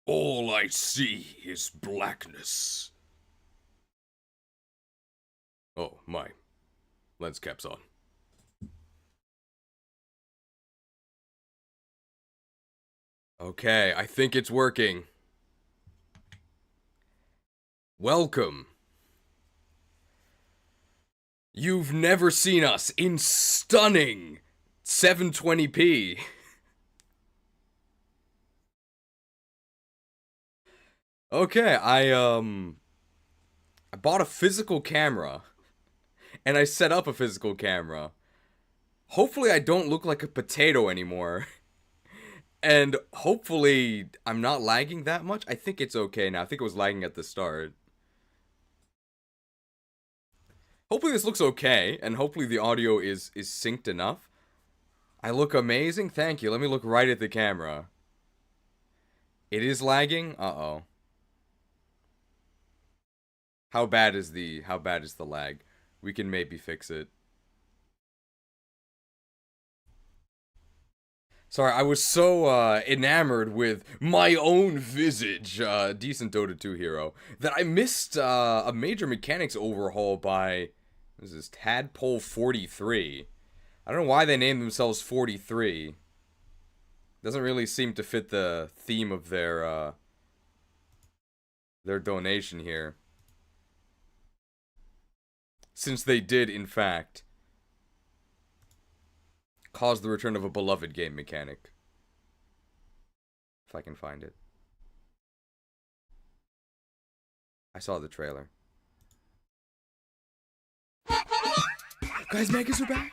All I see is blackness. Oh, my lens cap's on. Okay, I think it's working. Welcome. You've never seen us in stunning 720p. Okay, I bought a physical camera. And I set up a physical camera. Hopefully I don't look like a potato anymore. And hopefully I'm not lagging that much. I think it's okay now. I think it was lagging at the start. Hopefully this looks okay, and hopefully the audio is synced enough. I look amazing? Thank you. Let me look right at the camera. It is lagging? Uh-oh. How bad is the lag? We can maybe fix it. Sorry, I was so enamored with my own visage, decent Dota 2 hero, that I missed a major mechanics overhaul by, what is this, Tadpole 43. I don't know why they named themselves 43. Doesn't really seem to fit the theme of their donation here. Since they did, in fact, cause the return of a beloved game mechanic. If I can find it. I saw the trailer. Guys, Megas are back!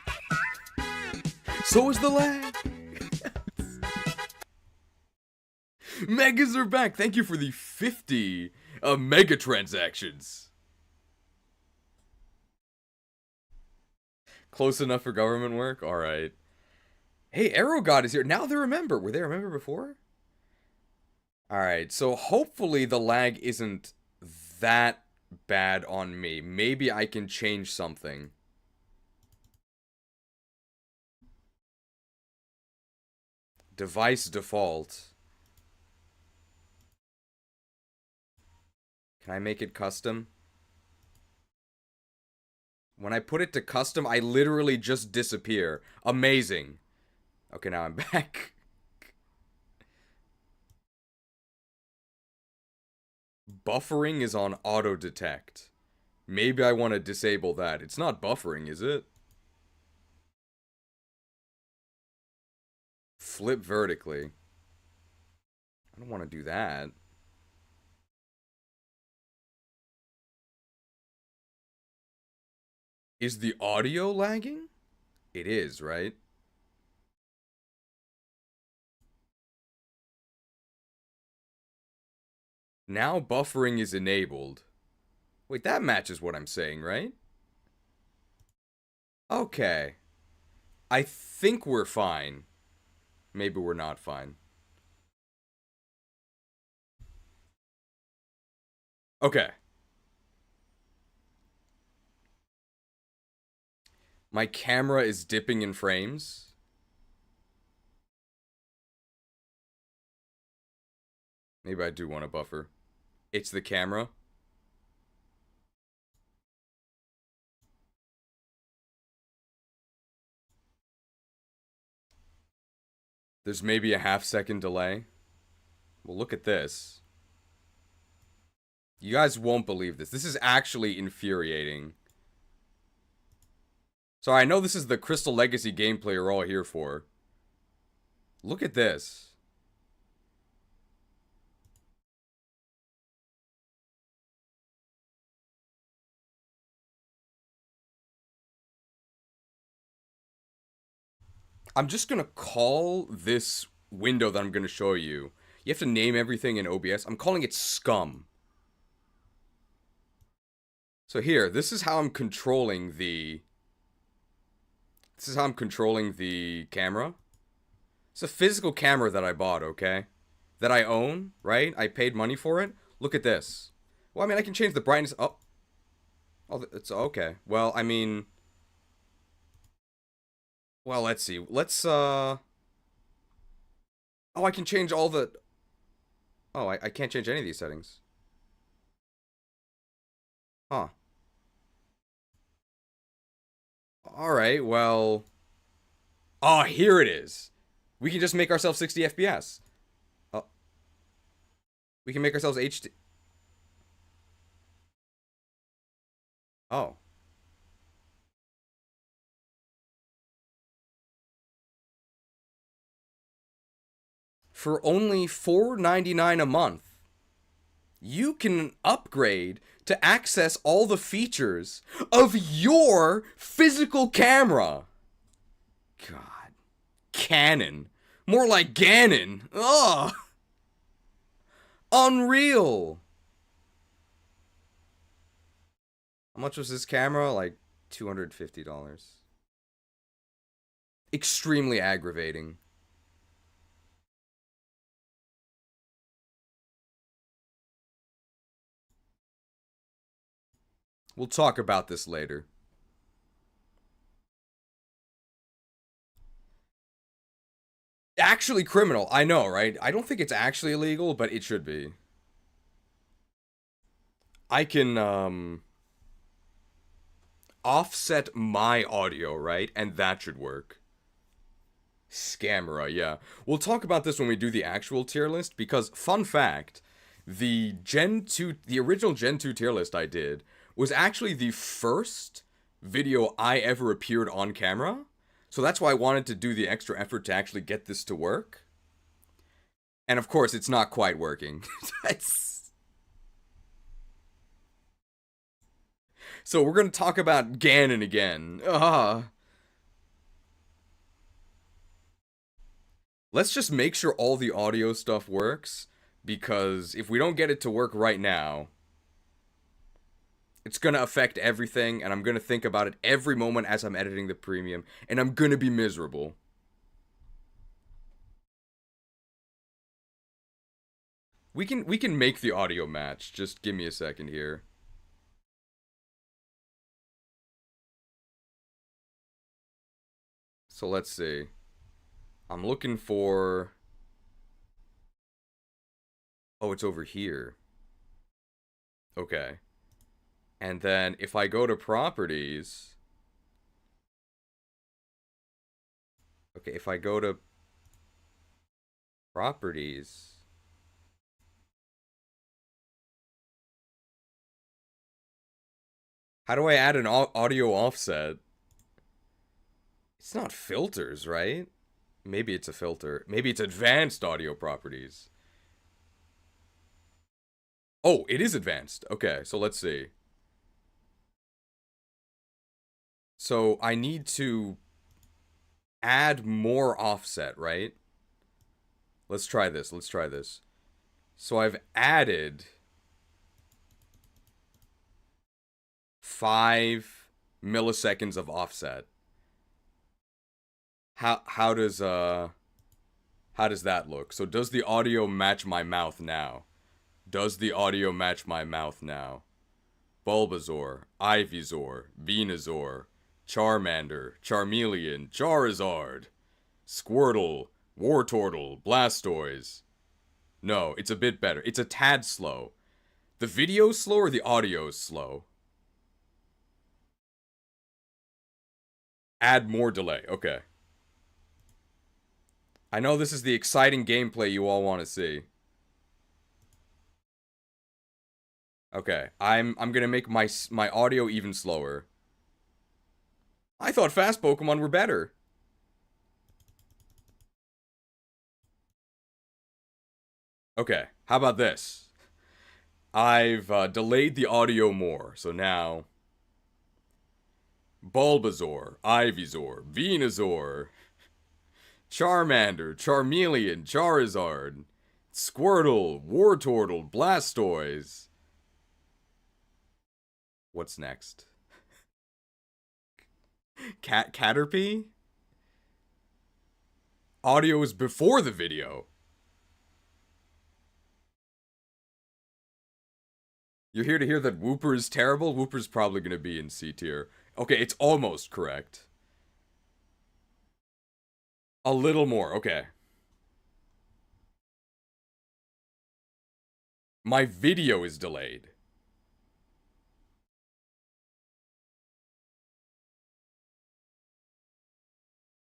So is the lag! Megas are back! Thank you for the 50 mega transactions. Close enough for government work? Alright. Hey, Arrow God is here. Now they remember. Were they a member before? Alright, so hopefully the lag isn't that bad on me. Maybe I can change something. Device default. Can I make it custom? When I put it to custom, I literally just disappear. Amazing. Okay, now I'm back. Buffering is on auto detect. Maybe I want to disable that. It's not buffering, is it? Flip vertically. I don't want to do that. Is the audio lagging? It is, right? Now buffering is enabled. Wait, that matches what I'm saying, right? Okay. I think we're fine. Maybe we're not fine. Okay. My camera is dipping in frames. Maybe I do want a buffer. It's the camera. There's maybe a half-second delay. Well, look at this. You guys won't believe this. This is actually infuriating. Sorry, I know this is the Crystal Legacy gameplay you're all here for. Look at this. I'm just gonna call this window that I'm gonna show you. You have to name everything in OBS. I'm calling it scum. So here, this is how I'm controlling the... This is how I'm controlling the camera. It's a physical camera that I bought, okay? That I own, right? I paid money for it. Look at this. Well, I mean, I can change the brightness. Oh. Oh, it's okay. Well, I mean... Well, let's see. Let's Oh, I can change all the... Oh, I can't change any of these settings. Huh. Alright, well... Oh, here it is. We can just make ourselves 60 FPS. Oh. We can make ourselves HD... Oh. For only $4.99 a month, you can upgrade to access all the features of your physical camera. God. Canon. More like Ganon. Ugh. Unreal. How much was this camera? Like $250. Extremely aggravating. We'll talk about this later. Actually criminal, I know, right? I don't think it's actually illegal, but it should be. I can, offset my audio, right? And that should work. Scamera, yeah. We'll talk about this when we do the actual tier list, because, fun fact, the original Gen 2 tier list I did was actually the first video I ever appeared on camera. So that's why I wanted to do the extra effort to actually get this to work. And of course, it's not quite working. So we're going to talk about Ganon again. Let's just make sure all the audio stuff works, because if we don't get it to work right now, it's gonna affect everything, and I'm gonna think about it every moment as I'm editing the premium, and I'm gonna be miserable. We can make the audio match. Just give me a second here. So let's see. I'm looking for... Oh, it's over here. Okay. And then if I go to properties... Okay, if I go to properties... How do I add an audio offset? It's not filters, right? Maybe it's a filter. Maybe it's advanced audio properties. Oh, it is advanced. Okay, so let's see. So I need to add more offset, right? Let's try this. Let's try this. So I've added 5 milliseconds of offset. How does that look? So does the audio match my mouth now? Does the audio match my mouth now? Bulbasaur, Ivysaur, Venusaur, Charmander, Charmeleon, Charizard, Squirtle, Wartortle, Blastoise. No, it's a bit better. It's a tad slow. The video's slow or the audio's slow? Add more delay. Okay. I know this is the exciting gameplay you all want to see. Okay, I'm gonna make my audio even slower. I thought fast Pokemon were better. Okay, how about this? I've delayed the audio more, so now... Bulbasaur, Ivysaur, Venusaur, Charmander, Charmeleon, Charizard, Squirtle, Wartortle, Blastoise. What's next? Caterpie? Audio is before the video. You're here to hear that Wooper is terrible? Wooper's probably gonna be in C tier. Okay, it's almost correct. A little more, okay. My video is delayed.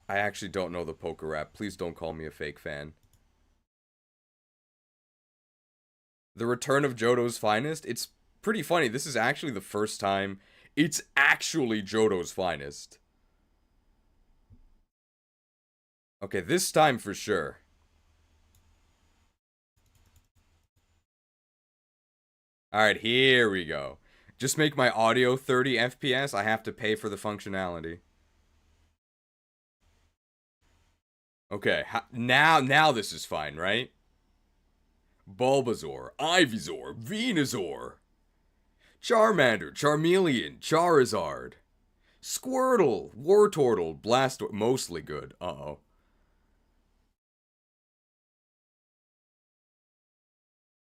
I actually don't know the poker rap. Please don't call me a fake fan. The Return of Johto's Finest? It's pretty funny. This is actually the first time it's actually Johto's Finest. Okay, this time for sure. Alright, here we go. Just make my audio 30 FPS. I have to pay for the functionality. Okay, now this is fine, right? Bulbasaur, Ivysaur, Venusaur, Charmander, Charmeleon, Charizard, Squirtle, Wartortle, Blastoise, mostly good. Uh-oh.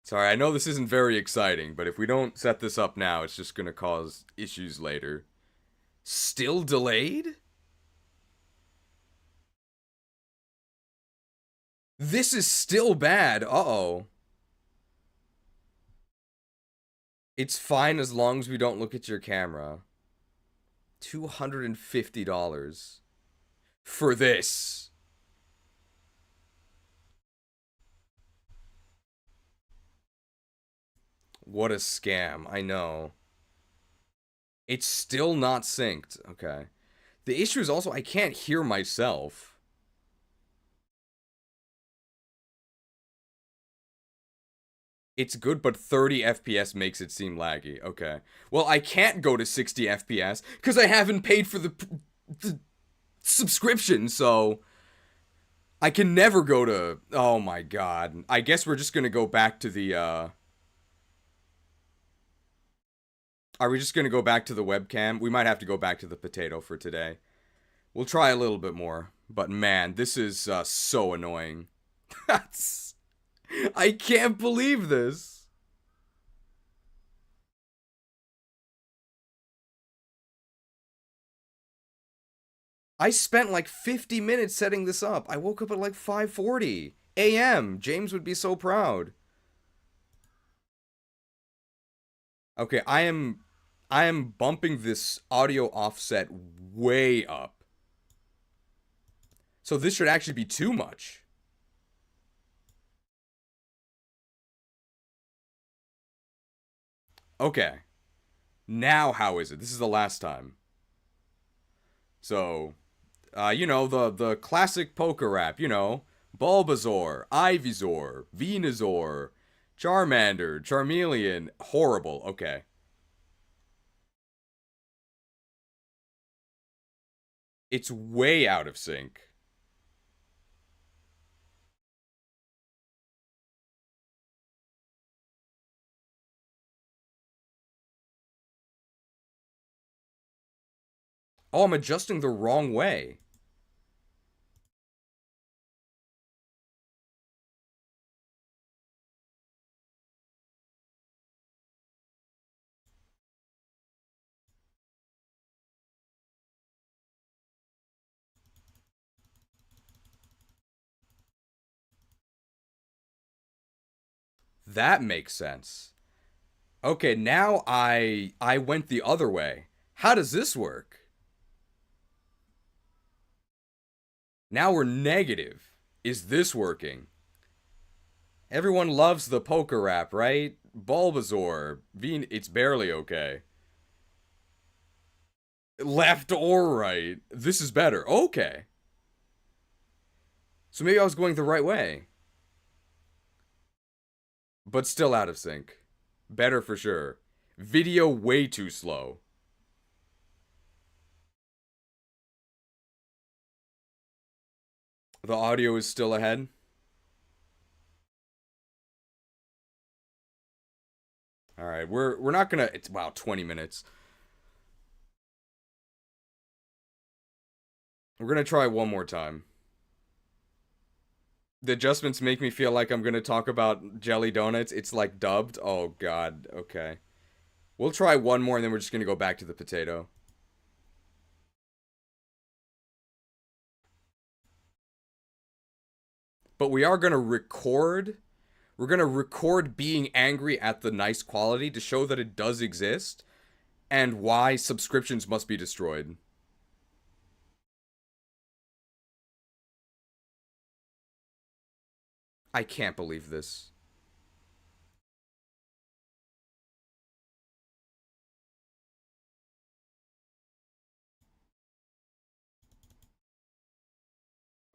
Sorry, I know this isn't very exciting, but if we don't set this up now, it's just gonna cause issues later. Still delayed? This is still bad. Uh-oh. It's fine as long as we don't look at your camera. $250 for this. What a scam. I know. It's still not synced. Okay. The issue is also I can't hear myself. It's good, but 30 FPS makes it seem laggy. Okay. Well, I can't go to 60 FPS because I haven't paid for the subscription, so I can never go to... Oh my god. I guess we're just gonna go back to the, Are we just gonna go back to the webcam? We might have to go back to the potato for today. We'll try a little bit more. But man, this is so annoying. That's... I can't believe this. I spent like 50 minutes setting this up. I woke up at like 5:40 a.m. James would be so proud. Okay, I am bumping this audio offset way up. So this should actually be too much. Okay. Now how is it? This is the last time. So, you know, the classic poker rap, you know. Bulbasaur, Ivysaur, Venusaur, Charmander, Charmeleon. Horrible. Okay. It's way out of sync. Oh, I'm adjusting the wrong way. That makes sense. Okay, now I went the other way. How does this work? Now we're negative. Is this working? Everyone loves the poker rap, right? Bulbasaur. It's barely okay. Left or right. This is better. Okay. So maybe I was going the right way. But still out of sync. Better for sure. Video way too slow. The audio is still ahead. All right, we're not gonna. It's wow, 20 minutes. We're gonna try one more time. The adjustments make me feel like I'm gonna talk about jelly donuts. It's like dubbed. Oh god. Okay. We'll try one more and then we're just gonna go back to the potato. But we are gonna record We're gonna record being angry at the nice quality to show that it does exist, and why subscriptions must be destroyed. I can't believe this.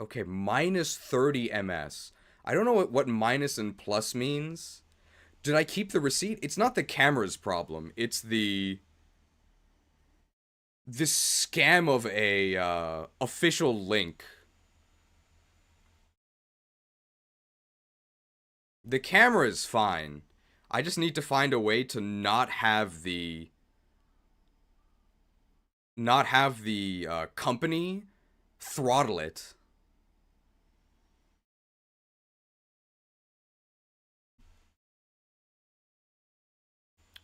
Okay, minus 30 ms. I don't know what minus and plus means. Did I keep the receipt? It's not the camera's problem. It's this scam of a official link. The camera is fine. I just need to find a way to not have the company throttle it.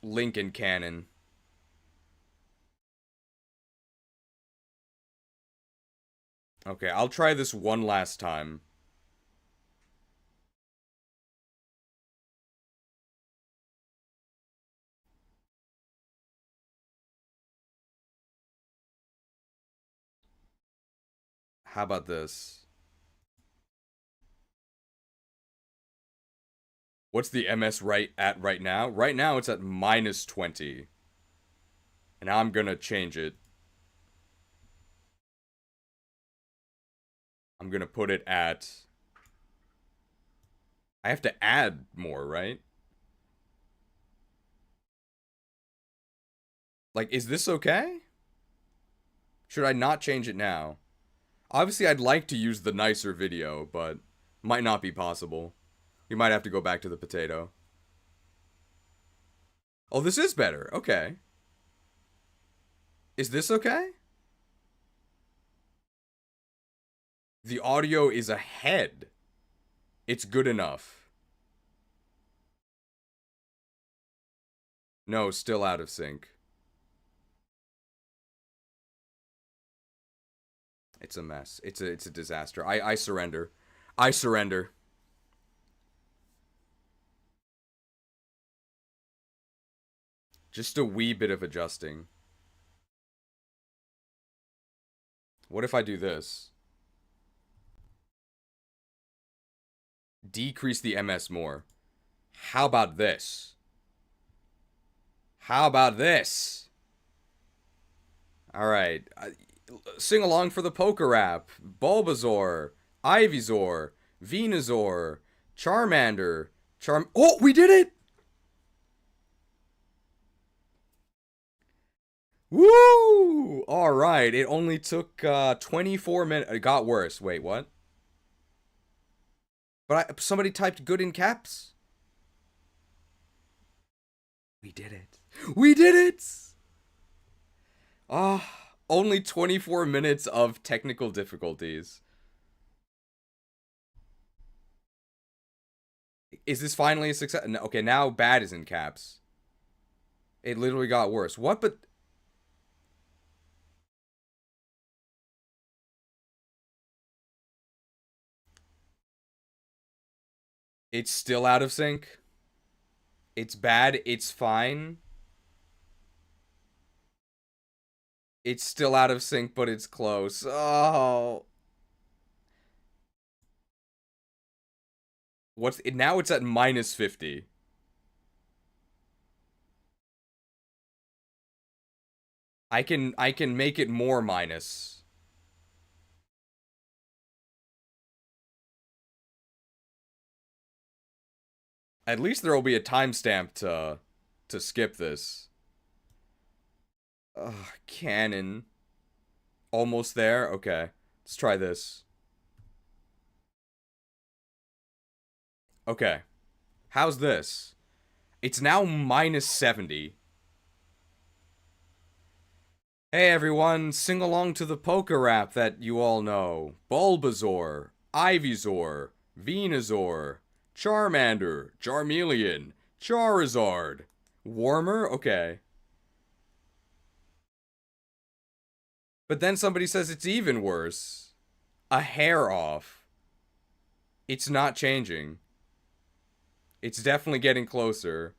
Link and canon. Okay, I'll try this one last time. How about this? What's the MS right now? Right now it's at minus 20. And now I'm gonna change it. I'm gonna put it at... I have to add more, right? Like, is this okay? Should I not change it now? Obviously, I'd like to use the nicer video, but might not be possible. You might have to go back to the potato. Oh, this is better. Okay. Is this okay? The audio is ahead. It's good enough. No, still out of sync. It's a mess. It's a disaster. I surrender. I surrender. Just a wee bit of adjusting. What if I do this? Decrease the MS more. How about this? How about this? Alright. Sing along for the poker rap. Bulbasaur. Ivysaur. Venusaur. Charmander. Oh, we did it! Woo! Alright, it only took 24 minutes. It got worse. Wait, what? But somebody typed good in caps? We did it. We did it! Ah, only 24 minutes of technical difficulties. Is this finally a success? No, okay, now bad is in caps. It literally got worse. What? But... It's still out of sync. It's bad. It's fine. It's still out of sync, but it's close. Oh. What's it now? It's at minus 50. I can make it more minus. At least there will be a timestamp to skip this. Ugh, canon. Almost there? Okay. Let's try this. Okay. How's this? It's now minus 70. Hey everyone, sing along to the poker rap that you all know. Bulbasaur, Ivysaur, Venusaur, Charmander, Charmeleon, Charizard. Warmer? Okay. But then somebody says it's even worse. A hair off. It's not changing. It's definitely getting closer.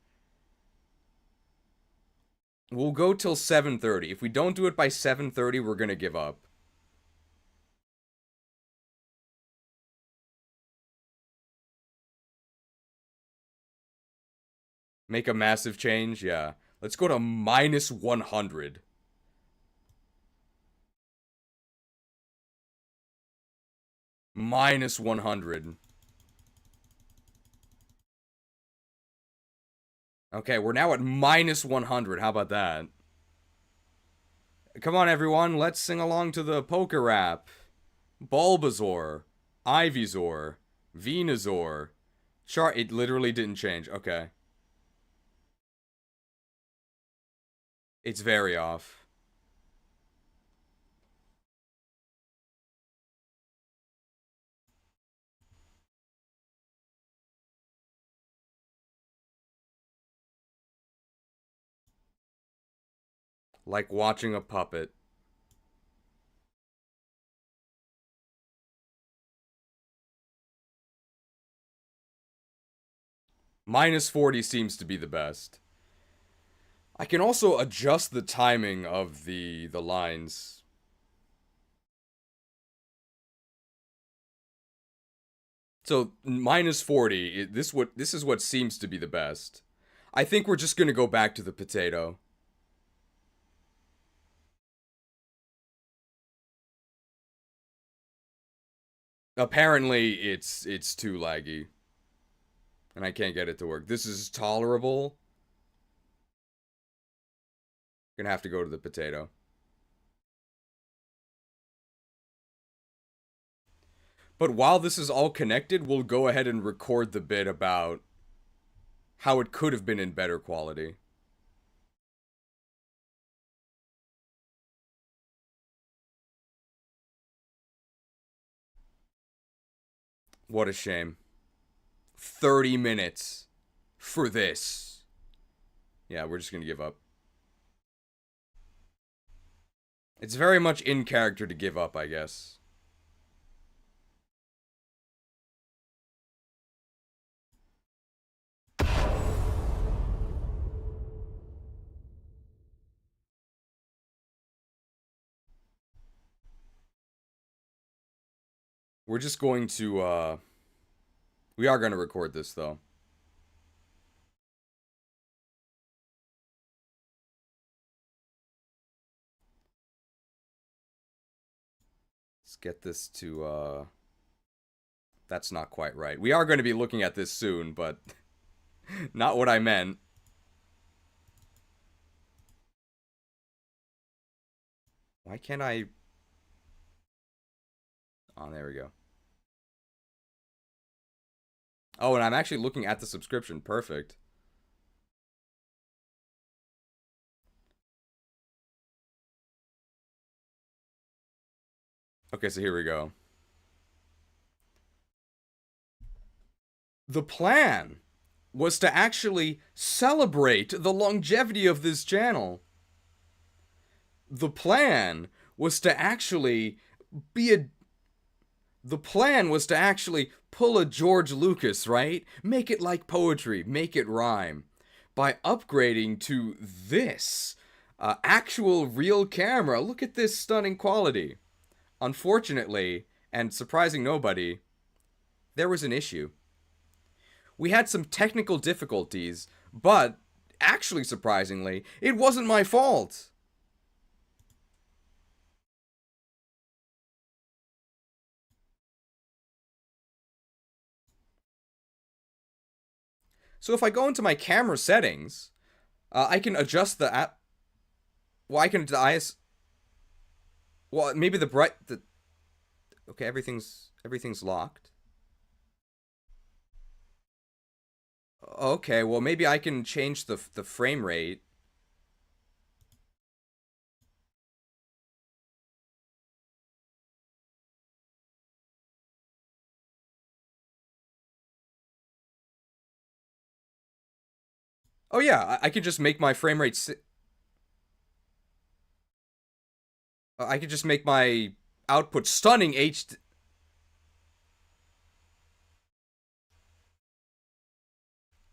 We'll go till 7:30. If we don't do it by 7:30, we're gonna give up. Make a massive change? Yeah. Let's go to minus 100. Minus 100. Okay, we're now at minus 100. How about that? Come on, everyone. Let's sing along to the poker rap. Bulbasaur. Ivysaur. Venusaur. It literally didn't change. Okay. It's very off. Like watching a puppet. Minus 40 seems to be the best. I can also adjust the timing of the lines. So minus 40, this is what seems to be the best. I think we're just gonna go back to the potato. Apparently, it's too laggy. And I can't get it to work. This is tolerable. Gonna have to go to the potato. But while this is all connected, we'll go ahead and record the bit about how it could have been in better quality. What a shame. 30 minutes for this. Yeah, we're just gonna give up. It's very much in character to give up, I guess. We're just going to, we are going to record this, though. Let's get this to, that's not quite right. We are going to be looking at this soon, but not what I meant. Why can't I... Oh, there we go. Oh, and I'm actually looking at the subscription. Perfect. Okay, so here we go. The plan was to actually celebrate the longevity of this channel. The plan was to actually the plan was to actually pull a George Lucas, right? Make it like poetry, make it rhyme. By upgrading to this actual real camera. Look at this stunning quality. Unfortunately, and surprising nobody, there was an issue. We had some technical difficulties, but actually surprisingly, it wasn't my fault. So if I go into my camera settings, I can adjust the app. Well, I can well, maybe okay, everything's locked. Okay, well maybe I can change the frame rate. Oh yeah, I could just make my frame rate I could just make my output stunning HD.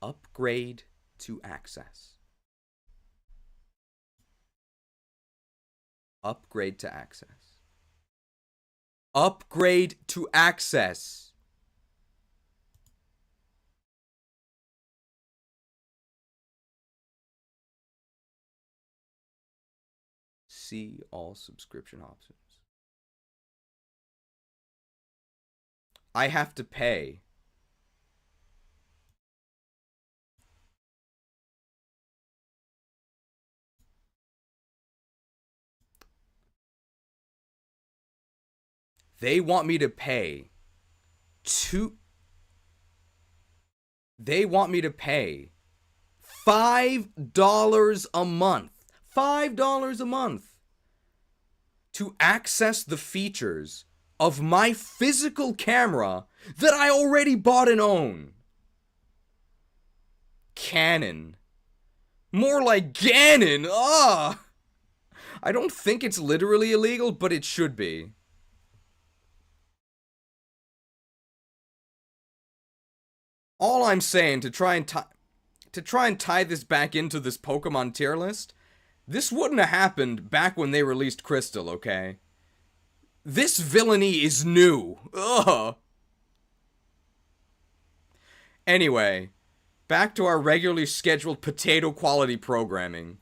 Upgrade to access. Upgrade to access. Upgrade to access. See all subscription options. I have to pay. They want me to pay They want me to pay $5 a month. $5 a month to access the features of my physical camera that I already bought and own. Canon. More like Ganon. Ugh. I don't think it's literally illegal, but it should be. All I'm saying to try and tie this back into this Pokemon tier list, this wouldn't have happened back when they released Crystal, okay? This villainy is new. Ugh. Anyway, back to our regularly scheduled potato quality programming.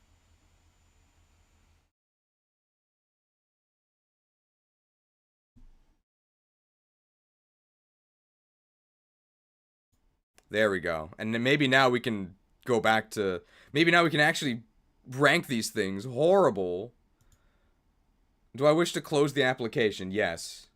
There we go. And then maybe now we can go back to... Maybe now we can actually rank these things. Horrible. Do I wish to close the application? Yes.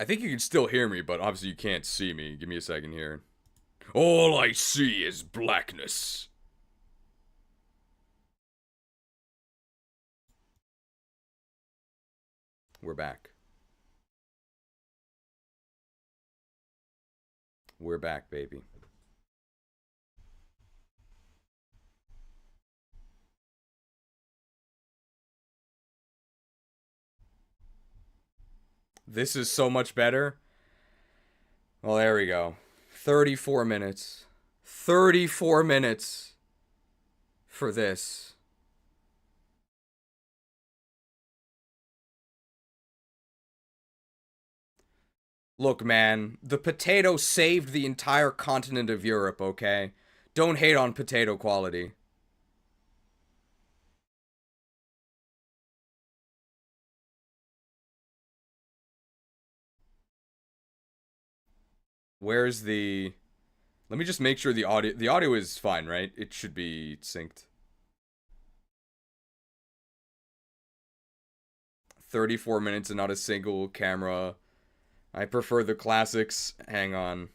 I think you can still hear me, but obviously you can't see me. Give me a second here. All I see is blackness. We're back. We're back, baby. This is so much better. Well, there we go. 34 minutes. 34 minutes for this. Look, man, the potato saved the entire continent of Europe, okay? Don't hate on potato quality. Where's the... Let me just make sure the audio is fine, right? It should be synced. 34 minutes and not a single camera. I prefer the classics. Hang on.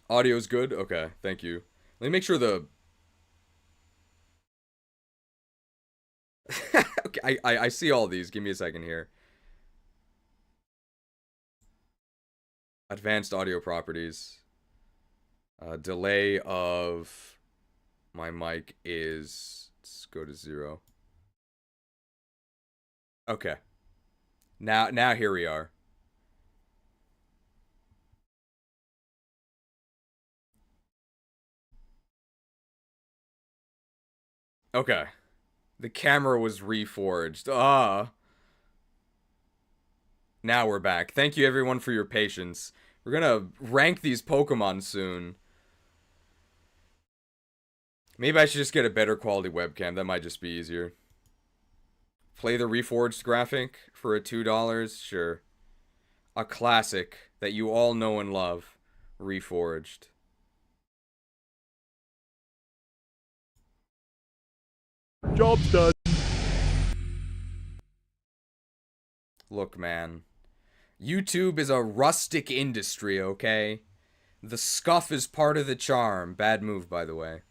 Audio's good? Okay, thank you. Let me make sure the... Okay, I see all these. Give me a second here. Advanced audio properties. Delay of my mic is... Let's go to 0. Okay. Now here we are. Okay. The camera was reforged. Now we're back. Thank you everyone for your patience. We're gonna rank these Pokemon soon. Maybe I should just get a better quality webcam. That might just be easier. Play the reforged graphic for a $2? Sure. A classic that you all know and love. Reforged. Job's done. Look, man. YouTube is a rustic industry, okay? The scuff is part of the charm. Bad move, by the way.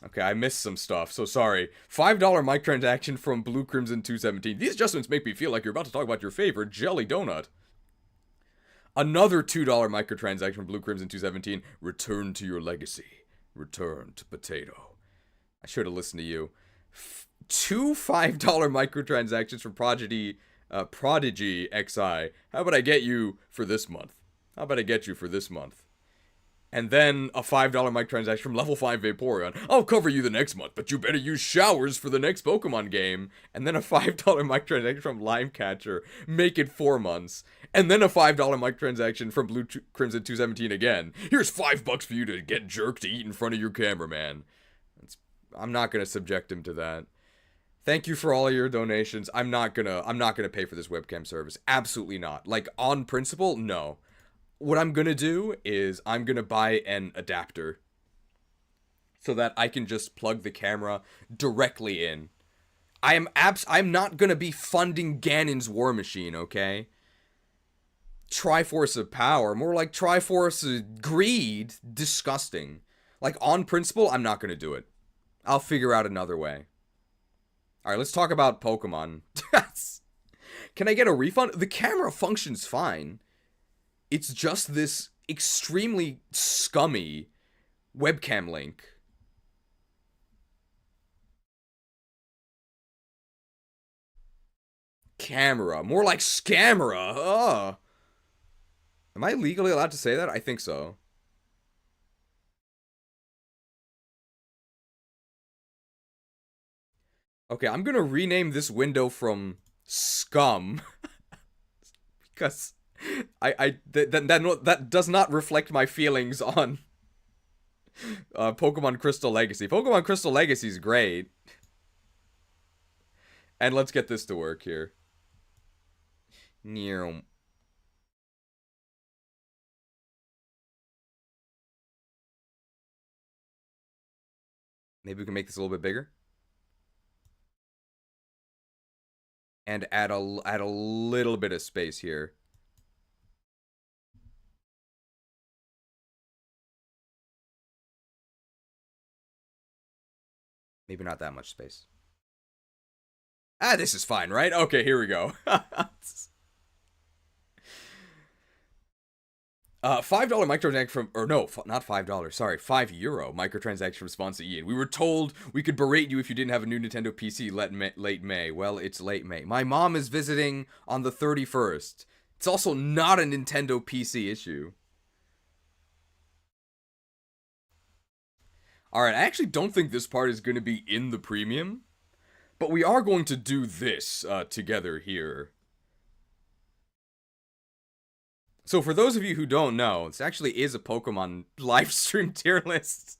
Okay, I missed some stuff, so sorry. $5 microtransaction from Blue Crimson 217. These adjustments make me feel like you're about to talk about your favorite jelly donut. Another $2 microtransaction from Blue Crimson 217. Return to your legacy. Return to potato. I should have listened to you. Two $5 microtransactions from Prodigy XI. How about I get you for this month? How about I get you for this month? And then a $5 microtransaction from level 5 Vaporeon. I'll cover you the next month, but you better use showers for the next Pokemon game. And then a $5 microtransaction from Limecatcher. Make it 4 months. And then a $5 microtransaction from Blue Crimson 217 again. Here's $5 for you to get jerked to eat in front of your cameraman. I'm not gonna subject him to that. Thank you for all of your donations. I'm not gonna pay for this webcam service. Absolutely not. Like, on principle, no. What I'm gonna do is I'm gonna buy an adapter so that I can just plug the camera directly in. I'm not gonna be funding Ganon's War Machine, okay? Triforce of Power, more like Triforce of Greed. Disgusting. Like, on principle, I'm not gonna do it. I'll figure out another way. Alright, let's talk about Pokemon. Can I get a refund? The camera functions fine. It's just this extremely scummy webcam link. Camera. More like scamera. Ugh. Am I legally allowed to say that? I think so. Okay, I'm gonna rename this window from Scum. Because that does not reflect my feelings on Pokemon Crystal Legacy. Pokemon Crystal Legacy is great. And let's get this to work here. Maybe we can make this a little bit bigger. And add a little bit of space here. Maybe not that much space. Ah, this is fine, right? Okay, here we go. $5 microtransaction from, or no, not $5, sorry, €5 microtransaction from sponsor Ian. We were told we could berate you if you didn't have a new Nintendo PC late May. Well, it's late May. My mom is visiting on the 31st. It's also not a Nintendo PC issue. Alright, I actually don't think this part is going to be in the premium, but we are going to do this together here. So for those of you who don't know, this actually is a Pokemon live stream tier list.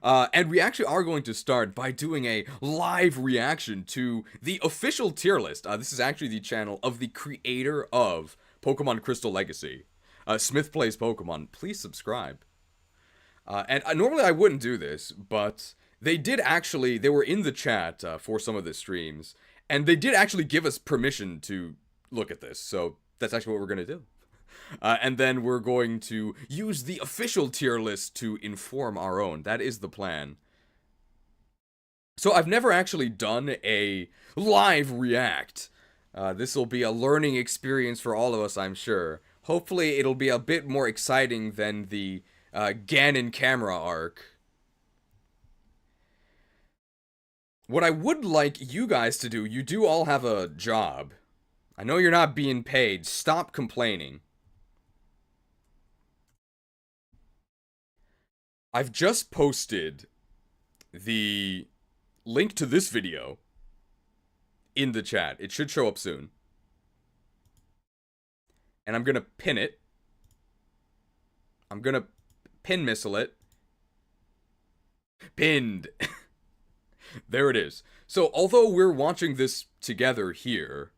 And we actually are going to start by doing a live reaction to the official tier list. This is actually the channel of the creator of Pokemon Crystal Legacy, SmithPlays Pokemon. Please subscribe. And normally I wouldn't do this, but they were in the chat for some of the streams, and they did actually give us permission to look at this, so that's actually what we're going to do. And then we're going to use the official tier list to inform our own. That is the plan. So I've never actually done a live react. This will be a learning experience for all of us, I'm sure. Hopefully it'll be a bit more exciting than the Ganon camera arc. What I would like you guys to do, you do all have a job. I know you're not being paid. Stop complaining. I've just posted the link to this video in the chat. It should show up soon. And I'm gonna pin it. I'm gonna pin missile it. Pinned. There it is. So, although we're watching this together here,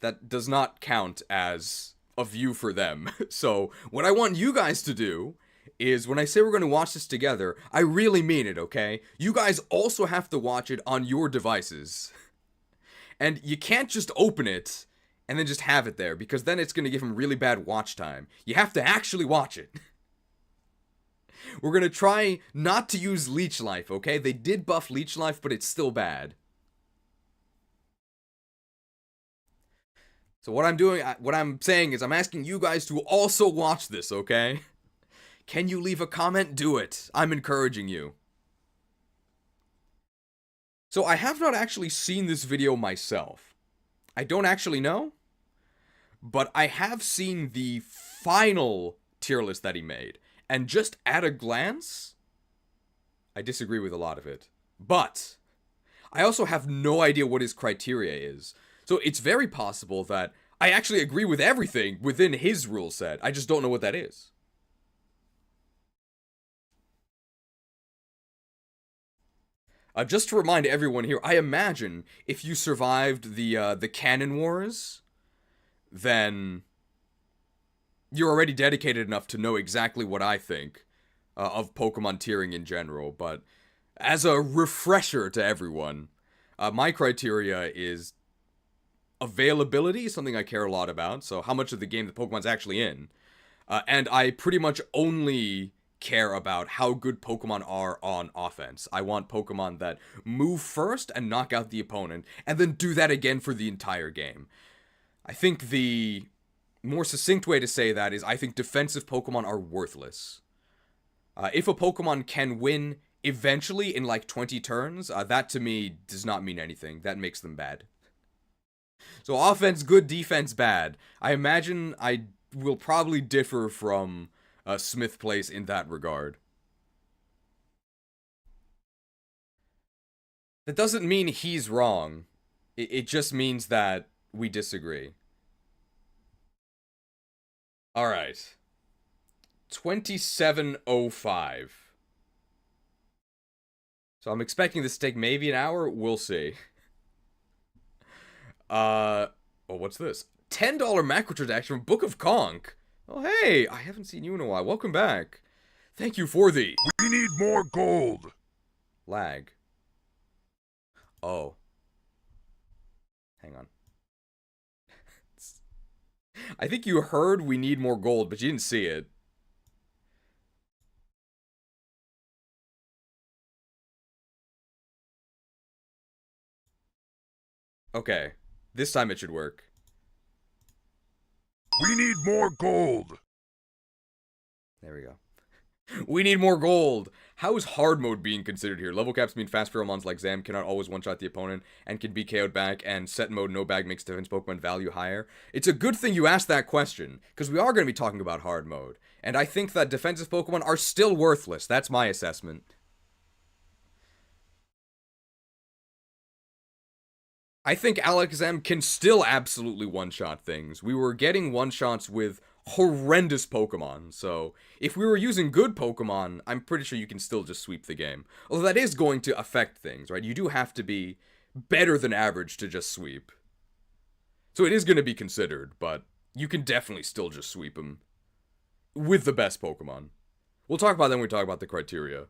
that does not count as a view for them. So, what I want you guys to do is when I say we're going to watch this together, I really mean it, okay? You guys also have to watch it on your devices. And you can't just open it and then just have it there, because then it's going to give him really bad watch time. You have to actually watch it. We're going to try not to use Leech Life, okay? They did buff Leech Life, but it's still bad. So what I'm saying is I'm asking you guys to also watch this, okay? Can you leave a comment? Do it. I'm encouraging you. So I have not actually seen this video myself. I don't actually know, but I have seen the final tier list that he made. And just at a glance, I disagree with a lot of it. But I also have no idea what his criteria is. So it's very possible that I actually agree with everything within his rule set. I just don't know what that is. Just to remind everyone here, I imagine if you survived the Canon Wars, then you're already dedicated enough to know exactly what I think of Pokemon tiering in general. But as a refresher to everyone, my criteria is availability, something I care a lot about. So how much of the game the Pokemon's actually in. And I pretty much only care about how good Pokemon are on offense. I want Pokemon that move first and knock out the opponent, and then do that again for the entire game. I think the more succinct way to say that is I think defensive Pokemon are worthless. If a Pokemon can win eventually in like 20 turns, that to me does not mean anything. That makes them bad. So offense good, defense bad. I imagine I will probably differ from SmithPlays in that regard. That doesn't mean he's wrong. It just means that we disagree. Alright. 27:05. So I'm expecting this to take maybe an hour. We'll see. Oh, what's this? $10 macrotransaction from Book of Conch. Oh, hey, I haven't seen you in a while. Welcome back. Thank you for the... We need more gold. Lag. Oh. Hang on. I think you heard we need more gold, but you didn't see it. Okay. This time it should work. We need more gold. There we go. We need more gold. How is hard mode being considered here? Level caps mean fast Pheromons like Zam cannot always one-shot the opponent and can be KO'd back, and set mode no bag makes defense Pokemon value higher. It's a good thing you asked that question, because we are going to be talking about hard mode. And I think that defensive Pokemon are still worthless. That's my assessment. I think Alakazam can still absolutely one-shot things. We were getting one-shots with horrendous Pokemon, so if we were using good Pokemon, I'm pretty sure you can still just sweep the game. Although that is going to affect things, right? You do have to be better than average to just sweep. So it is going to be considered, but you can definitely still just sweep them with the best Pokemon. We'll talk about that when we talk about the criteria.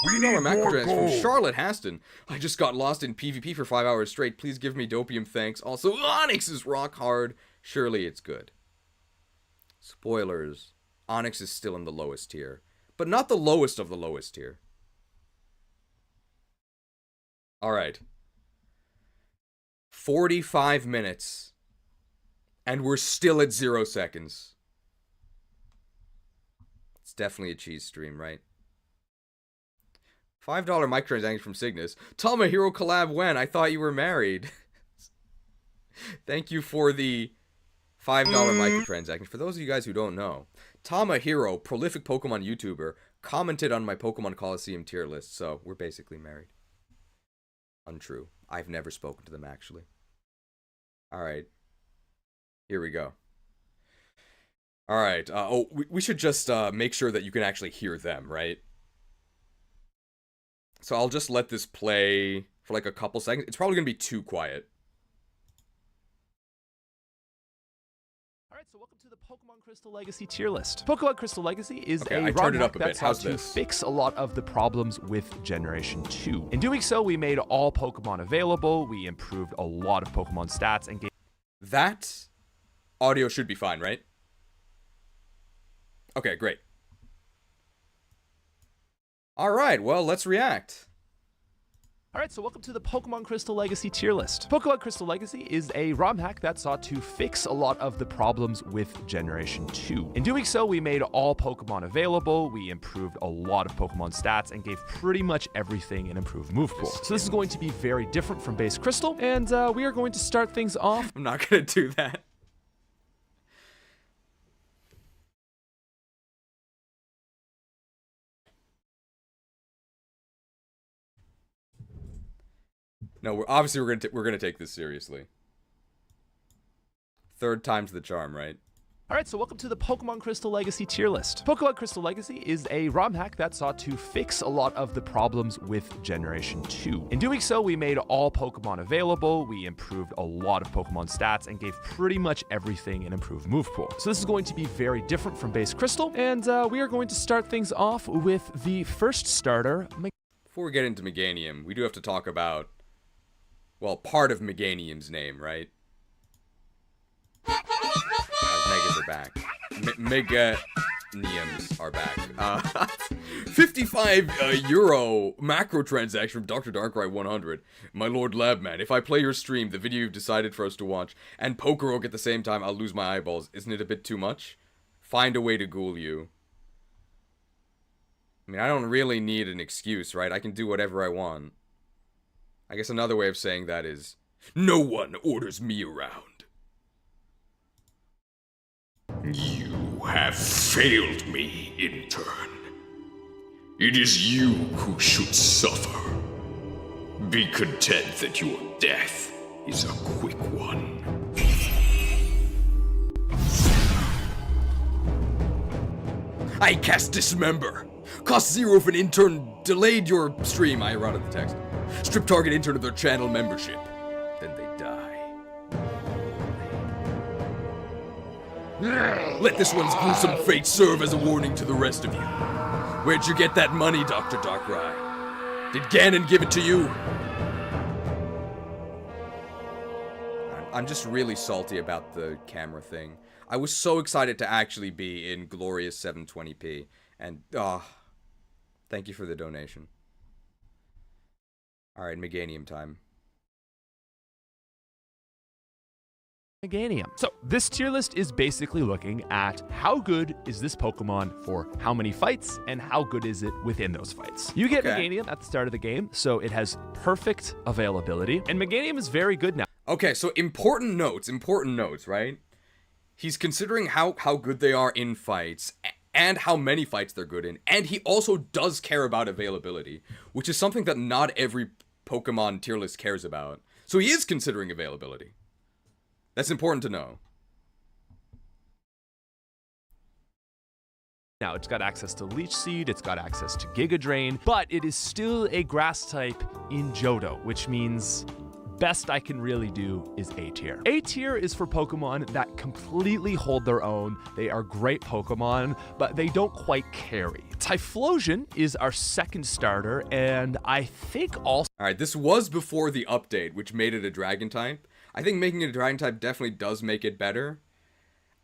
We need more from gold. Charlotte Haston. I just got lost in PvP for 5 hours straight. Please give me Dopium, thanks. Also, Onyx is rock hard. Surely it's good. Spoilers. Onyx is still in the lowest tier. But not the lowest of the lowest tier. Alright. 45 minutes. And we're still at 0 seconds. It's definitely a cheese stream, right? $5 microtransaction from Cygnus. Tama Hero collab when? I thought you were married. Thank you for the $5 microtransaction. For those of you guys who don't know, Tama Hero, prolific Pokemon YouTuber, commented on my Pokemon Coliseum tier list, so we're basically married. Untrue. I've never spoken to them, actually. Alright. Here we go. Alright, we should just make sure that you can actually hear them, right? So I'll just let this play for like a couple seconds. It's probably going to be too quiet. Alright, so welcome to the Pokemon Crystal Legacy tier list. Pokemon Crystal Legacy is Okay, a I ROM turned it up hack a bit. that's how How's to this? fix a lot of the problems with Generation 2. In doing so, we made all Pokemon available, we improved a lot of Pokemon stats, and gave That audio should be fine, right? Okay, great. Alright, well, let's react. Alright, so welcome to the Pokemon Crystal Legacy tier list. Pokemon Crystal Legacy is a ROM hack that sought to fix a lot of the problems with Generation 2. In doing so, we made all Pokemon available, we improved a lot of Pokemon stats, and gave pretty much everything an improved move pool. So this is going to be very different from base Crystal, and we are going to start things off. I'm not gonna do that. No, we're gonna take this seriously. Third time's the charm, right? Alright, so welcome to the Pokemon Crystal Legacy tier list. Pokemon Crystal Legacy is a ROM hack that sought to fix a lot of the problems with Generation 2. In doing so, we made all Pokemon available, we improved a lot of Pokemon stats, and gave pretty much everything an improved move pool. So this is going to be very different from base Crystal, and we are going to start things off with the first starter. Before we get into Meganium, we do have to talk about, well, part of Meganium's name, right? Megas are back. Meganiums are back. 55 euro macro transaction from Dr. Darkrai 100. My Lord Labman, if I play your stream, the video you've decided for us to watch, and Pokerogue at the same time, I'll lose my eyeballs. Isn't it a bit too much? Find a way to ghoul you. I mean, I don't really need an excuse, right? I can do whatever I want. I guess another way of saying that is, no one orders me around. You have failed me, intern. It is you who should suffer. Be content that your death is a quick one. I cast Dismember. Cost 0 if an intern delayed your stream. I routed the text. Strip target intern of their channel membership. Then they die. Let this one's gruesome fate serve as a warning to the rest of you. Where'd you get that money, Dr. Darkrai? Did Ganon give it to you? I'm just really salty about the camera thing. I was so excited to actually be in glorious 720p. And, thank you for the donation. Alright, Meganium time. Meganium. So this tier list is basically looking at how good is this Pokemon for how many fights and how good is it within those fights. You get Meganium at the start of the game, so it has perfect availability, and Meganium is very good now. Okay, so important notes, right? He's considering how good they are in fights, and how many fights they're good in, and he also does care about availability, which is something that not every Pokemon tier list cares about. So he is considering availability. That's important to know. Now, it's got access to Leech Seed, it's got access to Giga Drain, but it is still a grass type in Johto, which means best I can really do is A tier. A tier is for Pokemon that completely hold their own. They are great Pokemon, but they don't quite carry. Typhlosion is our second starter, and I think also... Alright, this was before the update, which made it a Dragon type. I think making it a Dragon type definitely does make it better.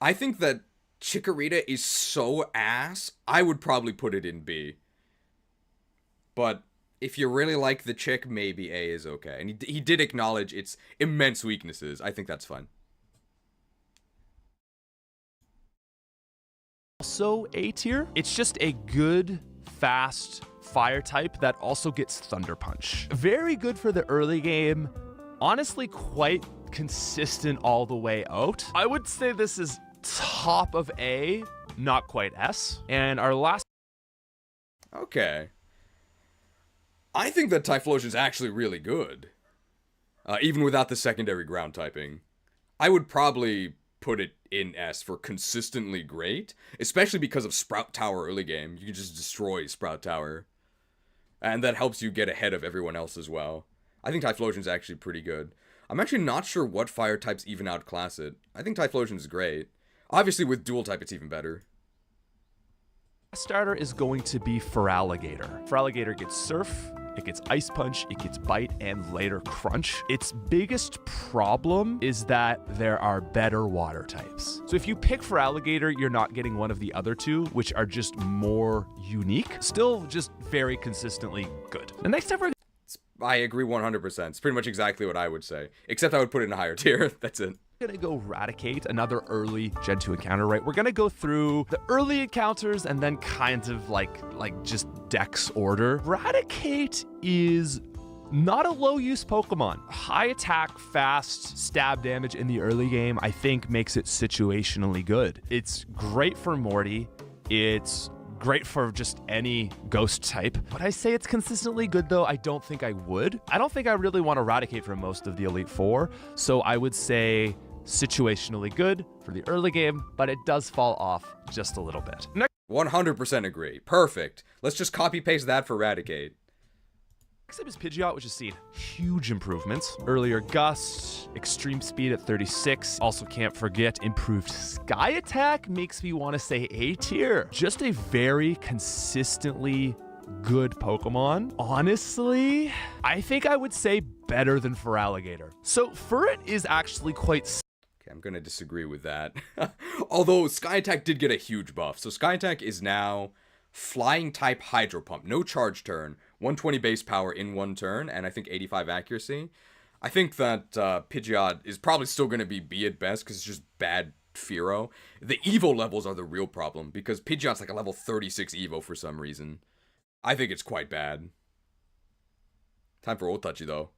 I think that Chikorita is so ass, I would probably put it in B. But if you really like the chick, maybe A is okay. And he did acknowledge its immense weaknesses. I think that's fine. Also A tier. It's just a good, fast fire type that also gets Thunder Punch. Very good for the early game. Honestly, quite consistent all the way out. I would say this is top of A, not quite S. And our last... Okay. I think that Typhlosion is actually really good. Even without the secondary ground typing. I would probably put it in S for consistently great. Especially because of Sprout Tower early game. You can just destroy Sprout Tower. And that helps you get ahead of everyone else as well. I think Typhlosion is actually pretty good. I'm actually not sure what fire types even outclass it. I think Typhlosion is great. Obviously, with dual type, it's even better. Starter is going to be Feraligatr. Feraligatr gets Surf, it gets Ice Punch, it gets Bite, and later Crunch. Its biggest problem is that there are better water types. So if you pick Feraligatr, you're not getting one of the other two, which are just more unique. Still just very consistently good. The next time I agree 100%. It's pretty much exactly what I would say. Except I would put it in a higher tier. That's it. Gonna go Raticate, another early Gen 2 encounter, right? We're gonna go through the early encounters and then kind of like just Dex order. Raticate is not a low use Pokemon. High attack, fast stab damage in the early game, I think makes it situationally good. It's great for Morty. It's great for just any ghost type. Would I say it's consistently good though? I don't think I would. I don't think I really want to Raticate for most of the Elite Four. So I would say situationally good for the early game, but it does fall off just a little bit. 100% agree. Perfect. Let's just copy paste that for Raticate. Next up is Pidgeot, which has seen huge improvements. Earlier Gust, extreme speed at 36. Also can't forget improved Sky Attack makes me want to say A tier. Just a very consistently good Pokemon. Honestly, I think I would say better than Feraligatr. So Furret is actually quite... Okay, I'm gonna disagree with that. Although Sky Attack did get a huge buff. So Sky Attack is now Flying type Hydro Pump. No charge turn. 120 base power in one turn, and I think 85 accuracy. I think that Pidgeot is probably still going to be B at best, because it's just bad Fearow. The Evo levels are the real problem, because Pidgeot's like a level 36 Evo for some reason. I think it's quite bad. Time for Otachi, though.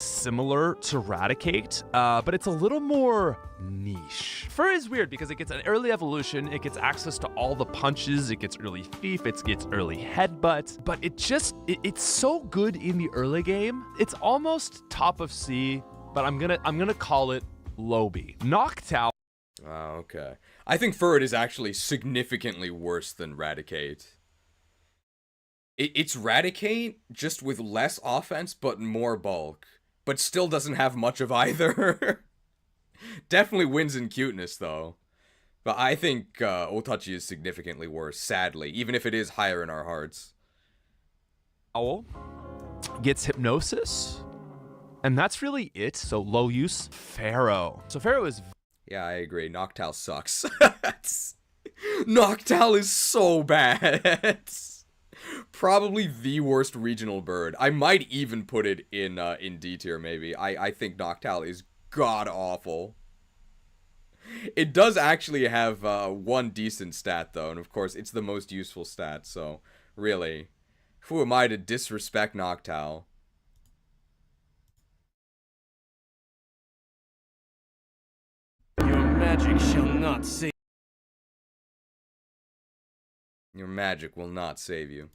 Similar to Raticate, but it's a little more niche. Fur is weird because it gets an early evolution, it gets access to all the punches, it gets early thief, it gets early headbutt, but it's so good in the early game. It's almost top of C, but I'm gonna call it low B. Noctowl. Oh, okay. I think Furret is actually significantly worse than Raticate. It's Raticate, just with less offense, but more bulk. But still doesn't have much of either. Definitely wins in cuteness, though. But I think Otachi is significantly worse, sadly, even if it is higher in our hearts. Owl gets Hypnosis, and that's really it. So low use. Pharaoh. So Pharaoh is... Yeah, I agree. Noctowl sucks. Noctowl is so bad. Probably the worst regional bird. I might even put it in D tier, maybe. I think Noctowl is god-awful. It does actually have one decent stat, though, and of course, it's the most useful stat, so really, who am I to disrespect Noctowl? Your magic shall not save. Your magic will not save you.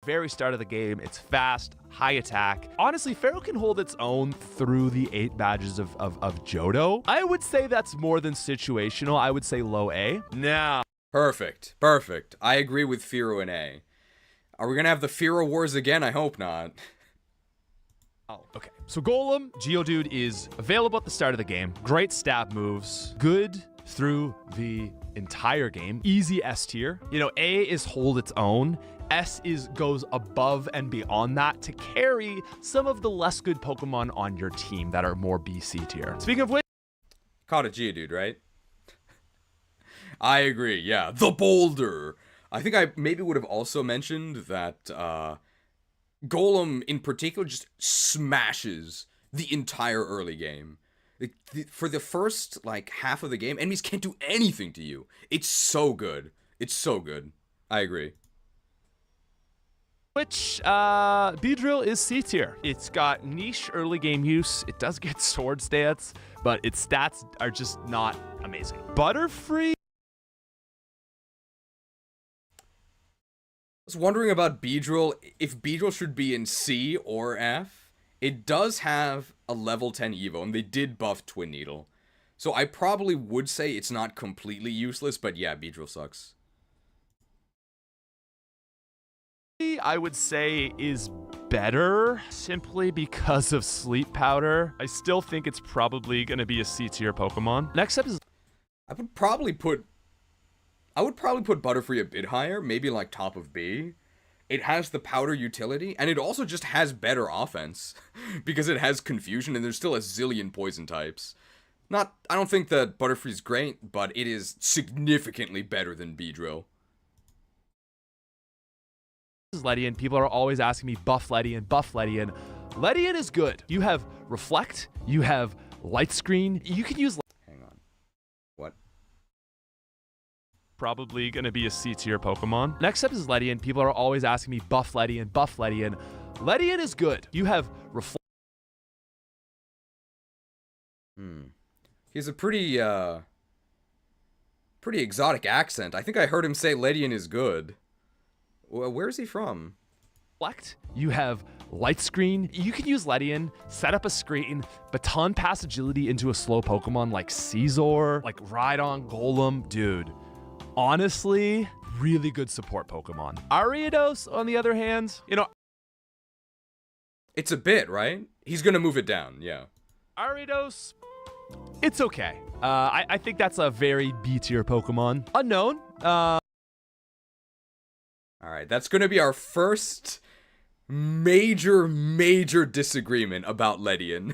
Very start of the game, it's fast, high attack. Honestly, Pharaoh can hold its own through the 8 badges of Johto. I would say that's more than situational. I would say low A. Now. Perfect. Perfect. I agree with Fearow in A. Are we gonna have the Fearow Wars again? I hope not. Oh, okay. So Golem, Geodude is available at the start of the game. Great stab moves. Good through the entire game. Easy S tier. You know, A is hold its own. S goes above and beyond that to carry some of the less good Pokemon on your team that are more BC tier. Speaking of which... Caught a Geodude, right? I agree, yeah. The Boulder! I think I maybe would have also mentioned that Golem in particular just smashes the entire early game. For the first, like, half of the game, enemies can't do anything to you. It's so good. It's so good. I agree. Which, Beedrill is C tier. It's got niche early game use. It does get sword stats, but its stats are just not amazing. Butterfree? I was wondering about Beedrill, if Beedrill should be in C or F. It does have a level 10 Evo, and they did buff Twinneedle. So I probably would say it's not completely useless, but yeah, Beedrill sucks. I would say is better simply because of Sleep Powder. I still think it's probably going to be a C tier Pokemon. Next up is... I would probably put Butterfree a bit higher, maybe like top of B. It has the powder utility, and it also just has better offense, because it has confusion, and there's still a zillion poison types. I don't think that Butterfree's great, but it is significantly better than Beedrill. This is Ledian. People are always asking me, buff Ledian, buff Ledian. Ledian is good. You have Reflect, you have Light Screen, you can use... Hang on. What? Probably going to be a C tier Pokemon. Next up is Ledian. People are always asking me, buff Ledian, buff Ledian. Ledian is good. You have Reflect. He has a pretty exotic accent. I think I heard him say Ledian is good. Where is he from? Reflect. You have Light Screen. You can use Ledian, set up a screen, Baton Pass Agility into a slow Pokemon like Caesar, like Rhydon, Golem. Dude, honestly, really good support Pokemon. Ariados, on the other hand, you know... It's a bit, right? He's gonna move it down, yeah. Ariados, it's okay. I think that's a very B-tier Pokemon. Unknown. Alright, that's gonna be our first major disagreement about Ledian.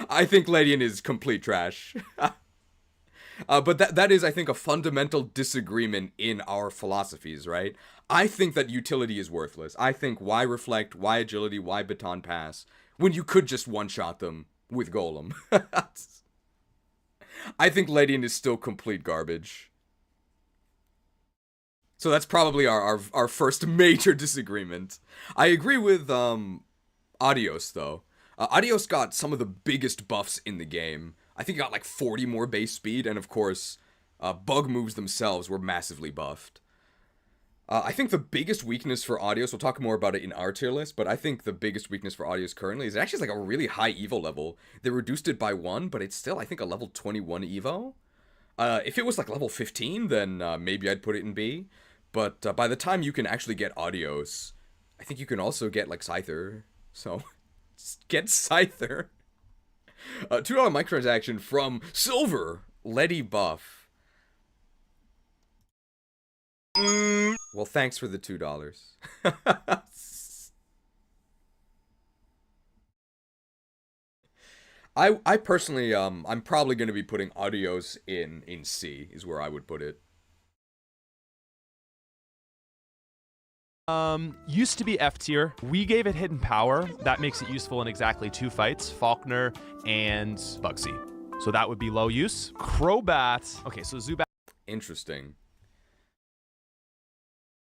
I think Ledian is complete trash. But that is, I think, a fundamental disagreement in our philosophies, right? I think that utility is worthless. I think why Reflect, why Agility, why Baton Pass, when you could just one-shot them with Golem. I think Ledian is still complete garbage. So that's probably our first major disagreement. I agree with Adios, though. Adios got some of the biggest buffs in the game. I think he got like 40 more base speed, and of course, bug moves themselves were massively buffed. I think the biggest weakness for Adios, we'll talk more about it in our tier list, but I think the biggest weakness for Adios currently is it actually like a really high Evo level. They reduced it by 1, but it's still, I think, a level 21 Evo. If it was like level 15, then maybe I'd put it in B. But by the time you can actually get Adios, I think you can also get like Scyther. So, just get Scyther. $2 microtransaction from Silver. Letty buff. Well, thanks for the $2. I personally, I'm probably going to be putting Adios in C, is where I would put it. Used to be F tier. We gave it hidden power. That makes it useful in exactly 2 fights, Faulkner and Bugsy. So that would be low use. Crobat. Okay, so Zubat. Interesting.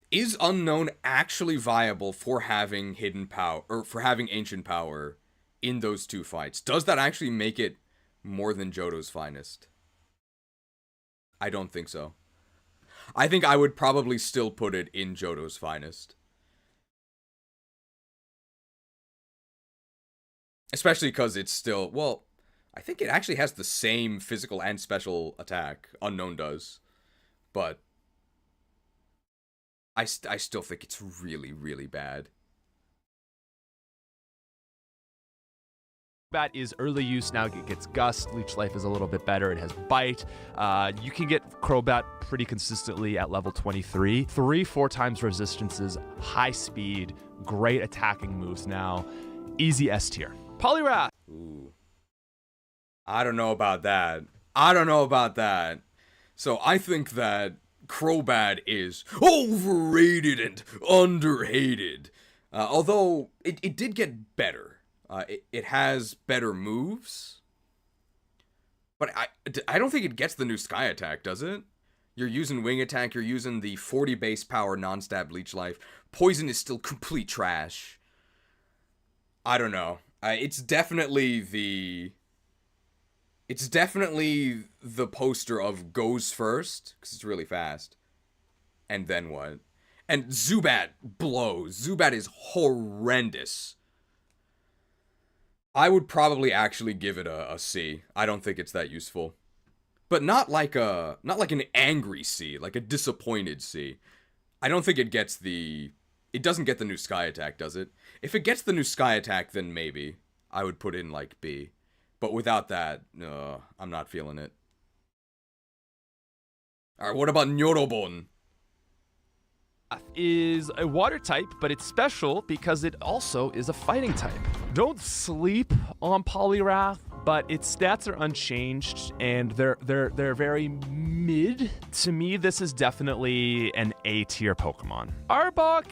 Is Unknown actually viable for having hidden power, or for having ancient power in those 2 fights? Does that actually make it more than Johto's finest? I don't think so. I think I would probably still put it in Johto's finest. Especially because it's still, well, I think it actually has the same physical and special attack. Unknown does. But I still think it's really bad. Crobat is early use now. It gets Gust. Leech Life is a little bit better. It has Bite. You can get Crobat pretty consistently at level 23. 3-4 times resistances, high speed, great attacking moves now. Easy S tier. Poliwrath. Ooh. I don't know about that. I don't know about that. So I think that Crobat is overrated and underhated. Although it did get better. It has better moves. But I don't think it gets the new Sky Attack, does it? You're using Wing Attack, you're using the 40 base power non-stab Leech Life. Poison is still complete trash. I don't know. It's definitely the poster of goes first, because it's really fast. And then what? And Zubat blows. Zubat is horrendous. I would probably actually give it a C. I don't think it's that useful. But not like an angry C, like a disappointed C. I don't think it gets the It doesn't get the new Sky Attack, does it? If it gets the new Sky Attack, then maybe. I would put in, like, B. But without that, no, I'm not feeling it. Alright, what about Nyorobon? Is a water type, but it's special because it also is a fighting type. Don't sleep on Poliwrath, but its stats are unchanged and they're very mid. To me, this is definitely an A tier Pokemon. Arbok.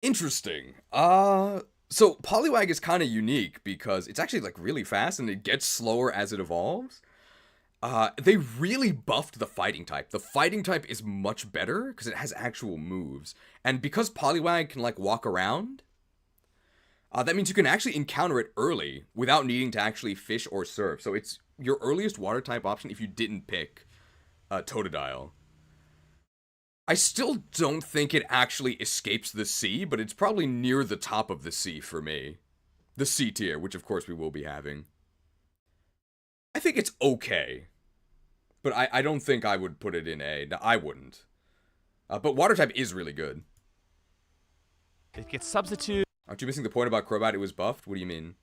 Interesting. So Poliwag is kind of unique because it's actually like really fast and it gets slower as it evolves. They really buffed the fighting type. The fighting type is much better because it has actual moves. And because Poliwag can, like, walk around, that means you can actually encounter it early without needing to actually fish or surf. So it's your earliest water type option if you didn't pick Totodile. I still don't think it actually escapes the sea, but it's probably near the top of the sea for me. The C tier, which of course we will be having. I think it's okay. But I don't think I would put it in A. No, I wouldn't. But water type is really good. It gets substitute. Aren't you missing the point about Crobat? It was buffed? What do you mean?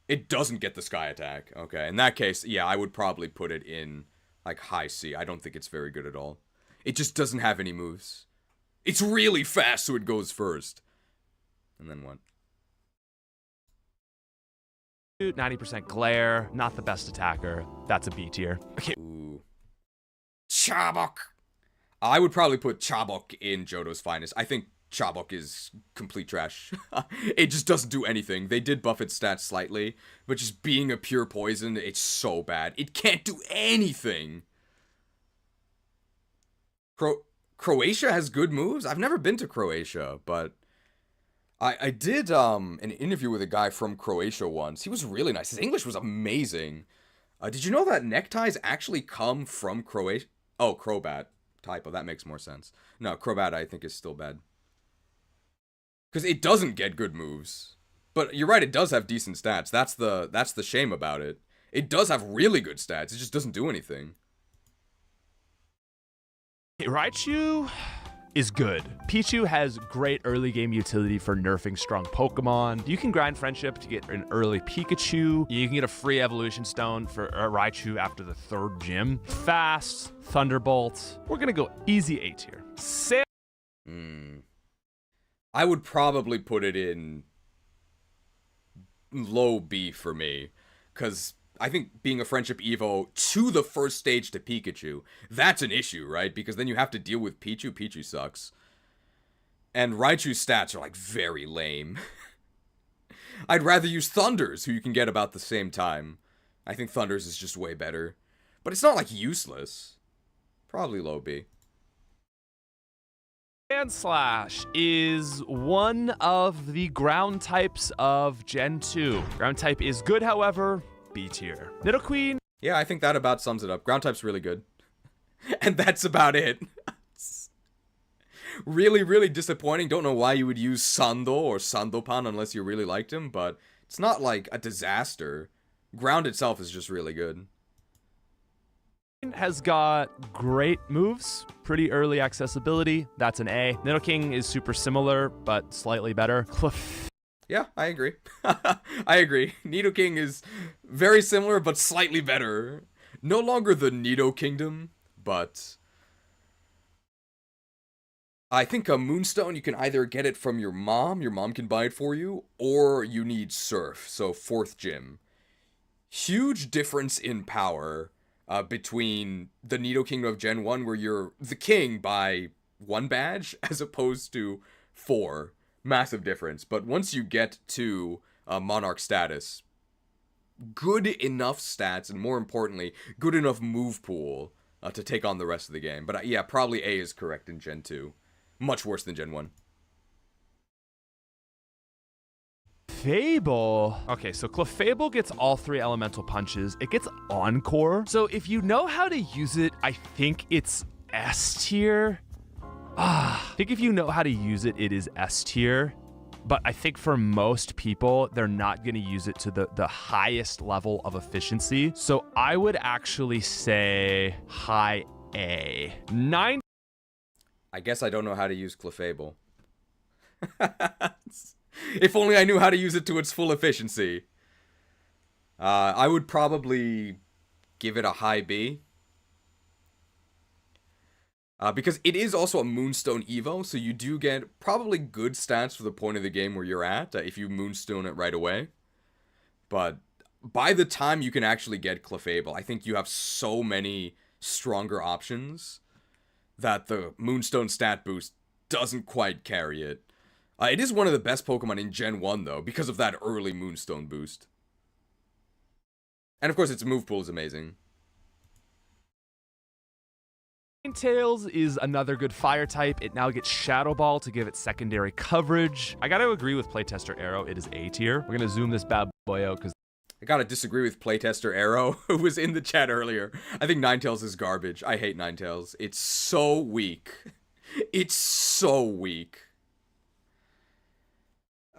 It doesn't get the Sky Attack. Okay, in that case, yeah, I would probably put it in, like, high C. I don't think it's very good at all. It just doesn't have any moves. It's really fast, so it goes first. And then what? 90% glare, not the best attacker. That's a B tier. Okay. Ooh. Chabok! I would probably put Chabok in Johto's finest. I think Chabok is complete trash. It just doesn't do anything. They did buff its stats slightly, but just being a pure poison, it's so bad. It can't do anything. Croatia has good moves? I've never been to Croatia, but I did an interview with a guy from Croatia once. He was really nice. His English was amazing. Did you know that neckties actually come from Croatia? Oh, Crobat. Typo, that makes more sense. No, Crobat I think is still bad. Because it doesn't get good moves. But you're right, it does have decent stats. That's the shame about it. It does have really good stats, it just doesn't do anything. Raichu is good. Pichu has great early game utility for nerfing strong Pokemon. You can grind friendship to get an early Pikachu. You can get a free evolution stone for a Raichu after the 3rd gym. Fast, Thunderbolt. We're gonna go easy A tier. I would probably put it in low B for me, because I think being a Friendship Evo to the first stage to Pikachu, that's an issue, right? Because then you have to deal with Pichu. Pichu sucks. And Raichu's stats are, like, very lame. I'd rather use Thunders, who you can get about the same time. I think Thunders is just way better. But it's not, like, useless. Probably low B. Sandslash is one of the ground types of Gen 2. Ground type is good, however, B tier. Nidoqueen. Yeah, I think that about sums it up. Ground type's really good. And that's about it. Really, really disappointing. Don't know why you would use Sando or Sandopan unless you really liked him, but it's not like a disaster. Ground itself is just really good. Has got great moves, pretty early accessibility. That's an A. Nidoking is super similar, but slightly better. Yeah, I agree. I agree. Nidoking is very similar, but slightly better. No longer the Nido Kingdom, but I think a Moonstone, you can either get it from your mom can buy it for you, or you need Surf, so 4th gym. Huge difference in power between the Nido Kingdom of Gen 1, where you're the king by 1 badge, as opposed to 4. Massive difference. But once you get to Monarch status, good enough stats, and more importantly, good enough move pool to take on the rest of the game. But yeah, probably A is correct in Gen 2. Much worse than Gen 1. Clefable. Okay, so Clefable gets all 3 elemental punches. It gets Encore. So if you know how to use it, I think it's S tier. I think if you know how to use it, it is S tier. But I think for most people, they're not going to use it to the highest level of efficiency. So I would actually say high A. 9. I guess I don't know how to use Clefable. If only I knew how to use it to its full efficiency. I would probably give it a high B. Because it is also a Moonstone Evo, so you do get probably good stats for the point of the game where you're at, if you Moonstone it right away. But by the time you can actually get Clefable, I think you have so many stronger options that the Moonstone stat boost doesn't quite carry it. It is one of the best Pokemon in Gen 1, though, because of that early Moonstone boost. And of course, its move pool is amazing. Ninetales is another good fire type. It now gets Shadow Ball to give it secondary coverage. I gotta agree with Playtester Arrow. It is A tier. We're gonna zoom this bad boy out because I gotta disagree with Playtester Arrow, who was in the chat earlier. I think Ninetales is garbage. I hate Ninetales. It's so weak. It's so weak.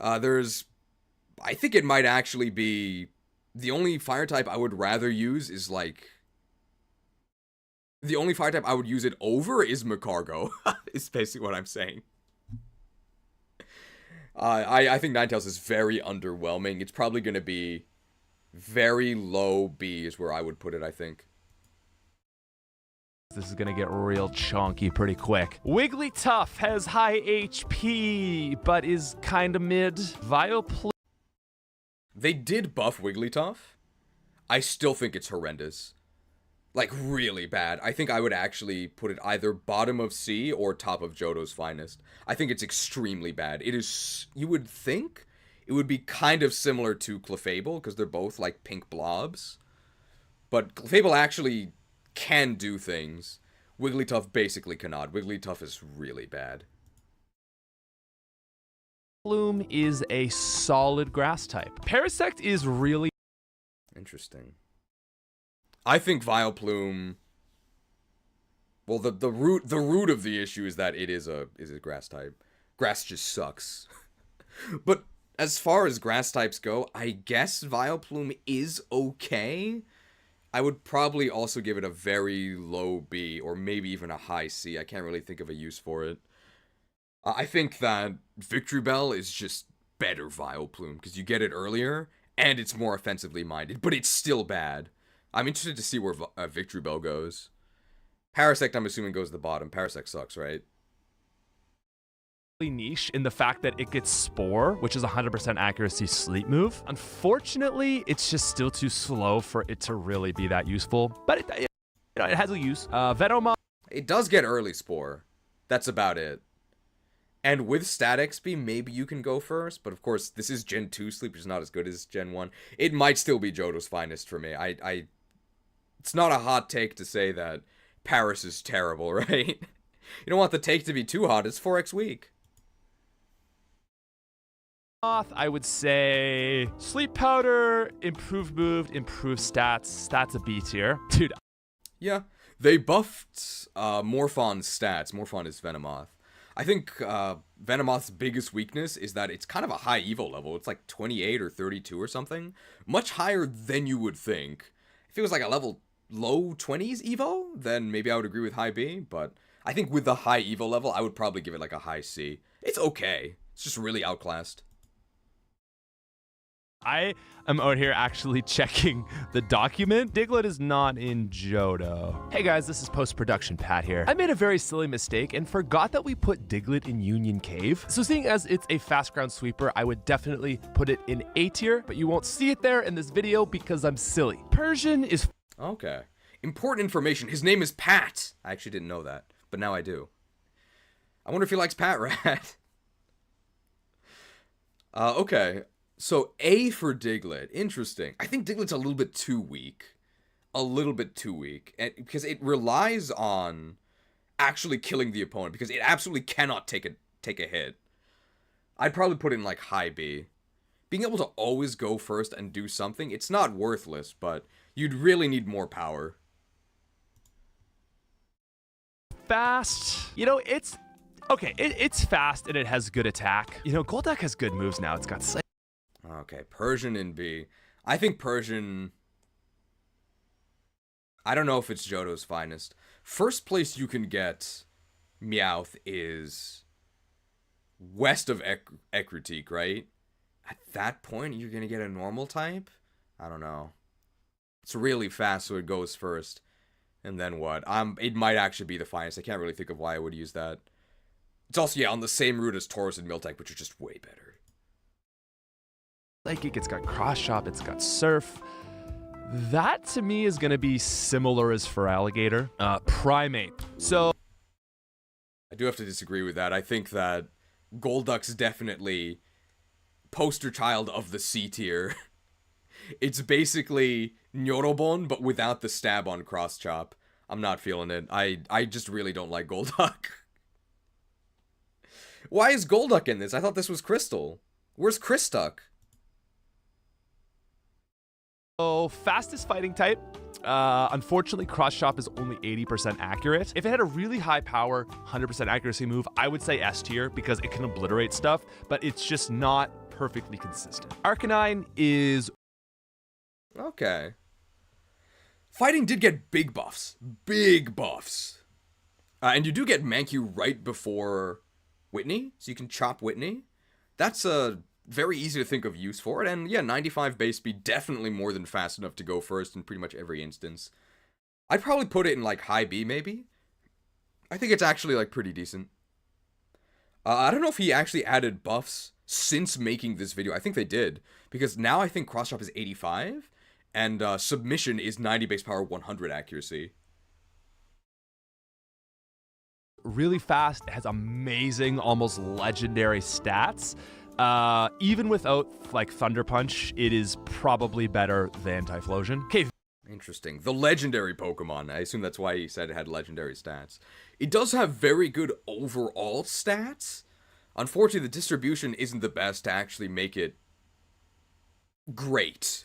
I think it might actually be... The only fire type I would rather use is, like... The only fire type I would use it over is Macargo, is basically what I'm saying. I think Ninetales is very underwhelming. It's probably going to be very low B is where I would put it, I think. this is gonna get real chonky pretty quick. Wigglytuff has high HP, but is kinda mid. Vileplume. They did buff Wigglytuff. I still think it's horrendous. Like, really bad. I think I would actually put it either bottom of C or top of Johto's finest. I think it's extremely bad. It is, you would think it would be kind of similar to Clefable, because they're both, like, pink blobs. But Clefable actually can do things. Wigglytuff basically cannot. Wigglytuff is really bad. Vileplume is a solid grass type. Parasect is really interesting. I think Vileplume. Well, the root of the issue is that it is a grass type. Grass just sucks. But as far as grass types go, I guess Vileplume is okay. I would probably also give it a very low B or maybe even a high C. I can't really think of a use for it. I think that Victory Bell is just better Vileplume because you get it earlier and it's more offensively minded, but it's still bad. I'm interested to see where Victory Bell goes. Parasect, I'm assuming, goes to the bottom. Parasect sucks, right? niche in the fact that it gets Spore, which is 100% accuracy sleep move. Unfortunately, it's just still too slow for it to really be that useful. But it has a use. Venomoth. It does get early Spore. That's about it. And with stat XP, maybe you can go first. But of course, this is Gen 2 sleep, which is not as good as Gen 1. It might still be Johto's finest for me. It's not a hot take to say that Paris is terrible, right? You don't want the take to be too hot. It's 4x weak. I would say Sleep Powder, improved move, improved stats. That's a B tier. Dude. Yeah, they buffed Morphon's stats. Morphon is Venomoth. I think Venomoth's biggest weakness is that it's kind of a high Evo level. It's like 28 or 32 or something. Much higher than you would think. If it was like a level low 20s Evo, then maybe I would agree with high B. But I think with the high Evo level, I would probably give it like a high C. It's okay. It's just really outclassed. I am out here actually checking the document. Diglett is not in Johto. Hey guys, this is post-production Pat here. I made a very silly mistake and forgot that we put Diglett in Union Cave. So seeing as it's a fast ground sweeper, I would definitely put it in A tier, but you won't see it there in this video because I'm silly. Persian is... Okay. Important information. His name is Pat. I actually didn't know that, but now I do. I wonder if he likes Pat Rat. Okay. So, A for Diglett. Interesting. I think Diglett's a little bit too weak. A little bit too weak. And, because it relies on actually killing the opponent. Because it absolutely cannot take a hit. I'd probably put it in, like, high B. Being able to always go first and do something, it's not worthless, but you'd really need more power. Fast. You know, it's... Okay, it's fast and it has good attack. You know, Golduck has good moves now. It's got... Okay, Persian in B. I think Persian... I don't know if it's Johto's finest. First place you can get Meowth is west of Ecruteak, right? At that point, you're going to get a normal type? I don't know. It's really fast, so it goes first. And then what? It might actually be the finest. I can't really think of why I would use that. It's also, yeah, on the same route as Tauros and Miltank, which are just way better. Psychic, it's got Cross Chop, it's got Surf. That, to me, is going to be similar as for Alligator. Primate. So... I do have to disagree with that. I think that Golduck's definitely poster child of the C tier. It's basically Nyorobon, but without the stab on Cross Chop. I'm not feeling it. I just really don't like Golduck. Why is Golduck in this? I thought this was Crystal. Where's Kristuck? So, fastest fighting type. Unfortunately, Cross Chop is only 80% accurate. If it had a really high power, 100% accuracy move, I would say S tier because it can obliterate stuff, but it's just not perfectly consistent. Arcanine is... Okay. Fighting did get big buffs. Big buffs. And you do get Mankey right before Whitney, so you can chop Whitney. That's very easy to think of use for it, and yeah, 95 base speed, definitely more than fast enough to go first in pretty much every instance. I'd probably put it in, like, high B, maybe? I think it's actually, like, pretty decent. I don't know if he actually added buffs since making this video. I think they did, because now I think Cross Chop is 85, and Submission is 90 base power, 100 accuracy. Really fast, it has amazing, almost legendary stats. Even without, like, Thunder Punch, it is probably better than Typhlosion. Okay. Interesting. The legendary Pokemon. I assume that's why he said it had legendary stats. It does have very good overall stats. Unfortunately, the distribution isn't the best to actually make it great.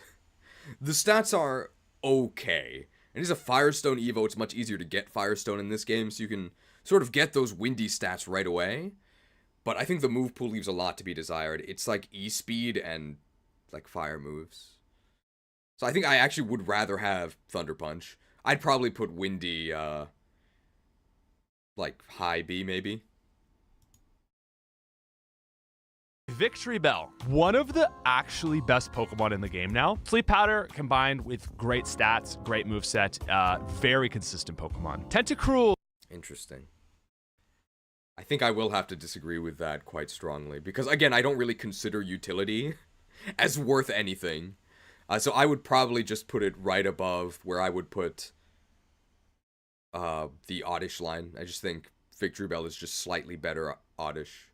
The stats are okay. It is a Firestone Evo. It's much easier to get Firestone in this game, so you can sort of get those windy stats right away. But I think the move pool leaves a lot to be desired. It's like E-Speed and, like, fire moves. So I think I actually would rather have Thunder Punch. I'd probably put Windy, like, high B, maybe. Victory Bell. One of the actually best Pokemon in the game now. Sleep Powder combined with great stats, great moveset, very consistent Pokemon. Tentacruel. Interesting. I think I will have to disagree with that quite strongly, because, again, I don't really consider utility as worth anything. So I would probably just put it right above where I would put the Oddish line. I just think Victory Bell is just slightly better Oddish.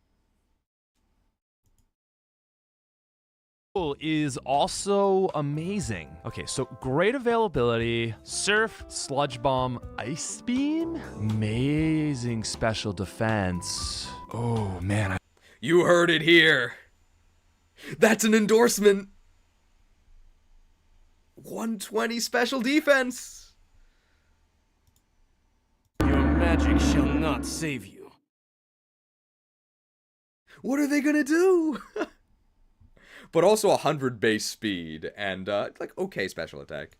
Is also amazing. Okay, so great availability, Surf, Sludge Bomb, Ice Beam, amazing special defense. Oh man, You heard it here. That's an endorsement. 120 special defense. Your magic shall not save you. What are they gonna do? But also 100 base speed and like okay special attack.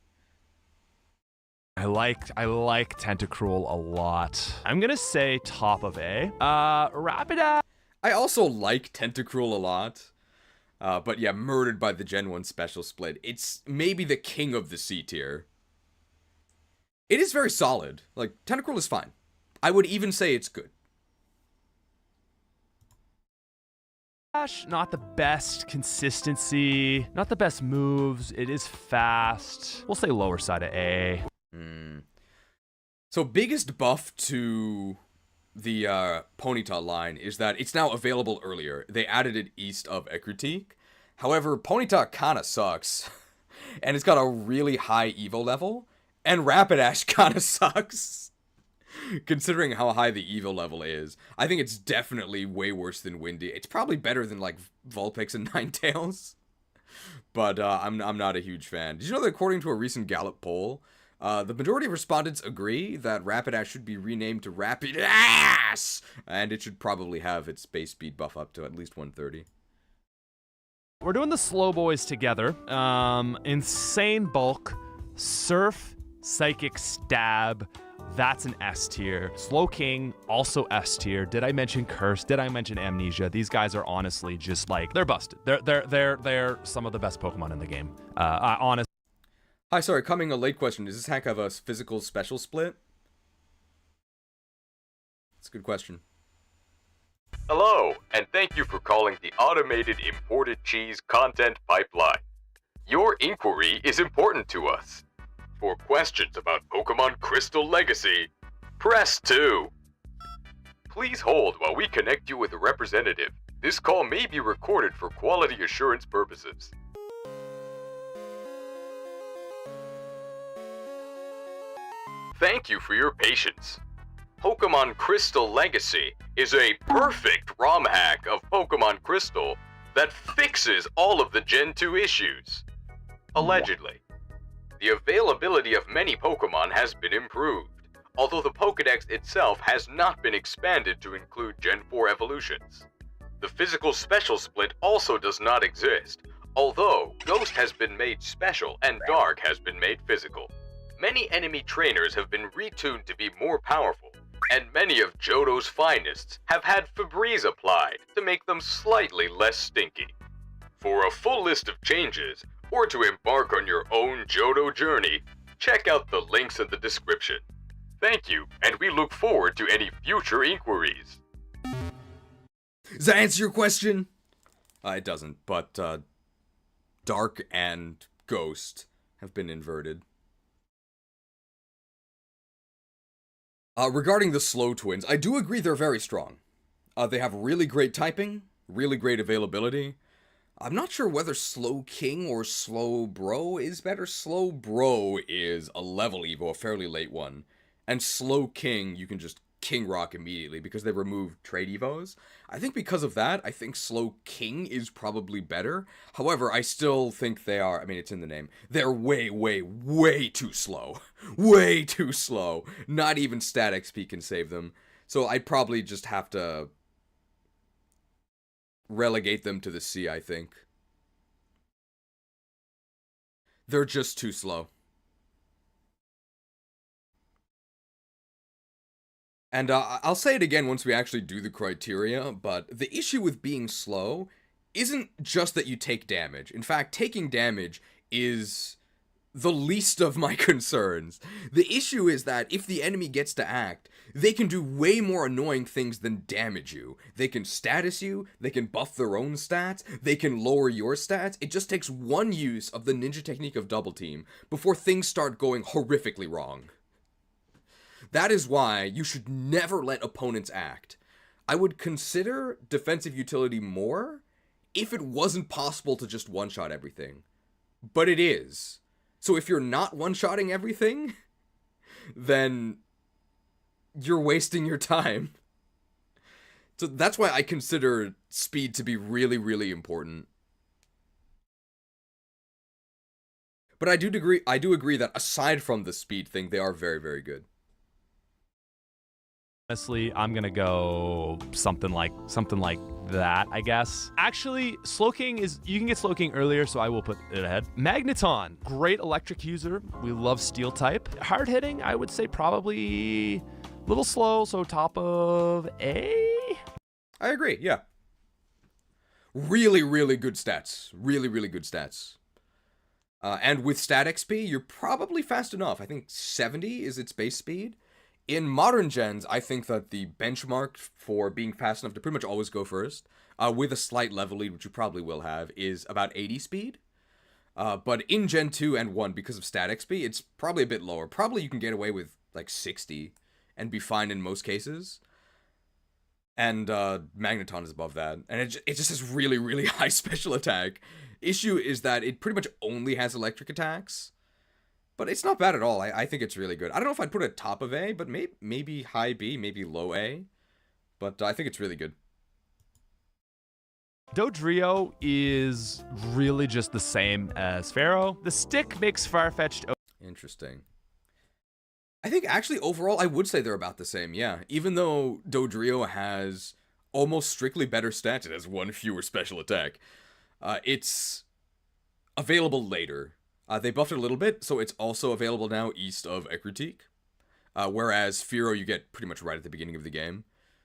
I like Tentacruel a lot. I'm gonna say top of A. Rapidash. I also like Tentacruel a lot. But yeah, murdered by the Gen 1 special split. It's maybe the king of the C tier. It is very solid. Like, Tentacruel is fine. I would even say it's good. Not the best consistency, not the best moves. It is fast. We'll say lower side of A. So biggest buff to the Ponyta line is that it's now available earlier. They added it east of Ecruteak. However, Ponyta kinda sucks. And it's got a really high Evo level. And Rapidash kinda sucks. Considering how high the Evo level is. I think it's definitely way worse than Windy. It's probably better than, like, Vulpix and Ninetales. But I'm not a huge fan. Did you know that according to a recent Gallup poll, the majority of respondents agree that Rapidash should be renamed to Rapidash, and it should probably have its base speed buff up to at least 130. We're doing the slow boys together. Insane Bulk, Surf, Psychic Stab, that's an S tier. Slowking, also S tier. Did I mention Curse? Did I mention Amnesia? These guys are honestly just like, they're busted. They're some of the best Pokemon in the game. Honestly. Hi, sorry, coming a late question. Does this hack have a physical special split? That's a good question. Hello, and thank you for calling the Automated Imported Cheese Content Pipeline. Your inquiry is important to us. For questions about Pokemon Crystal Legacy, press 2. Please hold while we connect you with a representative. This call may be recorded for quality assurance purposes. Thank you for your patience. Pokemon Crystal Legacy is a perfect ROM hack of Pokemon Crystal that fixes all of the Gen 2 issues. Allegedly. The availability of many Pokemon has been improved, although the Pokédex itself has not been expanded to include Gen 4 evolutions. The physical special split also does not exist, although Ghost has been made special and Dark has been made physical. Many enemy trainers have been retuned to be more powerful, and many of Johto's finest have had Febreze applied to make them slightly less stinky. For a full list of changes, or to embark on your own Johto journey, check out the links in the description. Thank you, and we look forward to any future inquiries. Does that answer your question? It doesn't, but Dark and Ghost have been inverted. Regarding the Slow Twins, I do agree they're very strong. They have really great typing, really great availability. I'm not sure whether Slow King or Slow Bro is better. Slow Bro is a level evo, a fairly late one. And Slow King, you can just King Rock immediately because they removed trade evos. I think because of that, I think Slow King is probably better. However, I still think they are, I mean, it's in the name. They're way, way, way too slow. Way too slow. Not even stat XP can save them. So I'd probably just have to relegate them to the C, I think. They're just too slow. And I'll say it again once we actually do the criteria, but the issue with being slow isn't just that you take damage. In fact, taking damage is the least of my concerns. The issue is that if the enemy gets to act, they can do way more annoying things than damage you. They can status you, they can buff their own stats, they can lower your stats. It just takes one use of the ninja technique of Double Team before things start going horrifically wrong. That is why you should never let opponents act. I would consider defensive utility more if it wasn't possible to just one-shot everything. But it is. So if you're not one-shotting everything, then you're wasting your time. So that's why I consider speed to be really, really important. But I do agree that aside from the speed thing, they are very, very good. Honestly, I'm gonna go something like that, I guess. Actually, Slowking is, you can get Slowking earlier, so I will put it ahead. Magneton, great electric user. We love steel type. Hard hitting, I would say probably a little slow, so top of A? I agree, yeah. Really, really good stats. Really, really good stats. And with stat XP, you're probably fast enough. I think 70 is its base speed. In modern gens, I think that the benchmark for being fast enough to pretty much always go first, with a slight level lead, which you probably will have, is about 80 speed. But in Gen 2 and 1, because of stat XP, it's probably a bit lower. Probably you can get away with, like, 60 and be fine in most cases. And Magneton is above that. And it just has really, really high special attack. Issue is that it pretty much only has electric attacks. But it's not bad at all. I think it's really good. I don't know if I'd put it top of A, but maybe high B, maybe low A. But I think it's really good. Dodrio is really just the same as Pharaoh. The stick makes Farfetch'd. Interesting. I think actually overall I would say they're about the same, yeah. Even though Dodrio has almost strictly better stats, it has one fewer special attack. It's available later. They buffed it a little bit, so it's also available now east of Ekritik. Whereas Fearow you get pretty much right at the beginning of the game.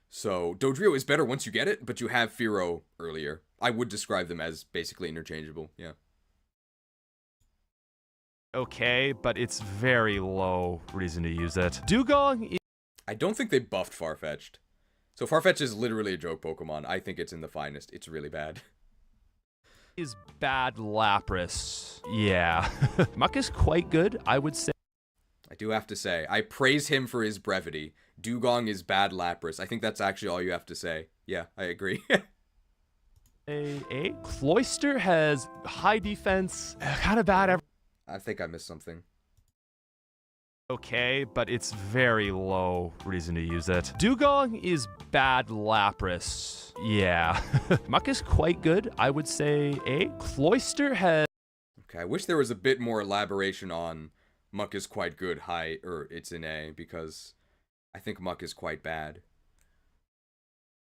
So Dodrio is better once you get it, but you have Fearow earlier. I would describe them as basically interchangeable, yeah. Okay, but it's very low reason to use it. Dugong I don't think they buffed Farfetch'd. So Farfetch'd is literally a joke Pokemon. I think it's in the finest. It's really bad. is bad Lapras. Yeah. Muck is quite good, I would say. I do have to say, I praise him for his brevity. Dugong is bad Lapras. I think that's actually all you have to say. Yeah, I agree. A. Cloyster has high defense, kind of bad. I think I missed something. Okay, but it's very low reason to use it. Dugong is bad Lapras. Yeah. Muck is quite good, I would say A. Cloyster has... Okay, I wish there was a bit more elaboration on Muck is quite good, it's in A, because I think Muck is quite bad.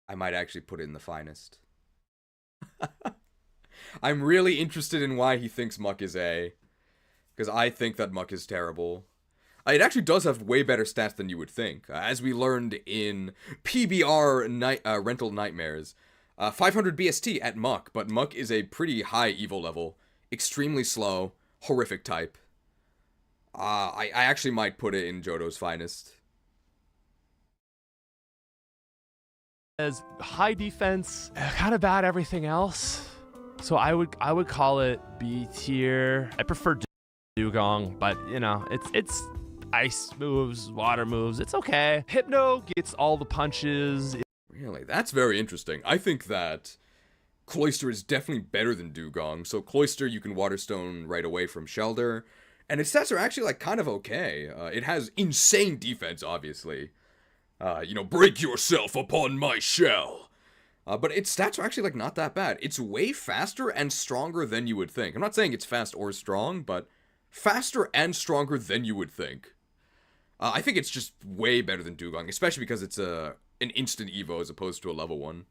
I might actually put it in the finest. I'm really interested in why he thinks Muck is A, because I think that Muck is terrible. It actually does have way better stats than you would think. As we learned in PBR Rental Nightmares, 500 BST at Muck, but Muck is a pretty high Evo level. Extremely slow, horrific type. I actually might put it in Johto's finest. Has high defense, kind of bad everything else. So I would call it B tier. I prefer Dugong, but you know, it's ice moves, water moves, it's okay. Hypno gets all the punches. Really? That's very interesting. I think that Cloyster is definitely better than Dugong. So Cloyster, you can Waterstone right away from Shelder. And its stats are actually, like, kind of okay. It has insane defense, obviously. Break yourself upon my shell. But its stats are actually, like, not that bad. It's way faster and stronger than you would think. I'm not saying it's fast or strong, but faster and stronger than you would think. I think it's just way better than Dugong, especially because it's an instant Evo as opposed to a level 1.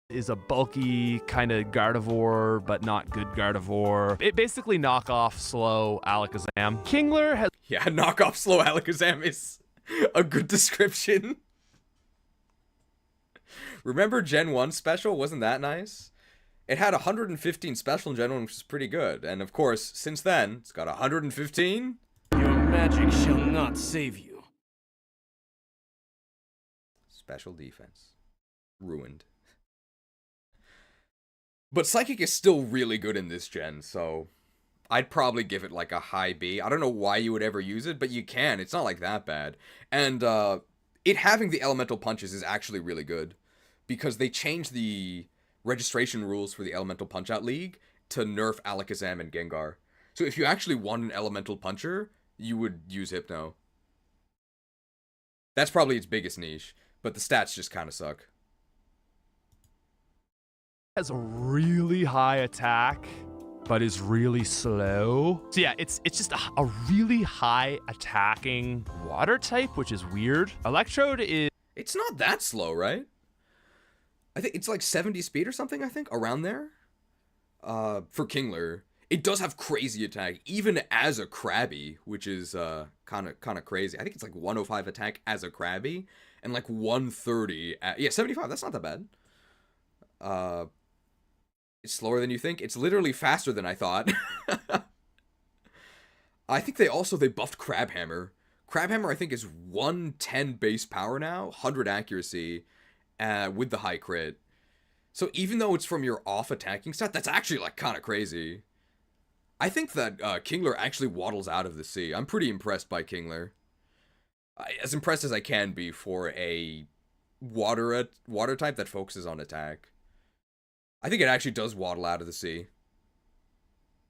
Is a bulky kind of Gardevoir, but not good Gardevoir. It basically knockoff slow Alakazam. Kingler has... Yeah, knockoff slow Alakazam is a good description. Remember Gen 1 special? Wasn't that nice? It had 115 special in Gen 1, which is pretty good. And of course, since then, it's got 115. Your magic shall not save you. Special defense. Ruined. But Psychic is still really good in this gen, so I'd probably give it like a high B. I don't know why you would ever use it, but you can. It's not like that bad. And it having the elemental punches is actually really good, because they changed the registration rules for the Elemental Punch-Out League to nerf Alakazam and Gengar. So if you actually want an elemental puncher, you would use Hypno. That's probably its biggest niche, but the stats just kind of suck. Has a really high attack, but is really slow. So yeah, it's just a really high attacking water type, which is weird. Electrode is... It's not that slow, right? I think it's like 70 speed or something, I think, around there. For Kingler. It does have crazy attack, even as a Krabby, which is kind of crazy. I think it's like 105 attack as a Krabby, and like 130 yeah, 75, that's not that bad. It's slower than you think. It's literally faster than I thought. I think they buffed Crabhammer. Crabhammer, I think, is 110 base power now, 100 accuracy, with the high crit. So even though it's from your off attacking stat, that's actually like kind of crazy. I think that Kingler actually waddles out of the sea. I'm pretty impressed by Kingler. As impressed as I can be for a water type that focuses on attack. I think it actually does waddle out of the sea.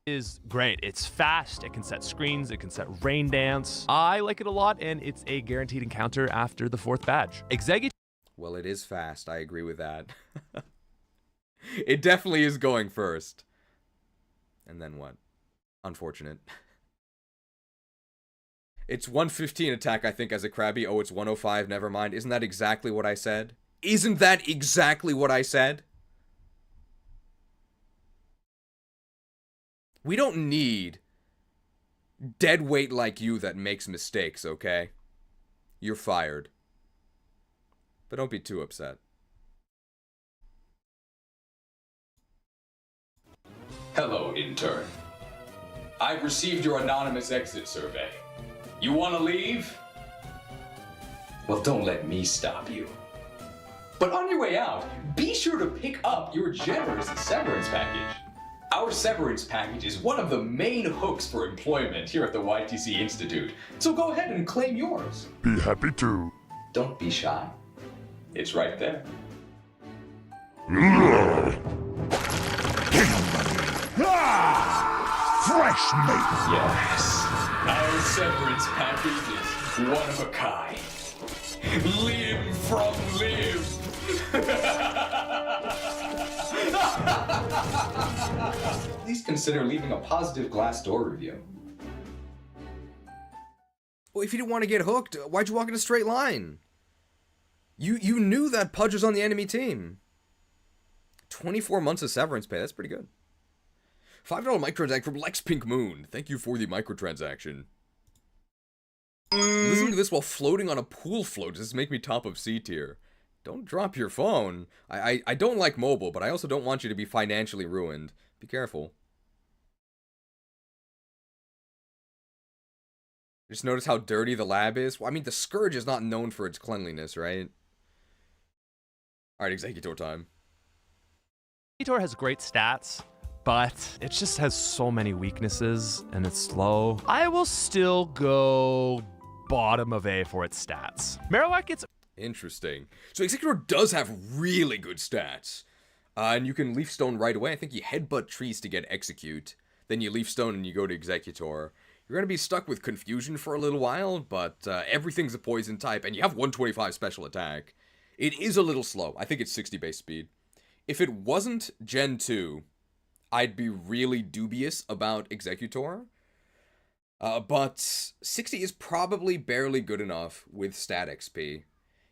Is great. It's fast. It can set screens. It can set rain dance. I like it a lot, and it's a guaranteed encounter after the 4th badge. Executive. Well, it is fast. I agree with that. It definitely is going first. And then what? Unfortunate. It's 115 attack, I think, as a Krabby. Oh, it's 105. Never mind. Isn't that exactly what I said? Isn't that exactly what I said? We don't need dead weight like you that makes mistakes, okay? You're fired. But don't be too upset. Hello, intern. I've received your anonymous exit survey. You want to leave? Well, don't let me stop you. But on your way out, be sure to pick up your generous severance package. Our severance package is one of the main hooks for employment here at the YTC Institute, so go ahead and claim yours. Be happy to. Don't be shy. It's right there. Fresh meat. Yes, our severance package is one of a kind. Limb from limb. Please consider leaving a positive Glassdoor review. Well, if you didn't want to get hooked, why'd you walk in a straight line? You knew that Pudge was on the enemy team. 24 months of severance pay, that's pretty good. $5 microtransaction from Lex Pink Moon. Thank you for the microtransaction. Listening to this while floating on a pool float. Does this make me top of C tier? Don't drop your phone. I don't like mobile, but I also don't want you to be financially ruined. Be careful. Just notice how dirty the lab is. Well, I mean, the Scourge is not known for its cleanliness, right? Alright, Executor time. Executor has great stats, but it just has so many weaknesses, and it's slow. I will still go bottom of A for its stats. Marowak gets... Interesting. So Executor does have really good stats. And you can Leaf Stone right away. I think you headbutt trees to get Execute. Then you Leaf Stone and you go to Executor. You're going to be stuck with Confusion for a little while, but everything's a poison type, and you have 125 special attack. It is a little slow. I think it's 60 base speed. If it wasn't Gen 2, I'd be really dubious about Executor. But 60 is probably barely good enough with stat XP.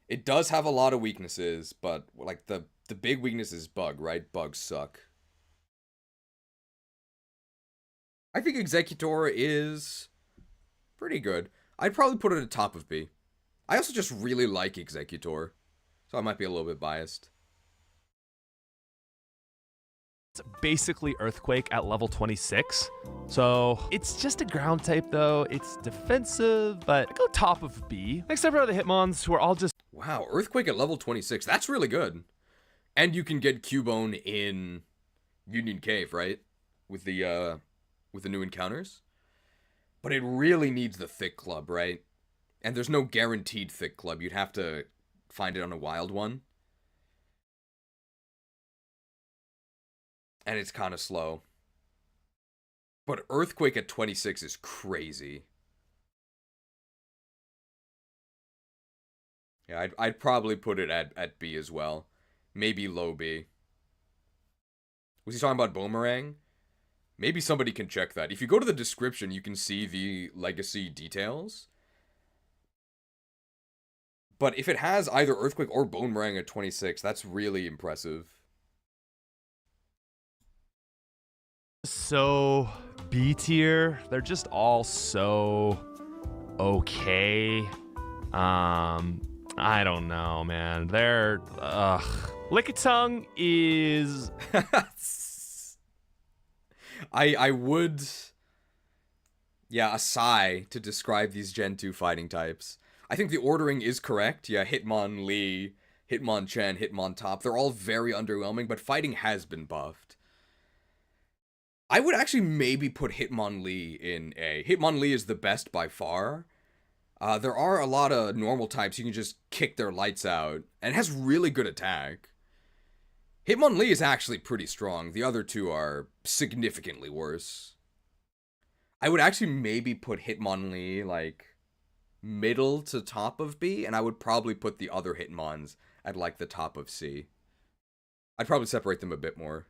It does have a lot of weaknesses, but like the big weakness is bug, right? Bugs suck. I think Executor is pretty good. I'd probably put it at top of B. I also just really like Executor, so I might be a little bit biased. It's basically Earthquake at level 26. So it's just a ground type though. It's defensive, but I go top of B. Next up are the Hitmons, who are all just... Wow, Earthquake at level 26. That's really good. And you can get Cubone in Union Cave, right? With the new encounters. But it really needs the thick club, right? And there's no guaranteed thick club. You'd have to find it on a wild one. And it's kind of slow. But Earthquake at 26 is crazy. Yeah, I'd probably put it at B as well. Maybe low B. Was he talking about Boomerang? Maybe somebody can check that. If you go to the description, you can see the legacy details. But if it has either Earthquake or Boomerang at 26, that's really impressive. So B tier. They're just all so okay. I don't know, man. They're Lickitung is I would, yeah, a sigh to describe these Gen 2 fighting types. I think the ordering is correct. Yeah, Hitmonlee, Hitmonchan, Hitmontop. They're all very underwhelming, but fighting has been buffed. I would actually maybe put Hitmonlee in A. Hitmonlee is the best by far. There are a lot of normal types you can just kick their lights out, and it has really good attack. Hitmonlee is actually pretty strong. The other two are significantly worse. I would actually maybe put Hitmonlee, like, middle to top of B, and I would probably put the other Hitmons at, like, the top of C. I'd probably separate them a bit more.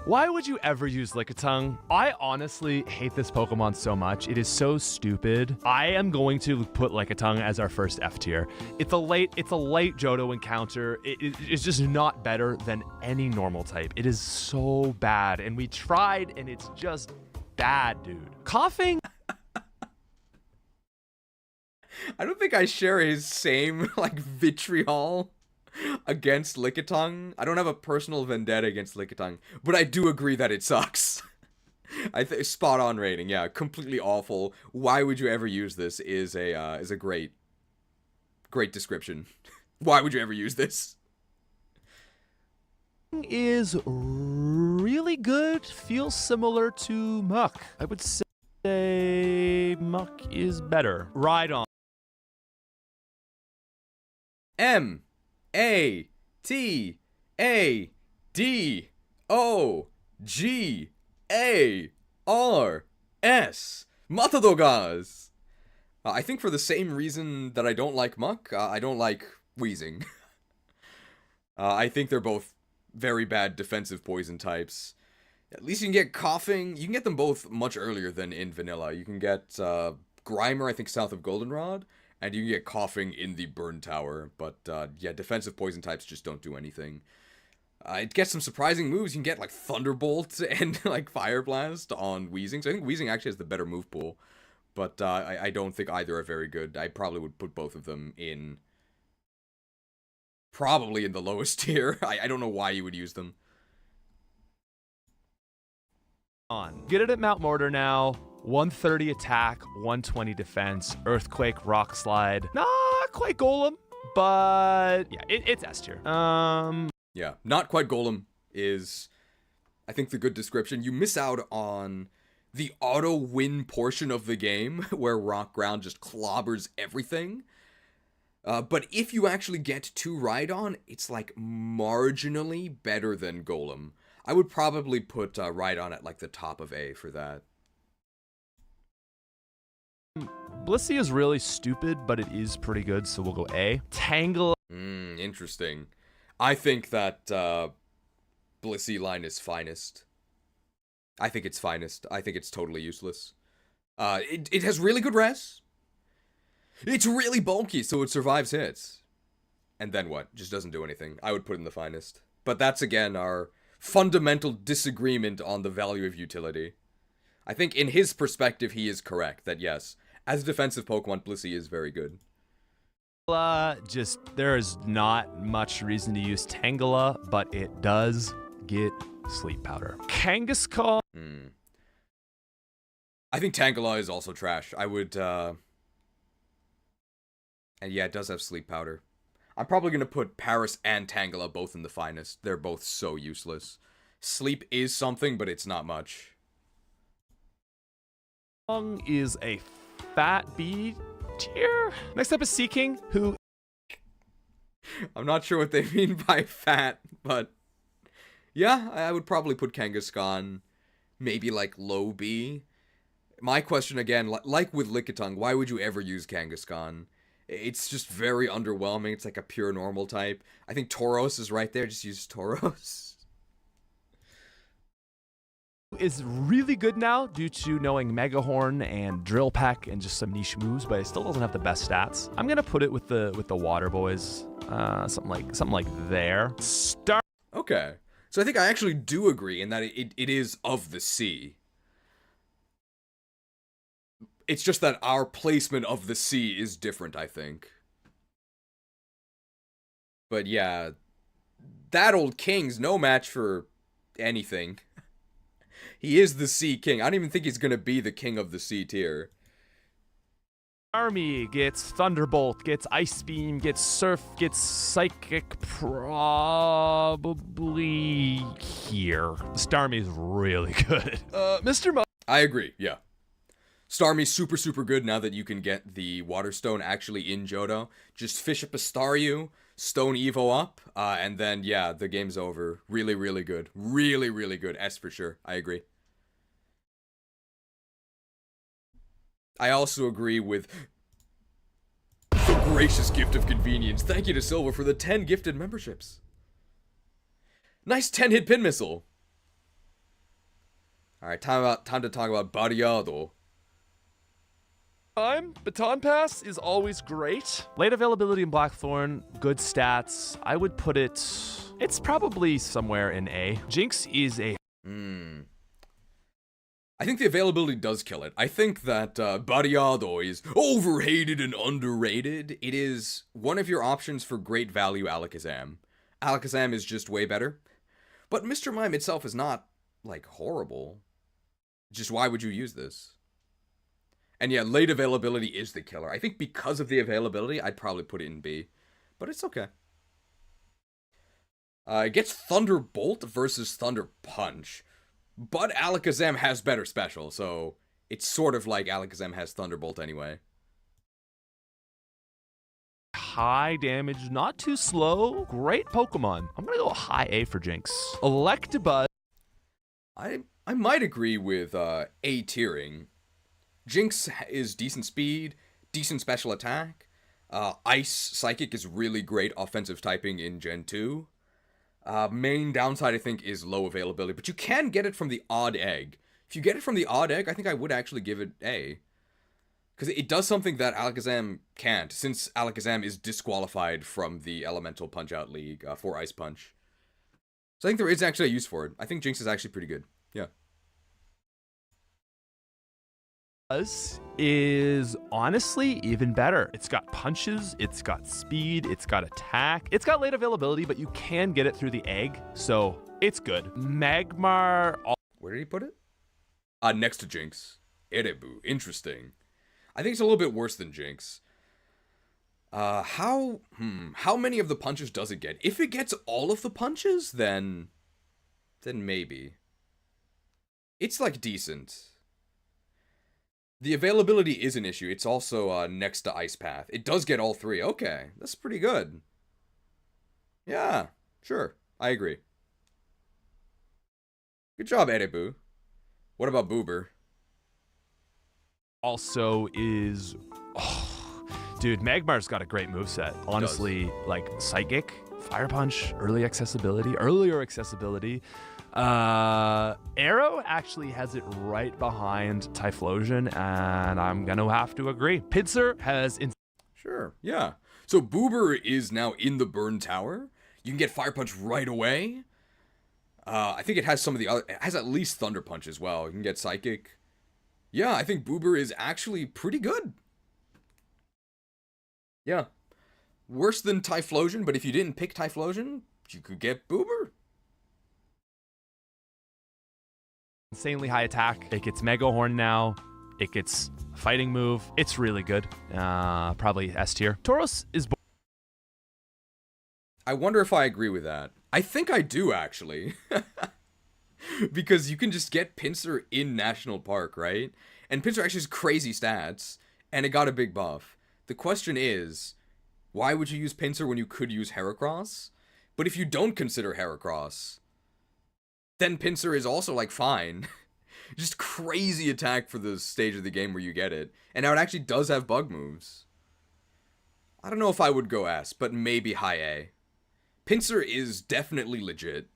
Why would you ever use Lickitung? I honestly hate this Pokemon so much. It is so stupid. I am going to put Lickitung as our first F tier. It's a late Johto encounter. It's just not better than any normal type. It is so bad, and we tried, and it's just bad, dude. Coughing. I don't think I share his same, like, vitriol against Lickitung. I don't have a personal vendetta against Lickitung, but I do agree that it sucks. I think spot on rating, yeah, completely awful. Why would you ever use this is a great description. Why would you ever use this? Is really good. Feels similar to Muck. I would say Muck is better. Ride on. Matadogas. Matadogas. I think for the same reason that I don't like Muck, I don't like Wheezing. I think they're both very bad defensive poison types. At least you can get Coughing. You can get them both much earlier than in Vanilla. You can get Grimer, I think, south of Goldenrod. And you can get Coughing in the Burn Tower, but yeah, defensive poison types just don't do anything. It gets some surprising moves. You can get like Thunderbolt and like Fire Blast on Wheezing. So I think Wheezing actually has the better move pool, but I don't think either are very good. I probably would put both of them in, probably in the lowest tier. I don't know why you would use them. Get it at Mount Mortar now. 130 attack, 120 defense, Earthquake, Rock Slide. Not quite Golem, but yeah, it's S tier. Yeah, not quite Golem is, I think, the good description. You miss out on the auto-win portion of the game where Rock Ground just clobbers everything. But if you actually get to Rhydon, it's like marginally better than Golem. I would probably put Rhydon at like the top of A for that. Blissey is really stupid, but it is pretty good, so we'll go A. Tangle. Interesting. I think that Blissey line is finest. I think it's finest. I think it's totally useless. It has really good res. It's really bulky, so it survives hits. And then what? Just doesn't do anything. I would put it in the finest. But that's, again, our fundamental disagreement on the value of utility. I think in his perspective, he is correct that yes, as a defensive Pokemon, Blissey is very good. There is not much reason to use Tangela, but it does get Sleep Powder. Kangaskhan. I think Tangela is also trash. I would, and yeah, it does have Sleep Powder. I'm probably going to put Paris and Tangela both in the finest. They're both so useless. Sleep is something, but it's not much. Is a fat B tier. Next up is Seaking, who... I'm not sure what they mean by fat, but... yeah, I would probably put Kangaskhan maybe like low B. My question again, like with Lickitung, why would you ever use Kangaskhan? It's just very underwhelming. It's like a pure normal type. I think Tauros is right there. Just use Tauros. Is really good now due to knowing Megahorn and Drill Peck and just some niche moves, but it still doesn't have the best stats. I'm gonna put it with the Water Boys, something like there. Okay, so I think I actually do agree in that it is of the sea. It's just that our placement of the sea is different, I think. But yeah, that old king's no match for anything. He is the Sea King. I don't even think he's gonna be the king of the C tier. Army gets Thunderbolt, gets Ice Beam, gets Surf, gets Psychic, probably here. Starmie is really good. Mr. I agree, yeah. Starmie's super, super good now that you can get the Water Stone actually in Johto. Just fish up a Staryu, Stone Evo up, and then, yeah, the game's over. Really, really good. Really, really good. S for sure. I agree. I also agree with the gracious gift of convenience. Thank you to Silver for the 10 gifted memberships. Nice 10-hit pin missile. Alright, time to talk about Ariados. Baton Pass is always great. Late availability in Blackthorn, good stats. I would put it's probably somewhere in A. Jinx is a... I think the availability does kill it. I think that Ariados is overhated and underrated. It is one of your options for great value Alakazam. Alakazam is just way better. But Mr. Mime itself is not, like, horrible. Just why would you use this? And yeah, late availability is the killer. I think because of the availability, I'd probably put it in B. But it's okay. It gets Thunderbolt versus Thunder Punch. But Alakazam has better special, so it's sort of like Alakazam has Thunderbolt anyway. High damage, not too slow. Great Pokemon. I'm gonna go high A for Jinx. Electabuzz. I might agree with A tiering. Jinx is decent speed, decent special attack. Ice Psychic is really great offensive typing in Gen 2. Main downside, I think, is low availability, but you can get it from the Odd Egg. If you get it from the Odd Egg, I think I would actually give it A. Because it does something that Alakazam can't, since Alakazam is disqualified from the Elemental Punch-Out League for Ice Punch. So I think there is actually a use for it. I think Jinx is actually pretty good. Yeah. Is honestly even better. It's got punches, it's got speed, it's got attack, it's got late availability, but you can get it through the egg, so it's good. Magmar. Where did he put it? Next to Jinx. Erebu. Interesting. I think it's a little bit worse than Jinx. How many of the punches does it get? If it gets all of the punches, then maybe. It's like decent. The availability is an issue. It's also next to Ice Path. It does get all three. Okay, that's pretty good. Yeah, sure. I agree. Good job, Erebu. What about Boober? Also is... Oh, dude, Magmar's got a great moveset. Honestly, like Psychic, Fire Punch, earlier accessibility. Arrow actually has it right behind Typhlosion, and I'm gonna have to agree. Pinsir has... Sure, yeah. So Boober is now in the Burn Tower. You can get Fire Punch right away. I think it has some of the other... It has at least Thunder Punch as well. You can get Psychic. Yeah, I think Boober is actually pretty good. Yeah. Worse than Typhlosion, but if you didn't pick Typhlosion, you could get Boober. Insanely high attack. It gets Mega Horn now. It gets a fighting move. It's really good. Probably S tier. Tauros is... I wonder if I agree with that. I think I do, actually. Because you can just get Pinsir in National Park, right? And Pinsir actually has crazy stats, and it got a big buff. The question is, why would you use Pinsir when you could use Heracross? But if you don't consider Heracross, then Pinsir is also, like, fine. Just crazy attack for the stage of the game where you get it. And now it actually does have bug moves. I don't know if I would go S, but maybe high A. Pinsir is definitely legit.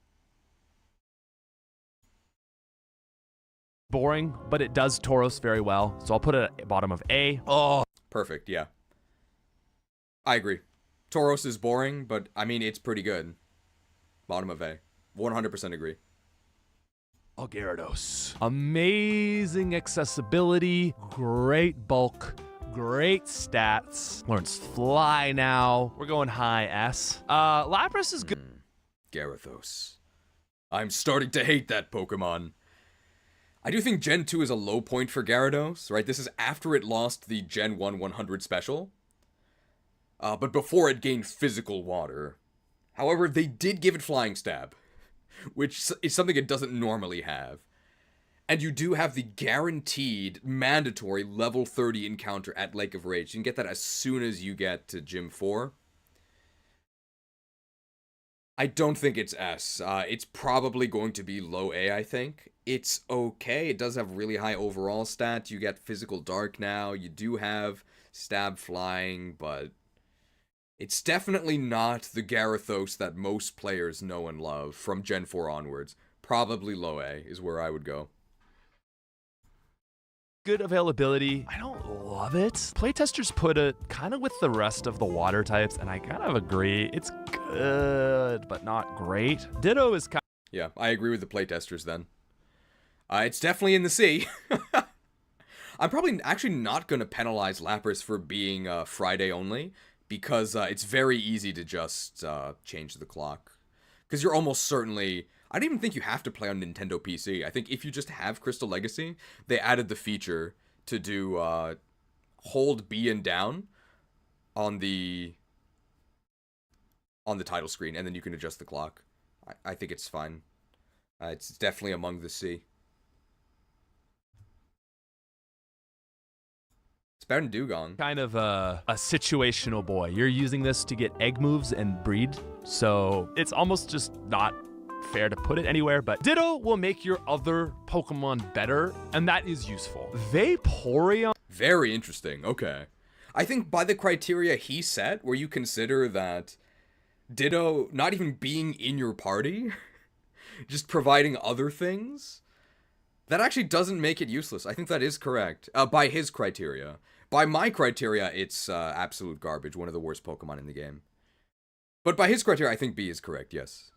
Boring, but it does Tauros very well, so I'll put it at bottom of A. Oh, perfect, yeah. I agree. Tauros is boring, but, I mean, it's pretty good. Bottom of A. 100% agree. Gyarados. Amazing accessibility, great bulk, great stats. Learns Fly now. We're going high S. Lapras is good. Gyarados. I'm starting to hate that Pokemon. I do think Gen 2 is a low point for Gyarados, right? This is after it lost the Gen 1 100 special. But before it gained physical water. However, they did give it Flying Stab, which is something it doesn't normally have. And you do have the guaranteed, mandatory level 30 encounter at Lake of Rage. You can get that as soon as you get to Gym 4. I don't think it's S. It's probably going to be low A, I think. It's okay. It does have really high overall stats. You get Physical Dark now. You do have Stab Flying, but it's definitely not the Gyarados that most players know and love from Gen 4 onwards. Probably low A is where I would go. good availability. I don't love it. Playtesters put it kind of with the rest of the water types, and I kind of agree. It's good, but not great. Ditto is kind Yeah, I agree with the playtesters then. It's definitely in the sea. I'm probably actually not going to penalize Lapras for being Friday only, because it's very easy to just change the clock. Because you're almost certainly... I don't even think you have to play on Nintendo PC. I think if you just have Crystal Legacy, they added the feature to do hold B and down on the title screen, and then you can adjust the clock. I think it's fine. It's definitely among the sea. It's better than Dugong. of a situational boy. You're using this to get egg moves and breed, so it's almost just not fair to put it anywhere, but Ditto will make your other Pokemon better, and that is useful. Vaporeon... Very interesting, okay. I think by the criteria he set, where you consider that Ditto not even being in your party, just providing other things, that actually doesn't make it useless. I think that is correct, by his criteria. By my criteria, it's absolute garbage, one of the worst Pokemon in the game. But by his criteria, I think B is correct, yes.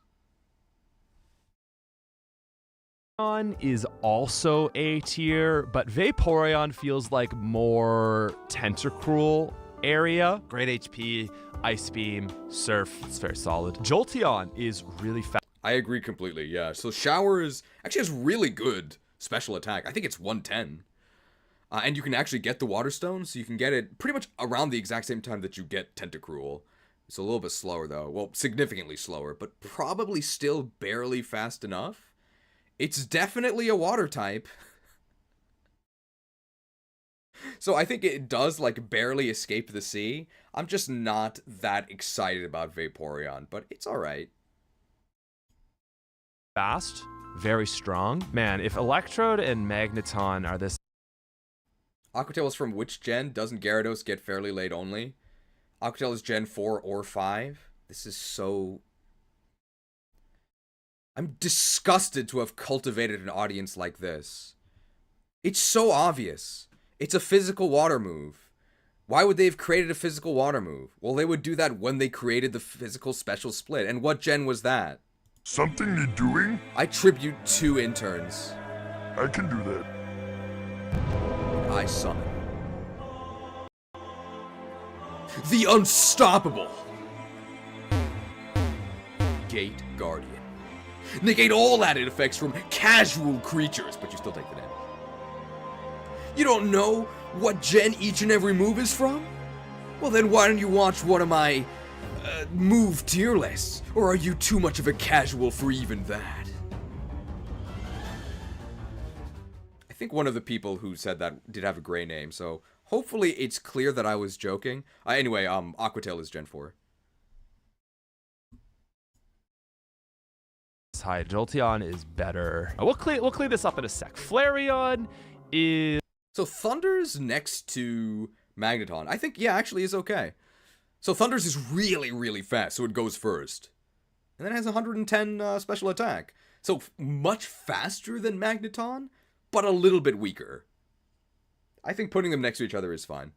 Is also A tier, but Vaporeon feels like more Tentacruel area. Great HP, Ice Beam, Surf, it's very solid. Jolteon is really fast. I agree completely, yeah. So Showers actually has really good special attack. I think it's 110. And you can actually get the Water Stone, so you can get it pretty much around the exact same time that you get Tentacruel. It's a little bit slower, though. Well, significantly slower, but probably still barely fast enough. It's definitely a water type. So I think it does, like, barely escape the sea. I'm just not that excited about Vaporeon, but it's alright. Fast, very strong. Man, if Electrode and Magneton are this... Aquatail is from which gen? Doesn't Gyarados get fairly late only? Aquatail is Gen 4 or 5? This is so... I'm disgusted to have cultivated an audience like this. It's so obvious. It's a physical water move. Why would they have created a physical water move? Well, they would do that when they created the physical special split. And what gen was that? Something need doing? I tribute 2 interns. I can do that. I summon the unstoppable Gate Guardian. Negate all added effects from casual creatures, but you still take the damage. You don't know what gen each and every move is from? Well then why don't you watch one of my move tier lists? Or are you too much of a casual for even that? I think one of the people who said that did have a gray name, so hopefully it's clear that I was joking. Anyway, Aquatail is Gen 4. High. Jolteon is better. We'll clear this up in a sec. Flareon is... So Thunders next to Magneton, I think, yeah, actually is okay. So Thunders is really, really fast, so it goes first. And then it has 110 special attack. So much faster than Magneton, but a little bit weaker. I think putting them next to each other is fine.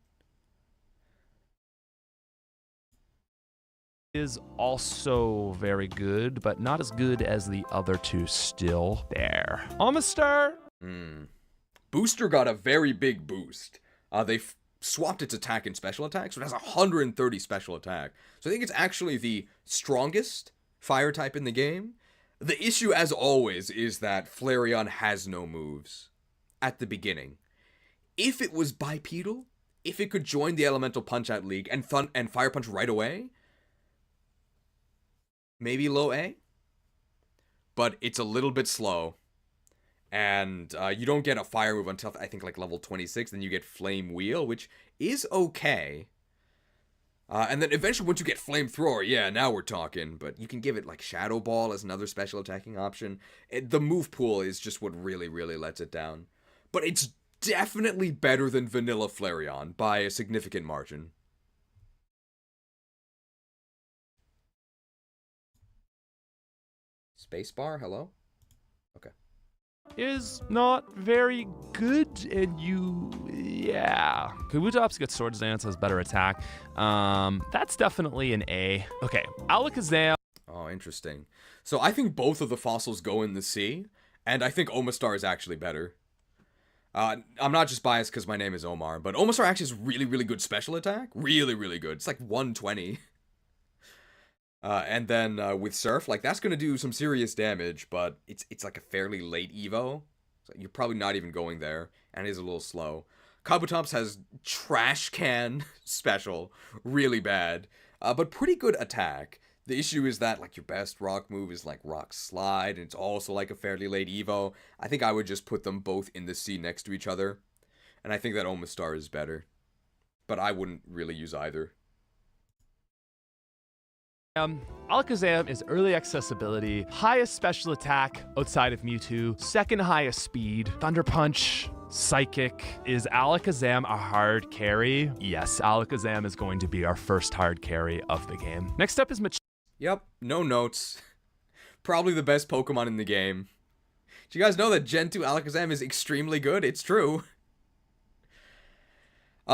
Is also very good, but not as good as the other two still. There. Amistar. Booster got a very big boost. They swapped its attack and special attack, so it has 130 special attack. So I think it's actually the strongest fire type in the game. The issue, as always, is that Flareon has no moves at the beginning. If it was bipedal, if it could join the Elemental Punch-Out League and Fire Punch right away, maybe low A, but it's a little bit slow, and you don't get a fire move until, I think, like level 26, then you get Flame Wheel, which is okay, and then eventually once you get Flamethrower, yeah, now we're talking, but you can give it, like, Shadow Ball as another special attacking option. The move pool is just what really, really lets it down, but it's definitely better than Vanilla Flareon by a significant margin. Spacebar, hello? Okay. is not very good, and yeah. Kabutops gets Swords Dance, has better attack. That's definitely an A. Okay, Alakazam. Oh, interesting. So I think both of the fossils go in the C, and I think Omastar is actually better. I'm not just biased because my name is Omar, but Omastar actually has really, really good special attack. Really, really good. It's like 120. And then with Surf, like that's gonna do some serious damage, but it's like a fairly late Evo. So you're probably not even going there, and it is a little slow. Kabutops has trash can special, really bad, but pretty good attack. The issue is that like your best rock move is like Rock Slide, and it's also like a fairly late Evo. I think I would just put them both in the C next to each other, and I think that Omastar is better, but I wouldn't really use either. Alakazam is early accessibility, highest special attack outside of Mewtwo, second highest speed, Thunder Punch, Psychic. Is Alakazam a hard carry? Yes, Alakazam is going to be our first hard carry of the game. Next up is Yep, no notes. Probably the best Pokemon in the game. Do you guys know that Gen 2 Alakazam is extremely good? It's true.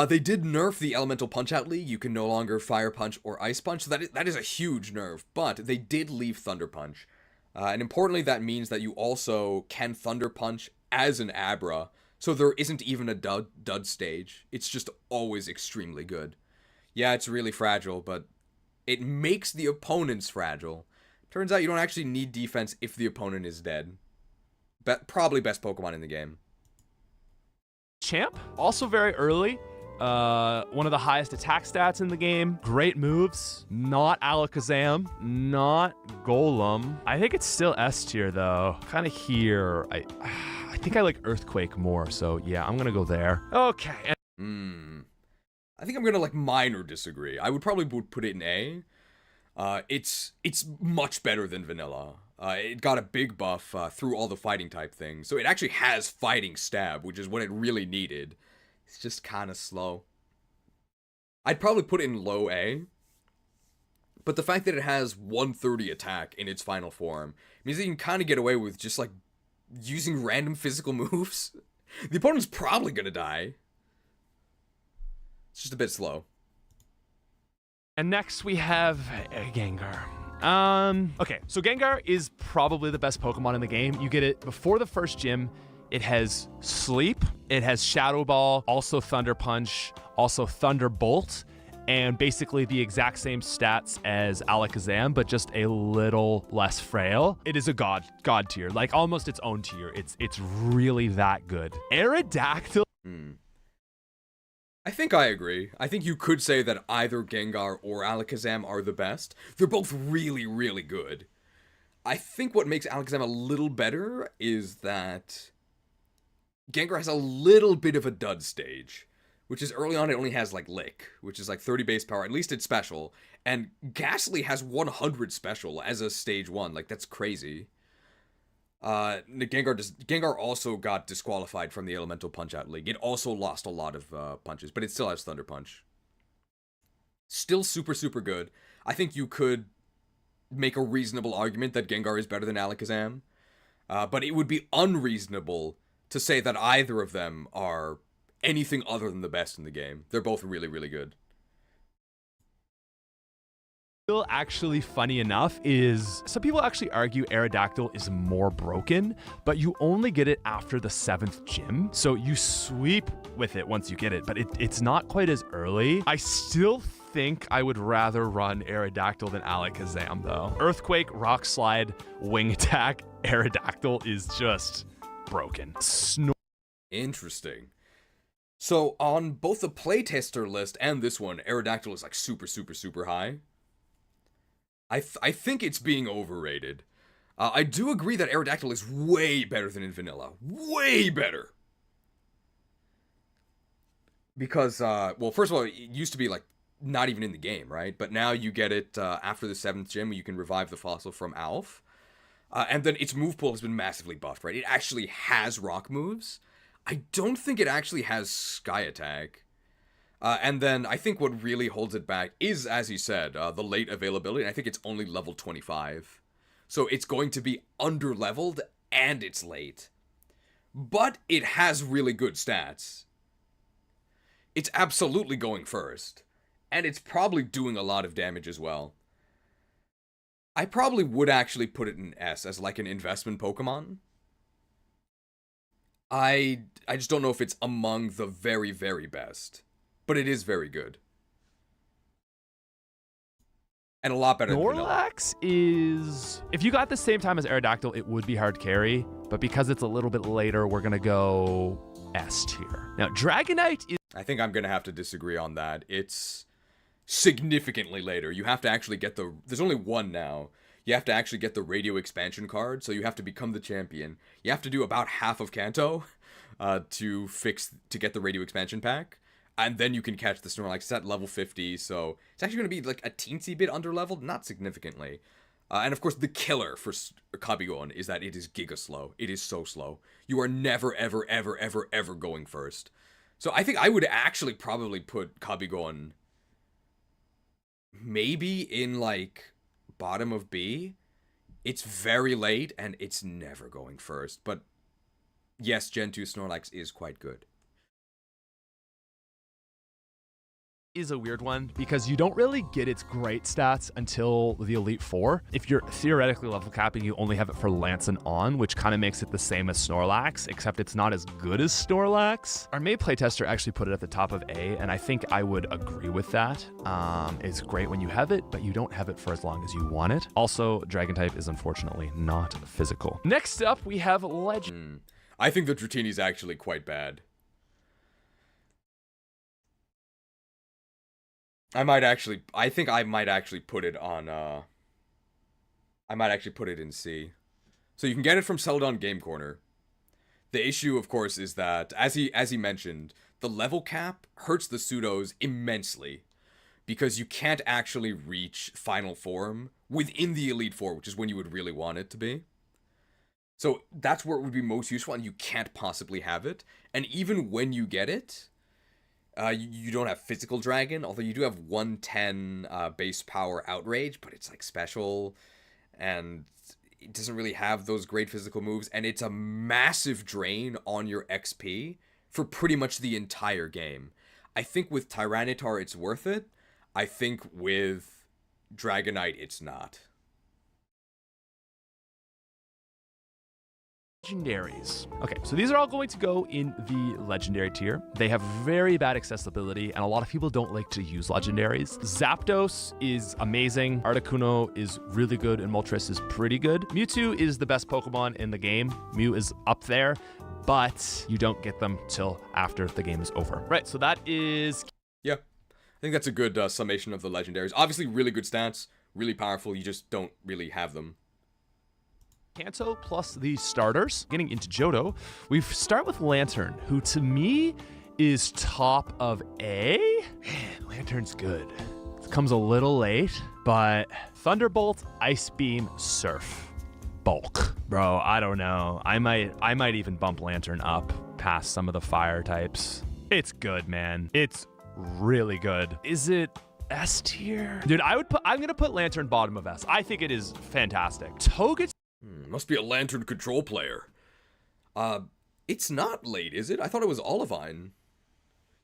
They did nerf the Elemental Punch-Out League. You can no longer Fire Punch or Ice Punch, so that is a huge nerf. But they did leave Thunder Punch. And importantly, that means that you also can Thunder Punch as an Abra, so there isn't even a dud stage. It's just always extremely good. Yeah, it's really fragile, but it makes the opponents fragile. Turns out you don't actually need defense if the opponent is dead. Probably best Pokemon in the game. Champ, also very early. One of the highest attack stats in the game. Great moves. Not Alakazam. Not Golem. I think it's still S tier though. Kind of here. I think I like Earthquake more. So yeah, I'm gonna go there. Okay. I think I'm gonna like minor disagree. I would probably put it in A. It's much better than vanilla. It got a big buff through all the fighting type things, so it actually has fighting stab, which is what it really needed. It's just kind of slow. I'd probably put it in low A, but the fact that it has 130 attack in its final form means that you can kind of get away with just like using random physical moves. The opponent's probably gonna die. It's just a bit slow. And next we have Gengar. Okay, so Gengar is probably the best Pokemon in the game. You get it before the first gym. It has Sleep, it has Shadow Ball, also Thunder Punch, also Thunderbolt, and basically the exact same stats as Alakazam, but just a little less frail. It is a god tier, like almost its own tier. It's really that good. Aerodactyl. I think I agree. I think you could say that either Gengar or Alakazam are the best. They're both really, really good. I think what makes Alakazam a little better is that Gengar has a little bit of a dud stage, which is early on it only has like Lick, which is like 30 base power, at least it's special, and Ghastly has 100 special as a stage 1, like that's crazy. Gengar also got disqualified from the Elemental Punch-Out League. It also lost a lot of punches, but it still has Thunder Punch. Still super, super good. I think you could make a reasonable argument that Gengar is better than Alakazam, but it would be unreasonable to say that either of them are anything other than the best in the game. They're both really, really good. Actually funny enough is some people actually argue Aerodactyl is more broken, but you only get it after the 7th gym, so you sweep with it once you get it, but it's not quite as early. I still think I would rather run Aerodactyl than Alakazam though. Earthquake, Rock Slide, Wing Attack, Aerodactyl is just broken. Interesting. So on both the playtester list and this one, Aerodactyl is like super, super, super high. I think it's being overrated. I do agree that Aerodactyl is way better than in vanilla. Way better! Because, well, first of all, it used to be, like, not even in the game, right? But now you get it after the 7th gym, you can revive the fossil from Alf. And then its move pool has been massively buffed, right? It actually has rock moves. I don't think it actually has Sky Attack. And then I think what really holds it back is, as he said, the late availability. And I think it's only level 25. So it's going to be under-leveled and it's late. but it has really good stats. It's absolutely going first, and it's probably doing a lot of damage as well. I probably would actually put it in S as like an investment Pokemon. I just don't know if it's among the very, very best, but it is very good. And a lot better than vanilla. Snorlax is... If you got the same time as Aerodactyl, it would be hard carry, but because it's a little bit later, we're going to go S tier. Now, Dragonite is... I think I'm going to have to disagree on that. It's significantly later. You have to actually get the... There's only one now. You have to actually get the radio expansion card, so you have to become the champion. You have to do about half of Kanto to get the radio expansion pack. And then you can catch the Snorlax. It's at level 50, so it's actually going to be like a teensy bit under-leveled, not significantly. And of course, the killer for Kabigon is that it is giga slow. It is so slow. You are never, ever, ever, ever, ever going first. So I think I would actually probably put Kabigon maybe in, like, bottom of B. It's very late, and it's never going first. But yes, Gen 2 Snorlax is quite good. Is a weird one because you don't really get its great stats until the Elite Four. If you're theoretically level capping, you only have it for Lance and On, which kind of makes it the same as Snorlax, except it's not as good as Snorlax. Our main playtester actually put it at the top of A, and I think I would agree with that. It's great when you have it, but you don't have it for as long as you want it. Also, Dragon type is unfortunately not physical. Next up, we have Legend. I think the Dratini is actually quite bad. I think I might actually put it on, I might actually put it in C. So you can get it from Celadon Game Corner. The issue, of course, is that, as he mentioned, the level cap hurts the pseudos immensely. Because you can't actually reach final form within the Elite Four, which is when you would really want it to be. So that's where it would be most useful, and you can't possibly have it. And even when you get it... you don't have physical dragon, although you do have 110 base power outrage, but it's like special, and it doesn't really have those great physical moves, and it's a massive drain on your XP for pretty much the entire game. I think with Tyranitar it's worth it. I think with Dragonite it's not. Legendaries. Okay, so these are all going to go in the legendary tier. They have very bad accessibility, and a lot of people don't like to use legendaries. Zapdos is amazing. Articuno is really good, and Moltres is pretty good. Mewtwo is the best Pokemon in the game. Mew is up there, but you don't get them till after the game is over. Right, so that is... Yeah, I think that's a good summation of the legendaries. Obviously, really good stats, really powerful. You just don't really have them. Kanto plus the starters. Getting into Johto, we start with Lantern, who to me is top of A. Man, Lantern's good. It comes a little late, but Thunderbolt, Ice Beam, Surf, Bulk. Bro, I don't know. I might even bump Lantern up past some of the fire types. It's good, man. It's really good. Is it S tier? Dude, I'm gonna put Lantern bottom of S. I think it is fantastic. Togetic. Must be a Lantern control player. It's not late, is it? I thought it was Olivine.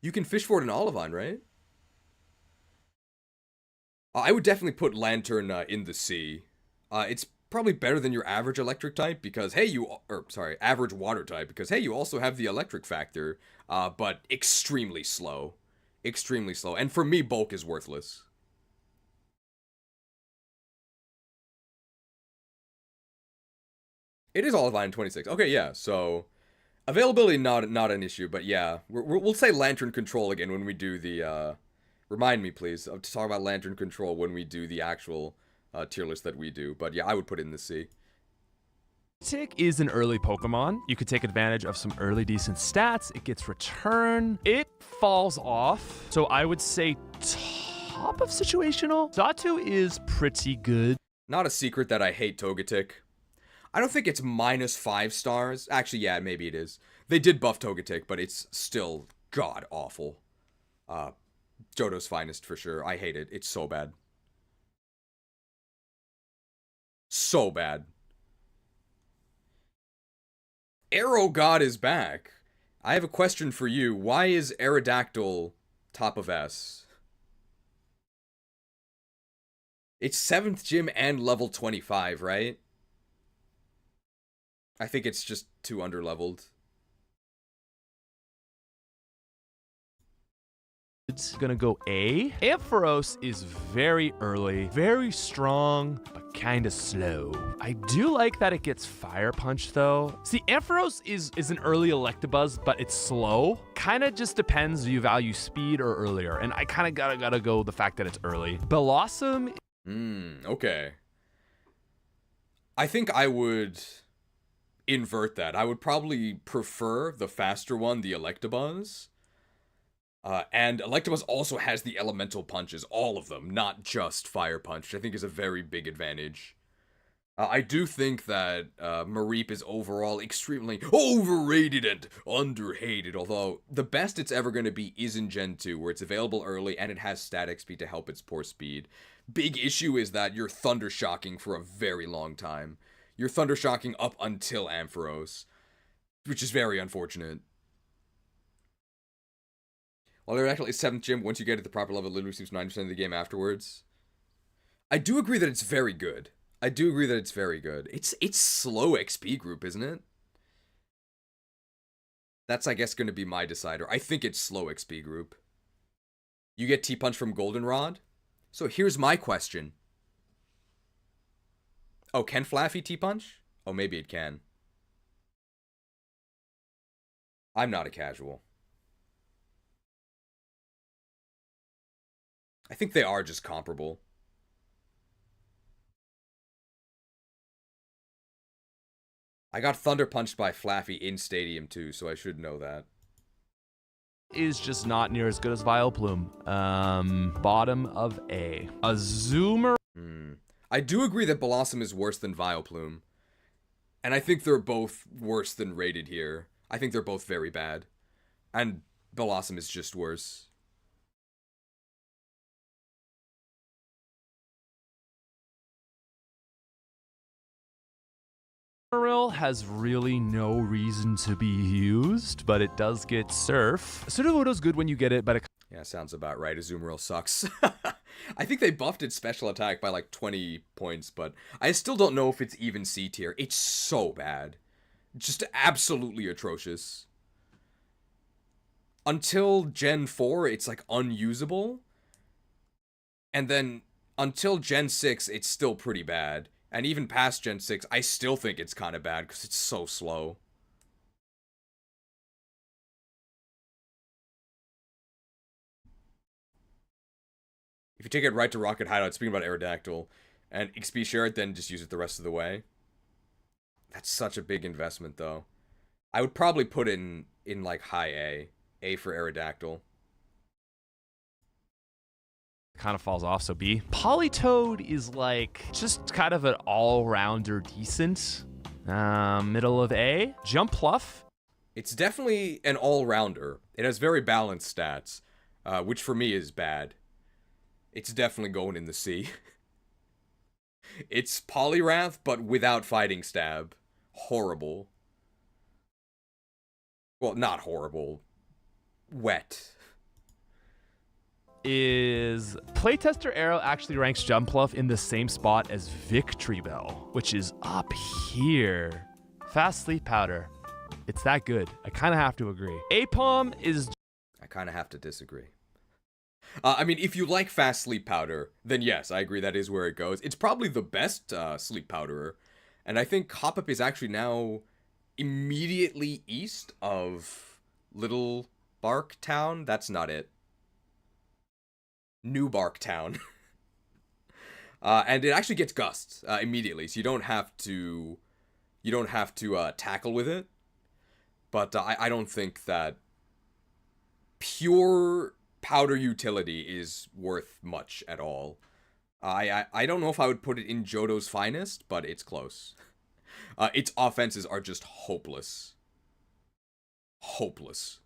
You can fish for it in Olivine, right? I would definitely put Lantern in the C. It's probably better than your average electric type because, hey, average water type because, hey, you also have the electric factor, but extremely slow. Extremely slow. And for me, Bulk is worthless. It is Olivine 26. Okay, yeah, so availability not an issue, but yeah, we'll say Lantern Control again when we do the, remind me please, to talk about Lantern Control when we do the actual tier list that we do, but yeah, I would put it in the C. Tick is an early Pokemon. You could take advantage of some early decent stats. It gets return. It falls off, so I would say top of situational. Xatu is pretty good. Not a secret that I hate Togetic. I don't think it's -5 stars. Actually, yeah, maybe it is. They did buff Togetic, but it's still god-awful. Johto's finest, for sure. I hate it. It's so bad. So bad. Arrow God is back. I have a question for you. Why is Aerodactyl top of S? It's 7th gym and level 25, right? I think it's just too underleveled. It's gonna go A. Ampharos is very early, very strong, but kinda slow. I do like that it gets Fire Punch though. See, Ampharos is an early Electabuzz, but it's slow. Kinda just depends if you value speed or earlier, and I kinda gotta go the fact that it's early. Blossom. Okay. I think I would invert that. I would probably prefer the faster one, the Electabuzz. And Electabuzz also has the elemental punches, all of them, not just Fire Punch, which I think is a very big advantage. I do think that Mareep is overall extremely overrated and underhated, although the best it's ever going to be is in Gen 2, where it's available early and it has stat XP to help its poor speed. Big issue is that you're Thunder Shocking for a very long time. You're Thunder Shocking up until Ampharos, which is very unfortunate. While they're actually 7th gym, once you get at the proper level, it literally receives 9% of the game afterwards. I do agree that it's very good. It's slow XP group, isn't it? That's, I guess, going to be my decider. I think it's slow XP group. You get T-Punch from Goldenrod. So here's my question. Oh, can Flaffy T-Punch? Oh, maybe it can. I'm not a casual. I think they are just comparable. I got Thunder Punched by Flaffy in Stadium too, so I should know that. Is just not near as good as Vileplume. Bottom of A. Azumarill. I do agree that Blossom is worse than Vileplume. And I think they're both worse than rated here. I think they're both very bad. And Blossom is just worse. Azumarill has really no reason to be used, but it does get Surf. Sudowoodo's good when you get it, but yeah, sounds about right. Azumarill sucks. I think they buffed its special attack by like 20 points, but I still don't know if it's even C tier. It's so bad. Just absolutely atrocious. Until Gen 4, it's like unusable. And then until Gen 6, it's still pretty bad. And even past Gen 6, I still think it's kind of bad because it's so slow. If you take it right to Rocket Hideout, speaking about Aerodactyl, and XP share it, then just use it the rest of the way. That's such a big investment, though. I would probably put it in like high A. A for Aerodactyl. kind of falls off, so B. Politoed is like just kind of an all-rounder decent. Middle of A. Jumpluff. It's definitely an all-rounder. It has very balanced stats, which for me is bad. It's definitely going in the C. It's Poliwrath, but without Fighting Stab. Horrible. Well, not horrible. Wet. Is Playtester Arrow actually ranks Jumpluff in the same spot as Victory Bell, which is up here. Fast Sleep Powder. It's that good. I kind of have to agree. Apom is... I kind of have to disagree. I mean, if you like Fast Sleep Powder, then yes, I agree that is where it goes. It's probably the best Sleep Powderer. And I think Hoppip is actually now immediately east of Little Bark Town. That's not it. New Bark Town. And it actually gets gusts immediately, so you don't have to tackle with it. But I don't think that pure powder utility is worth much at all. I don't know if I would put it in Johto's finest, but it's close. Its offenses are just hopeless. Hopeless.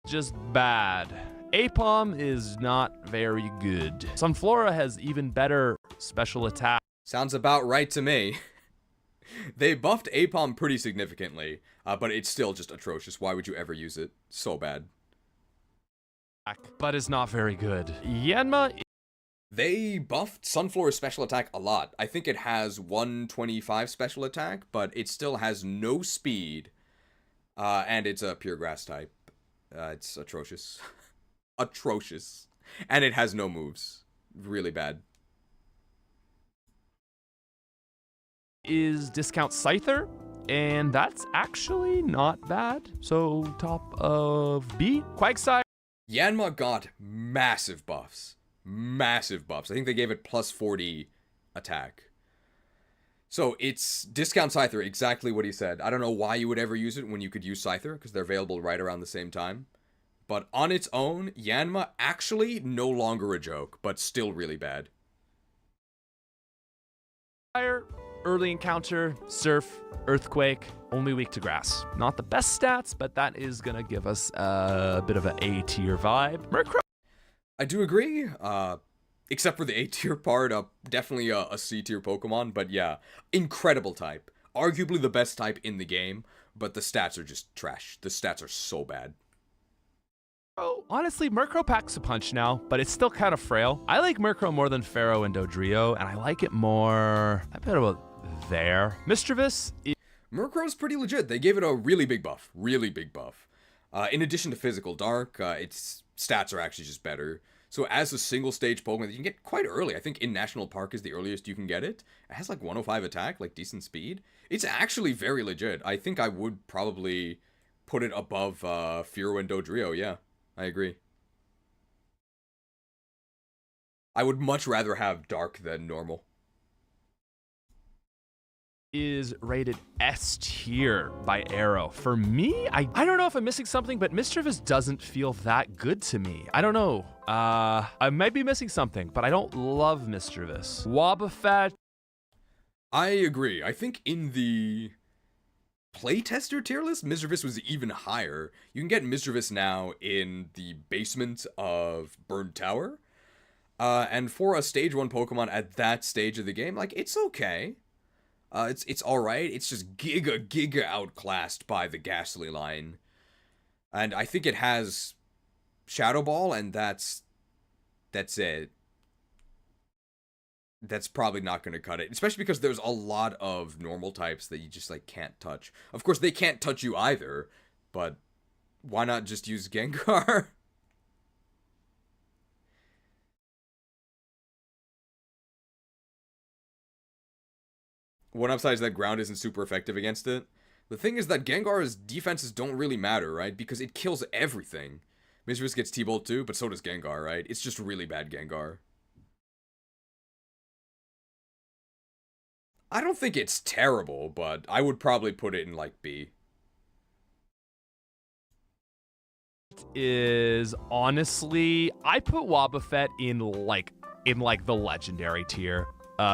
just bad. Apom is not very good. Sunflora has even better special attack. Sounds about right to me. They buffed Apom pretty significantly, but it's still just atrocious. Why would you ever use it? So bad. But is not very good. Yanma. They buffed Sunflora's special attack a lot. I think it has 125 special attack, but it still has no speed. And it's a pure grass type. It's atrocious. Atrocious. And it has no moves. Really bad. Is discount Scyther, and that's actually not bad. So top of B. Quagsire. Yanma got massive buffs. Massive buffs. I think they gave it plus 40 attack. So it's discount Scyther, exactly what he said. I don't know why you would ever use it when you could use Scyther, because they're available right around the same time. But on its own, Yanma actually no longer a joke, but still really bad. Early encounter, surf, earthquake, only weak to grass. Not the best stats, but that is going to give us a bit of an A tier vibe. Murkrow. I do agree, except for the A tier part, definitely a C tier Pokemon, but yeah, incredible type. Arguably the best type in the game, but the stats are just trash. The stats are so bad. Oh, honestly, Murkrow packs a punch now, but it's still kind of frail. I like Murkrow more than Pharaoh and Dodrio, and I like it more, I bet about there. Mischievous. Murkrow's pretty legit. They gave it a really big buff. Really big buff. In addition to Physical Dark, its stats are actually just better. So as a single stage Pokemon that you can get quite early, I think in National Park is the earliest you can get it. It has like 105 attack, like decent speed. It's actually very legit. I think I would probably put it above Fearow and Dodrio, yeah. I agree. I would much rather have Dark than normal. Is rated S tier by Arrow. For me, I don't know if I'm missing something, but Mischievous doesn't feel that good to me. I don't know. I might be missing something, but I don't love Mischievous. Wobbuffet. I agree. I think in the playtester tier list, Mischievous was even higher. You can get Mischievous now in the basement of Burned Tower. And for a stage 1 Pokemon at that stage of the game, like, it's okay. It's alright. It's just giga outclassed by the Ghastly line. And I think it has Shadow Ball, and that's it. That's probably not going to cut it. Especially because there's a lot of normal types that you just, like, can't touch. Of course, they can't touch you either, but why not just use Gengar? One upside is that ground isn't super effective against it. The thing is that Gengar's defenses don't really matter, right? Because it kills everything. Mischievous gets T-Bolt too, but so does Gengar, right? It's just really bad Gengar. I don't think it's terrible, but I would probably put it in, like, B. Is honestly, I put Wobbuffet in the legendary tier.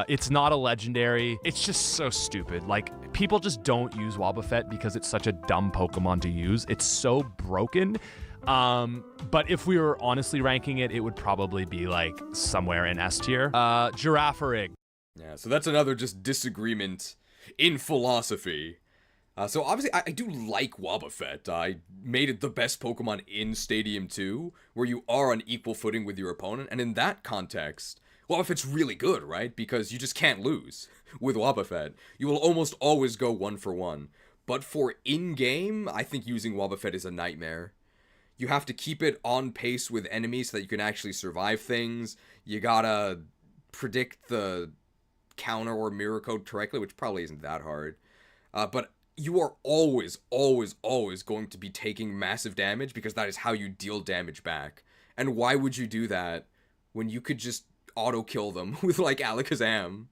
It's not a legendary. It's just so stupid. Like, people just don't use Wobbuffet because it's such a dumb Pokemon to use. It's so broken. But if we were honestly ranking it, it would probably be like somewhere in S tier. Girafarig. Yeah, so that's another just disagreement in philosophy. So obviously, I do like Wobbuffet. I made it the best Pokemon in Stadium 2, where you are on equal footing with your opponent, and in that context, Wobbuffet's really good, right? Because you just can't lose with Wobbuffet. You will almost always go 1-for-1. But for in-game, I think using Wobbuffet is a nightmare. You have to keep it on pace with enemies so that you can actually survive things. You gotta predict the counter or mirror code correctly, which probably isn't that hard. But you are always going to be taking massive damage because that is how you deal damage back. And why would you do that when you could just auto-kill them with, like, Alakazam?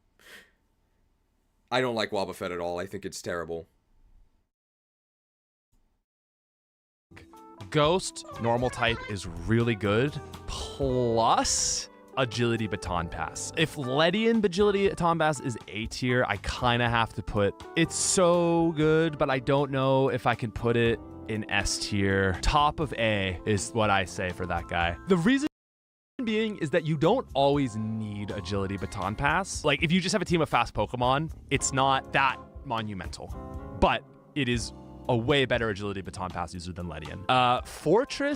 I don't like Wobbuffet at all. I think it's terrible. Ghost, normal type, is really good. Plus Agility Baton Pass. If Ledian Agility Baton Pass is A tier, I kind of have to put, it's so good, but I don't know if I can put it in S tier. Top of A is what I say for that guy. The reason being is that you don't always need Agility Baton Pass. Like, if you just have a team of fast Pokemon, it's not that monumental, but it is a way better agility baton pass user than Ledian. Fortress.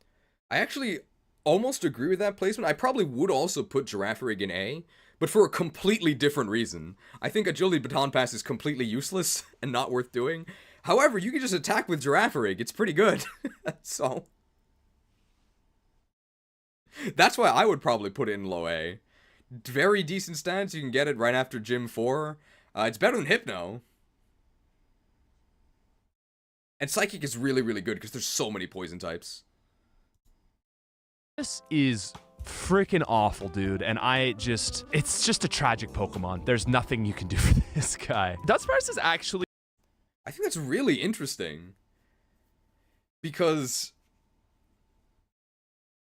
I actually almost agree with that placement. I probably would also put Girafarig in A, but for a completely different reason. I think Agility Baton Pass is completely useless and not worth doing. However, you can just attack with Girafarig. It's pretty good. So that's why I would probably put it in low A. Very decent stats. You can get it right after Gym 4. It's better than Hypno. And Psychic is really, really good because there's so many poison types. This is freaking awful, dude, and it's just a tragic Pokemon. There's nothing you can do for this guy. Dunsparce is actually... I think that's really interesting. Because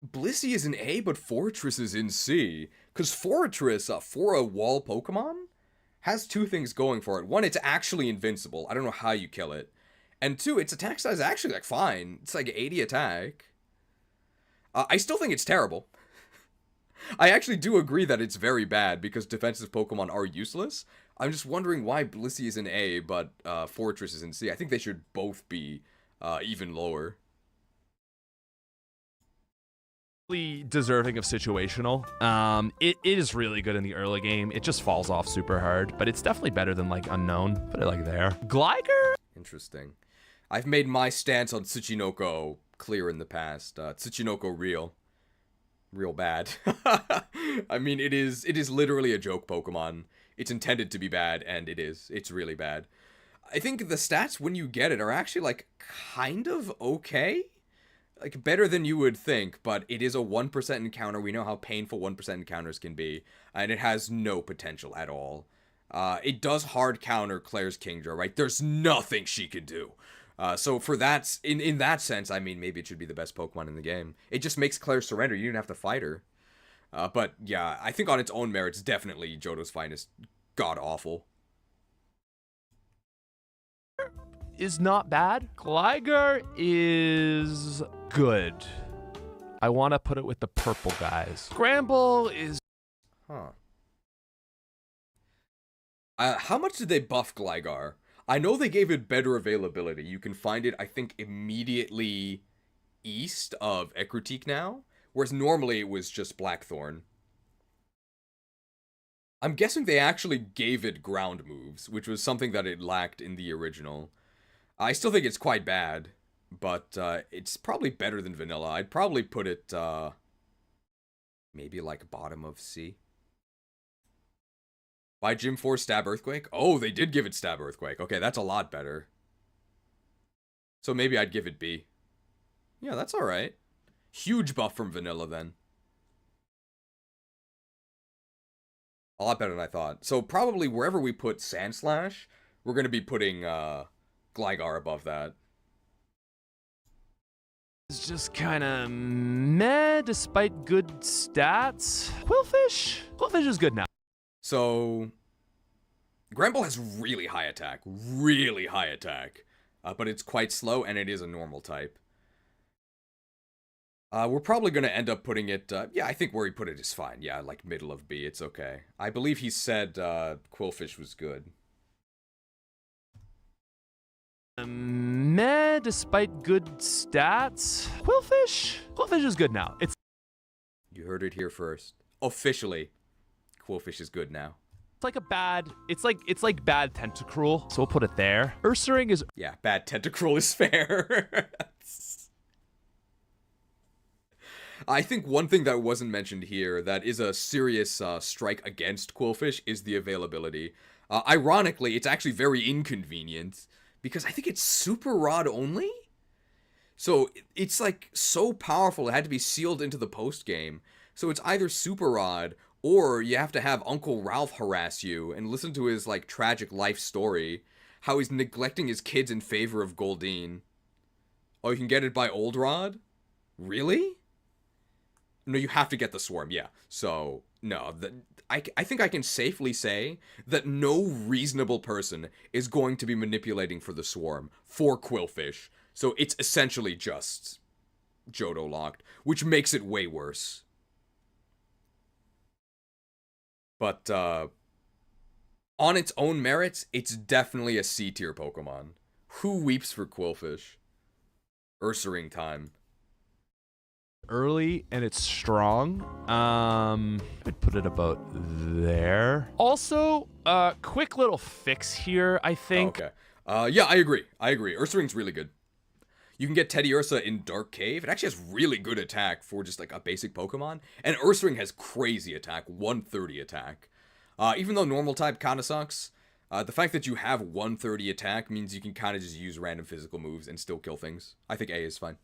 Blissey is in A, but Fortress is in C. Because Fortress, for a wall Pokemon, has two things going for it. One, it's actually invincible. I don't know how you kill it. And two, its attack size is actually, like, fine. It's like 80 attack. I still think it's terrible. I actually do agree that it's very bad because defensive Pokemon are useless. I'm just wondering why Blissey is in A, but Fortress is in C. I think they should both be even lower. Deserving of situational. It is really good in the early game. It just falls off super hard, but it's definitely better than, like, Unknown. Put it like there. Gligar? Interesting. I've made my stance on Tsuchinoko clear in the past. Tsuchinoko real bad. I mean, it is literally a joke Pokemon. It's intended to be bad, and it is. It's really bad. I think the stats when you get it are actually, like, kind of okay. Like, better than you would think, but it is a 1% encounter. We know how painful 1% encounters can be, and it has no potential at all. It does hard counter Claire's Kingdra, right? There's nothing she can do. So for that, in that sense, I mean, maybe it should be the best Pokemon in the game. It just makes Claire surrender. You didn't have to fight her. But yeah, I think on its own merits, definitely Johto's finest. God awful. Is not bad. Gligar is good. I want to put it with the purple guys. Scramble is... Huh. How much did they buff Gligar? I know they gave it better availability. You can find it, I think, immediately east of Ecruteak now, whereas normally it was just Blackthorn. I'm guessing they actually gave it ground moves, which was something that it lacked in the original. I still think it's quite bad, but it's probably better than Vanilla. I'd probably put it, maybe like bottom of C. By Gym 4 Stab Earthquake? Oh, they did give it Stab Earthquake. Okay, that's a lot better. So maybe I'd give it B. Yeah, that's alright. Huge buff from Vanilla, then. A lot better than I thought. So probably wherever we put Sandslash, we're going to be putting Gligar above that. It's just kind of meh, despite good stats. Quillfish? Quillfish is good now. So, Granbull has really high attack, but it's quite slow, and it is a normal type. We're probably going to end up putting it, yeah, I think where he put it is fine. Yeah, like middle of B, it's okay. I believe he said Quillfish was good. Meh, despite good stats. Quillfish? Quillfish is good now. You heard it here first. Officially. Quillfish is good now. It's like a bad, it's like bad Tentacruel, so we'll put it there. Ursaring is... Yeah, bad Tentacruel is fair. I think one thing that wasn't mentioned here that is a serious strike against Quillfish is the availability. Ironically, it's actually very inconvenient because I think it's Super Rod only? So it's like so powerful it had to be sealed into the post game. So it's either Super Rod or you have to have Uncle Ralph harass you and listen to his, like, tragic life story. How he's neglecting his kids in favor of Goldeen. Oh, you can get it by Old Rod? Really? No, you have to get the Swarm, yeah. So, no. I think I can safely say that no reasonable person is going to be manipulating for the Swarm for Quillfish. So it's essentially just Johto locked, which makes it way worse. But, On its own merits, it's definitely a C tier Pokemon. Who weeps for Quillfish? Ursaring time. Early and it's strong. I'd put it about there. Also, quick little fix here, I think. Okay. Yeah, I agree. Ursaring's really good. You can get Teddy Ursa in Dark Cave. It actually has really good attack for just like a basic Pokemon. And Ursaring has crazy attack, 130 attack. Even though normal type kinda sucks, the fact that you have 130 attack means you can kinda just use random physical moves and still kill things. I think A is fine.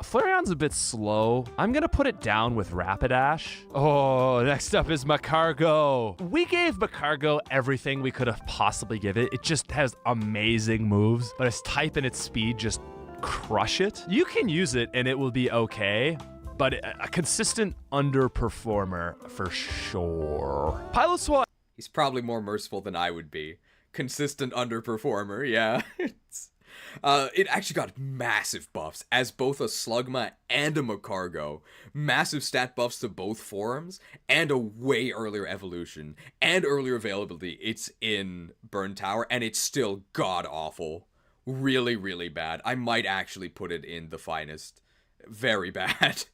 Flareon's a bit slow. I'm gonna put it down with Rapidash. Oh, next up is Macargo. We gave Macargo everything we could have possibly given it. It just has amazing moves, but its type and its speed just crush it. You can use it and it will be okay, but a consistent underperformer for sure. Piloswine. He's probably more merciful than I would be. Consistent underperformer, yeah. It actually got massive buffs as both a Slugma and a Macargo. Massive stat buffs to both forms, and a way earlier evolution, and earlier availability. It's in Burn Tower, and it's still god-awful. Really, really bad. I might actually put it in the finest. Very bad.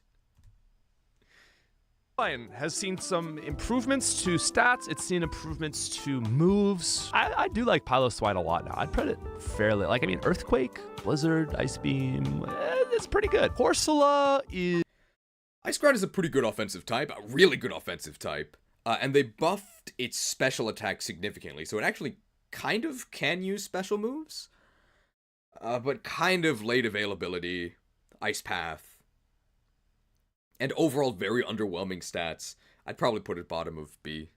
Has seen some improvements to stats. It's seen improvements to moves. I do like Piloswine a lot now. I'd put it fairly, like, I mean, Earthquake, Blizzard, Ice Beam, it's pretty good. Corsola is... Ice Ground is a pretty good offensive type, a really good offensive type. And they buffed its special attack significantly, so it actually kind of can use special moves. But kind of late availability, Ice Path. And overall, very underwhelming stats. I'd probably put it bottom of B.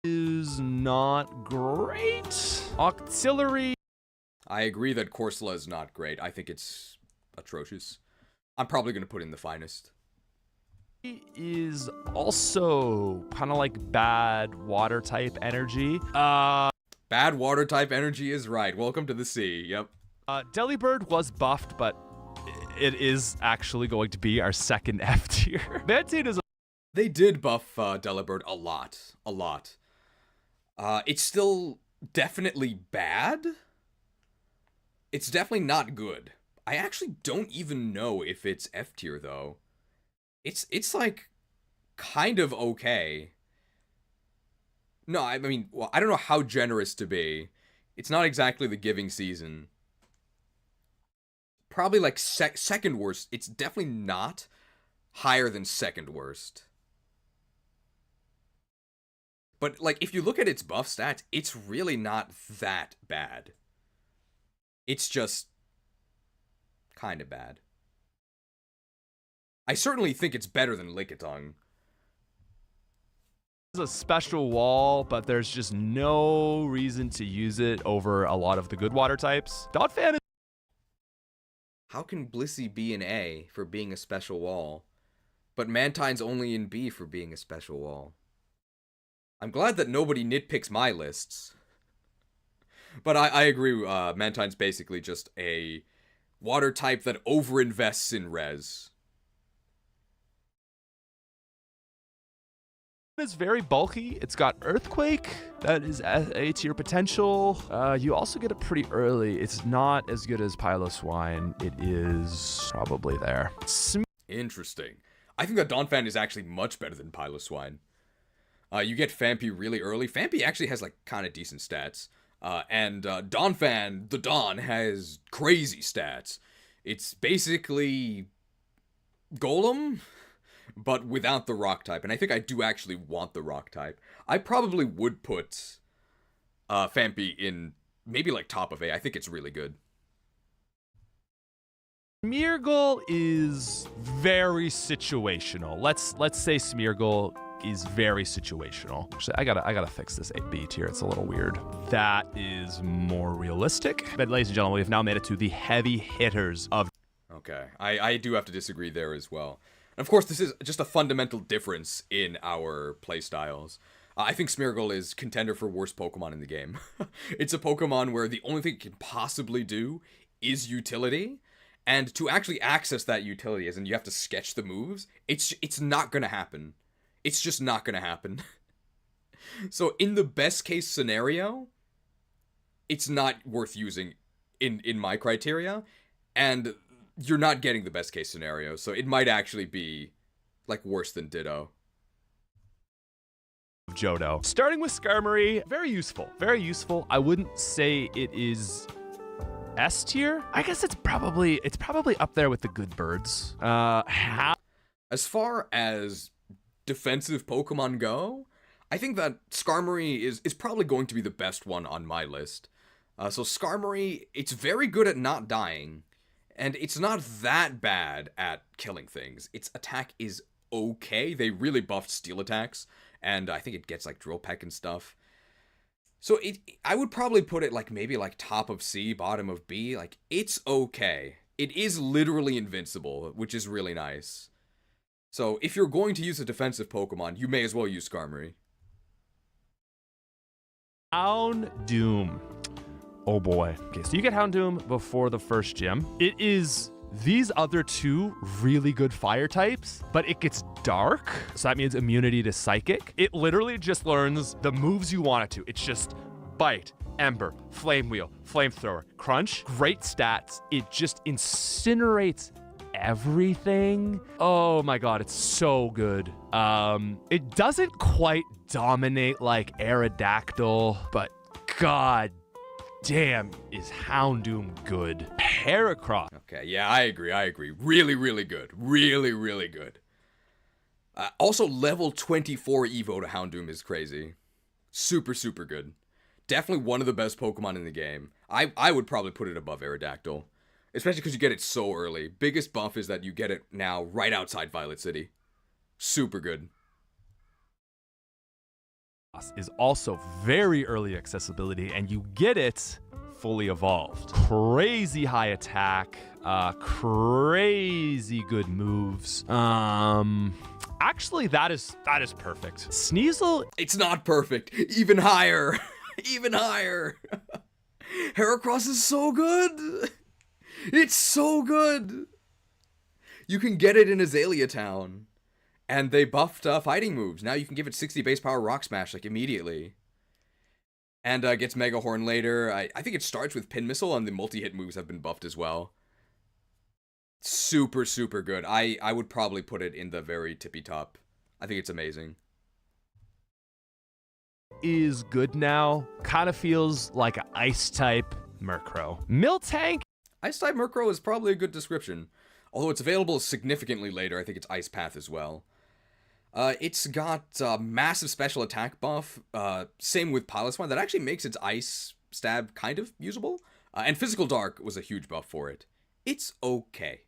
Is not great. Auxiliary. I agree that Corsola is not great. I think it's atrocious. I'm probably going to put it in the finest. Is also kind of like bad water type energy. Bad water type energy is right. Welcome to the sea. Yep. Delibird was buffed, but it is actually going to be our second F tier. Mantine is... They did buff Delibird a lot. A lot. It's still definitely bad. It's definitely not good. I actually don't even know if it's F tier, though. It's like, kind of okay. No, I mean, well, I don't know how generous to be. It's not exactly the giving season. Probably like second worst. It's definitely not higher than second worst. But like if you look at its buff stats, it's really not that bad. It's just kind of bad. I certainly think it's better than Lickitung. A special wall, but there's just no reason to use it over a lot of the good water types. Donphan is... How can Blissey be in A for being a special wall, but Mantine's only in B for being a special wall? I'm glad that nobody nitpicks my lists. But I agree, Mantine's basically just a water type that overinvests in res. It's very bulky. It's got Earthquake. That is A tier potential. You also get it pretty early. It's not as good as Piloswine. It is probably there. Interesting. I think that Donphan is actually much better than Piloswine. You get Phanpy really early. Phanpy actually has like kind of decent stats. And Donphan, the Dawn, has crazy stats. It's basically Golem, but without the rock type. And I think I do actually want the rock type. I probably would put Phanpy in maybe like top of A. I think it's really good. Smeargle is very situational. Let's say Smeargle is very situational. Actually, I gotta fix this B tier. It's a little weird. That is more realistic. But ladies and gentlemen, we've now made it to the heavy hitters of... Okay, I do have to disagree there as well. And of course, this is just a fundamental difference in our playstyles. I think Smeargle is contender for worst Pokemon in the game. It's a Pokemon where the only thing it can possibly do is utility, And to actually access that utility, as in you have to sketch the moves, it's not gonna happen. It's just not gonna happen. So in the best case scenario, it's not worth using in my criteria, and you're not getting the best case scenario, so it might actually be, like, worse than Ditto. Johto. Starting with Skarmory, very useful. Very useful. I wouldn't say it is S tier. I guess it's probably up there with the good birds. As far as defensive Pokemon go, I think that Skarmory is probably going to be the best one on my list. So Skarmory, it's very good at not dying, and it's not that bad at killing things. Its attack is okay. They really buffed steel attacks, and I think it gets like Drill Peck and stuff. So I would probably put it like maybe like top of C, bottom of B. Like, it's okay. It is literally invincible, which is really nice. So if you're going to use a defensive Pokemon, you may as well use Skarmory. Houndoom. Oh boy. Okay, so you get Houndoom before the first gym. It is these other two really good fire types, but it gets dark, so that means immunity to psychic. It literally just learns the moves you want it to. It's just bite, ember, flame wheel, flamethrower, crunch. Great stats. It just incinerates everything. Oh my god, it's so good. It doesn't quite dominate like Aerodactyl, but god damn, is Houndoom good. Heracross. Okay, yeah, I agree. Really, really good. Really, really good. Also, level 24 Evo to Houndoom is crazy. Super, super good. Definitely one of the best Pokemon in the game. I would probably put it above Aerodactyl. Especially because you get it so early. Biggest buff is that you get it now right outside Violet City. Super good. Is also very early accessibility, and you get it fully evolved. Crazy high attack, crazy good moves. Actually, that is perfect. Sneasel, it's not perfect. Even higher. Even higher. Heracross is so good. It's so good. You can get it in Azalea Town. And they buffed fighting moves. Now you can give it 60 base power Rock Smash, like, immediately. And gets Mega Horn later. I think it starts with Pin Missile, and the multi-hit moves have been buffed as well. Super, super good. I would probably put it in the very tippy top. I think it's amazing. Is good now. Kind of feels like an Ice-type Murkrow. Miltank. Ice-type Murkrow is probably a good description. Although it's available significantly later, I think it's Ice Path as well. It's got massive special attack buff. Same with Piloswine. That actually makes its Ice Stab kind of usable. And Physical Dark was a huge buff for it. It's okay.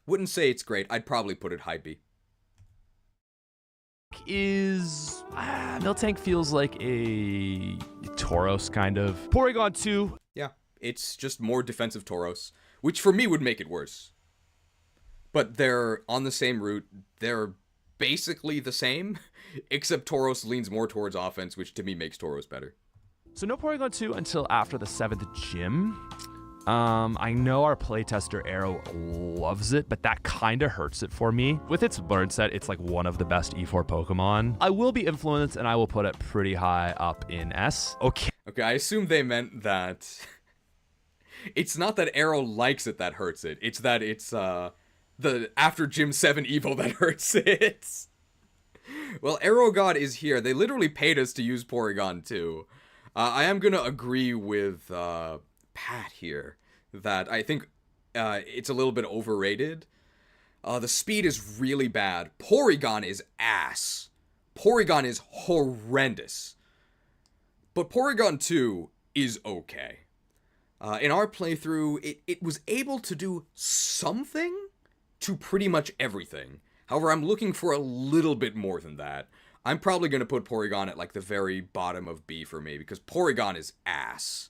Wouldn't say it's great. I'd probably put it high B. Miltank feels like a Tauros kind of. Porygon 2. Yeah, it's just more defensive Tauros, which for me would make it worse. But they're on the same route. They're basically the same, except Tauros leans more towards offense, which to me makes Tauros better. So no Porygon 2 until after the 7th gym. I know our playtester Arrow loves it, but that kind of hurts it for me. With its learn set, it's like one of the best E4 Pokemon. I will be influenced, and I will put it pretty high up in S. Okay, I assume they meant that it's not that Arrow likes it that hurts it. It's that it's the after Gym 7 Evo that hurts it. Well, Arrow God is here. They literally paid us to use Porygon 2. I am gonna agree with Pat here that I think it's a little bit overrated. The speed is really bad. Porygon is ass. Porygon is horrendous. But Porygon 2 is okay. In our playthrough, it was able to do something to pretty much everything. However, I'm looking for a little bit more than that. I'm probably going to put Porygon at like the very bottom of B for me, because Porygon is ass.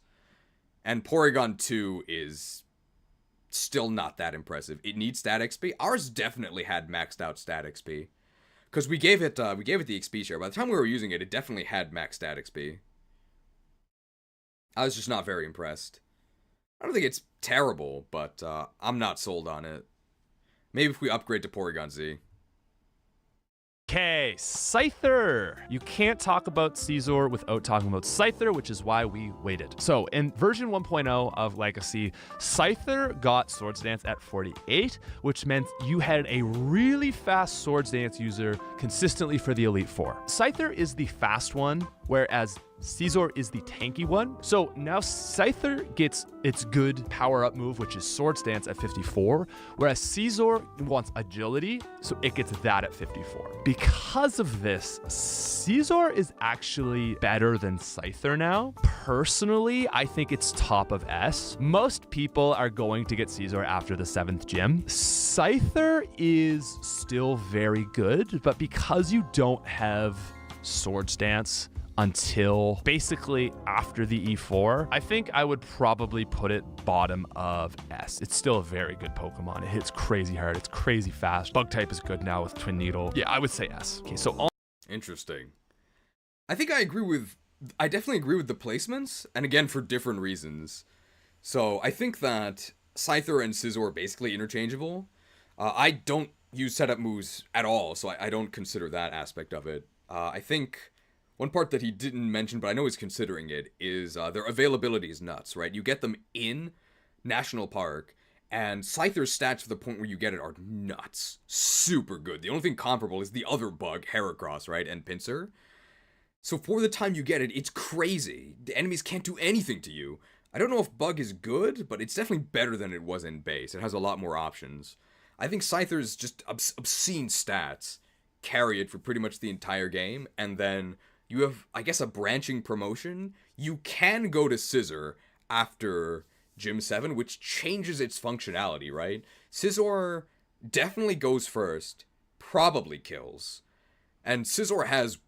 And Porygon 2 is still not that impressive. It needs stat XP. Ours definitely had maxed out stat XP. Because we gave it the XP share. By the time we were using it, it definitely had max stat XP. I was just not very impressed. I don't think it's terrible, but I'm not sold on it. Maybe if we upgrade to Porygon Z. Okay, Scyther. You can't talk about Scizor without talking about Scyther, which is why we waited. So in version 1.0 of Legacy, Scyther got Swords Dance at 48, which meant you had a really fast Swords Dance user consistently for the Elite Four. Scyther is the fast one, whereas Scizor is the tanky one. So now Scyther gets its good power-up move, which is Swords Dance at 54, whereas Scizor wants agility, so it gets that at 54. Because of this, Scizor is actually better than Scyther now. Personally, I think it's top of S. Most people are going to get Scizor after the 7th gym. Scyther is still very good, but because you don't have Swords Dance until basically after the E4, I think I would probably put it bottom of S. It's still a very good Pokemon. It hits crazy hard. It's crazy fast. Bug type is good now with Twinneedle. Yeah, I would say S. Okay, so Interesting. I think I definitely agree with the placements, and again, for different reasons. So I think that Scyther and Scizor are basically interchangeable. I don't use setup moves at all, so I don't consider that aspect of it. I think one part that he didn't mention, but I know he's considering it, is their availability is nuts, right? You get them in National Park, and Scyther's stats to the point where you get it are nuts. Super good. The only thing comparable is the other bug, Heracross, right? And Pinsir. So for the time you get it, it's crazy. The enemies can't do anything to you. I don't know if bug is good, but it's definitely better than it was in base. It has a lot more options. I think Scyther's just obscene stats carry it for pretty much the entire game, and then you have, I guess, a branching promotion. You can go to Scizor after Gym 7, which changes its functionality, right? Scizor definitely goes first, probably kills. And Scizor has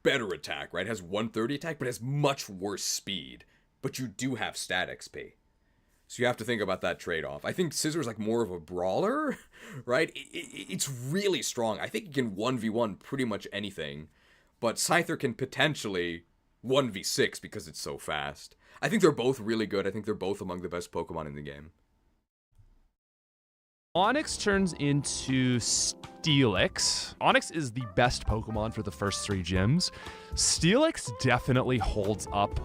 better attack, right? Has 130 attack, but has much worse speed. But you do have stat XP. So you have to think about that trade-off. I think Scizor's like more of a brawler, right? It's really strong. I think it can 1v1 pretty much anything. But Scyther can potentially 1v6 because it's so fast. I think they're both really good. I think they're both among the best Pokemon in the game. Onix turns into Steelix. Onix is the best Pokemon for the first 3 gyms. Steelix definitely holds up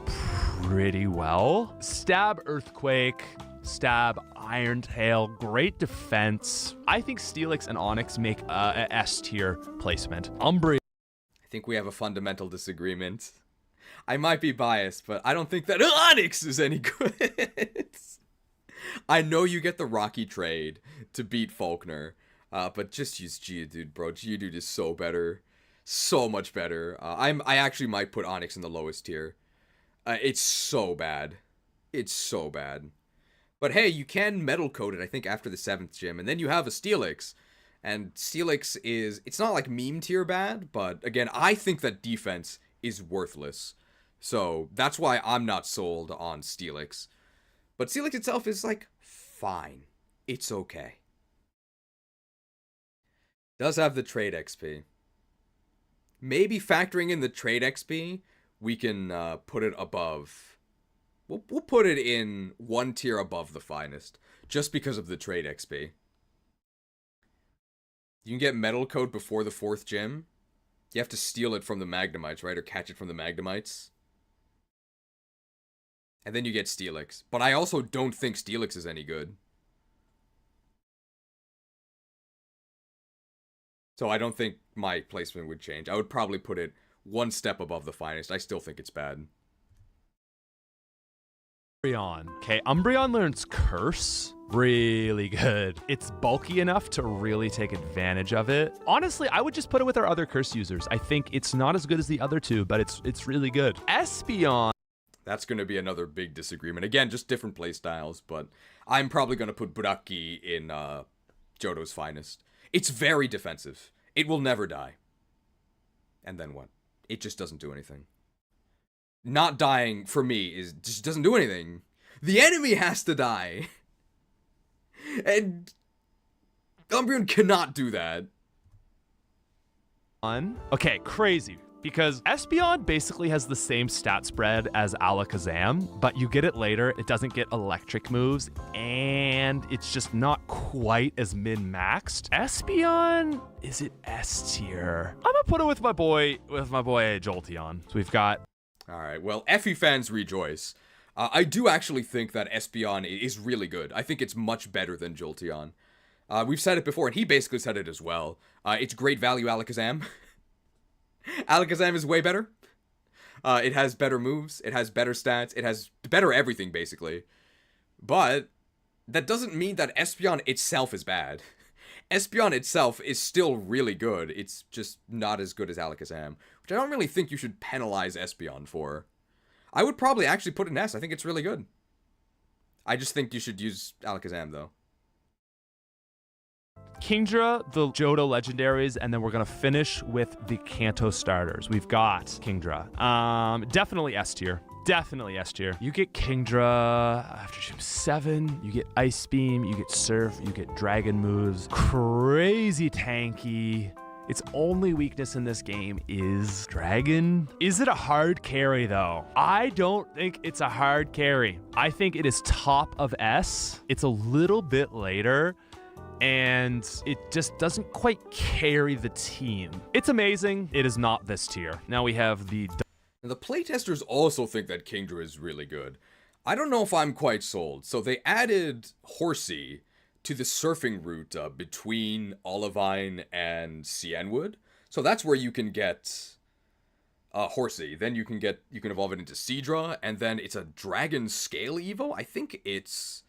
pretty well. Stab Earthquake, Stab Iron Tail, great defense. I think Steelix and Onix make a S tier placement. Umbreon. I think we have a fundamental disagreement. I might be biased, but I don't think that Onix is any good. I know you get the Rocky trade to beat Faulkner, but just use Geodude, bro. Geodude is so better. So much better. I actually might put Onix in the lowest tier. It's so bad. It's so bad. But hey, you can Metal Coat it, I think, after the 7th gym, and then you have a Steelix. And Steelix is, it's not like meme tier bad, but again, I think that defense is worthless. So that's why I'm not sold on Steelix. But Steelix itself is like, fine. It's okay. Does have the trade XP. Maybe factoring in the trade XP, we can put it above. We'll put it in 1 tier above the finest, just because of the trade XP. You can get Metal Coat before the 4th gym. You have to steal it from the Magnemites, right? Or catch it from the Magnemites. And then you get Steelix. But I also don't think Steelix is any good. So I don't think my placement would change. I would probably put it 1 step above the finest. I still think it's bad. Umbreon. Okay, Umbreon learns Curse. Really good. It's bulky enough to really take advantage of it. Honestly, I would just put it with our other Curse users. I think it's not as good as the other 2, but it's really good. Espeon. That's going to be another big disagreement. Again, just different playstyles, but I'm probably going to put Buraki in Johto's finest. It's very defensive. It will never die. And then what? It just doesn't do anything. Not dying, for me, just doesn't do anything. The enemy has to die. And Umbreon cannot do that. Okay, crazy. because Espeon basically has the same stat spread as Alakazam, but you get it later. It doesn't get electric moves, and it's just not quite as min-maxed. Espeon, is it S tier? I'm gonna put it with my boy Jolteon. So we've got. All right, well, Effie fans rejoice. I do actually think that Espeon is really good. I think it's much better than Jolteon. We've said it before, and he basically said it as well. It's great value Alakazam. Alakazam is way better. It has better moves, it has better stats, it has better everything, basically. But that doesn't mean that Espeon itself is bad. Espeon itself is still really good, it's just not as good as Alakazam, which I don't really think you should penalize Espeon for. I would probably actually put it in S, I think it's really good. I just think you should use Alakazam, though. Kingdra, the Johto legendaries, and then we're gonna finish with the Kanto starters. We've got Kingdra. Definitely S tier. Definitely S tier. You get Kingdra after Gym 7, you get Ice Beam, you get Surf, you get Dragon moves. Crazy tanky. Its only weakness in this game is Dragon. Is it a hard carry, though? I don't think it's a hard carry. I think it is top of S. It's a little bit later, and it just doesn't quite carry the team. It's amazing. It is not this tier. Now we have the... The playtesters also think that Kingdra is really good. I don't know if I'm quite sold. So they added Horsey to the surfing route between Olivine and Cianwood. So that's where you can get Horsey. Then you can evolve it into Seadra, and then it's a Dragon Scale Evo. I think it's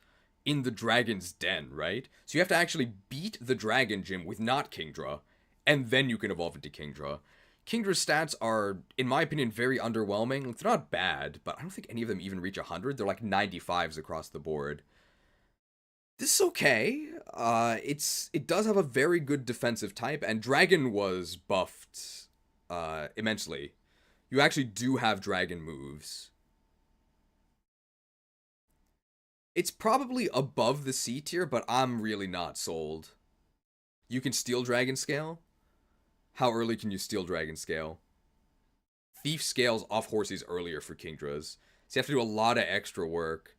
in the Dragon's Den, right? So you have to actually beat the Dragon Gym with not Kingdra, and then you can evolve into Kingdra. Kingdra's stats are, in my opinion, very underwhelming. They're not bad, but I don't think any of them even reach 100. They're like 95s across the board. This is okay. It does have a very good defensive type, and Dragon was buffed immensely. You actually do have Dragon moves. It's probably above the C tier, but I'm really not sold. You can steal Dragon Scale? How early can you steal Dragon Scale? Thief scales off Horsey's earlier for Kingdras, so you have to do a lot of extra work.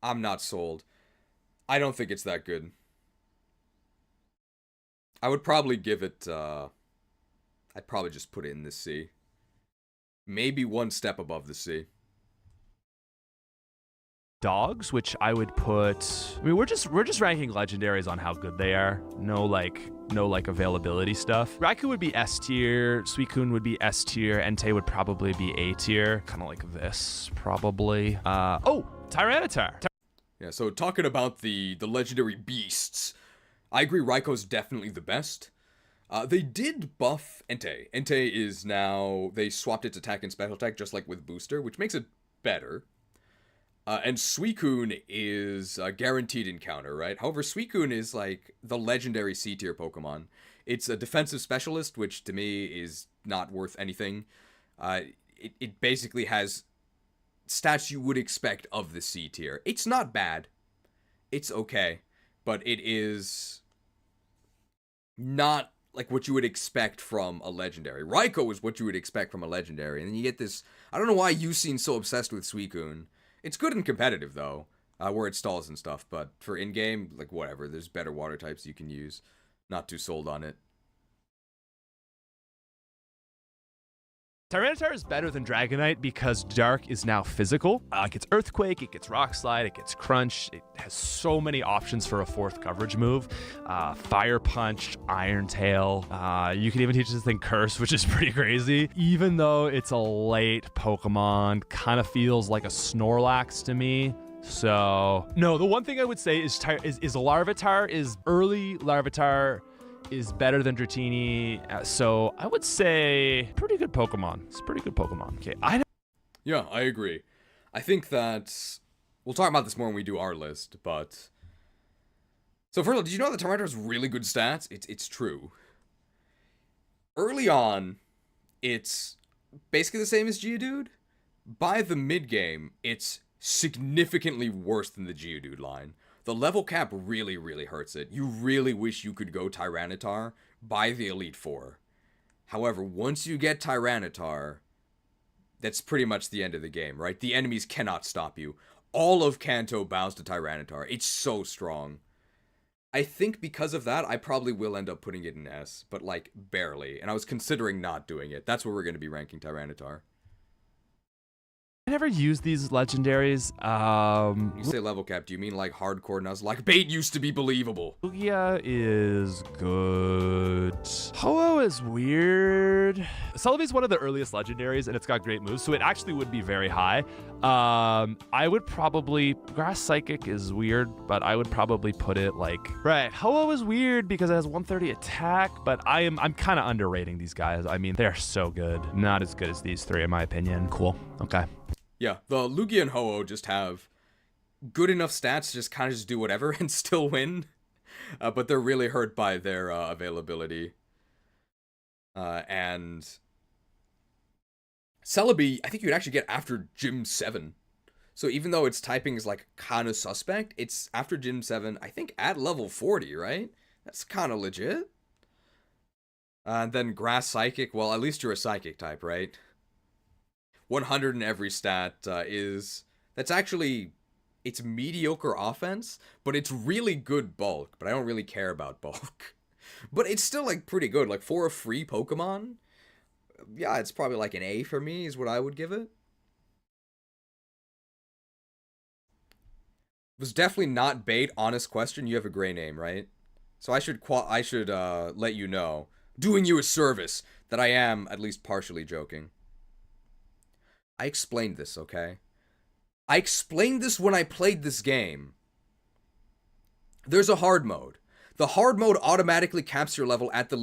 I'm not sold. I don't think it's that good. I would probably give it, I'd probably just put it in the C. Maybe one step above the C. Dogs, which I would put... I mean, we're just ranking legendaries on how good they are. No availability stuff. Raikou would be S tier, Suicune would be S tier, Entei would probably be A tier. Kind of like this, probably. Oh, Tyranitar. Yeah, so talking about the legendary beasts, I agree Raikou's definitely the best. They did buff Entei. Entei is now... They swapped its attack and special attack just like with Booster, which makes it better. And Suicune is a guaranteed encounter, right? However, Suicune is like the legendary C tier Pokemon. It's a defensive specialist, which to me is not worth anything. It basically has stats you would expect of the C tier. It's not bad. It's okay. But it is not like what you would expect from a legendary. Raikou is what you would expect from a legendary. And then you get this... I don't know why you've seen so obsessed with Suicune. It's good and competitive, though, where it stalls and stuff, but for in-game, like, whatever, there's better water types you can use. Not too sold on it. Tyranitar is better than Dragonite because Dark is now physical. It gets Earthquake, it gets Rock Slide, it gets Crunch. It has so many options for a fourth coverage move. Fire Punch, Iron Tail. You can even teach this thing Curse, which is pretty crazy. Even though it's a late Pokemon, kind of feels like a Snorlax to me. So, no, the one thing I would say is Larvitar is early Larvitar is better than Dratini, so I would say pretty good Pokemon. It's a pretty good Pokemon. Okay, Yeah, I agree. I think that we'll talk about this more when we do our list, but so first of all, did you know that Tyranitar has really good stats? It's true. Early on, it's basically the same as Geodude. By the mid game, it's significantly worse than the Geodude line. The level cap really, really hurts it. You really wish you could go Tyranitar by the Elite Four. However, once you get Tyranitar, that's pretty much the end of the game, right? The enemies cannot stop you. All of Kanto bows to Tyranitar. It's so strong. I think because of that, I probably will end up putting it in S, but like barely. And I was considering not doing it. That's where we're going to be ranking Tyranitar. I never used these legendaries. You say level cap, do you mean like hardcore Nuzlocke? Bait used to be believable. Lugia is good. Ho-Oh is weird. Celebi's one of the earliest legendaries, and it's got great moves, so it actually would be very high. I would probably... Grass Psychic is weird, but I would probably put it like... Right, Ho-Oh is weird because it has 130 attack, but I'm kind of underrating these guys. I mean, they're so good. Not as good as these three, in my opinion. Cool. Okay. Yeah, the Lugia and Ho-Oh just have good enough stats to just kind of just do whatever and still win. But they're really hurt by their availability. And Celebi, I think you could actually get after Gym 7. So even though its typing is like kind of suspect, it's after Gym 7, I think at level 40, right? That's kind of legit. And then Grass Psychic, well, at least you're a Psychic type, right? 100 in every stat that's actually, it's mediocre offense, but it's really good bulk, but I don't really care about bulk. But it's still like pretty good, like for a free Pokemon, yeah, it's probably like an A for me is what I would give it. It was definitely not bait, honest question, you have a gray name, right? So I should let you know, doing you a service, that I am at least partially joking. I explained this, okay? I explained this when I played this game. There's a hard mode. The hard mode automatically caps your level at the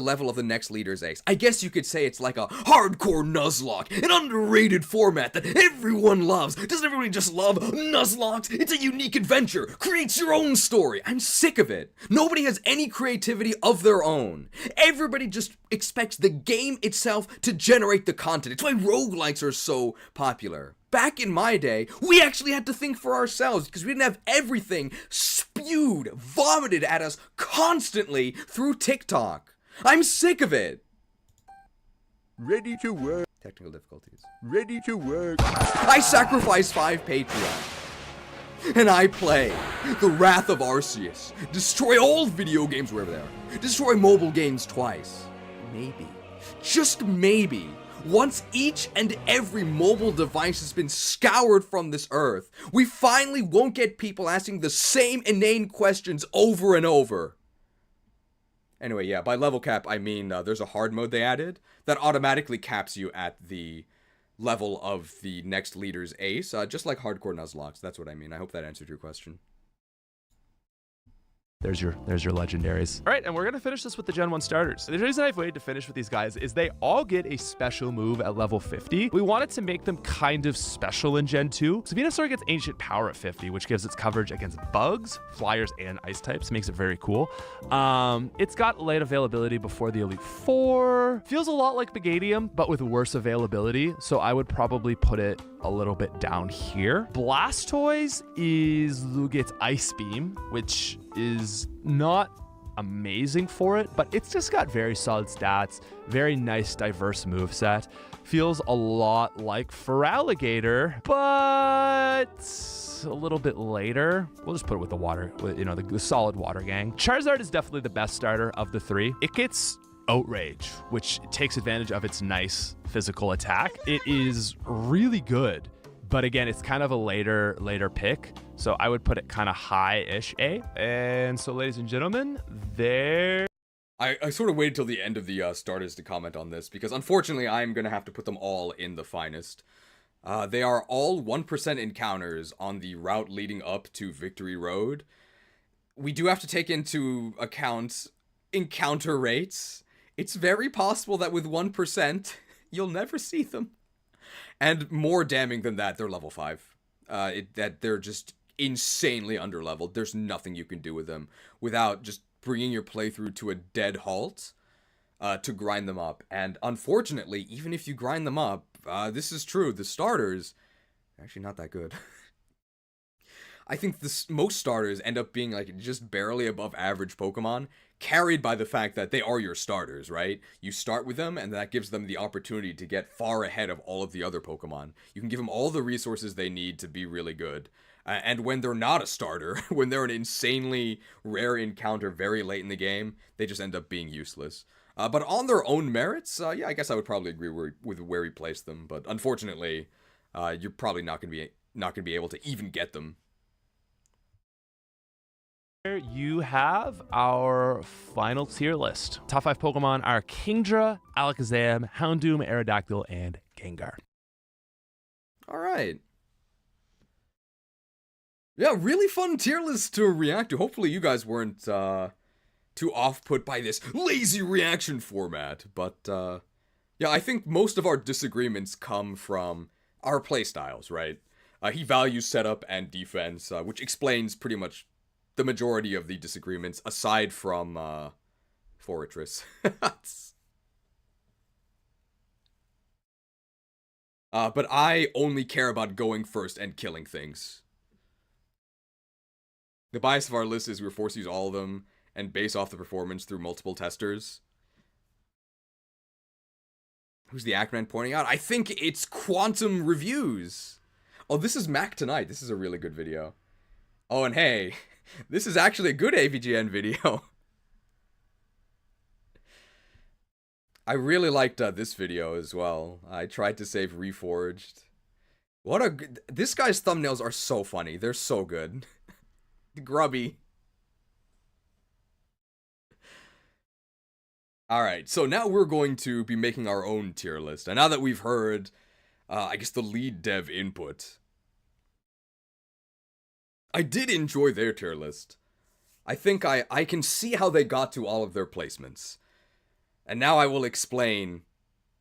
level of the next leader's ace. I guess you could say it's like a hardcore Nuzlocke, an underrated format that everyone loves. Doesn't everybody just love Nuzlocks? It's a unique adventure. Create your own story. I'm sick of it. Nobody has any creativity of their own. Everybody just expects the game itself to generate the content. It's why roguelikes are so popular. Back in my day, we actually had to think for ourselves because we didn't have everything spewed, vomited at us constantly through TikTok. I'm sick of it. Ready to work. Technical difficulties. Ready to work. I sacrifice 5 Patreon. And I play The Wrath of Arceus. Destroy all video games wherever they are. Destroy mobile games twice. Maybe. Just maybe. Once each and every mobile device has been scoured from this earth, we finally won't get people asking the same inane questions over and over. Anyway, yeah, by level cap, I mean there's a hard mode they added that automatically caps you at the level of the next leader's ace, just like hardcore Nuzlocke. That's what I mean. I hope that answered your question. There's your legendaries. All right, and we're gonna finish this with the Gen 1 starters. The reason I've waited to finish with these guys is they all get a special move at level 50. We wanted to make them kind of special in Gen 2. So Venusaur gets Ancient Power at 50, which gives its coverage against bugs, flyers, and ice types. Makes it very cool. It's got late availability before the Elite Four. Feels a lot like Meganium, but with worse availability. So I would probably put it a little bit down here. Blastoise is Lugia's Ice Beam, which is not amazing for it, but it's just got very solid stats, very nice diverse moveset. Feels a lot like Feraligatr, but a little bit later. We'll just put it with the water, the solid water gang. Charizard is definitely the best starter of the three. It gets Outrage, which takes advantage of its nice physical attack. It is really good, but again, it's kind of a later pick. So I would put it kind of high-ish A. And so, ladies and gentlemen, there... I sort of waited till the end of the starters to comment on this, because unfortunately I'm going to have to put them all in the finest. They are all 1% encounters on the route leading up to Victory Road. We do have to take into account encounter rates. It's very possible that with 1%, you'll never see them. And more damning than that, they're level 5. That they're just insanely underleveled. There's nothing you can do with them without just bringing your playthrough to a dead halt to grind them up. And unfortunately, even if you grind them up, this is true, the starters are actually not that good. I think most starters end up being like just barely above average Pokemon. carried by the fact that they are your starters, right? You start with them, and that gives them the opportunity to get far ahead of all of the other Pokemon. You can give them all the resources they need to be really good. And when they're not a starter, when they're an insanely rare encounter very late in the game, they just end up being useless. But on their own merits, yeah, I guess I would probably agree with where we placed them. But unfortunately, you're probably not gonna be able to even get them. Here you have our final tier list. Top 5 Pokemon are Kingdra, Alakazam, Houndoom, Aerodactyl, and Gengar. All right. Yeah, really fun tier list to react to. Hopefully you guys weren't too off-put by this lazy reaction format. But yeah, I think most of our disagreements come from our playstyles, right? He values setup and defense, which explains pretty much the majority of the disagreements, aside from Fortress. But I only care about going first and killing things. The bias of our list is we're forced to use all of them and base off the performance through multiple testers. Who's the Actman pointing out? I think it's Quantum Reviews. Oh, this is Mac Tonight. This is a really good video. Oh, and hey, this is actually a good AVGN video. I really liked this video as well. I tried to save Reforged. What a good... This guy's thumbnails are so funny. They're so good. Grubby. Alright, so now we're going to be making our own tier list. And now that we've heard, I guess, the lead dev input, I did enjoy their tier list. I think I can see how they got to all of their placements. And now I will explain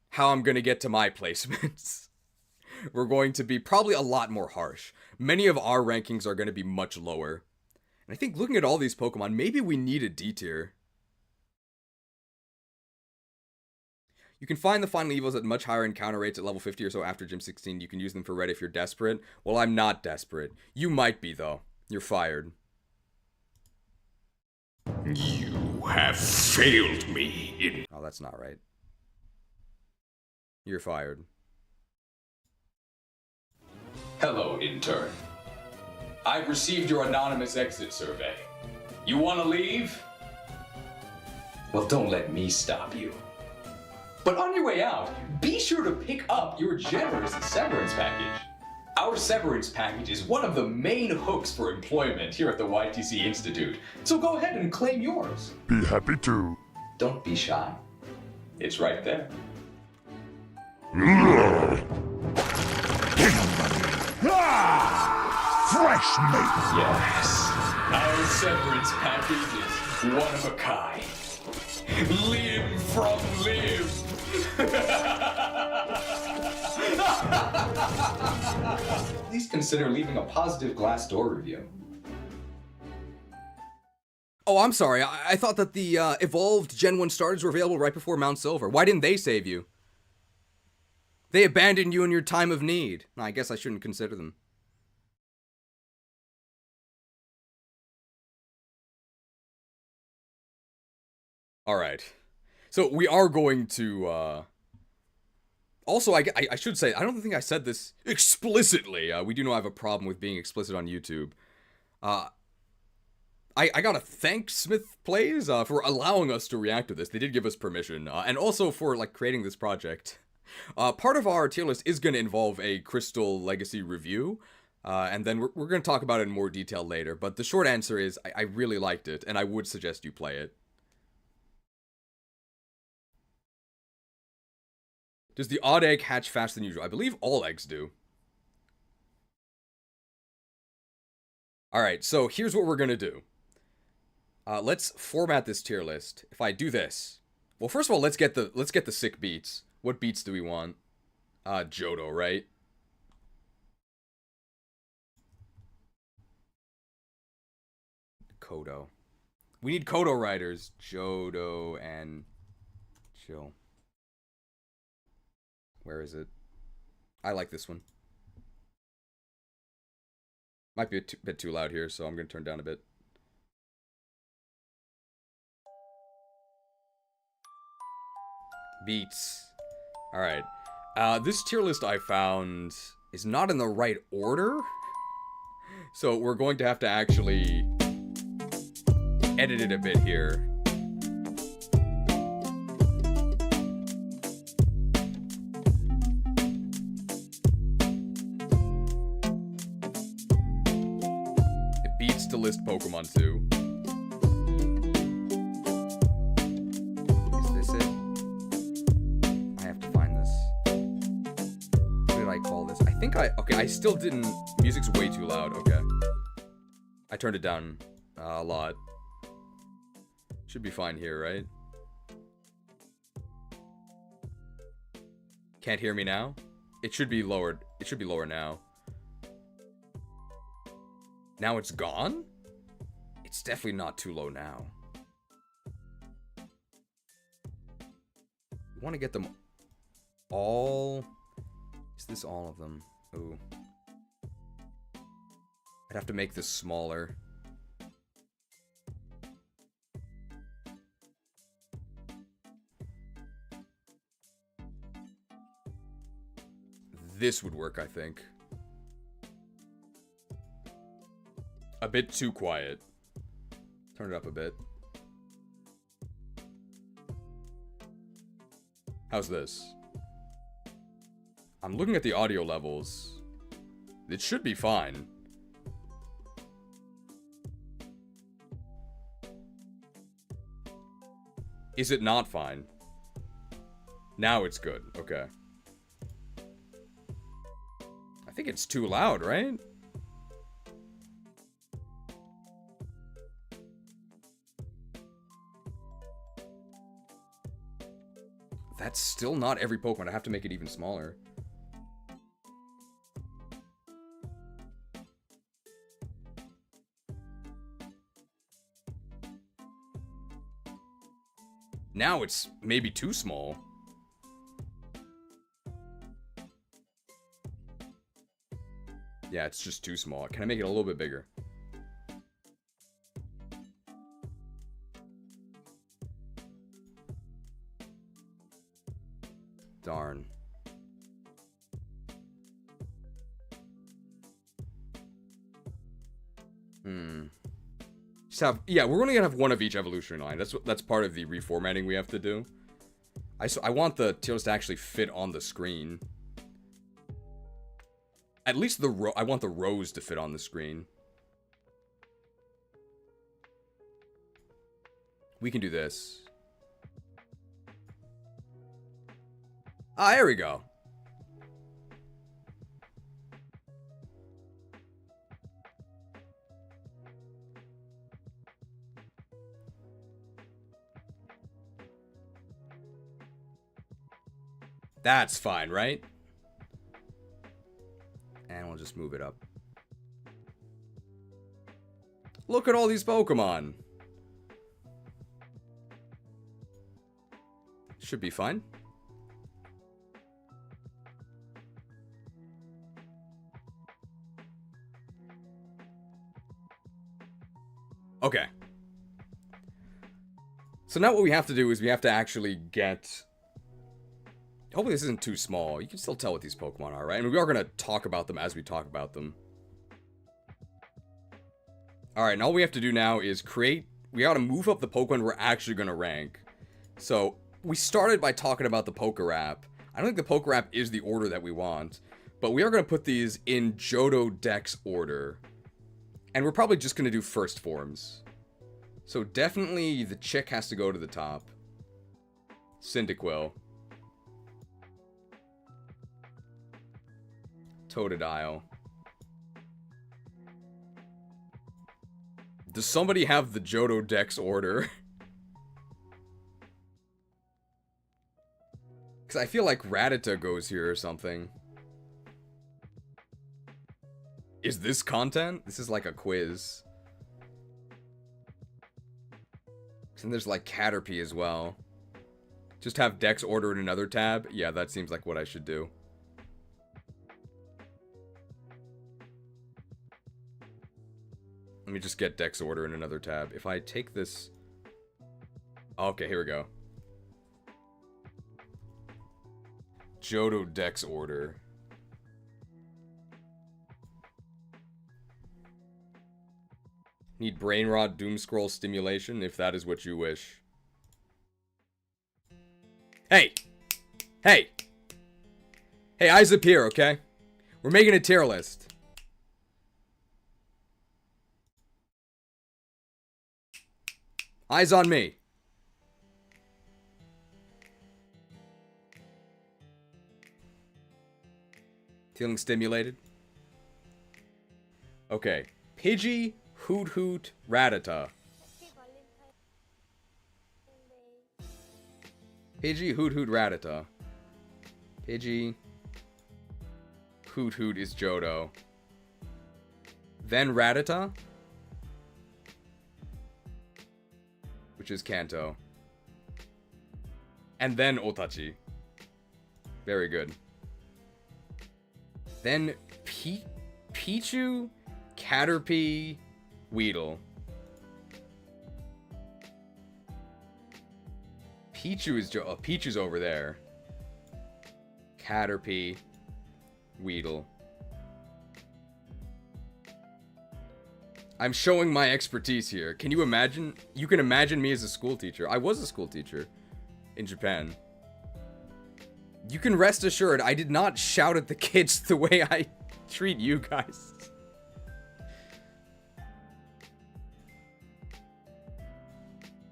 how I'm going to get to my placements. We're going to be probably a lot more harsh. Many of our rankings are going to be much lower. And I think looking at all these Pokemon, maybe we need a D tier. You can find the final evils at much higher encounter rates at level 50 or so after Gym 16. You can use them for red if you're desperate. Well, I'm not desperate. You might be, though. You're fired. You have failed me in... Oh, that's not right. You're fired. Hello, intern. I've received your anonymous exit survey. You want to leave? Well, don't let me stop you. But on your way out, be sure to pick up your generous severance package. Our severance package is one of the main hooks for employment here at the YTC Institute, so go ahead and claim yours. Be happy to. Don't be shy. It's right there. Fresh meat. Yes, our severance package is one of a kind. Limb from limb. Please consider leaving a positive Glassdoor review. Oh, I'm sorry. I thought that the evolved Gen 1 starters were available right before Mount Silver. Why didn't they save you? They abandoned you in your time of need. I guess I shouldn't consider them. Alright. So we are going to, Also, I should say, I don't think I said this explicitly. We do know I have a problem with being explicit on YouTube. I gotta thank SmithPlays for allowing us to react to this. They did give us permission, and also for, like, creating this project. Part of our tier list is going to involve a Crystal Legacy review, and then we're going to talk about it in more detail later. But the short answer is, I really liked it, and I would suggest you play it. Does the odd egg hatch faster than usual? I believe all eggs do. Alright, so here's what we're gonna do. Let's format this tier list. If I do this... Well, first of all, let's get the sick beats. What beats do we want? Johto, right? Kodo. We need Kodo riders. Johto and... Chill. Where is it? I like this one. Might be a bit too loud here, so I'm going to turn down a bit. Beats. Alright. This tier list I found is not in the right order. So we're going to have to actually edit it a bit here. It beats to list Pokemon too. Is this it? I have to find this. What did I call this? I think okay, I still didn't. Music's way too loud. Okay. I turned it down a lot. Should be fine here, right? Can't hear me now? It should be lowered. It should be lower now. Now it's gone? It's definitely not too low now. We want to get them all... Is this all of them? Ooh. I'd have to make this smaller. This would work, I think. A bit too quiet. Turn it up a bit. How's this? I'm looking at the audio levels. It should be fine. Is it not fine? Now it's good. Okay. I think it's too loud, right? That's still not every Pokemon. I have to make it even smaller. Now it's maybe too small. Yeah, it's just too small. Can I make it a little bit bigger? Darn. Just have, yeah, we're only gonna have one of each evolution line. That's part of the reformatting we have to do. I want the tier list to actually fit on the screen. At least I want the rows to fit on the screen. We can do this. Ah, there we go. That's fine, right? And we'll just move it up. Look at all these Pokemon. Should be fine. Okay. So now what we have to do is we have to actually get... Hopefully this isn't too small. You can still tell what these Pokemon are, right? I mean, we are going to talk about them as we talk about them. Alright, and all we have to do now is create... We got to move up the Pokemon we're actually going to rank. So, we started by talking about the Pokerap. I don't think the Pokerap is the order that we want. But we are going to put these in Johto Dex order. And we're probably just going to do first forms. So definitely the chick has to go to the top. Cyndaquil. Totodile. Does somebody have the Johto Dex order? Because I feel like Rattata goes here or something. Is this content? This is like a quiz. And there's like Caterpie as well. Just have Dex order in another tab? Yeah, that seems like what I should do. Let me just get Dex order in another tab. If I take this... Okay, here we go. Johto Dex order. Need Brain Rot Doom Scroll stimulation if that is what you wish. Hey! Hey! Hey, eyes up here, okay? We're making a tier list. Eyes on me. Feeling stimulated? Okay. Pidgey, Hoot Hoot, Rattata. Pidgey, Hoot Hoot, Rattata. Pidgey. Hoot Hoot is Johto. Then Rattata. Which is Kanto. And then Otachi. Very good. Then Pichu, Caterpie, Weedle. Pichu is Pichu's over there. Caterpie, Weedle. I'm showing my expertise here. Can you imagine? You can imagine me as a school teacher. I was a school teacher in Japan. You can rest assured I did not shout at the kids the way I treat you guys.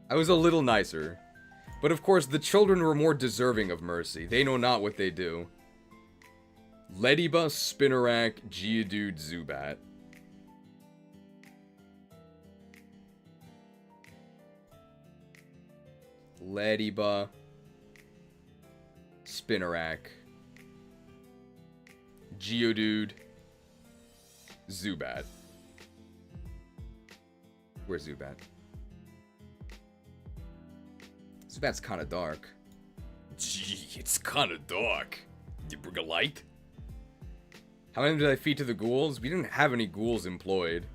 I was a little nicer. But of course, the children were more deserving of mercy. They know not what they do. Ledybus, Spinarak, Geodude, Zubat. Ledybus, Spinarak, Geodude, Zubat. Where's Zubat? Zubat's kinda dark. Gee, it's kinda dark. You bring a light? How many did I feed to the ghouls? We didn't have any ghouls employed.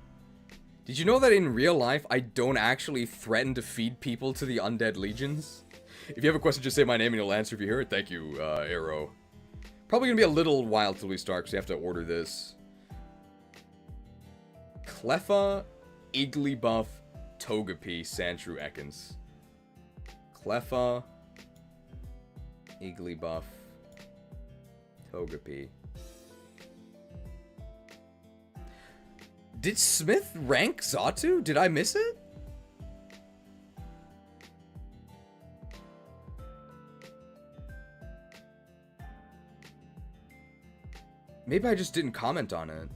Did you know that in real life, I don't actually threaten to feed people to the undead legions? If you have a question, just say my name and you'll answer if you hear it. Thank you, Arrow. Probably gonna be a little while till we start, because we have to order this. Cleffa, Igglybuff, Togepi, Sandshrew, Ekans. Cleffa, Igglybuff, Togepi. Did Smith rank Xatu? Did I miss it? Maybe I just didn't comment on it.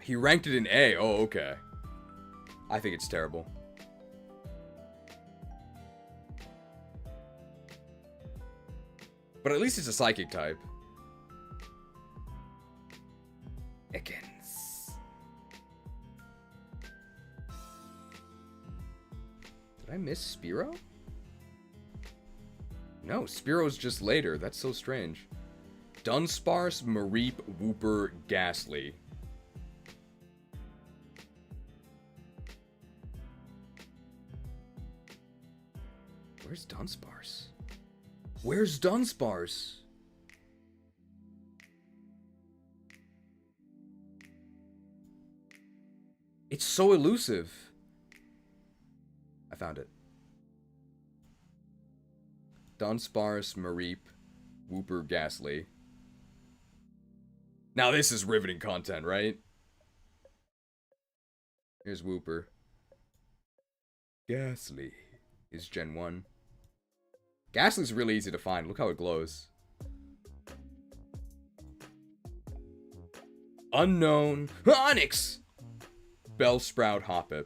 He ranked it in A. Oh, okay. I think it's terrible. But at least it's a psychic type. Ekans. Did I miss Spearow? No, Spearow's just later. That's so strange. Dunsparce, Mareep, Wooper, Ghastly. Where's Dunsparce? Where's Dunsparce? It's so elusive. I found it. Dunsparce, Mareep, Wooper, Ghastly. Now this is riveting content, right? Here's Wooper. Ghastly is Gen 1. Ghastly's really easy to find. Look how it glows. Unknown. Onyx! Bellsprout, Hoppip.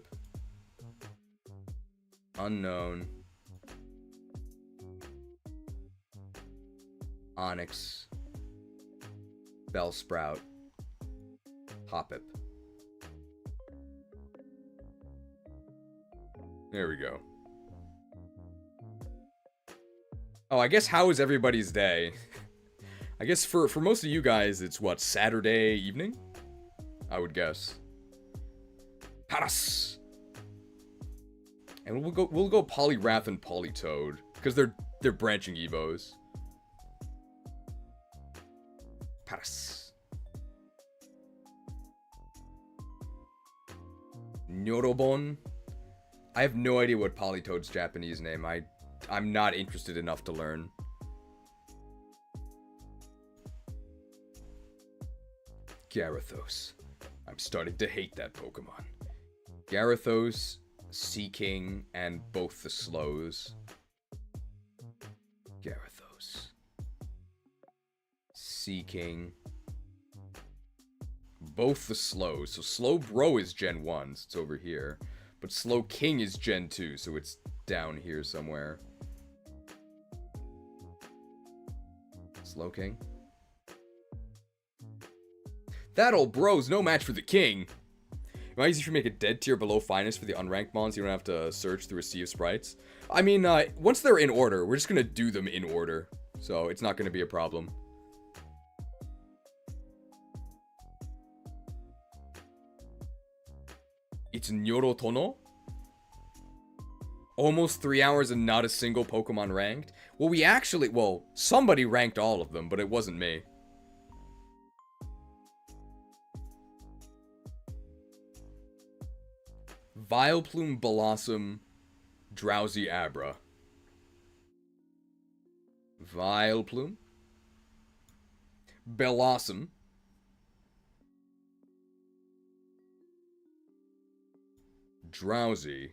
Unknown. Onyx. Bellsprout. Hoppip. There we go. Oh, I guess how is everybody's day? I guess for most of you guys, it's what, Saturday evening? I would guess. Paras! And we'll go Poliwrath and Politoed because they're branching Evos. Paras. Nyorobon. I have no idea what Politoad's Japanese name. I'm not interested enough to learn. Gyarados. I'm starting to hate that Pokemon. Gyarados, Seaking, and both the slows. Gyarados. Seaking. Both the slows. So Slowbro is Gen 1, so it's over here. But Slowking is Gen 2, so it's down here somewhere. Slowking. That old bro's no match for the king. It might easy if you make a dead tier below finest for the unranked mons. You don't have to search through a sea of sprites. I mean, once they're in order, we're just gonna do them in order. So it's not gonna be a problem. It's Nyorotono? Almost 3 hours and not a single Pokemon ranked? Well, somebody ranked all of them, but it wasn't me. Vileplume, Blossom, Drowsy, Abra. Vileplume. Blossom. Drowsy.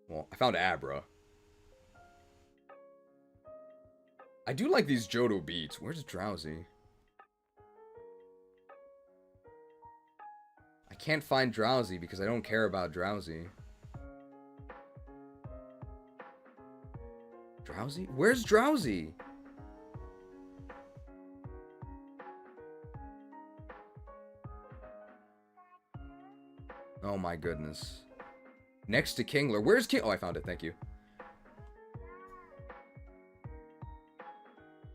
Well, I found Abra. I do like these Johto beats. Where's Drowsy? I can't find Drowsy because I don't care about Drowsy. Drowsy? Where's Drowsy? Oh my goodness. Next to Kingler. Where's King? Oh, I found it. Thank you.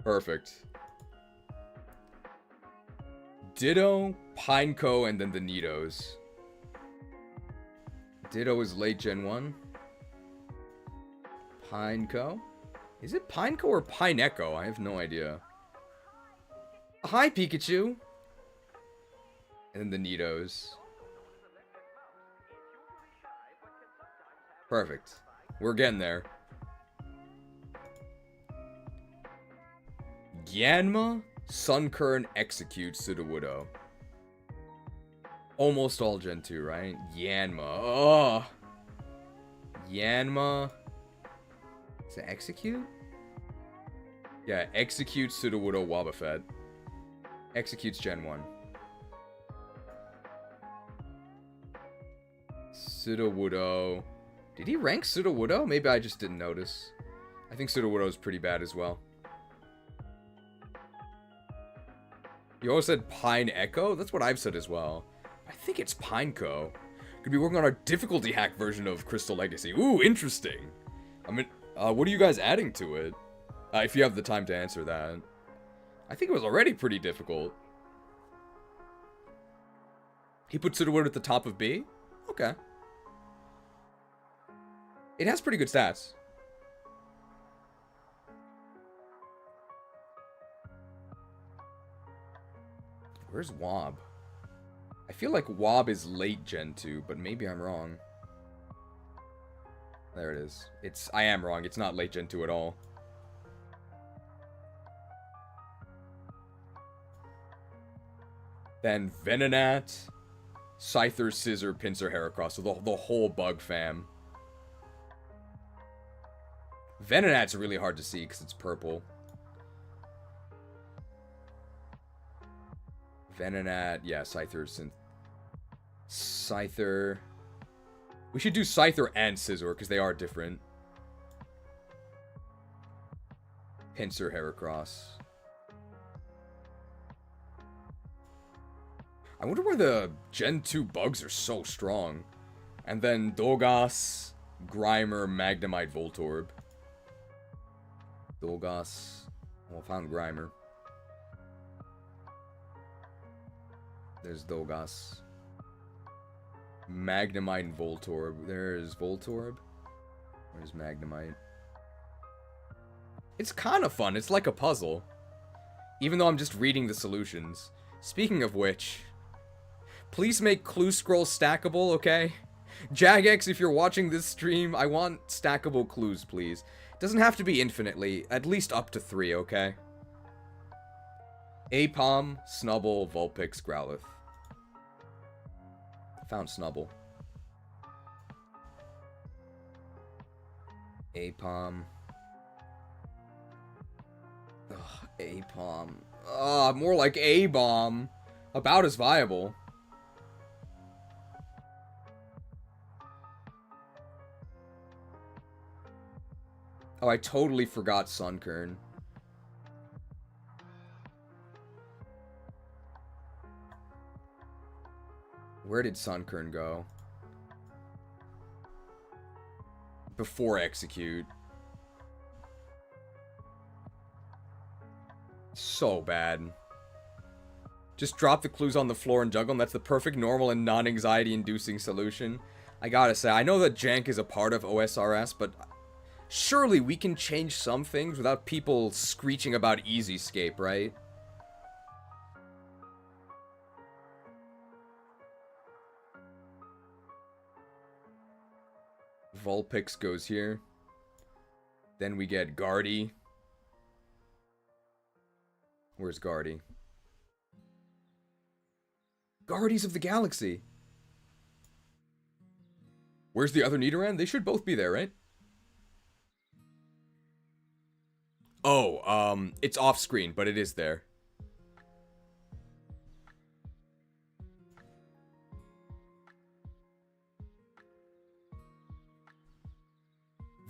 Perfect. Ditto, Pineco, and then the Nidos. Ditto is late Gen 1. Pineco? Is it Pineco or Pineco? I have no idea. Hi, Pikachu! And then the Nidos. Perfect. We're getting there. Yanma, Sunkern, Execute, Sudowoodo. Almost all Gen 2, right? Yanma. Oh. Yanma. Is it Execute? Yeah, Execute, Sudowoodo, Wobbuffet. Execute's Gen 1. Sudowoodo. Did he rank Sudowoodo? Maybe I just didn't notice. I think Sudowoodo is pretty bad as well. You also said Pine Echo? That's what I've said as well. I think it's Pineco. Could be working on our difficulty hack version of Crystal Legacy. Ooh, interesting. I mean, what are you guys adding to it? If you have the time to answer that. I think it was already pretty difficult. He put Sudowoodo at the top of B? Okay. It has pretty good stats. Where's Wob? I feel like Wob is late Gen 2, but maybe I'm wrong. There it is. I am wrong. It's not late Gen 2 at all. Then Venonat, Scyther, Scissor, Pinsir, Heracross. So the whole bug fam. Venonat's really hard to see because it's purple. Venonat, yeah, Scyther, Scyther. We should do Scyther and Scizor because they are different. Pinsir, Heracross. I wonder where the Gen 2 bugs are so strong. And then Dogas, Grimer, Magnemite, Voltorb. Dogas. Well, I found Grimer. There's Dogas. Magnemite and Voltorb. There's Voltorb. Where's Magnemite? It's kind of fun. It's like a puzzle. Even though I'm just reading the solutions. Speaking of which, please make clue scroll stackable, okay? Jagex, if you're watching this stream, I want stackable clues, please. Doesn't have to be infinitely. At least up to 3, okay? Apom, Snubble, Vulpix, Growlithe. Found Snubble. Apom. Ugh, Apom. Ugh, more like A-Bomb. About as viable. Oh, I totally forgot Sunkern. Where did Sunkern go? Before Execute. So bad. Just drop the clues on the floor and juggle them. That's the perfect, normal, and non-anxiety inducing solution. I gotta say, I know that jank is a part of OSRS, but surely we can change some things without people screeching about Easyscape, right? Vulpix goes here. Then we get Guardy. Where's Guardy? Guardies of the Galaxy! Where's the other Nidoran? They should both be there, right? Oh, it's off screen, but it is there.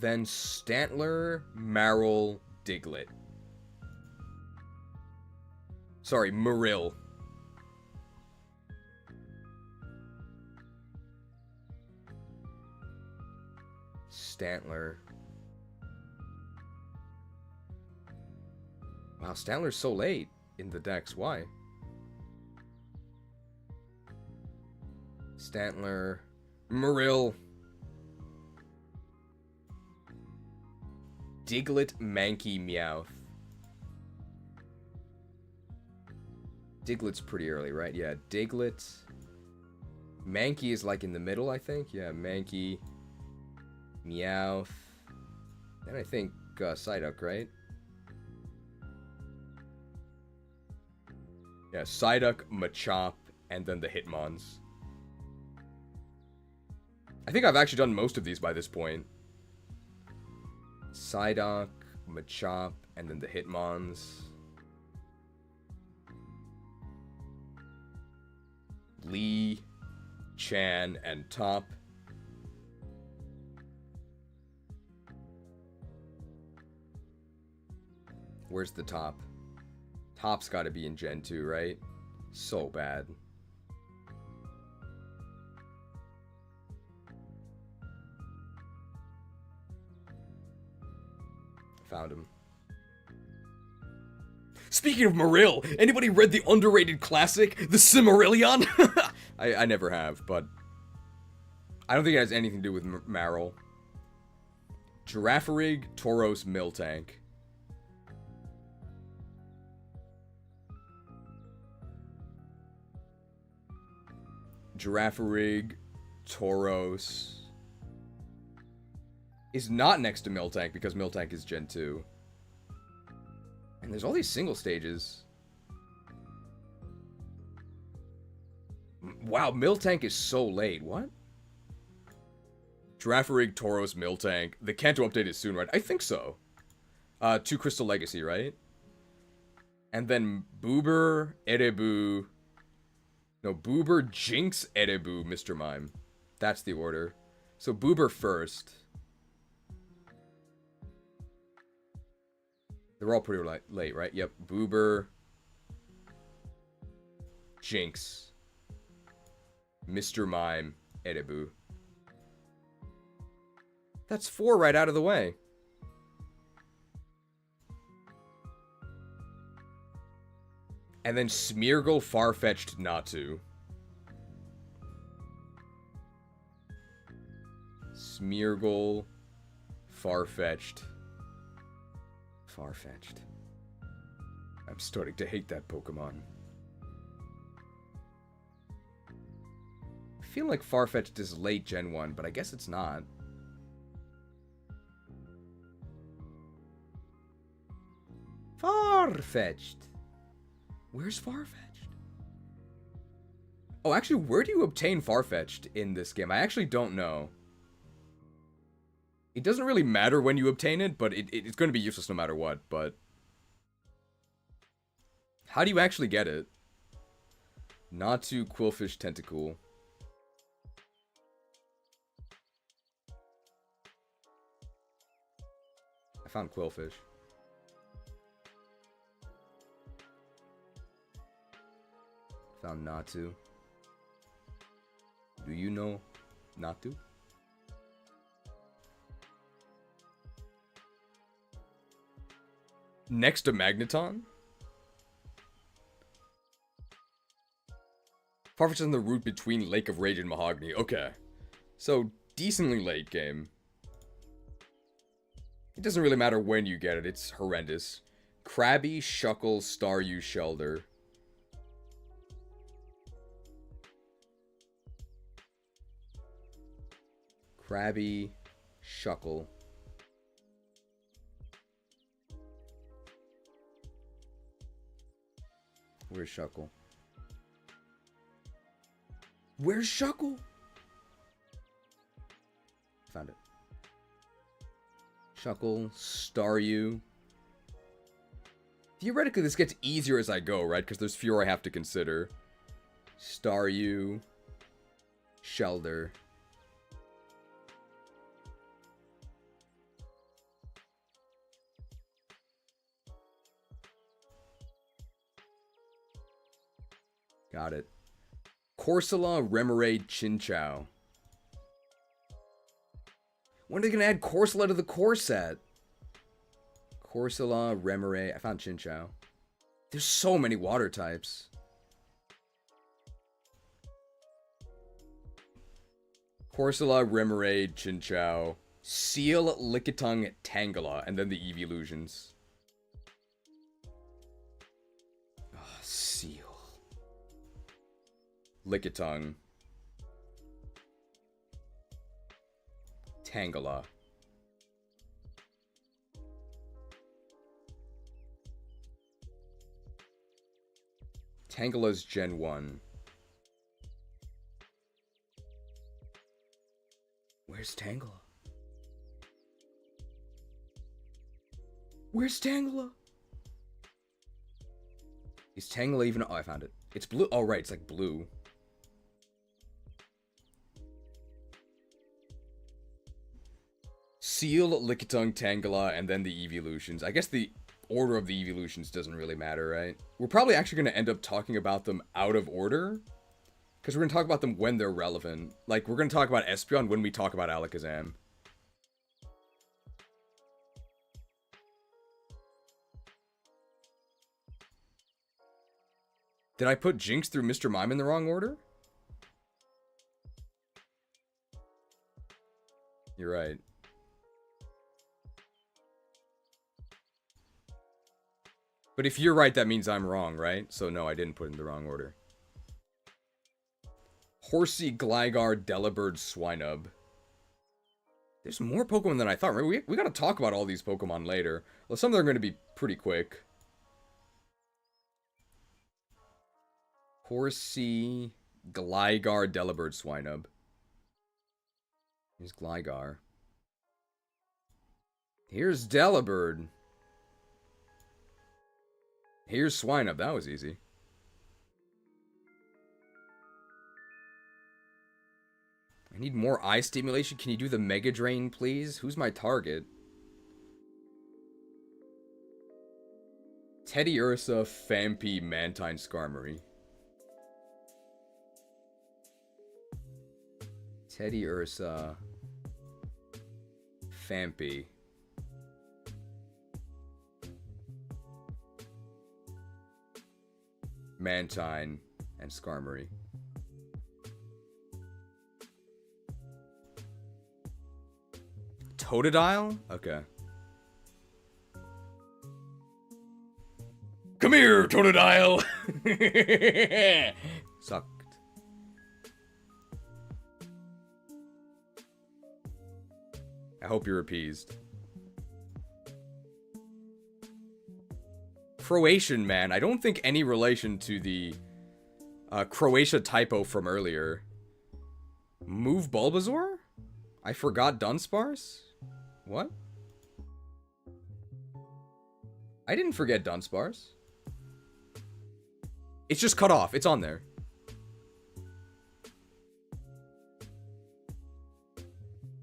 Then Stantler, Marill, Diglett. Sorry, Marill. Stantler. Wow, Stantler's so late in the decks. Why? Stantler, Marill, Diglett, Mankey, Meowth. Diglett's pretty early, right? Yeah, Diglett. Mankey is like in the middle, I think. Yeah, Mankey, Meowth. Then I think Psyduck, right? Yeah, Psyduck, Machop, and then the Hitmons. I think I've actually done most of these by this point. Psyduck, Machop, and then the Hitmons. Lee, Chan, and Top. Where's the Top? Top's gotta be in Gen 2, right? So bad. Found him. Speaking of Marill, anybody read the underrated classic, The Cimmerillion? I never have, but I don't think it has anything to do with Marill. Girafarig, Tauros, Miltank. Girafarig, Tauros is not next to Miltank because Miltank is Gen 2. And there's all these single stages. Wow, Miltank is so late. What? Girafarig, Tauros, Miltank. The Kanto update is soon, right? I think so. 2 Crystal Legacy, right? And then Boober, Erebu. No, Boober, Jinx, Erebu, Mr. Mime. That's the order. So Boober first. They're all pretty late, right? Yep. Boober. Jinx. Mr. Mime. Erebu. That's 4 right out of the way. And then Smeargle, Farfetch'd, Natu. Smeargle. Farfetch'd. Farfetch'd. I'm starting to hate that Pokemon. I feel like Farfetch'd is late Gen 1, but I guess it's not. Farfetch'd. Where's Farfetch'd? Oh, actually, where do you obtain Farfetch'd in this game? I actually don't know. It doesn't really matter when you obtain it, but it's going to be useless no matter what, but... How do you actually get it? Natu, Quillfish, Tentacool. I found Quillfish. Found Natu. Do you know Natu? Next to Magneton? Farfetch'd is on the route between Lake of Rage and Mahogany. Okay. So, decently late game. It doesn't really matter when you get it, it's horrendous. Krabby, Shuckle, Staryu, Shelder. Krabby, Shuckle. Where's Shuckle? Where's Shuckle? Found it. Shuckle, Staryu. Theoretically, this gets easier as I go, right? Because there's fewer I have to consider. Staryu. Shelder. Got it. Corsola, Remoraid, Chinchou. When are they going to add Corsola to the core set? Corsola, Remoraid. I found Chinchou. There's so many water types. Corsola, Remoraid, Chinchou. Seal, Lickitung, Tangela. And then the evolutions. Oh, Seal. Lickitung. Tangela. Tangela's Gen 1. Where's Tangela? Where's Tangela? Is Tangela even... Oh, I found it. It's blue. Oh, right. It's like blue. Seal, Lickitung, Tangela, and then the evolutions. I guess the order of the evolutions doesn't really matter, right? We're probably actually going to end up talking about them out of order. Because we're going to talk about them when they're relevant. Like, we're going to talk about Espeon when we talk about Alakazam. Did I put Jinx through Mr. Mime in the wrong order? You're right. But if you're right, that means I'm wrong, right? So no, I didn't put it in the wrong order. Horsey, Gligar, Delibird, Swinub. There's more Pokemon than I thought. Right? We gotta talk about all these Pokemon later. Well, some of them are gonna be pretty quick. Horsey, Gligar, Delibird, Swinub. Here's Gligar. Here's Delibird. Here's Swinub. That was easy. I need more eye stimulation. Can you do the Mega Drain, please? Who's my target? Teddy Ursa, Fampi, Mantine, Skarmory. Teddy Ursa, Fampi. Mantine, and Skarmory. Totodile? Okay. Come here, Totodile! Sucked. I hope you're appeased. Croatian man. I don't think any relation to the Croatia typo from earlier. Move Bulbasaur? I forgot Dunsparce? What? I didn't forget Dunsparce. It's just cut off. It's on there.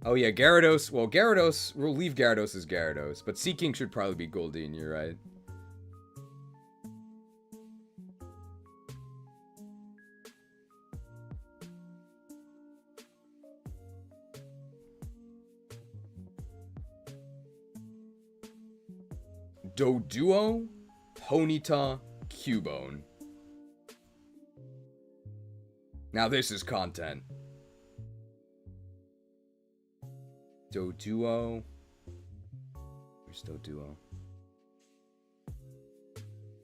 Oh yeah, Gyarados. Well, Gyarados, we'll leave Gyarados as Gyarados, but Seaking should probably be Goldeen, you're right. Doduo, Ponyta, Cubone. Now this is content. Doduo. Where's Doduo?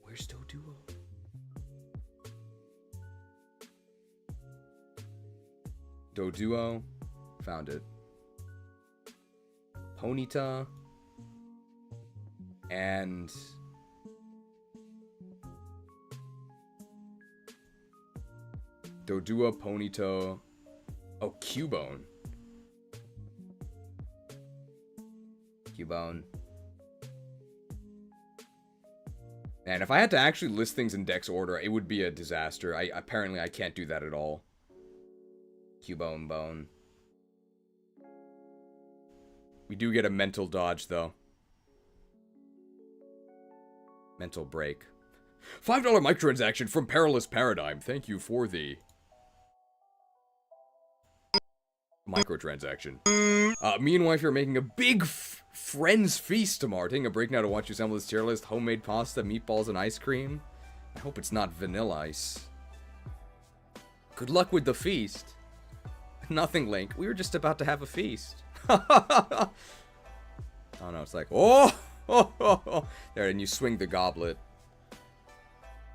Where's Doduo? Doduo. Found it. Ponyta. And Doduo, Ponyta. Oh, Cubone. Cubone. Man, if I had to actually list things in Dex order, it would be a disaster. Apparently I can't do that at all. Cubone bone. We do get a mental dodge though. Mental break. $5 microtransaction from Perilous Paradigm. Thank you for the microtransaction. Me and wife are making a big friends feast tomorrow. Taking a break now to watch you assemble this tier list. Homemade pasta, meatballs, and ice cream. I hope it's not vanilla ice. Good luck with the feast. Nothing, Link. We were just about to have a feast. Oh no, it's like, oh! There, and you swing the goblet.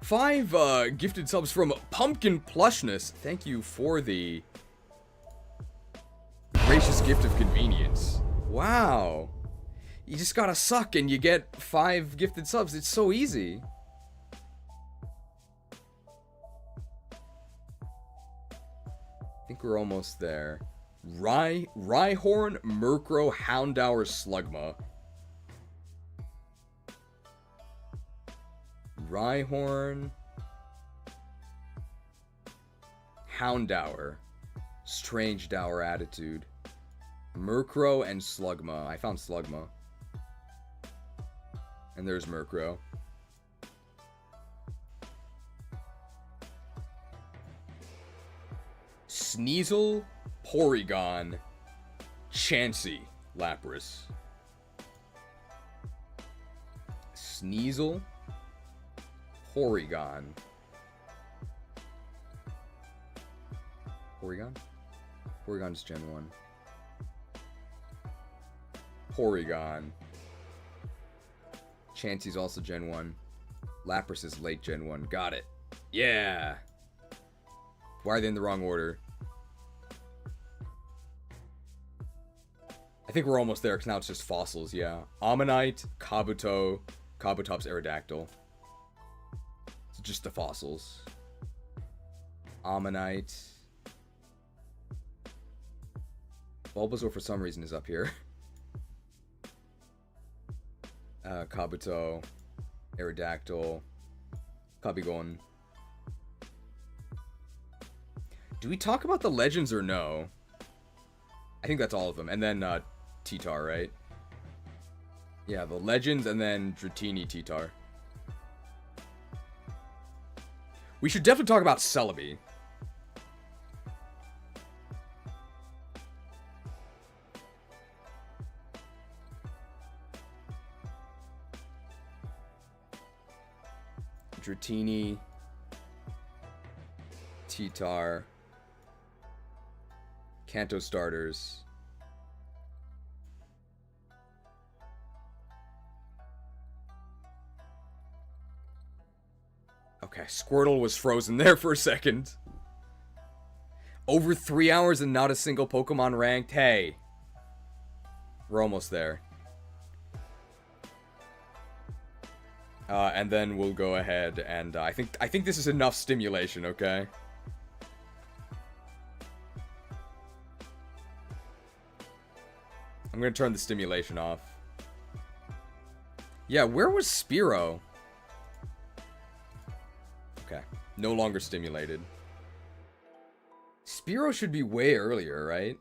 5 gifted subs from Pumpkin Plushness. Thank you for the gracious gift of convenience. Wow. You just gotta suck and you get 5 gifted subs. It's so easy. I think we're almost there. Rhyhorn, Murkrow, Houndour, Slugma. Rhyhorn, Houndour, Strange Dour Attitude, Murkrow, and Slugma. I found Slugma. And there's Murkrow. Sneasel, Porygon, Chansey, Lapras. Sneasel, Porygon. Porygon? Porygon's Gen 1. Porygon. Chansey's also Gen 1. Lapras is late Gen 1. Got it. Yeah! Why are they in the wrong order? I think we're almost there, because now it's just fossils, yeah. Ammonite, Kabuto, Kabutops Aerodactyl. It's just the fossils. Ammonite. Bulbasaur, for some reason, is up here. Kabuto, Aerodactyl, Kabigon. Do we talk about the legends or no? I think that's all of them. And then, T-Tar, right? Yeah, the legends and then Dratini T-Tar. We should definitely talk about Celebi. Dratini, T-Tar, Kanto starters. Okay, Squirtle was frozen there for a second. Over 3 hours and not a single Pokemon ranked. Hey. We're almost there. And then we'll go ahead and I think this is enough stimulation, okay? I'm gonna turn the stimulation off. Yeah, where was Spearow? Okay, no longer stimulated. Spearow should be way earlier, right?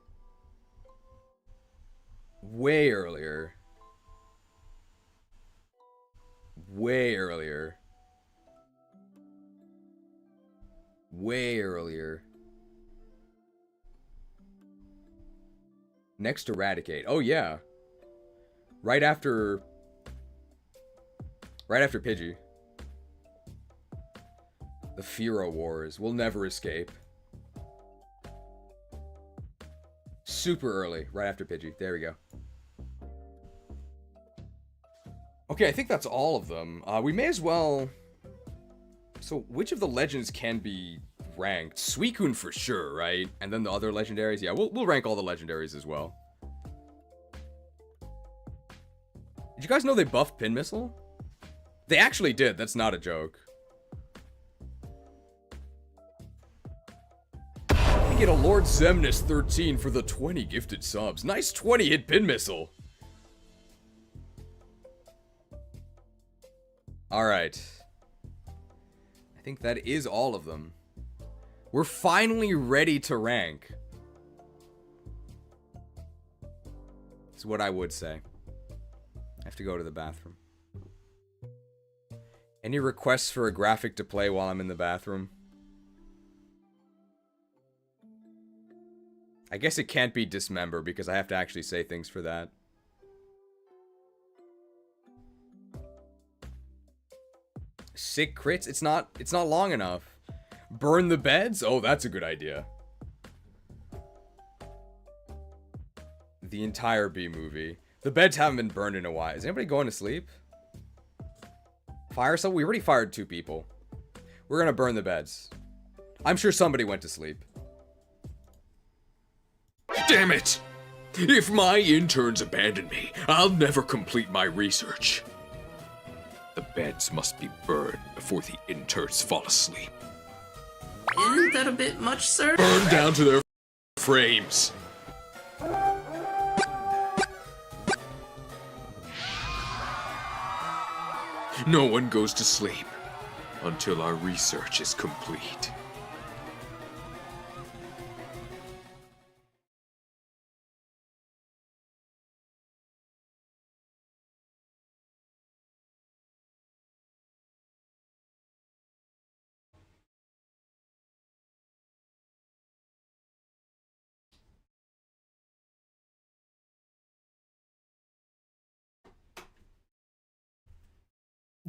Way earlier. Way earlier. Way earlier. Next Eradicate. Oh, yeah. Right after Pidgey. The Fearow Wars. We'll never escape. Super early. Right after Pidgey. There we go. Okay, I think that's all of them. We may as well... So, which of the legends can be ranked? Suicune for sure, right? And then the other legendaries? Yeah, we'll rank all the legendaries as well. Did you guys know they buffed Pin Missile? They actually did. That's not a joke. We get a Lord Zemnis 13 for the 20 gifted subs. Nice 20 hit Pin Missile. Alright. I think that is all of them. We're finally ready to rank. That's what I would say. I have to go to the bathroom. Any requests for a graphic to play while I'm in the bathroom? I guess it can't be Dismember because I have to actually say things for that. Sick crits? It's not long enough. Burn the beds? Oh, that's a good idea. The entire B movie. The beds haven't been burned in a while. Is anybody going to sleep? Fire some? We already fired 2 people. We're gonna burn the beds. I'm sure somebody went to sleep. Damn it! If my interns abandon me, I'll never complete my research. The beds must be burned before the interns fall asleep. Isn't that a bit much, sir? Burned down to their frames. No one goes to sleep until our research is complete.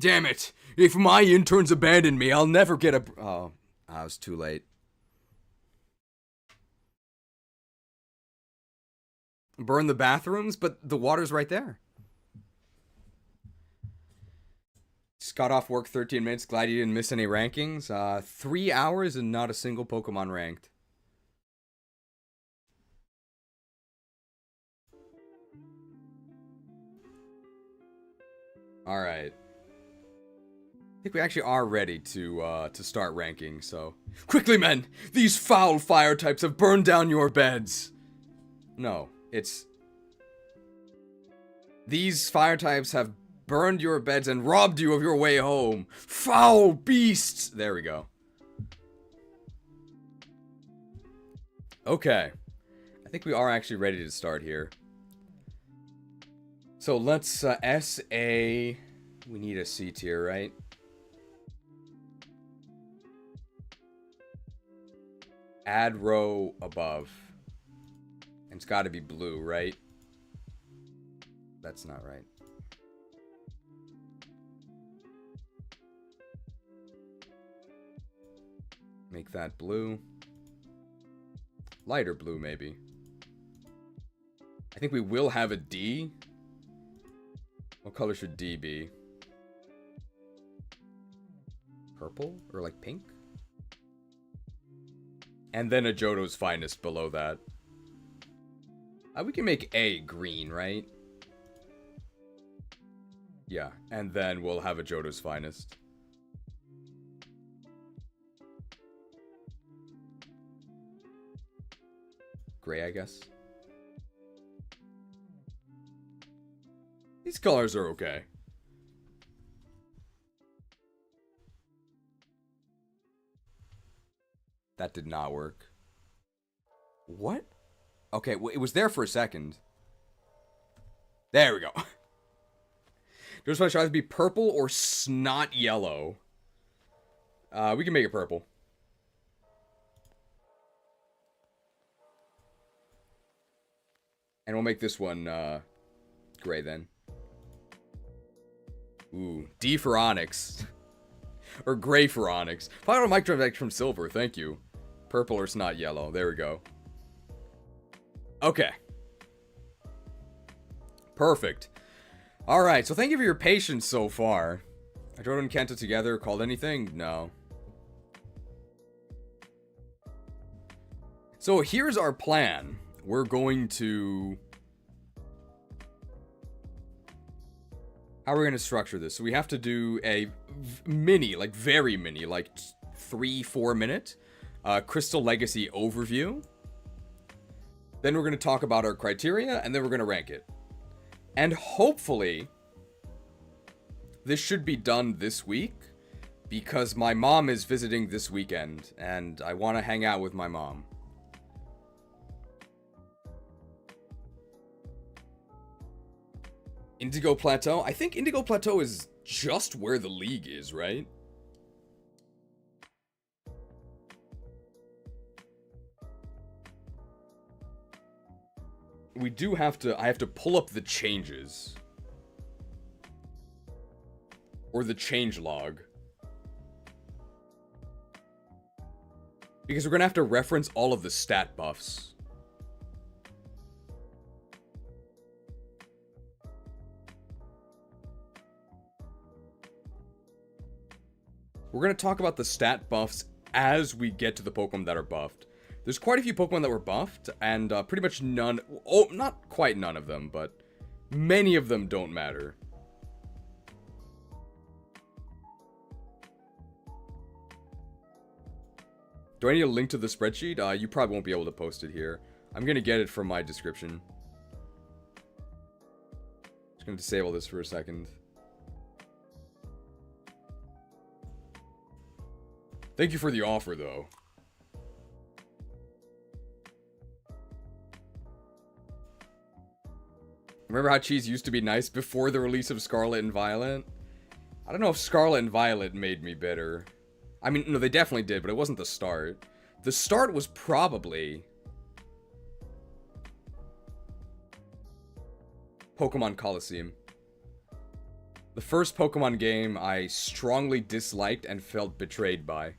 Damn it! If my interns abandon me, I'll never get a... Oh, I was too late. Burn the bathrooms? But the water's right there. Just got off work 13 minutes. Glad you didn't miss any rankings. 3 hours and not a single Pokemon ranked. Alright. I think we actually are ready to start ranking, so... Quickly, men! These foul fire types have burned down your beds! No, it's... These fire types have burned your beds and robbed you of your way home! Foul beasts! There we go. Okay. I think we are actually ready to start here. So let's, S-A... We need a C tier, right? Add row above. And it's gotta be blue, right? That's not right. Make that blue. Lighter blue, maybe. I think we will have a D. What color should D be? purple or like pink. And then a Johto's Finest below that. We can make A green, right? Yeah, and then we'll have a Johto's Finest. Gray, I guess. These colors are okay. That did not work. What? Okay, well, it was there for a second. There we go. Just want to try to be purple or snot yellow. We can make it purple. And we'll make this one gray then. Ooh, D for Onyx. Or gray for Onyx. Final microtransaction from silver, thank you. Purple or snot yellow, there we go. Okay. Perfect. Alright, so thank you for your patience so far. I Johto and Kenta together, called anything? No. So here's our plan. We're going to... How are we going to structure this? So we have to do a mini, like very mini, like 3-4 minute Crystal Legacy overview. Then we're going to talk about our criteria, and then we're going to rank it. And hopefully, this should be done this week, because my mom is visiting this weekend, and I want to hang out with my mom. Indigo Plateau? I think Indigo Plateau is just where the league is, right? We do have to... I have to pull up the changes. Or the change log. Because we're going to have to reference all of the stat buffs. We're going to talk about the stat buffs as we get to the Pokemon that are buffed. There's quite a few Pokemon that were buffed, and pretty much none... Oh, not quite none of them, but many of them don't matter. Do I need a link to the spreadsheet? You probably won't be able to post it here. I'm going to get it from my description. Just going to disable this for a second. Thank you for the offer, though. Remember how Cheese used to be nice before the release of Scarlet and Violet? I don't know if Scarlet and Violet made me bitter. I mean, no, they definitely did, but it wasn't the start. The start was probably... Pokemon Coliseum. The first Pokemon game I strongly disliked and felt betrayed by.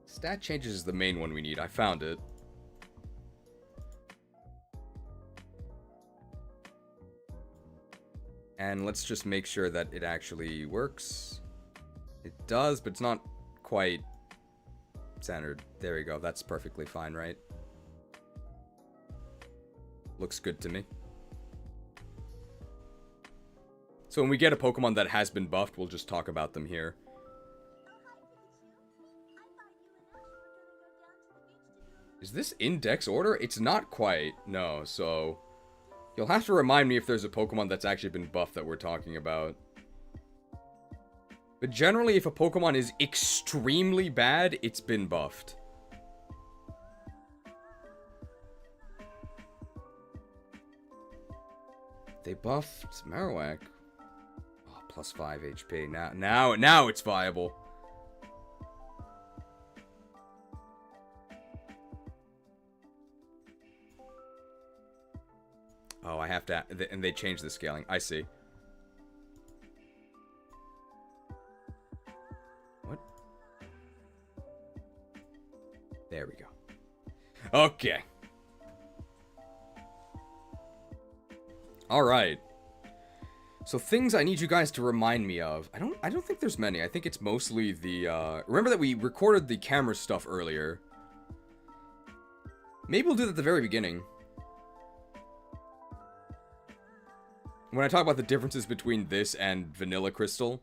Stat changes is the main one we need. I found it. And let's just make sure that it actually works. It does, but it's not quite centered. There we go. That's perfectly fine, right? Looks good to me. So when we get a Pokemon that has been buffed, we'll just talk about them here. Is this index order? It's not quite. No, so... You'll have to remind me if there's a Pokemon that's actually been buffed that we're talking about. But generally, if a Pokemon is extremely bad, it's been buffed. They buffed Marowak. Oh, plus 5 HP. Now it's viable. Oh, I have to... And they changed the scaling. I see. What? There we go. Okay. Alright. So things I need you guys to remind me of. I don't think there's many. I think it's mostly the, remember that we recorded the camera stuff earlier. Maybe we'll do that at the very beginning. When I talk about the differences between this and Vanilla Crystal.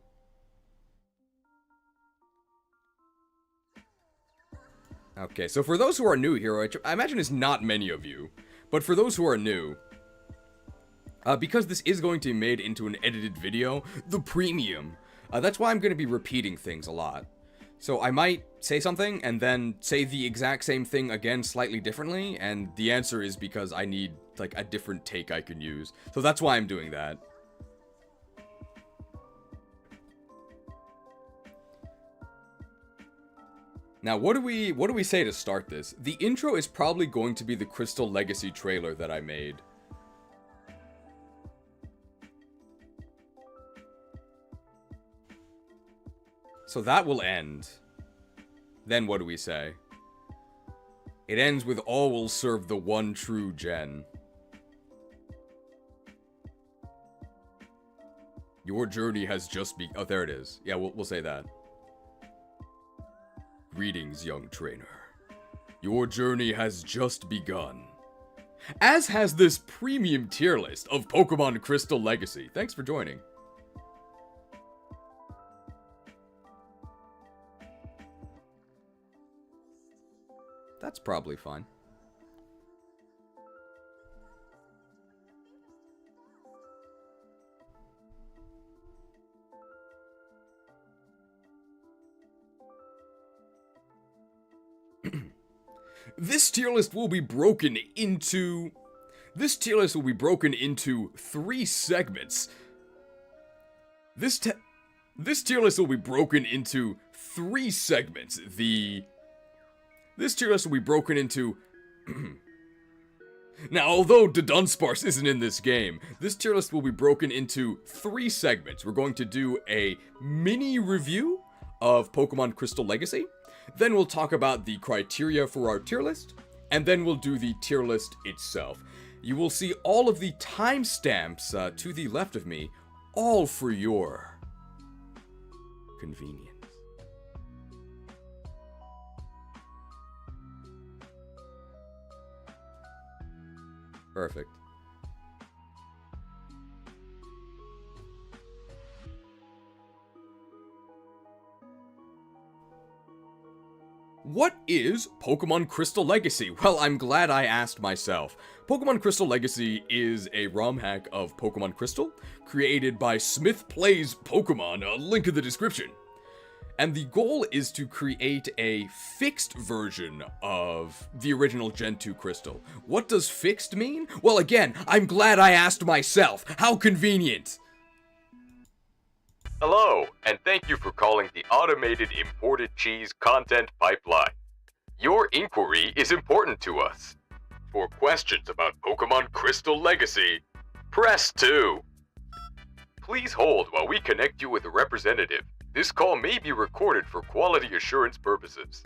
Okay, so for those who are new here, which I imagine is not many of you, but for those who are new, because this is going to be made into an edited video, the premium, that's why I'm going to be repeating things a lot. So I might say something and then say the exact same thing again slightly differently, and the answer is because I need, like, a different take I can use. So that's why I'm doing that. Now, what do we say to start this? The intro is probably going to be the Crystal Legacy trailer that I made. So that will end. Then what do we say? It ends with all will serve the one true gen. Your journey has just begun. Oh, there it is. Yeah, we'll say that. Greetings, young trainer. Your journey has just begun. As has this premium tier list of Pokemon Crystal Legacy. Thanks for joining. That's probably fine. This tier list will be broken into 3 segments. This tier list will be broken into 3 segments. This tier list will be broken into... Now, although the Dunsparce isn't in this game, this tier list will be broken into 3 segments. We're going to do a mini review of Pokemon Crystal Legacy. Then we'll talk about the criteria for our tier list, and then we'll do the tier list itself. You will see all of the timestamps to the left of me, all for your convenience. Perfect. What is Pokemon Crystal Legacy? Well, I'm glad I asked myself. Pokemon Crystal Legacy is a ROM hack of Pokemon Crystal, created by SmithPlays Pokemon, a link in the description. And the goal is to create a fixed version of the original Gen 2 Crystal. What does fixed mean? Well, again, I'm glad I asked myself. How convenient! Hello, and thank you for calling the Automated Imported Cheese Content Pipeline. Your inquiry is important to us. For questions about Pokemon Crystal Legacy, press 2. Please hold while we connect you with a representative. This call may be recorded for quality assurance purposes.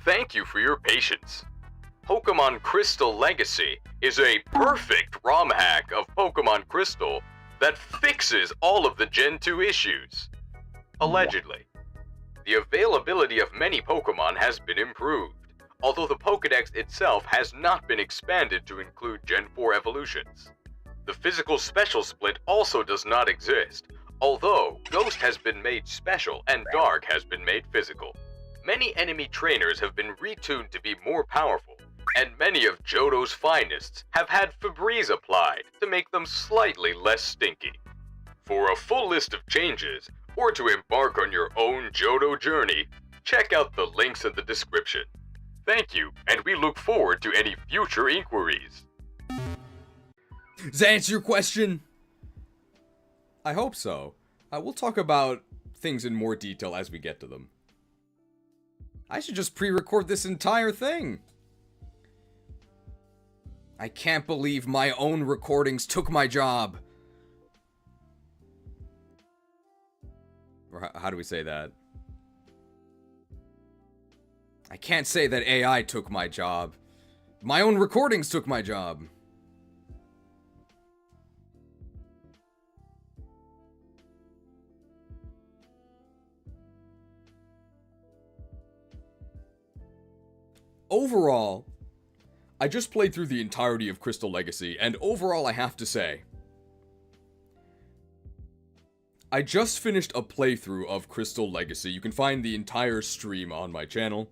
Thank you for your patience. Pokemon Crystal Legacy is a perfect ROM hack of Pokemon Crystal that fixes all of the Gen 2 issues. Allegedly. The availability of many Pokemon has been improved, although the Pokédex itself has not been expanded to include Gen 4 evolutions. The physical special split also does not exist, although Ghost has been made special and Dark has been made physical. Many enemy trainers have been retuned to be more powerful, and many of Johto's finest have had Febreze applied to make them slightly less stinky. For a full list of changes, or to embark on your own Johto journey, check out the links in the description. Thank you, and we look forward to any future inquiries. Does that answer your question? I hope so. We'll talk about things in more detail as we get to them. I should just pre-record this entire thing. I can't believe my own recordings took my job. Or how do we say that? I can't say that AI took my job. My own recordings took my job. Overall, I just played through the entirety of Crystal Legacy, and overall I have to say, I just finished a playthrough of Crystal Legacy. You can find the entire stream on my channel.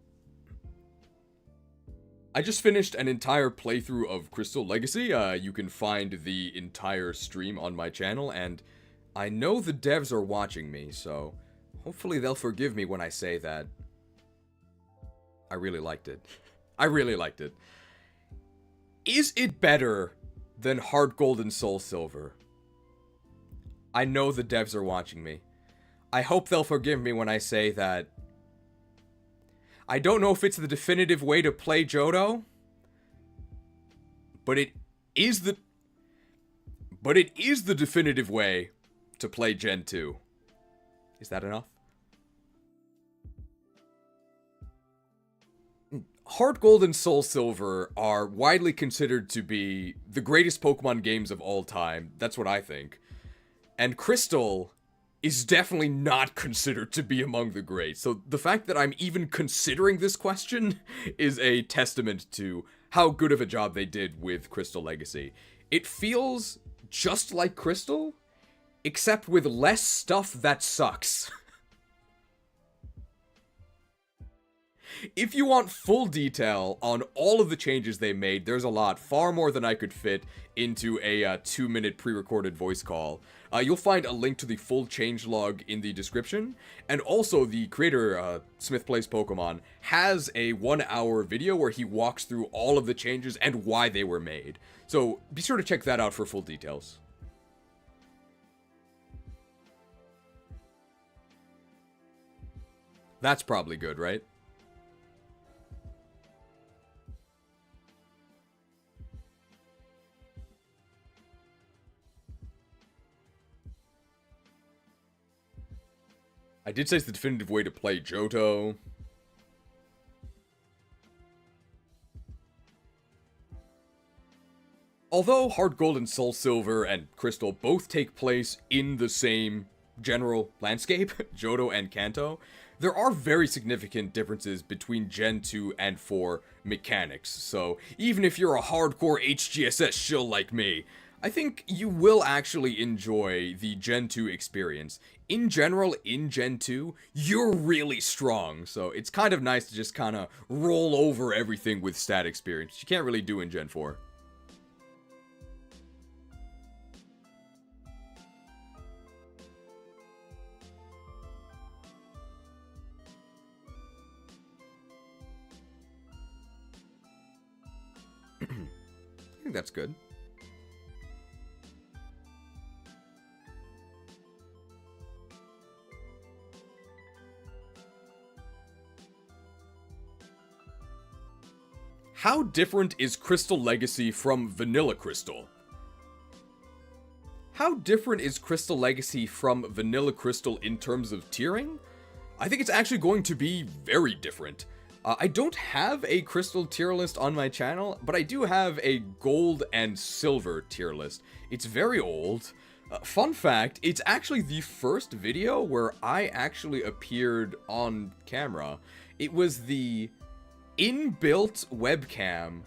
I just finished an entire playthrough of Crystal Legacy. You can find the entire stream on my channel, and I know the devs are watching me, so hopefully they'll forgive me when I say that I really liked it. I really liked it. Is it better than Heart Gold and Soul Silver? I know the devs are watching me. I hope they'll forgive me when I say that I don't know if it's the definitive way to play Johto, but it is the definitive way to play Gen 2. Is that enough? Heart Gold and Soul Silver are widely considered to be the greatest Pokemon games of all time. That's what I think. And Crystal is definitely not considered to be among the greats. So the fact that I'm even considering this question is a testament to how good of a job they did with Crystal Legacy. It feels just like Crystal, except with less stuff that sucks. If you want full detail on all of the changes they made, there's a lot, far more than I could fit into a 2-minute pre-recorded voice call. You'll find a link to the full changelog in the description, and also the creator, SmithPlays Pokemon, has a 1-hour video where he walks through all of the changes and why they were made. So be sure to check that out for full details. That's probably good, right? I did say it's the definitive way to play Johto. Although Heart Gold and Soul Silver and Crystal both take place in the same general landscape, Johto and Kanto, there are very significant differences between Gen 2 and 4 mechanics. So even if you're a hardcore HGSS shill like me, I think you will actually enjoy the Gen 2 experience. In general, in Gen 2, you're really strong, so it's kind of nice to just kind of roll over everything with stat experience. You can't really do in Gen 4. I think that's good. How different is Crystal Legacy from Vanilla Crystal? How different is Crystal Legacy from Vanilla Crystal in terms of tiering? I think it's actually going to be very different. I don't have a Crystal tier list on my channel, but I do have a Gold and Silver tier list. It's very old. Fun fact, it's actually the first video where I actually appeared on camera. It was the inbuilt webcam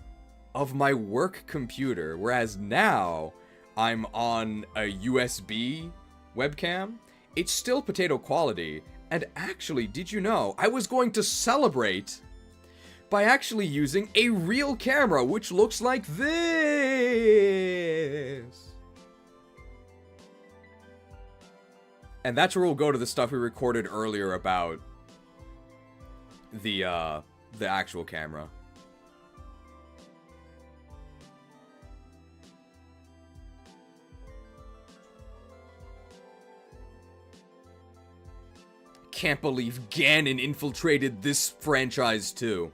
of my work computer, whereas now I'm on a USB webcam. It's still potato quality, and actually, did you know, I was going to celebrate by actually using a real camera, which looks like this. And that's where we'll go to the stuff we recorded earlier about the actual camera. Can't believe Ganon infiltrated this franchise too.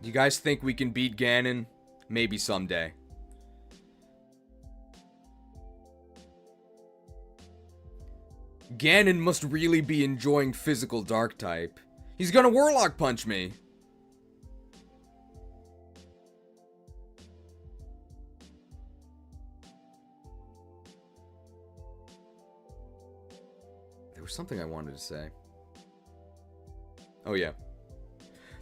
You guys think we can beat Ganon? Maybe someday. Ganon must really be enjoying physical dark type. He's gonna Warlock Punch me. There was something I wanted to say. Oh yeah.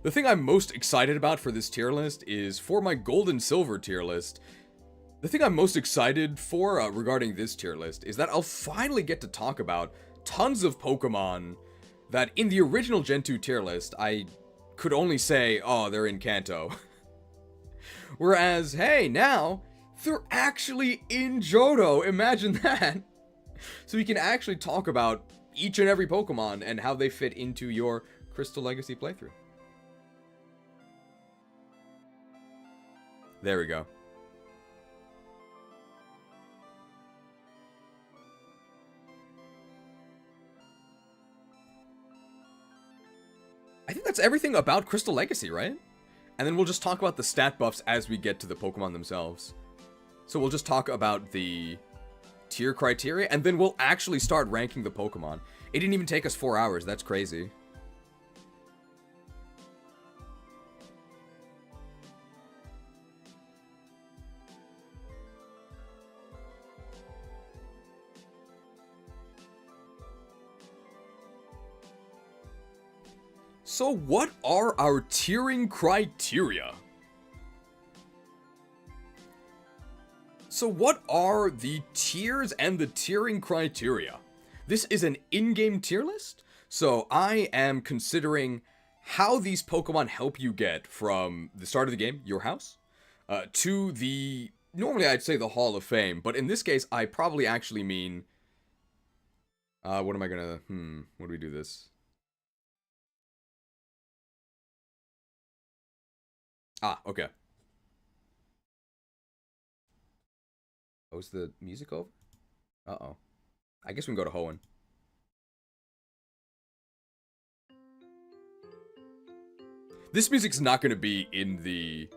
The thing I'm most excited about for this tier list is for my gold and silver tier list. The thing I'm most excited for regarding this tier list is that I'll finally get to talk about tons of Pokemon that in the original Gen 2 tier list, I could only say, oh, they're in Kanto. Whereas, hey, now, they're actually in Johto. Imagine that. So we can actually talk about each and every Pokemon and how they fit into your Crystal Legacy playthrough. There we go. I think that's everything about Crystal Legacy, right? And then we'll just talk about the stat buffs as we get to the Pokemon themselves. So we'll just talk about the tier criteria, and then we'll actually start ranking the Pokemon. It didn't even take us 4 hours, that's crazy. So what are our tiering criteria? So what are the tiers and the tiering criteria? This is an in-game tier list, so I am considering how these Pokemon help you get from the start of the game, your house, to the, normally I'd say the Hall of Fame, but in this case I probably actually mean, what am I gonna, what do we do this? Ah, okay. Oh, is the music over? Uh-oh. I guess we can go to Hoenn. This music's not going to be in the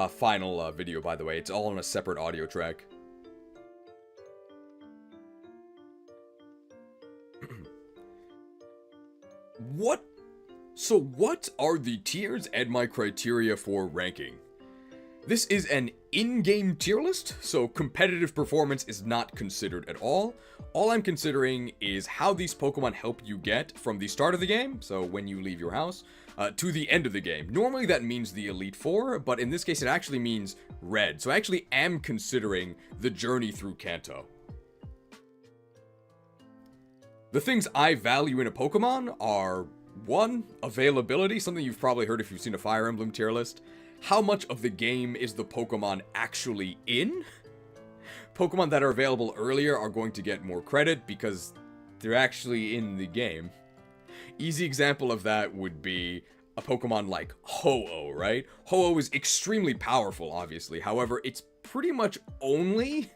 final video, by the way. It's all on a separate audio track. So what are the tiers and my criteria for ranking? This is an in-game tier list, so competitive performance is not considered at all. All I'm considering is how these Pokemon help you get from the start of the game, so when you leave your house, to the end of the game. Normally that means the Elite Four, but in this case it actually means Red. So I actually am considering the journey through Kanto. The things I value in a Pokemon are 1. Availability, something you've probably heard if you've seen a Fire Emblem tier list. How much of the game is the Pokemon actually in? Pokemon that are available earlier are going to get more credit because they're actually in the game. Easy example of that would be a Pokemon like Ho-Oh, right? Ho-Oh is extremely powerful, obviously. However, it's pretty much only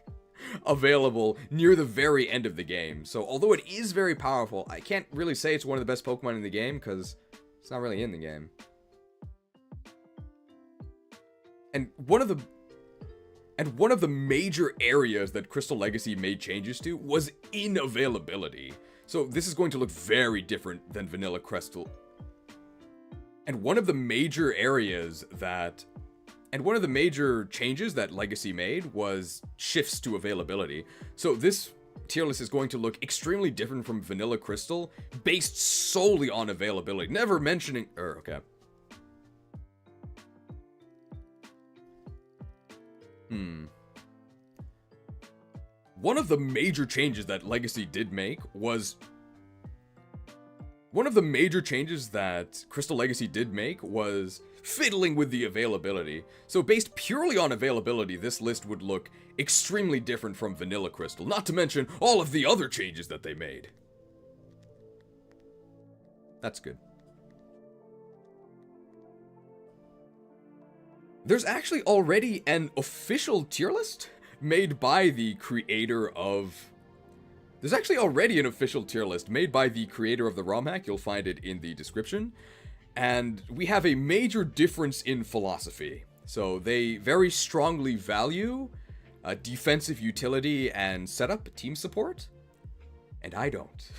available near the very end of the game. So although it is very powerful, I can't really say it's one of the best Pokemon in the game because it's not really in the game. And one of the major areas that Crystal Legacy made changes to was in availability. So this is going to look very different than Vanilla Crystal. And one of the major changes that Legacy made was shifts to availability. So this tier list is going to look extremely different from Vanilla Crystal based solely on availability. Never mentioning, okay. One of the major changes that Legacy did make was... One of the major changes that Crystal Legacy did make was fiddling with the availability. So based purely on availability, this list would look extremely different from Vanilla Crystal, not to mention all of the other changes that they made. That's good. There's actually already an official tier list made by the creator of... There's actually already an official tier list made by the creator of the ROM hack. You'll find it in the description. And we have a major difference in philosophy. So they very strongly value defensive utility and setup team support. and I don't.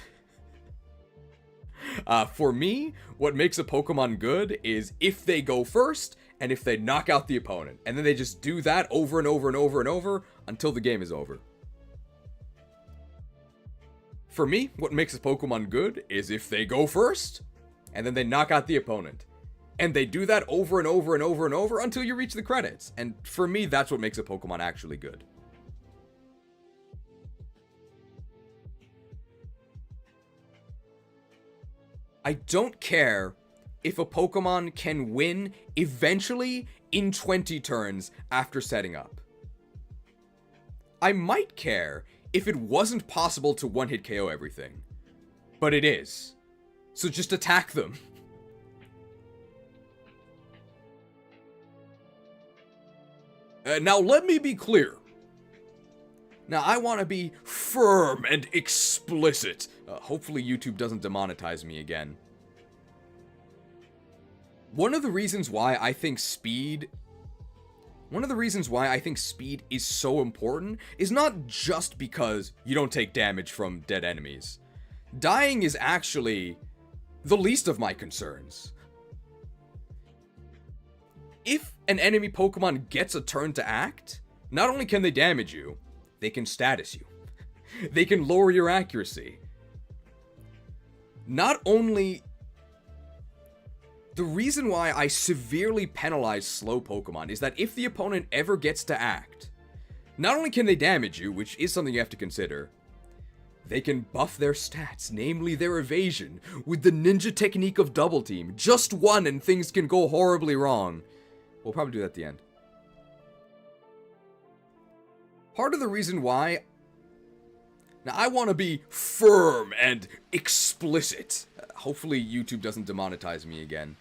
For me, what makes a Pokemon good is if they go first, and if they knock out the opponent. And then they just do that over and over and over and over until the game is over. For me, what makes a Pokemon good is if they go first, and then they knock out the opponent. And they do that over and over and over and over until you reach the credits. And for me, that's what makes a Pokemon actually good. I don't care if a Pokemon can win eventually in 20 turns after setting up. I might care if it wasn't possible to one-hit KO everything. But it is. So just attack them. Now let me be clear. Now I want to be firm and explicit. Hopefully YouTube doesn't demonetize me again. One of the reasons why I think speed is so important is not just because you don't take damage from dead enemies. Dying is actually the least of my concerns. If an enemy Pokemon gets a turn to act, not only can they damage you, they can status you. They can lower your accuracy. Not only... The reason why I severely penalize slow Pokemon is that if the opponent ever gets to act, not only can they damage you, which is something you have to consider, they can buff their stats, namely their evasion, with the ninja technique of Double Team. Just one and things can go horribly wrong. We'll probably do that at the end. Part of the reason why... Now, I want to be firm and explicit. Hopefully YouTube doesn't demonetize me again.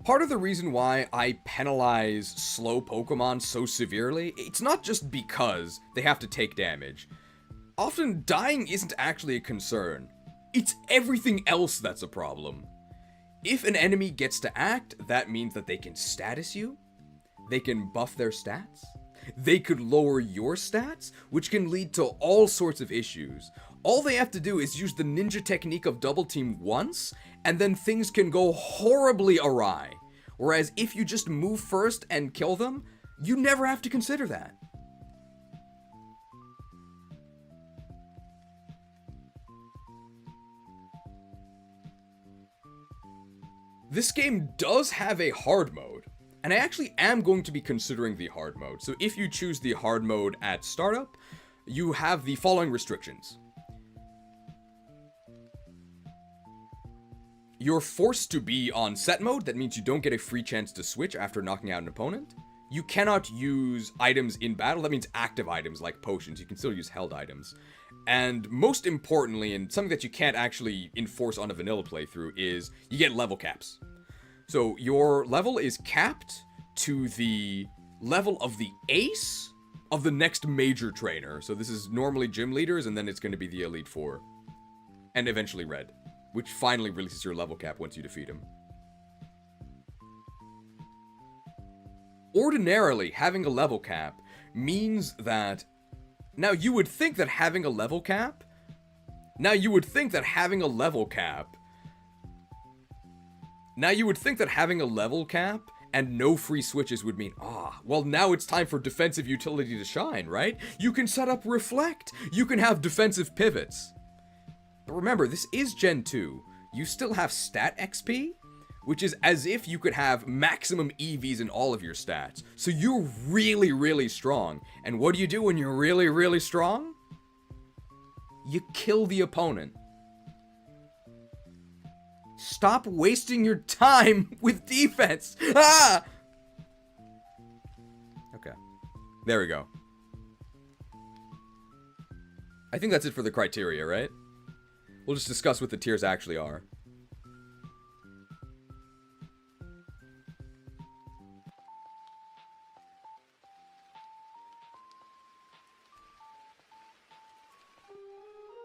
Part of the reason why I penalize slow Pokemon so severely, it's not just because they have to take damage. Often, dying isn't actually a concern. It's everything else that's a problem. If an enemy gets to act, that means that they can status you, they can buff their stats, they could lower your stats, which can lead to all sorts of issues. All they have to do is use the ninja technique of Double Team once, and then things can go horribly awry. Whereas if you just move first and kill them, you never have to consider that. This game does have a hard mode, and I actually am going to be considering the hard mode. So if you choose the hard mode at startup, you have the following restrictions. You're forced to be on set mode. That means you don't get a free chance to switch after knocking out an opponent. You cannot use items in battle. That means active items like potions. You can still use held items. And most importantly, and something that you can't actually enforce on a vanilla playthrough, is you get level caps. So your level is capped to the level of the ace of the next major trainer. So this is normally gym leaders, and then it's going to be the Elite Four. And eventually Red, which finally releases your level cap once you defeat him. Ordinarily, having a level cap means that... Now, you would think that having a level cap and no free switches would mean, well, now it's time for defensive utility to shine, right? You can set up Reflect. You can have defensive pivots. But remember, this is Gen 2. You still have stat XP, which is as if you could have maximum EVs in all of your stats. So you're really, really strong. And what do you do when you're really, really strong? You kill the opponent. Stop wasting your time with defense. Ah! Okay. There we go. I think that's it for the criteria, right? We'll just discuss what the tiers actually are.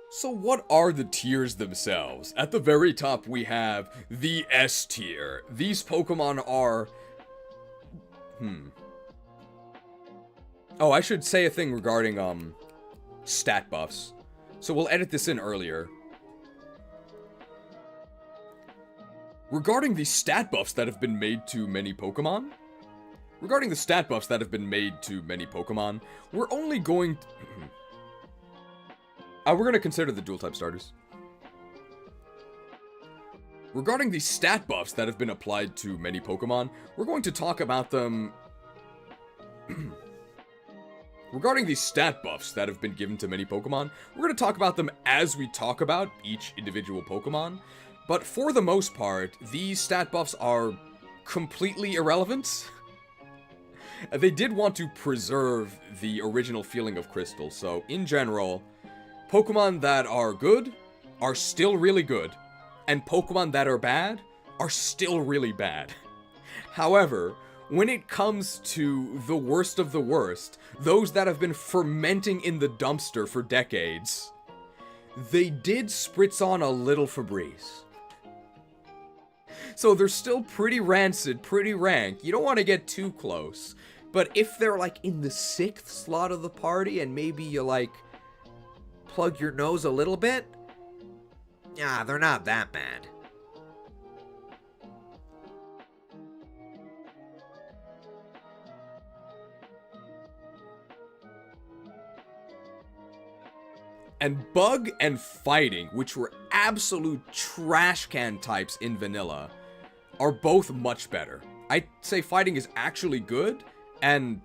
So what are the tiers themselves? At the very top we have the S tier. These Pokemon are... Oh, I should say a thing regarding, stat buffs. So we'll edit this in earlier. Regarding the stat buffs that have been made to many Pokemon, we're only going to... we're going to consider the dual type starters. Regarding the stat buffs that have been applied to many Pokemon, we're going to talk about them... Regarding the stat buffs that have been given to many Pokemon, we're going to talk about them as we talk about each individual Pokemon. But for the most part, these stat buffs are completely irrelevant. They did want to preserve the original feeling of Crystal, so in general, Pokemon that are good are still really good, and Pokemon that are bad are still really bad. However, when it comes to the worst of the worst, those that have been fermenting in the dumpster for decades, they did spritz on a little Febreze. So they're still pretty rancid, pretty rank. You don't want to get too close. But if they're like in the 6th slot of the party and maybe you like plug your nose a little bit, yeah, they're not that bad. And Bug and Fighting, which were absolute trash can types in vanilla, are both much better. I'd say Fighting is actually good, and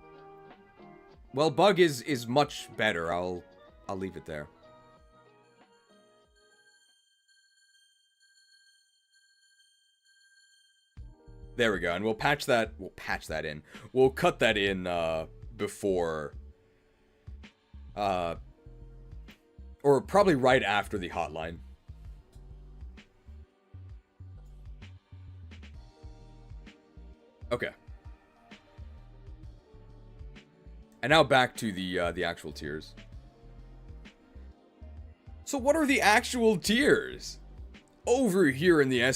well, Bug is much better. I'll leave it there. There we go, and we'll patch that in. We'll cut that in before or probably right after the hotline. Okay. And now back to the actual tiers. So what are the actual tiers? Over here in the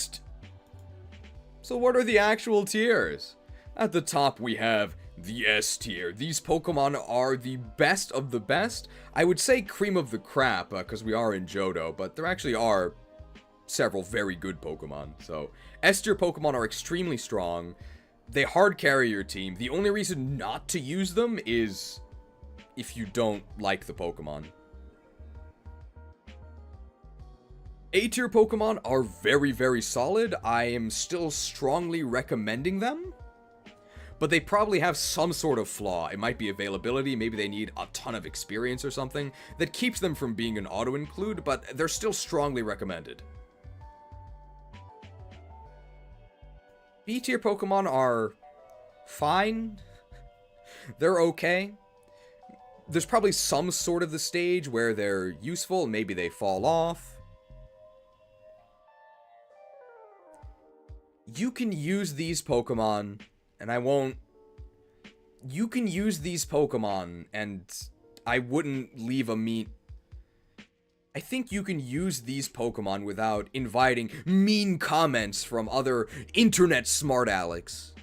So what are the actual tiers? At the top we have the S tier. These Pokemon are the best of the best. I would say cream of the crap, because we are in Johto, but there actually are several very good Pokemon. So, S tier Pokemon are extremely strong. They hard carry your team. The only reason not to use them is if you don't like the Pokemon. A tier Pokemon are very, very solid. I am still strongly recommending them. But they probably have some sort of flaw. It might be availability, maybe they need a ton of experience or something that keeps them from being an auto-include, but they're still strongly recommended. B tier Pokemon are fine. They're okay. There's probably some sort of the stage where they're useful, maybe they fall off. You can use these Pokemon... And I won't... You can use these Pokemon, and I wouldn't leave a mean... I think you can use these Pokemon without inviting mean comments from other internet smart Alex.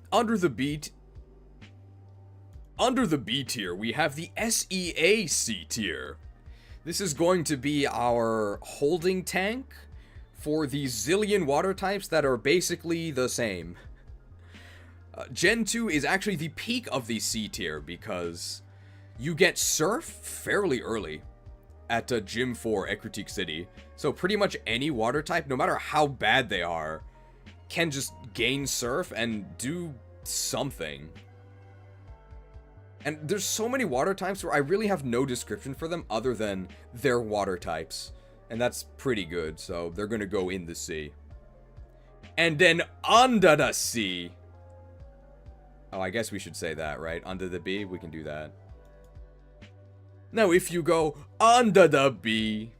Under the B tier, we have the SEAC tier. This is going to be our holding tank for the zillion water types that are basically the same. Gen 2 is actually the peak of the C tier because you get Surf fairly early at Gym 4 Ecruteak City. So pretty much any water type, no matter how bad they are, can just gain Surf and do something. And there's so many water types where I really have no description for them other than they're water types. And that's pretty good, so they're gonna go in the sea. And then under the sea. Oh, I guess we should say that, right? Under the B, we can do that. Now, if you go under the B,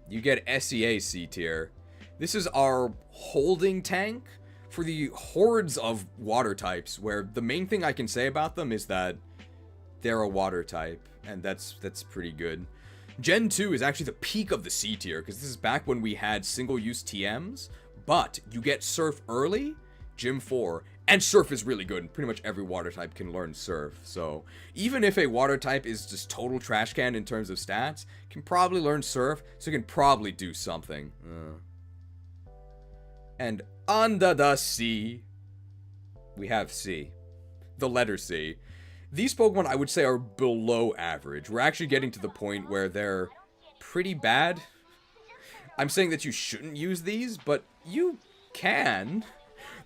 you get SEAC tier. This is our holding tank for the hordes of water types, where the main thing I can say about them is that they're a water type, and that's pretty good. Gen 2 is actually the peak of the C tier, because this is back when we had single-use TMs, but you get Surf early, Gym 4, And Surf is really good. Pretty much every water type can learn Surf. So even if a water type is just total trash can in terms of stats, can probably learn Surf, so it can probably do something. And under the sea, we have C. The letter C. These Pokemon, I would say, are below average. We're actually getting to the point where they're pretty bad. I'm saying that you shouldn't use these, but you can.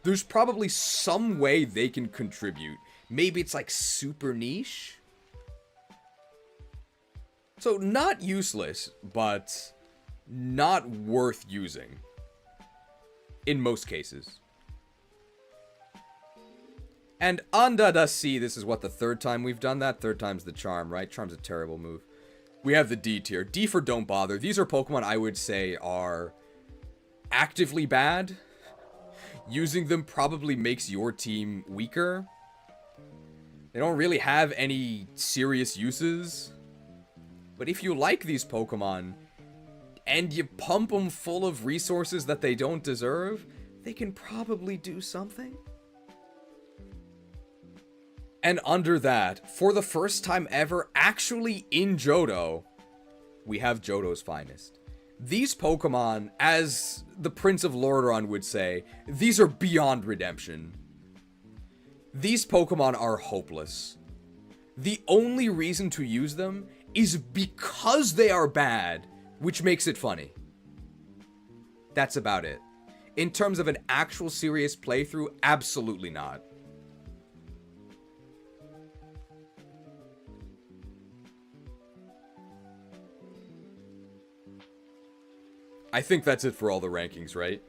There's probably some way they can contribute. Maybe it's like super niche. So not useless, but not worth using. In most cases. And under the sea, this is what, the third time we've done that? Third time's the charm, right? Charm's a terrible move. We have the D tier. D for don't bother. These are Pokemon I would say are actively bad. Using them probably makes your team weaker. They don't really have any serious uses. But if you like these Pokemon, and you pump them full of resources that they don't deserve, they can probably do something. And under that, for the first time ever, actually in Johto, we have Johto's finest. These Pokemon, as the Prince of Lordran would say, these are beyond redemption. These Pokemon are hopeless. The only reason to use them is because they are bad, which makes it funny. That's about it. In terms of an actual serious playthrough, absolutely not. I think that's it for all the rankings, right?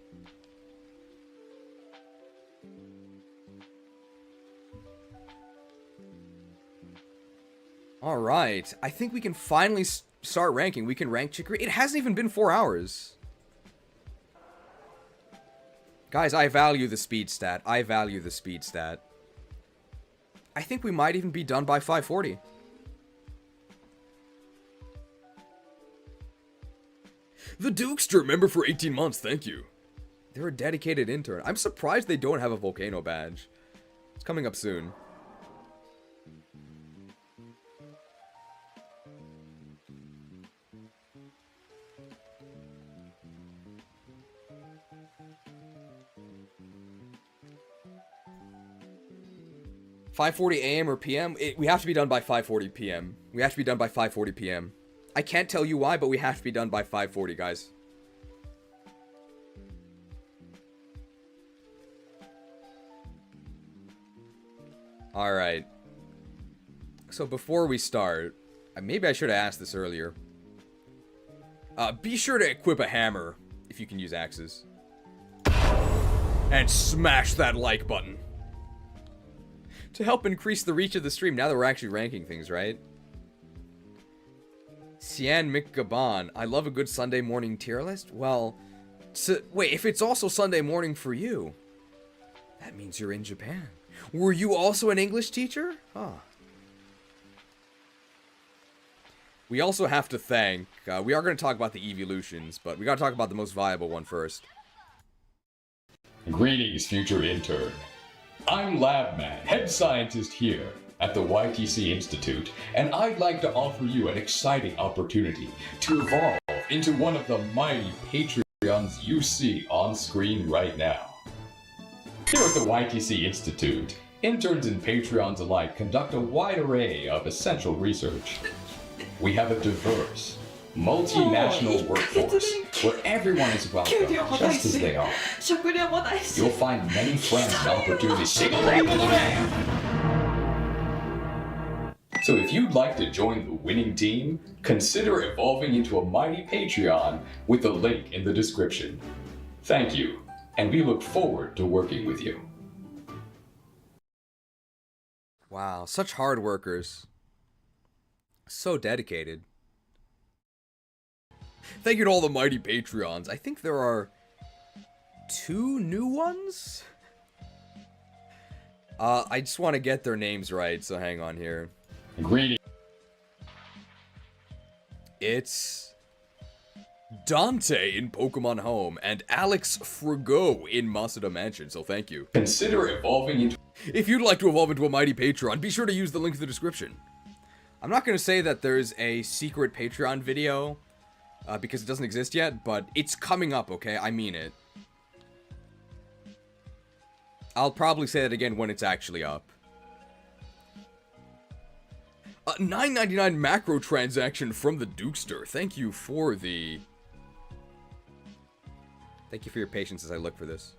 Alright, I think we can finally start ranking. We can rank Chicory. It hasn't even been 4 hours. Guys, I value the speed stat. I value the speed stat. I think we might even be done by 540. The Dukester, member for 18 months, thank you. They're a dedicated intern. I'm surprised they don't have a Volcano badge. It's coming up soon. $5:40 a.m. or p.m.? We have to be done by 5:40 p.m. We have to be done by 5:40 p.m. I can't tell you why, but we have to be done by 5:40, guys. Alright. So before we start, maybe I should have asked this earlier. Be sure to equip a hammer if you can use axes. And smash that like button. To help increase the reach of the stream, now that we're actually ranking things, right? Cian McGaban, I love a good Sunday morning tier list. Well, wait, if it's also Sunday morning for you, that means you're in Japan. Were you also an English teacher? Huh. We also have to thank, we are going to talk about the evolutions, but we got to talk about the most viable one first. Greetings, future intern. I'm Labman, head scientist here at the YTC Institute, and I'd like to offer you an exciting opportunity to evolve into one of the mighty Patreons you see on screen right now. Here at the YTC Institute, interns and Patreons alike conduct a wide array of essential research. We have a diverse, multinational workforce where everyone is welcome just as they are. You'll find many friends and opportunities. So if you'd like to join the winning team, consider evolving into a mighty Patreon with the link in the description. Thank you, and we look forward to working with you. Wow, such hard workers. So dedicated. Thank you to all the mighty Patreons. I think there are 2 new ones? I just want to get their names right, so hang on here. Greetings. It's Dante in Pokemon Home, and Alex Frigo in Masada Mansion, so thank you. Consider evolving into... If you'd like to evolve into a mighty Patreon, be sure to use the link in the description. I'm not going to say that there's a secret Patreon video, because it doesn't exist yet, but it's coming up, okay? I mean it. I'll probably say that again when it's actually up. $9.99 macro transaction from the Dukester. Thank you for the... Thank you for your patience as I look for this.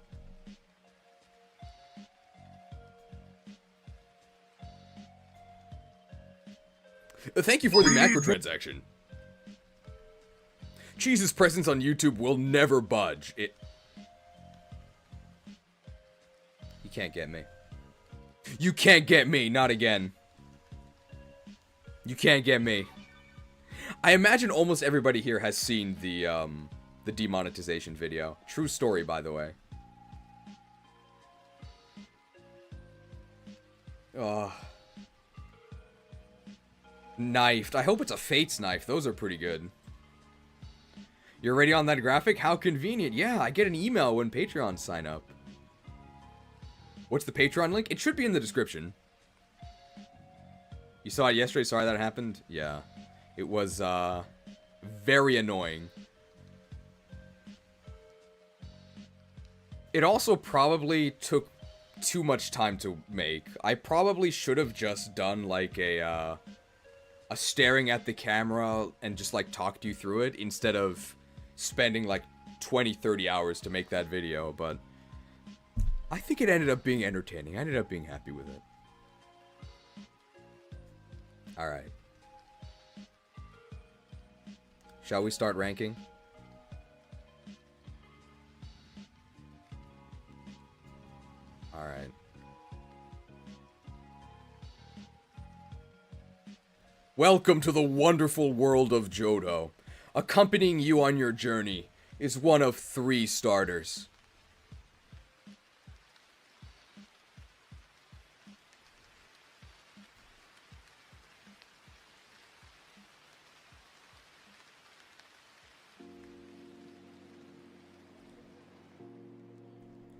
Thank you for the macro transaction. Cheese's presence on YouTube will never budge. You can't get me. You can't get me, not again. You can't get me. I imagine almost everybody here has seen the demonetization video. True story, by the way. Oh. Knifed. I hope it's a Fates knife. Those are pretty good. You're already on that graphic? How convenient. Yeah, I get an email when Patreon sign up. What's the Patreon link? It should be in the description. You saw it yesterday? Sorry that happened? Yeah. It was, very annoying. It also probably took too much time to make. I probably should have just done, like, a staring at the camera and just, like, talked you through it instead of spending, like, 20-30 hours to make that video, but I think it ended up being entertaining. I ended up being happy with it. Alright. Shall we start ranking? Alright. Welcome to the wonderful world of Johto. Accompanying you on your journey is one of 3 starters.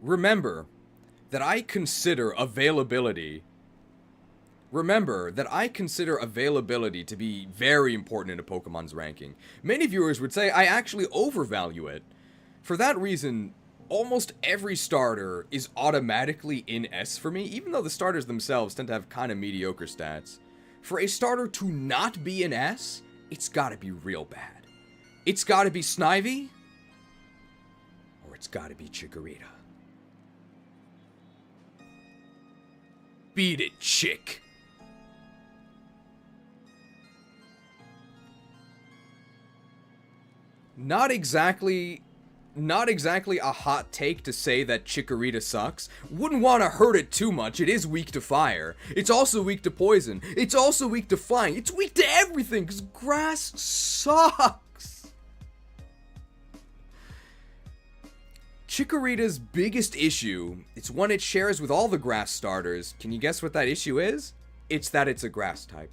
Remember that I consider availability to be very important in a Pokemon's ranking. Many viewers would say I actually overvalue it. For that reason, almost every starter is automatically in S for me, even though the starters themselves tend to have kind of mediocre stats. For a starter to not be in S, it's gotta be real bad. It's gotta be Snivy, or it's gotta be Chikorita. Beat it, chick. Not exactly a hot take to say that Chikorita sucks. Wouldn't want to hurt it too much. It is weak to fire. It's also weak to poison. It's also weak to flying. It's weak to everything because grass sucks. Chikorita's biggest issue, it's one it shares with all the grass starters. Can you guess what that issue is? It's that it's a grass type.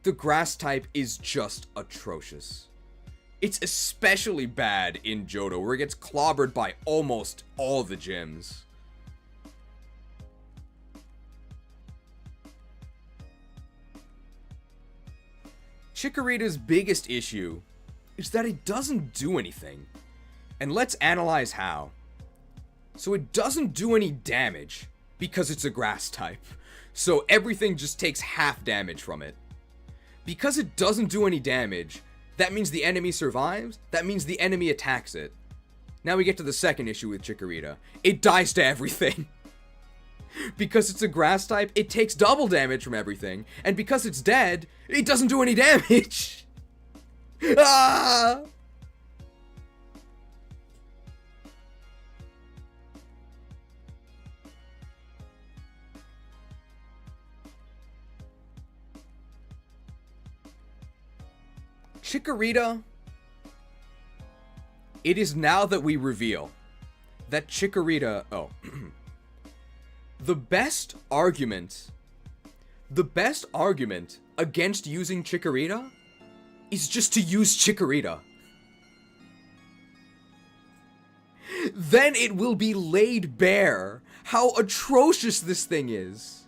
The grass type is just atrocious. It's especially bad in Johto, where it gets clobbered by almost all the gyms. Chikorita's biggest issue is that it doesn't do anything. And let's analyze how. So it doesn't do any damage because it's a grass type. So everything just takes half damage from it. Because it doesn't do any damage, that means the enemy survives. That means the enemy attacks it. Now we get to the second issue with Chikorita. It dies to everything. Because it's a grass type, it takes double damage from everything. And because it's dead, it doesn't do any damage. Ah! Chikorita, it is now that we reveal that Chikorita, the best argument against using Chikorita is just to use Chikorita. then it will be laid bare how atrocious this thing is.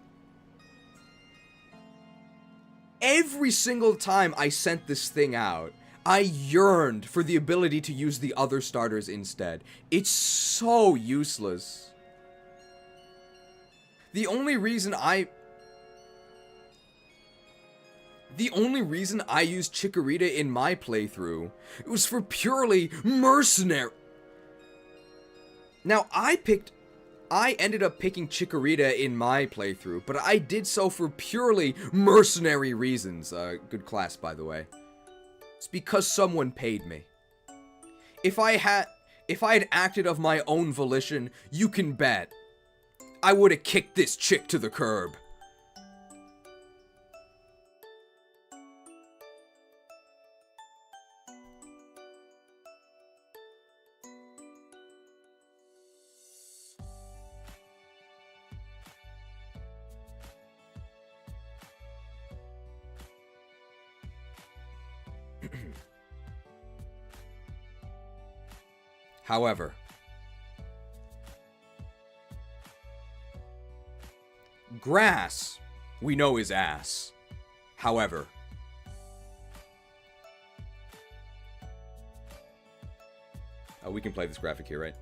Every single time I sent this thing out, I yearned for the ability to use the other starters instead. It's so useless. The only reason I used Chikorita in my playthrough, it was for purely mercenary. Now, I ended up picking Chikorita in my playthrough, but I did so for purely mercenary reasons. Good class, by the way. It's because someone paid me. If I had acted of my own volition, you can bet I would have kicked this chick to the curb. However, grass, we know is ass. However, we can play this graphic here, right?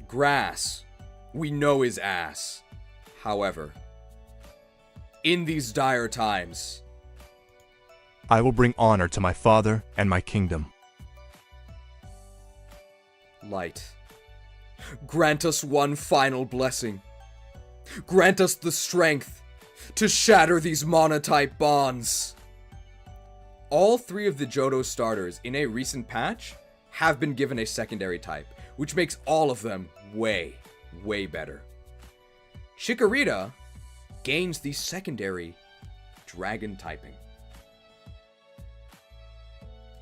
Grass, we know is ass. However, in these dire times, I will bring honor to my father and my kingdom. Light, grant us one final blessing. Grant us the strength to shatter these monotype bonds. All 3 of the Johto starters in a recent patch have been given a secondary type, which makes all of them way, way better. Chikorita gains the secondary dragon typing.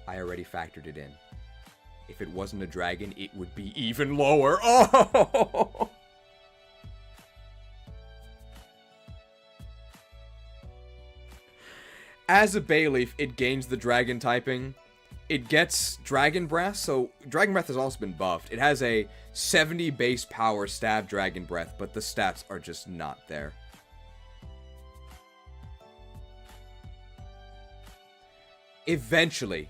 I already factored it in. If it wasn't a dragon, it would be even lower. Oh! As a Bayleaf, it gains the dragon typing. It gets Dragon Breath, so Dragon Breath has also been buffed. It has a 70 base power stab Dragon Breath, but the stats are just not there. Eventually,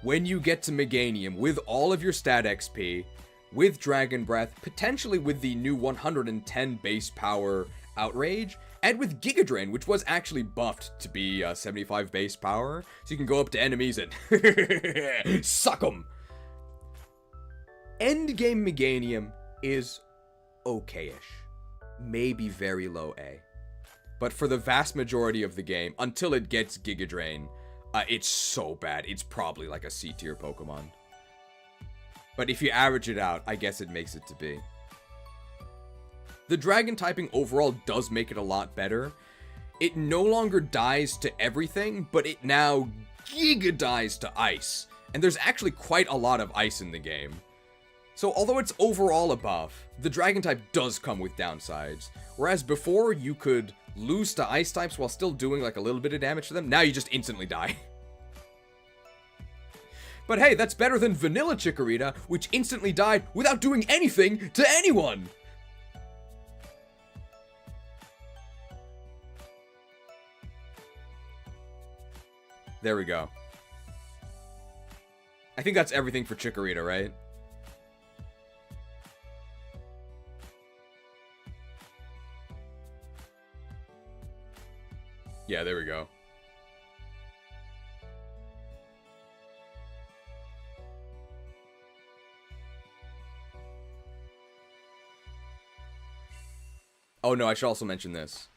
when you get to Meganium with all of your stat XP, with Dragon Breath, potentially with the new 110 base power Outrage, and with Giga Drain, which was actually buffed to be 75 base power, so you can go up to enemies and suck them. Endgame Meganium is okay-ish. Maybe very low A. But for the vast majority of the game, until it gets Giga Drain, it's so bad. It's probably like a C-tier Pokemon. But if you average it out, I guess it makes it to B. The dragon typing overall does make it a lot better. It no longer dies to everything, but it now giga dies to ice. And there's actually quite a lot of ice in the game. So although it's overall a buff, the dragon type does come with downsides. Whereas before you could lose to ice types while still doing like a little bit of damage to them, now you just instantly die. But hey, that's better than vanilla Chikorita, which instantly died without doing anything to anyone! There we go. I think that's everything for Chikorita, right? Yeah, there we go. Oh no, I should also mention this.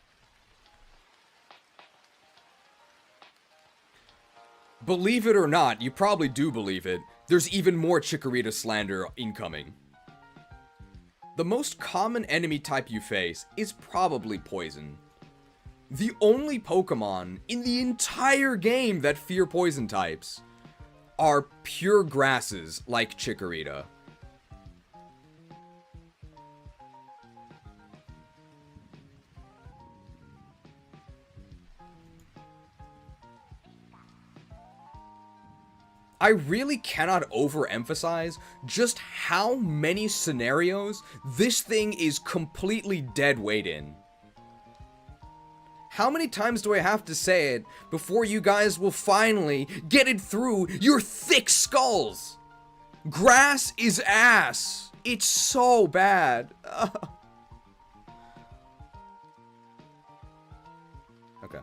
Believe it or not, you probably do believe it, there's even more Chikorita slander incoming. The most common enemy type you face is probably poison. The only Pokemon in the entire game that fear poison types are pure grasses like Chikorita. I really cannot overemphasize just how many scenarios this thing is completely dead weight in. How many times do I have to say it before you guys will finally get it through your thick skulls? Grass is ass. It's so bad. Okay.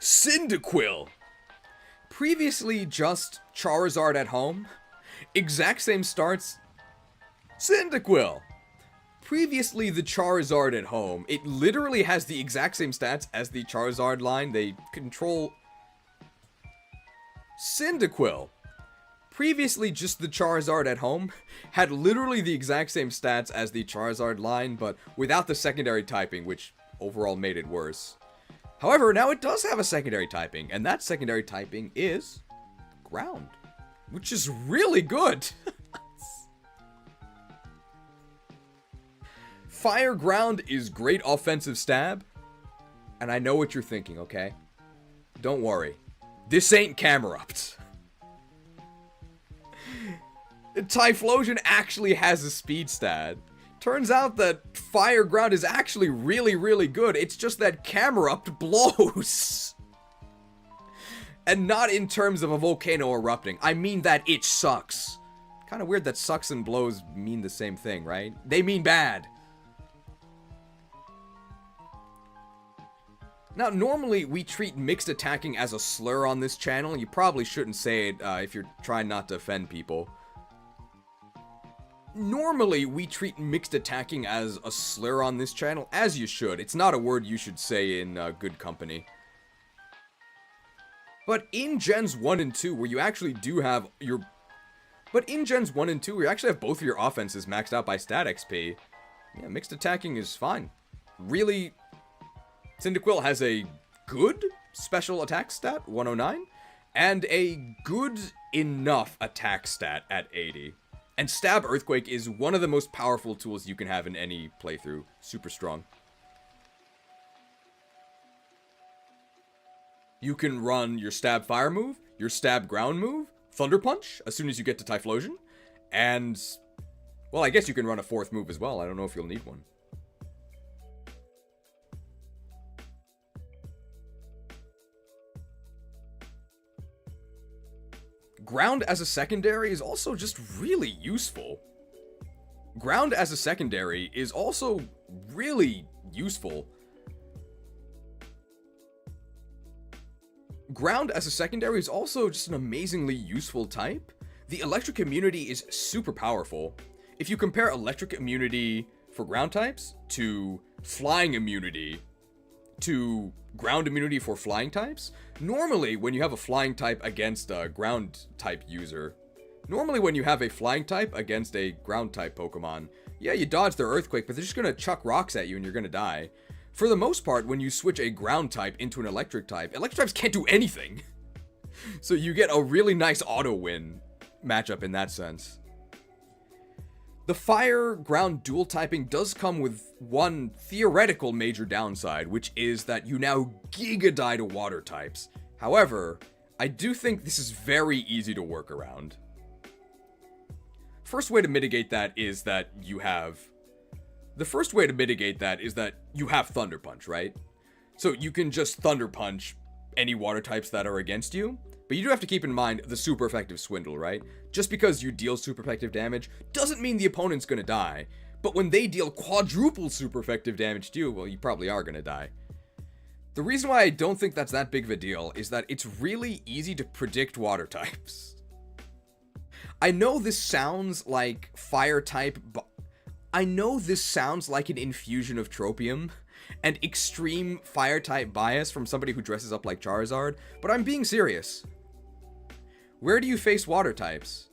Cyndaquil. Previously just Charizard at home. Exact same starts. Cyndaquil. Previously the Charizard at home. It literally has the exact same stats as the Charizard line. They control... Cyndaquil. Previously just the Charizard at home. Had literally the exact same stats as the Charizard line, but without the secondary typing, which overall made it worse. However, now it does have a secondary typing, and that secondary typing is... Ground. Which is really good. Fire Ground is great offensive stab. And I know what you're thinking, okay? Don't worry. This ain't Camerupt. Typhlosion actually has a speed stat. Turns out that Fire Ground is actually really, really good. It's just that Camerupt blows. And not in terms of a volcano erupting. I mean that it sucks. Kind of weird that sucks and blows mean the same thing, right? They mean bad. Now, normally, we treat mixed attacking as a slur on this channel. You probably shouldn't say it if you're trying not to offend people. Normally, we treat mixed attacking as a slur on this channel, as you should. It's not a word you should say in good company. But in Gens 1 and 2, where you actually do have your... But in Gens 1 and 2, where you actually have both of your offenses maxed out by stat XP, yeah, mixed attacking is fine. Really... Cyndaquil has a good special attack stat, 109, and a good enough attack stat at 80. And Stab Earthquake is one of the most powerful tools you can have in any playthrough. Super strong. You can run your Stab Fire move, your Stab Ground move, Thunder Punch, as soon as you get to Typhlosion, and... Well, I guess you can run a fourth move as well. I don't know if you'll need one. Ground as a secondary is also just really useful. Ground as a secondary is also really useful. Ground as a secondary is also just an amazingly useful type. The electric immunity is super powerful. If you compare electric immunity for ground types to flying immunity to ground immunity for flying types, normally when you have a flying type against a ground type user, normally when you have a flying type against a ground type Pokemon, yeah, you dodge their Earthquake, but they're just gonna chuck rocks at you and you're gonna die. For the most part, when you switch a ground type into an electric types can't do anything. So you get a really nice auto win matchup in that sense. The fire-ground dual typing does come with one theoretical major downside, which is that you now giga die to water types. However, I do think this is very easy to work around. First way to mitigate that is that you have... The first way to mitigate that is that you have Thunder Punch, right? So you can just Thunder Punch any water types that are against you. But you do have to keep in mind the super effective Swindle, right? Just because you deal super effective damage doesn't mean the opponent's gonna die. But when they deal quadruple super effective damage to you, well, you probably are gonna die. The reason why I don't think that's that big of a deal is that it's really easy to predict water types. I know this sounds like fire type, but I know this sounds like an infusion of Tropium and extreme fire type bias from somebody who dresses up like Charizard, but I'm being serious. Where do you face water types?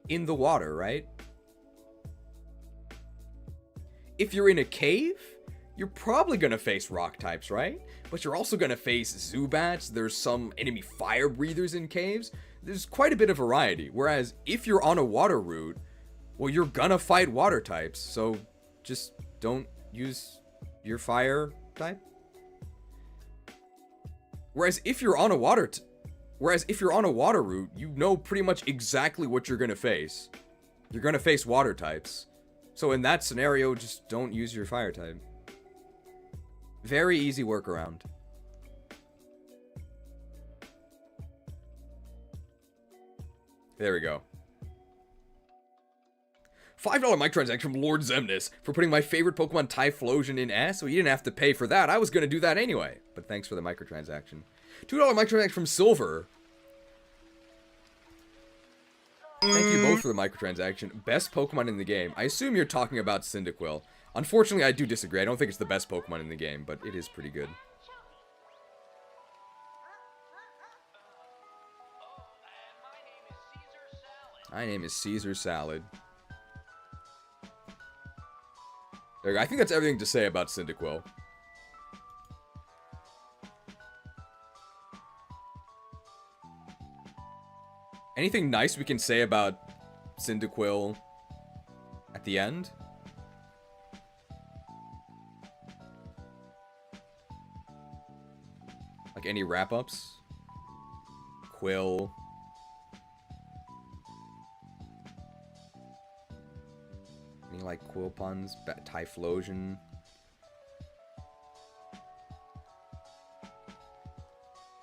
In the water, right? If you're in a cave, you're probably gonna face rock types, right? But you're also gonna face Zubats, there's some enemy fire breathers in caves. There's quite a bit of variety, whereas if you're on a water route, well, you're gonna fight water types, so just don't use your fire type. Whereas if you're on a water route, you know pretty much exactly what you're gonna face. You're gonna face water types. So in that scenario, just don't use your fire type. Very easy workaround. There we go. $5 microtransaction from Lord Zemnis for putting my favorite Pokemon Typhlosion in S, so you didn't have to pay for that. I was going to do that anyway, but thanks for the microtransaction. $2 microtransaction from Silver. Thank you both for the microtransaction. Best Pokemon in the game. I assume you're talking about Cyndaquil. Unfortunately, I do disagree. I don't think it's the best Pokemon in the game, but it is pretty good. My name is Caesar Salad. There we go. I think that's everything to say about Cyndaquil. Anything nice we can say about Cyndaquil at the end? Like any wrap-ups? Quill. Any like Quill puns? Typhlosion.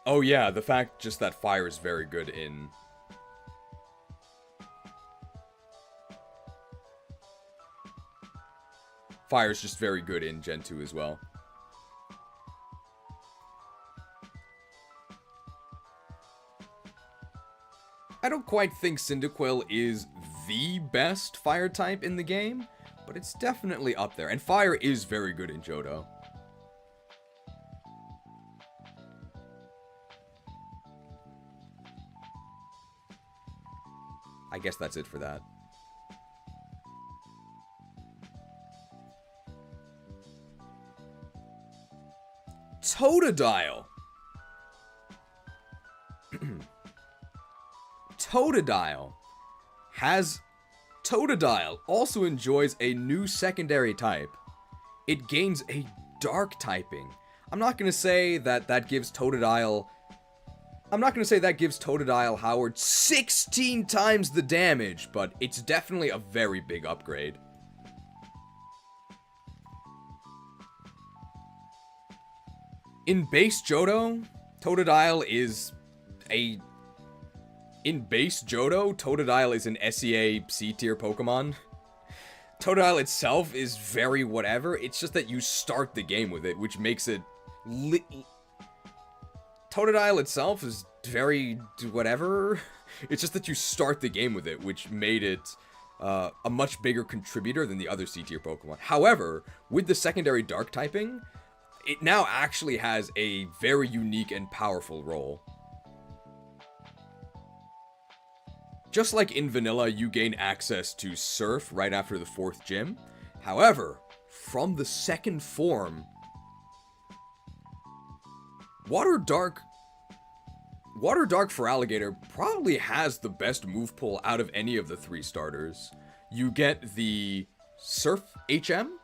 Oh yeah, the fact just that fire is very good in... Fire is just very good in Gen 2 as well. I don't quite think Cyndaquil is the best fire type in the game, but it's definitely up there. And fire is very good in Johto. I guess that's it for that. Totodile. Totodile also enjoys a new secondary type. It gains a dark typing. I'm not going to say that gives Totodile Howard 16 times the damage, but it's definitely a very big upgrade. In base Johto, Totodile is an SEA C-tier Pokemon. Totodile itself is very whatever, it's just that you start the game with it, which makes it... Totodile itself is very whatever, it's just that you start the game with it, which made it a much bigger contributor than the other C-tier Pokemon. However, with the secondary Dark typing, it now actually has a very unique and powerful role. Just like in Vanilla, you gain access to Surf right after the 4th gym. However, from the 2nd form, Water Dark for Alligator probably has the best move pool out of any of the 3 starters. You get the Surf HM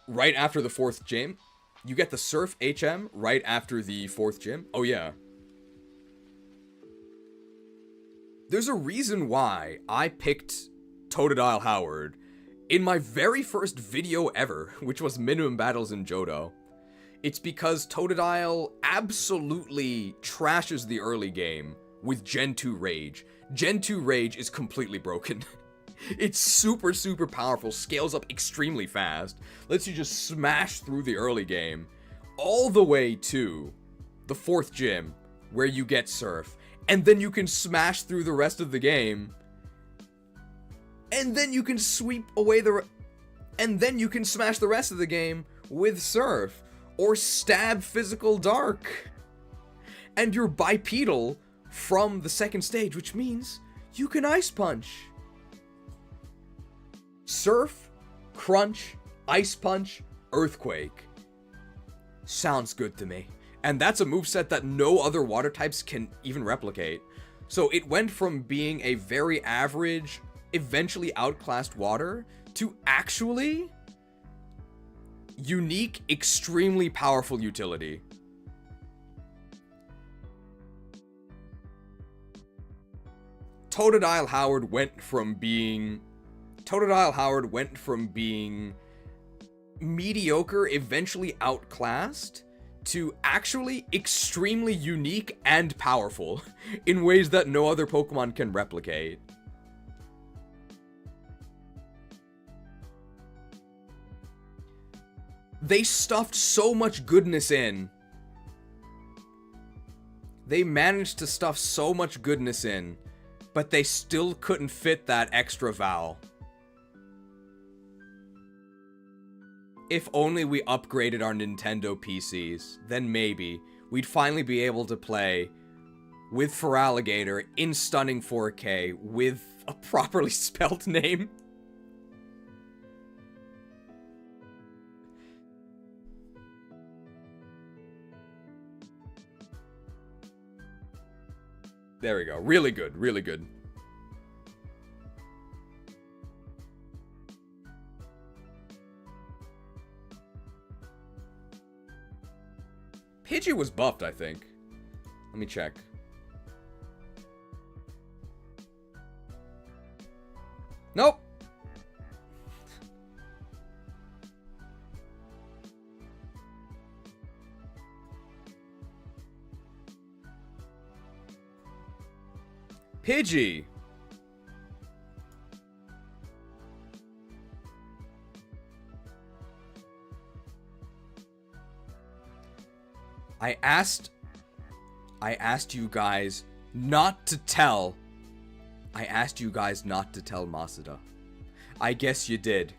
right after the 4th gym. You get the Surf HM right after the 4th gym. Oh yeah. There's a reason why I picked Totodile Howard in my very first video ever, which was Minimum Battles in Johto. It's because Totodile absolutely trashes the early game with Gen 2 Rage. Gen 2 Rage is completely broken. It's super, super powerful, scales up extremely fast, lets you just smash through the early game, all the way to the 4th gym, where you get Surf, and then you can smash through the rest of the game, and then you can sweep away and then you can smash the rest of the game with Surf, or stab Physical Dark. And you're bipedal from the 2nd stage, which means you can Ice Punch. Surf, Crunch, Ice Punch, Earthquake. Sounds good to me. And that's a moveset that no other water types can even replicate. So it went from being a very average, eventually outclassed water, to actually unique, extremely powerful utility. Totodile Howard went from being mediocre, eventually outclassed, to actually extremely unique and powerful in ways that no other Pokemon can replicate. They stuffed so much goodness in. They managed to stuff so much goodness in, but they still couldn't fit that extra vowel. If only we upgraded our Nintendo PCs, then maybe we'd finally be able to play with Feraligatr in stunning 4K with a properly spelled name. There we go. Really good, really good. Pidgey was buffed, I think. Let me check. Nope. Pidgey. I asked you guys not to tell. I asked you guys not to tell Masuda. I guess you did.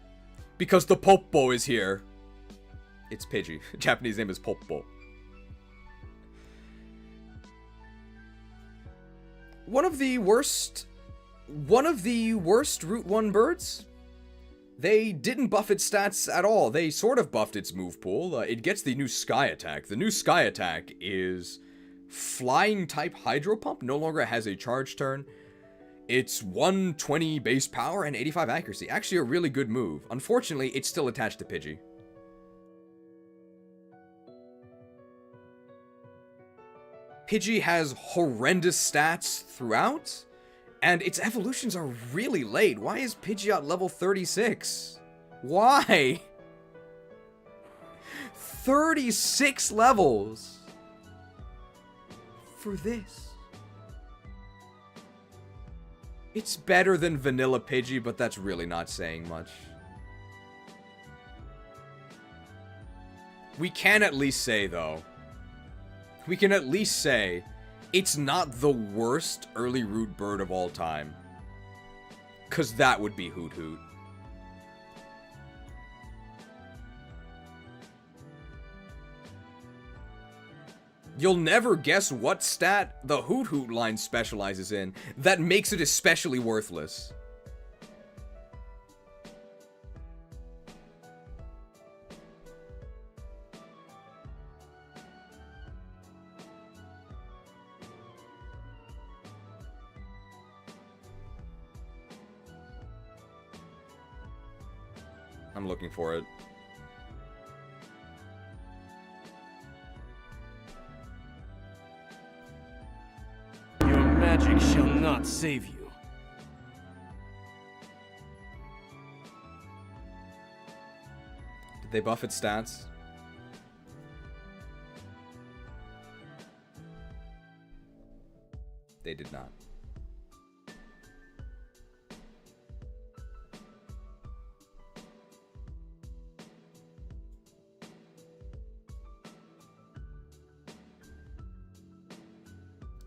Because the Poppo is here. It's Pidgey. Japanese name is Poppo. One of the worst Route 1 birds. They didn't buff its stats at all. They sort of buffed its move pool. It gets the new Sky Attack. The new Sky Attack is Flying type Hydro Pump. No longer has a charge turn. It's 120 base power and 85 accuracy. Actually a really good move. Unfortunately, it's still attached to Pidgey. Pidgey has horrendous stats throughout, and its evolutions are really late. Why is Pidgey at level 36? Why? 36 levels for this. It's better than vanilla Pidgey, but that's really not saying much. We can at least say, though, it's not the worst early root bird of all time. 'Cause that would be Hoot Hoot. You'll never guess what stat the Hoot Hoot line specializes in that makes it especially worthless. I'm looking for it. Your magic shall not save you. Did they buff its stats? They did not.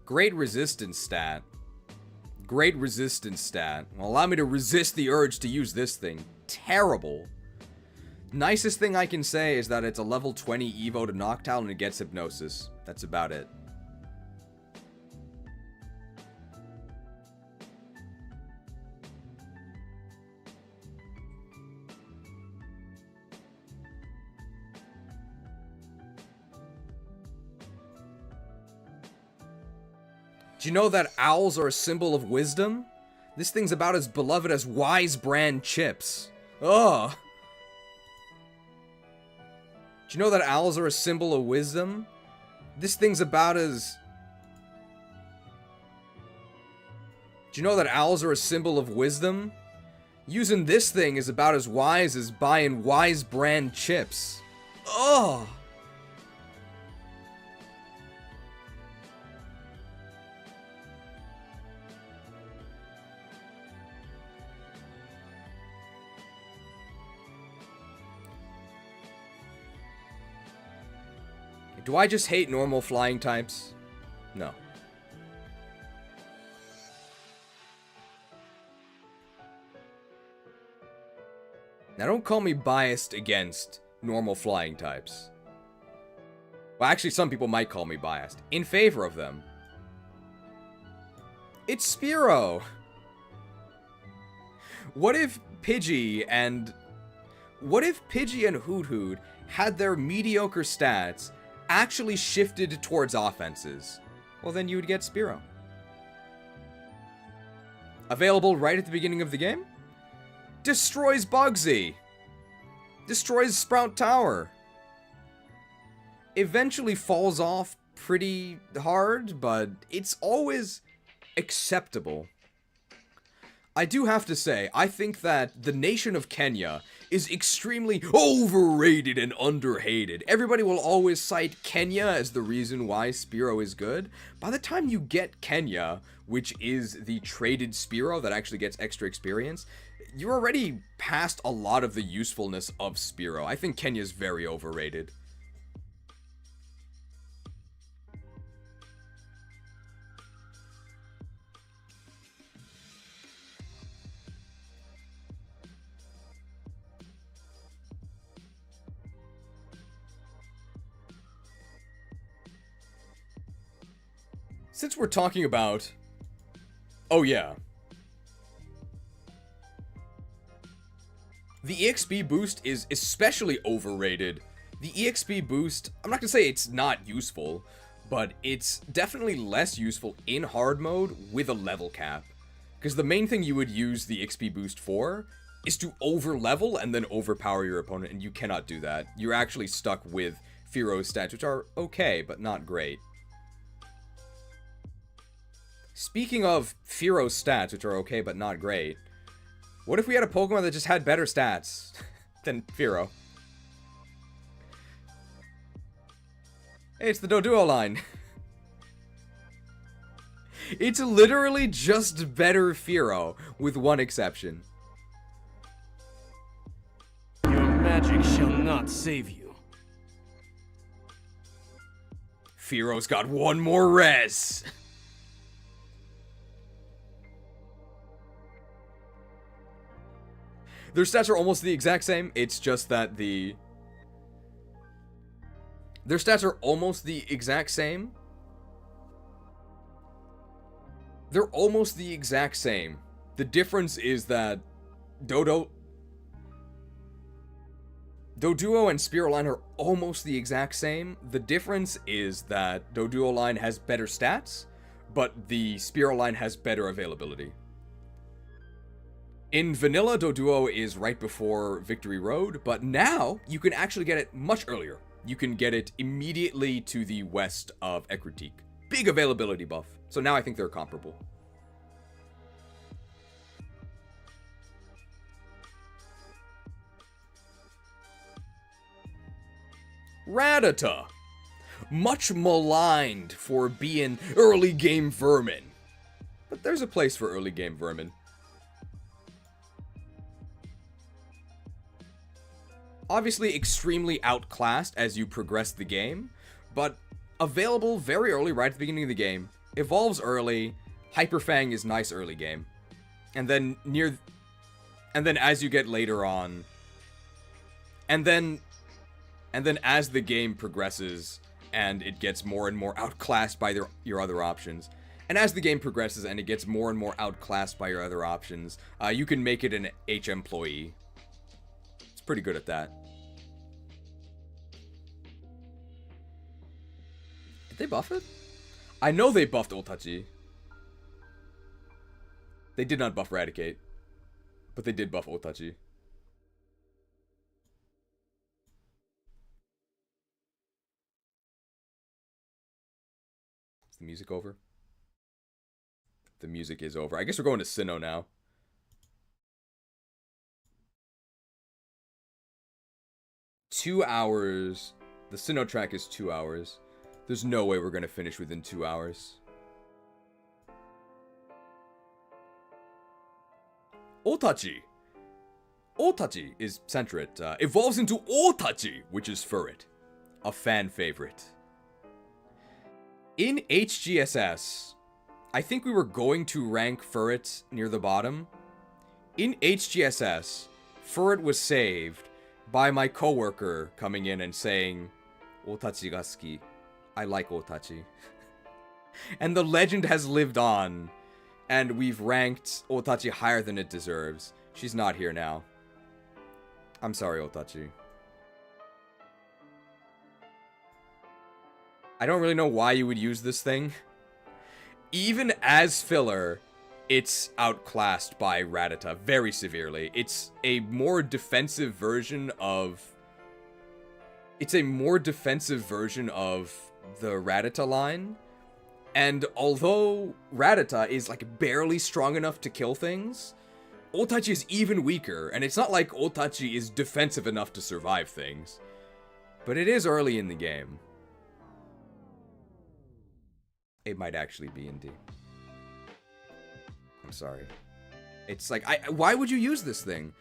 Great resistance stat. Great resistance stat. Well, allow me to resist the urge to use this thing. Terrible. Nicest thing I can say is that it's a level 20 Evo to Noctowl and it gets Hypnosis. That's about it. Do you know that owls are a symbol of wisdom? This thing's about as beloved as Wise Brand chips. Ugh. Do you know that owls are a symbol of wisdom? This thing's about as... Do you know that owls are a symbol of wisdom? Using this thing is about as wise as buying Wise brand chips. Ugh! Do I just hate normal flying types? No. Now don't call me biased against normal flying types. Well, actually some people might call me biased. In favor of them. It's Spearow! What if Pidgey and Hoot Hoot had their mediocre stats actually shifted towards offenses? Well, then you would get Spearow. Available right at the beginning of the game? Destroys Bugsy. Destroys Sprout Tower. Eventually falls off pretty hard, but it's always acceptable. I do have to say, I think that the nation of Kenya is extremely overrated and underhated. Everybody will always cite Kenya as the reason why Spearow is good. By the time you get Kenya, which is the traded Spearow that actually gets extra experience, you're already past a lot of the usefulness of Spearow. I think Kenya's very overrated. Since we're talking about... Oh yeah. The EXP boost is especially overrated. The EXP boost, I'm not gonna say it's not useful, but it's definitely less useful in hard mode with a level cap. Because the main thing you would use the XP boost for is to over-level and then overpower your opponent, and you cannot do that. You're actually stuck with Fearo's stats, which are okay, but not great. Speaking of Fearo's stats, which are okay but not great, what if we had a Pokemon that just had better stats than Fearow? Hey, it's the Doduo line. It's literally just better Fearow, with one exception. Your magic shall not save you. Fearow's got one more res. Their stats are almost the exact same, it's just that their stats are almost the exact same. They're almost the exact same. The difference is that Doduo and Spearow line are almost the exact same. The difference is that Doduo line has better stats, but the Spearow line has better availability. In vanilla, Doduo is right before Victory Road, but now you can actually get it much earlier. You can get it immediately to the west of Ekritik. Big availability buff. So now I think they're comparable. Rattata. Much maligned for being early game vermin. But there's a place for early game vermin. Obviously extremely outclassed as you progress the game, but available very early right at the beginning of the game. Evolves early. Hyper Fang is nice early game. And then as you get later on, and then as the game progresses and it gets more and more outclassed by your other options, and as the game progresses and it gets more and more outclassed by your other options, you can make it an H employee. It's pretty good at that. Did they buff it? I know they buffed Oltachi. They did not buff Raticate, but they did buff Oltachi. the music over? The music is over. I guess we're going to Sinnoh now. Two hours. The Sinnoh track is 2 hours. There's no way we're going to finish within 2 hours. Otachi. Otachi is Centret. Evolves into Otachi, which is Furret. A fan favorite. In HGSS, I think we were going to rank Furret near the bottom. In HGSS, Furret was saved by my coworker coming in and saying, Otachi ga suki. I like Otachi. And the legend has lived on, and we've ranked Otachi higher than it deserves. She's not here now. I'm sorry, Otachi. I don't really know why you would use this thing. Even as filler, it's outclassed by Rattata very severely. It's a more defensive version of... It's a more defensive version of the Rattata line. And although Rattata is like barely strong enough to kill things, Otachi is even weaker. And it's not like Otachi is defensive enough to survive things. But it is early in the game. It might actually be in D. I'm sorry. It's like, why would you use this thing?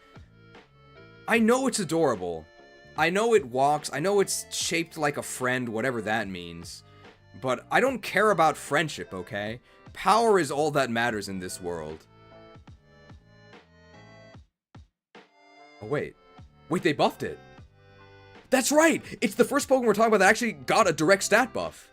I know it's adorable. I know it walks. I know it's shaped like a friend, whatever that means. But I don't care about friendship, okay? Power is all that matters in this world. Oh, wait. Wait, they buffed it. That's right! It's the first Pokemon we're talking about that actually got a direct stat buff.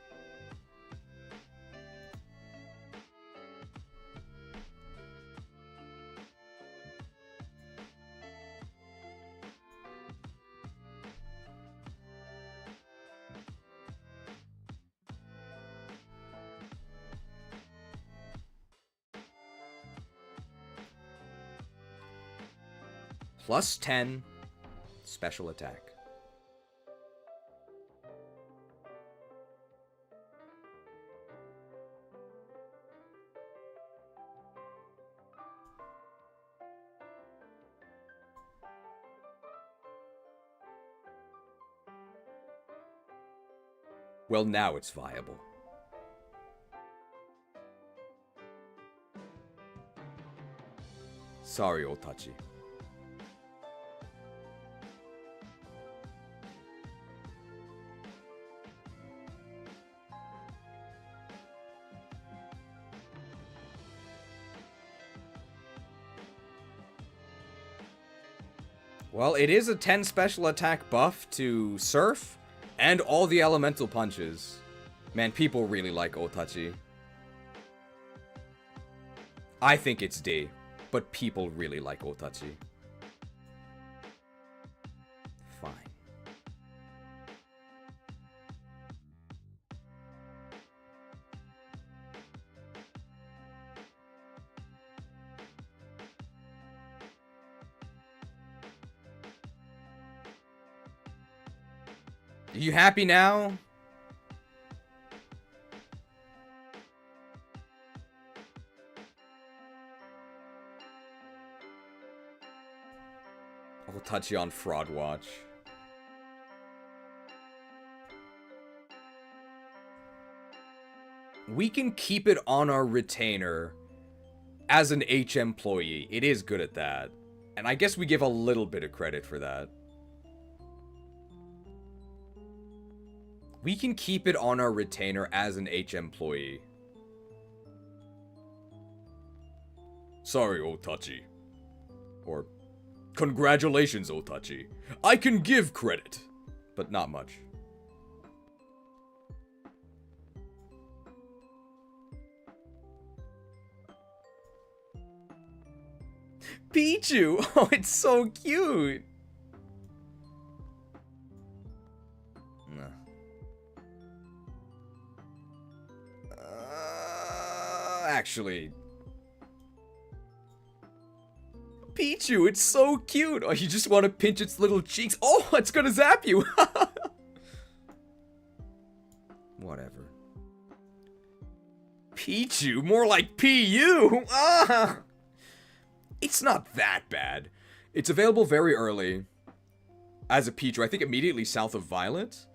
Plus 10 special attack. Well, now it's viable. Sorry, Otachi. Well, it is a 10 special attack buff to Surf and all the elemental punches. Man, people really like Otachi. I think it's D, but people really like Otachi. Fine. Are you happy now? Otachi on Fraud Watch. We can keep it on our retainer as an H employee. It is good at that. And I guess we give a little bit of credit for that. We can keep it on our retainer as an H employee. Sorry, Otachi. Or, congratulations, Otachi. I can give credit, but not much. Pichu! Oh, it's so cute! Actually, Pichu, it's so cute. Oh, you just want to pinch its little cheeks. Oh, it's gonna zap you. Whatever. Pichu, more like PU. Ah! It's not that bad. It's available very early as a Pichu, I think immediately south of Violet.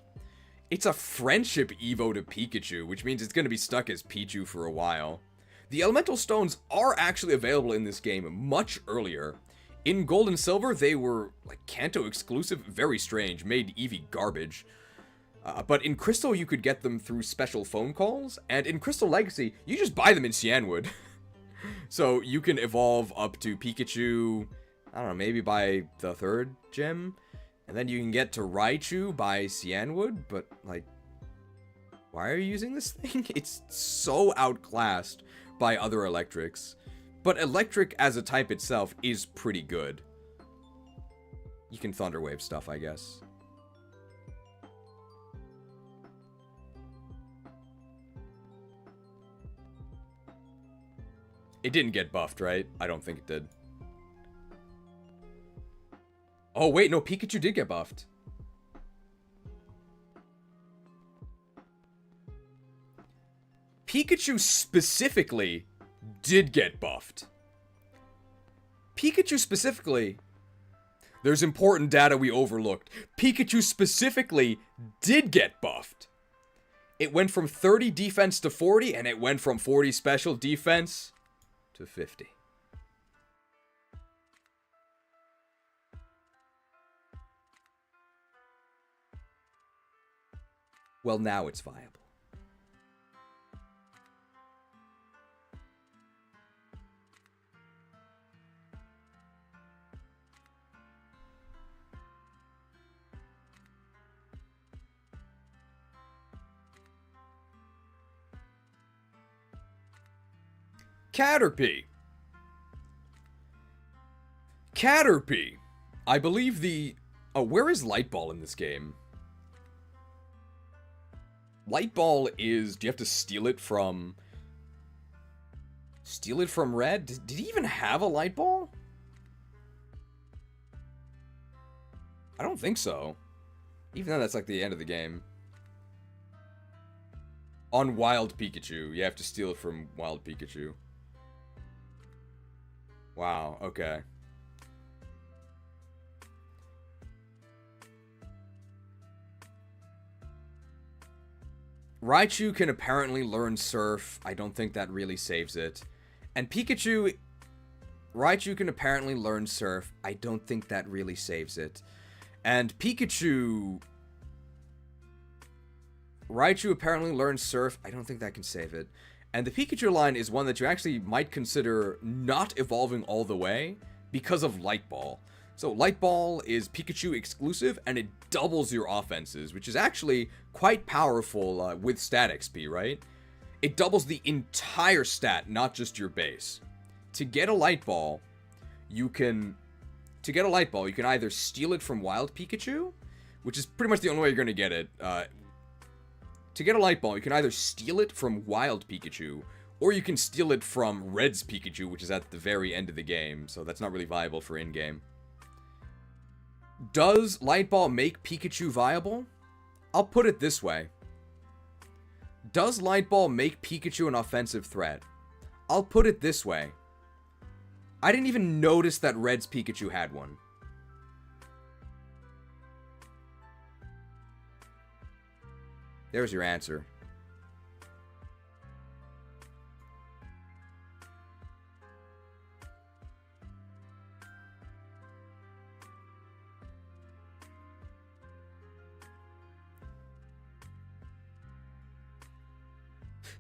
It's a friendship Evo to Pikachu, which means it's going to be stuck as Pichu for a while. The elemental stones are actually available in this game much earlier. In Gold and Silver, they were like Kanto exclusive, very strange, made Eevee garbage. But in Crystal, you could get them through special phone calls, and in Crystal Legacy, you just buy them in Cianwood. So you can evolve up to Pikachu, I don't know, maybe by the 3rd gym, and then you can get to Raichu by Cianwood, but, like, why are you using this thing? It's so outclassed by other electrics. But electric as a type itself is pretty good. You can Thunder Wave stuff, I guess. It didn't get buffed, right? I don't think it did. Oh, wait, no, Pikachu did get buffed. Pikachu specifically did get buffed. Pikachu specifically... There's important data we overlooked. Pikachu specifically did get buffed. It went from 30 defense to 40, and it went from 40 special defense to 50. Well, now it's viable. Caterpie. Caterpie. I believe the... Oh, where is Light Ball in this game? Light Ball is... Do you have to steal it from... Steal it from Red? Did he even have a Light Ball? I don't think so. Even though that's like the end of the game. On Wild Pikachu. You have to steal it from Wild Pikachu. Wow, okay. Raichu can apparently learn Surf. I don't think that really saves it. And Pikachu... Raichu can apparently learn Surf. I don't think that really saves it. And Pikachu... Raichu apparently learns Surf. I don't think that can save it. And the Pikachu line is one that you actually might consider not evolving all the way because of Light Ball. So Light Ball is Pikachu exclusive, and it doubles your offenses, which is actually quite powerful with stat XP, right? It doubles the entire stat, not just your base. To get a Light Ball, you can either steal it from Wild Pikachu, which is pretty much the only way you're going to get it. To get a Light Ball, you can either steal it from Wild Pikachu, or you can steal it from Red's Pikachu, which is at the very end of the game, so that's not really viable for in-game. Does Light Ball make Pikachu viable? I'll put it this way. Does Light Ball make Pikachu an offensive threat? I'll put it this way. I didn't even notice that Red's Pikachu had one. There's your answer.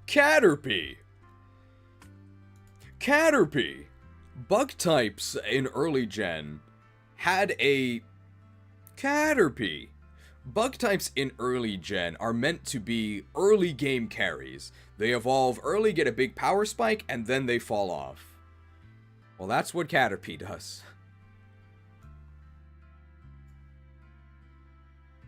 Caterpie. Caterpie. Bug types in early gen had a Caterpie. Bug types in early gen are meant to be early game carries. They evolve early, get a big power spike, and then they fall off. Well, that's what Caterpie does.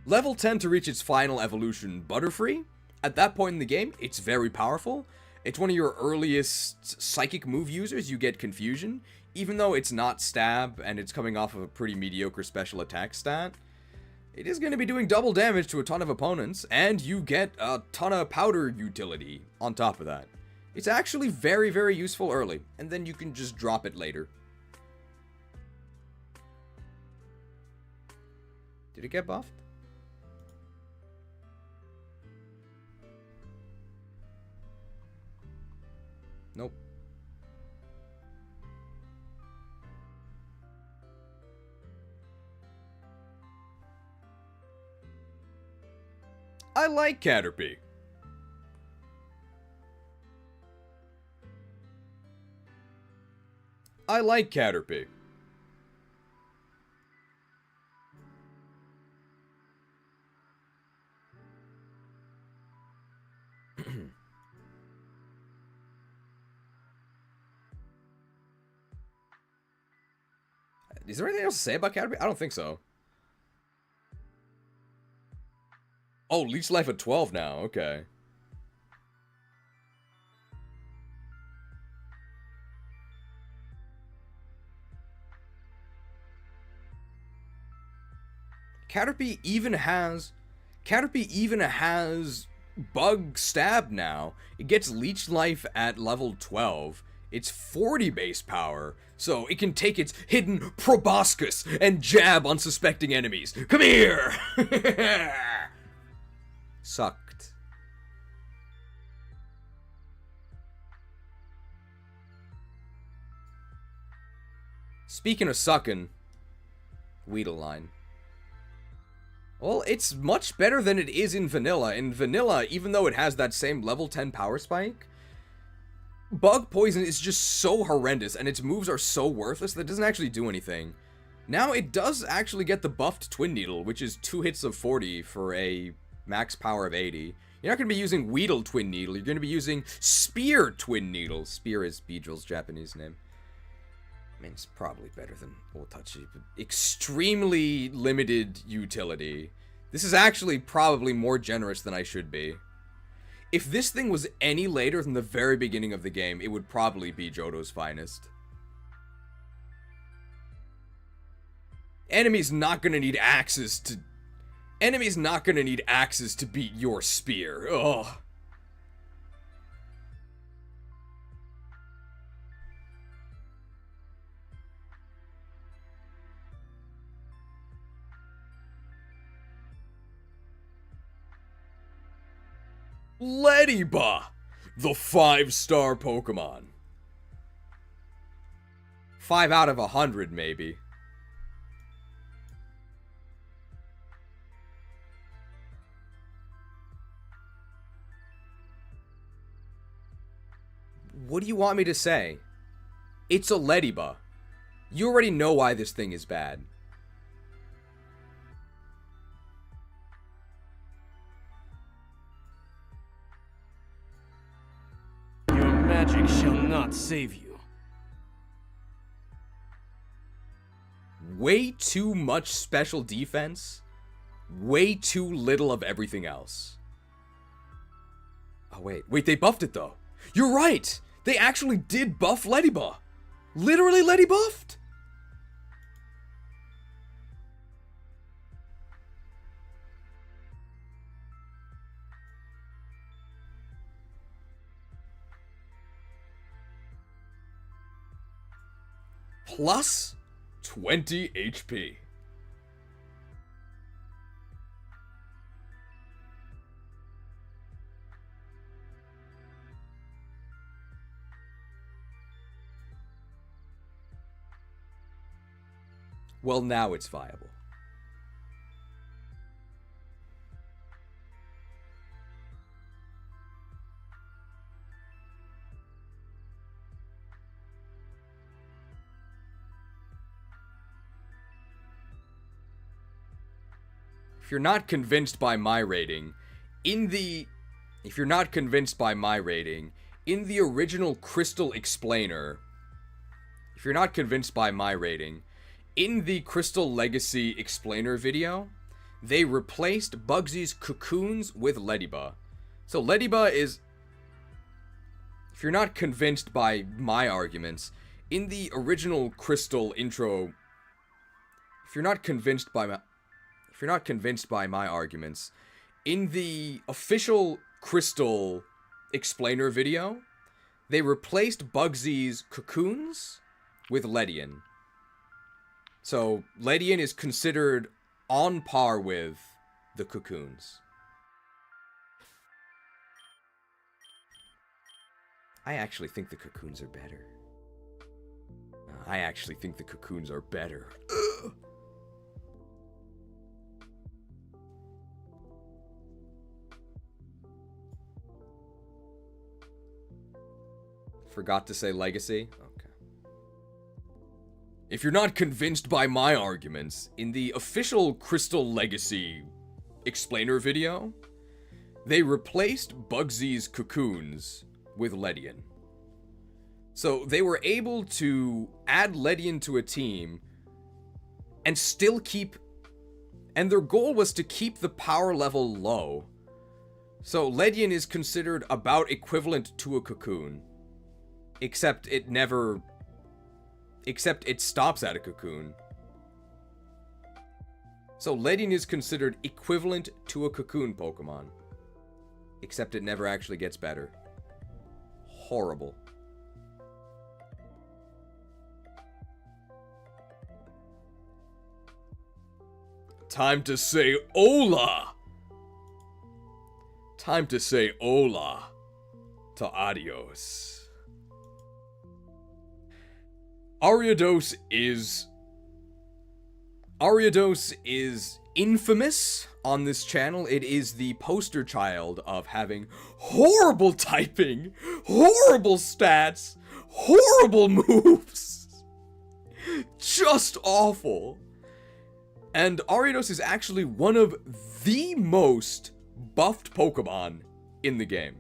Level 10 to reach its final evolution, Butterfree. At that point in the game, it's very powerful. It's one of your earliest psychic move users. You get Confusion. Even though it's not Stab, and it's coming off of a pretty mediocre special attack stat, it is going to be doing double damage to a ton of opponents, and you get a ton of powder utility on top of that. It's actually very, very useful early, and then you can just drop it later. Did it get buffed? Nope. I like Caterpie. I like Caterpie. Is there anything else to say about Caterpie? I don't think so. Oh, leech life at 12 now. Okay. Caterpie even has bug stab now. It gets leech life at level 12. It's 40 base power, so it can take its hidden proboscis and jab unsuspecting enemies. Come here! Sucked. Speaking of sucking, Qwiladin. Well, it's much better than it is in vanilla. In vanilla, even though it has that same level 10 power spike, Bug Poison is just so horrendous, and its moves are so worthless that it doesn't actually do anything. Now, it does actually get the buffed Twinneedle, which is 2 hits of 40 for a max power of 80. You're not going to be using Weedle Twinneedle, you're going to be using Spear Twinneedle. Spear is Beedrill's Japanese name. I mean, it's probably better than Otachi, but extremely limited utility. This is actually probably more generous than I should be. If this thing was any later than the very beginning of the game, it would probably be Johto's finest. Enemies not gonna need axes to... Enemies not gonna need axes to beat your spear. Ugh. Leddyba, the 5-star Pokemon. 5 out of 100, maybe. What do you want me to say? It's a Leddyba. You already know why this thing is bad. Magic shall not save you. Way too much special defense. Way too little of everything else. Oh, wait, they buffed it though. You're right! They actually did buff Leddyba. Literally Leddy buffed. Plus 20 HP. Well, now it's viable. If you're not convinced by my rating, in the original Crystal Explainer, if you're not convinced by my rating, in the Crystal Legacy Explainer video, they replaced Bugsy's cocoons with Leddyba. So Leddyba is... If you're not convinced by my arguments, in the original Crystal intro... If you're not convinced by my arguments, in the official Crystal Explainer video, they replaced Bugsy's cocoons with Ledian. So, Ledian is considered on par with the cocoons. I actually think the cocoons are better. I actually think the cocoons are better. Ugh. Forgot to say legacy? Okay. If you're not convinced by my arguments, in the official Crystal Legacy explainer video, they replaced Bugsy's cocoons with Ledian. So they were able to add Ledian to a team and still keep... And their goal was to keep the power level low. So Ledian is considered about equivalent to a cocoon. Except it stops at a cocoon. So Ledian is considered equivalent to a cocoon Pokemon. Except it never actually gets better. Horrible. Time to say hola! Time to say hola to Ariados. Ariados is infamous on this channel. It is the poster child of having horrible typing, horrible stats, horrible moves. Just awful. And Ariados is actually one of the most buffed Pokemon in the game.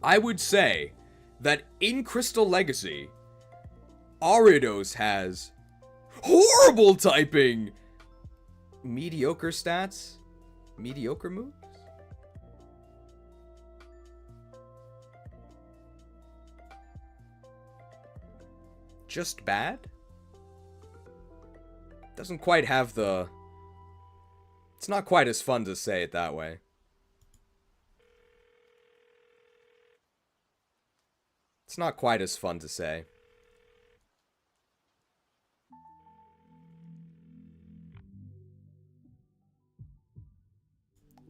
I would say that in Crystal Legacy, Ariados has horrible typing, mediocre stats, mediocre moves. Just bad? Doesn't quite have the... It's not quite as fun to say it that way. It's not quite as fun to say.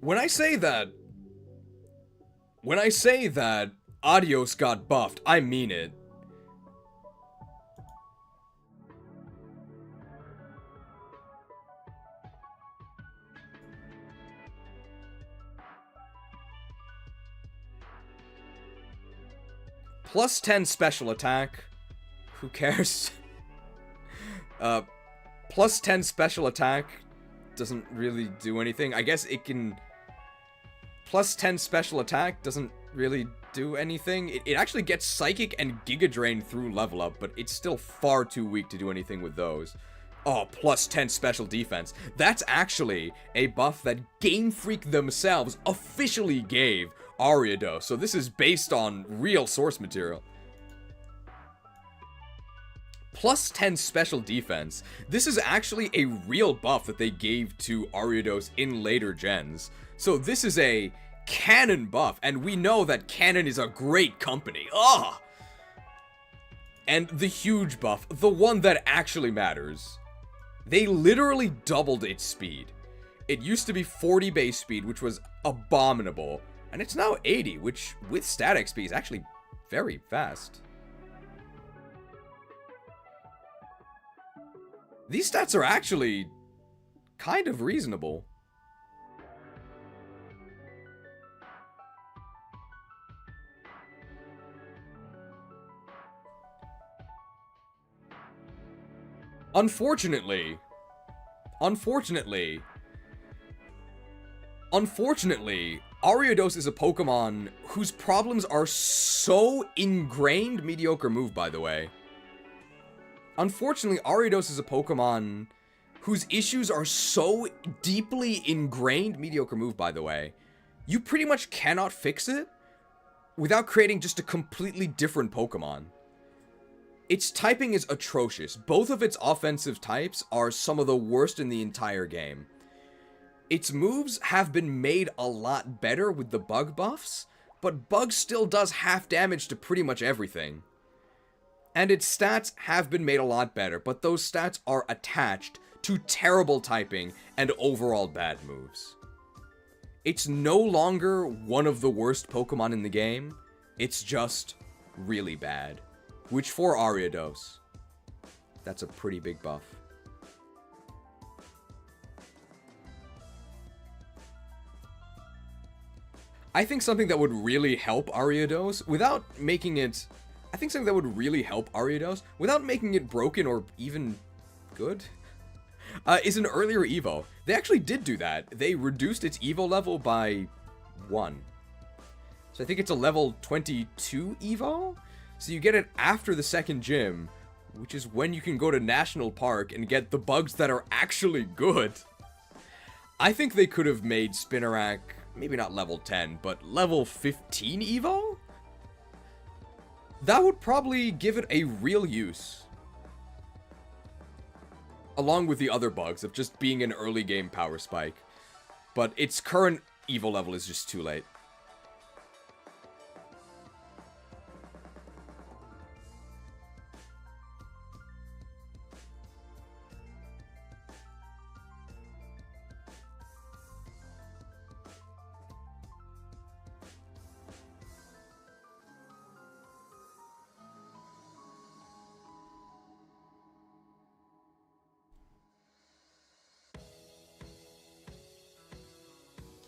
When I say that Ariados got buffed, I mean it. Plus 10 special attack. Who cares? Plus 10 special attack doesn't really do anything. I guess it can... Plus 10 special attack doesn't really do anything. It actually gets Psychic and Giga Drain through level up, but it's still far too weak to do anything with those. Oh, plus 10 special defense. That's actually a buff that Game Freak themselves officially gave Ariados. So this is based on real source material. Plus 10 special defense. This is actually a real buff that they gave to Ariados in later gens. So this is a canon buff, and we know that canon is a great company. Ah! And the huge buff, the one that actually matters. They literally doubled its speed. It used to be 40 base speed, which was abominable. And it's now 80, which, with static speed, is actually very fast. These stats are actually kind of reasonable. Unfortunately, Ariados is a Pokemon whose problems are so ingrained. Mediocre move, by the way. Unfortunately, Ariados is a Pokemon whose issues are so deeply ingrained. Mediocre move, by the way. You pretty much cannot fix it without creating just a completely different Pokemon. Its typing is atrocious. Both of its offensive types are some of the worst in the entire game. Its moves have been made a lot better with the bug buffs, but Bug still does half damage to pretty much everything. And its stats have been made a lot better, but those stats are attached to terrible typing and overall bad moves. It's no longer one of the worst Pokemon in the game, it's just really bad. Which for Ariados, that's a pretty big buff. I think something that would really help Ariados, without making it... I think something that would really help Ariados, without making it broken or even good, is an earlier Evo. They actually did do that. They reduced its Evo level by 1. So I think it's a level 22 Evo? So you get it after the second gym, which is when you can go to National Park and get the bugs that are actually good. I think they could have made Spinarak, maybe not level 10, but level 15 Evo? That would probably give it a real use. Along with the other bugs of just being an early game power spike. But its current Evo level is just too late.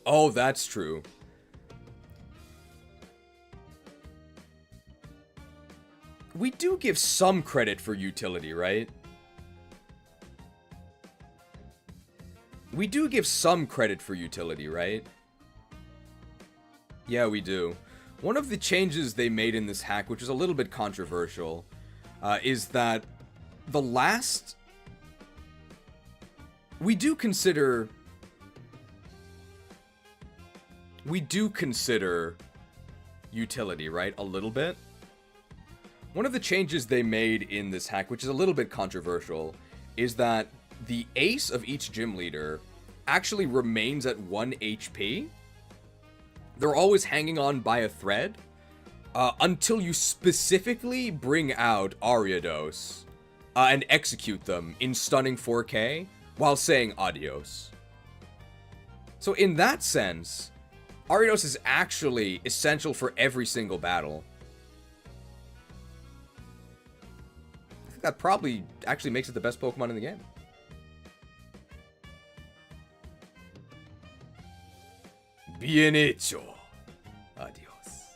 Oh, that's true. We do give some credit for utility, right? We do give some credit for utility, right? Yeah, we do. One of the changes they made in this hack, which is a little bit controversial, is that the last... We do consider utility, right? A little bit. One of the changes they made in this hack, which is a little bit controversial, is that the ace of each gym leader actually remains at 1 HP. They're always hanging on by a thread until you specifically bring out Ariados and execute them in stunning 4K while saying adios. So in that sense, Ariados is actually essential for every single battle. I think that probably actually makes it the best Pokemon in the game. Bien hecho. Adios.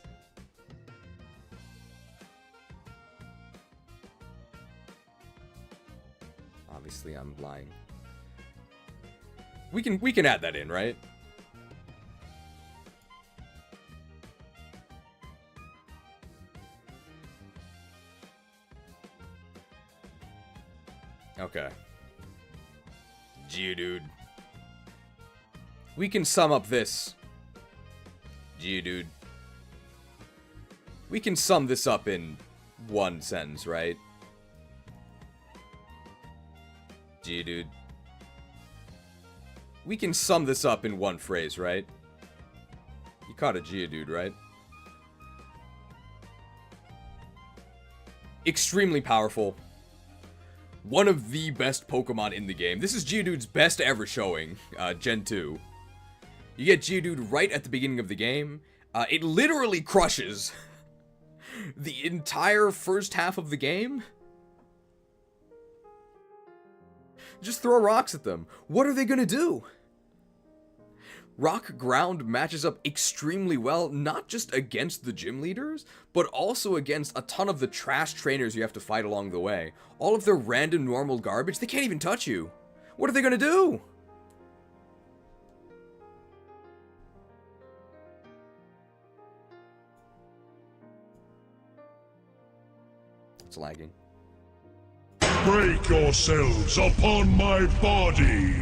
Obviously, I'm lying. We can add that in, right? Okay. Geodude. We can sum up this. Geodude. We can sum this up in one sentence, right? Geodude. We can sum this up in one phrase, right? You caught a Geodude, right? Extremely powerful. One of the best Pokemon in the game. This is Geodude's best ever showing, Gen 2. You get Geodude right at the beginning of the game. It literally crushes the entire first half of the game. Just throw rocks at them. What are they gonna do? Rock Ground matches up extremely well, not just against the gym leaders, but also against a ton of the trash trainers you have to fight along the way. All of their random normal garbage, they can't even touch you. What are they gonna do? It's lagging. Break yourselves upon my body!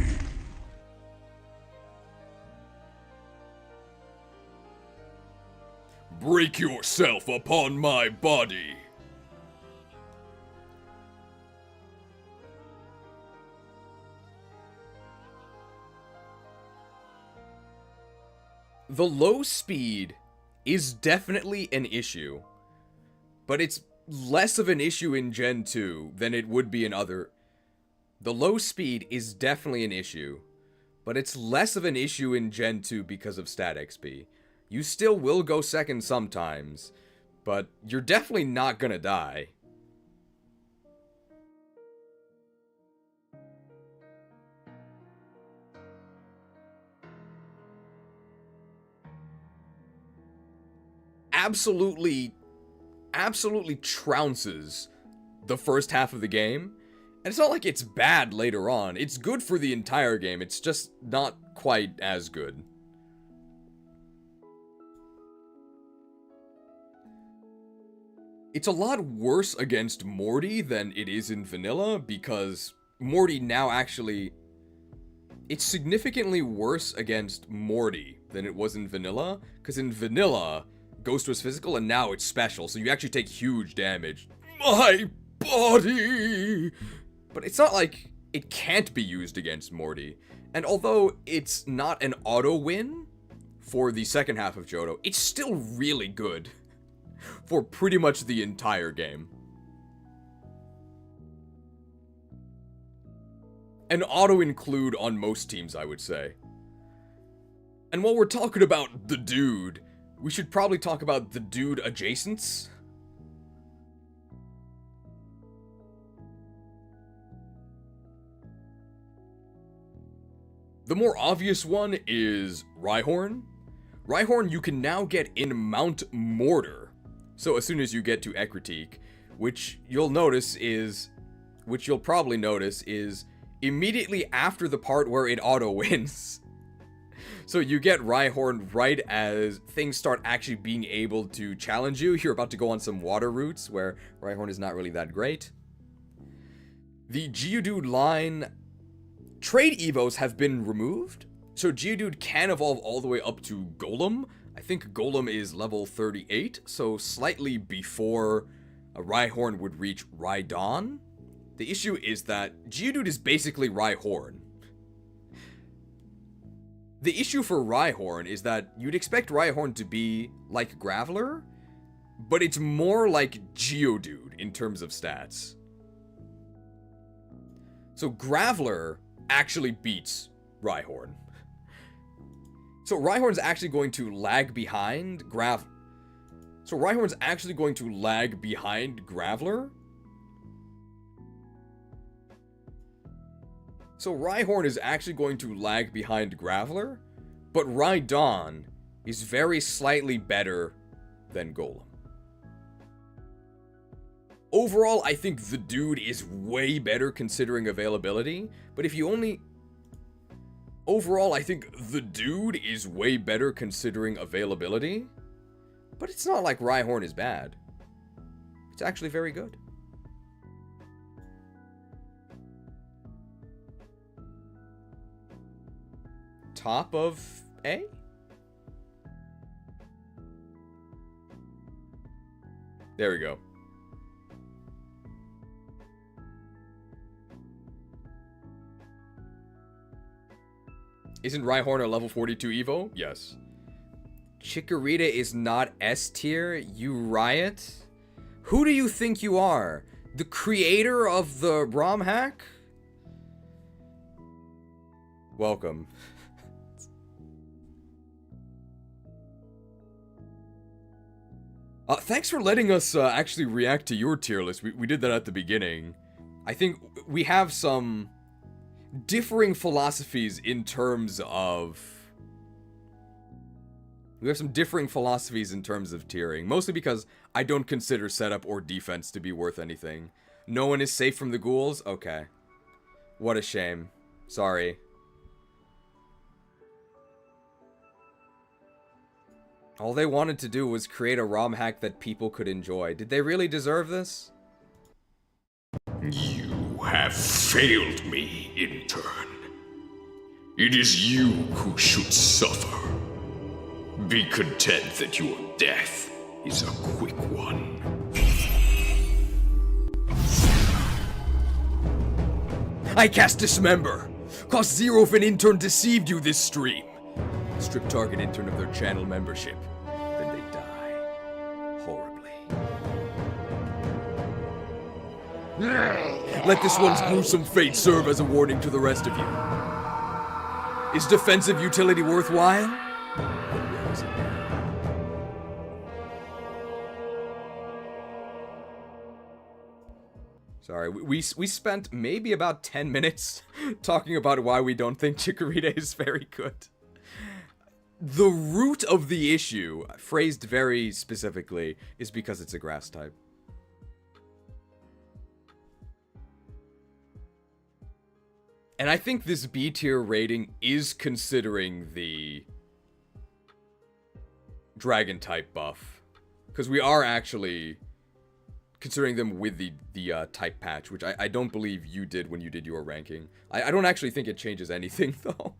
Break yourself upon my body. The low speed is definitely an issue. But it's less of an issue in Gen 2 than it would be in other... The low speed is definitely an issue, but it's less of an issue in Gen 2 because of stat XP. You still will go second sometimes, but you're definitely not gonna die. Absolutely trounces the first half of the game. And it's not like it's bad later on. It's good for the entire game. It's just not quite as good. It's a lot worse against Morty than it is in vanilla, because Morty now actually... It's significantly worse against Morty than it was in vanilla, because in vanilla, Ghost was physical and now it's special, so you actually take huge damage. My body! But it's not like it can't be used against Morty. And although it's not an auto win for the second half of Johto, it's still really good for pretty much the entire game. An auto include on most teams, I would say. And while we're talking about the dude, we should probably talk about the dude adjacents. The more obvious one is Rhyhorn. Rhyhorn you can now get in Mount Mortar. So as soon as you get to Ekritique, which you'll probably notice is immediately after the part where it auto wins. So you get Rhyhorn right as things start actually being able to challenge you. You're about to go on some water routes where Rhyhorn is not really that great. The Geodude line trade evos have been removed. So Geodude can evolve all the way up to Golem. I think Golem is level 38, so slightly before a Rhyhorn would reach Rhydon. The issue is that Geodude is basically Rhyhorn. The issue for Rhyhorn is that you'd expect Rhyhorn to be like Graveler, but it's more like Geodude in terms of stats. So Graveler actually beats Rhyhorn. So Rhyhorn's actually going to lag behind Graveler. So Rhyhorn's actually going to lag behind Graveler. So Rhyhorn is actually going to lag behind Graveler, but Rhydon is very slightly better than Golem. Overall, I think the dude is way better considering availability, but if you only... Overall, I think the dude is way better considering availability, but it's not like Rhyhorn is bad. It's actually very good. Top of A? There we go. Isn't Rhyhorn a level 42 Evo? Yes. Chikorita is not S tier, you riot? Who do you think you are? The creator of the ROM hack? Welcome. Thanks for letting us actually react to your tier list. We did that at the beginning. I think we have some differing philosophies in terms of... We have some differing philosophies in terms of tiering. Mostly because I don't consider setup or defense to be worth anything. No one is safe from the ghouls? Okay. What a shame. Sorry. All they wanted to do was create a ROM hack that people could enjoy. Did they really deserve this? You have failed me in turn. It is you who should suffer. Be content that your death is a quick one. I cast Dismember! Cost 0 if an intern deceived you this stream. Strip target intern of their channel membership. Then they die. Let this one's gruesome fate serve as a warning to the rest of you. Is defensive utility worthwhile? Sorry, we spent maybe about 10 minutes talking about why we don't think Chikorita is very good. The root of the issue, phrased very specifically, is because it's a grass type. And I think this B tier rating is considering the dragon type buff. Because we are actually considering them with the type patch, which I don't believe you did when you did your ranking. I don't actually think it changes anything, though.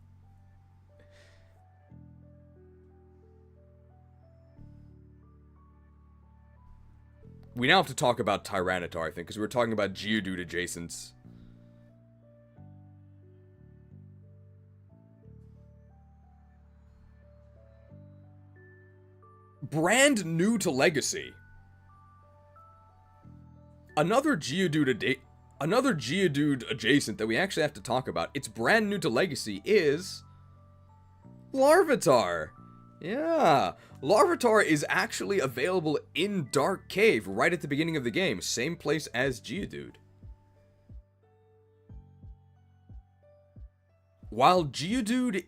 We now have to talk about Tyranitar, I think, because we were talking about Geodude adjacents. Brand new to Legacy. Another Geodude adjacent that we actually have to talk about, it's brand new to Legacy, is Larvitar. Yeah, Larvitar is actually available in Dark Cave right at the beginning of the game, same place as Geodude. While Geodude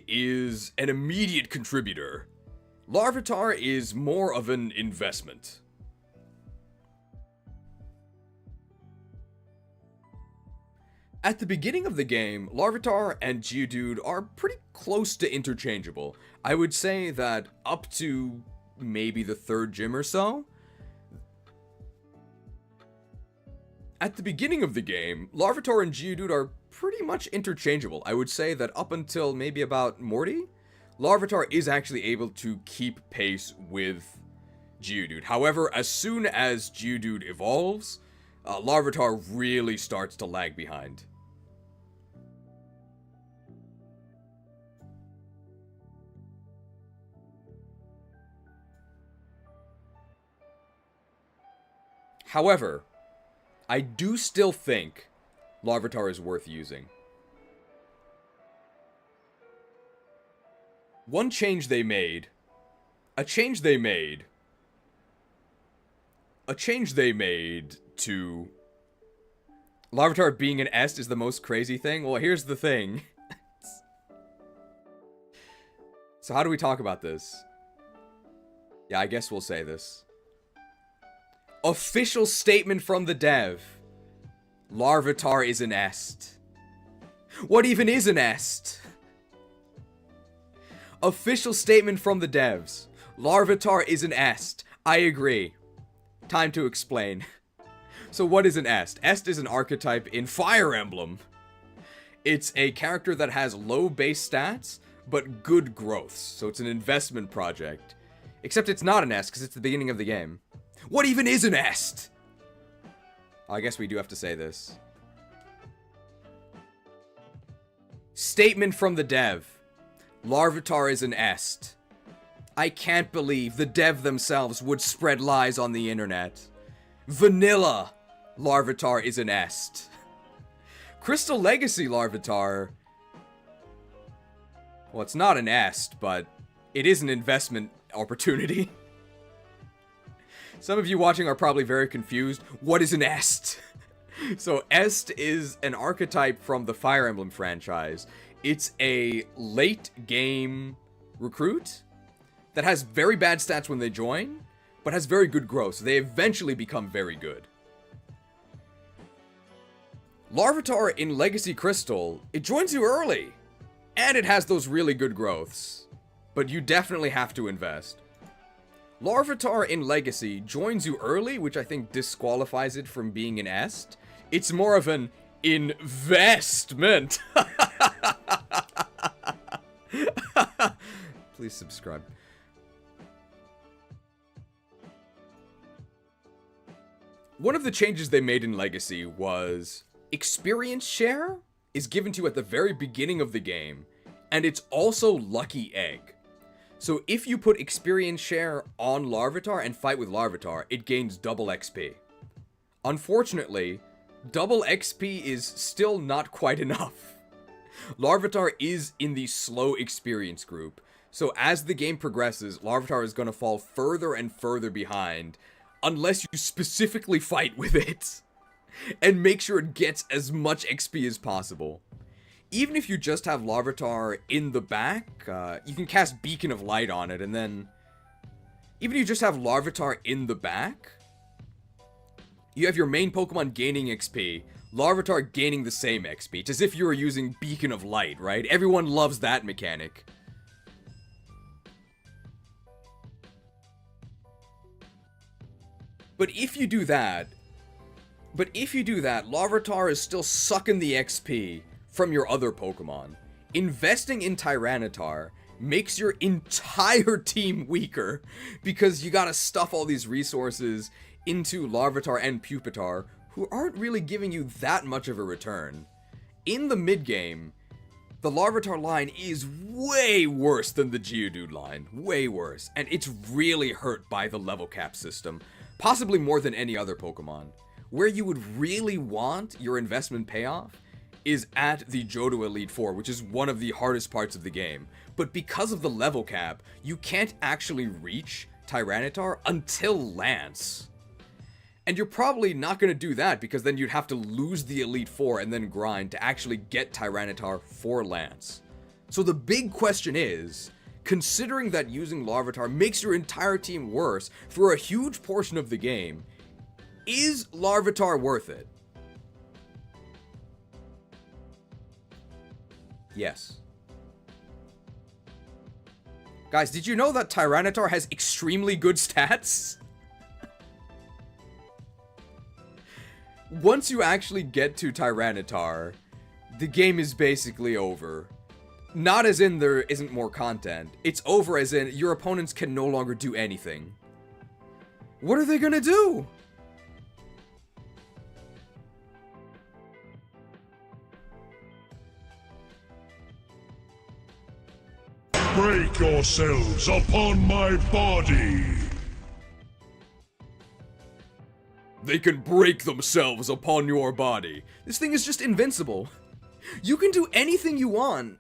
is an immediate contributor, Larvitar is more of an investment. At the beginning of the game, Larvitar and Geodude are pretty close to interchangeable. I would say that up to maybe the third gym or so. At the beginning of the game, Larvitar and Geodude are pretty much interchangeable. I would say that up until maybe about Morty, Larvitar is actually able to keep pace with Geodude. However, as soon as Geodude evolves, Larvitar really starts to lag behind. However, I do still think Larvitar is worth using. One change they made, to Larvitar being an est is the most crazy thing. Well, here's the thing. So how do we talk about this? Yeah, I guess we'll say this. Official statement from the dev. Larvitar is an est. What even is an est? Official statement from the devs. Larvitar is an est. I agree. Time to explain. So what is an est? Est is an archetype in Fire Emblem. It's a character that has low base stats, but good growths. So it's an investment project. Except it's not an est, because it's the beginning of the game. What even is an est? I guess we do have to say this. Statement from the dev. Larvitar is an est. I can't believe the dev themselves would spread lies on the internet. Vanilla Larvitar is an est. Crystal Legacy Larvitar... Well, it's not an est, but it is an investment opportunity. Some of you watching are probably very confused. What is an est? So, est is an archetype from the Fire Emblem franchise. It's a late-game recruit that has very bad stats when they join, but has very good growth, so they eventually become very good. Larvitar in Legacy Crystal, it joins you early, and it has those really good growths, but you definitely have to invest. Larvitar in Legacy joins you early, which I think disqualifies it from being an est. It's more of an investment. Please subscribe. One of the changes they made in Legacy was experience share is given to you at the very beginning of the game, and it's also Lucky Egg. So if you put experience share on Larvitar and fight with Larvitar, it gains double XP. Unfortunately, double XP is still not quite enough. Larvitar is in the slow experience group, so as the game progresses, Larvitar is going to fall further and further behind, unless you specifically fight with it, and make sure it gets as much XP as possible. Even if you just have Larvitar in the back, you can cast Beacon of Light on it, and then... Even if you just have Larvitar in the back, you have your main Pokemon gaining XP, Larvitar gaining the same XP. It's as if you were using Beacon of Light, right? Everyone loves that mechanic. But if you do that, Larvitar is still sucking the XP from your other Pokemon. Investing in Tyranitar makes your entire team weaker, because you gotta stuff all these resources into Larvitar and Pupitar, who aren't really giving you that much of a return. In the mid-game, the Larvitar line is way worse than the Geodude line. Way worse. And it's really hurt by the level cap system. Possibly more than any other Pokemon. Where you would really want your investment payoff is at the Johto Elite Four, which is one of the hardest parts of the game. But because of the level cap, you can't actually reach Tyranitar until Lance. And you're probably not going to do that, because then you'd have to lose the Elite Four and then grind to actually get Tyranitar for Lance. So the big question is, considering that using Larvitar makes your entire team worse for a huge portion of the game, is Larvitar worth it? Yes. Guys, did you know that Tyranitar has extremely good stats? Once you actually get to Tyranitar, the game is basically over. Not as in there isn't more content. It's over as in your opponents can no longer do anything. What are they gonna do? Break yourselves upon my body! They can break themselves upon your body. This thing is just invincible. You can do anything you want.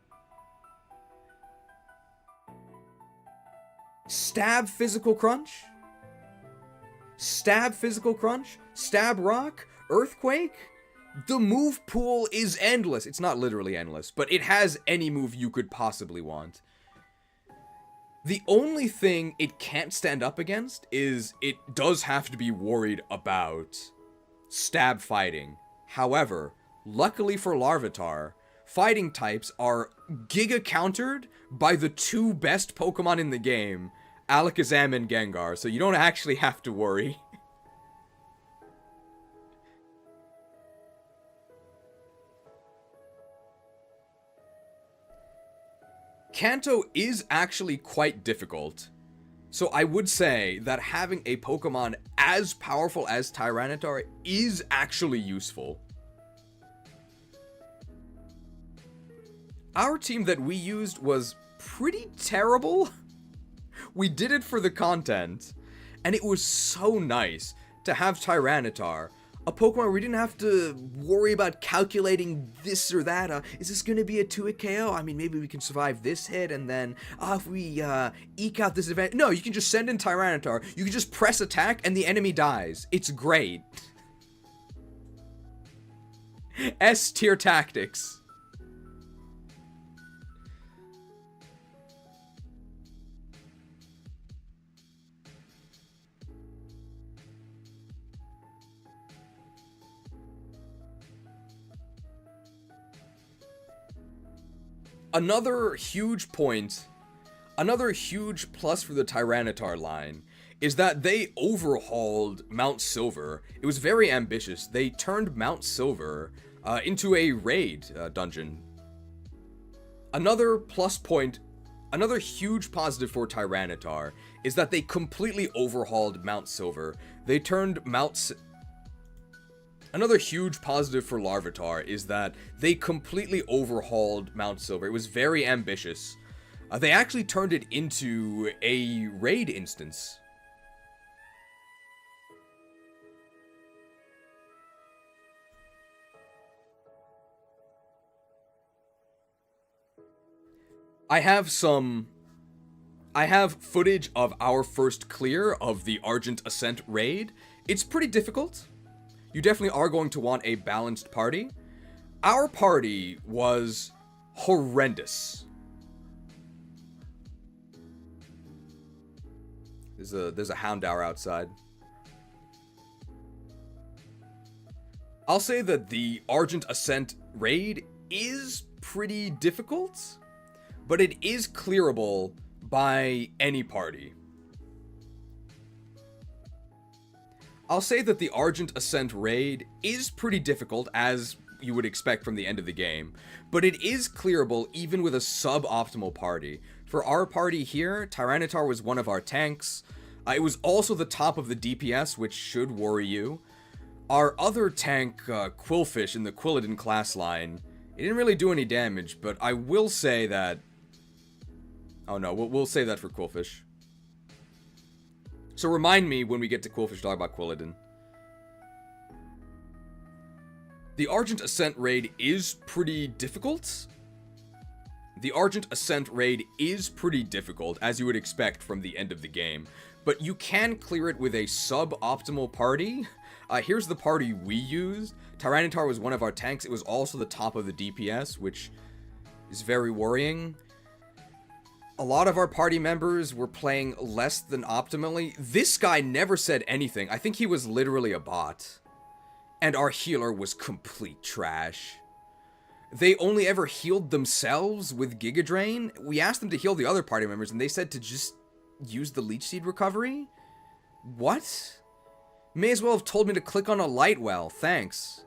Stab Physical Crunch? Stab Physical Crunch? Stab Rock? Earthquake? The move pool is endless. It's not literally endless, but it has any move you could possibly want. The only thing it can't stand up against is it does have to be worried about stab fighting. However, luckily for Larvitar, fighting types are giga countered by the two best Pokemon in the game, Alakazam and Gengar, so you don't actually have to worry. Kanto is actually quite difficult, so I would say that having a Pokemon as powerful as Tyranitar is actually useful. Our team that we used was pretty terrible. We did it for the content, and it was so nice to have Tyranitar, a Pokemon where we didn't have to worry about calculating this or that. Is this going to be a 2-hit KO? I mean, maybe we can survive this hit, and then if we eke out this event. No, you can just send in Tyranitar. You can just press attack, and the enemy dies. It's great. S-tier tactics. Another huge point, another huge plus for the Tyranitar line is that they overhauled Mount Silver. It was very ambitious. They turned Mount Silver into a raid dungeon. Another plus point, another huge positive for Tyranitar is that they completely overhauled Mount Silver. They turned Another huge positive for Larvitar is that they completely overhauled Mount Silver. It was very ambitious. They actually turned it into a raid instance. I have footage of our first clear of the Argent Ascent raid. It's pretty difficult. You definitely are going to want a balanced party. Our party was horrendous. There's a Houndour outside. I'll say that the Argent Ascent raid is pretty difficult, but it is clearable by any party. I'll say that the Argent Ascent raid is pretty difficult, as you would expect from the end of the game, but it is clearable even with a suboptimal party. For our party here, Tyranitar was one of our tanks. It was also the top of the DPS, which should worry you. Our other tank, Qwilfish, in the Qwiladin class line, it didn't really do any damage, but I will say that... Oh no, we'll say that for Qwilfish. So remind me when we get to Qwilfish to talk about Qwiladin. The Argent Ascent raid is pretty difficult. The Argent Ascent raid is pretty difficult, as you would expect from the end of the game. But you can clear it with a suboptimal party. Here's the party we used. Tyranitar was one of our tanks. It was also the top of the DPS, which is very worrying. A lot of our party members were playing less than optimally. This guy never said anything. I think he was literally a bot. And our healer was complete trash. They only ever healed themselves with Giga Drain. We asked them to heal the other party members, and they said to just use the Leech Seed recovery? What? May as well have told me to click on a light well, thanks.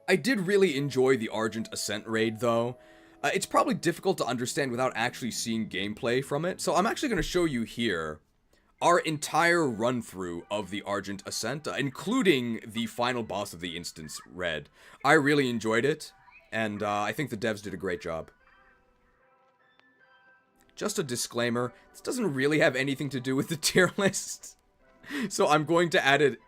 I did really enjoy the Argent Ascent raid, though. It's probably difficult to understand without actually seeing gameplay from it, so I'm actually going to show you here our entire run-through of the Argent Ascent, including the final boss of the instance, Red. I really enjoyed it, and I think the devs did a great job. Just a disclaimer, this doesn't really have anything to do with the tier list, so I'm going to add it.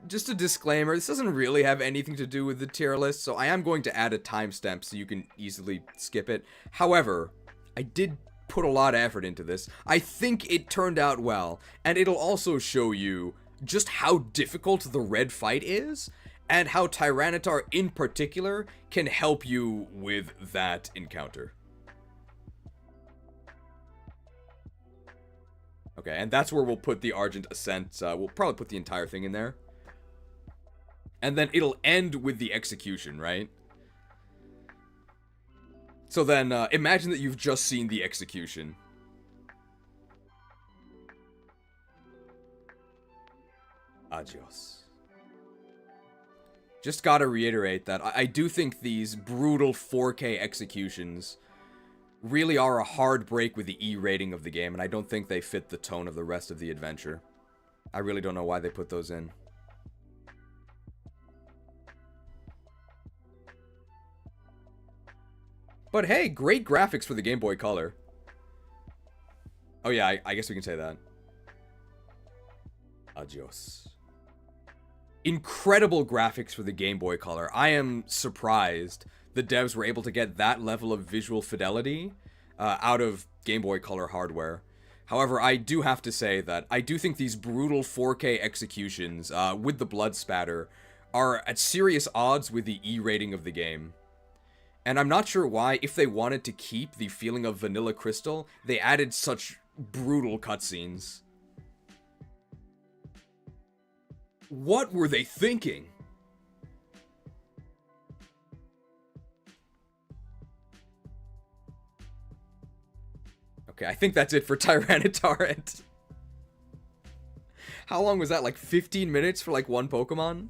Just a disclaimer, this doesn't really have anything to do with the tier list, so I am going to add a timestamp so you can easily skip it. However, I did put a lot of effort into this. I think it turned out well, and it'll also show you just how difficult the red fight is, and how Tyranitar in particular can help you with that encounter. Okay, and that's where we'll put the Argent Ascent. We'll probably put the entire thing in there. And then it'll end with the execution, right? So then, imagine that you've just seen the execution. Adios. Just gotta reiterate that I do think these brutal 4K executions really are a hard break with the E rating of the game, and I don't think they fit the tone of the rest of the adventure. I really don't know why they put those in. But hey, great graphics for the Game Boy Color. Oh yeah, I guess we can say that. Adios. Incredible graphics for the Game Boy Color. I am surprised the devs were able to get that level of visual fidelity out of Game Boy Color hardware. However, I do have to say that I do think these brutal 4K executions with the blood spatter are at serious odds with the E rating of the game. And I'm not sure why, if they wanted to keep the feeling of Vanilla Crystal, they added such brutal cutscenes. What were they thinking? Okay, I think that's it for Tyranitar. How long was that? Like 15 minutes for like one Pokemon?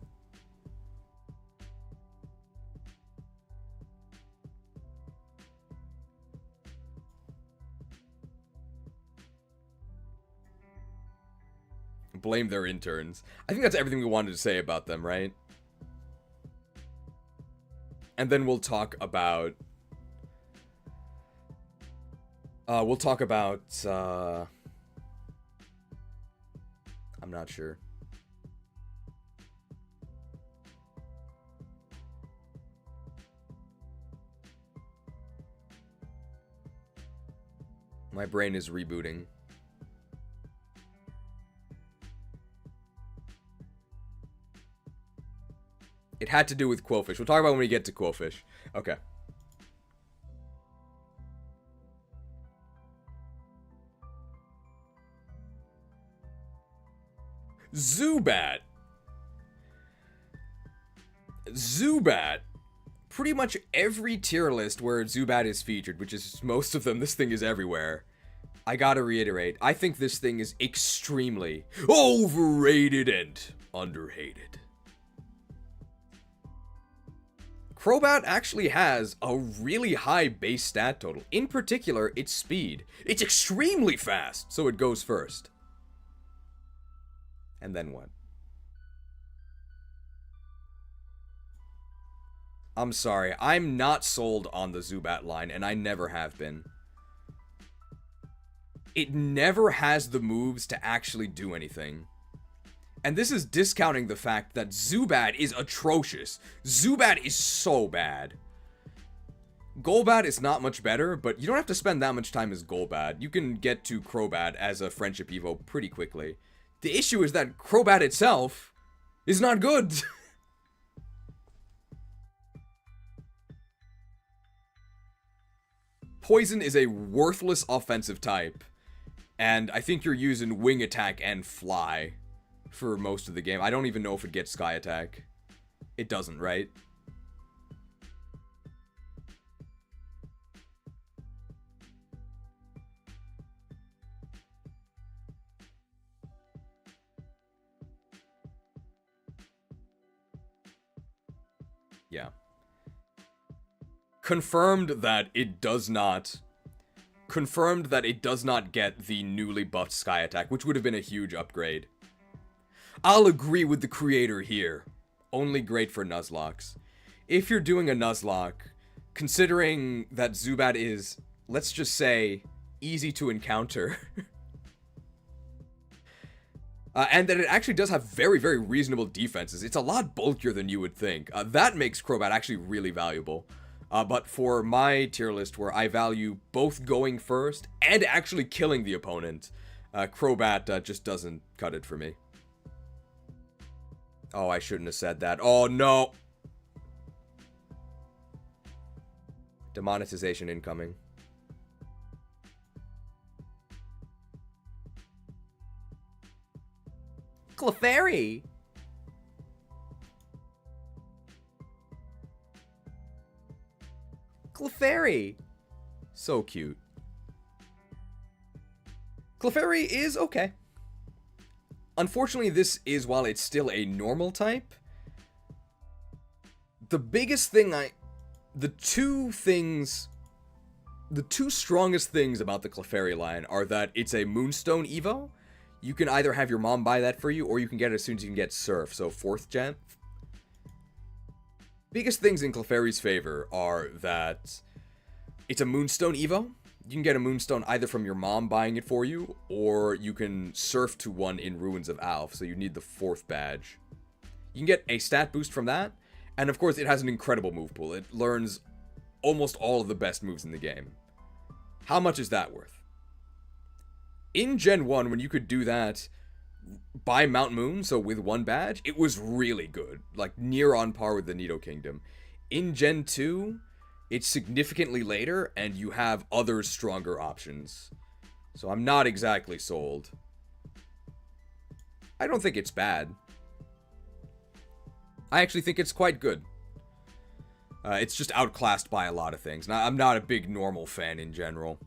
Blame their interns. I think that's everything we wanted to say about them, right? And then we'll talk about... I'm not sure. My brain is rebooting. It had to do with Quillfish. We'll talk about it when we get to Quillfish. Okay. Zubat. Zubat. Pretty much every tier list where Zubat is featured, which is most of them, this thing is everywhere. I gotta reiterate, I think this thing is extremely overrated and underrated. Crobat actually has a really high base stat total. In particular, its speed. It's extremely fast, so it goes first. And then what? I'm sorry, I'm not sold on the Zubat line, and I never have been. It never has the moves to actually do anything. And this is discounting the fact that Zubat is atrocious. Zubat is so bad. Golbat is not much better, but you don't have to spend that much time as Golbat. You can get to Crobat as a Friendship Evo pretty quickly. The issue is that Crobat itself is not good. Poison is a worthless offensive type. And I think you're using Wing Attack and Fly for most of the game. I don't even know if it gets Sky Attack. It doesn't, right? Yeah. Confirmed that it does not get the newly buffed Sky Attack, which would have been a huge upgrade. I'll agree with the creator here. Only great for Nuzlocks. If you're doing a Nuzlocke, considering that Zubat is, let's just say, easy to encounter, and that it actually does have very, very reasonable defenses, it's a lot bulkier than you would think. That makes Crobat actually really valuable. But for my tier list, where I value both going first and actually killing the opponent, Crobat just doesn't cut it for me. Oh, I shouldn't have said that. Oh, no! Demonetization incoming. Clefairy! Clefairy! So cute. Clefairy is okay. Unfortunately, this is, while it's still a normal type, the biggest thing the two strongest things about the Clefairy line are that it's a Moonstone Evo. You can either have your mom buy that for you, or you can get it as soon as you can get Surf, so 4th gen. Biggest things in Clefairy's favor are that it's a Moonstone Evo. You can get a Moonstone either from your mom buying it for you, or you can surf to one in Ruins of Alph, so you need the 4th badge. You can get a stat boost from that, and of course it has an incredible move pool. It learns almost all of the best moves in the game. How much is that worth? In Gen 1, when you could do that by Mount Moon, so with 1 badge, it was really good. Like, near on par with the Nido Kingdom. In Gen 2, it's significantly later, and you have other stronger options. So I'm not exactly sold. I don't think it's bad. I actually think it's quite good. It's just outclassed by a lot of things. Now, I'm not a big normal fan in general.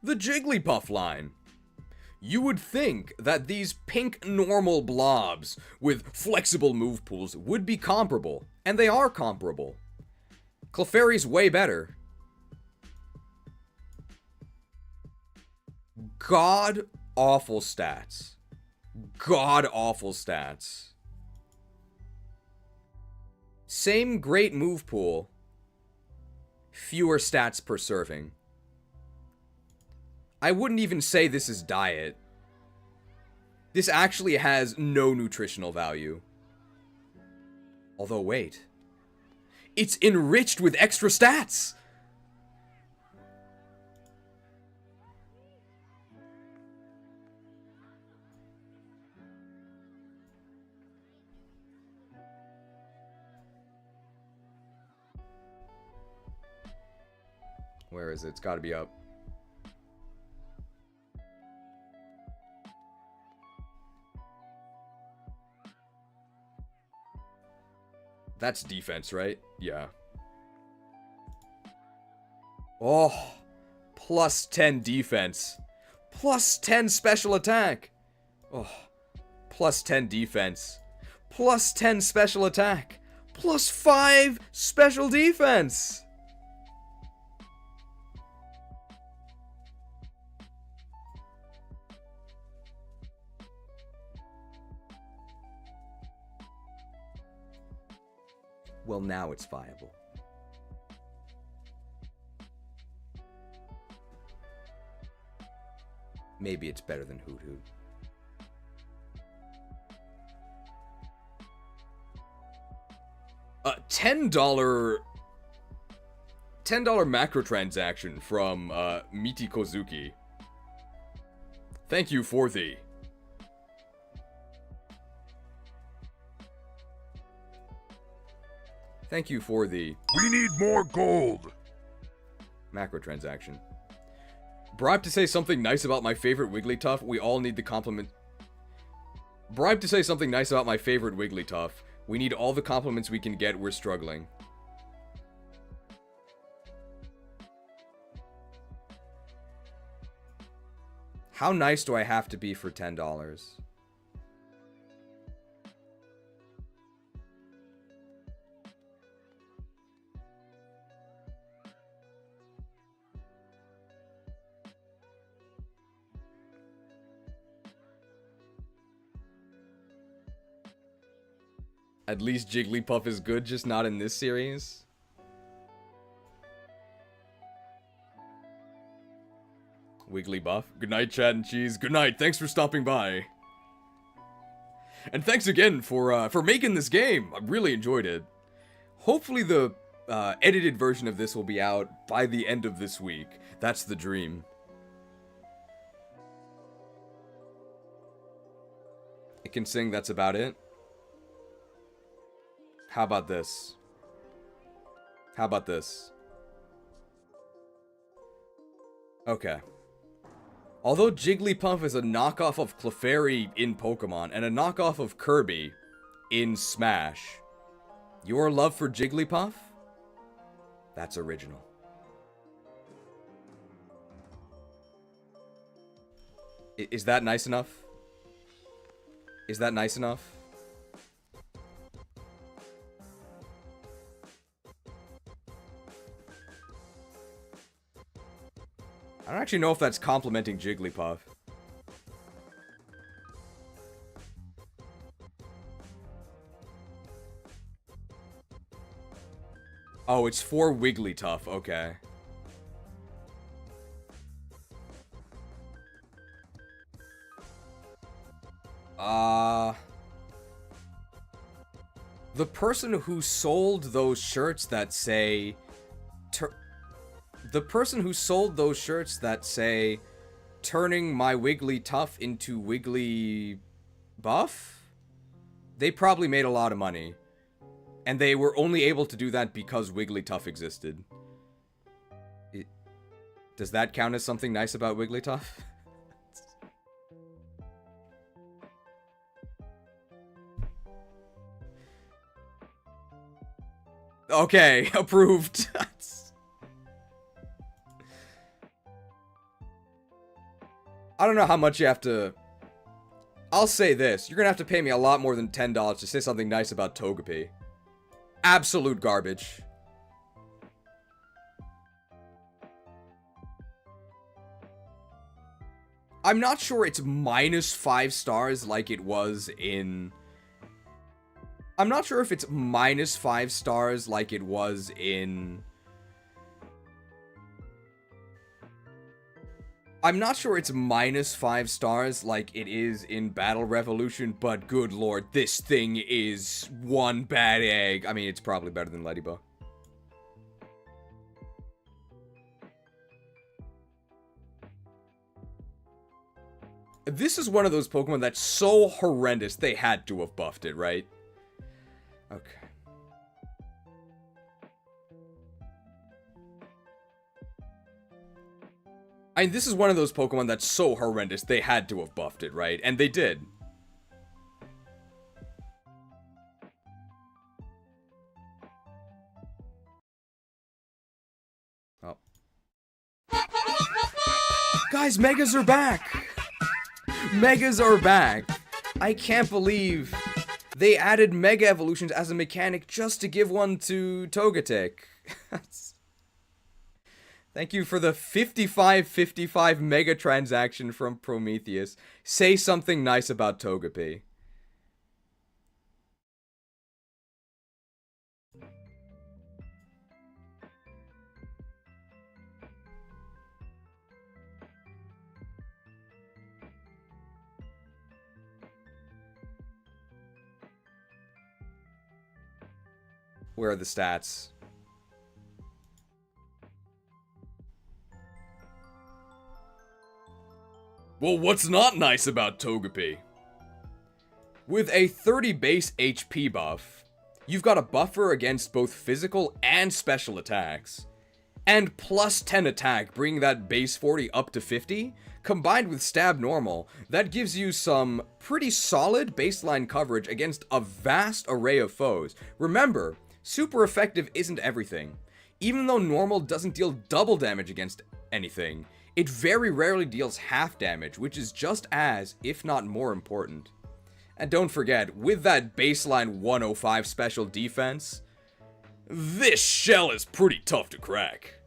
The Jigglypuff line. You would think that these pink normal blobs with flexible move pools would be comparable, and they are comparable. Clefairy's way better. God-awful stats. God-awful stats. Same great move pool. Fewer stats per serving. I wouldn't even say this is diet. This actually has no nutritional value. Although, wait. It's enriched with extra stats! Where is it? It's gotta be up. That's defense, right? Yeah. Oh, plus 10 defense. Plus 10 special attack. Oh, plus 10 defense. Plus 10 special attack. Plus 5 special defense. Well, now it's viable. Maybe it's better than Hoot Hoot. $10 macro transaction from Miti Kozuki. Thank you for the Thank you for the We need more gold. macro transaction. Bribe to say something nice about my favorite Wigglytuff. We all need the compliment. Bribe to say something nice about my favorite Wigglytuff. We need all the compliments we can get. We're struggling. How nice do I have to be for $10? At least Jigglypuff is good, just not in this series. Wigglybuff. Good night, Chad and Cheese. Good night. Thanks for stopping by. And thanks again for making this game. I really enjoyed it. Hopefully the edited version of this will be out by the end of this week. That's the dream. It can sing, that's about it. How about this? How about this? Okay. Although Jigglypuff is a knockoff of Clefairy in Pokemon, and a knockoff of Kirby in Smash, your love for Jigglypuff? That's original. Is that nice enough? Is that nice enough? I don't actually know if that's complimenting Jigglypuff. Oh, it's for Wigglytuff, okay. The person who sold those shirts that say... The person who sold those shirts that say, turning my Wigglytuff into Wigglybuff? They probably made a lot of money. And they were only able to do that because Wigglytuff existed. Does that count as something nice about Wigglytuff? Okay, approved. I don't know how much you have to... I'll say this. You're gonna have to pay me a lot more than $10 to say something nice about Togepi. Absolute garbage. I'm not sure it's minus 5 stars like it was in... I'm not sure if it's minus 5 stars like it was in... I'm not sure it's -5 stars like it is in Battle Revolution, but good lord, this thing is one bad egg. I mean, it's probably better than Ladybug. This is one of those Pokemon that's so horrendous, they had to have buffed it, right? Okay. I mean, this is one of those Pokemon that's so horrendous, they had to have buffed it, right? And they did. Oh. Guys, Megas are back! Megas are back! I can't believe they added Mega Evolutions as a mechanic just to give one to Togetic. Thank you for the 55 Mega transaction from Prometheus. Say something nice about Togepi. Where are the stats? Well, what's not nice about Togepi? With a 30 base HP buff, you've got a buffer against both physical and special attacks. And plus 10 attack, bringing that base 40 up to 50, combined with stab normal, that gives you some pretty solid baseline coverage against a vast array of foes. Remember, super effective isn't everything. Even though normal doesn't deal double damage against anything, it very rarely deals half damage, which is just as, if not more important. And don't forget, with that baseline 105 special defense, this shell is pretty tough to crack.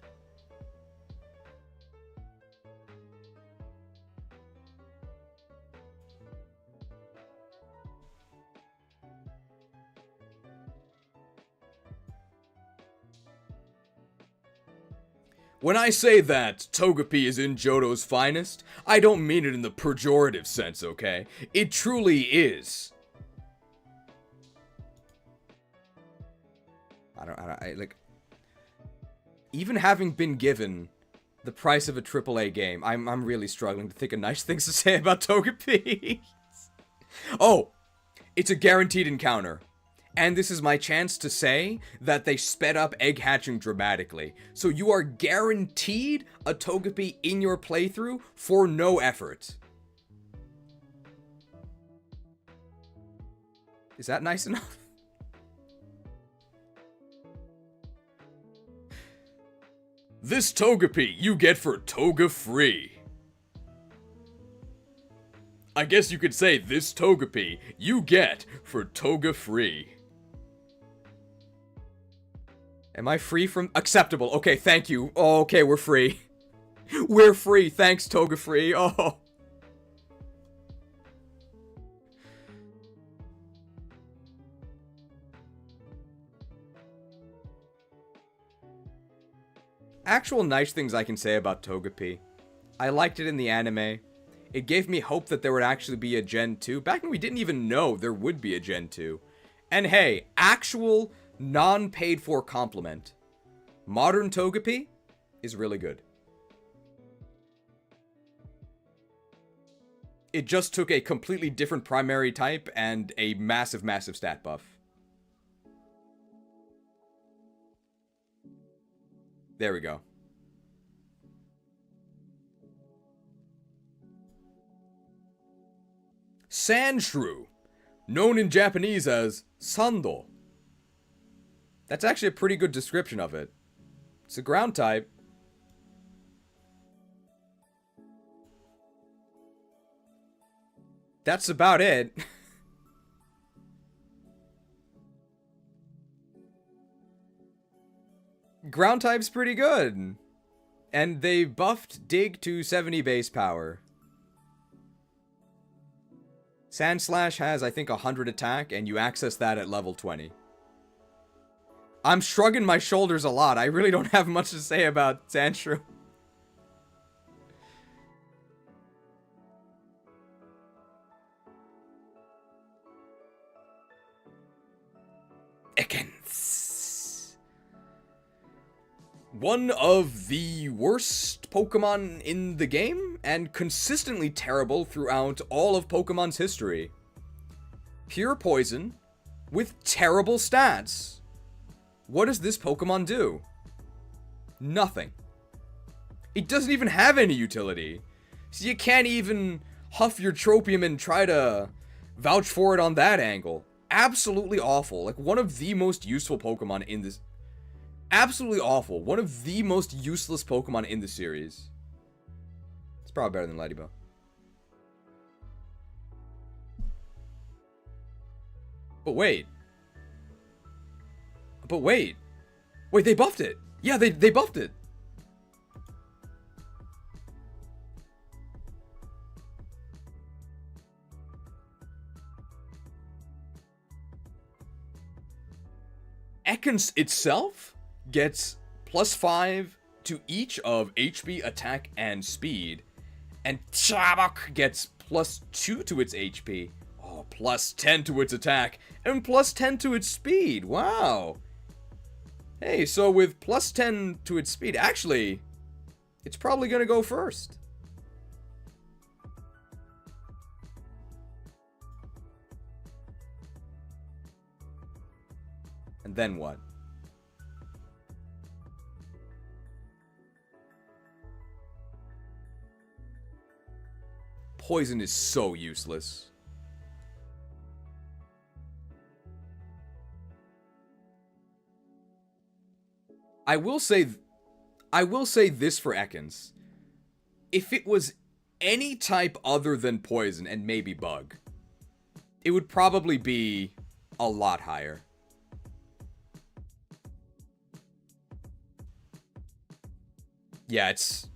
When I say that Togepi is in Johto's finest, I don't mean it in the pejorative sense, okay? It truly is. Like, even having been given the price of a AAA game, I'm really struggling to think of nice things to say about Togepi. Oh, it's a guaranteed encounter. And this is my chance to say that they sped up egg hatching dramatically. So you are guaranteed a Togepi in your playthrough for no effort. Is that nice enough? This Togepi you get for Toga free. I guess you could say this Togepi you get for Toga free. Am I free from... Acceptable. Okay, thank you. Oh, okay, we're free. We're free. Thanks, Toga free. Oh. Actual nice things I can say about Togepi. I liked it in the anime. It gave me hope that there would actually be a Gen 2. Back when we didn't even know there would be a Gen 2. And hey, actual... non-paid for compliment. Modern Togepi is really good. It just took a completely different primary type and a massive stat buff. There we go. Sandshrew, known in Japanese as Sando. That's actually a pretty good description of it. It's a ground type. That's about it. Ground type's pretty good. And they buffed Dig to 70 base power. Sandslash has, I think, 100 attack, and you access that at level 20. I'm shrugging my shoulders a lot. I really don't have much to say about Sandshrew. one of the worst Pokemon in the game, and consistently terrible throughout all of Pokemon's history. Pure poison, with terrible stats. What does this Pokemon do? Nothing. It doesn't even have any utility. So you can't even huff your tropium and try to vouch for it on that angle. Absolutely awful. Like, one of the most useful Pokemon in this... Absolutely awful. One of the most useless Pokemon in the series. It's probably better than Ladybug. But wait. Wait, they buffed it. Yeah, they buffed it. Ekans itself gets +5 to each of HP, attack, and speed. And Chabok gets +2 to its HP. Oh, +10 to its attack. And +10 to its speed. Wow. Hey, so with +10 to its speed, actually, it's probably gonna go first. And then what? Poison is so useless. I will say this for Ekans. If it was any type other than poison and maybe bug, it would probably be a lot higher. Yeah, it's...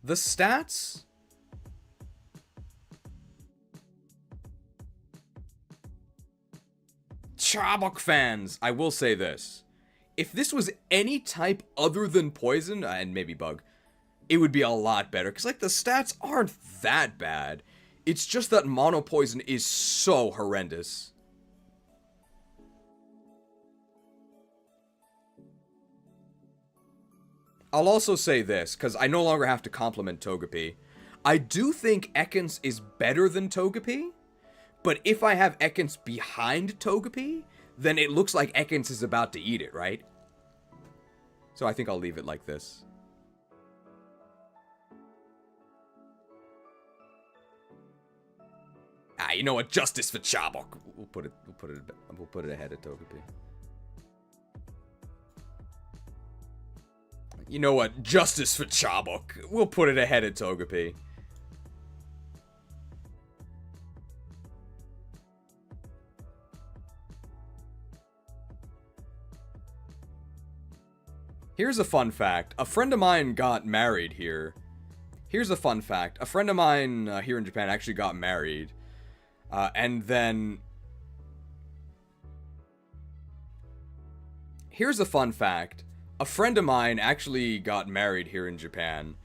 The stats... Chabok fans, I will say this. If this was any type other than poison, and maybe bug, it would be a lot better. Because, like, the stats aren't that bad. It's just that mono poison is so horrendous. I'll also say this, because I no longer have to compliment Togepi. I do think Ekans is better than Togepi, but if I have Ekans behind Togepi, then it looks like Ekans is about to eat it, right? So I think I'll leave it like this. Ah, you know what? Justice for Chabok. We'll put it ahead of Togepi. You know what? Justice for Chabok. We'll put it ahead of Togepi. Here's a fun fact. A friend of mine got married here. Here's a fun fact. A friend of mine here in Japan actually got married. And then... Here's a fun fact. A friend of mine actually got married here in Japan,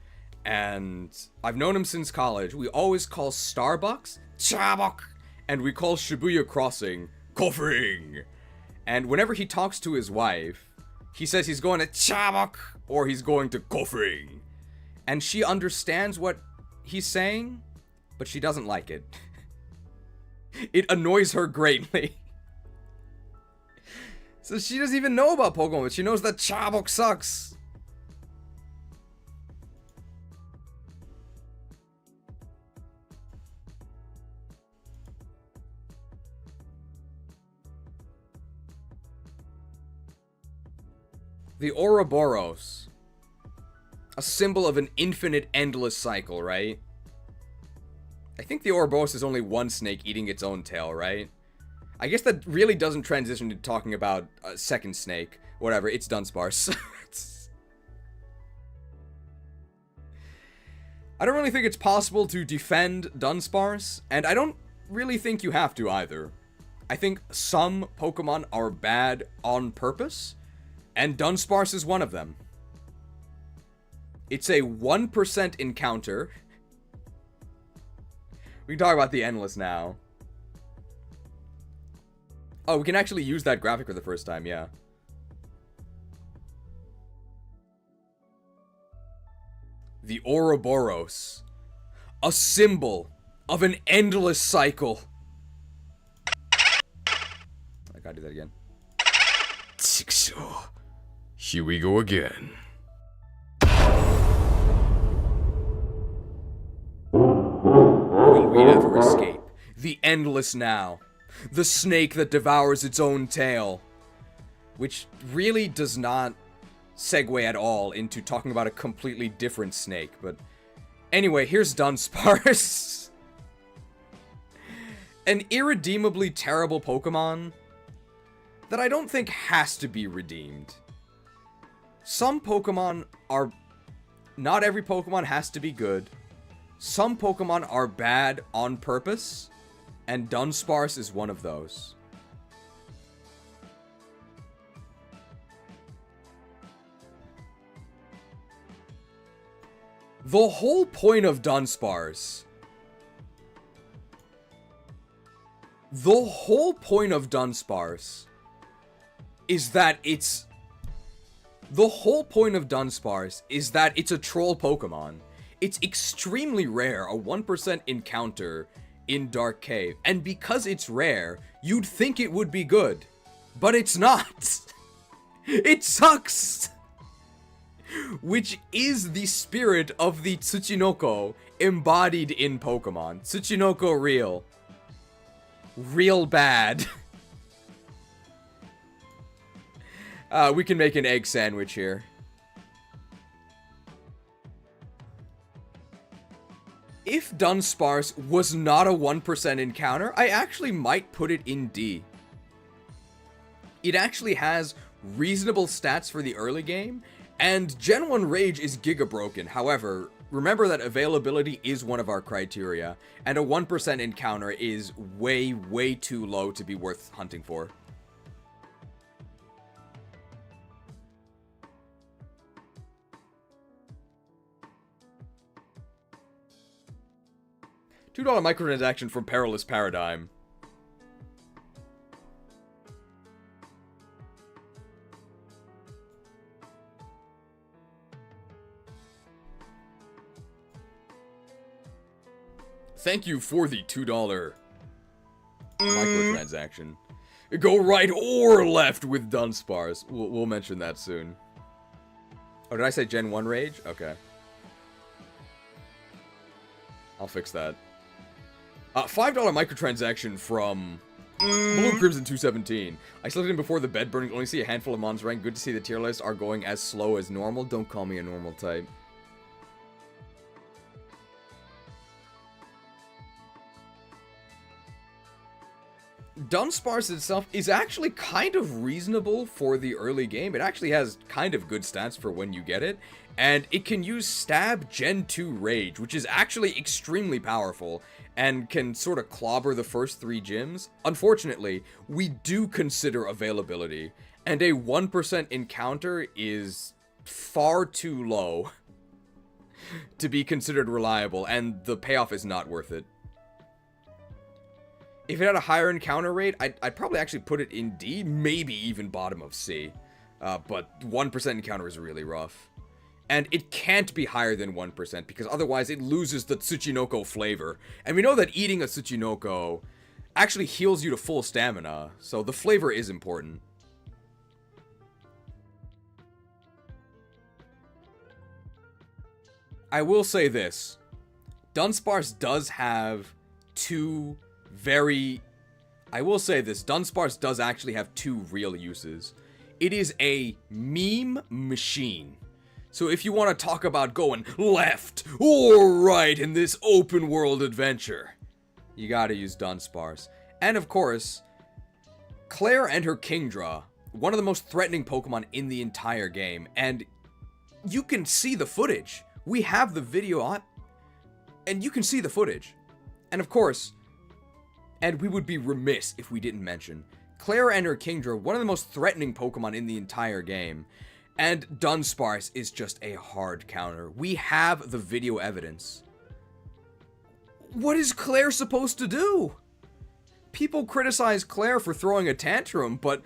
and I've known him since college. We always call Starbucks Chabok, and we call Shibuya Crossing Kofring. And whenever he talks to his wife, he says he's going to Chabok or he's going to Kofring. And she understands what he's saying, but she doesn't like it. It annoys her greatly. So she doesn't even know about Pokemon, but she knows that Chabok sucks. The Ouroboros. A symbol of an infinite, endless cycle, right? I think the Ouroboros is only one snake eating its own tail, right? I guess that really doesn't transition to talking about a second snake. Whatever, it's Dunsparce. I don't really think it's possible to defend Dunsparce, and I don't really think you have to either. I think some Pokemon are bad on purpose, and Dunsparce is one of them. It's a 1% encounter. We can talk about the Endless now. Oh, we can actually use that graphic for the first time, yeah. the Ouroboros, a symbol of an endless cycle. I gotta do that again. Here we go again. Will we ever escape? The endless now. The snake that devours its own tail. Which really does not segue at all into talking about a completely different snake, but anyway, here's Dunsparce. An irredeemably terrible Pokemon that I don't think has to be redeemed. Some Pokemon are... Not every Pokemon has to be good. Some Pokemon are bad on purpose, and Dunsparce is one of those. The whole point of Dunsparce... The whole point of Dunsparce is that it's... The whole point of Dunsparce is that it's a troll Pokemon. It's extremely rare, a 1% encounter in Dark Cave. And because it's rare, you'd think it would be good. But it's not. It sucks. Which is the spirit of the Tsuchinoko embodied in Pokemon. Tsuchinoko real. Real bad. We can make an egg sandwich here. If Dunsparce was not a 1% encounter, I actually might put it in D. It actually has reasonable stats for the early game, and Gen 1 Rage is giga broken. However, remember that availability is one of our criteria, and a 1% encounter is way, way too low to be worth hunting for. $2 microtransaction from Perilous Paradigm. Thank you for the $2 microtransaction. Go right or left with Dunsparce. We'll mention that soon. Oh, did I say Gen 1 Rage? Okay. I'll fix that. $5 microtransaction from Blue Crimson 217. I slept in before the bed burning. Only see a handful of mons rank. Good to see the tier lists are going as slow as normal. Don't call me a normal type. Dunsparce itself is actually kind of reasonable for the early game. It actually has kind of good stats for when you get it. And it can use Stab Gen 2 Rage, which is actually extremely powerful and can sort of clobber the first 3 gyms. Unfortunately, we do consider availability, and a 1% encounter is far too low to be considered reliable, and the payoff is not worth it. If it had a higher encounter rate, I'd probably actually put it in D, maybe even bottom of C. But 1% encounter is really rough. And it can't be higher than 1%, because otherwise it loses the Tsuchinoko flavor. And we know that eating a Tsuchinoko actually heals you to full stamina, so the flavor is important. I will say this. Dunsparce does have two very... I will say this. Dunsparce does actually have 2 real uses. It is a meme machine. So if you want to talk about going left or right in this open world adventure, you gotta use Dunsparce. And of course, Claire and her Kingdra, one of the most threatening Pokemon in the entire game. And you can see the footage. We have the video on, and you can see the footage. And of course, and we would be remiss if we didn't mention, Claire and her Kingdra, one of the most threatening Pokemon in the entire game. And Dunsparce is just a hard counter. We have the video evidence. What is Claire supposed to do? People criticize Claire for throwing a tantrum, but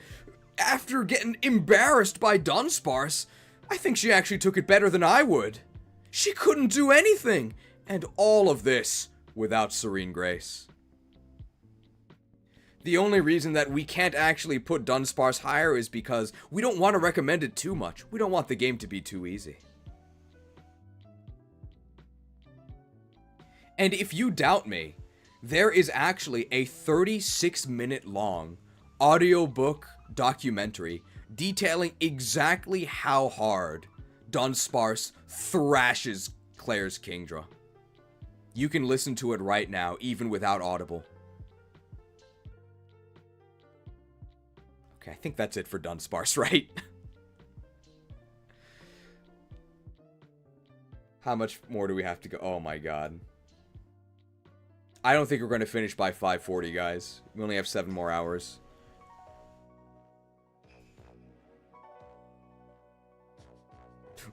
after getting embarrassed by Dunsparce, I think she actually took it better than I would. She couldn't do anything! And all of this without Serene Grace. The only reason that we can't actually put Dunsparce higher is because we don't want to recommend it too much. We don't want the game to be too easy. And if you doubt me, there is actually a 36-minute long audiobook documentary detailing exactly how hard Dunsparce thrashes Claire's Kingdra. You can listen to it right now, even without Audible. Okay, I think that's it for Dunsparce, right? How much more do we have to go? Oh my god. I don't think we're going to finish by 5:40, guys. We only have 7 more hours.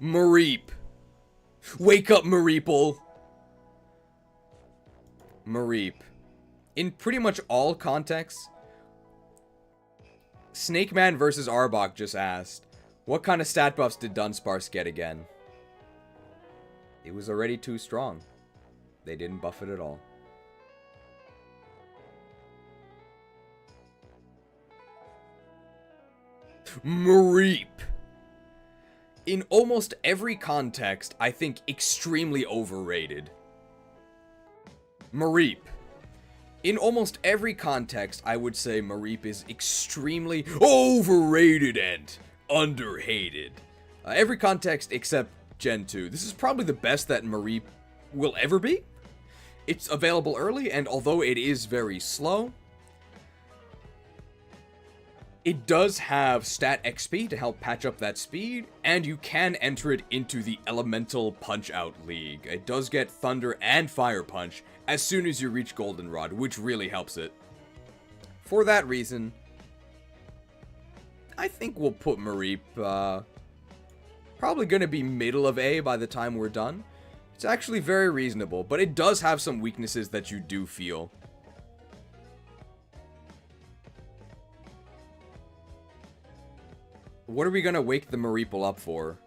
Mareep. Wake up, Mareeple. Mareep. In pretty much all contexts, Snake Man versus Arbok just asked, what kind of stat buffs did Dunsparce get again? It was already too strong. They didn't buff it at all. Mareep. In almost every context, I think extremely overrated. Mareep. In almost every context, I would say Mareep is extremely overrated and underhated. Every context except Gen 2. This is probably the best that Mareep will ever be. It's available early, and although it is very slow, it does have stat XP to help patch up that speed, and you can enter it into the Elemental Punch-Out League. It does get Thunder and Fire Punch as soon as you reach Goldenrod, which really helps it. For that reason, I think we'll put Mareep, probably going to be middle of A by the time we're done. It's actually very reasonable, but it does have some weaknesses that you do feel. What are we gonna wake the Mareeple up for?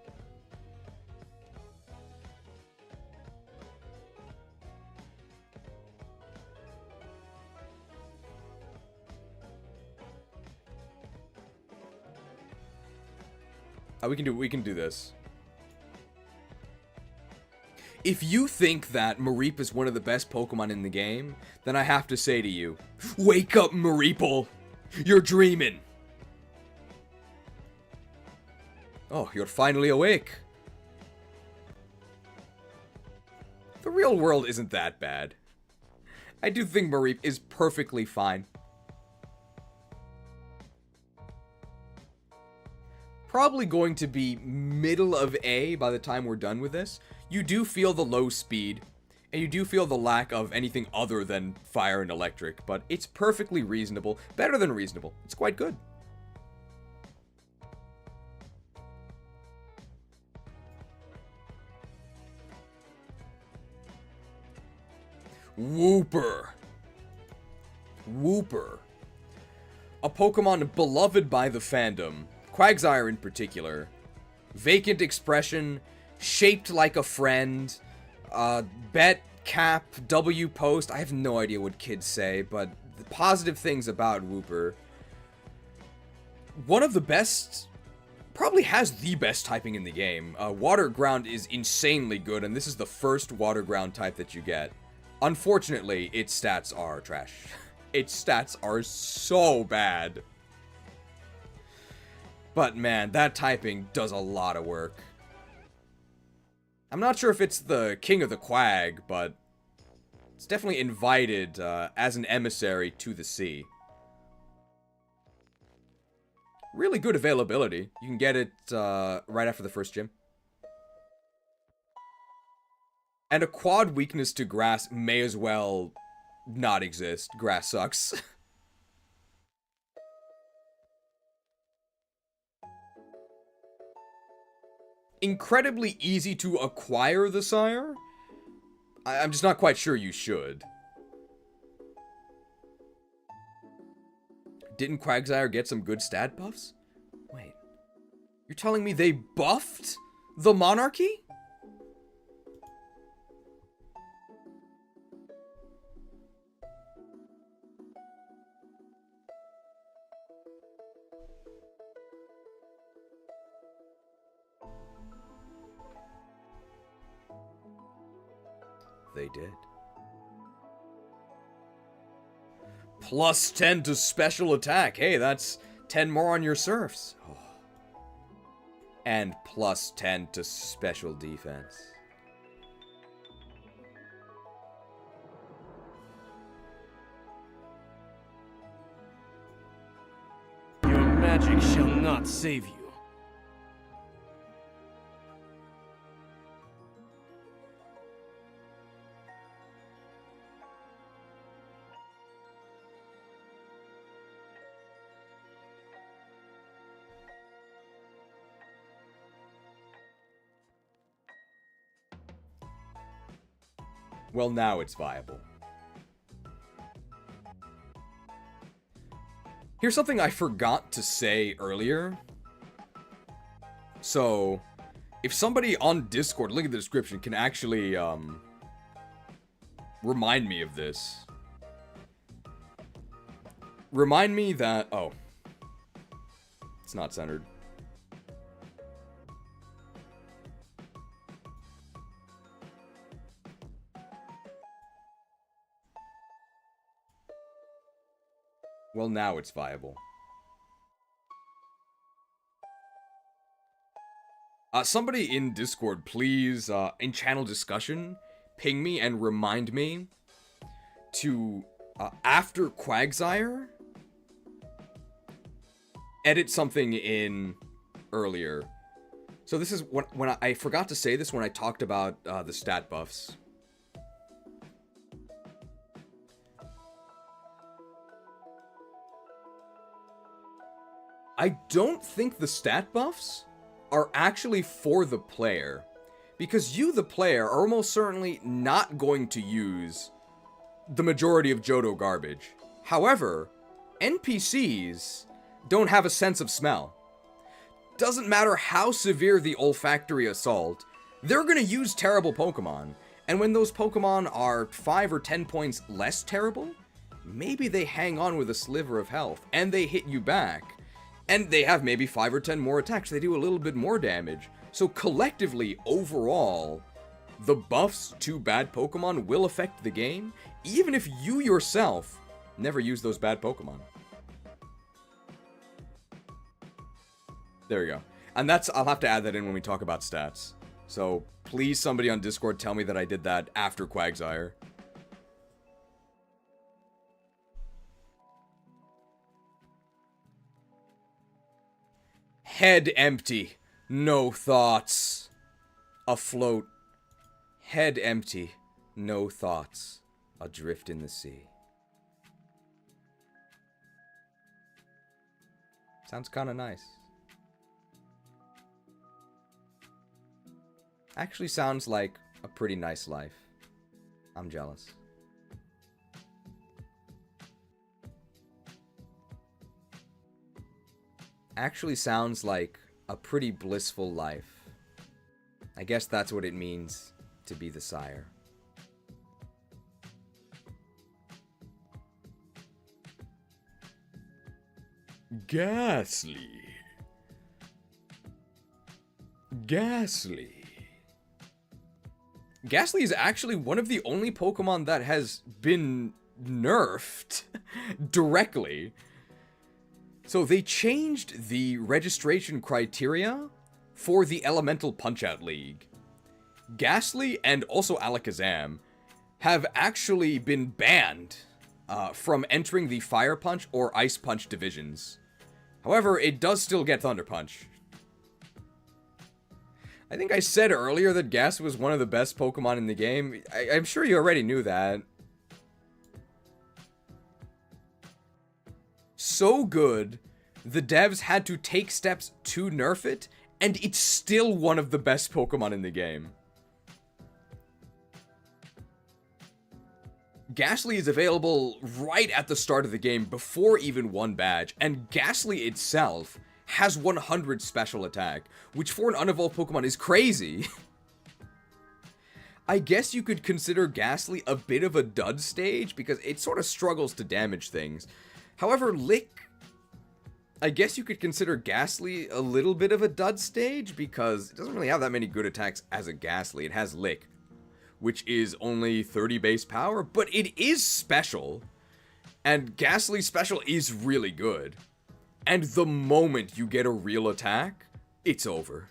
We can do this. If you think that Mareep is one of the best Pokemon in the game, then I have to say to you, wake up, Mareeple! You're dreaming! Oh, you're finally awake. The real world isn't that bad. I do think Mareep is perfectly fine. Probably going to be middle of A by the time we're done with this. You do feel the low speed, and you do feel the lack of anything other than fire and electric, but it's perfectly reasonable. Better than reasonable. It's quite good. Wooper. Wooper. A Pokemon beloved by the fandom. Quagsire in particular. Vacant expression. Shaped like a friend. Bet, cap, W post. I have no idea what kids say, but the positive things about Wooper. One of the best... Probably has the best typing in the game. Water Ground is insanely good, and this is the first Water Ground type that you get. Unfortunately, its stats are trash. Its stats are so bad. But man, that typing does a lot of work. I'm not sure if it's the king of the quag, but it's definitely invited as an emissary to the sea. Really good availability. You can get it right after the first gym. And a quad weakness to grass may as well not exist. Grass sucks. Incredibly easy to acquire the sire. I'm just not quite sure you should. Didn't Quagsire get some good stat buffs? Wait. You're telling me they buffed the Monarchy? They did. Plus 10 to special attack. Hey, that's 10 more on your surfs. Oh. And plus 10 to special defense. Your magic shall not save you. Well, now it's viable. Here's something I forgot to say earlier. So, if somebody on Discord, link in the description, can actually, remind me of this. Remind me that, oh. It's not centered. Well, now it's viable. Somebody in Discord, please, in channel discussion, ping me and remind me to, after Quagsire, edit something in earlier. So this is when I forgot to say this when I talked about the stat buffs. I don't think the stat buffs are actually for the player, because you, the player, are almost certainly not going to use the majority of Johto garbage. However, NPCs don't have a sense of smell. Doesn't matter how severe the olfactory assault, they're gonna use terrible Pokemon. And when those Pokemon are 5 or 10 points less terrible, maybe they hang on with a sliver of health, and they hit you back. And they have maybe 5 or 10 more attacks. They do a little bit more damage. So collectively, overall, the buffs to bad Pokemon will affect the game, even if you yourself never use those bad Pokemon. There we go. And that's, I'll have to add that in when we talk about stats. So please, somebody on Discord, tell me that I did that after Quagsire. Head empty, no thoughts. Afloat. Head empty, no thoughts. Adrift in the sea. Sounds kinda nice. Actually sounds like a pretty nice life. I'm jealous. Actually sounds like a pretty blissful life. I guess that's what it means to be the sire. Ghastly. Ghastly. Ghastly is actually one of the only Pokemon that has been nerfed directly. So they changed the registration criteria for the Elemental Punch-Out League. Ghastly and also Alakazam have actually been banned from entering the Fire Punch or Ice Punch divisions. However, it does still get Thunder Punch. I think I said earlier that Ghastly was one of the best Pokemon in the game. I'm sure you already knew that. So good, the devs had to take steps to nerf it, and it's still one of the best Pokemon in the game. Ghastly is available right at the start of the game before even one badge, and Ghastly itself has 100 special attack, which for an unevolved Pokemon is crazy. I guess you could consider Ghastly a bit of a dud stage, because it sort of struggles to damage things. However, Lick, I guess you could consider Ghastly a little bit of a dud stage, because it doesn't really have that many good attacks as a Ghastly. It has Lick, which is only 30 base power, but it is special. And Ghastly's special is really good. And the moment you get a real attack, it's over.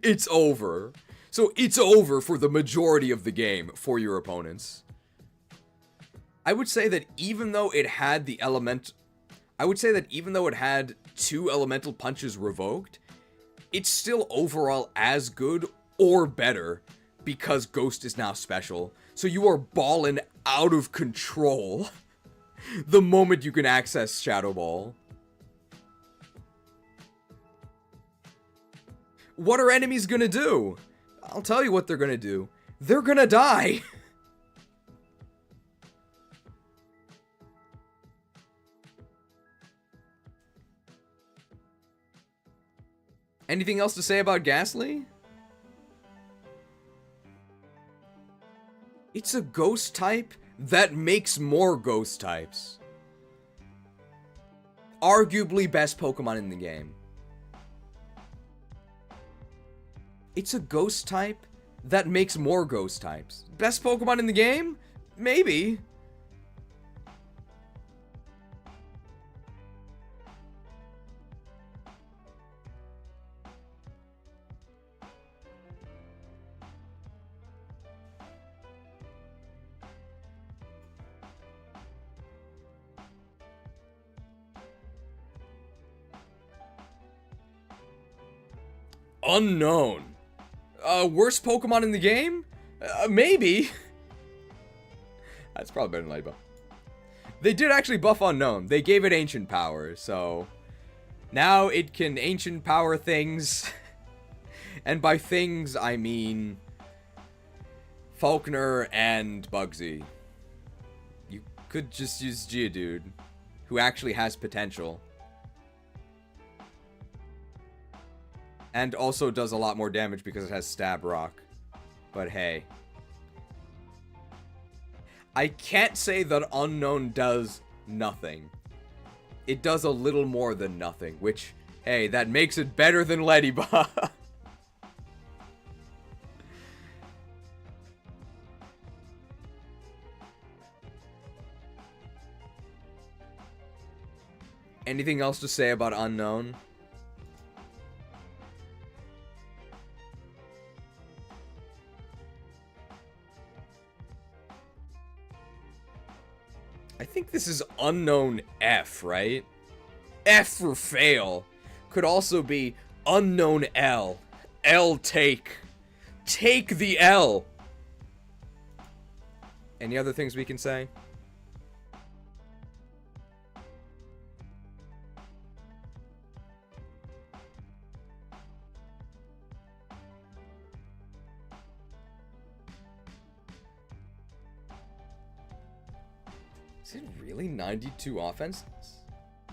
It's over. So it's over for the majority of the game for your opponents. I would say that even though it had the two elemental punches revoked, it's still overall as good or better because Ghost is now special. So you are balling out of control the moment you can access Shadow Ball. What are enemies gonna do? I'll tell you what they're gonna do. They're gonna die! Anything else to say about Ghastly? It's a ghost type that makes more ghost types. Arguably best Pokemon in the game. It's a ghost type that makes more ghost types. Best Pokemon in the game? Maybe. Unknown. Worst Pokemon in the game? Maybe. That's probably better than Light Buff. They did actually buff Unknown. They gave it Ancient Power, so now it can Ancient Power things. And by things, I mean Falkner and Bugsy. You could just use Geodude, who actually has potential. And also does a lot more damage because it has Stab Rock. But hey. I can't say that Unknown does nothing. It does a little more than nothing, which, hey, that makes it better than Ladybug. Anything else to say about Unknown? I think this is Unknown F, right? F for fail. Could also be Unknown L. L take. Take the L. Any other things we can say? Is it really 92 offense? I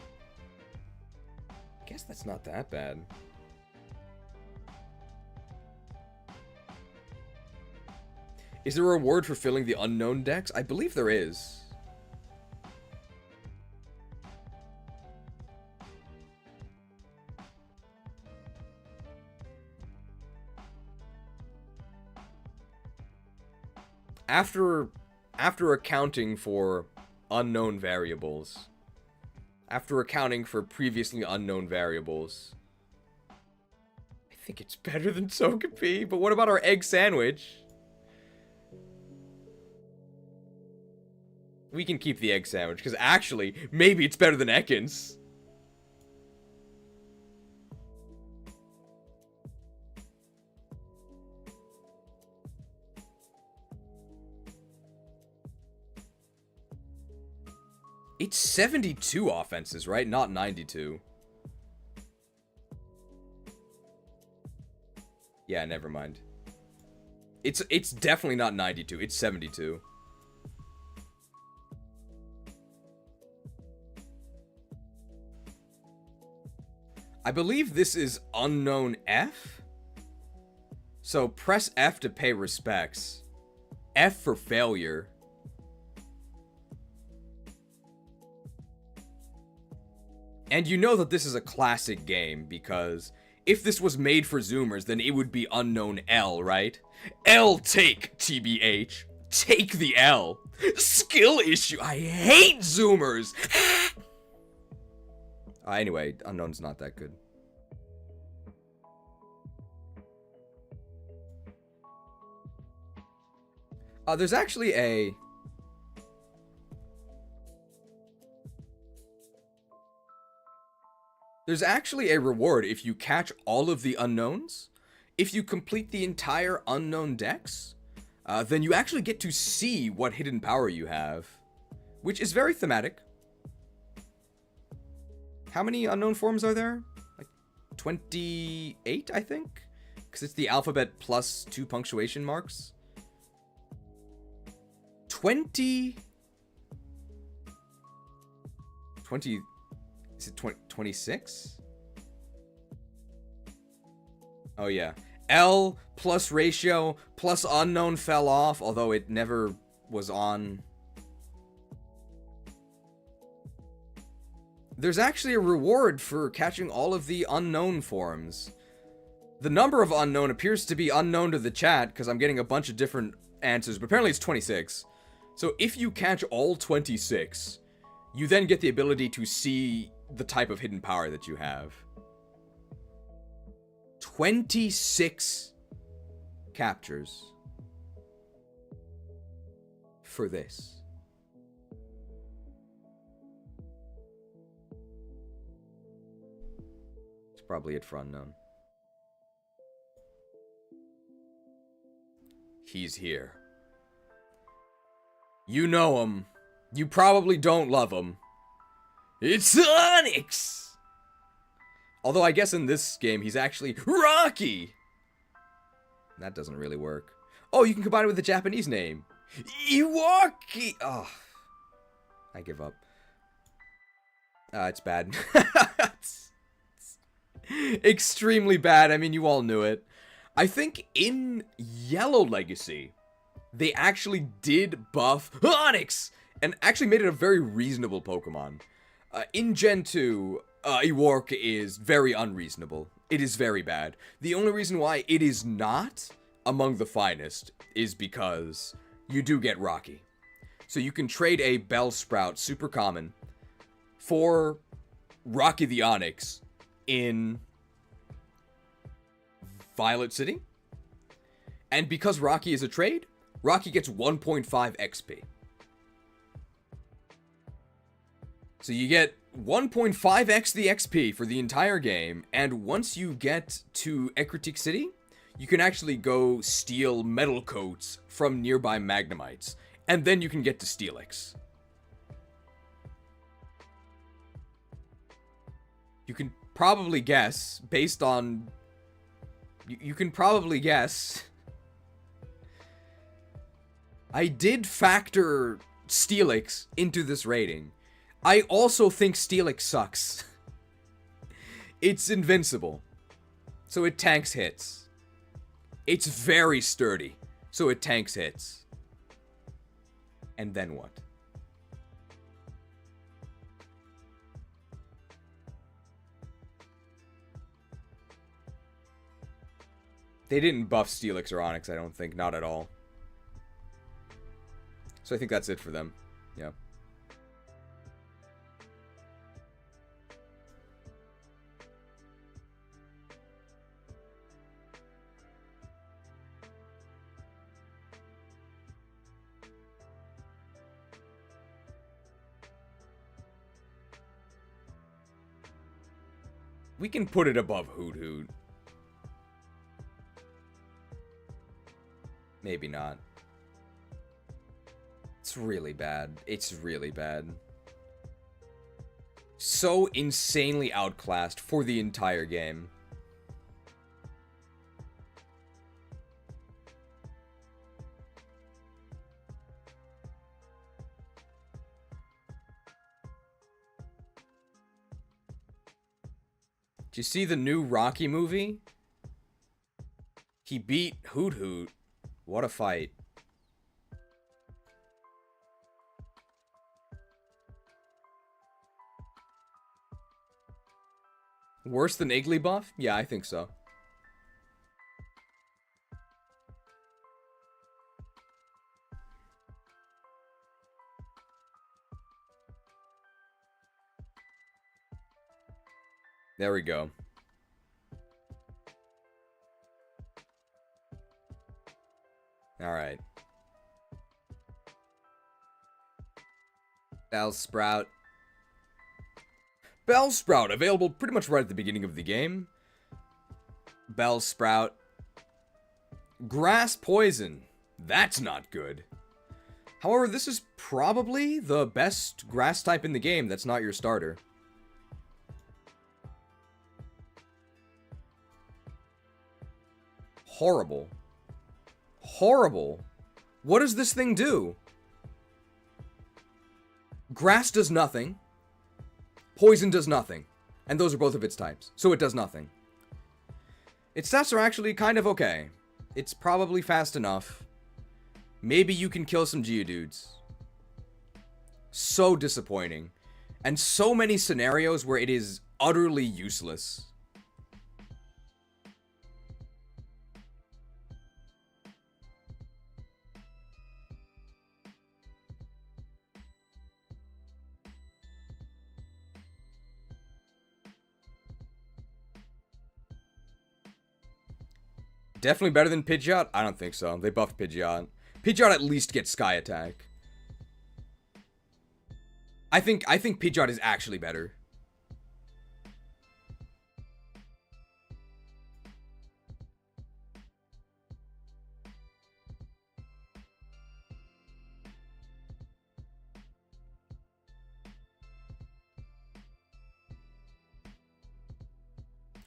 guess that's not that bad. Is there a reward for filling the Unknown decks? I believe there is. After accounting for unknown variables. After accounting for previously unknown variables. I think it's better than Togepi, but what about our egg sandwich? We can keep the egg sandwich, because actually, maybe it's better than Ekans. It's 72 offenses, right? Not 92. Yeah, never mind. It's definitely not 92. It's 72. I believe this is Unknown F. So press F to pay respects. F for failure. And you know that this is a classic game because if this was made for Zoomers, then it would be unknown L, right? L take, TBH. Take the L. Skill issue. I hate Zoomers. Anyway, unknown's not that good. There's actually a... There's actually a reward if you catch all of the unknowns. If you complete the entire unknown dex, then you actually get to see what hidden power you have, which is very thematic. How many unknown forms are there? Like 28, I think? Because it's the alphabet plus 2 punctuation marks. 20... Is it 26? Oh, yeah. L plus ratio plus unknown fell off, although it never was on. There's actually a reward for catching all of the unknown forms. The number of unknown appears to be unknown to the chat, because I'm getting a bunch of different answers, but apparently it's 26. So if you catch all 26, you then get the ability to see the type of hidden power that you have. 26 captures for this. It's probably it for unknown. He's here. You know him. You probably don't love him. It's Onyx! Although I guess in this game he's actually Rocky! That doesn't really work. Oh, you can combine it with a Japanese name. Iwaki! Oh, I give up. It's bad. It's extremely bad. I mean, you all knew it. I think in Yellow Legacy, they actually did buff Onyx! And actually made it a very reasonable Pokemon. In Gen 2, Iwark is very unreasonable. It is very bad. The only reason why it is not among the finest is because you do get Rocky. So you can trade a Bellsprout, super common, for Rocky the Onyx in Violet City. And because Rocky is a trade, Rocky gets 1.5 XP. So you get 1.5x the XP for the entire game, and once you get to Ecruteak City, you can actually go steal metal coats from nearby Magnemites, and then you can get to Steelix. You can probably guess, based on... You can probably guess... I did factor Steelix into this rating. I also think Steelix sucks. It's invincible, so it tanks hits. It's very sturdy, so it tanks hits. And then what? They didn't buff Steelix or Onyx, I don't think. Not at all. So I think that's it for them. Yeah. We can put it above Hoot Hoot. Maybe not. It's really bad. It's really bad. So insanely outclassed for the entire game. Did you see the new Rocky movie? He beat Hoot Hoot. What a fight. Worse than Igglybuff? Yeah, I think so. There we go. Alright. Bellsprout. Bellsprout, available pretty much right at the beginning of the game. Bellsprout. Grass Poison. That's not good. However, this is probably the best grass type in the game that's not your starter. Horrible. Horrible. What does this thing do? Grass does nothing. Poison does nothing. And those are both of its types. So it does nothing. Its stats are actually kind of okay. It's probably fast enough. Maybe you can kill some Geodudes. So disappointing. And so many scenarios where it is utterly useless. Definitely better than Pidgeot? I don't think so. They buffed Pidgeot. Pidgeot at least gets Sky Attack. I think Pidgeot is actually better.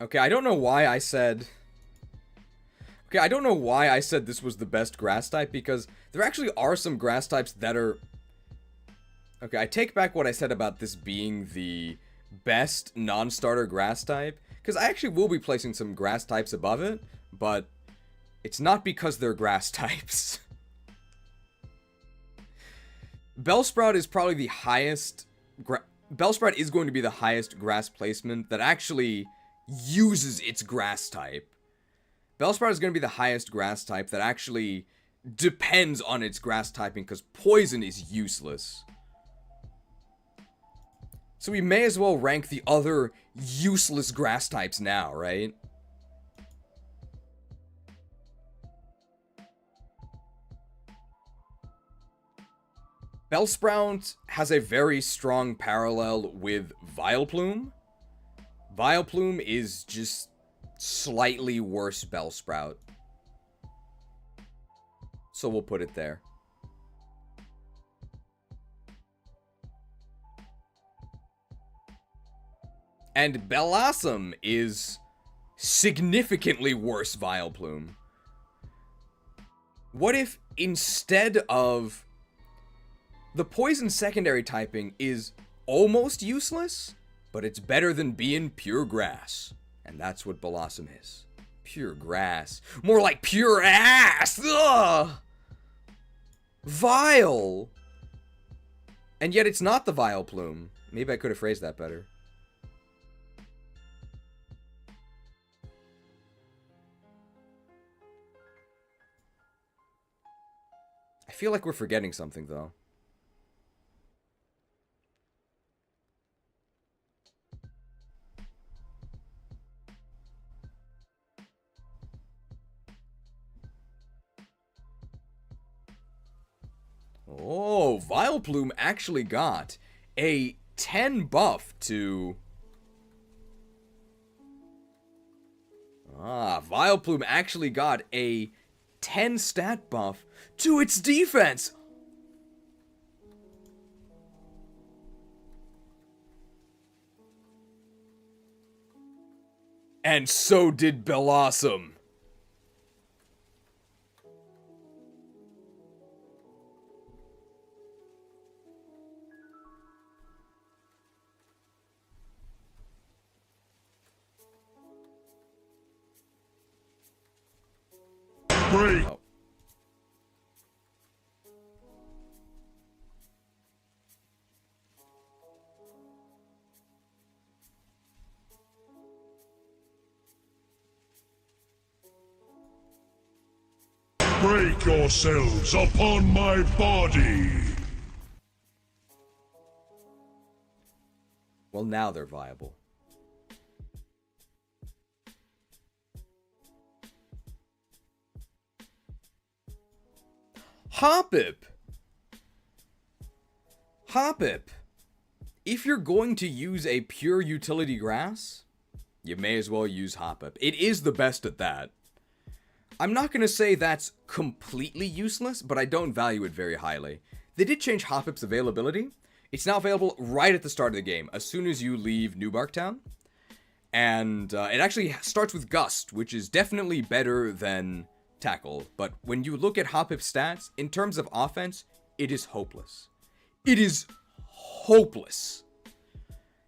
Okay, I don't know why I said... Okay, I don't know why I said this was the best grass type, because there actually are some grass types that are... Okay, I take back what I said about this being the best non-starter grass type, because I actually will be placing some grass types above it, but it's not because they're grass types. Bellsprout is probably the highest... Bellsprout is going to be the highest grass placement that actually uses its grass type. Bellsprout is going to be the highest grass type that actually depends on its grass typing, because Poison is useless. So we may as well rank the other useless grass types now, right? Bellsprout has a very strong parallel with Vileplume. Vileplume is just slightly worse Bellsprout. So we'll put it there. And Bellossom is significantly worse Vileplume. What if instead of... The Poison secondary typing is almost useless, but it's better than being pure grass. And that's what Bellossom is. Pure grass. More like pure ass! Ugh! Vile! And yet it's not the Vileplume. Maybe I could have phrased that better. I feel like we're forgetting something, though. Oh, Vileplume actually got a 10 buff to... Vileplume actually got a 10 stat buff to its defense. And so did Bellossom. Great. Oh. break yourselves upon my body. Well, now they're viable. Hoppip! Hoppip! If you're going to use a pure utility grass, you may as well use Hoppip. It is the best at that. I'm not going to say that's completely useless, but I don't value it very highly. They did change Hoppip's availability. It's now available right at the start of the game, as soon as you leave Newbark Town. And it actually starts with Gust, which is definitely better than Tackle. But when you look at Hoppip's stats, in terms of offense, it is hopeless. It is hopeless.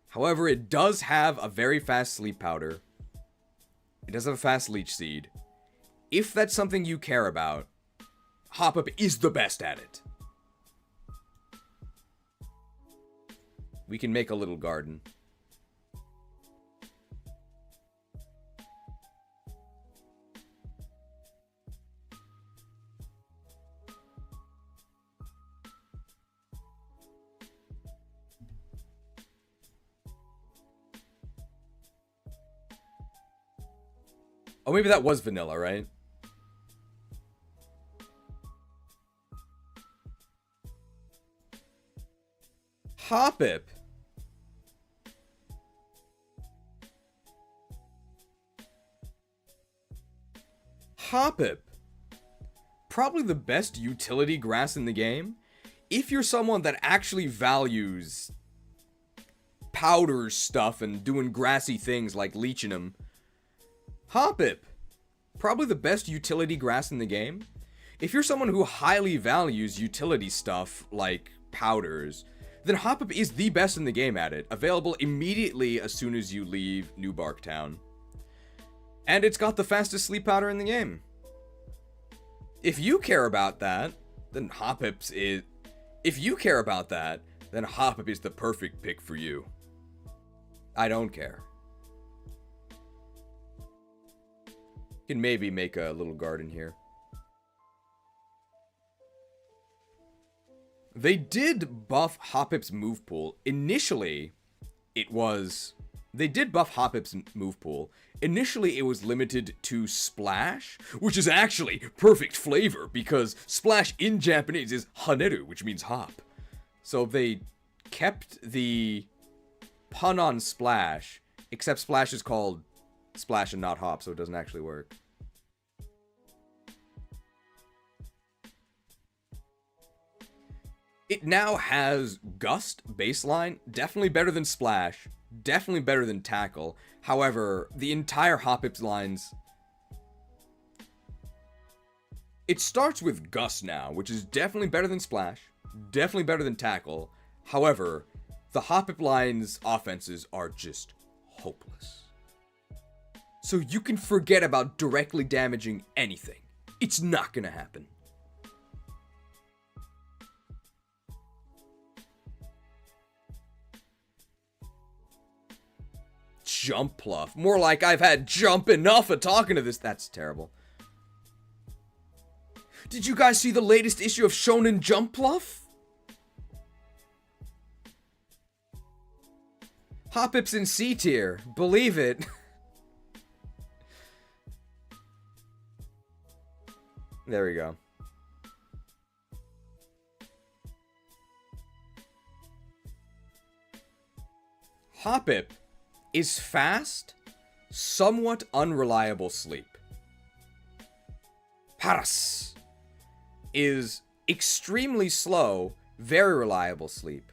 However, it does have a very fast Sleep Powder. It does have a fast Leech Seed. If that's something you care about, Hoppip is the best at it. We can make a little garden. Oh, maybe that was vanilla, right? Hoppip. Hoppip. Probably the best utility grass in the game. If you're someone that actually values powder stuff and doing grassy things like leeching them, Hoppip. Probably the best utility grass in the game. If you're someone who highly values utility stuff like powders, then Hoppip is the best in the game at it. Available immediately as soon as you leave Newbark Town. And it's got the fastest Sleep Powder in the game. If you care about that, then Hoppip is... If you care about that, then Hoppip is the perfect pick for you. I don't care. Can maybe make a little garden here. They did buff Hoppip's move pool. Initially, it was... They did buff Hoppip's move pool. Initially, it was limited to Splash, which is actually perfect flavor, because Splash in Japanese is Haneru, which means hop. So they kept the pun on Splash, except Splash is called Splash and not Hop, so it doesn't actually work. It now has Gust baseline, definitely better than Splash, definitely better than Tackle. However, the entire Hoppip's lines... It starts with Gust now, which is definitely better than Splash, definitely better than Tackle. However, the Hoppip line's offenses are just hopeless. So you can forget about directly damaging anything. It's not gonna happen. Jump Pluff. More like I've had jump enough of talking to this. That's terrible. Did you guys see the latest issue of Shonen Jump Pluff? Hoppip's in C tier. Believe it. There we go. Hoppip is fast, somewhat unreliable sleep. Paras is extremely slow, very reliable sleep.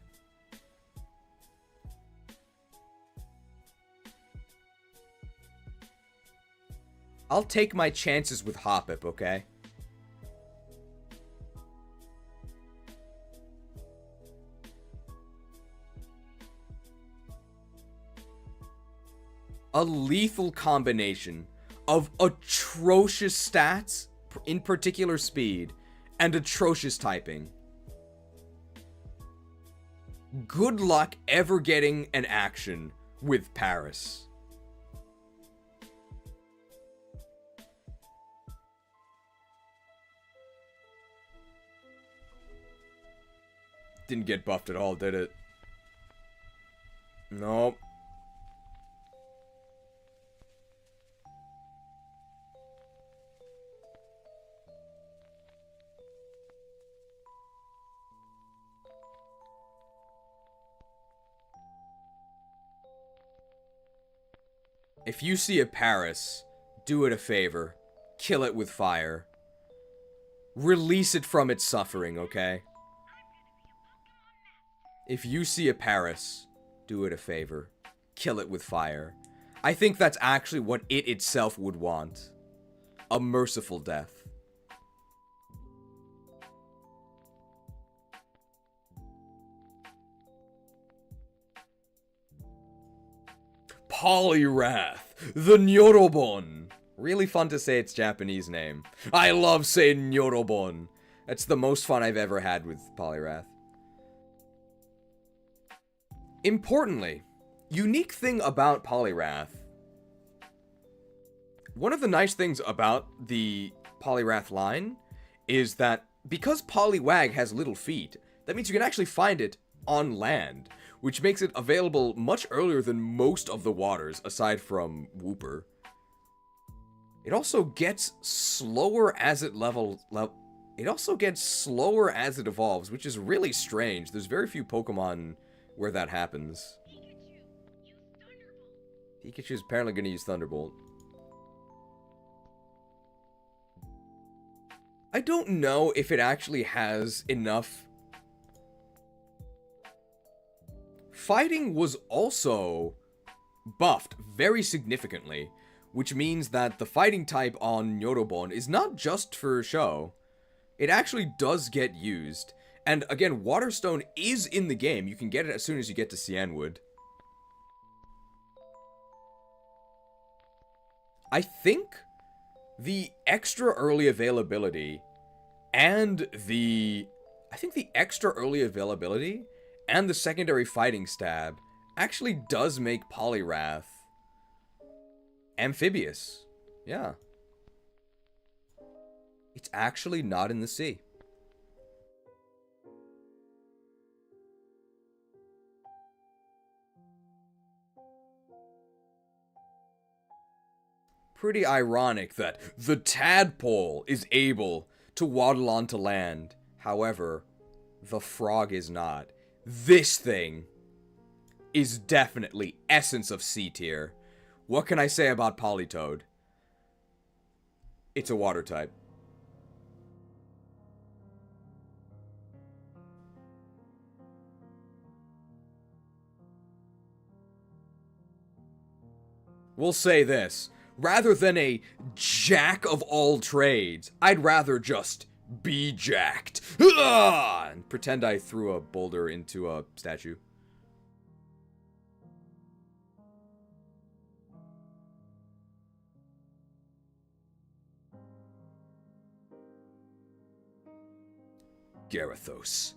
I'll take my chances with Hoppip, okay? A lethal combination of atrocious stats, in particular speed, and atrocious typing. Good luck ever getting an action with Paris. Didn't get buffed at all, did it? Nope. If you see a Paris, do it a favor. Kill it with fire. Release it from its suffering, okay? If you see a Paris, do it a favor. Kill it with fire. I think that's actually what it itself would want. A merciful death. Poliwrath, the Nyorobon. Really fun to say its Japanese name. I love saying Nyorobon. That's the most fun I've ever had with Poliwrath. Importantly, unique thing about Poliwrath. One of the nice things about the Poliwrath line is that because Poliwag has little feet, that means you can actually find it on land, which makes it available much earlier than most of the waters, aside from Wooper. It also gets slower as it It also gets slower as it evolves, which is really strange. There's very few Pokemon where that happens. Pikachu's apparently going to use Thunderbolt. I don't know if it actually has enough. Fighting was also buffed very significantly, which means that the fighting type on Nyorobon is not just for show. It actually does get used. And again, Waterstone is in the game. You can get it as soon as you get to Cianwood. I think the extra early availability and the secondary fighting stab actually does make Poliwrath amphibious. Yeah. It's actually not in the sea. Pretty ironic that the tadpole is able to waddle onto land. However, the frog is not. This thing is definitely essence of C tier. What can I say about Politoed? It's a water type. We'll say this. Rather than a jack of all trades, I'd rather just be jacked. Ah! And pretend I threw a boulder into a statue. Gyarados.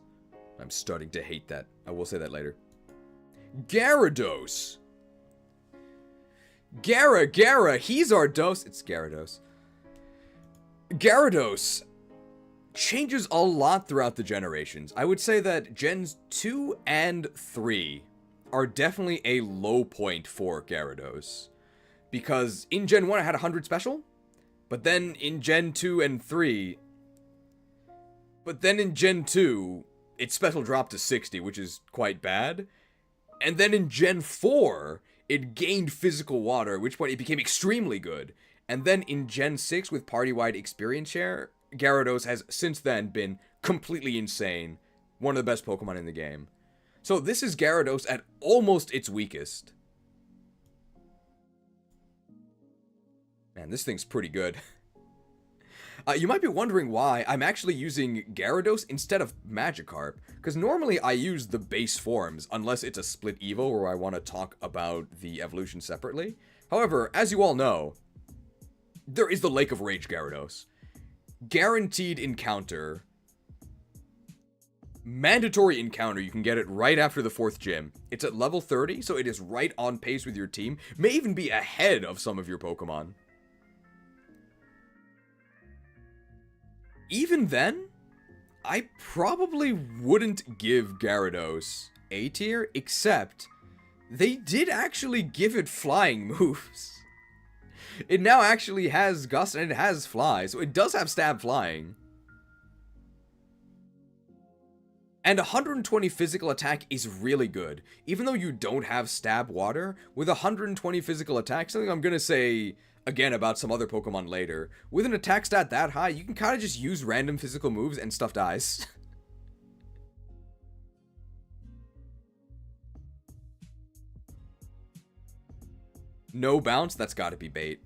I'm starting to hate that. I will say that later. Gyarados. Gara, he's our dose. It's Gyarados. Gyarados changes a lot throughout the generations. I would say that Gens 2 and 3 are definitely a low point for Gyarados. Because in Gen 1 it had 100 special, but then in Gen 2 and 3... But then in Gen 2, its special dropped to 60, which is quite bad. And then in Gen 4... it gained physical water, at which point it became extremely good. And then in Gen 6 with party-wide experience share, Gyarados has since then been completely insane. One of the best Pokemon in the game. So this is Gyarados at almost its weakest. Man, this thing's pretty good. You might be wondering why I'm actually using Gyarados instead of Magikarp, because normally I use the base forms, unless it's a split Evo where I want to talk about the evolution separately. However, as you all know, there is the Lake of Rage Gyarados. Guaranteed encounter. Mandatory encounter, you can get it right after the 4th gym. It's at level 30, so it is right on pace with your team, may even be ahead of some of your Pokemon. Even then, I probably wouldn't give Gyarados A tier, except they did actually give it flying moves. It now actually has Gust and it has Fly, so it does have Stab Flying. And 120 physical attack is really good. Even though you don't have Stab Water, with 120 physical attack, something I'm gonna say again about some other Pokemon later, with an attack stat that high, you can kind of just use random physical moves and stuff dies. No bounce? That's gotta be bait.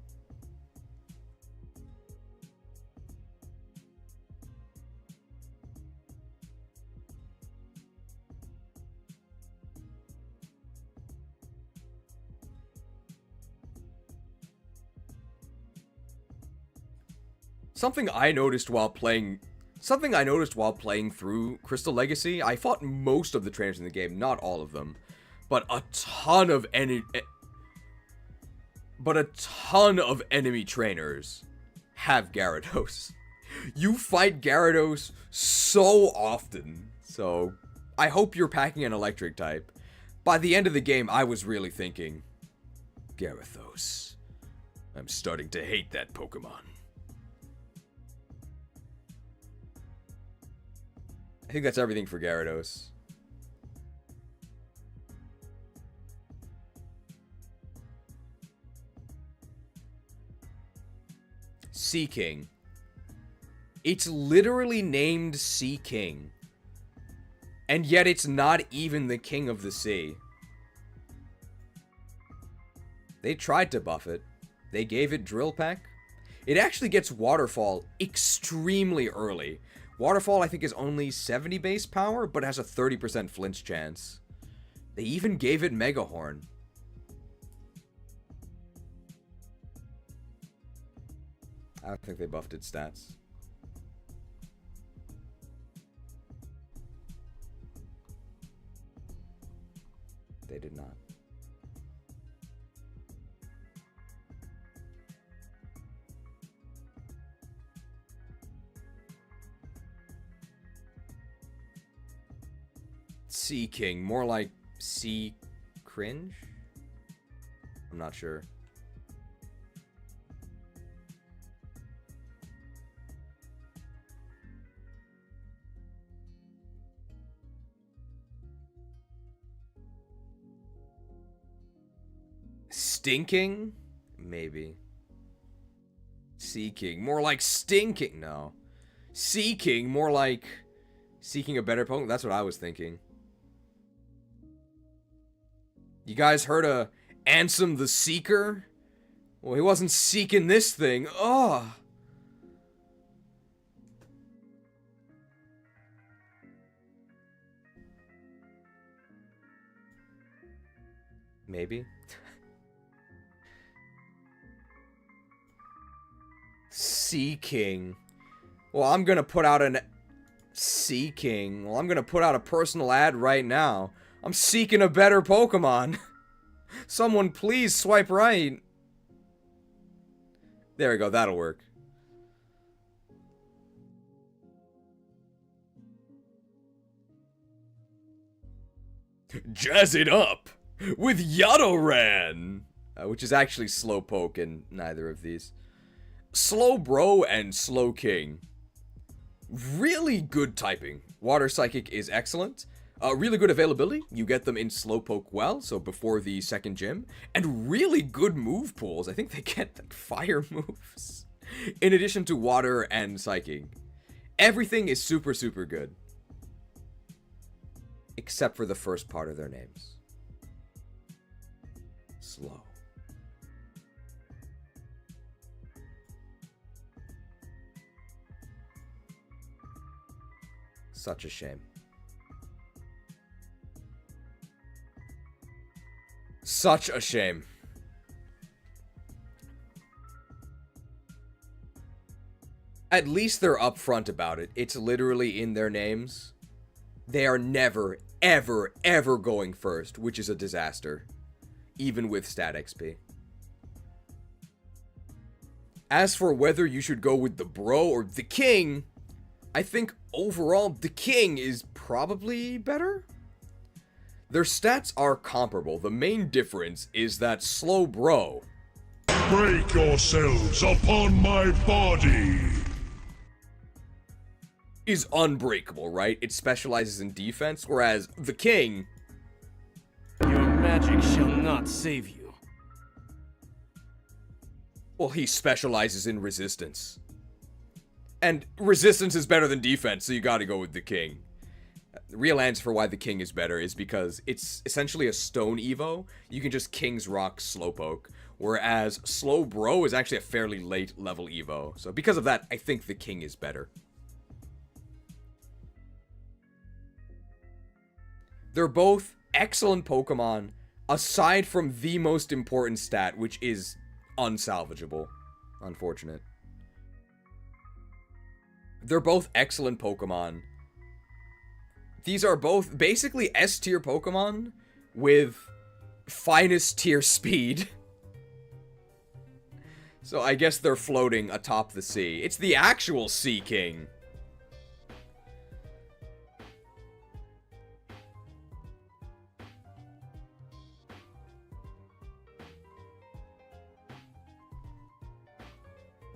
Something I noticed while playing through Crystal Legacy, I fought most of the trainers in the game, not all of them, but a ton of enemy trainers have Gyarados. You fight Gyarados so often, so I hope you're packing an electric type. By the end of the game, I was really thinking, Gyarados, I'm starting to hate that Pokemon. I think that's everything for Gyarados. Sea King. It's literally named Sea King. And yet it's not even the king of the sea. They tried to buff it. They gave it Drill Peck. It actually gets Waterfall extremely early. Waterfall, I think, is only 70 base power, but has a 30% flinch chance. They even gave it Mega Horn. I don't think they buffed its stats. They did not. Sea King, more like Sea Cringe? I'm not sure. Stinking? Maybe. Sea King, more like Stinking. No. Sea King, more like seeking a better Pokemon. That's what I was thinking. You guys heard of Ansem the Seeker? Well, he wasn't seeking this thing. Ugh. Maybe. Sea King. Well, I'm gonna put out an Sea King. Well, I'm gonna put out a personal ad right now. I'm seeking a better Pokemon. Someone please swipe right. There we go, that'll work. Jazz it up with Yadoran, which is actually Slowpoke in neither of these. Slowbro and Slowking. Really good typing. Water Psychic is excellent. Really good availability. You get them in Slowpoke well, so before the second gym. And really good move pools. I think they get like fire moves. In addition to water and psychic. Everything is super, super good. Except for the first part of their names. Slow. Such a shame. Such a shame. At least they're upfront about it. It's literally in their names. They are never, ever, ever going first, which is a disaster. Even with stat XP. As for whether you should go with the bro or the king, I think overall the king is probably better. Their stats are comparable. The main difference is that Slow Bro Break yourselves upon my body! is unbreakable, right? It specializes in defense, whereas the king... Your magic shall not save you. well, he specializes in resistance. And resistance is better than defense, so you gotta go with the king. The real answer for why the king is better is because it's essentially a stone evo. You can just King's Rock Slowpoke, whereas Slow Bro is actually a fairly late level evo. So because of that, I think the king is better. They're both excellent Pokemon, aside from the most important stat, which is unsalvageable. Unfortunate. They're both excellent Pokemon. These are both basically S-tier Pokemon with finest tier speed. So I guess they're floating atop the sea. It's the actual Sea King.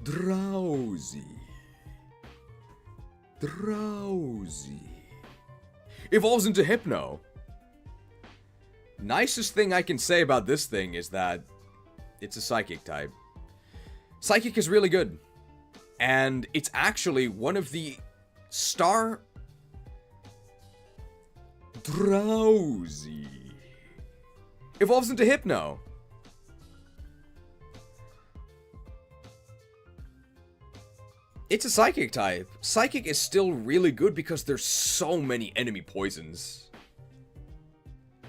Drowsy. Drowsy. Evolves into Hypno. Nicest thing I can say about this thing is that it's a Psychic type. Psychic is really good. And it's actually one of the star... Drowsy. Evolves into Hypno. It's a Psychic type. Psychic is still really good because there's so many enemy poisons.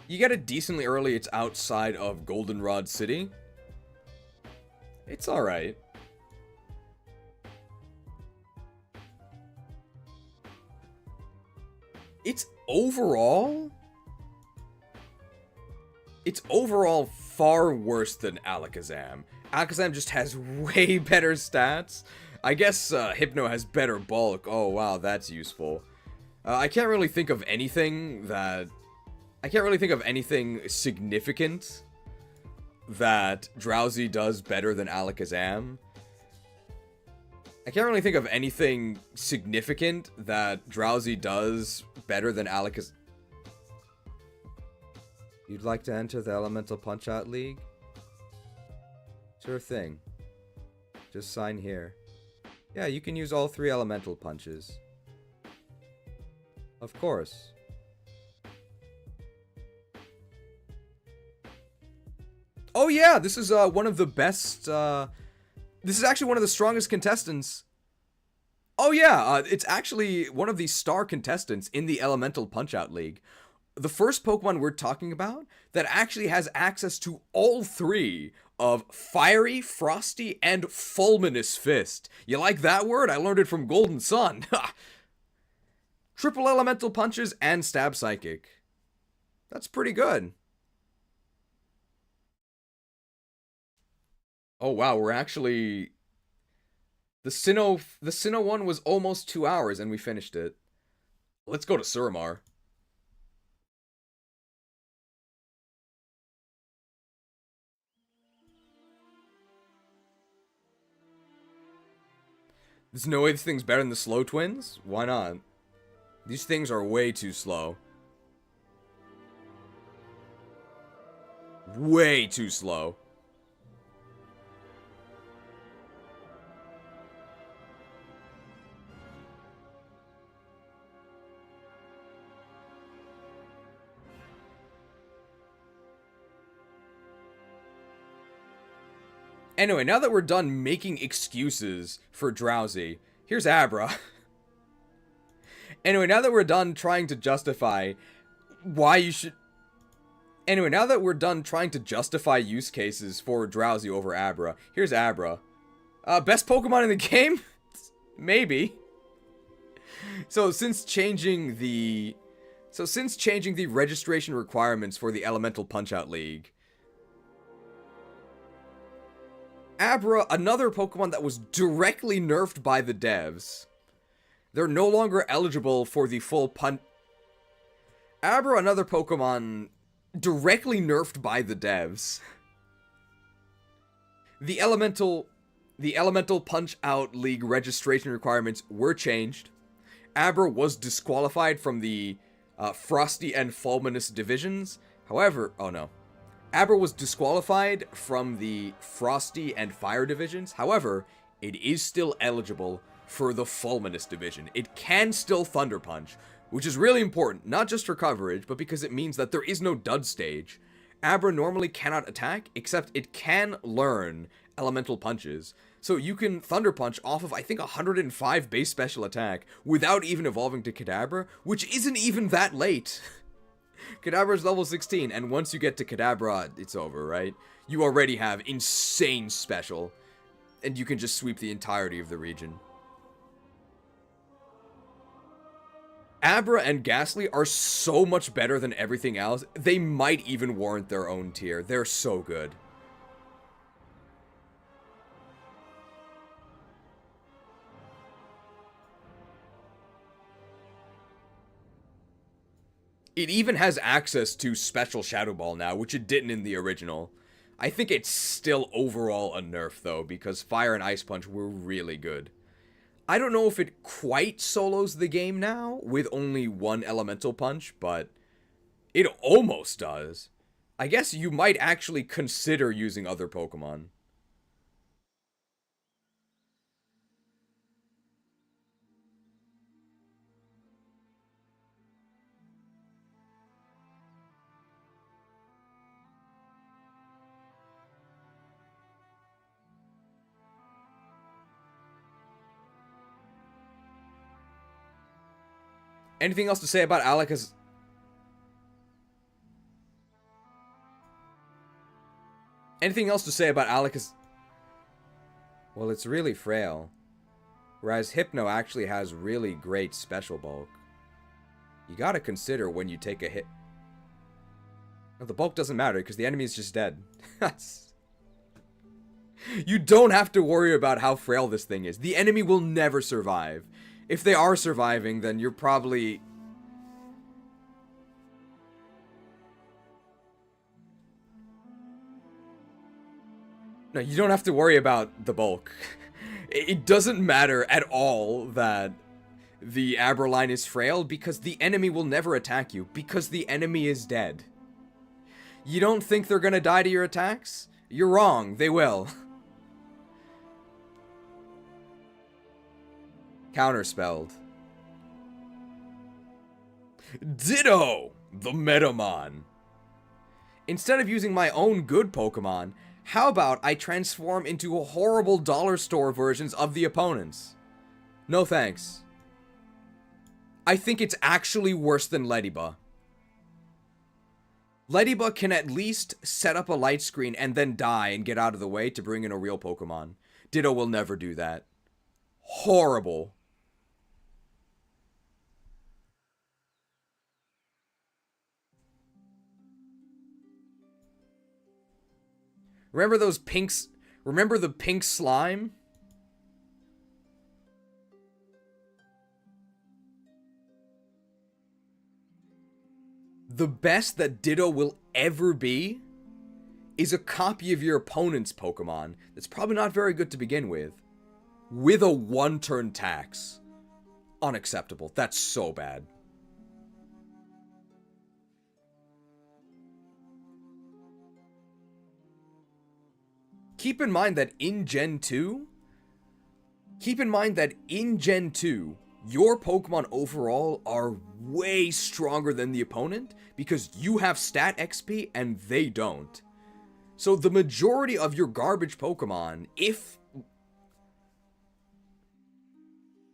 You get it decently early, it's outside of Goldenrod City. It's alright. It's overall far worse than Alakazam. Alakazam just has way better stats. I guess Hypno has better bulk. Oh wow, that's useful. I can't really think of anything significant that Drowsy does better than Alakazam. I can't really think of anything significant that Drowsy does better than Alakazam. You'd like to enter the Elemental Punch-Out League? Sure thing. Just sign here. Yeah, you can use all 3 elemental punches. Of course. Oh yeah, this is one of the best, this is actually one of the strongest contestants. Oh yeah, it's actually one of the star contestants in the Elemental Punch-Out League. The first Pokemon we're talking about that actually has access to all 3 of Fiery, Frosty, and Fulminous Fist. You like that word? I learned it from Golden Sun. Triple Elemental Punches and Stab Psychic. That's pretty good. Oh wow, we're actually... The Sinnoh one was almost 2 hours and we finished it. Let's go to Suramar. There's no way this thing's better than the Slow Twins? Why not? These things are way too slow. Way too slow. Anyway, now that we're done making excuses for Drowsy, here's Abra. Anyway, now that we're done trying to justify why you should... Anyway, now that we're done trying to justify use cases for Drowsy over Abra, here's Abra. Best Pokemon in the game? Maybe. So since changing the registration requirements for the Elemental Punch-Out League, Abra, another Pokemon that was directly nerfed by the devs. They're no longer eligible for the full punch. Abra, another Pokemon directly nerfed by the devs. The Elemental Punch-Out League registration requirements were changed. Abra was disqualified from the Frosty and Fulminous divisions. However, oh no. Abra was disqualified from the Frosty and Fire divisions. However, it is still eligible for the Fulminous division. It can still Thunder Punch, which is really important, not just for coverage, but because it means that there is no dud stage. Abra normally cannot attack, except it can learn elemental punches. So you can Thunder Punch off of, I think, 105 base special attack without even evolving to Kadabra, which isn't even that late. Kadabra's level 16, and once you get to Kadabra, it's over, right? You already have insane special, and you can just sweep the entirety of the region. Abra and Ghastly are so much better than everything else, they might even warrant their own tier. They're so good. It even has access to Special Shadow Ball now, which it didn't in the original. I think it's still overall a nerf, though, because Fire and Ice Punch were really good. I don't know if it quite solos the game now, with only one Elemental Punch, but it almost does. I guess you might actually consider using other Pokemon. Anything else to say about Alakazam? Anything else to say about Alakazam? Well, it's really frail. Whereas Hypno actually has really great special bulk. You gotta consider when you take a hit. No, the bulk doesn't matter because the enemy is just dead. You don't have to worry about how frail this thing is. The enemy will never survive. If they are surviving, then you're probably... No, you don't have to worry about the bulk. It doesn't matter at all that the Abra line is frail because the enemy will never attack you because the enemy is dead. You don't think they're gonna die to your attacks? You're wrong, they will. Counterspelled. Ditto, the Metamon. Instead of using my own good Pokemon, how about I transform into horrible dollar store versions of the opponents? No thanks. I think it's actually worse than Ledyba. Ledyba can at least set up a light screen and then die and get out of the way to bring in a real Pokemon. Ditto will never do that. Horrible. Remember those pinks? Remember the pink slime? The best that Ditto will ever be is a copy of your opponent's Pokemon that's probably not very good to begin with a one-turn tax. Unacceptable. That's so bad. Keep in mind that in Gen 2, your Pokemon overall are way stronger than the opponent because you have stat XP and they don't. So the majority of your garbage Pokemon,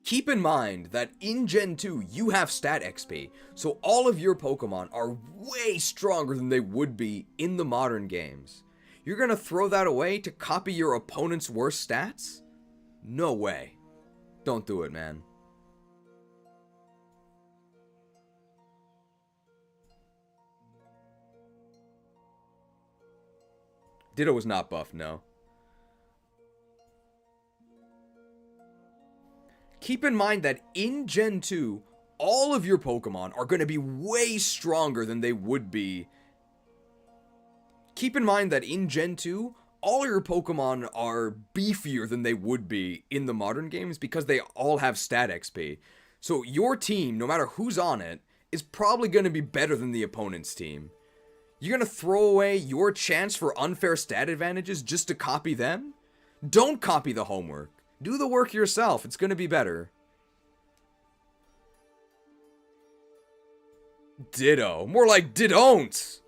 keep in mind that in Gen 2, you have stat XP, so all of your Pokemon are way stronger than they would be in the modern games. You're gonna throw that away to copy your opponent's worst stats? No way. Don't do it, man. Ditto was not buffed, no. keep in mind that in Gen 2, all of your Pokemon are going to be way stronger than they would be. Keep in mind that in Gen 2, all your Pokemon are beefier than they would be in the modern games because they all have stat XP. So your team, no matter who's on it, is probably going to be better than the opponent's team. You're going to throw away your chance for unfair stat advantages just to copy them? Don't copy the homework. Do the work yourself. It's going to be better. Ditto. More like didon't.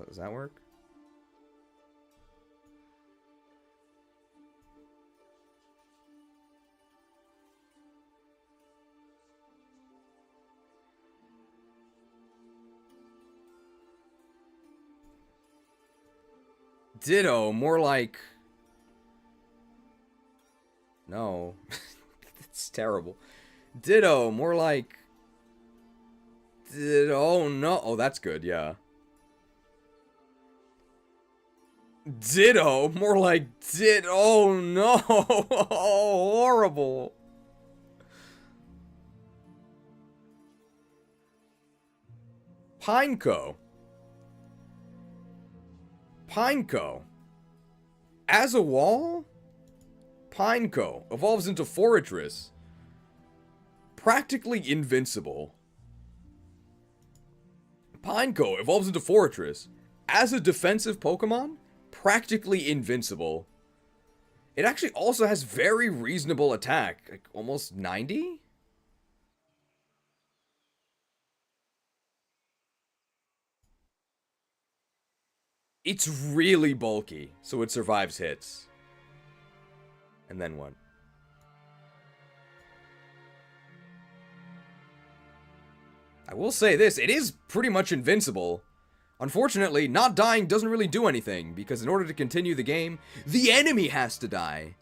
Does that work? Ditto, more like... No. It's terrible. Ditto, more like... Oh, no. Oh, that's good, yeah. Ditto, more like oh, no. Oh, horrible. Pineco. Pineco. As a wall, Pineco evolves into Fortress. Practically invincible. Pineco evolves into Fortress. As a defensive Pokemon, practically invincible. It actually also has very reasonable attack. Like, almost 90? It's really bulky, so it survives hits. And then what? I will say this, it is pretty much invincible. Unfortunately, not dying doesn't really do anything, because in order to continue the game, the enemy has to die.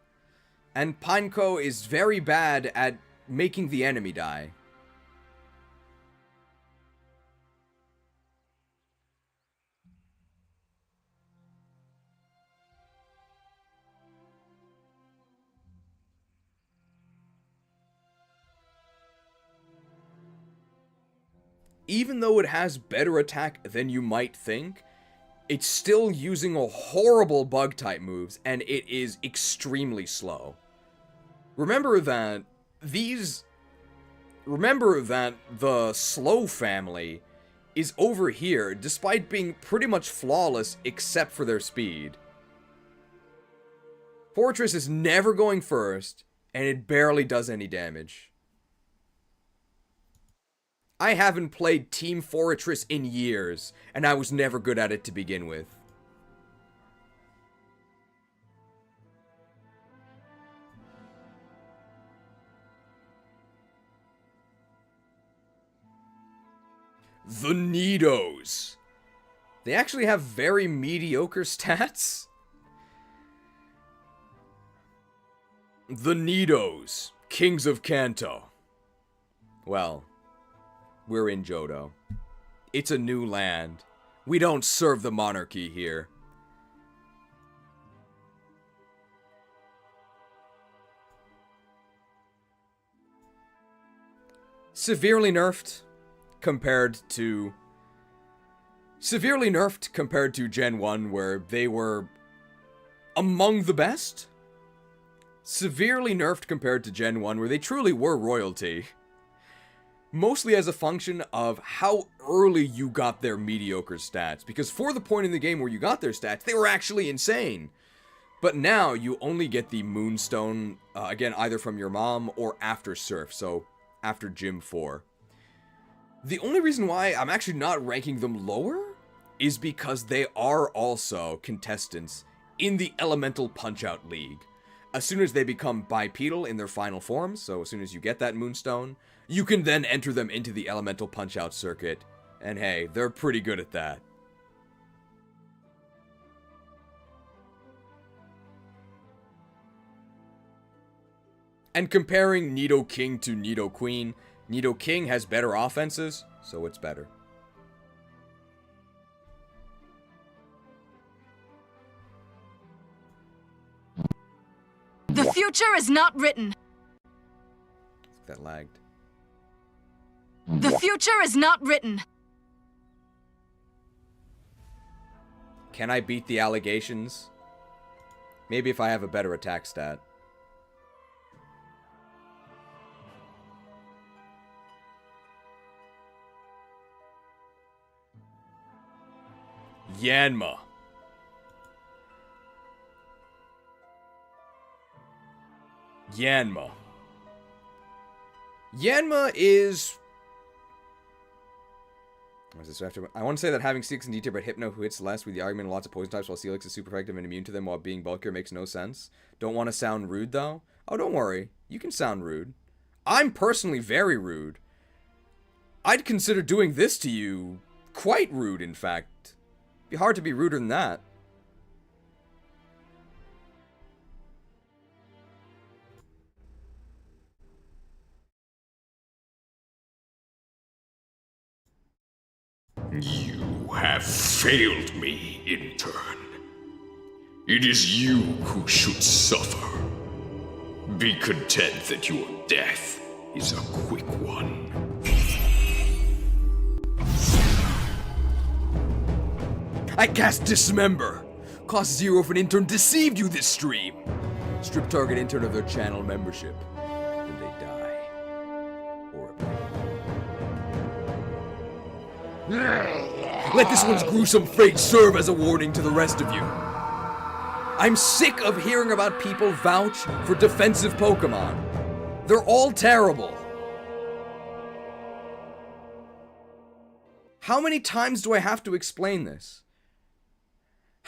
And Pineco is very bad at making the enemy die. Even though it has better attack than you might think, it's still using a horrible bug-type moves, and it is extremely slow. Remember that the slow family is over here, despite being pretty much flawless except for their speed. Fortress is never going first, and it barely does any damage. I haven't played Team Fortress in years, and I was never good at it to begin with. The Nidos. They actually have very mediocre stats. The Nidos, Kings of Kanto. Well, we're in Johto. It's a new land. We don't serve the monarchy here. Severely nerfed compared to Gen 1, where they were among the best. Severely nerfed compared to Gen 1, where they truly were royalty. Mostly as a function of how early you got their mediocre stats. Because for the point in the game where you got their stats, they were actually insane. But now you only get the Moonstone, again, either from your mom or after Surf, so after Gym 4. The only reason why I'm actually not ranking them lower is because they are also contestants in the Elemental Punch-Out League. As soon as they become bipedal in their final forms, so as soon as you get that Moonstone, you can then enter them into the Elemental Punch-Out circuit, and hey, they're pretty good at that. And comparing Nidoking to Nidoqueen, Nidoking has better offenses, so it's better. The future is not written. That lagged. The future is not written. Can I beat the allegations? Maybe if I have a better attack stat. Yanma. Yanma. Yanma is... What is this after? I want to say that having Steelix and D-tier but Hypno who hits less with the argument of lots of poison types while Steelix is super effective and immune to them while being bulkier makes no sense. Don't want to sound rude though. Oh, don't worry. You can sound rude. I'm personally very rude. I'd consider doing this to you quite rude, in fact. It'd be hard to be ruder than that. You have failed me in turn. It is you who should suffer. Be content that your death is a quick one. I cast Dismember. Cost 0 if an intern deceived you this stream. Strip target intern of their channel membership. Then they die. Horribly. Let this one's gruesome fate serve as a warning to the rest of you. I'm sick of hearing about people vouch for defensive Pokemon. They're all terrible. How many times do I have to explain this?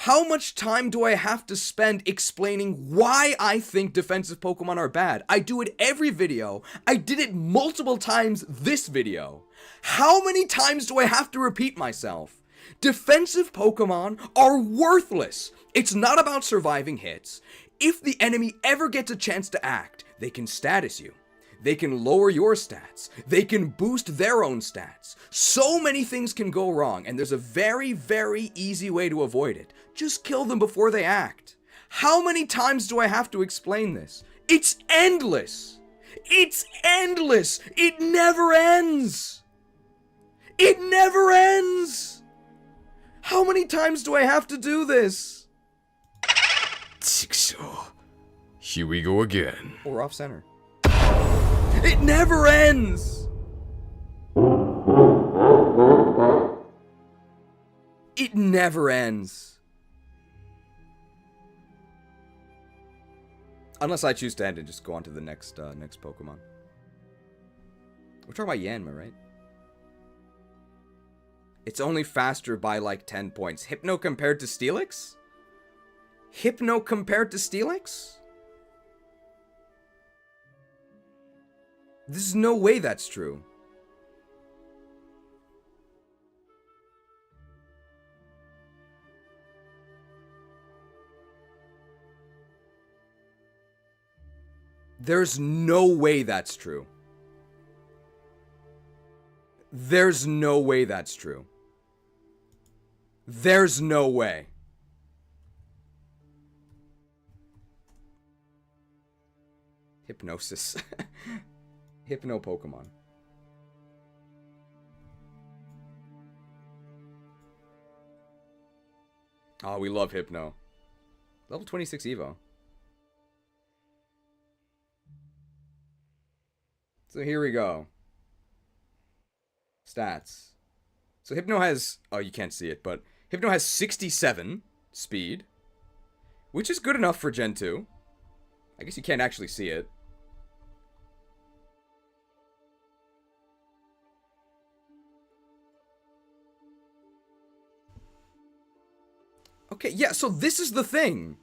How much time do I have to spend explaining why I think defensive Pokemon are bad? I do it every video. I did it multiple times this video. How many times do I have to repeat myself? Defensive Pokemon are worthless. It's not about surviving hits. If the enemy ever gets a chance to act, they can status you. They can lower your stats. They can boost their own stats. So many things can go wrong, and there's a very, very easy way to avoid it. Just kill them before they act. How many times do I have to explain this? It's endless. It's endless. It never ends. It never ends. How many times do I have to do this? Here we go again. Or off center. It never ends! It never ends. Unless I choose to end and just go on to the next Pokemon. We're talking about Yanma, right? It's only faster by like 10 points. Hypno compared to Steelix? Hypno compared to Steelix? There's no way that's true. There's no way that's true. There's no way that's true. There's no way. Hypnosis. Hypno Pokemon. Oh, we love Hypno. Level 26 Evo. So here we go. Stats. So Hypno has... Oh, you can't see it, but... Hypno has 67 speed. Which is good enough for Gen 2. I guess you can't actually see it. Okay, yeah, so this is the thing.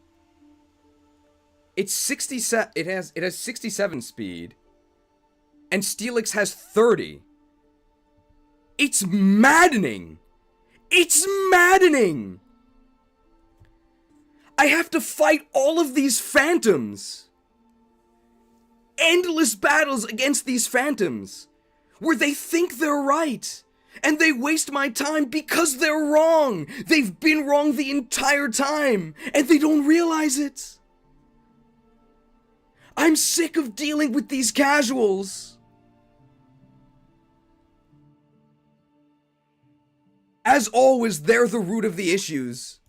It's 67. It has 67 speed, and Steelix has 30. It's maddening. It's maddening. I have to fight all of these phantoms. Endless battles against these phantoms, where they think they're right. And they waste my time because they're wrong. They've been wrong the entire time, and they don't realize it. I'm sick of dealing with these casuals. As always, they're the root of the issues.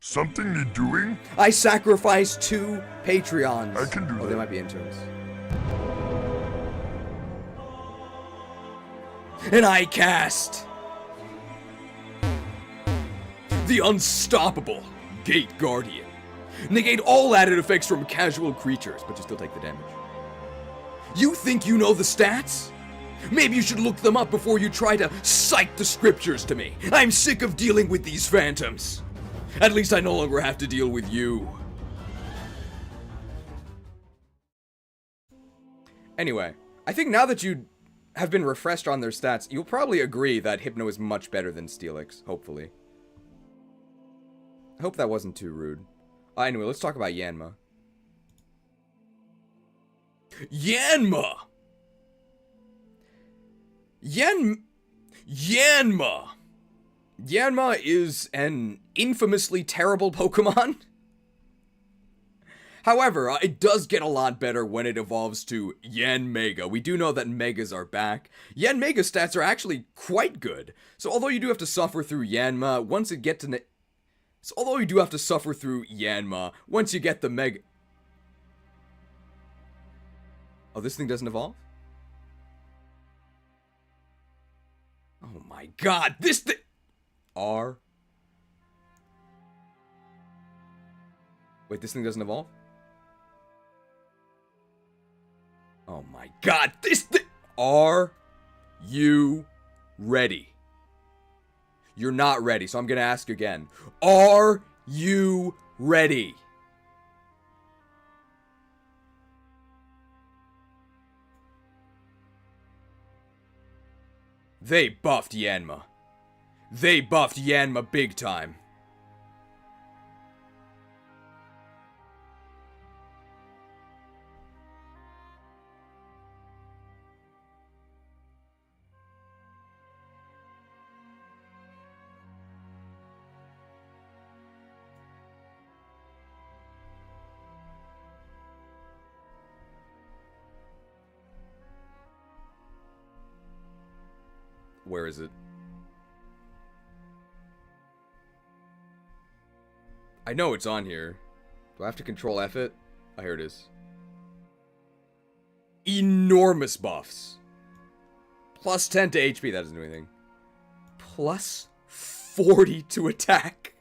Something need doing? I sacrificed 2 Patreons. I can do Oh, that. they might be interns. And I cast the unstoppable Gate Guardian. Negate all added effects from casual creatures, but you still take the damage. You think you know the stats? Maybe you should look them up before you try to cite the scriptures to me. I'm sick of dealing with these phantoms. At least I no longer have to deal with you. Anyway, I think now that you have been refreshed on their stats, you'll probably agree that Hypno is much better than Steelix, hopefully. I hope that wasn't too rude. Anyway, let's talk about Yanma. Yanma! Yanma! Yanma is an infamously terrible Pokemon. However, it does get a lot better when it evolves to Yanmega. We do know that Megas are back. Yanmega stats are actually quite good. So although you do have to suffer through Yanma, once you get to... although you do have to suffer through Yanma, once you get the Mega... Oh, this thing doesn't evolve? Oh my god, this thing... Wait, this thing doesn't evolve? Oh my god, this thing... Are you ready? You're not ready, so I'm gonna ask again. Are you ready? They buffed Yanma. They buffed Yanma big time. Where is it? I know it's on here. Do I have to control F it? Oh, here it is. Enormous buffs. Plus 10 to HP, that doesn't do anything. Plus 40 to attack.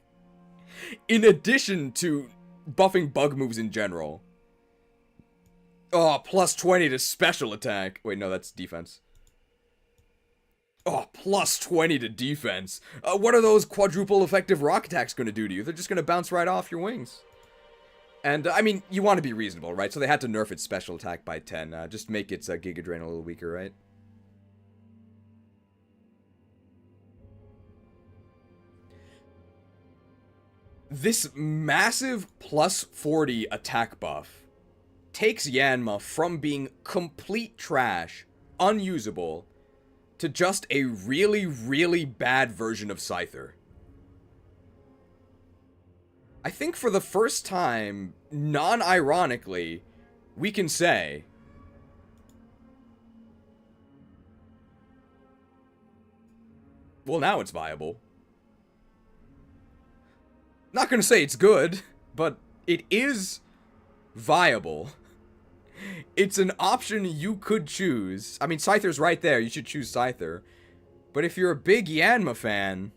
In addition to buffing bug moves in general. Oh, plus 20 to special attack. Wait, no, that's defense. Oh, plus 20 to defense. What are those quadruple effective rock attacks going to do to you? They're just going to bounce right off your wings. And, I mean, you want to be reasonable, right? So they had to nerf its special attack by 10. Just make its Giga Drain a little weaker, right? This massive plus 40 attack buff takes Yanma from being complete trash, unusable, to just a really, really bad version of Scyther. I think for the first time, non-ironically, we can say... Well, now it's viable. Not gonna say it's good, but it is viable. It's an option you could choose. I mean, Scyther's right there. You should choose Scyther. But if you're a big Yanma fan,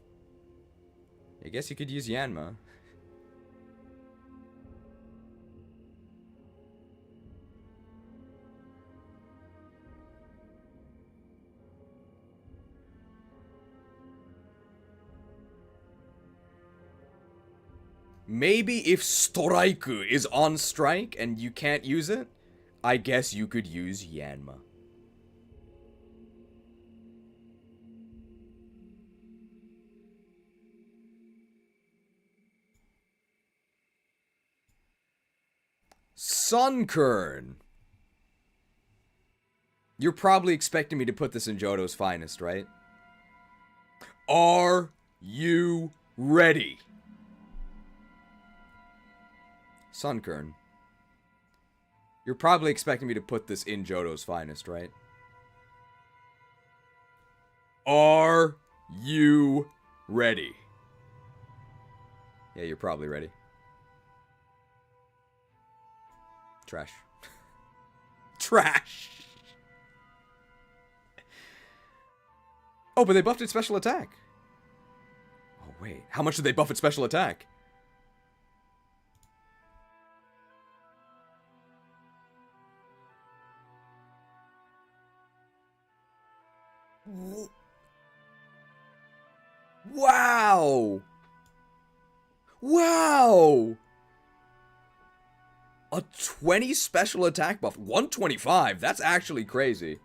I guess you could use Yanma. Maybe if Strike is on strike and you can't use it, I guess you could use Yanma. Sunkern. You're probably expecting me to put this in Johto's finest, right? Are you ready? Sunkern. You're probably expecting me to put this in Johto's finest, right? Are you ready? Yeah, you're probably ready. Trash. Trash! Oh, but they buffed its special attack. Oh, wait. How much did they buff its special attack? Wow! Wow! A 20 special attack buff. 125. That's actually crazy.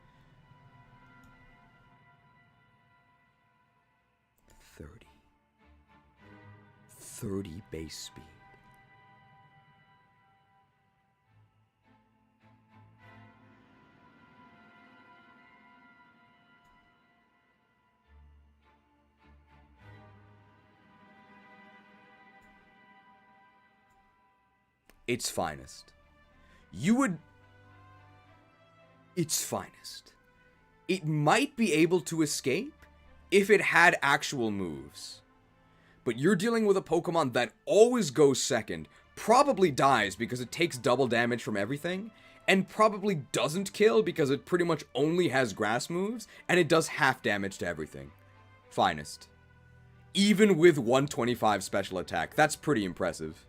30 base speed. Its finest. Its finest. It might be able to escape if it had actual moves. But you're dealing with a Pokemon that always goes second, probably dies because it takes double damage from everything, and probably doesn't kill because it pretty much only has grass moves, and it does half damage to everything. Finest. Even with 125 special attack, that's pretty impressive.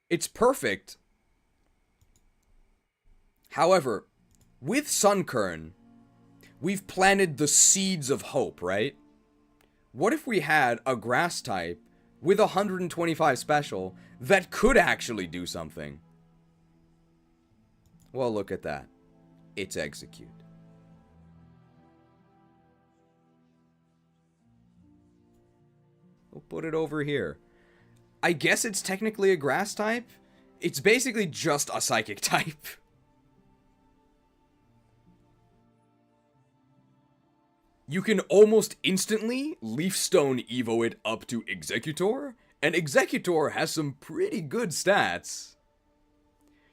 It's perfect. However, with Sunkern, we've planted the seeds of hope, right? What if we had a grass type with 125 special that could actually do something? Well, look at that. It's Execute. We'll put it over here. I guess it's technically a grass type. It's basically just a psychic type. You can almost instantly Leaf Stone Evo it up to Executor, and Executor has some pretty good stats.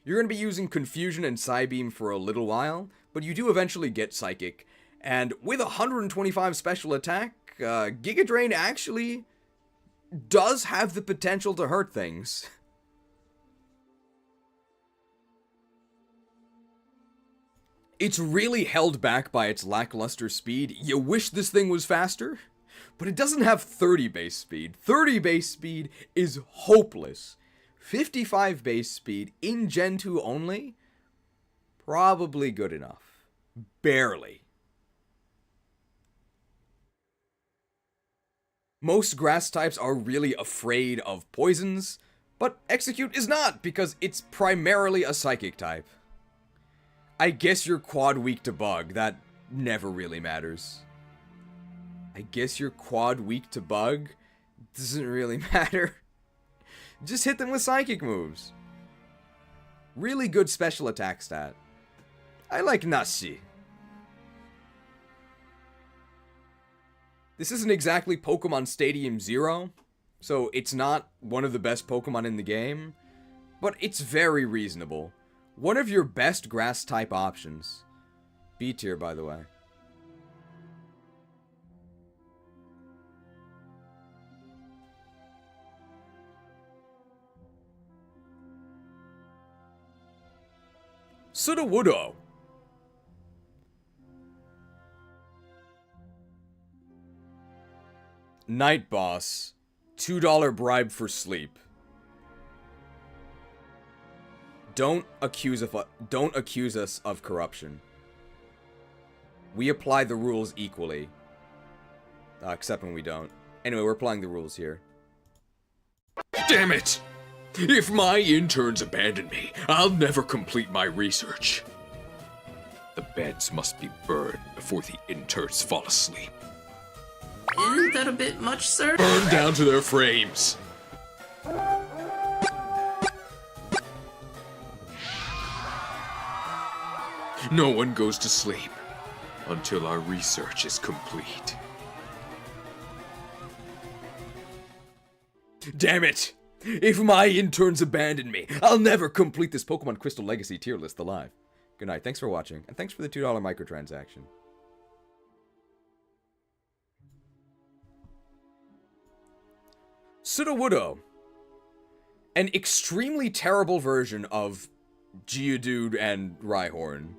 You're going to be using Confusion and Psybeam for a little while, but you do eventually get Psychic, and with 125 special attack, Giga Drain actually does have the potential to hurt things. It's really held back by its lackluster speed. You wish this thing was faster, but it doesn't have 30 base speed. 30 base speed is hopeless. 55 base speed in Gen 2 only? Probably good enough. Barely. Most grass types are really afraid of poisons, but Execute is not, because it's primarily a psychic type. I guess you're quad weak to bug. That never really matters. I guess you're quad weak to bug. Doesn't really matter. Just hit them with psychic moves. Really good special attack stat. I like Nasi. This isn't exactly Pokemon Stadium 0, so it's not one of the best Pokemon in the game, but it's very reasonable. One of your best grass-type options. B tier, by the way. Sudowoodo. Night Boss. $2 bribe for sleep. Don't accuse us of corruption. We apply the rules equally. Except when we don't. Anyway, we're applying the rules here. Damn it! If my interns abandon me, I'll never complete my research. The beds must be burned before the interns fall asleep. Isn't that a bit much, sir? Burned down to their frames. No one goes to sleep until our research is complete. Damn it! If my interns abandon me, I'll never complete this Pokemon Crystal Legacy tier list alive. Good night, thanks for watching, and thanks for the $2 microtransaction. Sudowoodo. An extremely terrible version of Geodude and Rhyhorn.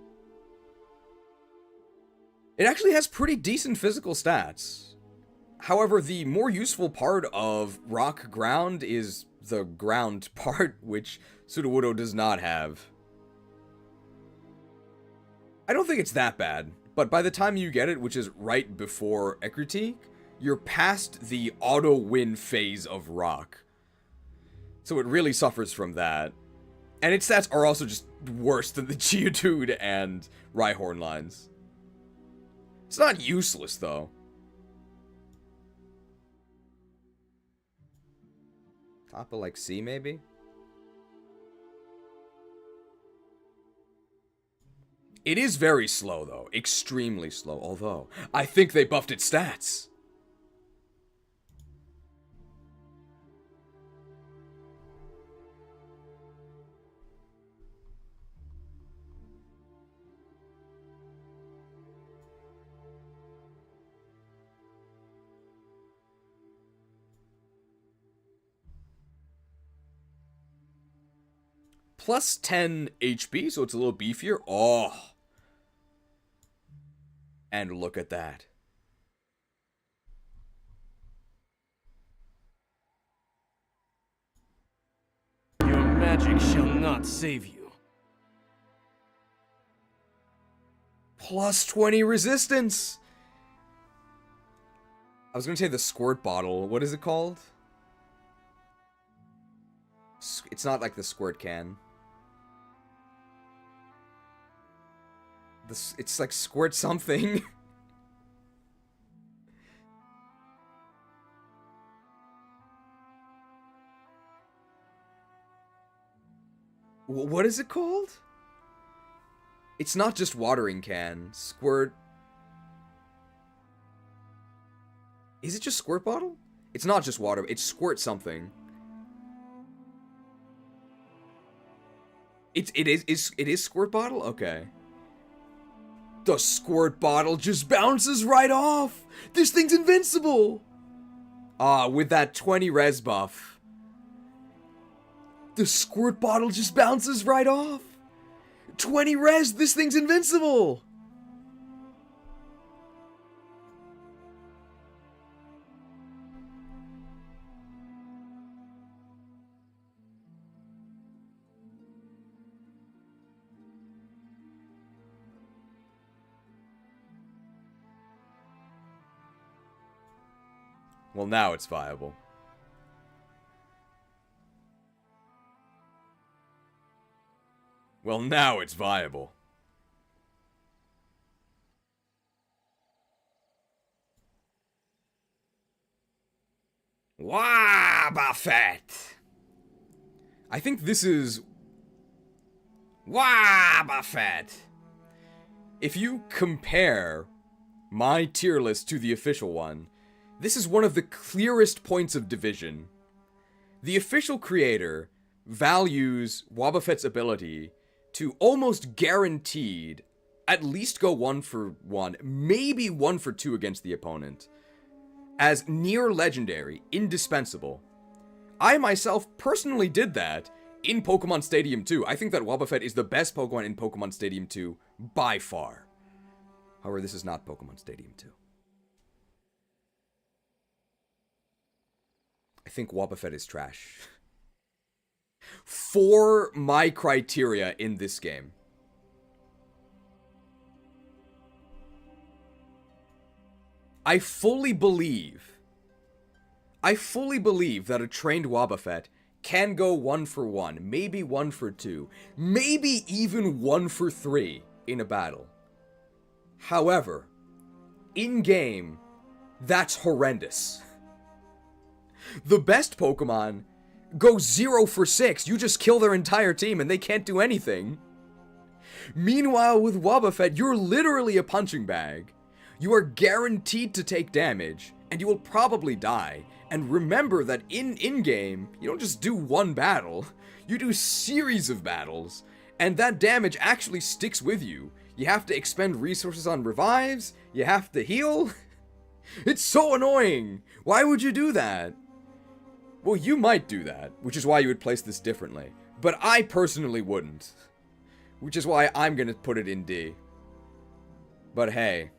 It actually has pretty decent physical stats. However, the more useful part of Rock Ground is the ground part, which Sudowoodo does not have. I don't think it's that bad, but by the time you get it, which is right before Ecruteak, you're past the auto-win phase of Rock. So it really suffers from that. And its stats are also just worse than the Geodude and Rhyhorn lines. It's not useless, though. Top of, like, C, maybe? It is very slow, though. Extremely slow, although I think they buffed its stats. Plus 10 HP, so it's a little beefier. Oh. And look at that. Your magic shall not save you. Plus 20 resistance. I was gonna say the squirt bottle. What is it called? It's not like the squirt can. It's like squirt something. What is it called? It's not just watering can. Squirt. Is it just squirt bottle? It's not just water. It's squirt something. It is squirt bottle? Okay. The squirt bottle just bounces right off! This thing's invincible! Ah, with that 20 res buff. The squirt bottle just bounces right off! 20 res, this thing's invincible! Well, now it's viable. Well, now it's viable. Wobbuffet! I think this is... Wobbuffet! If you compare my tier list to the official one, this is one of the clearest points of division. The official creator values Wobbuffet's ability to almost guaranteed at least go 1 for 1, maybe 1 for 2 against the opponent, as near legendary, indispensable. I myself personally did that in Pokemon Stadium 2. I think that Wobbuffet is the best Pokemon in Pokemon Stadium 2 by far. However, this is not Pokemon Stadium 2. I think Wobbuffet is trash. For my criteria in this game. I fully believe that a trained Wobbuffet can go 1 for 1, maybe 1 for 2, maybe even 1 for 3 in a battle. However, in-game, that's horrendous. The best Pokemon go 0 for 6. You just kill their entire team and they can't do anything. Meanwhile, with Wobbuffet, you're literally a punching bag. You are guaranteed to take damage, and you will probably die. And remember that in-game, you don't just do one battle, you do series of battles, and that damage actually sticks with you. You have to expend resources on revives, you have to heal. It's so annoying! Why would you do that? Well, you might do that, which is why you would place this differently. But I personally wouldn't. Which is why I'm gonna put it in D. But hey.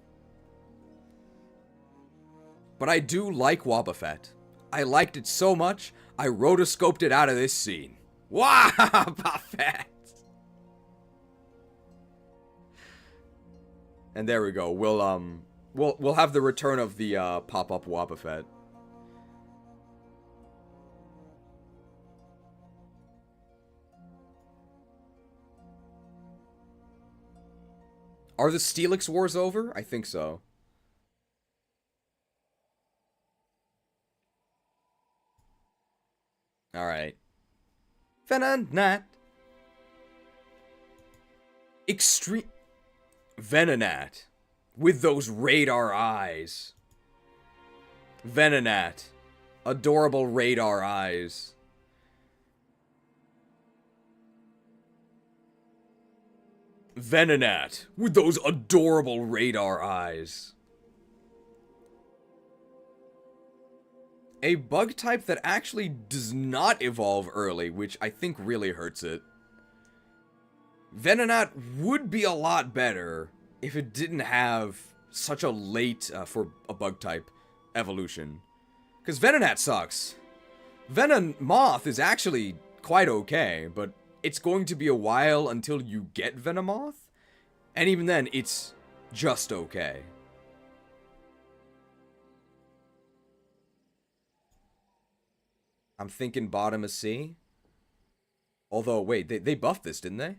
But I do like Wobbuffet. I liked it so much, I rotoscoped it out of this scene. Wobbuffet! And there we go. We'll have the return of the pop-up Wobbuffet. Are the Steelix Wars over? I think so. Alright. Venonat. Extreme... Venonat. With those radar eyes. Venonat. Adorable radar eyes. Venonat. With those adorable radar eyes. A bug type that actually does not evolve early, which I think really hurts it. Venonat would be a lot better if it didn't have such a late, for a bug type, evolution. Because Venonat sucks. Venomoth is actually quite okay, but it's going to be a while until you get Venomoth. And even then, it's just okay. I'm thinking bottom of C. Although, wait, they buffed this, didn't they?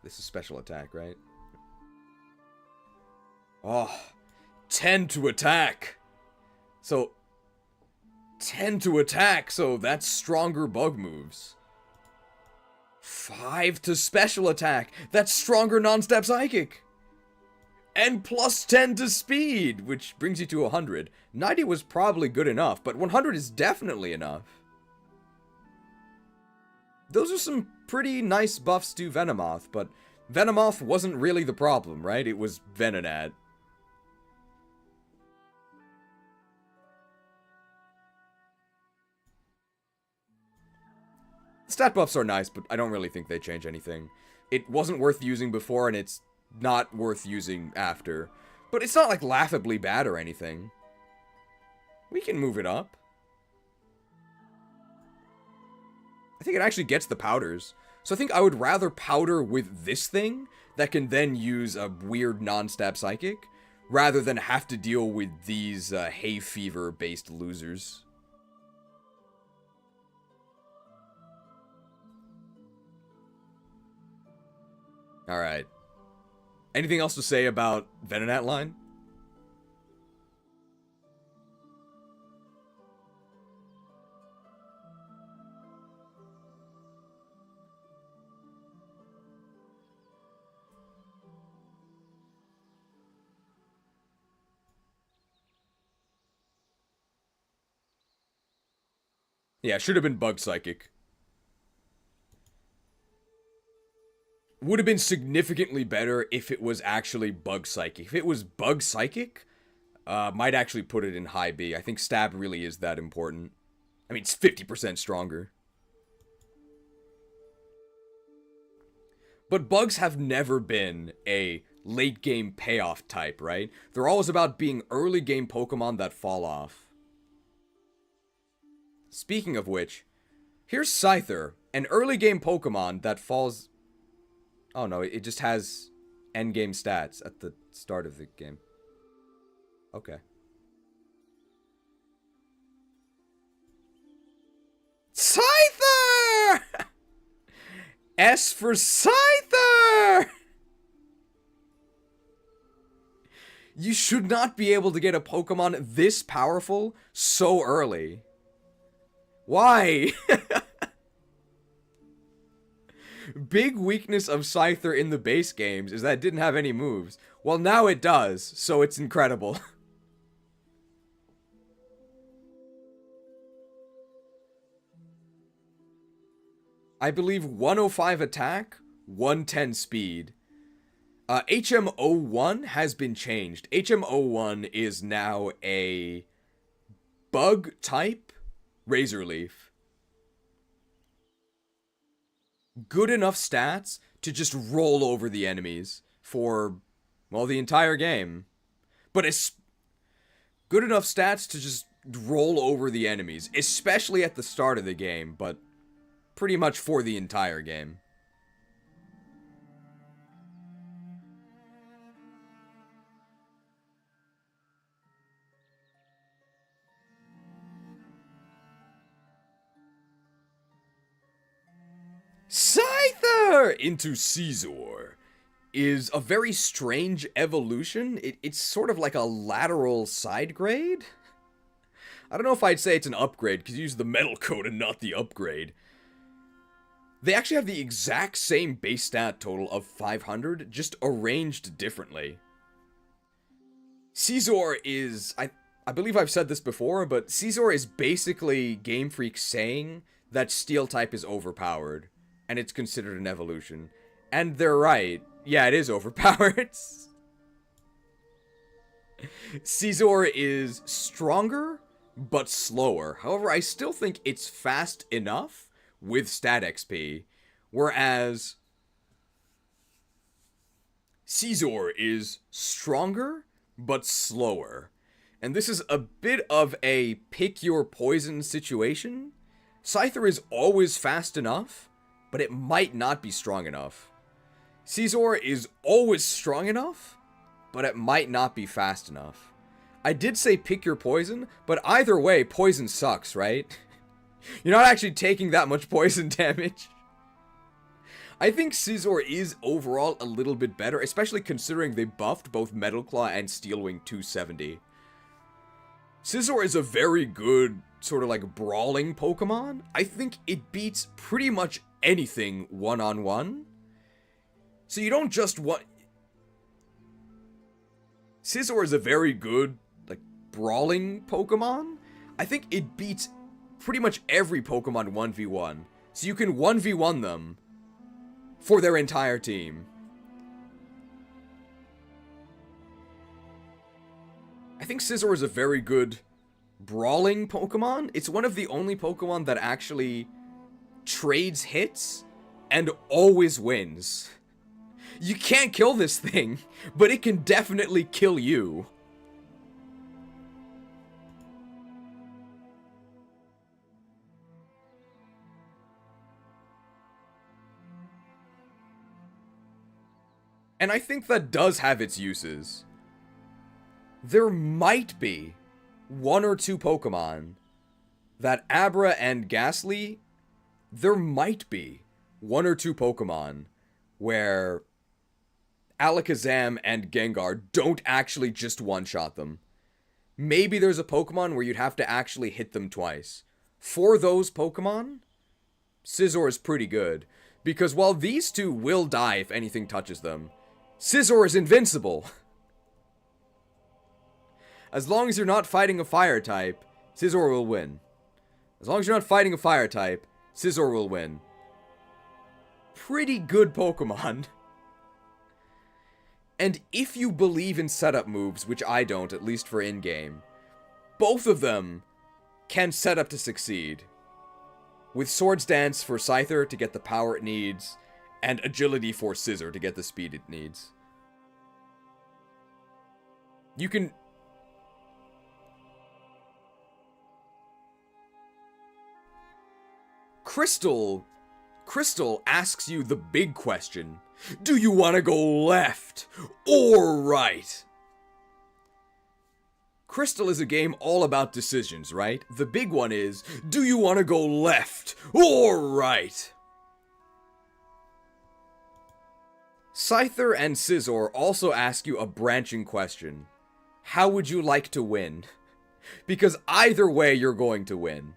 This is special attack, right? Oh, 10 to attack. So, 10 to attack, so that's stronger bug moves. 5 to special attack, that's stronger non-step psychic. And plus 10 to speed, which brings you to 100. 90 was probably good enough, but 100 is definitely enough. Those are some pretty nice buffs to Venomoth, but Venomoth wasn't really the problem, right? It was Venonat. Stat buffs are nice, but I don't really think they change anything. It wasn't worth using before, and it's not worth using after. But it's not, like, laughably bad or anything. We can move it up. I think it actually gets the powders. So I think I would rather powder with this thing that can then use a weird non-stab psychic, rather than have to deal with these hay fever-based losers. Alright. Anything else to say about Venonat line? Yeah, should have been Bug Psychic. Would have been significantly better if it was actually Bug Psychic. If it was Bug Psychic, might actually put it in high B. I think Stab really is that important. I mean, it's 50% stronger. But bugs have never been a late game payoff type, right? They're always about being early game Pokemon that fall off. Speaking of which, here's Scyther, an early game Pokemon that falls... Oh no, it just has endgame stats at the start of the game. Okay. Scyther! S for Scyther! You should not be able to get a Pokemon this powerful so early. Why? Big weakness of Scyther in the base games is that it didn't have any moves. Well, now it does, so it's incredible. I believe 105 attack, 110 speed. HM01 has been changed. HM01 is now a bug type Razor Leaf. Good enough stats to just roll over the enemies for, well, the entire game. But it's good enough stats to just roll over the enemies, especially at the start of the game, but pretty much for the entire game. Scyther into Scizor is a very strange evolution. It's sort of like a lateral side grade. I don't know if I'd say it's an upgrade, because you use the metal code and not the upgrade. They actually have the exact same base stat total of 500, just arranged differently. Scizor is, I believe I've said this before, but Scizor is basically Game Freak saying that Steel type is overpowered, and it's considered an evolution. And they're right. Yeah, it is overpowered. Scizor is stronger, but slower. However, I still think it's fast enough with stat XP, whereas Scizor is stronger, but slower. And this is a bit of a pick your poison situation. Scyther is always fast enough, but it might not be strong enough. Scizor is always strong enough, but it might not be fast enough. I did say pick your poison, but either way, poison sucks, right? You're not actually taking that much poison damage. I think Scizor is overall a little bit better, especially considering they buffed both Metal Claw and Steel Wing 270. Scizor is a very good, sort of like, brawling Pokemon. I think it beats pretty much anything one-on-one. So you don't just want... Scizor is a very good, like, brawling Pokemon. I think it beats pretty much every Pokemon 1v1. So you can 1v1 them for their entire team. I think Scizor is a very good brawling Pokemon. It's one of the only Pokemon that actually trades hits and always wins. You can't kill this thing, but it can definitely kill you. And I think that does have its uses. There might be one or two Pokemon that Abra and Ghastly, there might be one or two Pokemon where Alakazam and Gengar don't actually just one-shot them. Maybe there's a Pokemon where you'd have to actually hit them twice. For those Pokemon, Scizor is pretty good, because while these two will die if anything touches them, Scizor is invincible. As long as you're not fighting a fire type, Scizor will win. As long as you're not fighting a fire type, Scizor will win. Pretty good Pokemon. And if you believe in setup moves, which I don't, at least for in-game, both of them can set up to succeed. With Swords Dance for Scyther to get the power it needs, and Agility for Scizor to get the speed it needs. You can... Crystal asks you the big question. Do you want to go left or right? Crystal is a game all about decisions, right? The big one is, do you want to go left or right? Scyther and Scizor also ask you a branching question. how would you like to win? Because either way, you're going to win.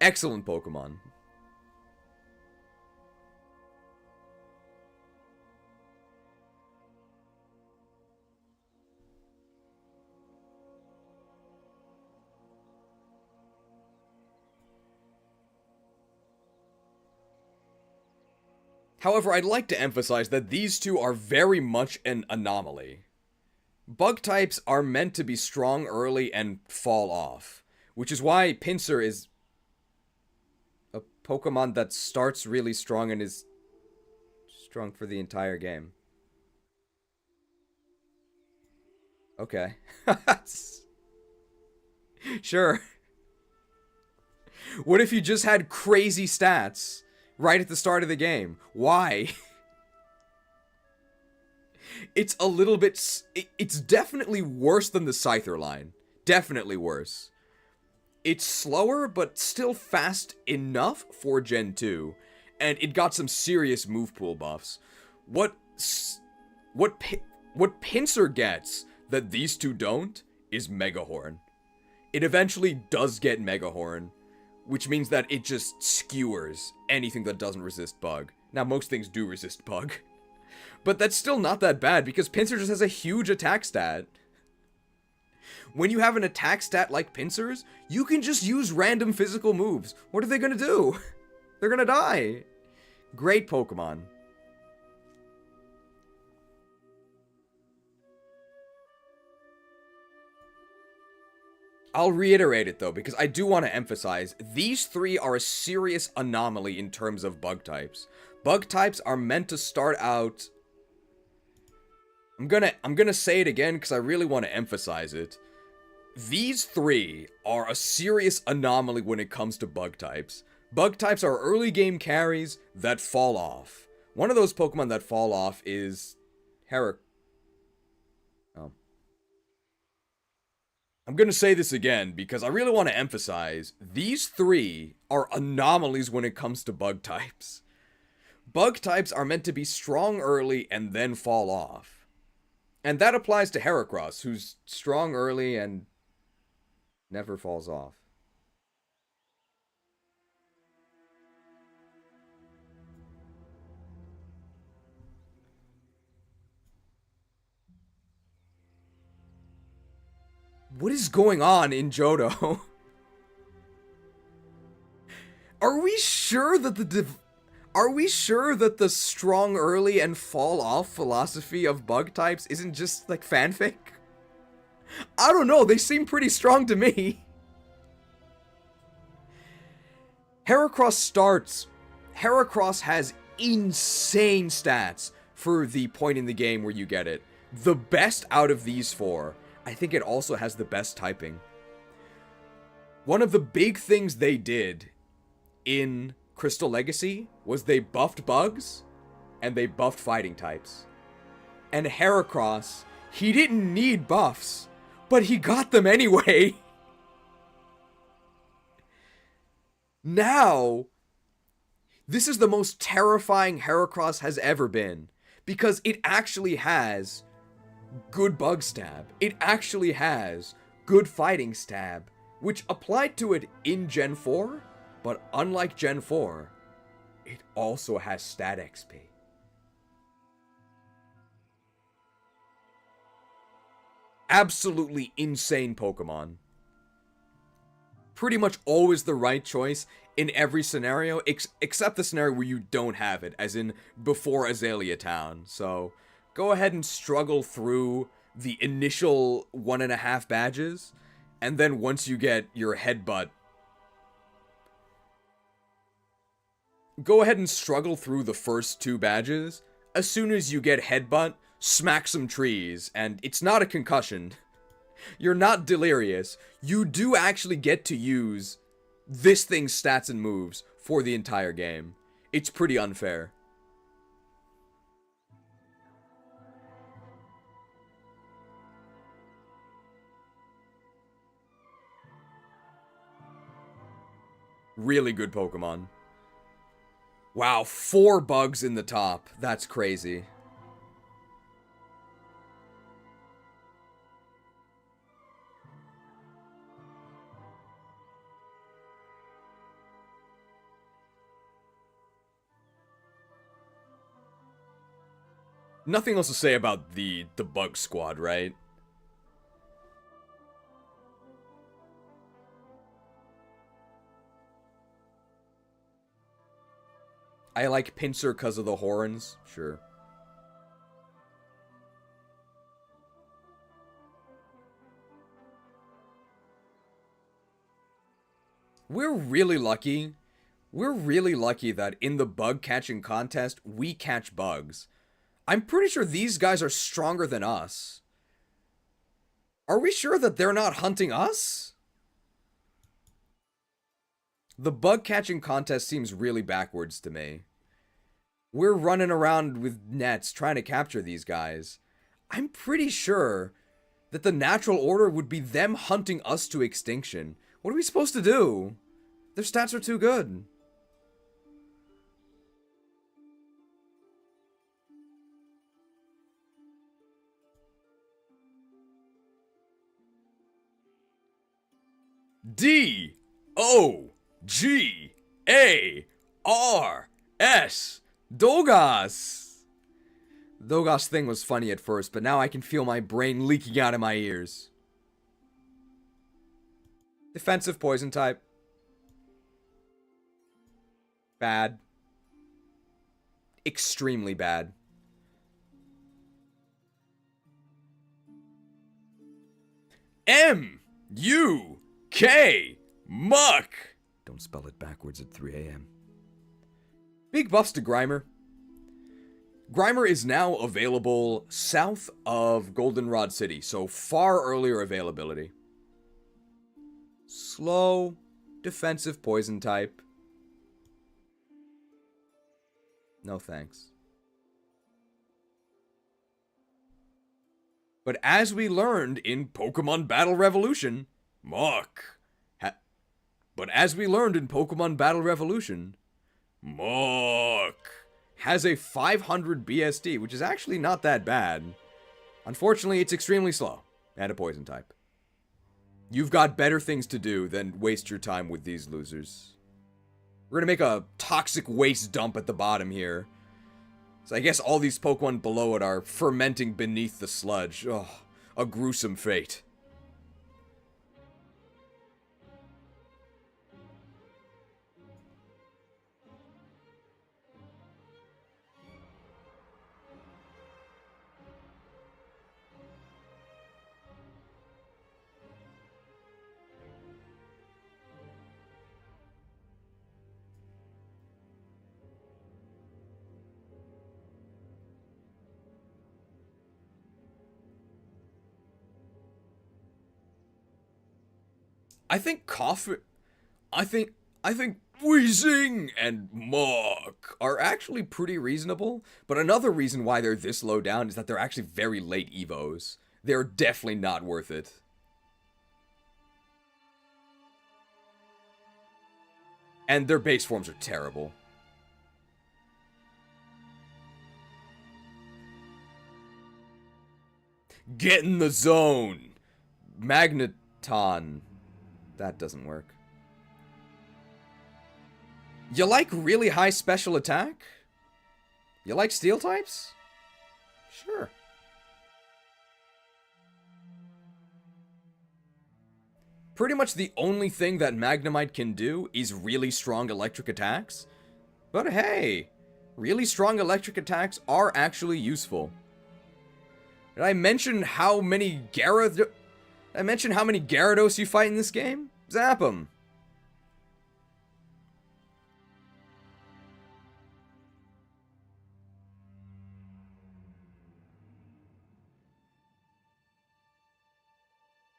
Excellent Pokemon. However, I'd like to emphasize that these two are very much an anomaly. Bug types are meant to be strong early and fall off, which is why Pinsir is a Pokemon that starts really strong and is strong for the entire game. Okay. Sure. What if you just had crazy stats right at the start of the game? Why? It's a little bit... It's definitely worse than the Scyther line. Definitely worse. It's slower, but still fast enough for Gen 2. And it got some serious move pool buffs. What Pinsir gets that these two don't is Megahorn. It eventually does get Megahorn, which means that it just skewers anything that doesn't resist Bug. Now, most things do resist Bug. But that's still not that bad, because Pinsir just has a huge attack stat. When you have an attack stat like Pinsir's, you can just use random physical moves. What are they gonna do? They're gonna die. Great Pokemon. I'll reiterate it though, because I do want to emphasize, these three are a serious anomaly in terms of bug types. Bug types are meant to start out... I'm gonna say it again because I really want to emphasize it. These three are a serious anomaly when it comes to bug types. Bug types are early game carries that fall off. One of those Pokemon that fall off is I'm gonna say this again because I really want to emphasize, these three are anomalies when it comes to bug types. Bug types are meant to be strong early and then fall off. And that applies to Heracross, who's strong early and never falls off. What is going on in Johto? Are we sure that the strong early and fall off philosophy of bug types isn't just like fanfic? I don't know, they seem pretty strong to me. Heracross has insane stats for the point in the game where you get it. The best out of these four. I think it also has the best typing. One of the big things they did in Crystal Legacy was they buffed bugs and they buffed fighting types. And Heracross, he didn't need buffs, but he got them anyway. Now, this is the most terrifying Heracross has ever been, because it actually has good bug stab. It actually has good fighting stab, which applied to it in Gen 4, but unlike Gen 4, it also has stat XP. Absolutely insane Pokemon. Pretty much always the right choice in every scenario, except the scenario where you don't have it, as in before Azalea Town. So, go ahead and struggle through the initial 1.5 badges, and then once you get your headbutt, go ahead and struggle through the first 2 badges. As soon as you get headbutt, smack some trees, and it's not a concussion. You're not delirious. You do actually get to use this thing's stats and moves for the entire game. It's pretty unfair. Really good Pokemon. Wow, 4 bugs in the top. That's crazy. Nothing else to say about the bug squad, right? I like Pinsir because of the horns. Sure. We're really lucky. We're really lucky that in the bug catching contest, we catch bugs. I'm pretty sure these guys are stronger than us. Are we sure that they're not hunting us? The bug catching contest seems really backwards to me. We're running around with nets trying to capture these guys. I'm pretty sure that the natural order would be them hunting us to extinction. What are we supposed to do? Their stats are too good. D-O-G-A-R-S. Dogas. Dogas thing was funny at first, but now I can feel my brain leaking out of my ears. Defensive poison type. Bad. Extremely bad. M-U-K. Muck. Don't spell it backwards at 3 a.m. Big buffs to Grimer. Grimer is now available south of Goldenrod City, so far earlier availability. Slow, defensive poison type. No thanks. But as we learned in Pokemon Battle Revolution, Muck has a 500 BSD, which is actually not that bad. Unfortunately, it's extremely slow, and a poison type. You've got better things to do than waste your time with these losers. We're gonna make a toxic waste dump at the bottom here. So I guess all these Pokemon below it are fermenting beneath the sludge. Oh, a gruesome fate. I think Weezing and Mawk are actually pretty reasonable, but another reason why they're this low down is that they're actually very late evos. They're definitely not worth it. And their base forms are terrible. Get in the zone! Magneton. That doesn't work. You like really high special attack? You like steel types? Sure. Pretty much the only thing that Magnemite can do is really strong electric attacks. But hey, really strong electric attacks are actually useful. Did I mention how many Gyarados you fight in this game? Zap 'em.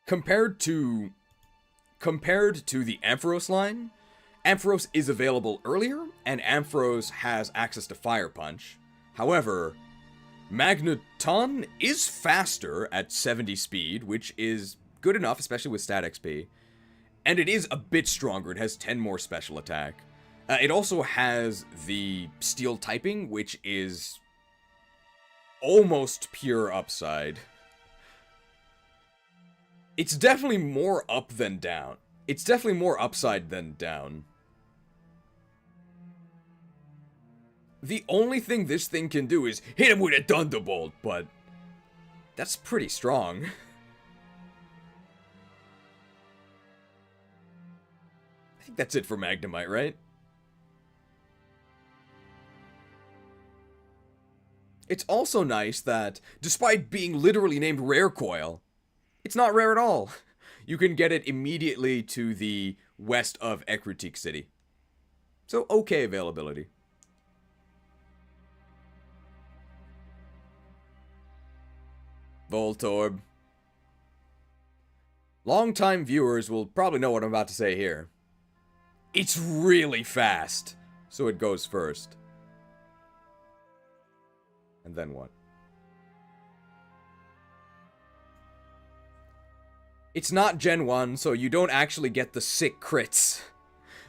Compared to the Ampharos line, Ampharos is available earlier, and Ampharos has access to Fire Punch. However, Magneton is faster at 70 speed, which is good enough, especially with stat XP. And it is a bit stronger. It has 10 more special attack. It also has the Steel typing, which is almost pure upside. It's definitely more up than down. It's definitely more upside than down. The only thing this thing can do is hit him with a Thunderbolt, but that's pretty strong. I think that's it for Magnemite, right? It's also nice that, despite being literally named Rare Coil, it's not rare at all. You can get it immediately to the west of Ecruteak City. So, okay availability. Voltorb. Longtime viewers will probably know what I'm about to say here. It's really fast, so it goes first. And then what? It's not Gen 1, so you don't actually get the sick crits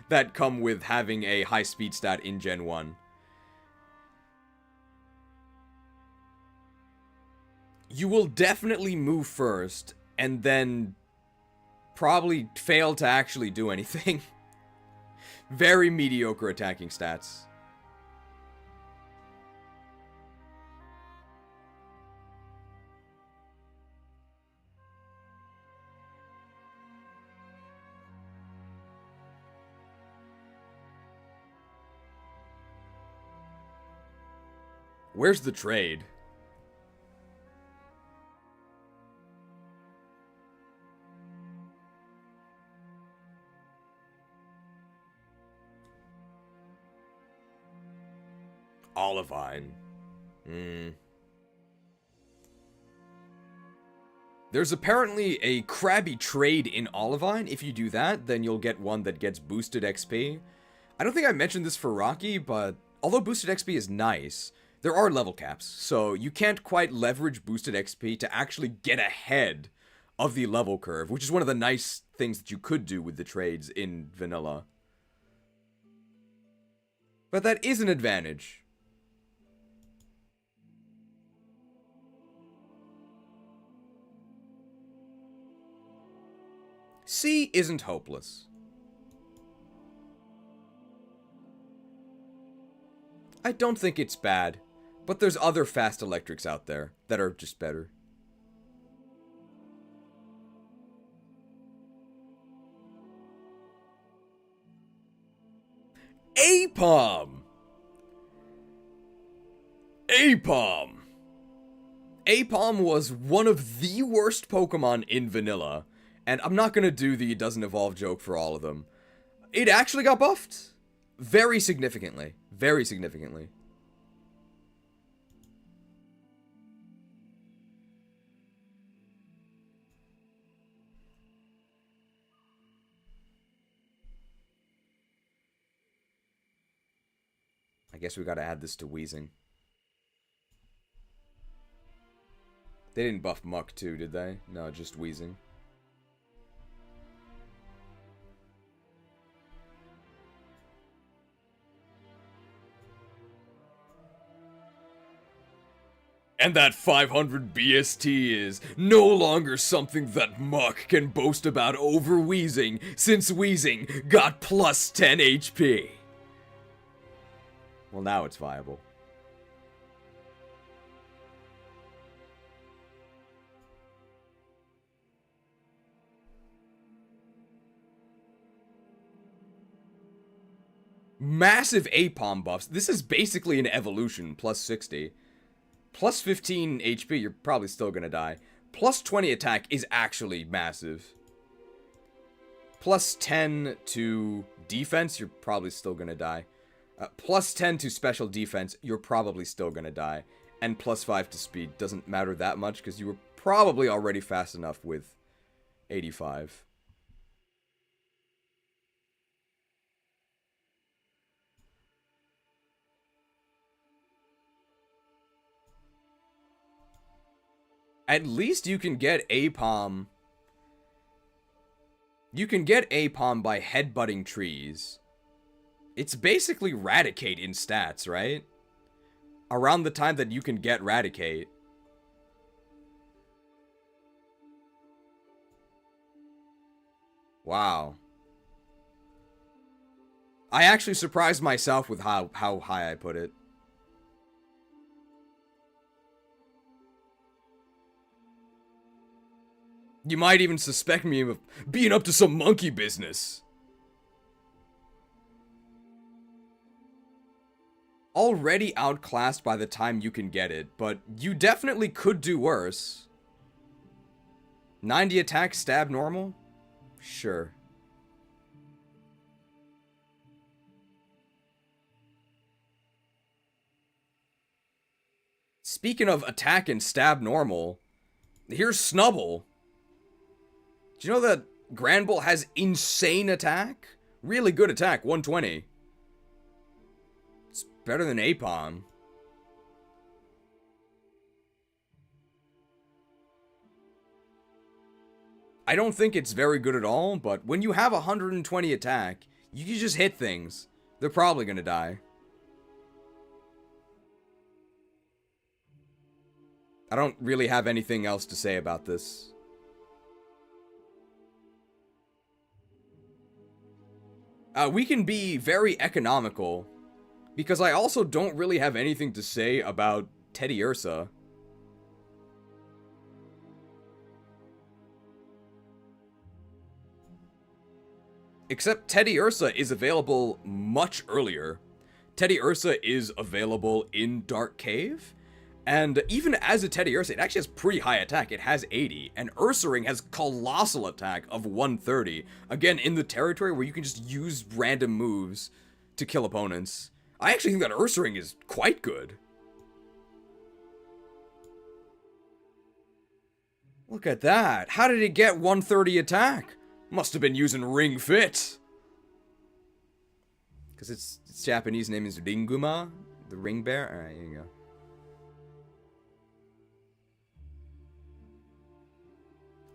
that come with having a high speed stat in Gen 1. You will definitely move first, and then probably fail to actually do anything. Very mediocre attacking stats. Where's the trade? Olivine. There's apparently a crabby trade in Olivine. If you do that, then you'll get one that gets boosted XP. I don't think I mentioned this for Rocky, but although boosted XP is nice, there are level caps, so you can't quite leverage boosted XP to actually get ahead of the level curve, which is one of the nice things that you could do with the trades in vanilla. But that is an advantage. C isn't hopeless. I don't think it's bad, but there's other fast electrics out there that are just better. Apom! Apom! Apom was one of the worst Pokemon in vanilla, and I'm not gonna do the it doesn't evolve joke for all of them. It actually got buffed. Very significantly. Very significantly. I guess we gotta add this to Wheezing. They didn't buff Muck too, did they? No, just Wheezing. And that 500 BST is no longer something that Muck can boast about over Wheezing, since Wheezing got plus 10 HP. Well, now it's viable. Massive Apom buffs. This is basically an evolution, plus 60. Plus 15 HP, you're probably still gonna die. Plus 20 attack is actually massive. Plus 10 to defense, you're probably still gonna die. Plus 10 to special defense, you're probably still gonna die. And plus 5 to speed doesn't matter that much, because you were probably already fast enough with 85. At least you can get Apom. You can get Apom by headbutting trees. It's basically Raticate in stats, right? Around the time that you can get Raticate. Wow. I actually surprised myself with how high I put it. You might even suspect me of being up to some monkey business. Already outclassed by the time you can get it, but you definitely could do worse. 90 attack, stab normal? Sure. Speaking of attack and stab normal, here's Snubble. Do you know that Granbull has insane attack? Really good attack, 120. It's better than Apom. I don't think it's very good at all, but when you have 120 attack, you can just hit things. They're probably gonna die. I don't really have anything else to say about this. We can be very economical, because I also don't really have anything to say about Teddy Ursa. Except Teddy Ursa is available much earlier. Teddy Ursa is available in Dark Cave, and even as a Teddy Ursa, it actually has pretty high attack. It has 80, and Ursaring has colossal attack of 130. Again, in the territory where you can just use random moves to kill opponents. I actually think that Ursaring is quite good. Look at that. How did it get 130 attack? Must have been using Ring Fit. Because its Japanese name is Ringuma, the ring bear. Alright, here you go.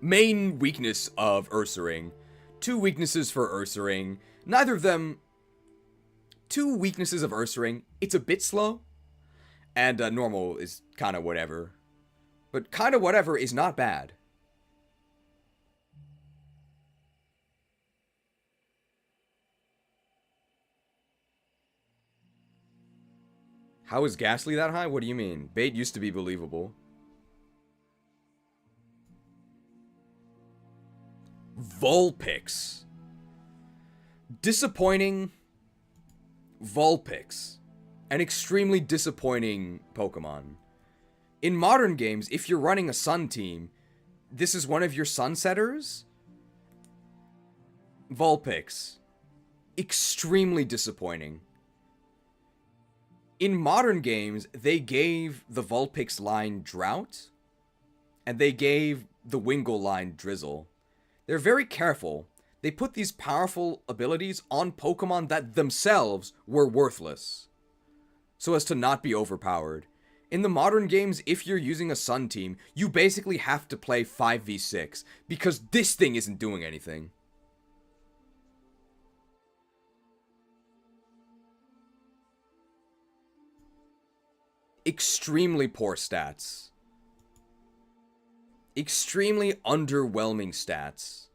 Main weakness of Ursaring. Two weaknesses for Ursaring. Neither of them... Two weaknesses of Ursaring. It's a bit slow. And normal is kind of whatever. But kind of whatever is not bad. How is Ghastly that high? What do you mean? Bait used to be believable. Vulpix. Disappointing Vulpix. An extremely disappointing Pokemon. In modern games, if you're running a Sun team, this is one of your Sunsetters? Vulpix. Extremely disappointing. In modern games, they gave the Vulpix line Drought, and they gave the Wingull line Drizzle. They're very careful. They put these powerful abilities on Pokemon that themselves were worthless, so as to not be overpowered. In the modern games, if you're using a Sun team, you basically have to play 5v6, because this thing isn't doing anything. Extremely poor stats. Extremely underwhelming stats.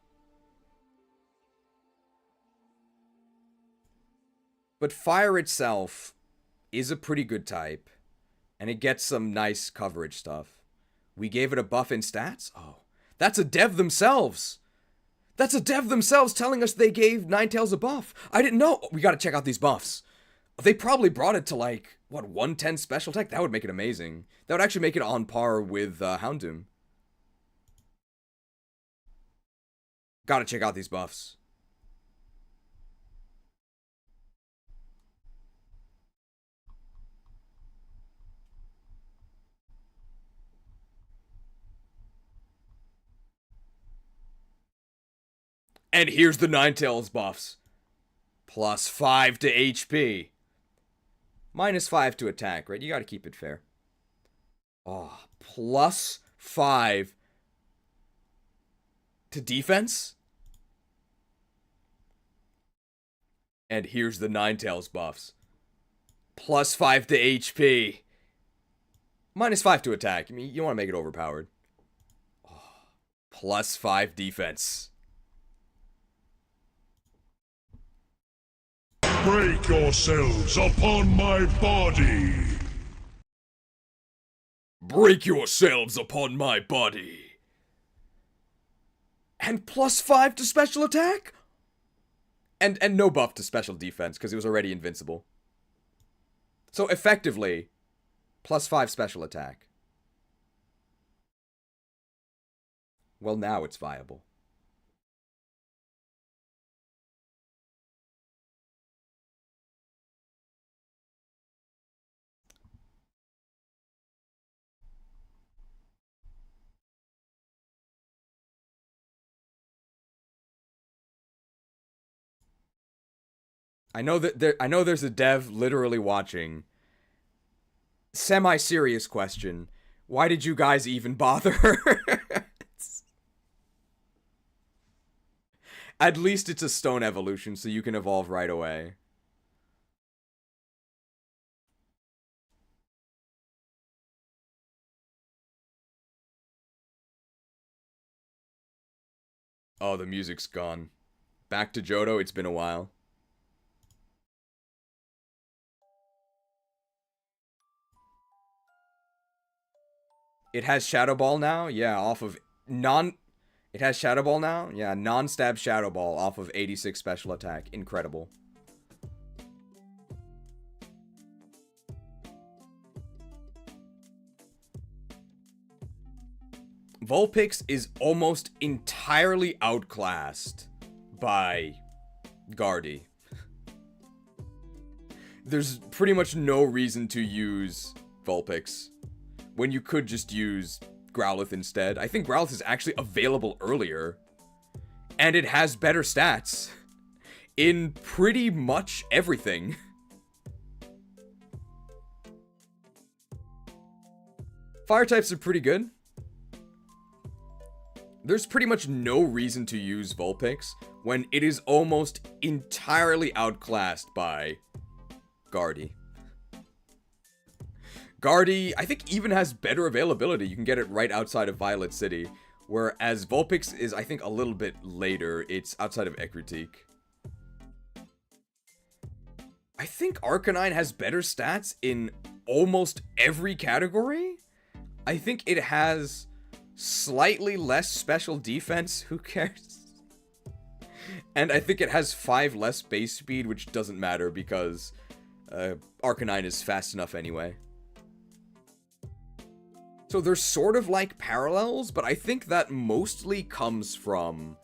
But Fire itself is a pretty good type, and it gets some nice coverage stuff. We gave it a buff in stats? Oh, that's a dev themselves! That's a dev themselves telling us they gave Ninetales a buff! I didn't know! We gotta check out these buffs. They probably brought it to like, what, 110 special attack? That would make it amazing. That would actually make it on par with Houndoom. Gotta check out these buffs. And here's the Ninetales buffs. +5 to HP. -5 to attack, right? You gotta keep it fair. Oh, +5 to defense? And here's the Ninetales buffs. +5 to HP. -5 to attack. I mean, you want to make it overpowered. Oh, +5 defense. Break yourselves upon my body! Break yourselves upon my body! And +5 to special attack? And no buff to special defense, because it was already invincible. So effectively, +5 special attack. Well, now it's viable. I know there's a dev literally watching. Semi-serious question. Why did you guys even bother? At least it's a stone evolution, so you can evolve right away. Oh, the music's gone. Back to Johto, it's been a while. It has Shadow Ball now? Yeah, off of It has Shadow Ball now? Yeah, non-stab Shadow Ball off of 86 special attack. Incredible. Vulpix is almost entirely outclassed by Guardy. There's pretty much no reason to use Vulpix when you could just use Growlithe instead. I think Growlithe is actually available earlier, and it has better stats in pretty much everything. Fire types are pretty good. There's pretty much no reason to use Vulpix when it is almost entirely outclassed by Guardy. Guardy, I think, even has better availability. You can get it right outside of Violet City. Whereas Vulpix is, I think, a little bit later. It's outside of Ecruteak. I think Arcanine has better stats in almost every category. I think it has slightly less special defense. Who cares? And I think it has 5 less base speed, which doesn't matter because Arcanine is fast enough anyway. So they're sort of like parallels, but I think that mostly comes from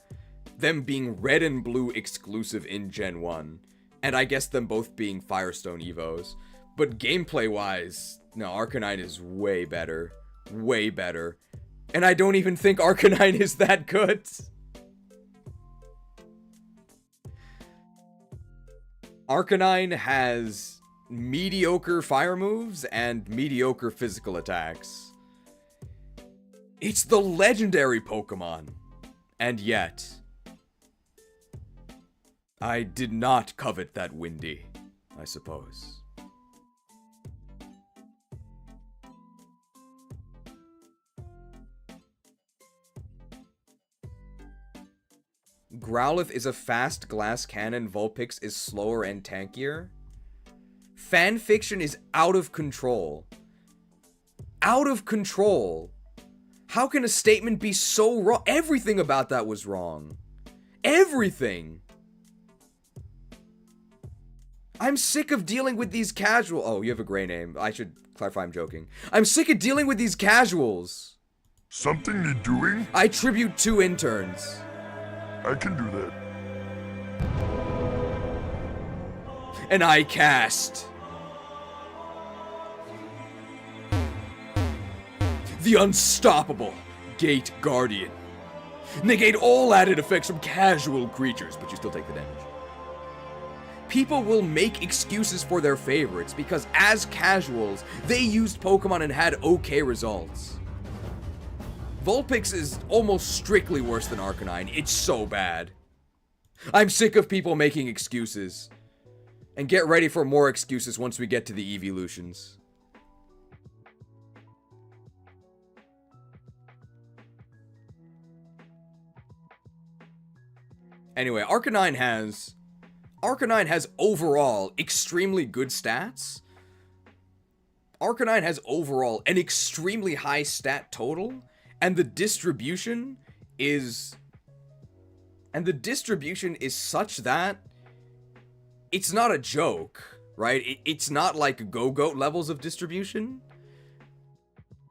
them being red and blue exclusive in Gen 1. And I guess them both being Firestone Evos. But gameplay-wise, no, Arcanine is way better. Way better. And I don't even think Arcanine is that good. Arcanine has mediocre fire moves and mediocre physical attacks. It's the legendary Pokemon. And yet, I did not covet that Windy, I suppose. Growlithe is a fast glass cannon, Vulpix is slower and tankier. Fanfiction is out of control. Out of control. How can a statement be so wrong? Everything about that was wrong. Everything. I'm sick of dealing with these casual... Oh, you have a gray name. I should clarify I'm joking. I'm sick of dealing with these casuals. Something need doing? I tribute 2 interns. I can do that. And I cast... the Unstoppable Gate Guardian. Negate all added effects from casual creatures, but you still take the damage. People will make excuses for their favorites because as casuals, they used Pokemon and had okay results. Vulpix is almost strictly worse than Arcanine. It's so bad. I'm sick of people making excuses. And get ready for more excuses once we get to the evolutions. Anyway, Arcanine has overall extremely good stats. Arcanine has overall an extremely high stat total, and the distribution is And the distribution is such that it's not a joke, right? It's not like Go-Goat levels of distribution,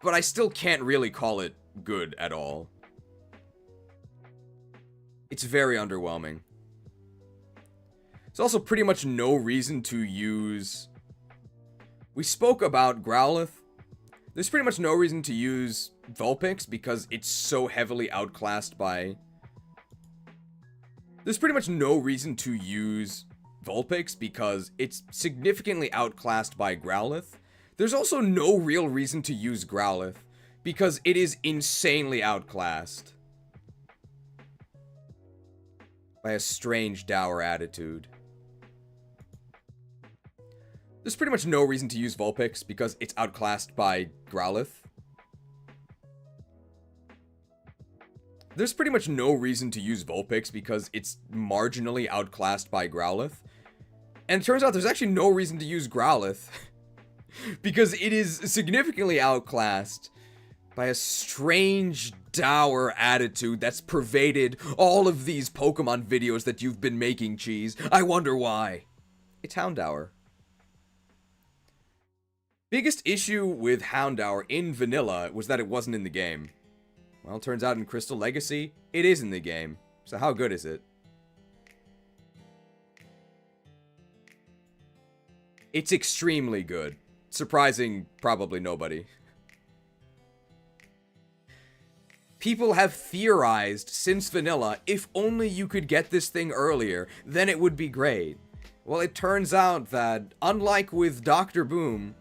but I still can't really call it good at all. It's very underwhelming. There's also pretty much no reason to use... We spoke about Growlithe. There's pretty much no reason to use Vulpix because it's so heavily outclassed by... There's pretty much no reason to use Vulpix because it's significantly outclassed by Growlithe. There's also no real reason to use Growlithe because it is insanely outclassed by a strange dour attitude. There's pretty much no reason to use Vulpix because it's outclassed by Growlithe. There's pretty much no reason to use Vulpix because it's marginally outclassed by Growlithe. And it turns out there's actually no reason to use Growlithe because it is significantly outclassed by a strange, dour attitude that's pervaded all of these Pokemon videos that you've been making, Cheese. I wonder why. It's Houndour. Biggest issue with Houndour in vanilla was that it wasn't in the game. Well, turns out in Crystal Legacy, it is in the game. So how good is it? It's extremely good. Surprising probably nobody. People have theorized since vanilla, if only you could get this thing earlier, then it would be great. Well, it turns out that, unlike with Dr. Boom,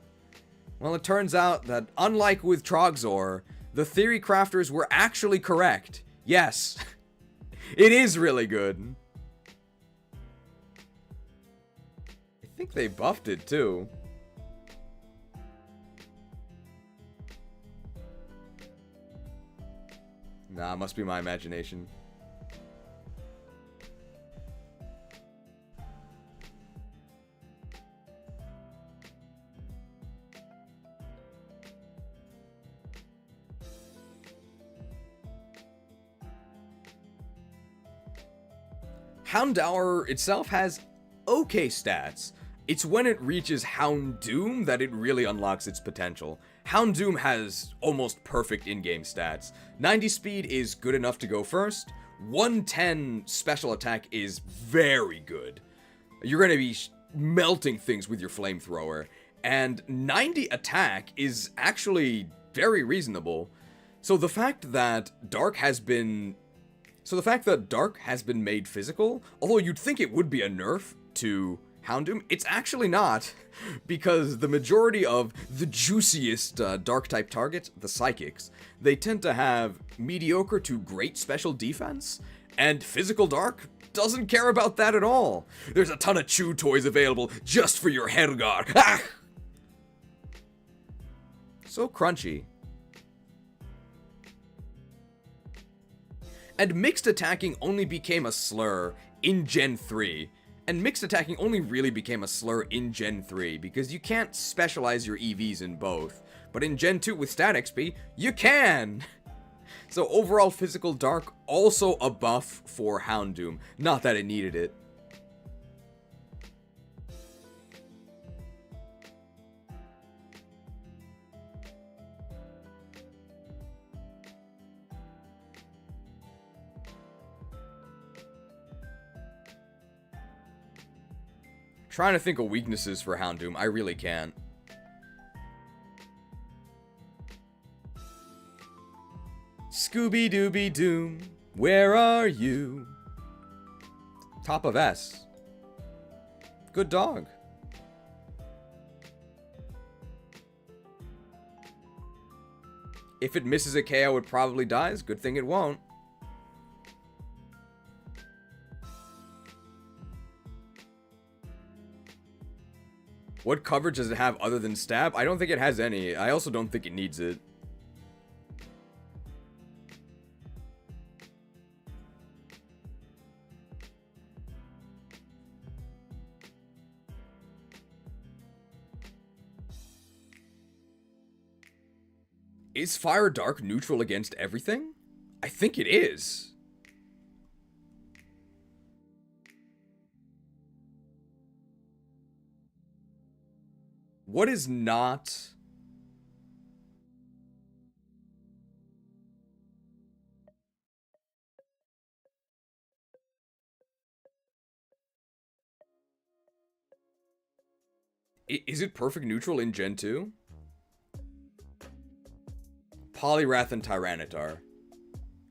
unlike with Trogzor, the theory crafters were actually correct. Yes. It is really good. I think they buffed it too. Nah, must be my imagination. Houndour itself has okay stats. It's when it reaches Houndoom that it really unlocks its potential. Houndoom has almost perfect in-game stats. 90 speed is good enough to go first. 110 special attack is very good. You're going to be melting things with your flamethrower. And 90 attack is actually very reasonable. So the fact that Dark has been made physical, although you'd think it would be a nerf to Houndoom, it's actually not, because the majority of the juiciest Dark-type targets, the Psychics, they tend to have mediocre to great special defense, and Physical Dark doesn't care about that at all. There's a ton of chew toys available just for your Hergar. Ah! So crunchy. And mixed attacking only became a slur in Gen 3. And mixed attacking only really became a slur in Gen 3, because you can't specialize your EVs in both. But in Gen 2 with Stat XP, you can! So overall Physical Dark, also a buff for Houndoom. Not that it needed it. Trying to think of weaknesses for Houndoom, I really can't. Scooby-Dooby-Doom, where are you? Top of S. Good dog. If it misses a KO, it probably dies. Good thing it won't. What coverage does it have other than stab? I don't think it has any. I also don't think it needs it. Is Fire Dark neutral against everything? I think it is. What is not... Is it perfect neutral in Gen 2? Poliwrath and Tyranitar.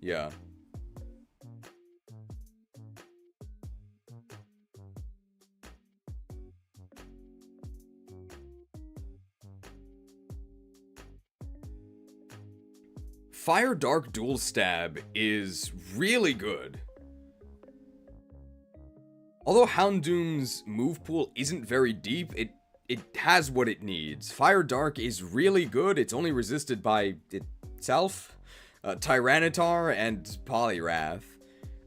Yeah. Fire Dark Dual Stab is really good. Although Houndoom's move pool isn't very deep, it has what it needs. Fire Dark is really good. It's only resisted by itself, Tyranitar, and Poliwrath.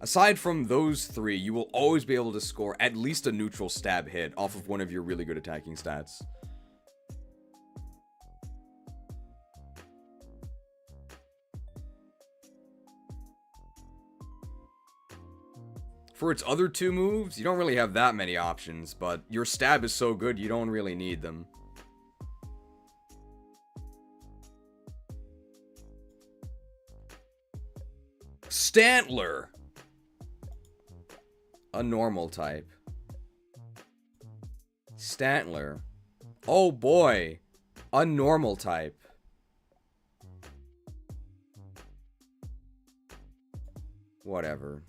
Aside from those three, you will always be able to score at least a neutral stab hit off of one of your really good attacking stats. For its other two moves, you don't really have that many options, but your stab is so good you don't really need them. Stantler! A normal type. Stantler. Oh boy! A normal type. Whatever.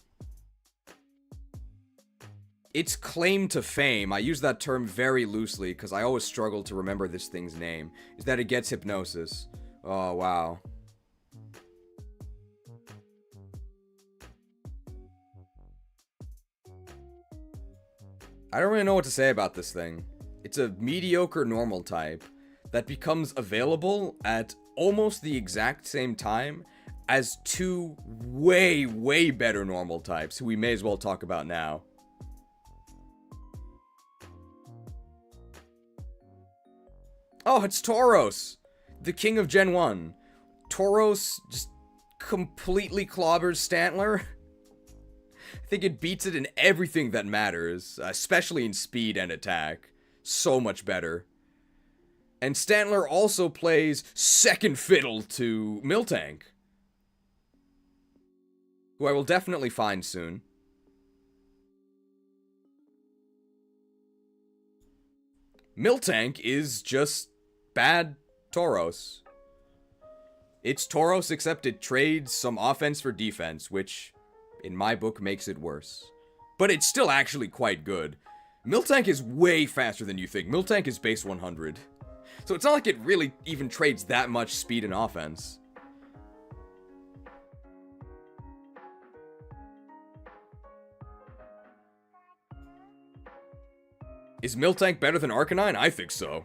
Its claim to fame, I use that term very loosely because I always struggle to remember this thing's name, is that it gets hypnosis. Oh, wow. I don't really know what to say about this thing. It's a mediocre normal type that becomes available at almost the exact same time as two way, way better normal types, who we may as well talk about now. Oh, it's Tauros! The king of Gen 1. Tauros just completely clobbers Stantler. I think it beats it in everything that matters, especially in speed and attack. So much better. And Stantler also plays second fiddle to Miltank, who I will definitely find soon. Miltank is just bad Tauros. It's Tauros, except it trades some offense for defense, which, in my book, makes it worse. But it's still actually quite good. Miltank is way faster than you think. Miltank is base 100. So it's not like it really even trades that much speed and offense. Is Miltank better than Arcanine? I think so.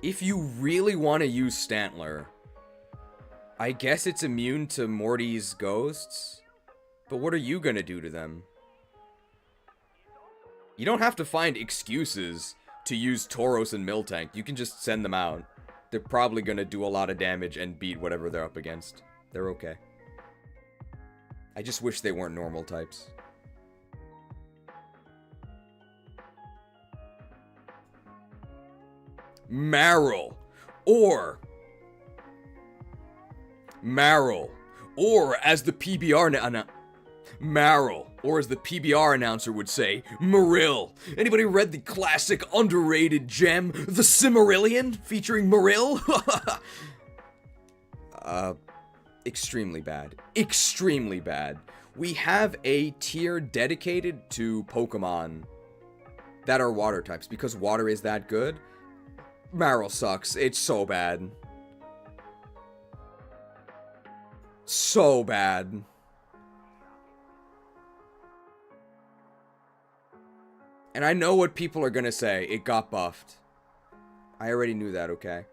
If you really want to use Stantler, I guess it's immune to Morty's ghosts, but what are you gonna do to them? You don't have to find excuses to use Tauros and Miltank. You can just send them out. They're probably gonna do a lot of damage and beat whatever they're up against. They're okay. I just wish they weren't normal types. Marill. Or as the PBR Marill. Or as the PBR announcer would say, Marill. Anybody read the classic underrated gem, The Cimmerillion, featuring Marill? Extremely bad. Extremely bad. We have a tier dedicated to Pokemon that are water types, because water is that good. Marill sucks. It's so bad. So bad. And I know what people are gonna say. It got buffed. I already knew that, okay?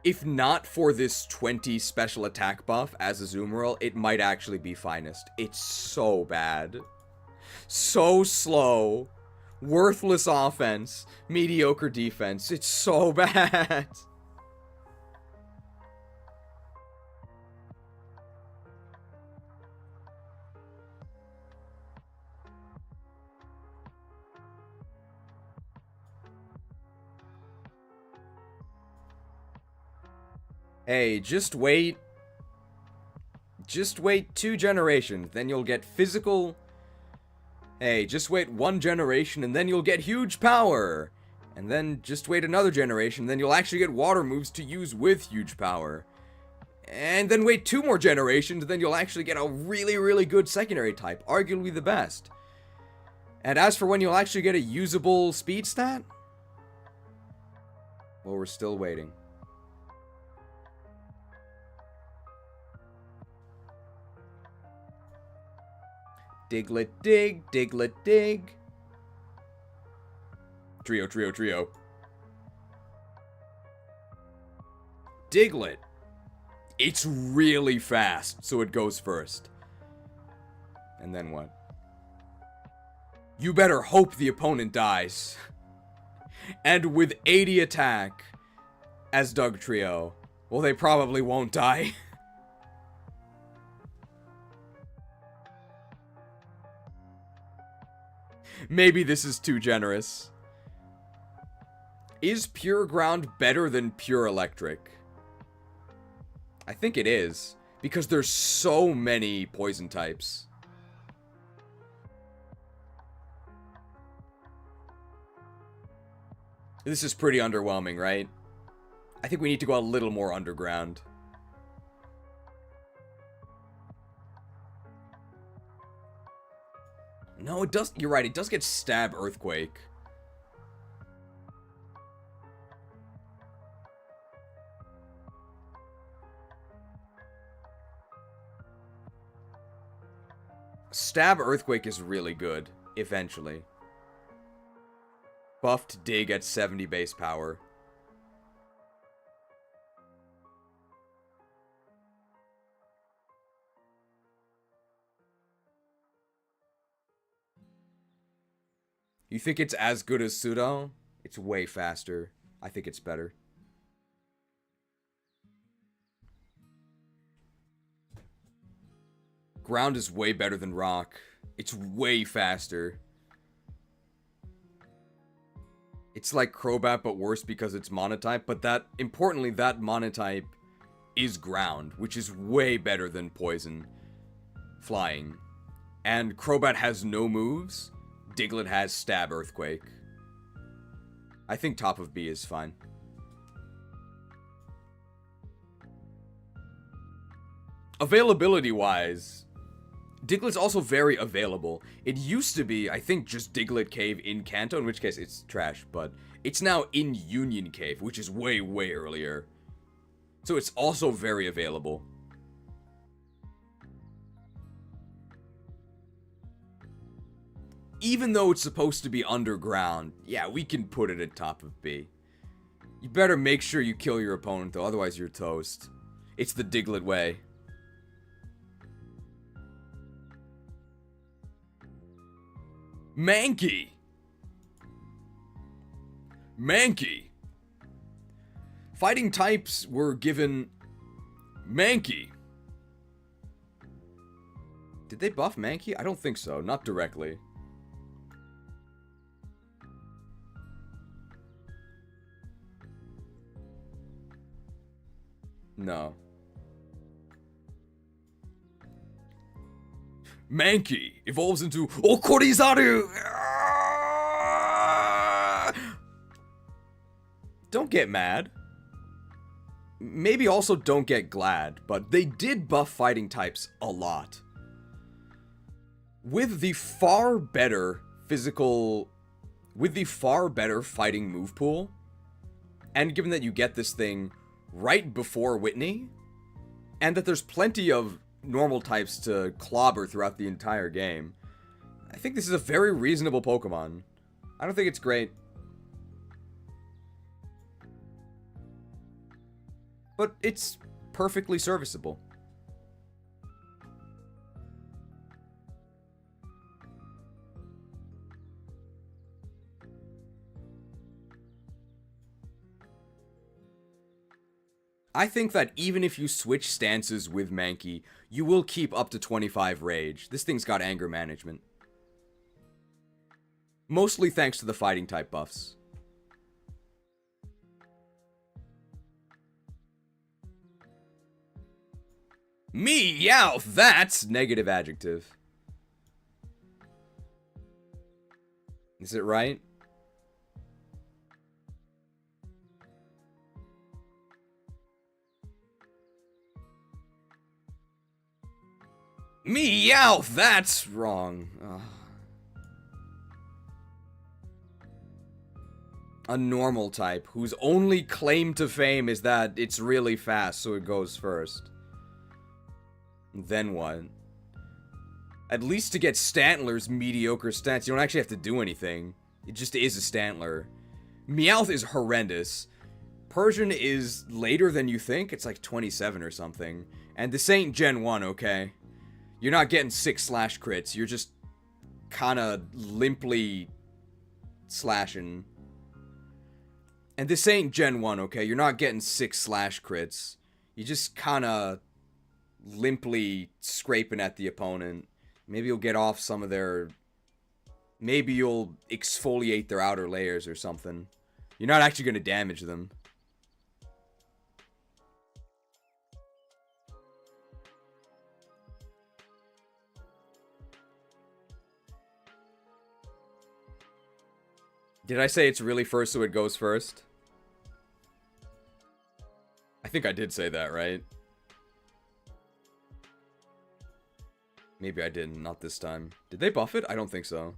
If not for this 20 special attack buff as a Azumarill, it might actually be finest. It's so bad. So slow. Worthless offense. Mediocre defense. It's so bad. Hey, just wait. Just wait 2 generations, then you'll get physical. Hey, just wait 1 generation, and then you'll get huge power. And then just wait another generation, then you'll actually get water moves to use with huge power. And then wait 2 more generations, then you'll actually get a really, really good secondary type, arguably the best. And as for when you'll actually get a usable speed stat, well, we're still waiting. Diglett dig, Diglett dig. Trio, trio, trio. Diglett. It's really fast, so it goes first. And then what? You better hope the opponent dies. And with 80 attack as Doug Trio, well, they probably won't die. Maybe this is too generous. Is Pure Ground better than Pure Electric? I think it is, because there's so many poison types. This is pretty underwhelming, right? I think we need to go a little more underground. No, it does. You're right. It does get Stab Earthquake. Stab Earthquake is really good, eventually. Buffed Dig at 70 base power. You think it's as good as Pseudo? It's way faster. I think it's better. Ground is way better than Rock. It's way faster. It's like Crobat, but worse because it's Monotype. But that, importantly, that Monotype is Ground, which is way better than Poison. Flying. And Crobat has no moves. Diglett has Stab Earthquake. I think top of B is fine. Availability-wise, Diglett's also very available. It used to be, I think, just Diglett Cave in Kanto, in which case it's trash, but it's now in Union Cave, which is way, way earlier. So it's also very available. Even though it's supposed to be underground, yeah, we can put it at top of B. You better make sure you kill your opponent, though, otherwise you're toast. It's the Diglett way. Mankey! Mankey! Fighting types were given Mankey. Did they buff Mankey? I don't think so, not directly. No. Mankey evolves into Okorizaru! Don't get mad. Maybe also don't get glad, but they did buff fighting types a lot. With the far better fighting move pool, and given that you get this thing right before Whitney, and that there's plenty of normal types to clobber throughout the entire game, I think this is a very reasonable Pokemon. I don't think it's great. but it's perfectly serviceable. I think that even if you switch stances with Mankey, you will keep up to 25 rage. This thing's got anger management. Mostly thanks to the fighting type buffs. Meow, that's negative adjective. Is it right? Meow, that's wrong. Ugh. A normal type whose only claim to fame is that it's really fast, so it goes first. Then what? At least to get Stantler's mediocre stats, you don't actually have to do anything. It just is a Stantler. Meowth is horrendous. Persian is later than you think. It's like 27 or something. And this ain't Gen 1, okay? You're not getting 6 slash crits. You're just kinda limply slashing. And this ain't Gen 1, okay? You're not getting 6 slash crits. You just kinda limply scraping at the opponent. Maybe you'll get off some of their... Maybe you'll exfoliate their outer layers or something. You're not actually gonna damage them. Did I say it's really first so it goes first? I think I did say that, right? Maybe I didn't, not this time. Did they buff it? I don't think so.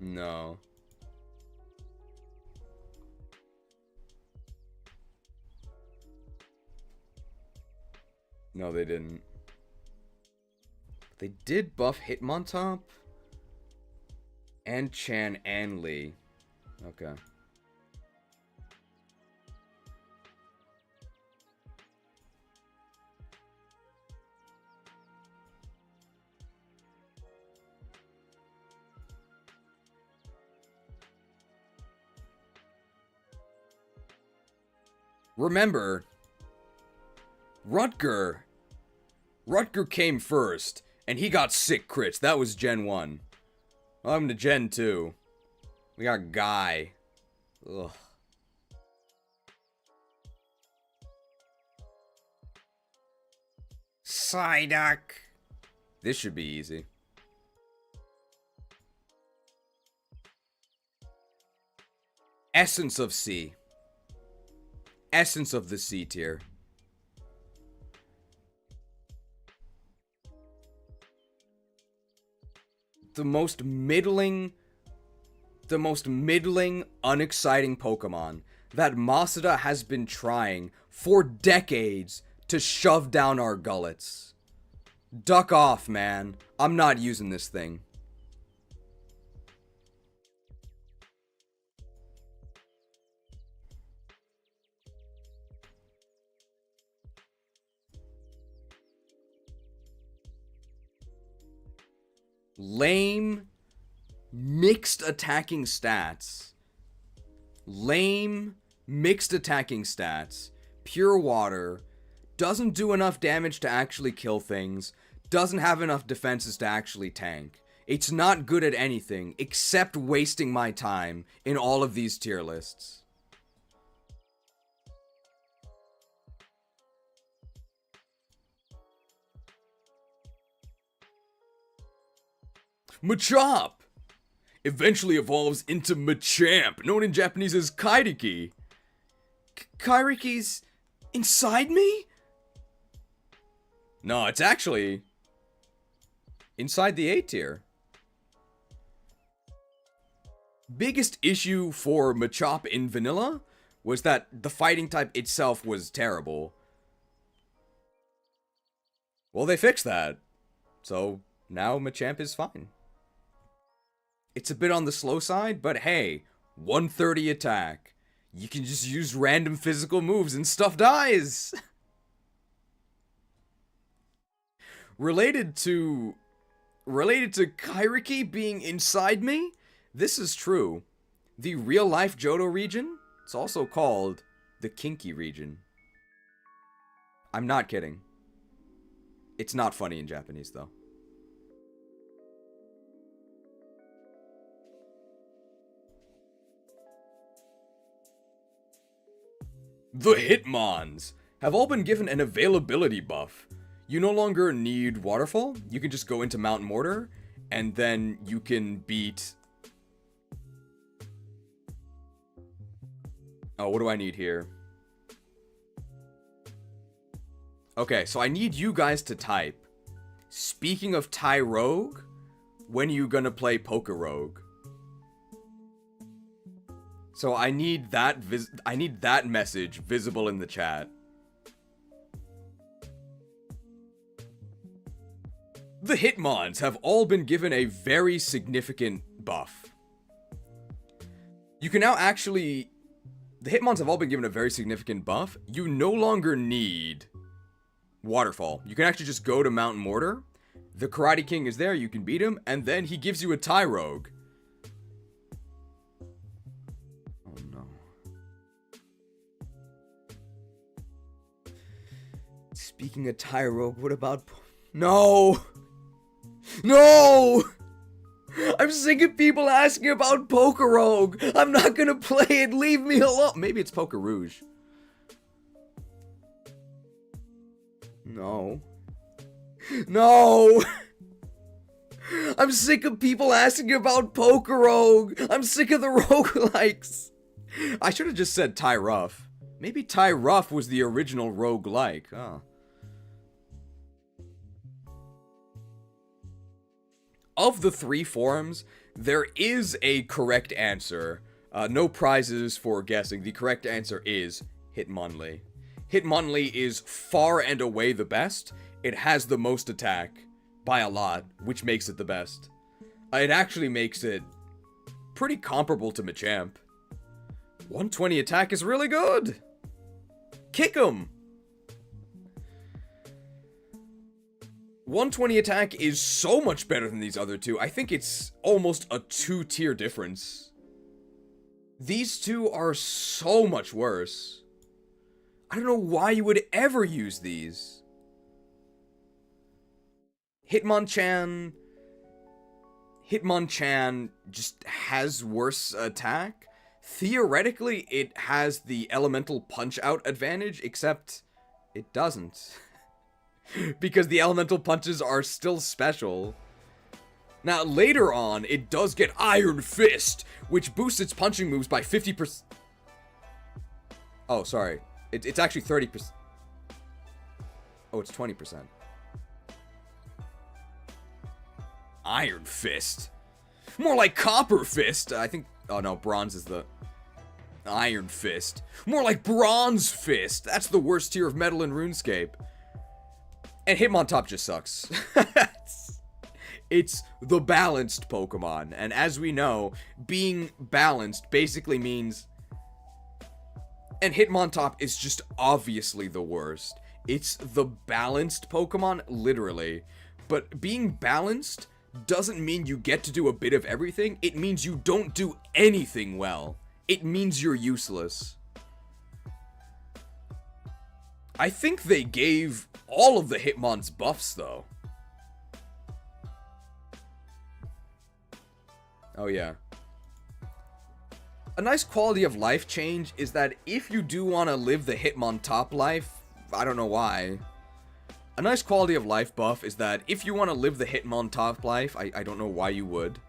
No. No, they didn't. They did buff Hitmontop and Chan and Lee. Okay. Remember, Rutger came first, and he got sick crits. That was Gen 1. Welcome to Gen 2. We got Guy. Ugh. Psyduck. This should be easy. Essence of C. Essence of the C tier. The most middling, unexciting Pokemon that Masada has been trying for decades to shove down our gullets. Duck off, man. I'm not using this thing. Lame, mixed attacking stats. Lame, mixed attacking stats. Pure water. Doesn't do enough damage to actually kill things. Doesn't have enough defenses to actually tank. It's not good at anything except wasting my time in all of these tier lists. Machop eventually evolves into Machamp, known in Japanese as Kairiki. Kairiki's inside me? No, it's actually inside the A tier. Biggest issue for Machop in vanilla was that the fighting type itself was terrible. Well, they fixed that. So now Machamp is fine. It's a bit on the slow side, but hey, 130 attack. You can just use random physical moves and stuff dies. Related to Kairiki being inside me, this is true. The real-life Johto region, it's also called the Kinky region. I'm not kidding. It's not funny in Japanese, though. The Hitmons have all been given an availability buff. You no longer need Waterfall. You can just go into Mount Mortar, and then you can beat... Oh, what do I need here? Okay, so I need you guys to type. Speaking of Tyrogue, when are you gonna play Pokerogue? So I need that message visible in the chat. The Hitmons have all been given a very significant buff. You can now actually... The Hitmons have all been given a very significant buff. You no longer need Waterfall. You can actually just go to Mount Mortar. The Karate King is there, you can beat him, and then he gives you a Tyrogue. Oh no. Speaking of Tyrogue, what about... No! No! I'm sick of people asking about Pokerogue. I'm not gonna play it. Leave me alone. Maybe it's Pokerouge. No. No! I'm sick of people asking about Pokerogue. I'm sick of the roguelikes. I should have just said Tyruff. Maybe Tyruff was the original roguelike. Huh. Of the three forms, there is a correct answer. No prizes for guessing. The correct answer is Hitmonlee. Hitmonlee is far and away the best. It has the most attack, by a lot, which makes it the best. It actually makes it pretty comparable to Machamp. 120 attack is really good! Kick him! 120 attack is so much better than these other two. I think it's almost a 2-tier difference. These two are so much worse. I don't know why you would ever use these. Hitmonchan just has worse attack. Theoretically, it has the elemental punch-out advantage, except it doesn't. Because the elemental punches are still special. Now, later on, it does get Iron Fist, which boosts its punching moves by 50%. Oh, sorry. It's actually 30%. Oh, it's 20%. Iron Fist. More like Copper Fist. I think... Oh, no. Bronze is the... Iron Fist. More like Bronze Fist. That's the worst tier of metal in RuneScape. And Hitmontop just sucks. It's the balanced Pokemon. And as we know, being balanced basically means... And Hitmontop is just obviously the worst. It's the balanced Pokemon, literally. But being balanced doesn't mean you get to do a bit of everything. It means you don't do anything well. It means you're useless. I think they gave all of the Hitmon's buffs, though. Oh, yeah. A nice quality of life change is that if you do want to live the Hitmontop life, I don't know why. A nice quality of life buff is that if you want to live the Hitmontop life, I don't know why you would.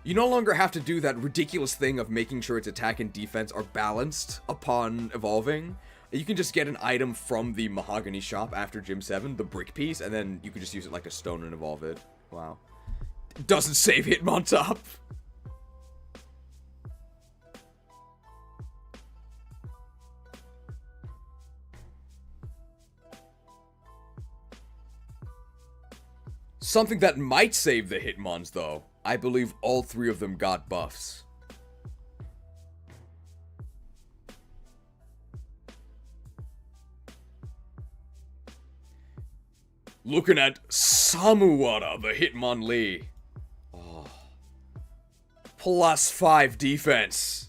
You no longer have to do that ridiculous thing of making sure its attack and defense are balanced upon evolving. You can just get an item from the Mahogany shop after Gym 7, the brick piece, and then you can just use it like a stone and evolve it. Wow. Doesn't save Hitmontop. Something that might save the Hitmons, though. I believe all 3 of them got buffs. Looking at Samuwara, the Hitmonlee. Oh. +5 defense.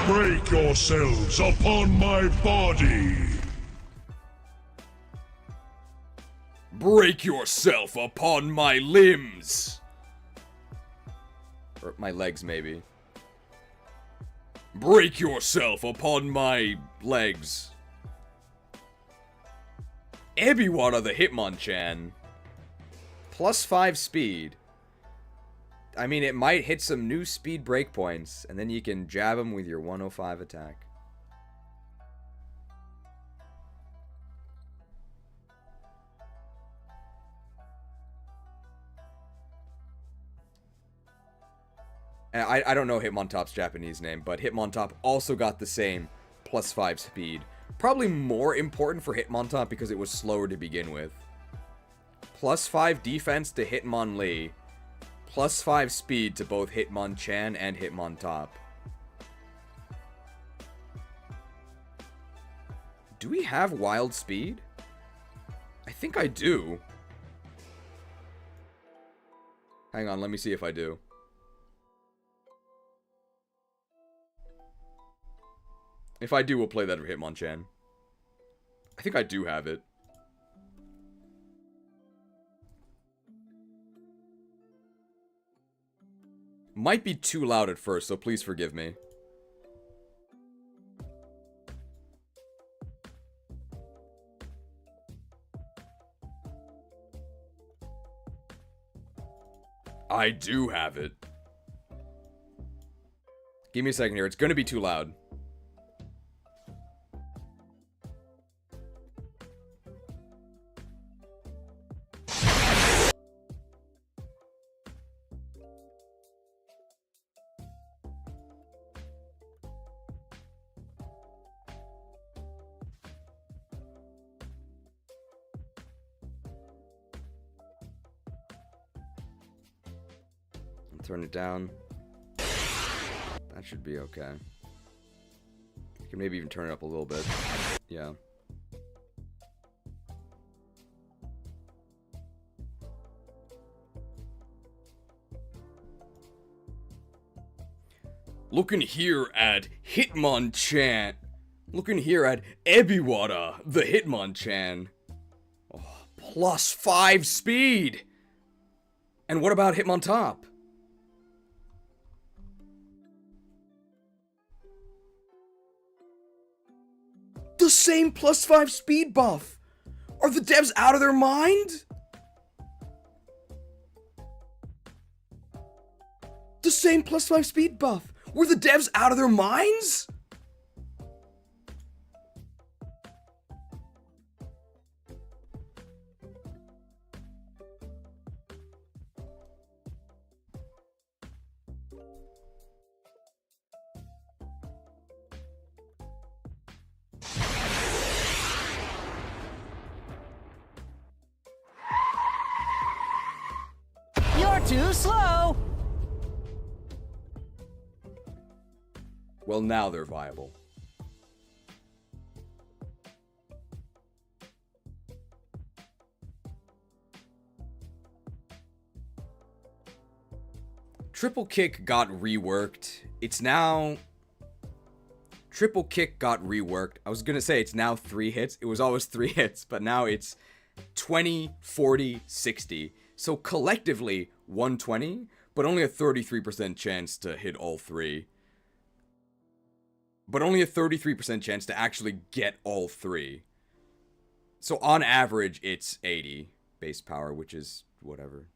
Break yourselves upon my body. Break yourself upon my limbs. Or my legs, maybe. Break yourself upon my legs. Ebiwara the Hitmonchan. +5 speed. I mean, it might hit some new speed breakpoints, and then you can jab him with your 105 attack. And I don't know Hitmontop's Japanese name, but Hitmontop also got the same +5 speed. Probably more important for Hitmontop because it was slower to begin with. +5 defense to Hitmonlee. +5 speed to both Hitmonchan and Hitmontop. Do we have wild speed? I think I do. Hang on, let me see if I do. If I do, we'll play that for Hitmonchan. I think I do have it. Might be too loud at first, so please forgive me. I do have it. Give me a second here. It's gonna be too loud. Turn it down. That should be okay. You can maybe even turn it up a little bit. Yeah. Looking here at Hitmonchan. Looking here at Ebiwara, the Hitmonchan. Oh, +5 speed. And what about Hitmontop? The same +5 speed buff. Are the devs out of their mind? The same +5 speed buff. Were the devs out of their minds? Too slow. Well, now they're viable. Triple Kick got reworked. It's now... Triple Kick got reworked. I was gonna say it's now 3 hits. It was always 3 hits, but now it's 20, 40, 60. So collectively, 120, but only a 33% chance to hit all 3. But only a 33% chance to actually get all 3. So on average, it's 80 base power, which is whatever.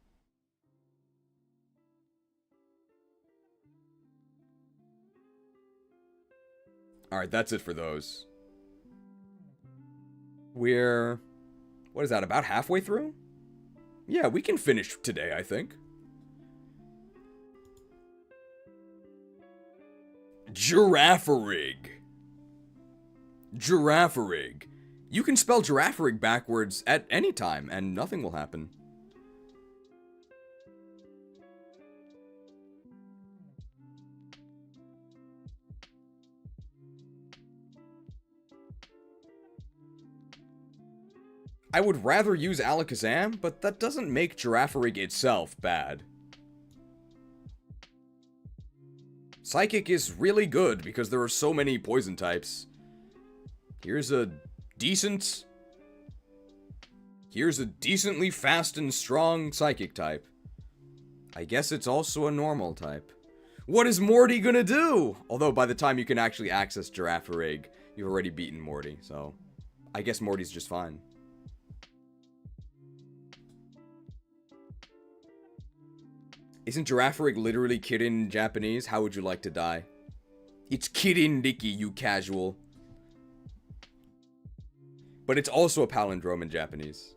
Alright, that's it for those. We're... What is that, about halfway through? Yeah, we can finish today, I think. Giraffarig. Girafarig. You can spell Girafarig backwards at any time, and nothing will happen. I would rather use Alakazam, but that doesn't make Girafarig itself bad. Psychic is really good because there are so many poison types. Here's a decently fast and strong Psychic type. I guess it's also a normal type. What is Morty gonna do? Although by the time you can actually access Girafarig, you've already beaten Morty, so I guess Morty's just fine. Isn't Girafarig literally Kirin in Japanese? How would you like to die? It's Kirin Riki, you casual. But it's also a palindrome in Japanese.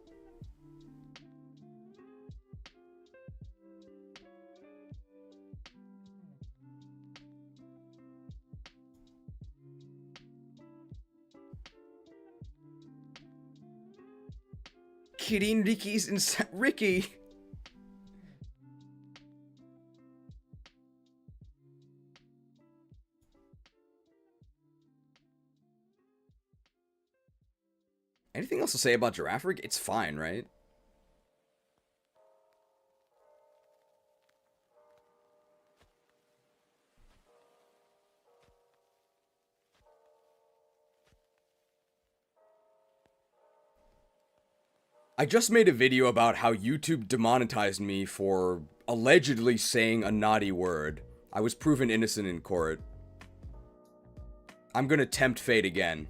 Kirin Riki's in Ricky. Anything else to say about Girafarig? It's fine, right? I just made a video about how YouTube demonetized me for allegedly saying a naughty word. I was proven innocent in court. I'm gonna tempt fate again.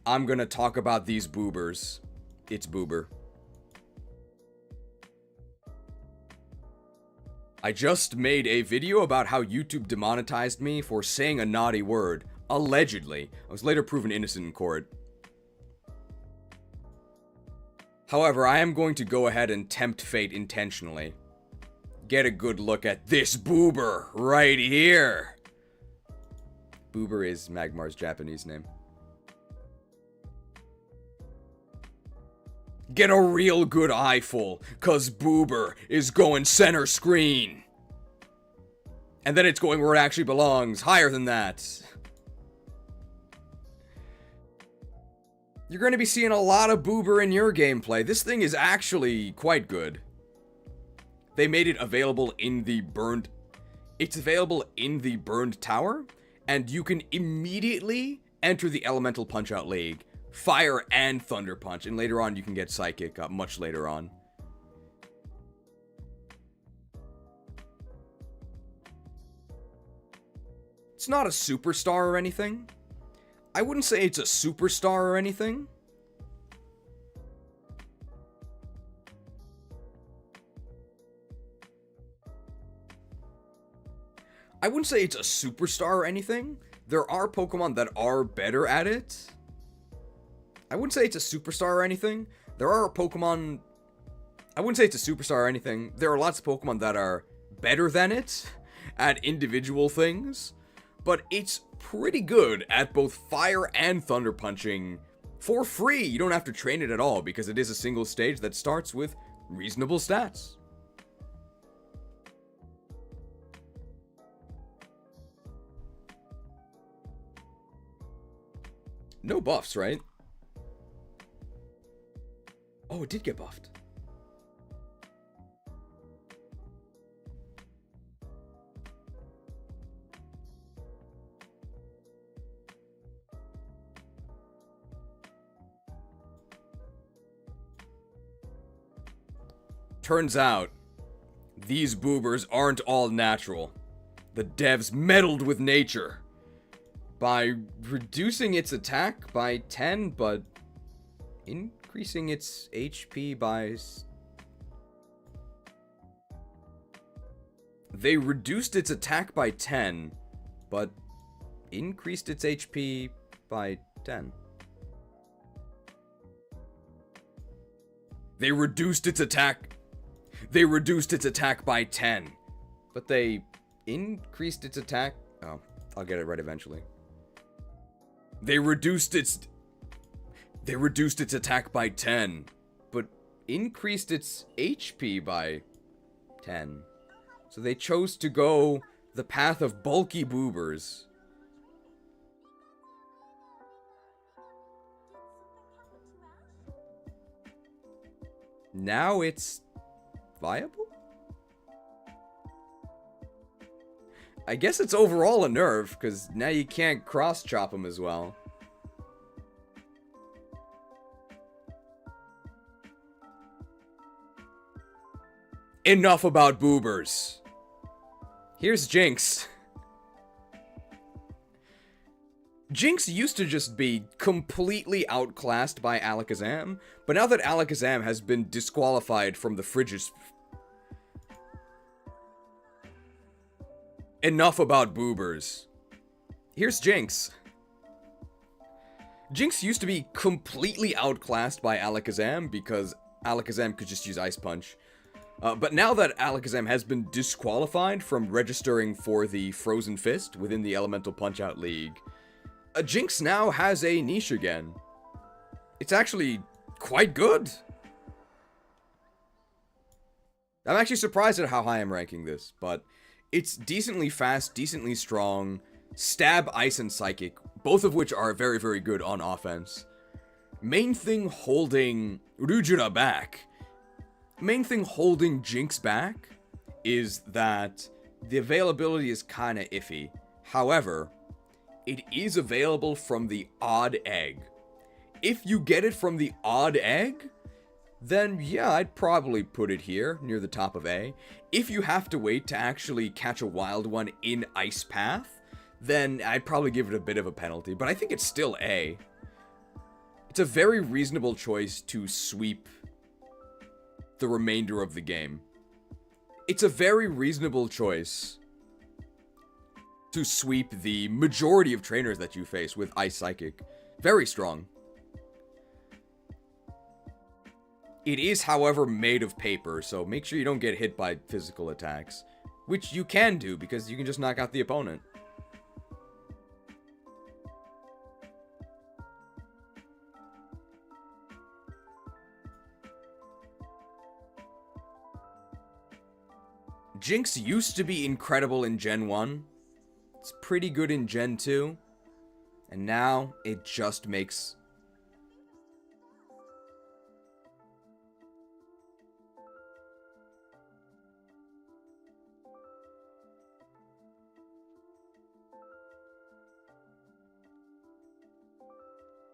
I'm gonna talk about these boobers. It's boober. I just made a video about how YouTube demonetized me for saying a naughty word. Allegedly. I was later proven innocent in court. However, I am going to go ahead and tempt fate intentionally. Get a good look at this boober right here. Boober is Magmar's Japanese name. Get a real good eyeful, cause Boober is going center screen. And then it's going where it actually belongs, higher than that. You're going to be seeing a lot of Boober in your gameplay. This thing is actually quite good. They made it available in the burned... It's available in the burned tower, and you can immediately enter the Elemental Punch-Out League. Fire and Thunder Punch, and later on you can get Psychic, much later on. It's not a superstar or anything. I wouldn't say it's a superstar or anything. I wouldn't say it's a superstar or anything. There are Pokemon that are better at it. I wouldn't say it's a superstar or anything. There are Pokemon... I wouldn't say it's a superstar or anything. There are lots of Pokemon that are better than it at individual things. But it's pretty good at both fire and thunder punching for free. You don't have to train it at all because it is a single stage that starts with reasonable stats. No buffs, right? Oh, it did get buffed. Turns out, these boobers aren't all natural. The devs meddled with nature by reducing its attack by 10, but increasing its HP by... They reduced its attack by 10, but increased its HP by 10. They reduced its attack by 10, but they increased its attack... Oh, I'll get it right eventually. They reduced its attack by 10, but increased its HP by 10. So they chose to go the path of bulky boobers. Now it's viable? I guess it's overall a nerf, because now you can't cross-chop them as well. Enough about boobers. Here's Jinx. Jinx used to just be completely outclassed by Alakazam, but now that Alakazam has been disqualified from the Frigis... Enough about boobers. Here's Jinx. Jinx used to be completely outclassed by Alakazam because Alakazam could just use Ice Punch. But now that Alakazam has been disqualified from registering for the Frozen Fist within the Elemental Punch-Out League, Jinx now has a niche again. It's actually quite good. I'm actually surprised at how high I'm ranking this, but it's decently fast, decently strong, stab, ice, and psychic, both of which are very, very good on offense. Main thing holding Rujuna back, main thing holding Jinx back is that the availability is kinda iffy. However, it is available from the odd egg. If you get it from the odd egg, then yeah, I'd probably put it here, near the top of A. If you have to wait to actually catch a wild one in Ice Path, then I'd probably give it a bit of a penalty, but I think it's still A. It's a very reasonable choice to sweep the remainder of the game. It's a very reasonable choice to sweep the majority of trainers that you face with Ice Psychic. Very strong. It is, however, made of paper, so make sure you don't get hit by physical attacks. Which you can do, because you can just knock out the opponent. Jinx used to be incredible in Gen 1. It's pretty good in Gen 2. And now, it just makes...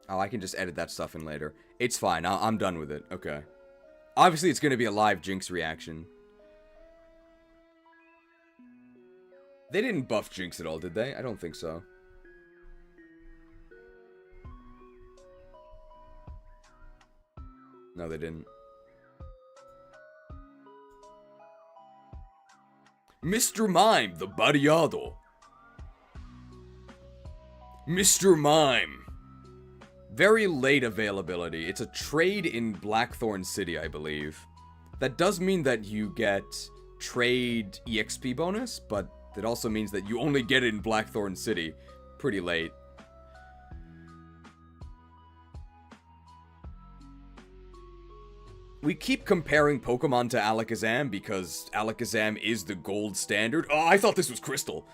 Oh, I can just edit that stuff in later. It's fine. I'm done with it. Okay. Obviously, it's going to be a live Jinx reaction. They didn't buff Jinx at all, did they? I don't think so. No, they didn't. Mr. Mime, the Ariados. Mr. Mime. Very late availability. It's a trade in Blackthorn City, I believe. That does mean that you get trade EXP bonus, but it also means that you only get it in Blackthorn City pretty late. We keep comparing Pokemon to Alakazam because Alakazam is the gold standard. Oh, I thought this was Crystal.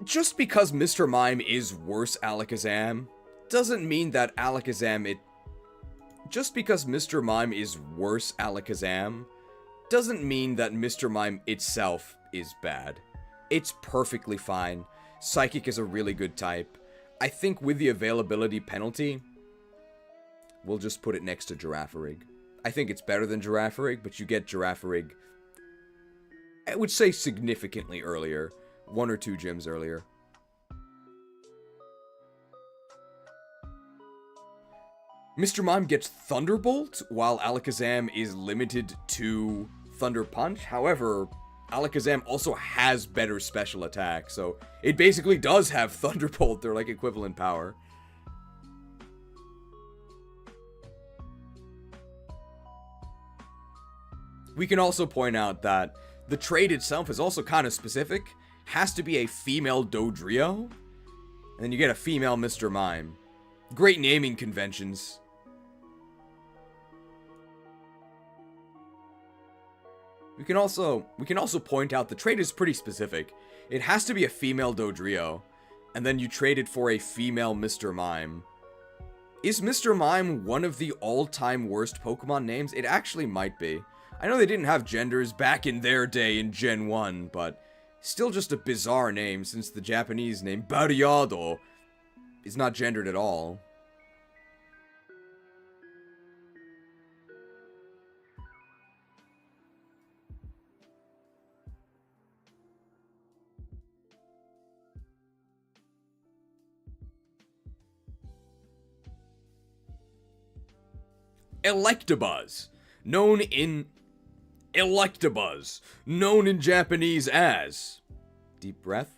Just because Mr. Mime is worse Alakazam doesn't mean that Just because Mr. Mime is worse Alakazam doesn't mean that Mr. Mime itself is bad. It's perfectly fine. Psychic is a really good type. I think with the availability penalty, we'll just put it next to Girafarig. I think it's better than Girafarig, but you get Girafarig, I would say significantly earlier. 1 or 2 gyms earlier. Mr. Mime gets Thunderbolt, while Alakazam is limited to Thunder Punch. However, Alakazam also has better special attack, so it basically does have Thunderbolt. They're like equivalent power. We can also point out that the trade itself is also kind of specific. Has to be a female Dodrio. And then you get a female Mr. Mime. Great naming conventions. We can also point out the trait is pretty specific. It has to be a female Dodrio, and then you trade it for a female Mr. Mime. Is Mr. Mime one of the all-time worst Pokemon names? It actually might be. I know they didn't have genders back in their day in Gen 1, but still just a bizarre name since the Japanese name Ariados is not gendered at all. Electabuzz, known in Japanese as... Deep breath.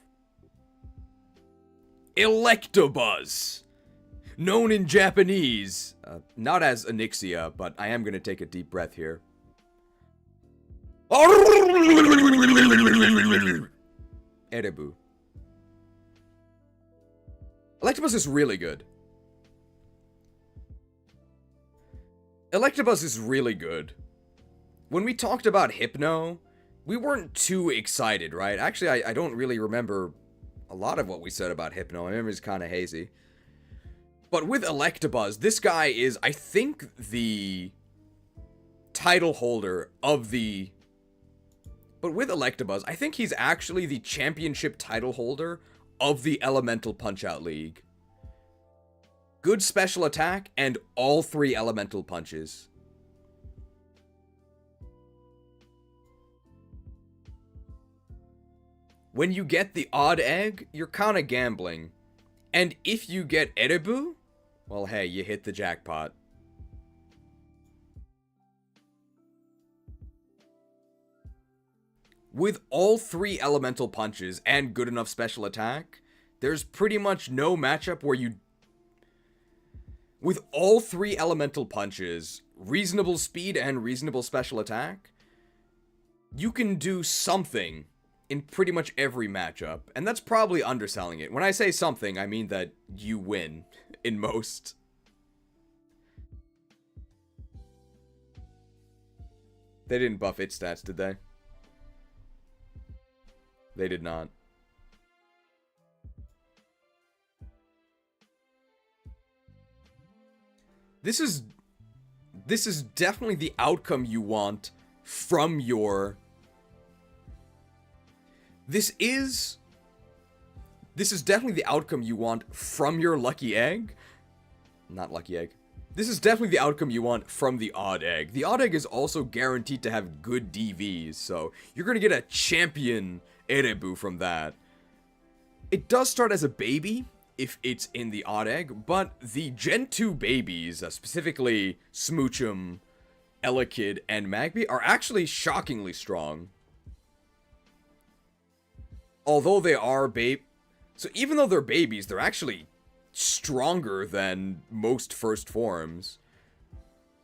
Electabuzz, known in Japanese, not as Onyxia, but I am going to take a deep breath here. Erebu. Electabuzz is really good. Electabuzz is really good. When we talked about Hypno, we weren't too excited, right? Actually, I don't really remember a lot of what we said about Hypno. My memory's kind of hazy. But with Electabuzz, this guy is, I think, the title holder of the... But with Electabuzz, I think he's actually the championship title holder of the Elemental Punch-Out League. Good special attack, and all 3 elemental punches. When you get the odd egg, you're kinda gambling. And if you get Erebu, well hey, you hit the jackpot. With all 3 elemental punches and good enough special attack, there's pretty much no matchup where you... With all 3 elemental punches, reasonable speed and reasonable special attack, you can do something in pretty much every matchup. And that's probably underselling it. When I say something, I mean that you win in most. They didn't buff its stats, did they? They did not. This is definitely the outcome you want from your... This is definitely the outcome you want from your lucky egg. Not lucky egg. This is definitely the outcome you want from the odd egg. The odd egg is also guaranteed to have good DVs, so you're gonna get a champion Erebu from that. It does start as a baby, if it's in the odd egg, but the Gen 2 babies, specifically Smoochum, Elekid, and Magby, are actually shockingly strong. Although they are so even though they're babies, they're actually stronger than most first forms.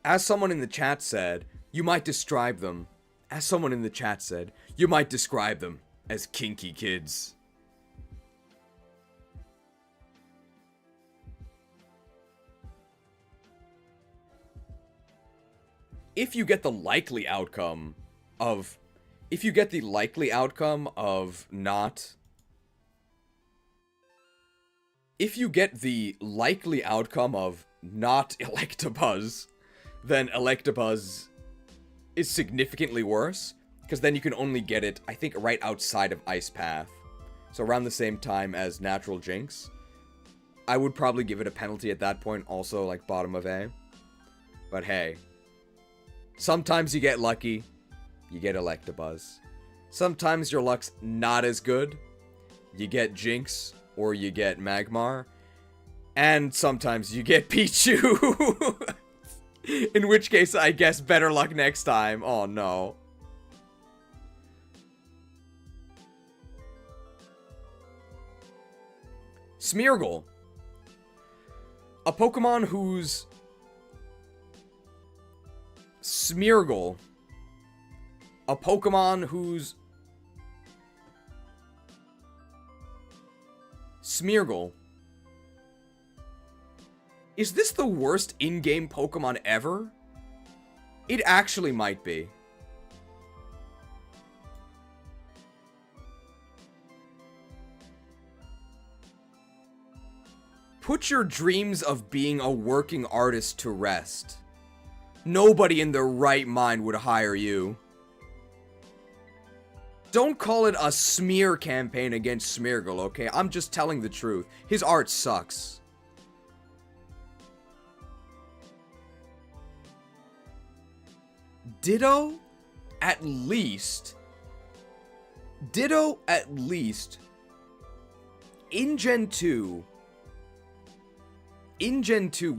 As someone in the chat said, you might describe them. As someone in the chat said, you might describe them as kinky kids. If you get the likely outcome of... If you get the likely outcome of not... If you get the likely outcome of not Electabuzz, then Electabuzz is significantly worse, because then you can only get it, I think, right outside of Ice Path. So around the same time as Natural Jinx. I would probably give it a penalty at that point, also, like, bottom of A. But hey... Sometimes you get lucky, you get Electabuzz. Sometimes your luck's not as good, you get Jinx, or you get Magmar. And sometimes you get Pichu! In which case, I guess better luck next time. Oh no. Smeargle. A Pokemon whose... Smeargle. A Pokemon whose... Smeargle Is this the worst in-game Pokemon ever? It actually might be. Put your dreams of being a working artist to rest. Nobody in their right mind would hire you. Don't call it a smear campaign against Smeargle, okay? I'm just telling the truth. His art sucks. Ditto, at least, in Gen 2,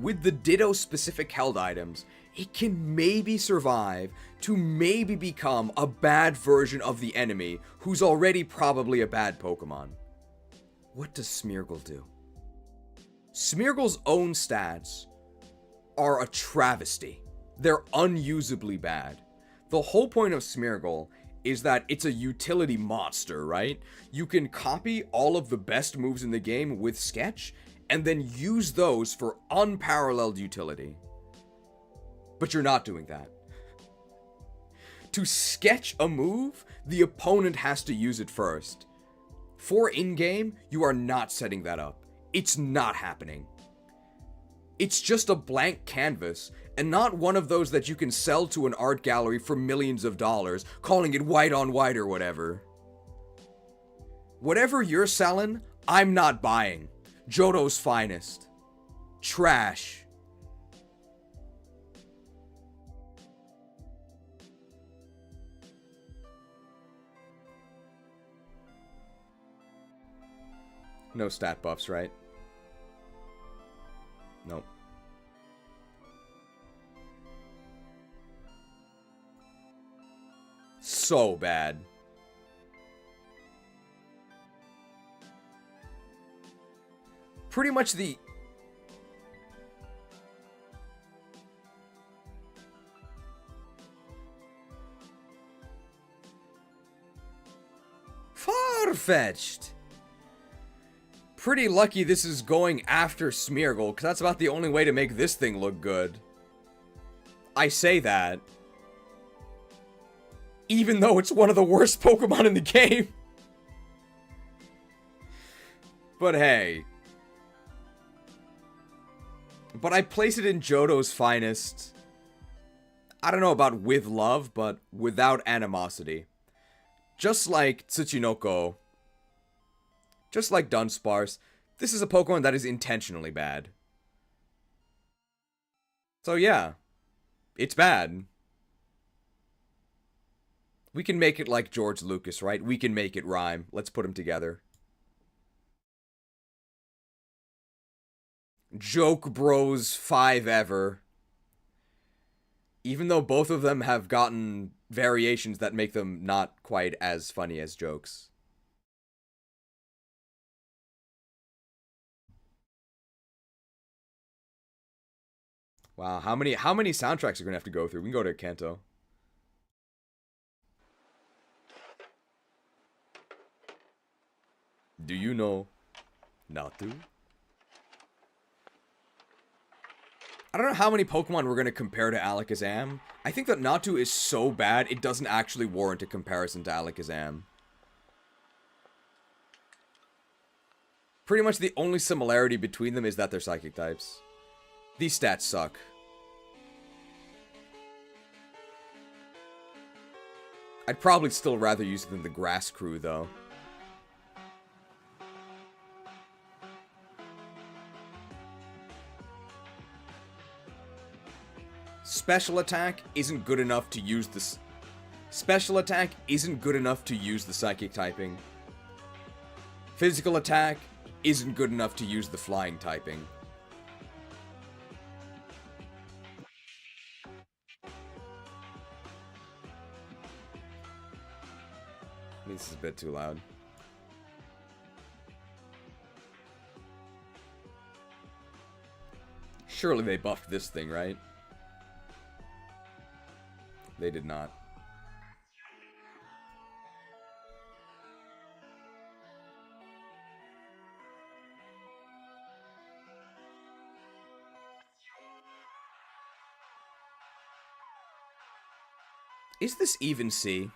with the Ditto specific held items, it can maybe survive to maybe become a bad version of the enemy who's already probably a bad Pokemon. What does Smeargle do? Smeargle's own stats are a travesty. They're unusably bad. The whole point of Smeargle is that it's a utility monster, right? You can copy all of the best moves in the game with Sketch, and then use those for unparalleled utility. But you're not doing that. To sketch a move, the opponent has to use it first. For in-game, you are not setting that up. It's not happening. It's just a blank canvas, and not one of those that you can sell to an art gallery for millions of dollars, calling it white on white or whatever. Whatever you're selling, I'm not buying. Johto's finest. Trash. No stat buffs, right? Nope. So bad. Pretty much the... Far-fetched. Pretty lucky this is going after Smeargle, because that's about the only way to make this thing look good. I say that. Even though it's one of the worst Pokemon in the game. But hey. But I place it in Johto's finest. I don't know about with love, but without animosity. Just like Tsuchinoko. Just like Dunsparce, this is a Pokemon that is intentionally bad. So yeah, it's bad. We can make it like George Lucas, right? We can make it rhyme. Let's put them together. Joke Bros 5 ever. Even though both of them have gotten variations that make them not quite as funny as jokes. Wow, how many soundtracks are we gonna have to go through? We can go to Kanto. Do you know Natu? I don't know how many Pokemon we're gonna compare to Alakazam. I think that Natu is so bad, it doesn't actually warrant a comparison to Alakazam. Pretty much the only similarity between them is that they're psychic types. These stats suck. I'd probably still rather use it than the Grass Crew, though. Special attack isn't good enough to use the... Special attack isn't good enough to use the psychic typing. Physical attack isn't good enough to use the flying typing. This is a bit too loud. Surely they buffed this thing, right? They did not. Is this even C?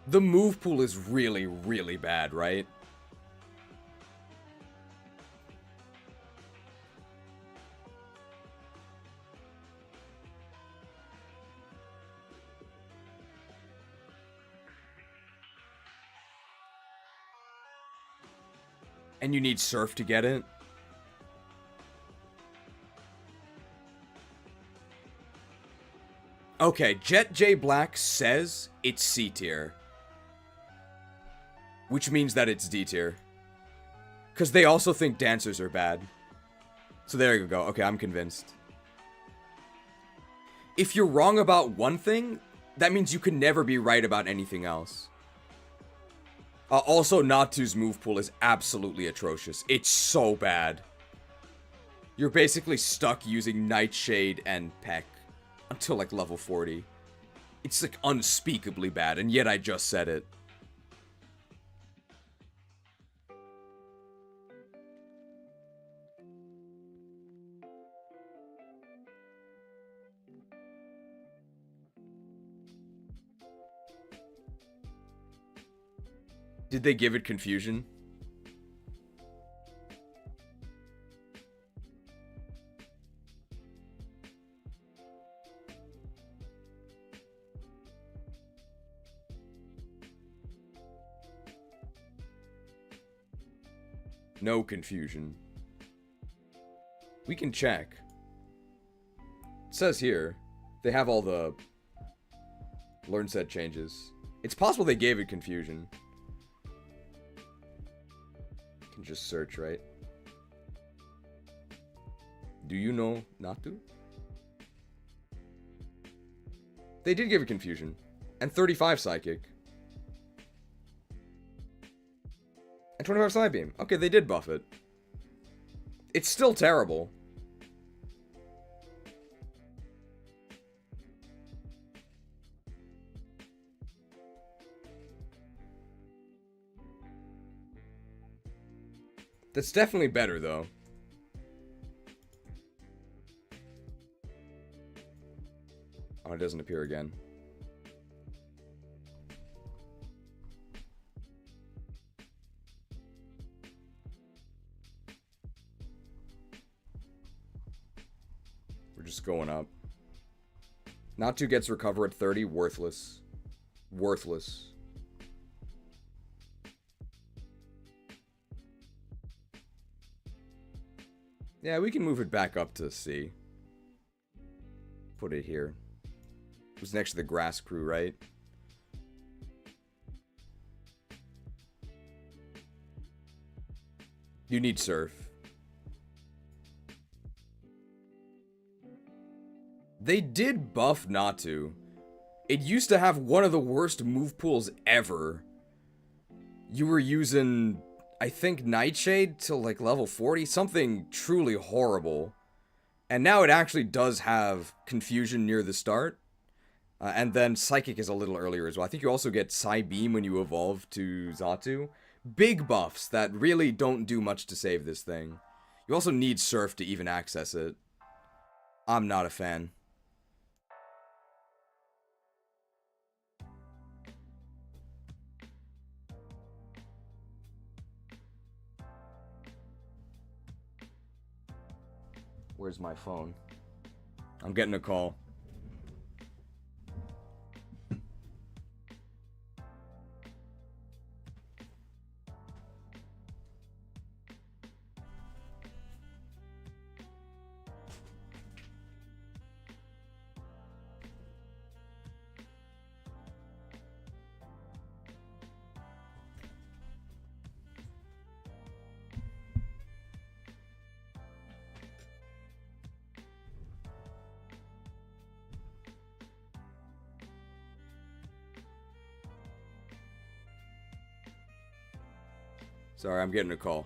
The move pool is really, really bad, right? And you need Surf to get it? Okay, Jet J Black says it's C tier. Which means that it's D tier. Because they also think dancers are bad. So there you go. Okay, I'm convinced. If you're wrong about one thing, that means you can never be right about anything else. Also, Natu's move pool is absolutely atrocious. It's so bad. You're basically stuck using Nightshade and Peck until like level 40. It's like unspeakably bad, and yet I just said it. Did they give it confusion? No confusion. We can check. It says here, they have all the learn set changes. It's possible they gave it confusion. Can just search, right? Do you know Natu? They did give it confusion. And 35 psychic. And 25 side beam. Okay, they did buff it. It's still terrible. That's definitely better, though. Oh, it doesn't appear again. We're just going up. Natu gets recover at 30. Worthless. Worthless. Yeah, we can move it back up to C. Put it here. It was next to the grass crew, right? You need Surf. They did buff Natu. It used to have one of the worst move pools ever. You were using, I think, Nightshade till like level 40, something truly horrible. And now it actually does have Confusion near the start. And then Psychic is a little earlier as well. I think you also get Psy Beam when you evolve to Xatu. Big buffs that really don't do much to save this thing. You also need Surf to even access it. I'm not a fan. Where's my phone? I'm getting a call. Sorry, I'm getting a call.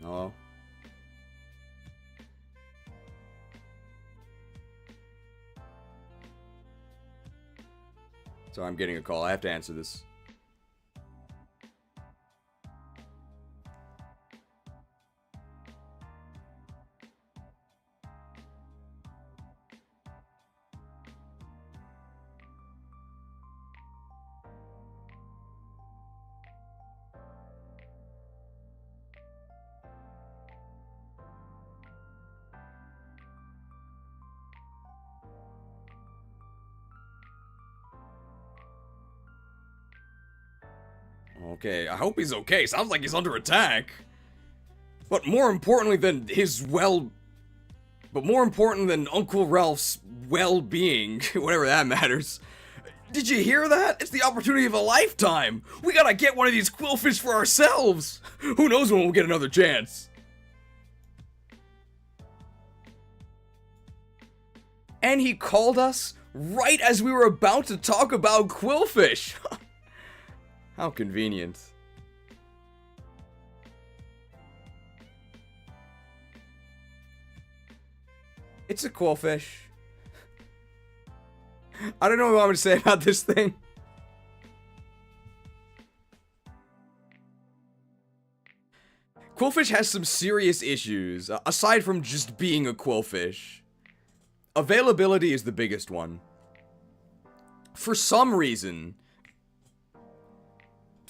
Hello? Sorry, I'm getting a call. I have to answer this. Okay, I hope he's okay. Sounds like he's under attack. But more importantly than Uncle Ralph's well-being, whatever that matters. Did you hear that? It's the opportunity of a lifetime. We gotta get one of these Qwilfish for ourselves. Who knows when we'll get another chance. And he called us right as we were about to talk about Qwilfish. How convenient. It's a Qwilfish. I don't know what I'm going to say about this thing. Qwilfish has some serious issues, aside from just being a Qwilfish. Availability is the biggest one. For some reason,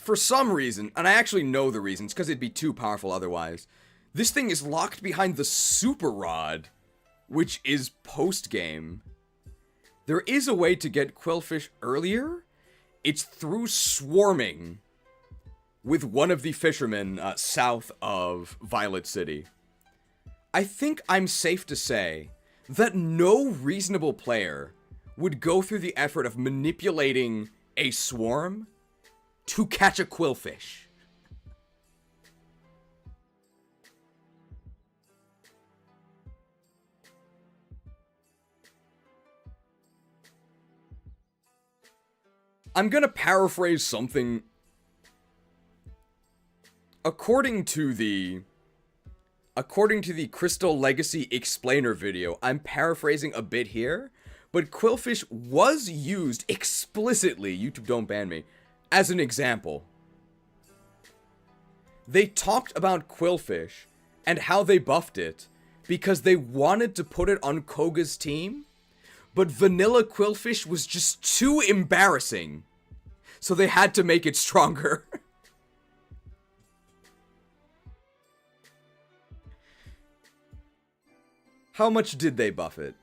and I actually know the reasons, because it'd be too powerful otherwise, this thing is locked behind the Super Rod, which is post-game. There is a way to get Qwilfish earlier. It's through swarming with one of the fishermen south of Violet City. I think I'm safe to say that no reasonable player would go through the effort of manipulating a swarm to catch a Qwilfish. I'm gonna paraphrase something. According to the Crystal Legacy Explainer video, I'm paraphrasing a bit here, but Qwilfish was used explicitly, YouTube don't ban me, as an example. They talked about Qwilfish and how they buffed it because they wanted to put it on Koga's team, but vanilla Qwilfish was just too embarrassing, so they had to make it stronger. How much did they buff it?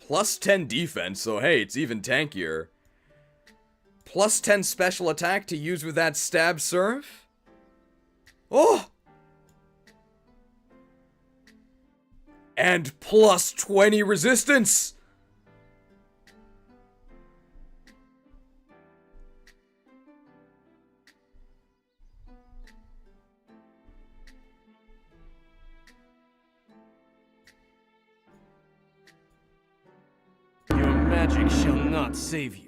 Plus 10 defense, so hey, it's even tankier. Plus 10 special attack to use with that stab surf. Oh! And plus 20 resistance! Your magic shall not save you.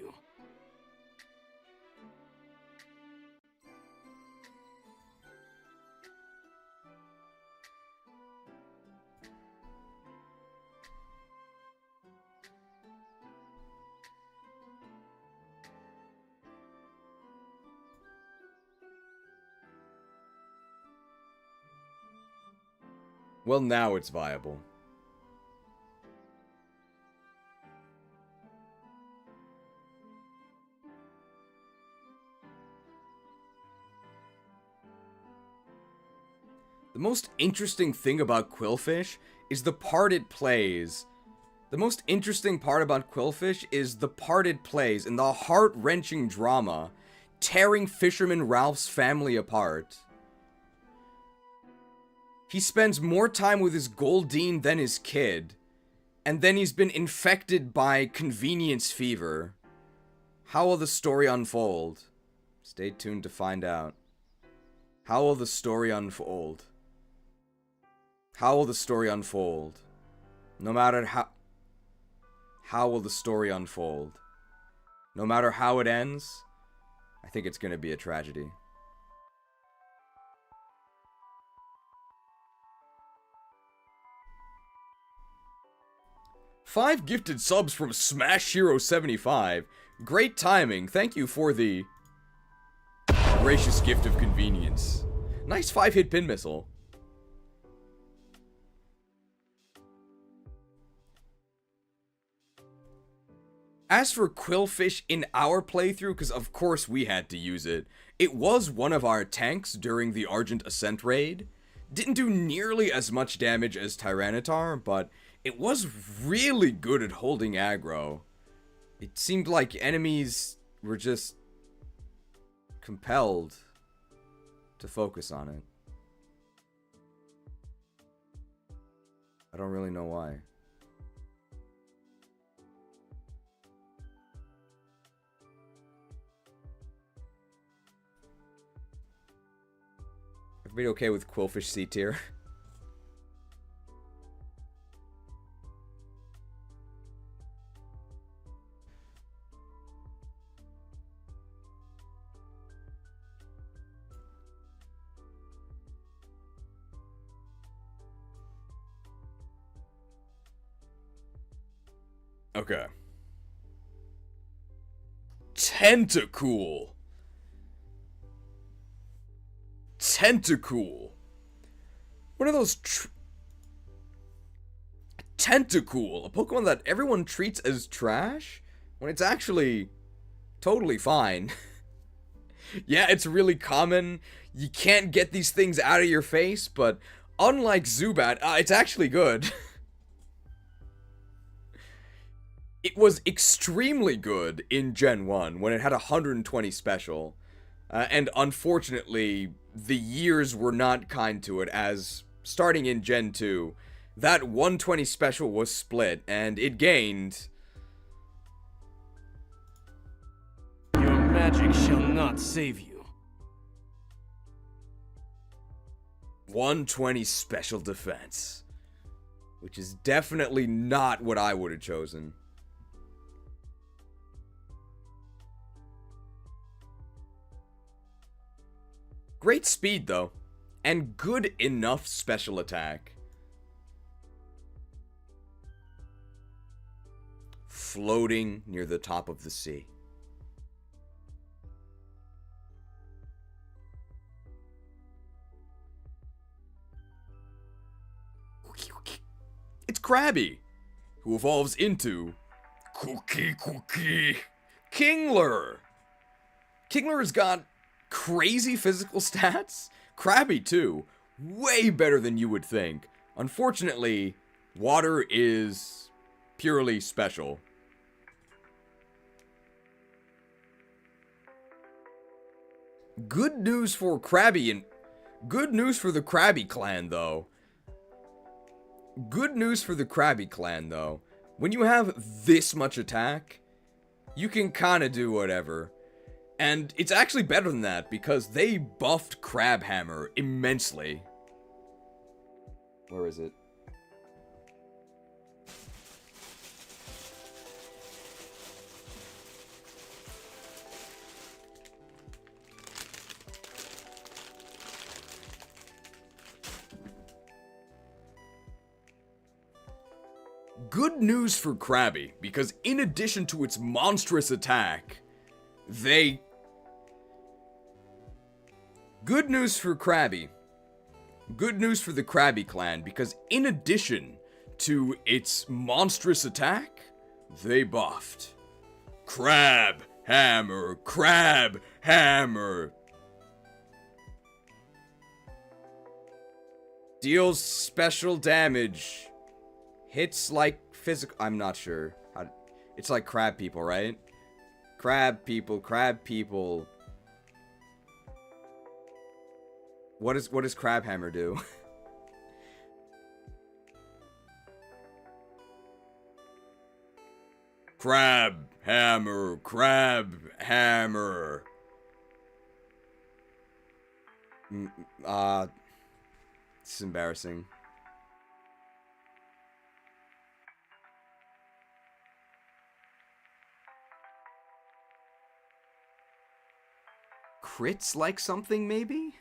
Well, now it's viable. The most interesting thing about Qwilfish is the part it plays. The most interesting part about Qwilfish is the part it plays in the heart-wrenching drama, tearing Fisherman Ralph's family apart. He spends more time with his Goldeen than his kid, and then he's been infected by convenience fever. How will the story unfold? Stay tuned to find out. How will the story unfold? How will the story unfold? No matter how will the story unfold? No matter how it ends, I think it's gonna be a tragedy. Five gifted subs from Smash Hero 75. Great timing. Thank you for the gracious gift of convenience. Nice 5-hit pin missile. As for Qwilfish in our playthrough, because of course we had to use it, it was one of our tanks during the Argent Ascent raid. Didn't do nearly as much damage as Tyranitar, but it was really good at holding aggro. It seemed like enemies were just compelled to focus on it. I don't really know why. Everybody okay with Quillfish C tier? Okay. Tentacool. Tentacool. One of those Tentacool, a Pokemon that everyone treats as trash when it's actually totally fine. Yeah, it's really common. You can't get these things out of your face, but unlike Zubat, it's actually good. It was extremely good in Gen 1 when it had 120 special. And unfortunately, the years were not kind to it, as starting in Gen 2, that 120 special was split, and it gained... Your magic shall not save you. 120 special defense. Which is definitely not what I would have chosen. Great speed, though, and good enough special attack. Floating near the top of the sea. It's Krabby, who evolves into Cookie. Kingler. Kingler's got crazy physical stats. Krabby, too. Way better than you would think. Unfortunately, water is purely special. Good news for Krabby and good news for the Krabby clan, though. Good news for the Krabby clan, though. When you have this much attack, you can kind of do whatever. And it's actually better than that, because they buffed Crabhammer immensely. Where is it? Good news for Krabby, because in addition to its monstrous attack, Good news for Krabby. Good news for the Krabby clan, because in addition to its monstrous attack, they buffed Crabhammer. Deals special damage. Hits like physical... I'm not sure. It's like crab people, right? Crab people. What does Crabhammer do? Crabhammer. It's embarrassing. Crits like something, maybe?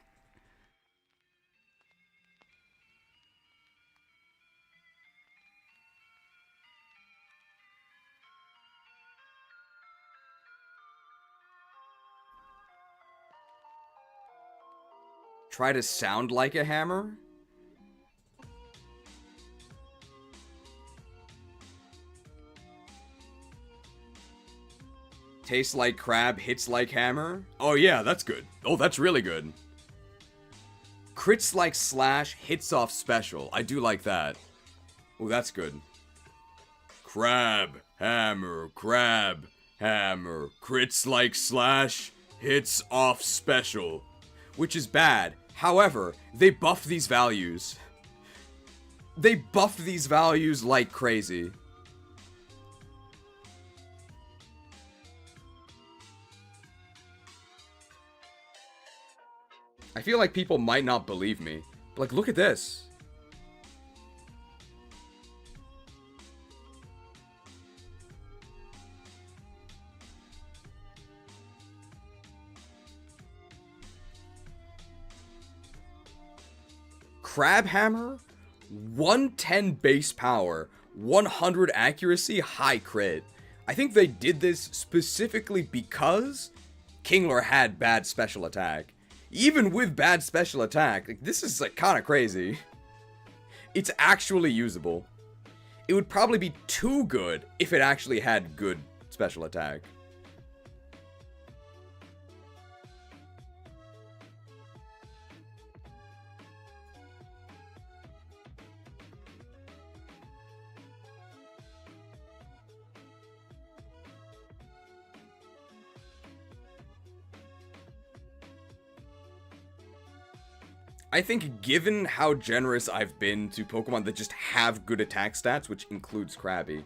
Try to sound like a hammer? Tastes like crab, hits like hammer? Oh yeah, that's good. Oh, that's really good. Crits like slash, hits off special. I do like that. Oh, that's good. Crab, hammer, crits like slash, hits off special. Which is bad. However, they buff these values. They buff these values like crazy. I feel like people might not believe me. But like, look at this. Crab Hammer, 110 base power, 100 accuracy, high crit. I think they did this specifically because Kingler had bad special attack. Even with bad special attack, like, this is like kind of crazy. It's actually usable. It would probably be too good if it actually had good special attack. I think given how generous I've been to Pokemon that just have good attack stats, which includes Krabby,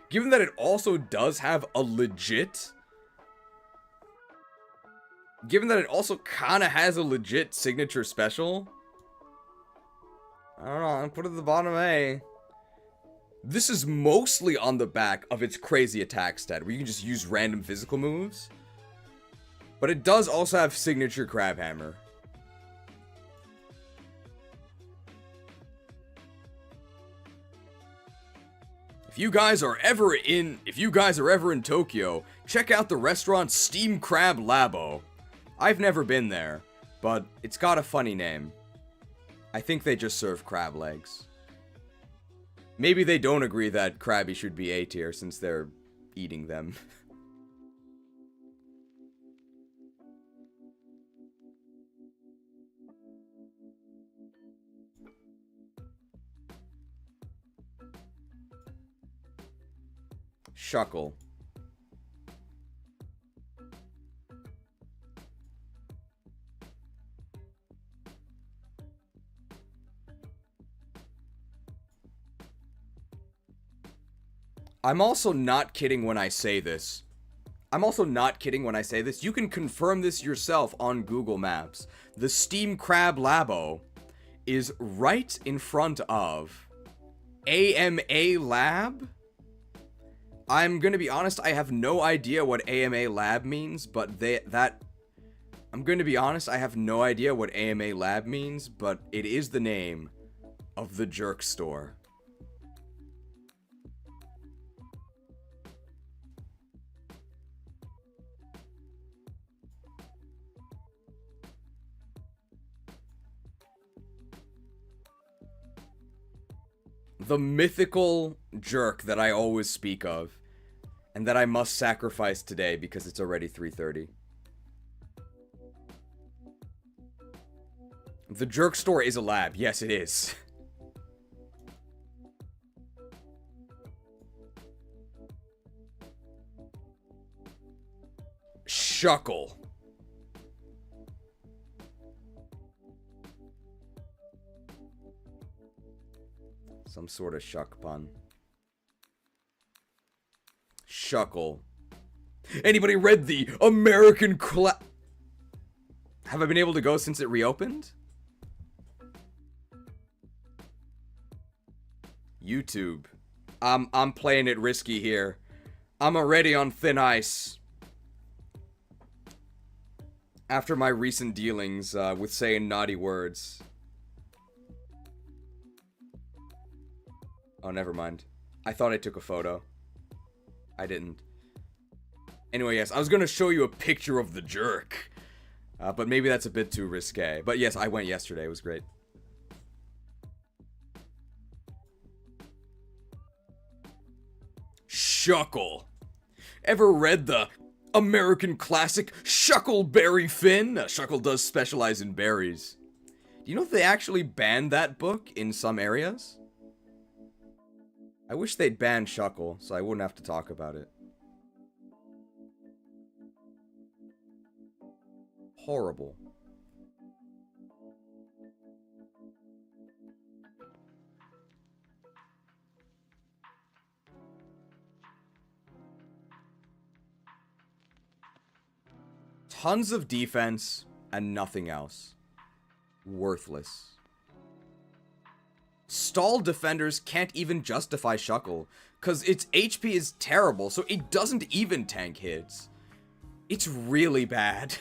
given that it also does have a legit... Given that it also kind of has a legit signature special... I don't know, I'll put it at the bottom A. This is mostly on the back of its crazy attack stat, where you can just use random physical moves. But it does also have signature Crab Hammer. If you guys are ever in Tokyo, check out the restaurant Steam Crab Labo. I've never been there, but it's got a funny name. I think they just serve crab legs. Maybe they don't agree that Krabby should be A tier since they're eating them. Shuckle. I'm also not kidding when I say this. You can confirm this yourself on Google Maps. The Steam Crab Labo is right in front of AMA Lab. I'm gonna be honest, I have no idea what AMA Lab means, but I'm gonna be honest, I have no idea what AMA Lab means, but it is the name of the jerk store. The mythical jerk that I always speak of, and that I must sacrifice today because it's already 3:30. The jerk store is a lab. Yes, it is. Shuckle. Some sort of shuck pun. Shuckle. Anybody read the American Have I been able to go since it reopened? YouTube. I'm playing it risky here. I'm already on thin ice. After my recent dealings with saying naughty words. Oh, never mind. I thought I took a photo. I didn't. Anyway, yes, I was gonna show you a picture of the jerk. But maybe that's a bit too risque. But yes, I went yesterday. It was great. Shuckle. Ever read the American classic Shuckleberry Finn? Shuckle does specialize in berries. Do you know they actually banned that book in some areas? I wish they'd ban Shuckle, so I wouldn't have to talk about it. Horrible. Tons of defense and nothing else. Worthless. Stalled defenders can't even justify Shuckle, because its HP is terrible, so it doesn't even tank hits. It's really bad.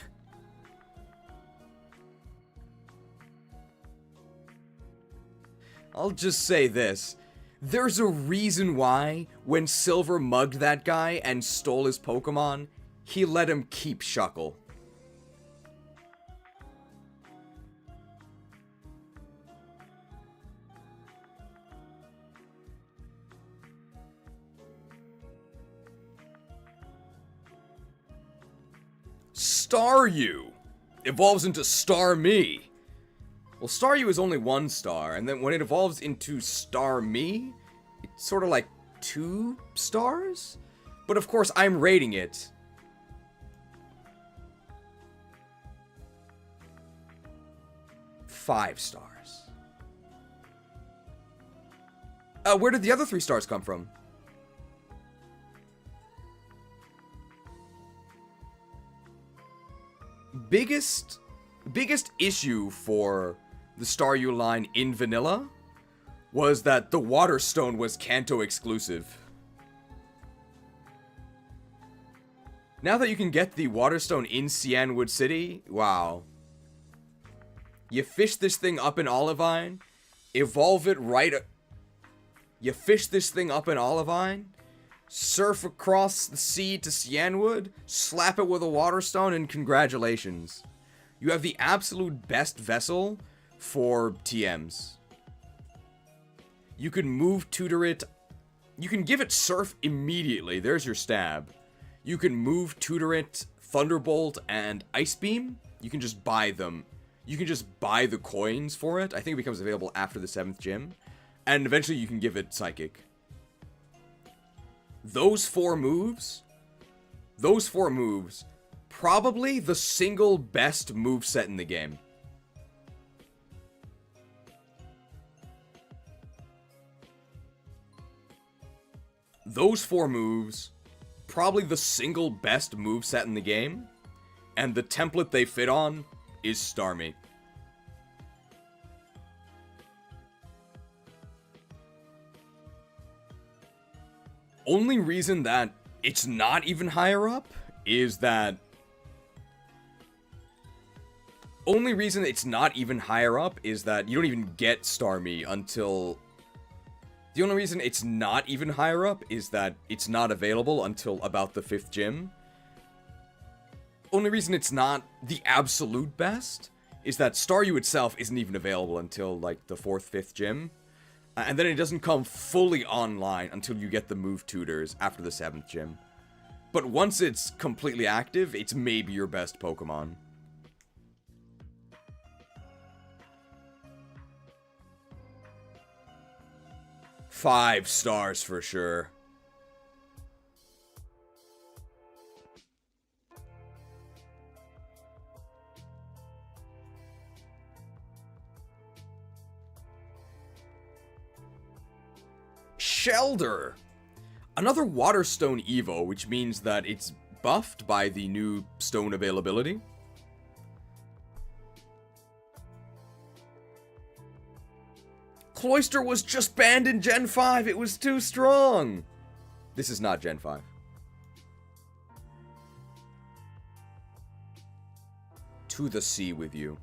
I'll just say this. There's a reason why, when Silver mugged that guy and stole his Pokemon, he let him keep Shuckle. Staryu evolves into Starmie. Well, Staryu is only 1 star, and then when it evolves into Starmie, it's sort of like 2 stars? But of course, I'm rating it 5 stars. Where did the other 3 stars come from? Biggest issue for the Staryu line in vanilla was that the Water Stone was Kanto exclusive. Now that you can get the Water Stone in Cianwood City, wow. You fish this thing up in Olivine, evolve it right... You fish this thing up in Olivine, surf across the sea to Cianwood, slap it with a Water Stone, and congratulations. You have the absolute best vessel for TMs. You can move tutor it. You can give it Surf immediately. There's your stab. You can move tutor it, Thunderbolt, and Ice Beam. You can just buy them. You can just buy the coins for it. I think it becomes available after the 7th gym. And eventually you can give it Psychic. Those four moves, probably the single best moveset in the game. Those 4 moves, probably the single best moveset in the game, and the template they fit on is Starmie. Only reason that it's not even higher up is that... Only reason it's not even higher up is that you don't even get Starmie until... The only reason it's not even higher up is that it's not available until about the 5th gym. Only reason it's not the absolute best is that Staryu itself isn't even available until, like, the 4th, 5th gym. And then it doesn't come fully online until you get the move tutors after the 7th gym. But once it's completely active, it's maybe your best Pokemon. Five stars for sure. Shelder! Another Water Stone Evo, which means that it's buffed by the new stone availability. Cloyster was just banned in Gen 5, it was too strong! This is not Gen 5. To the sea with you.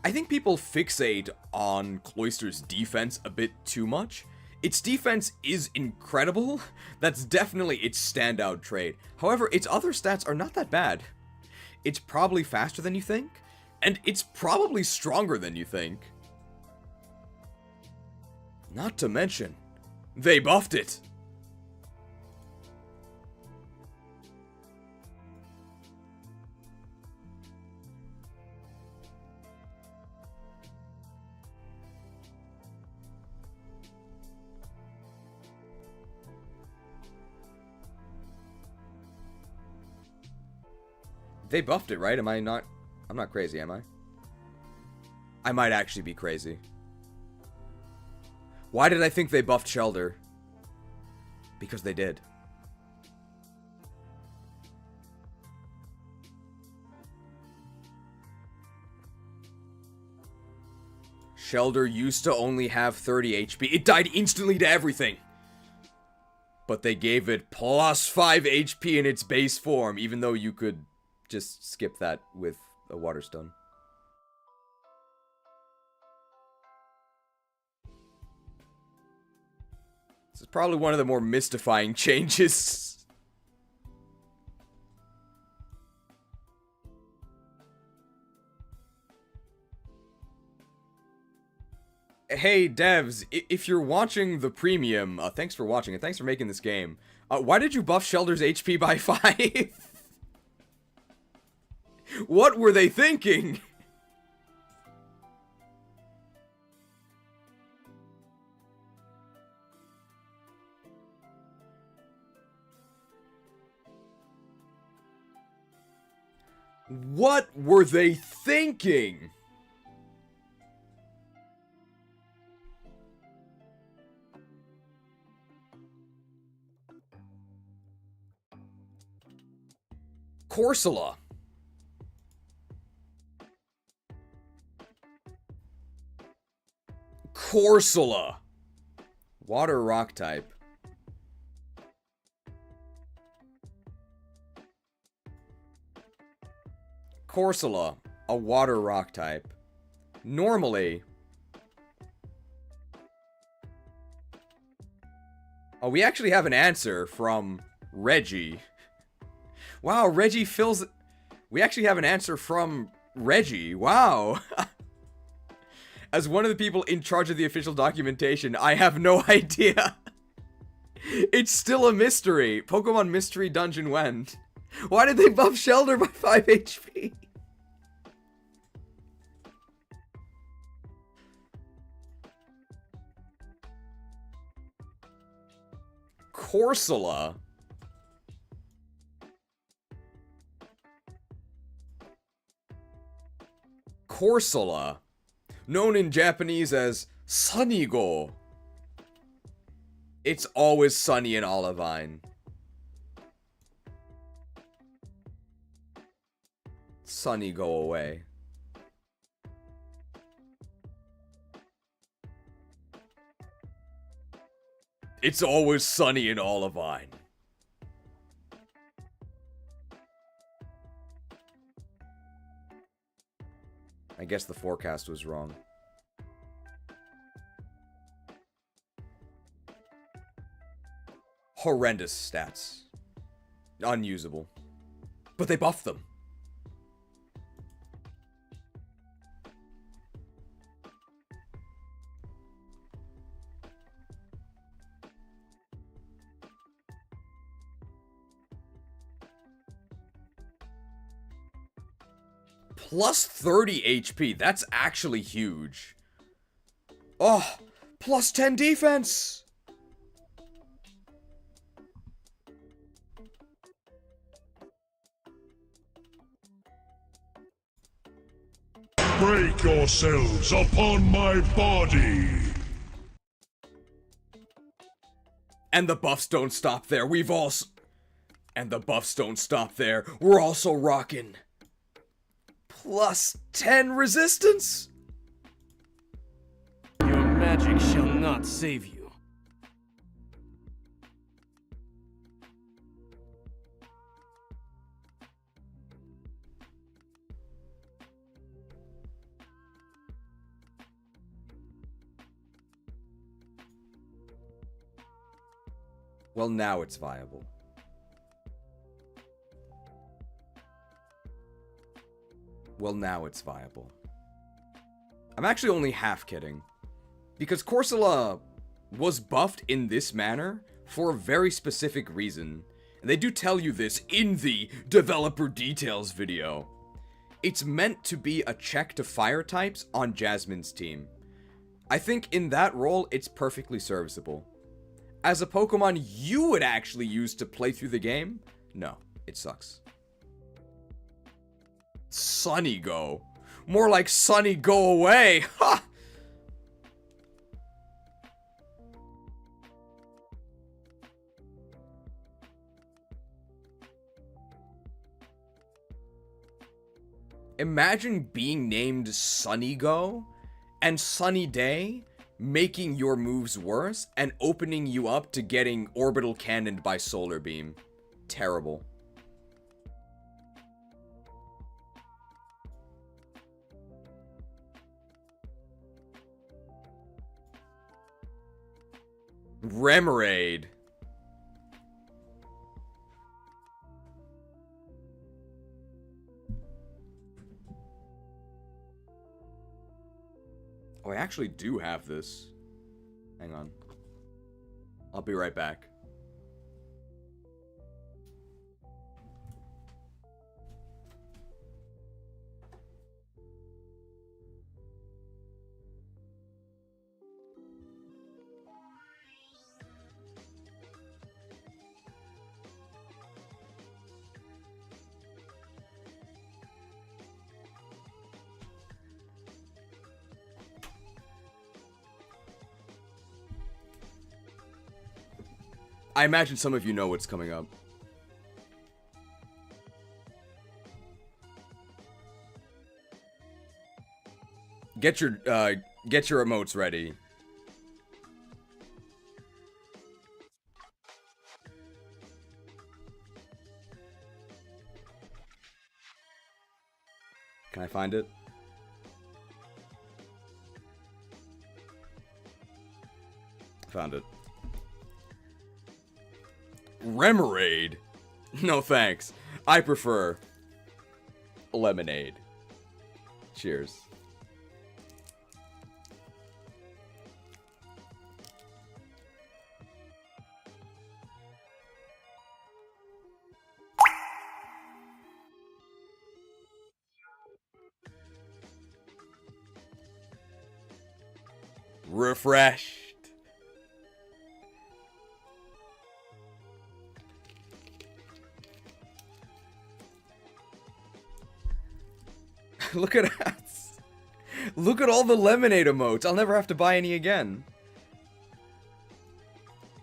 I think people fixate on Cloyster's defense a bit too much. Its defense is incredible. That's definitely its standout trait. However, its other stats are not that bad. It's probably faster than you think, and it's probably stronger than you think. Not to mention, they buffed it. They buffed it, right? Am I not... I'm not crazy, am I? I might actually be crazy. Why did I think they buffed Shelder? Because they did. Shelder used to only have 30 HP. It died instantly to everything. But they gave it plus 5 HP in its base form, even though you could just skip that with a Water Stone. This is probably one of the more mystifying changes. Hey, devs, if you're watching the premium, thanks for watching and thanks for making this game. Why did you buff Shelder's HP by 5? What were they thinking? What were they thinking? Corsola. Corsola. Water rock type. Corsola, a water rock type. Normally... Oh, we actually have an answer from Reggie. Wow, Reggie fills... We actually have an answer from Reggie. Wow. As one of the people in charge of the official documentation, I have no idea. It's still a mystery. Pokemon Mystery Dungeon went. Why did they buff Shelder by 5 HP? Corsola? Corsola, known in Japanese as Sunigo. It's always sunny in Olivine. Sunny, go away. It's always sunny in Olivine. I guess the forecast was wrong. Horrendous stats. Unusable. But they buffed them. Plus 30 HP. That's actually huge. Oh, plus 10 defense. Break yourselves upon my body. And the buffs don't stop there. And the buffs don't stop there. We're also rocking plus 10 resistance? Your magic shall not save you. Well, now it's viable. Well, now it's viable. I'm actually only half kidding. Because Corsola was buffed in this manner for a very specific reason. And they do tell you this in the developer details video. It's meant to be a check to fire types on Jasmine's team. I think in that role, it's perfectly serviceable. As a Pokemon you would actually use to play through the game, no, it sucks. Sunny go. More like Sunny go away. Ha! Imagine being named Sunny Go and Sunny Day making your moves worse and opening you up to getting orbital cannoned by Solar Beam. Terrible. Remoraid. Oh, I actually do have this. Hang on. I'll be right back. I imagine some of you know what's coming up. Get your emotes ready. Can I find it? Found it. Remoraid? No thanks. I prefer lemonade. Cheers. Refreshed. Look at us. Look at all the lemonade emotes. I'll never have to buy any again.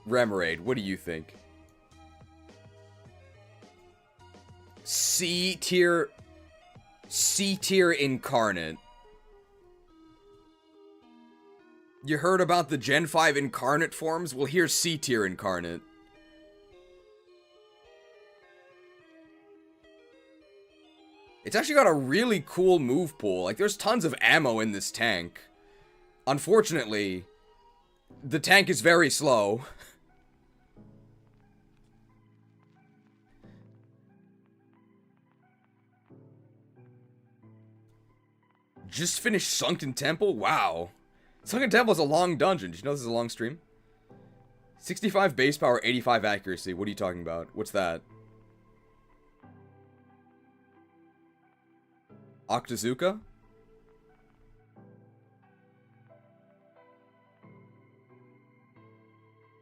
Remoraid, what do you think? C tier incarnate. You heard about the Gen 5 incarnate forms? Well, here's C tier incarnate. It's actually got a really cool move pool. Like, there's tons of ammo in this tank. Unfortunately, the tank is very slow. Just finished Sunken Temple? Wow. Sunken Temple is a long dungeon. Did you know this is a long stream? 65 base power, 85 accuracy. What are you talking about? What's that? Octazooka?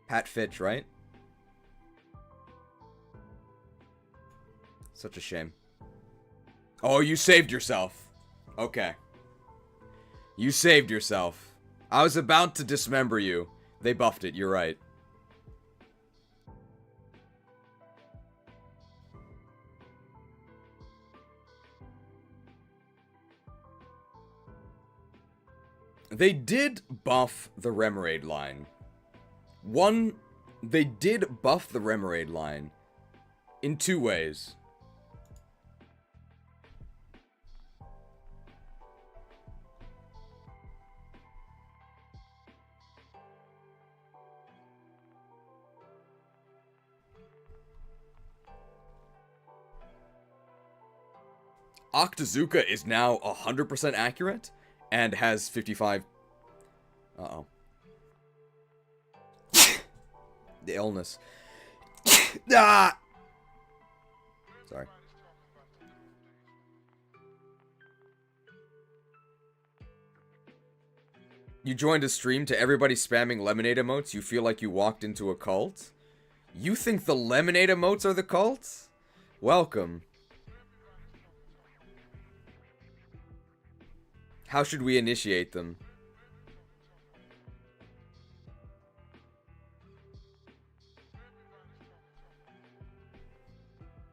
Pat Fitch, right? Such a shame. Oh, you saved yourself. Okay. You saved yourself. I was about to dismember you. They buffed it, you're right. They did buff the Remoraid line. They did buff the Remoraid line in two ways. Octazooka is now 100% accurate and has 55... Uh-oh. The illness. Ah! Sorry. You joined a stream to everybody spamming lemonade emotes. You feel like you walked into a cult? You think the lemonade emotes are the cult? Welcome. How should we initiate them?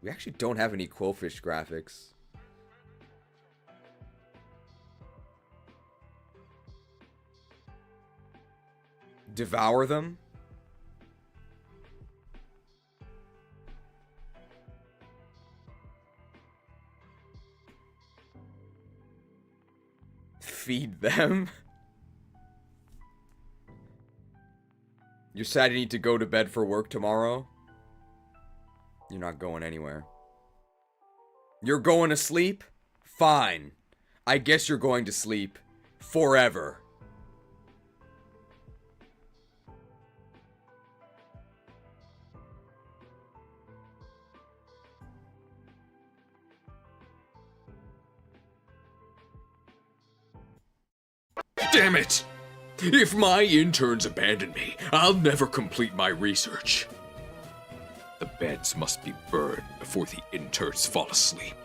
We actually don't have any Quillfish graphics. Devour them? Feed them? You're sad you need to go to bed for work tomorrow? You're not going anywhere. You're going to sleep? Fine. I guess you're going to sleep. Forever. Damn it! If my interns abandon me, I'll never complete my research. The beds must be burned before the interns fall asleep.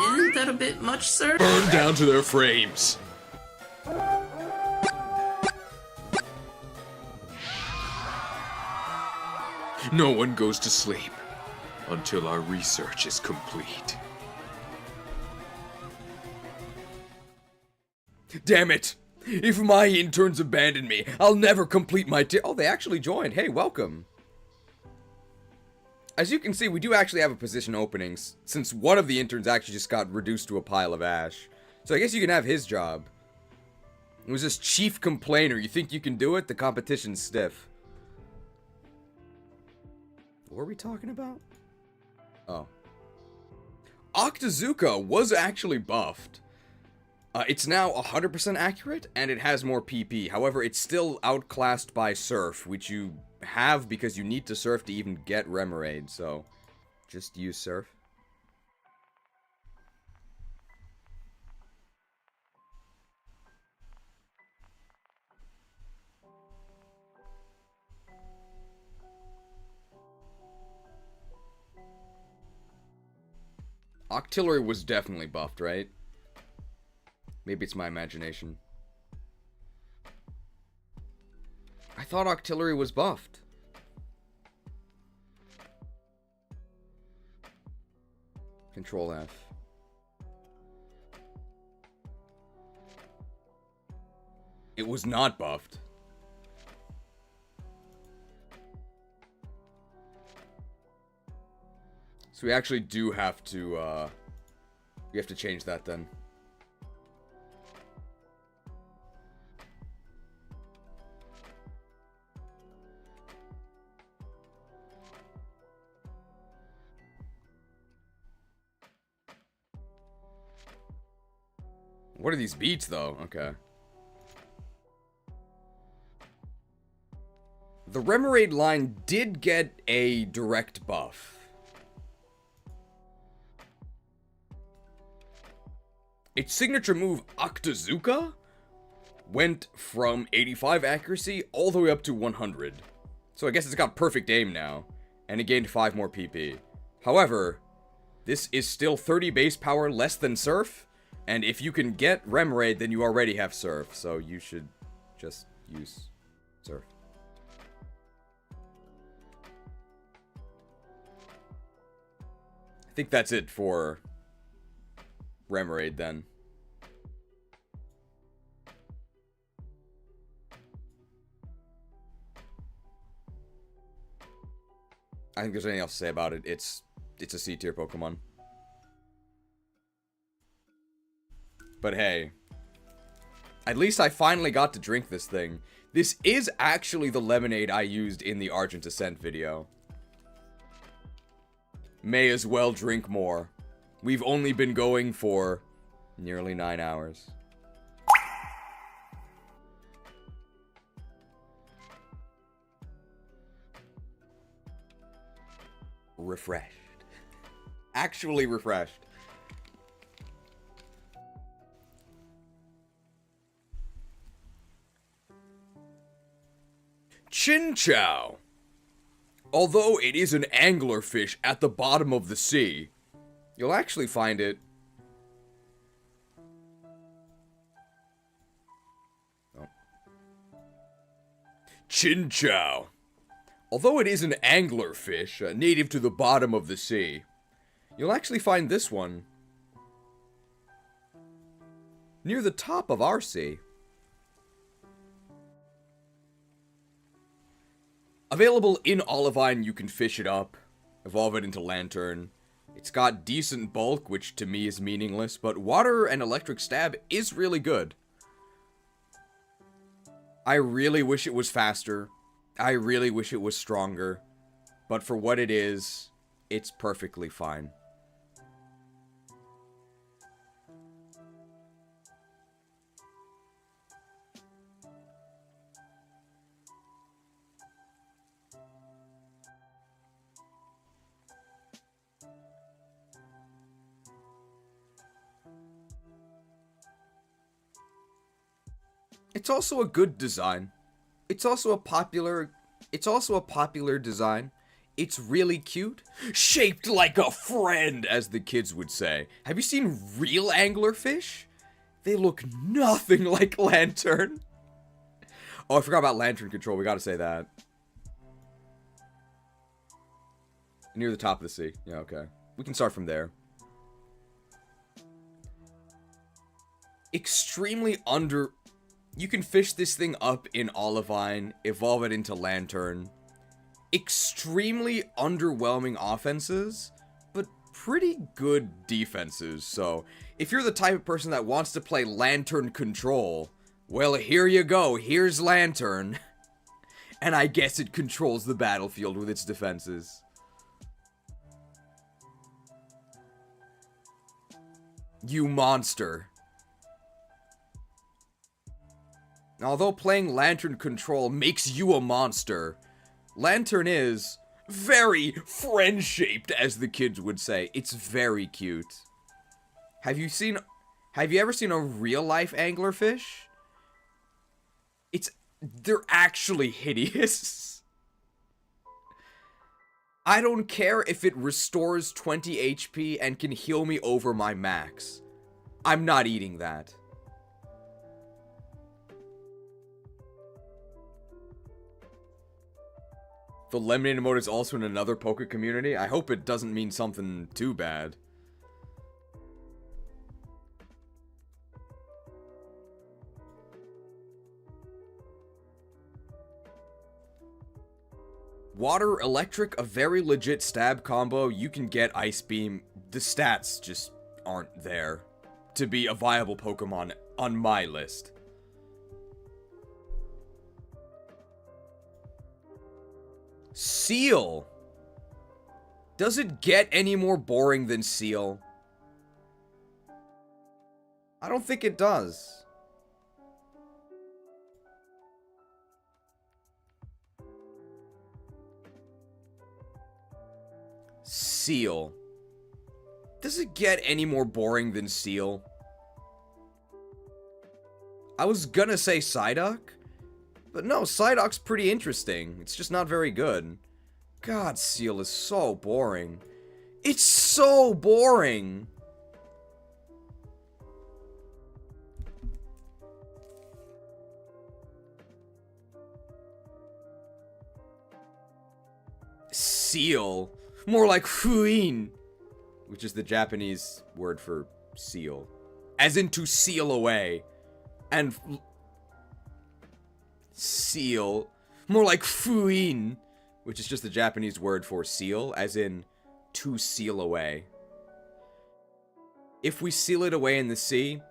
Isn't that a bit much, sir? Burned down to their frames. No one goes to sleep until our research is complete. Damn it! If my interns abandon me, I'll never complete my oh, they actually joined. Hey, welcome. As you can see, we do actually have a position openings, since one of the interns actually just got reduced to a pile of ash. So I guess you can have his job. It was this chief complainer. You think you can do it? The competition's stiff. What were we talking about? Oh. Octazooka was actually buffed. It's now 100% accurate, and it has more PP. However, it's still outclassed by Surf, which you have because you need to Surf to even get Remoraid, so just use Surf. Octillery was definitely buffed, right? Maybe it's my imagination. I thought Octillery was buffed. Control F. It was not buffed. So we actually do have to, we have to change that then. What are these beats, though? Okay. The Remoraid line did get a direct buff. Its signature move, Octazooka, went from 85 accuracy all the way up to 100. So I guess it's got perfect aim now, and it gained 5 more PP. However, this is still 30 base power less than Surf, and if you can get Remoraid, then you already have Surf, so you should just use Surf. I think that's it for Remoraid then. I think there's anything else to say about it. It's a C tier Pokemon. But hey, at least I finally got to drink this thing. This is actually the lemonade I used in the Argent Ascent video. May as well drink more. We've only been going for nearly 9 hours. Refreshed. Actually refreshed. Chinchou. Although it is an anglerfish at the bottom of the sea, you'll actually find it Chinchou. Although it is an anglerfish, native to the bottom of the sea, you'll actually find this one near the top of our sea. Available in Olivine, you can fish it up, evolve it into Lantern. It's got decent bulk, which to me is meaningless, but water and electric stab is really good. I really wish it was faster. I really wish it was stronger. But for what it is, it's perfectly fine. It's also a good design. It's also a popular design. It's really cute. Shaped like a friend, as the kids would say. Have you seen real anglerfish? They look nothing like Lantern. Oh, I forgot about Lantern control. We gotta say that. Near the top of the sea. Yeah, okay. We can start from there. Extremely under... You can fish this thing up in Olivine, evolve it into Lantern. Extremely underwhelming offenses, but pretty good defenses. So, if you're the type of person that wants to play Lantern control, well, here you go. Here's Lantern. And I guess it controls the battlefield with its defenses. You monster. Although playing Lantern control makes you a monster, Lantern is very friend-shaped, as the kids would say. It's very cute. Have you ever seen a real-life anglerfish? They're actually hideous. I don't care if it restores 20 HP and can heal me over my max. I'm not eating that. The lemonade emote is also in another Poke community. I hope it doesn't mean something too bad. Water, electric, a very legit stab combo. You can get Ice Beam. The stats just aren't there to be a viable Pokemon on my list. Seal. Does it get any more boring than Seal? I don't think it does. Seal. Does it get any more boring than Seal? I was gonna say Psyduck. But no, Psyduck's pretty interesting. It's just not very good. God, Seal is so boring. It's so boring! Seal. More like Fuin, which is the Japanese word for seal. As in to seal away. And... Seal. More like Fuin, which is just the Japanese word for seal, as in to seal away. If we seal it away in the sea,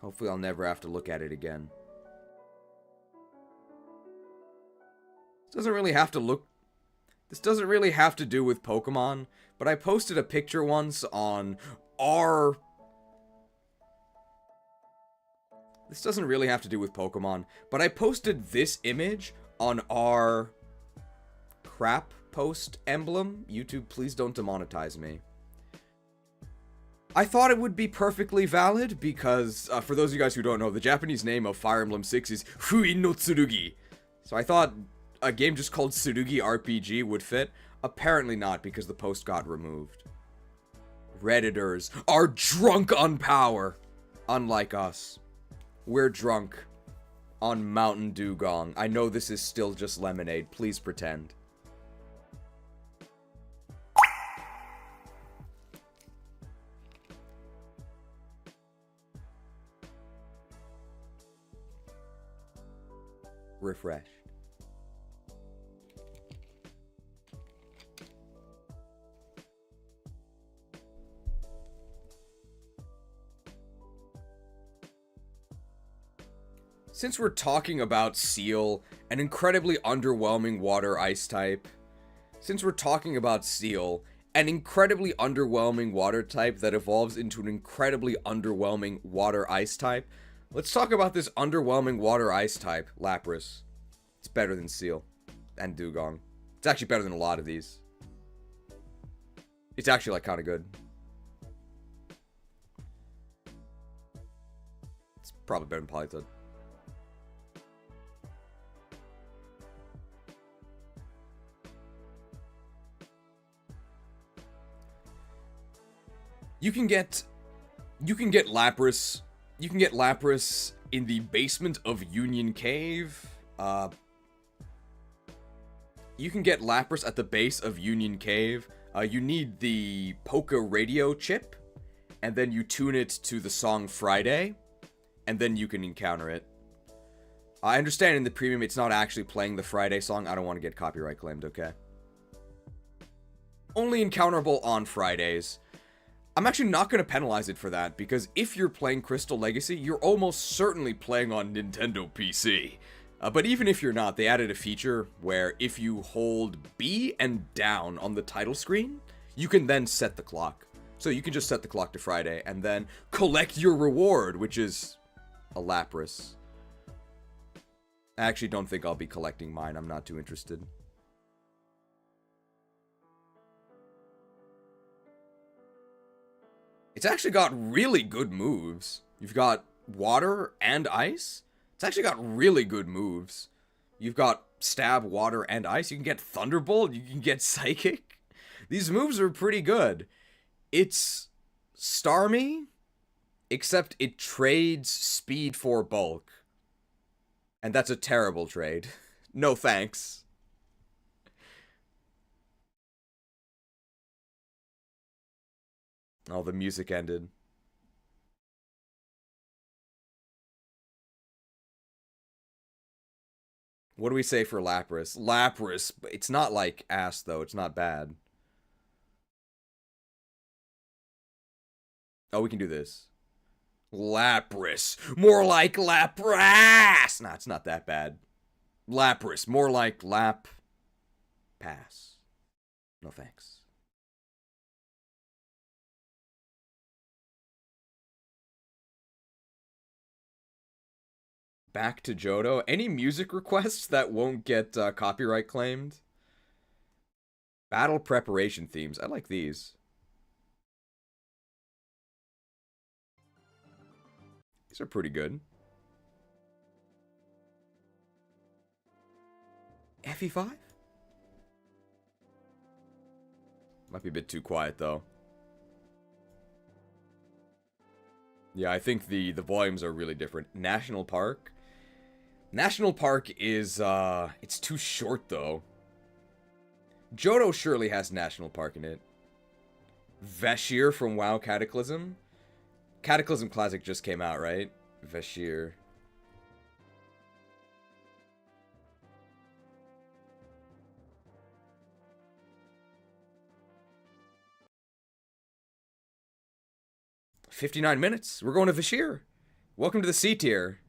hopefully I'll never have to look at it again. This doesn't really have to do with Pokemon, but I posted a picture once on our... This doesn't really have to do with Pokemon, but I posted this image on our crap post emblem. YouTube, please don't demonetize me. I thought it would be perfectly valid because, for those of you guys who don't know, the Japanese name of Fire Emblem 6 is Fuin no Tsurugi. So I thought a game just called Tsurugi RPG would fit. Apparently not, because the post got removed. Redditors are drunk on power, unlike us. We're drunk on Mountain Dugong. I know this is still just lemonade. Please pretend. Refreshed. Since we're talking about Seal, an incredibly underwhelming water ice type. Since we're talking about Seal, an incredibly underwhelming water type that evolves into an incredibly underwhelming water ice type, let's talk about this underwhelming water ice type, Lapras. It's better than Seal and Dugong. It's actually better than a lot of these. It's actually, like, kind of good. It's probably better than Politoed. You can get Lapras. You can get Lapras in the basement of Union Cave. You can get Lapras at the base of Union Cave. You need the Poké radio chip, and then you tune it to the song Friday, and then you can encounter it. I understand in the premium it's not actually playing the Friday song. I don't want to get copyright claimed, okay? Only encounterable on Fridays. I'm actually not going to penalize it for that, because if you're playing Crystal Legacy, you're almost certainly playing on Nintendo PC. But even if you're not, they added a feature where if you hold B and down on the title screen, you can then set the clock. So you can just set the clock to Friday, and then collect your reward, which is a Lapras. I actually don't think I'll be collecting mine, I'm not too interested. It's actually got really good moves. You've got water and ice. It's actually got really good moves. You've got stab, water, and ice. You can get Thunderbolt. You can get Psychic. These moves are pretty good. It's Starmie, except it trades speed for bulk. And that's a terrible trade. No thanks. Oh, the music ended. What do we say for Lapras? Lapras, it's not like ass, though. It's not bad. Oh, we can do this. Lapras. More like Lapras! Nah, it's not that bad. Lapras. More like Lap... Pass. No thanks. Back to Johto. Any music requests that won't get copyright claimed? Battle preparation themes. I like these. These are pretty good. FE5? Might be a bit too quiet, though. Yeah, I think the volumes are really different. National Park? National Park is, it's too short, though. Johto surely has National Park in it. Vashir from WoW Cataclysm? Cataclysm Classic just came out, right? Vashir. "59 minutes. We're going to Vashir. Welcome to the C tier."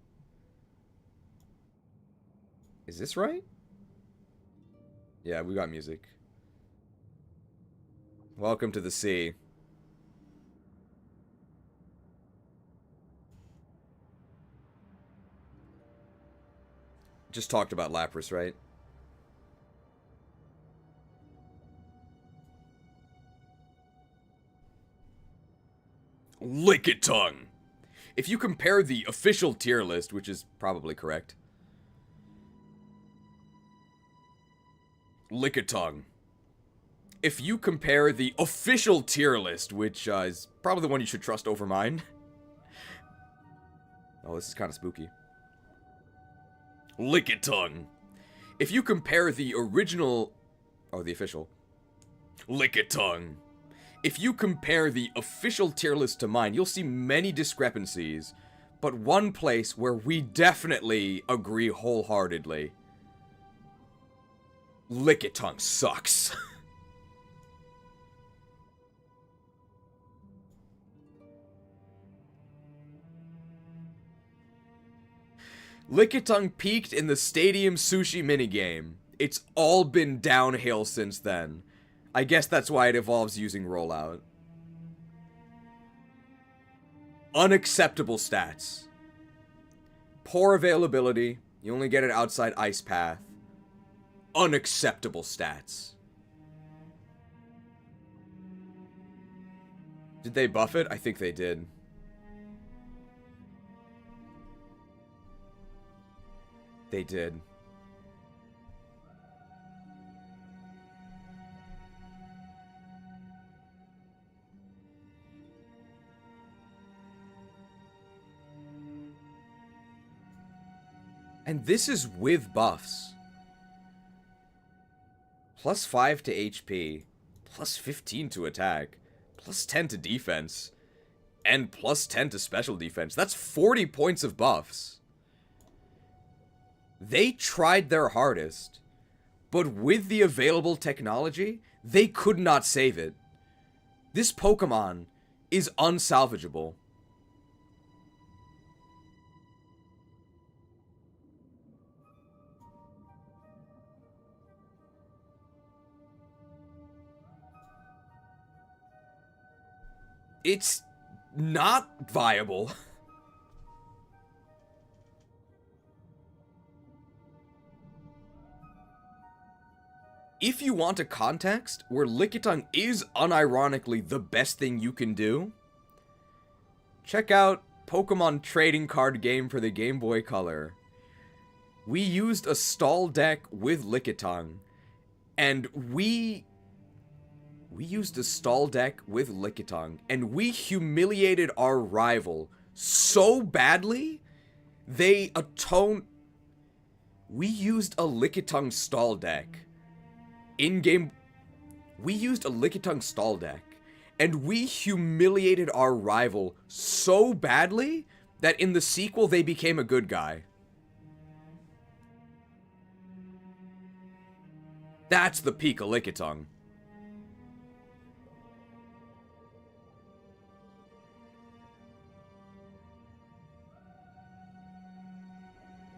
Is this right? Yeah, we got music. Welcome to the sea. Just talked about Lapras, right? Lickitung. If you compare the official tier list, which is probably correct. Lickitung. If you compare the official tier list, which is probably the one you should trust over mine. Oh, this is kind of spooky. Lickitung. If you compare the original, or the official, Lickitung. If you compare the official tier list to mine, you'll see many discrepancies, but one place where we definitely agree wholeheartedly. Lickitung sucks. Lickitung peaked in the Stadium Sushi minigame. It's all been downhill since then. I guess that's why it evolves using rollout. Unacceptable stats. Poor availability. You only get it outside Ice Path. Unacceptable stats. Did they buff it? I think they did. They did. And this is with buffs. Plus 5 to HP, plus 15 to attack, plus 10 to defense, and plus 10 to special defense. That's 40 points of buffs. They tried their hardest, but with the available technology, they could not save it. This Pokemon is unsalvageable. It's not viable. If you want a context where Lickitung is unironically the best thing you can do, check out Pokemon Trading Card Game for the Game Boy Color. We used a stall deck with Lickitung, and we used a stall deck with Lickitung, and we humiliated our rival so badly, they atoned. We used a Lickitung stall deck. In-game, we used a Lickitung stall deck, and we humiliated our rival so badly that in the sequel they became a good guy. That's the peak of Lickitung.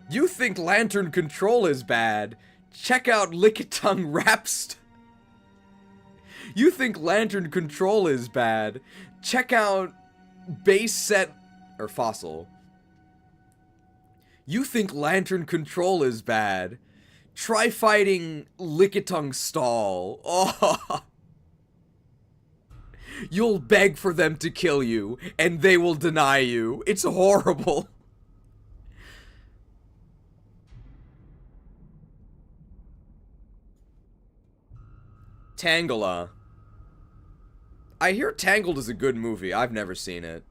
You think Lantern Control is bad? Check out Lickitung Rapst. You think Lantern Control is bad? Check out Base Set or Fossil. You think Lantern Control is bad? Try fighting Lickitung Stall. Oh. You'll beg for them to kill you, and they will deny you. It's horrible. Tangela. I hear Tangled is a good movie. I've never seen it.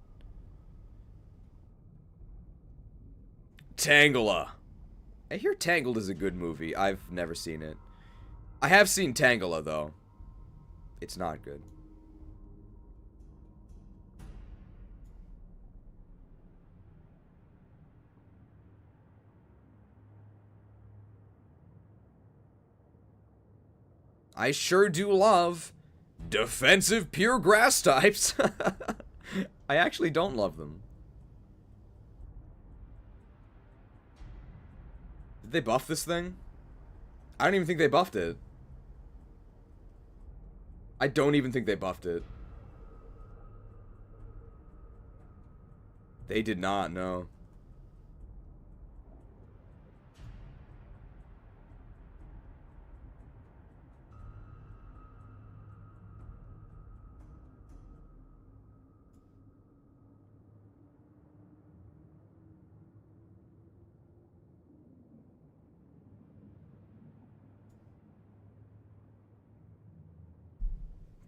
Tangela. I hear Tangled is a good movie. I've never seen it. I have seen Tangela, though. It's not good. I sure do love defensive pure grass types. I actually don't love them. Did they buff this thing? I don't even think they buffed it. I don't even think they buffed it. They did not, no.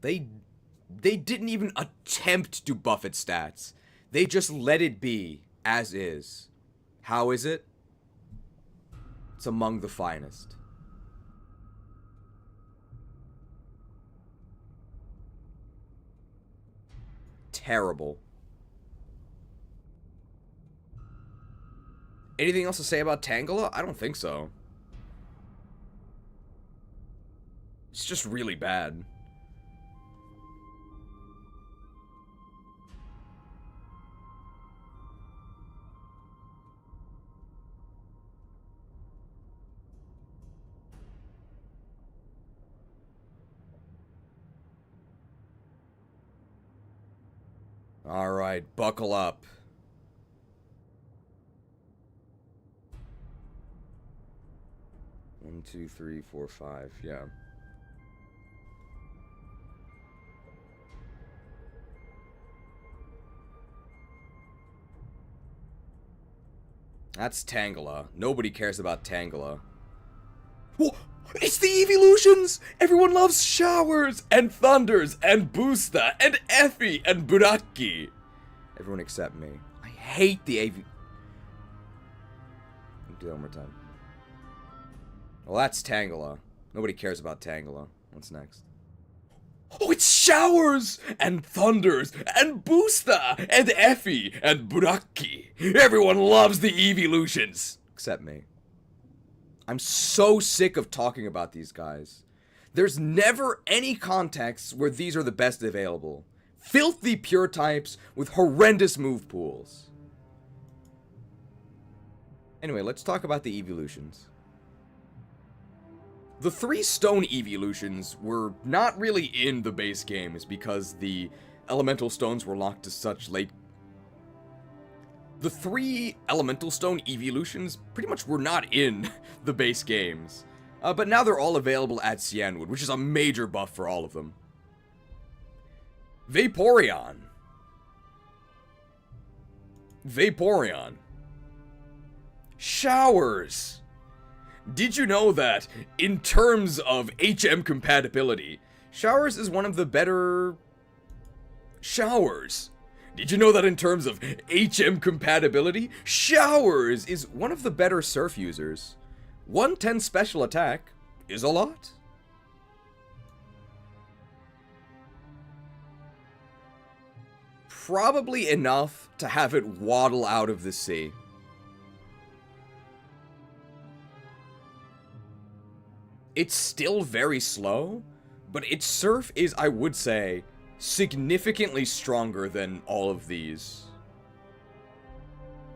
They didn't even attempt to buff its stats. They just let it be as is. How is it? It's among the finest. Terrible. Anything else to say about Tangela? I don't think so. It's just really bad. Alright, buckle up. One, two, three, four, five, yeah. That's Tangela. Nobody cares about Tangela. Whoa! It's the evolutions! Everyone loves Showers, and Thunders, and Boosta, and Effie, and Buraki. Everyone except me. I hate the AV... Do that one more time. Well, that's Tangela. Nobody cares about Tangela. What's next? Oh, it's Showers, and Thunders, and Boosta, and Effie, and Buraki. Everyone loves the evolutions. Except me. I'm so sick of talking about these guys. There's never any context where these are the best available. Filthy pure types with horrendous move pools. Anyway, let's talk about the evolutions. The 3 stone evolutions were not really in the base games because the elemental stones were locked to such late... The 3 elemental stone evolutions pretty much were not in the base games. But now they're all available at Cianwood, which is a major buff for all of them. Vaporeon. Showers. Did you know that, in terms of HM compatibility, Showers is one of the better... Showers. Did you know that in terms of HM compatibility, Showers is one of the better Surf users? 110 special attack is a lot. Probably enough to have it waddle out of the sea. It's still very slow, but its Surf is, I would say, significantly stronger than all of these.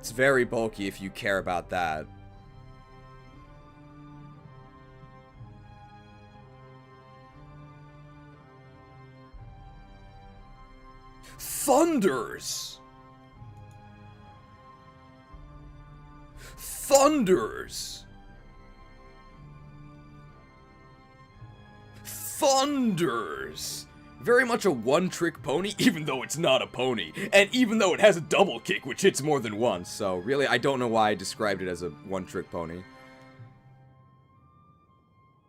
It's very bulky if you care about that. Thunders! Thunders! Thunders! Very much a one-trick pony, even though it's not a pony. And even though it has a double kick, which hits more than once. So, really, I don't know why I described it as a one-trick pony.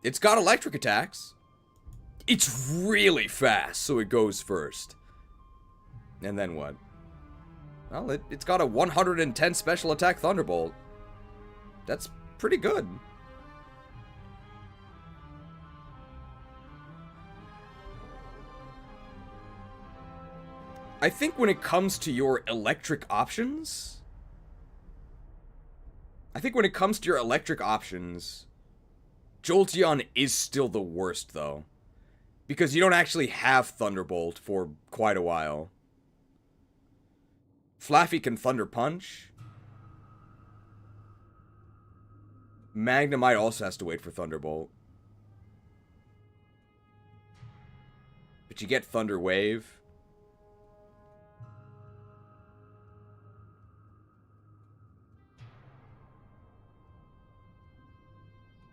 It's got electric attacks. It's really fast, so it goes first. And then what? Well, it's got a 110 special attack Thunderbolt. That's pretty good. I think when it comes to your electric options... Jolteon is still the worst, though. Because you don't actually have Thunderbolt for quite a while. Flaffy can Thunder Punch. Magnemite also has to wait for Thunderbolt. But you get Thunder Wave.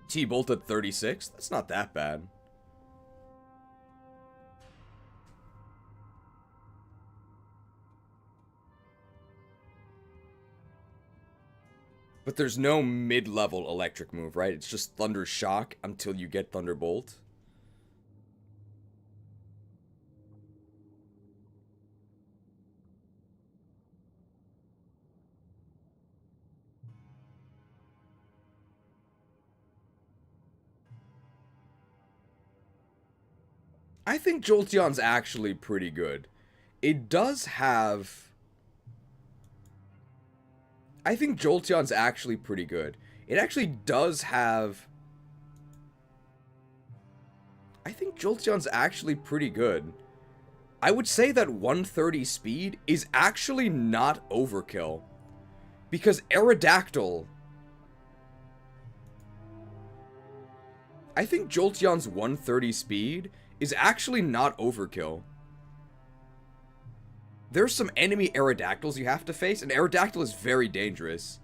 T-Bolt at 36? That's not that bad. But there's no mid-level electric move, right? It's just Thunder Shock until you get Thunderbolt. I think Jolteon's actually pretty good. It does have... I think Jolteon's actually pretty good. It actually does have... I think Jolteon's actually pretty good. I would say that 130 speed is actually not overkill. Because Aerodactyl... I think Jolteon's 130 speed is actually not overkill. There's some enemy Aerodactyls you have to face, and Aerodactyl is very dangerous.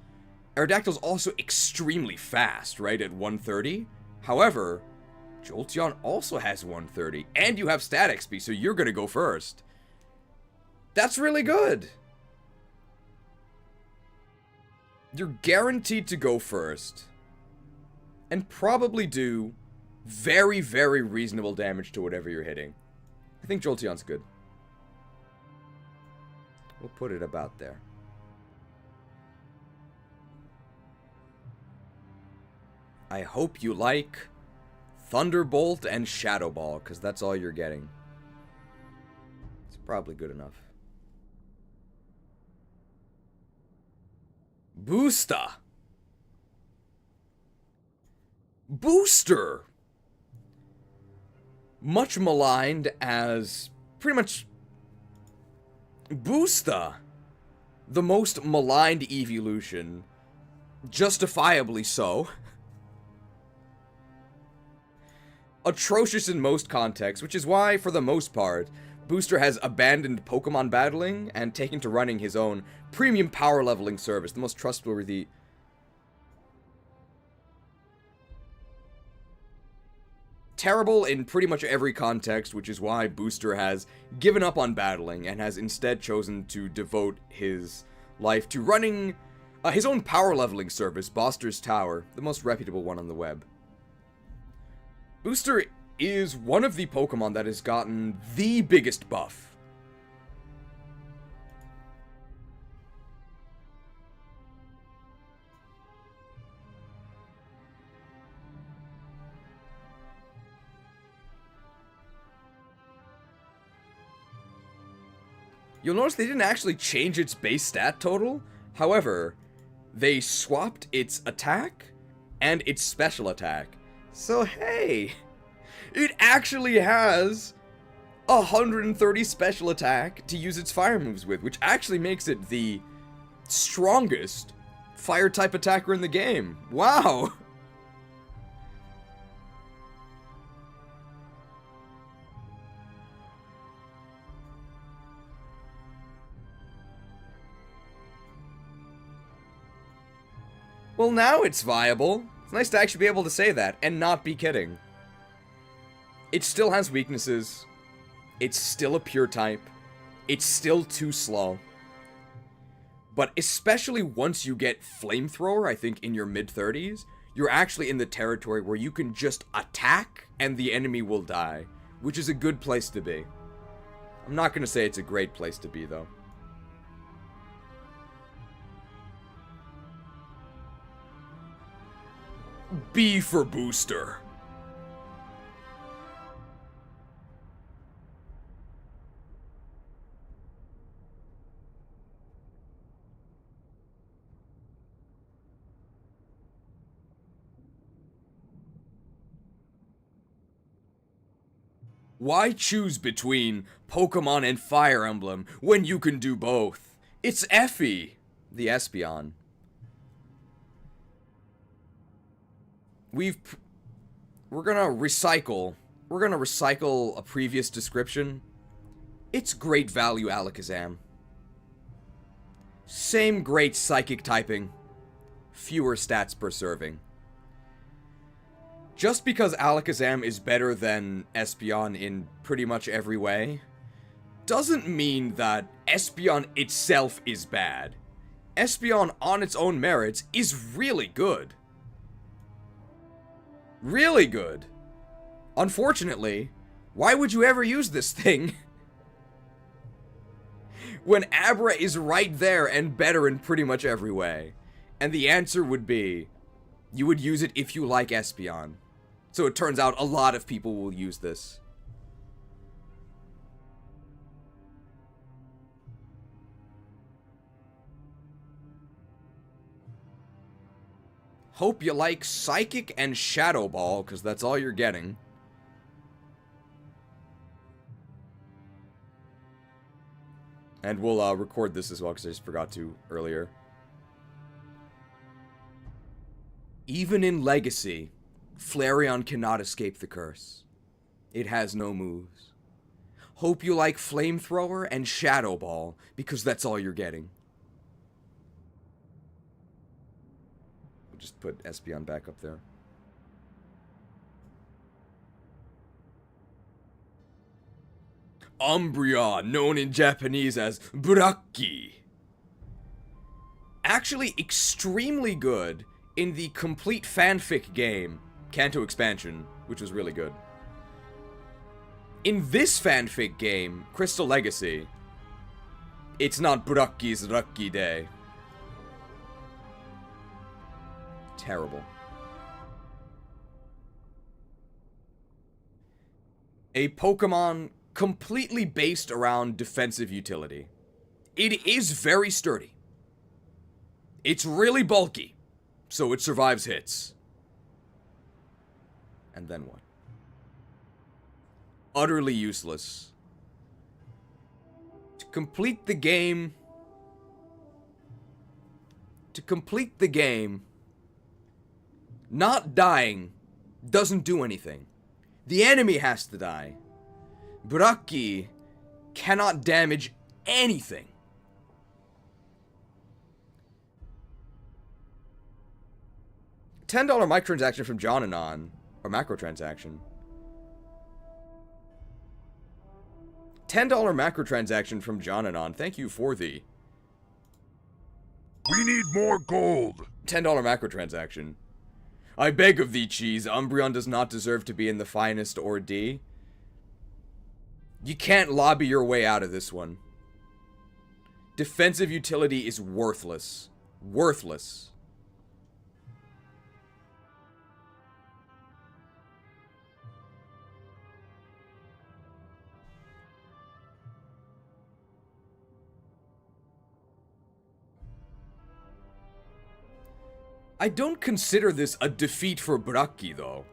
Aerodactyl's also extremely fast, right, at 130. However, Jolteon also has 130, and you have stat XP, so you're gonna go first. That's really good. You're guaranteed to go first. And probably do very, very reasonable damage to whatever you're hitting. I think Jolteon's good. We'll put it about there. I hope you like Thunderbolt and Shadow Ball, because that's all you're getting. It's probably good enough. Booster! Booster! Much maligned as pretty much Booster, the most maligned evolution, justifiably so. Atrocious in most contexts, which is why, for the most part, Booster has abandoned Pokemon battling and taken to running his own premium power leveling service, the most trustworthy... Terrible in pretty much every context, which is why Booster has given up on battling and has instead chosen to devote his life to running his own power leveling service, Boster's Tower, the most reputable one on the web. Booster is one of the Pokemon that has gotten the biggest buff. You'll notice they didn't actually change its base stat total. However, they swapped its attack and its special attack. So hey, it actually has 130 special attack to use its fire moves with, which actually makes it the strongest fire type attacker in the game. Wow. Well, now it's viable. It's nice to actually be able to say that and not be kidding. It still has weaknesses. It's still a pure type. It's still too slow. But especially once you get Flamethrower, I think in your mid-30s, you're actually in the territory where you can just attack and the enemy will die, which is a good place to be. I'm not going to say it's a great place to be, though. B for Booster. Why choose between Pokemon and Fire Emblem when you can do both? It's Effie, the Espeon. We're gonna recycle a previous description. It's great value Alakazam. Same great psychic typing, fewer stats per serving. Just because Alakazam is better than Espeon in pretty much every way, doesn't mean that Espeon itself is bad. Espeon on its own merits is really good. Really good. Unfortunately, why would you ever use this thing when Abra is right there and better in pretty much every way? And the answer would be, you would use it if you like Espeon. So it turns out a lot of people will use this. Hope you like Psychic and Shadow Ball, because that's all you're getting. And we'll record this as well, because I just forgot to earlier. Even in Legacy, Flareon cannot escape the curse. It has no moves. Hope you like Flamethrower and Shadow Ball, because that's all you're getting. We'll just put Espeon back up there. Umbreon, known in Japanese as Braki. Actually extremely good in the complete fanfic game, Kanto Expansion, which was really good. In this fanfic game, Crystal Legacy, it's not Braki's Lucky Day. Terrible. A Pokemon completely based around defensive utility. It is very sturdy. It's really bulky, so it survives hits. And then what? Utterly useless. To complete the game, not dying doesn't do anything. The enemy has to die. Braki cannot damage anything. $10 microtransaction from Ganon, or macrotransaction. $10 macrotransaction from Ganon. Thank you for the... We need more gold. $10 macrotransaction. I beg of thee, Cheese, Umbreon does not deserve to be in the finest or D. You can't lobby your way out of this one. Defensive utility is worthless. Worthless. I don't consider this a defeat for Braki, though.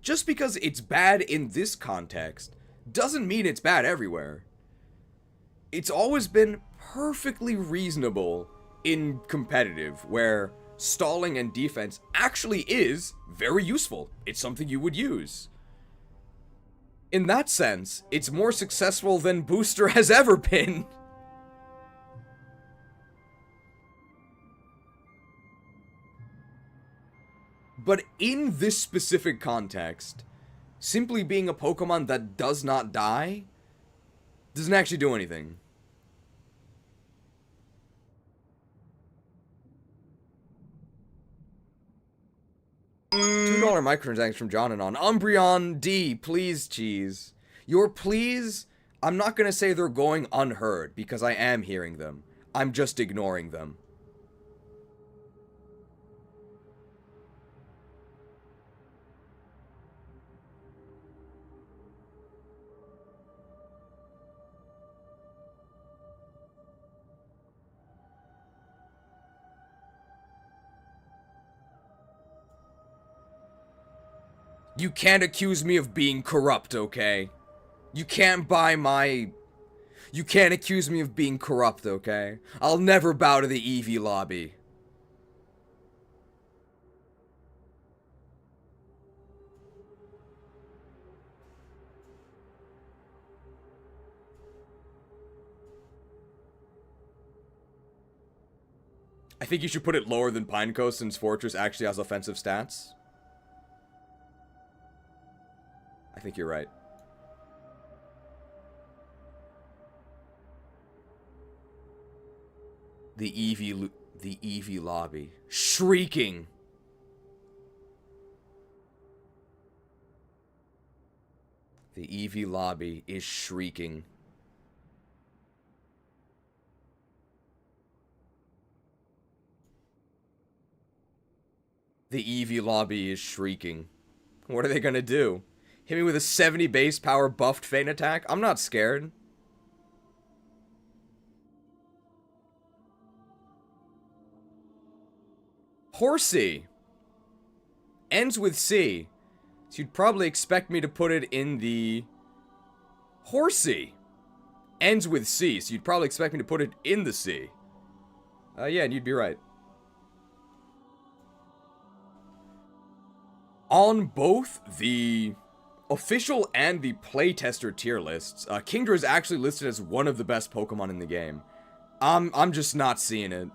Just because it's bad in this context doesn't mean it's bad everywhere. It's always been perfectly reasonable in competitive, where stalling and defense actually is very useful. It's something you would use. In that sense, it's more successful than Booster has ever been. But in this specific context, simply being a Pokemon that does not die doesn't actually do anything. $2 microtransaction from Ganon. Umbreon D, please, Cheese. Your pleas, I'm not gonna say they're going unheard, because I am hearing them. I'm just ignoring them. You can't accuse me of being corrupt, okay? You can't accuse me of being corrupt, okay? I'll never bow to the Eevee lobby. I think you should put it lower than Pinecoast since Fortress actually has offensive stats. I think you're right. The Eevee lobby. Shrieking. The Eevee lobby is shrieking. The Eevee lobby is shrieking. What are they gonna do? Hit me with a 70 base power buffed Feint attack? I'm not scared. Horsey ends with C. So you'd probably expect me to put it in the... Horsey ends with C, so you'd probably expect me to put it in the C. Yeah, and you'd be right. On both the official and the playtester tier lists, Kingdra is actually listed as one of the best Pokemon in the game. I'm just not seeing it.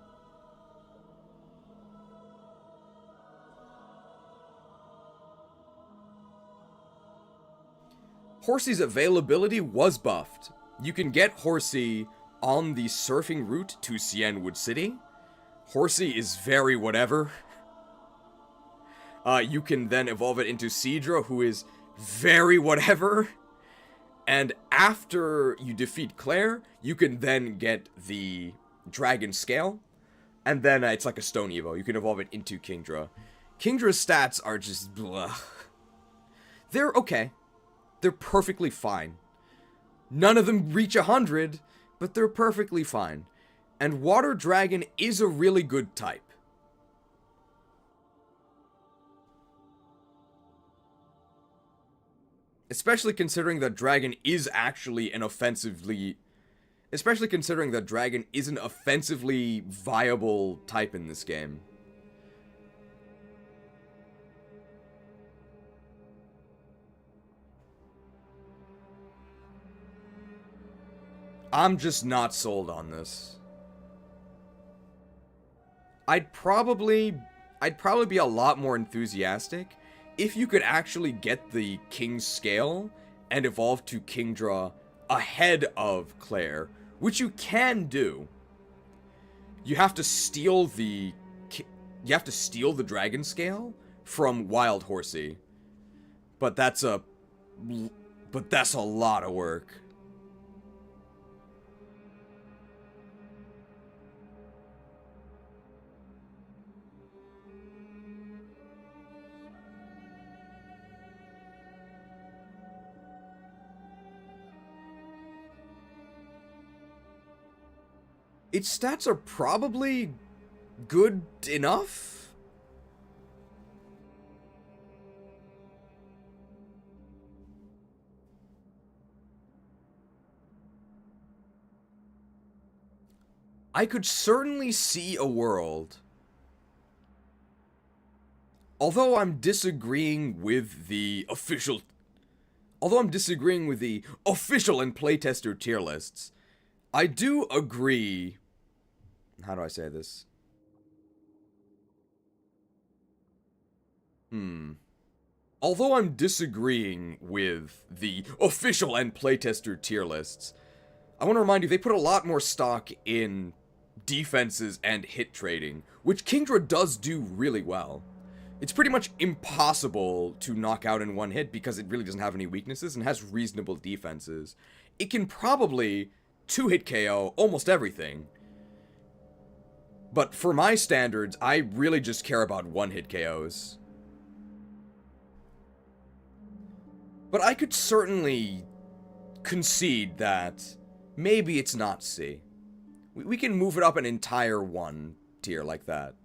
Horsey's availability was buffed. You can get Horsey on the surfing route to Cianwood City. Horsey is very whatever. You can then evolve it into Seadra, who is very whatever. And after you defeat Claire, you can then get the Dragon Scale. And then it's like a Stone Evo. You can evolve it into Kingdra. Kingdra's stats are just blah. They're okay. They're perfectly fine. None of them reach 100, but they're perfectly fine. And Water Dragon is a really good type. Especially considering that Dragon is actually an offensively... Especially considering that Dragon is an offensively viable type in this game. I'm just not sold on this. I'd probably be a lot more enthusiastic if you could actually get the King's Scale and evolve to Kingdra ahead of Claire, which you can do. You have to steal the Dragon Scale from Wild Horsey. But that's a lot of work. Its stats are probably good enough? I could certainly see a world. Although I'm disagreeing with the official and playtester tier lists, I do agree... How do I say this? Although I'm disagreeing with the official and playtester tier lists, I want to remind you they put a lot more stock in defenses and hit trading, which Kingdra does do really well. It's pretty much impossible to knock out in one hit because it really doesn't have any weaknesses and has reasonable defenses. It can probably 2-hit KO almost everything. But for my standards, I really just care about 1-hit KOs. But I could certainly concede that maybe it's not C. We can move it up an entire 1 tier like that.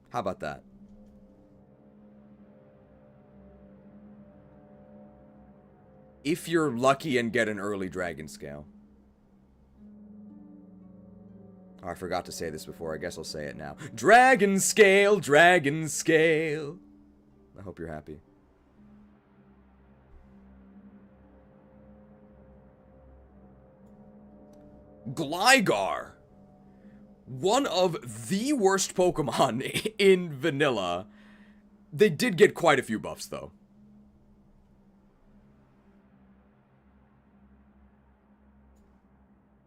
How about that? If you're lucky and get an early Dragon Scale. Oh, I forgot to say this before. I guess I'll say it now. Dragon Scale, Dragon Scale. I hope you're happy. Gligar. One of the worst Pokemon in vanilla. They did get quite a few buffs, though.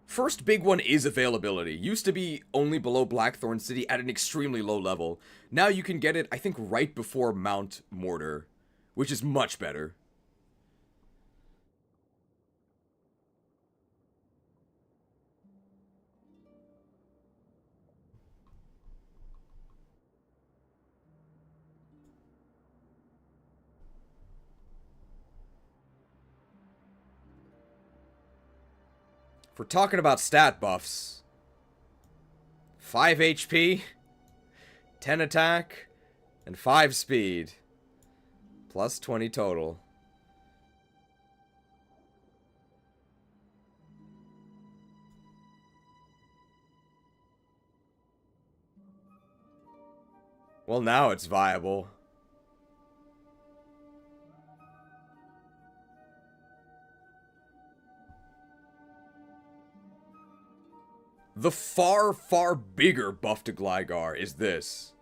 First big one is availability. Used to be only below Blackthorn City at an extremely low level. Now you can get it, I think, right before Mount Mortar, which is much better. If we're talking about stat buffs, 5 HP, 10 attack, And 5 speed. Plus 20 total. Well, now it's viable. The far, far bigger buff to Gligar is this.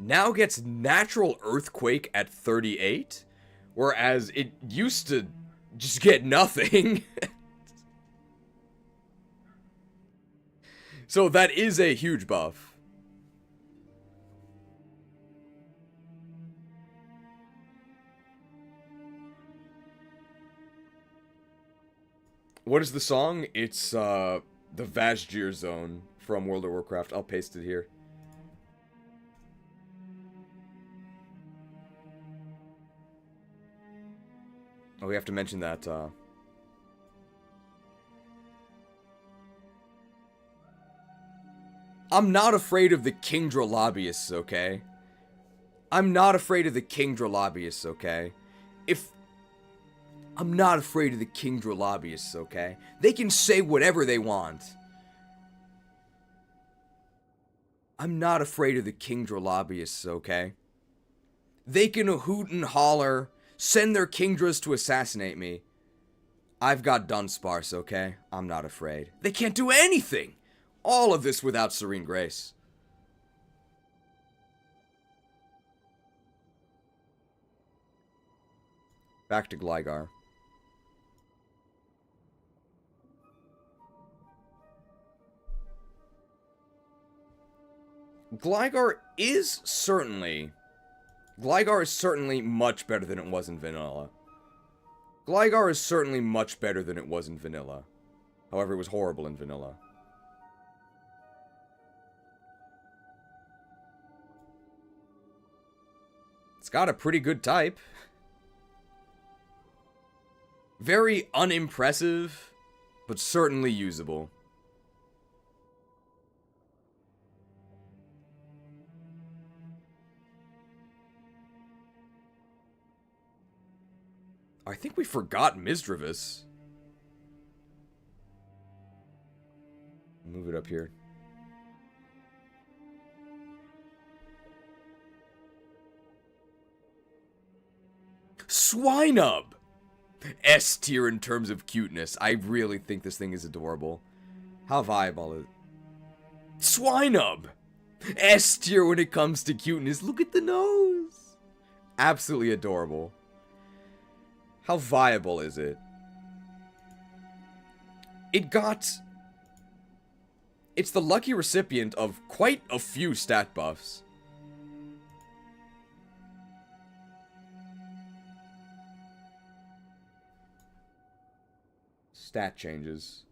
Now gets Natural Earthquake at 38, whereas it used to just get nothing. So that is a huge buff. What is the song? It's the Vashjir Zone from World of Warcraft. I'll paste it here. Oh, we have to mention that, I'm not afraid of the Kingdra lobbyists, okay? I'm not afraid of the Kingdra lobbyists, okay? I'm not afraid of the Kingdra lobbyists, okay? They can say whatever they want. I'm not afraid of the Kingdra lobbyists, okay? They can hoot and holler, send their Kingdras to assassinate me. I've got Dunsparce, okay? I'm not afraid. They can't do anything! All of this without Serene Grace. Back to Gligar. Gligar is certainly much better than it was in vanilla. Gligar is certainly much better than it was in vanilla. However, it was horrible in vanilla. It's got a pretty good type. Very unimpressive, but certainly usable. I think we forgot Misdreavus. Move it up here. Swinub! S tier in terms of cuteness. I really think this thing is adorable. How viable is it? Swinub! S tier when it comes to cuteness. Look at the nose! Absolutely adorable. How viable is it? It's the lucky recipient of quite a few stat buffs. Stat changes.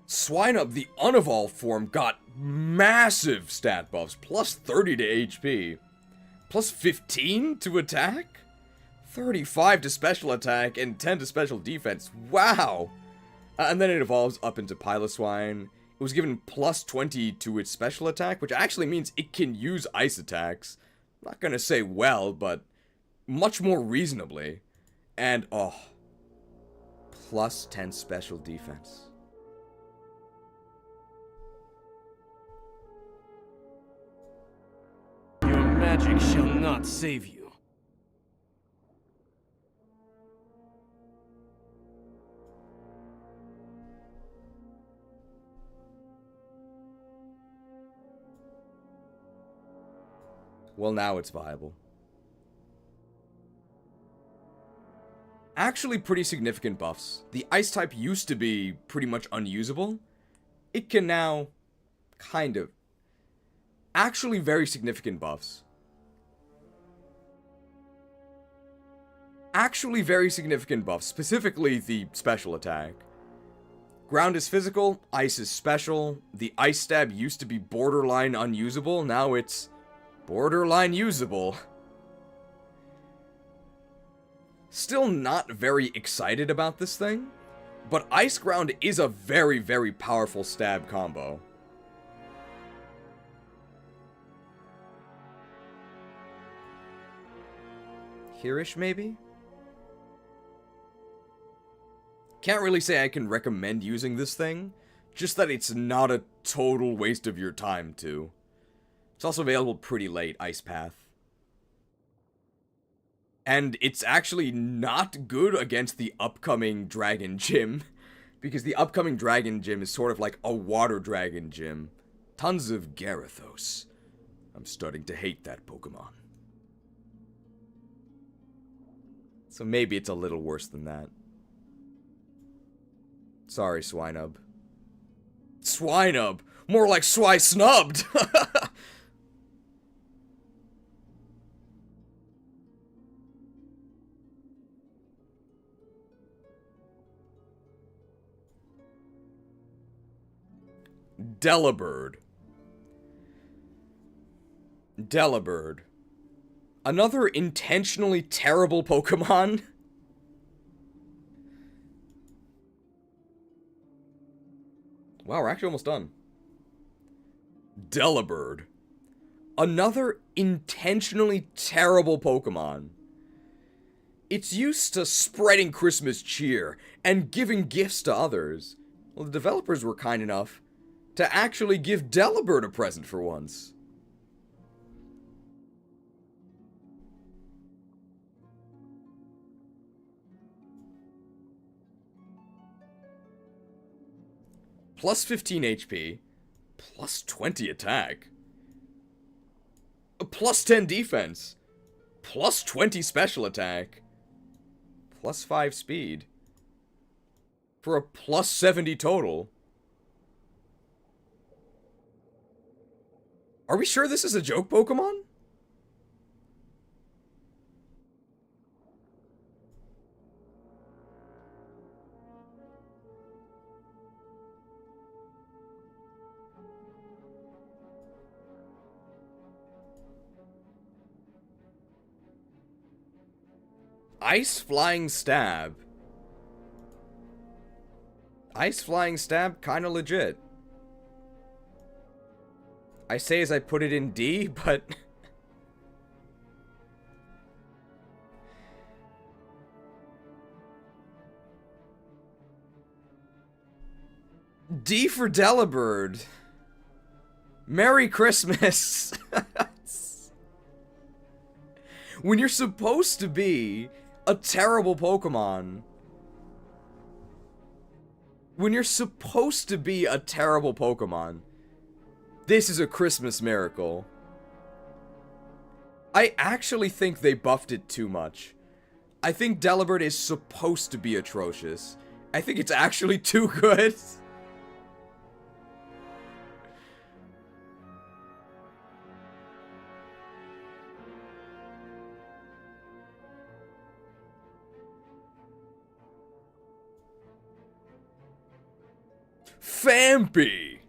Swinub, the unevolved form, got massive stat buffs. Plus 30 to HP. Plus 15 to attack? 35 to special attack and 10 to special defense. Wow! And then it evolves up into Piloswine. It was given plus 20 to its special attack, which actually means it can use ice attacks. I'm not gonna say well, but much more reasonably. And, oh, plus 10 special defense. Your magic shall not save you. Well, now it's viable. Actually pretty significant buffs. The ice type used to be pretty much unusable. It can now kind of... actually very significant buffs. Actually very significant buffs, specifically the special attack. Ground is physical, ice is special. The ice stab used to be borderline unusable, now it's borderline usable. Still not very excited about this thing, but Ice Ground is a very, very powerful stab combo. Here-ish, maybe? Can't really say I can recommend using this thing, just that it's not a total waste of your time, too. It's also available pretty late, Ice Path. And it's actually not good against the upcoming Dragon Gym, because the upcoming Dragon Gym is sort of like a Water Dragon Gym. Tons of Gyarados. I'm starting to hate that Pokemon. So maybe it's a little worse than that. Sorry, Swinub. Swinub! More like Snubbed! Delibird. Delibird. Another intentionally terrible Pokemon. Wow, we're actually almost done. Delibird. Another intentionally terrible Pokemon. It's used to spreading Christmas cheer and giving gifts to others. Well, the developers were kind enough to actually give Delibird a present for once. Plus 15 HP, plus 20 attack, plus 10 defense, plus 20 special attack, plus 5 speed, for a plus 70 total. Are we sure this is a joke Pokemon? Ice Flying Stab. Ice Flying Stab, kinda legit. I say as I put it in D, but... D for Delibird. Merry Christmas. When you're supposed to be a terrible Pokemon. When you're supposed to be a terrible Pokemon. This is a Christmas miracle. I actually think they buffed it too much. I think Delibird is supposed to be atrocious. I think it's actually too good. Phanpy!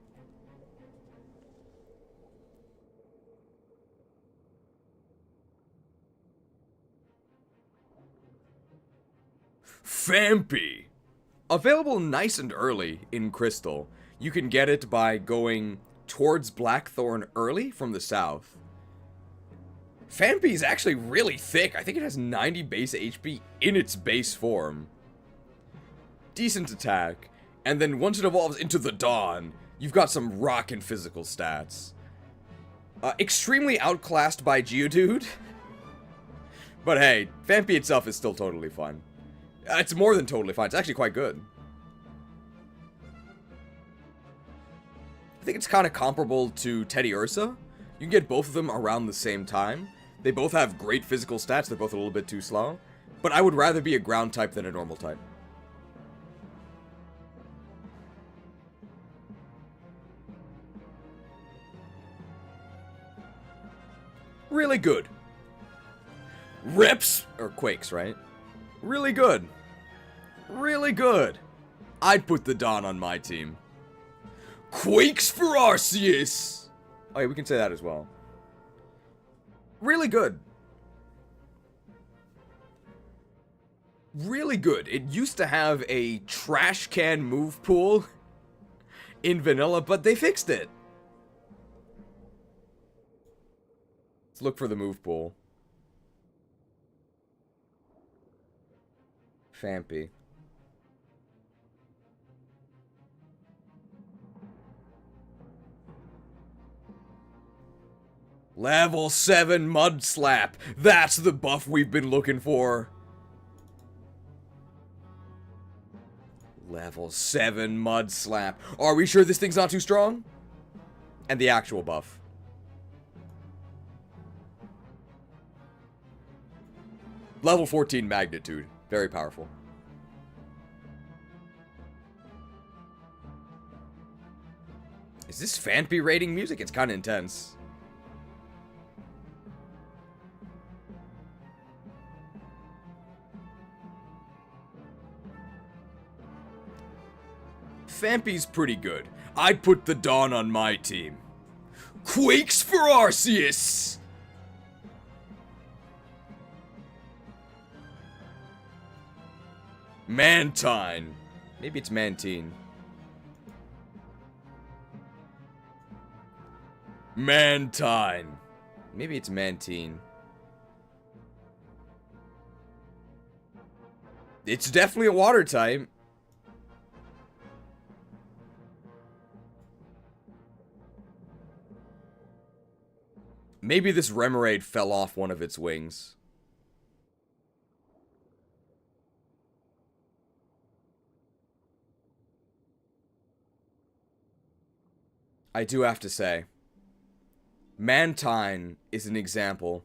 Phanpy! Available nice and early in Crystal. You can get it by going towards Blackthorn early from the south. Phanpy is actually really thick. I think it has 90 base HP in its base form. Decent attack. And then once it evolves into the Dawn, you've got some rockin' physical stats. Extremely outclassed by Geodude. But hey, Phanpy itself is still totally fine. It's more than totally fine. It's actually quite good. I think it's kind of comparable to Teddy Ursa. You can get both of them around the same time. They both have great physical stats. They're both a little bit too slow. But I would rather be a ground type than a normal type. Really good. Rips, or Quakes, right? Really good. Really good. I'd put the Dawn on my team. Quakes for Arceus! Oh yeah, we can say that as well. Really good. Really good. It used to have a trash can move pool in vanilla, but they fixed it. Let's look for the move pool. Fampy. Level 7 Mud Slap. That's the buff we've been looking for. Level 7 Mud Slap. Are we sure this thing's not too strong? And the actual buff. Level 14 Magnitude. Very powerful. Is this Fanpy rating music? It's kind of intense. Fampy's pretty good. I'd put the Dawn on my team. Quakes for Arceus! Mantine. Maybe it's Mantine. Mantine. Maybe it's Mantine. It's definitely a water type. Maybe this Remoraid fell off one of its wings. I do have to say, Mantine is an example.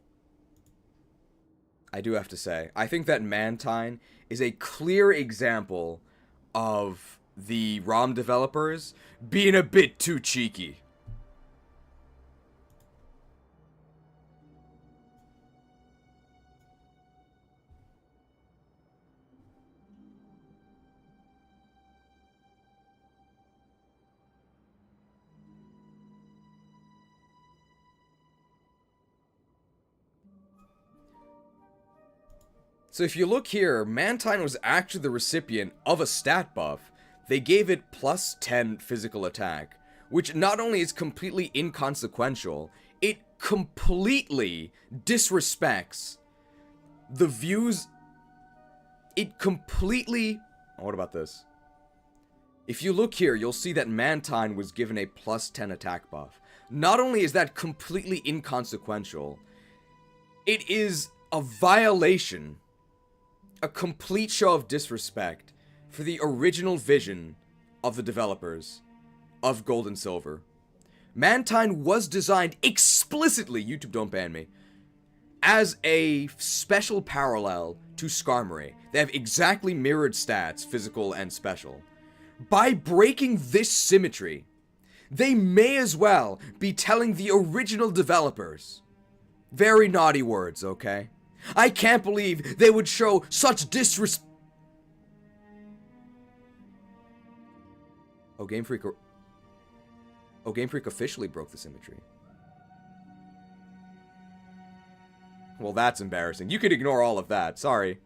I do have to say, I think that Mantine is a clear example of the ROM developers being a bit too cheeky. So if you look here, Mantine was actually the recipient of a stat buff. They gave it plus 10 physical attack, which not only is completely inconsequential, it completely disrespects the views. It completely... Oh, what about this? If you look here, you'll see that Mantine was given a plus 10 attack buff. Not only is that completely inconsequential, it is a violation, a complete show of disrespect for the original vision of the developers of Gold and Silver. Mantine was designed explicitly, YouTube don't ban me, as a special parallel to Skarmory. They have exactly mirrored stats, physical and special. By breaking this symmetry, they may as well be telling the original developers very naughty words, okay? I can't believe they would show such disrespect. Oh, Game Freak officially broke the symmetry. Well, that's embarrassing. You could ignore all of that. Sorry.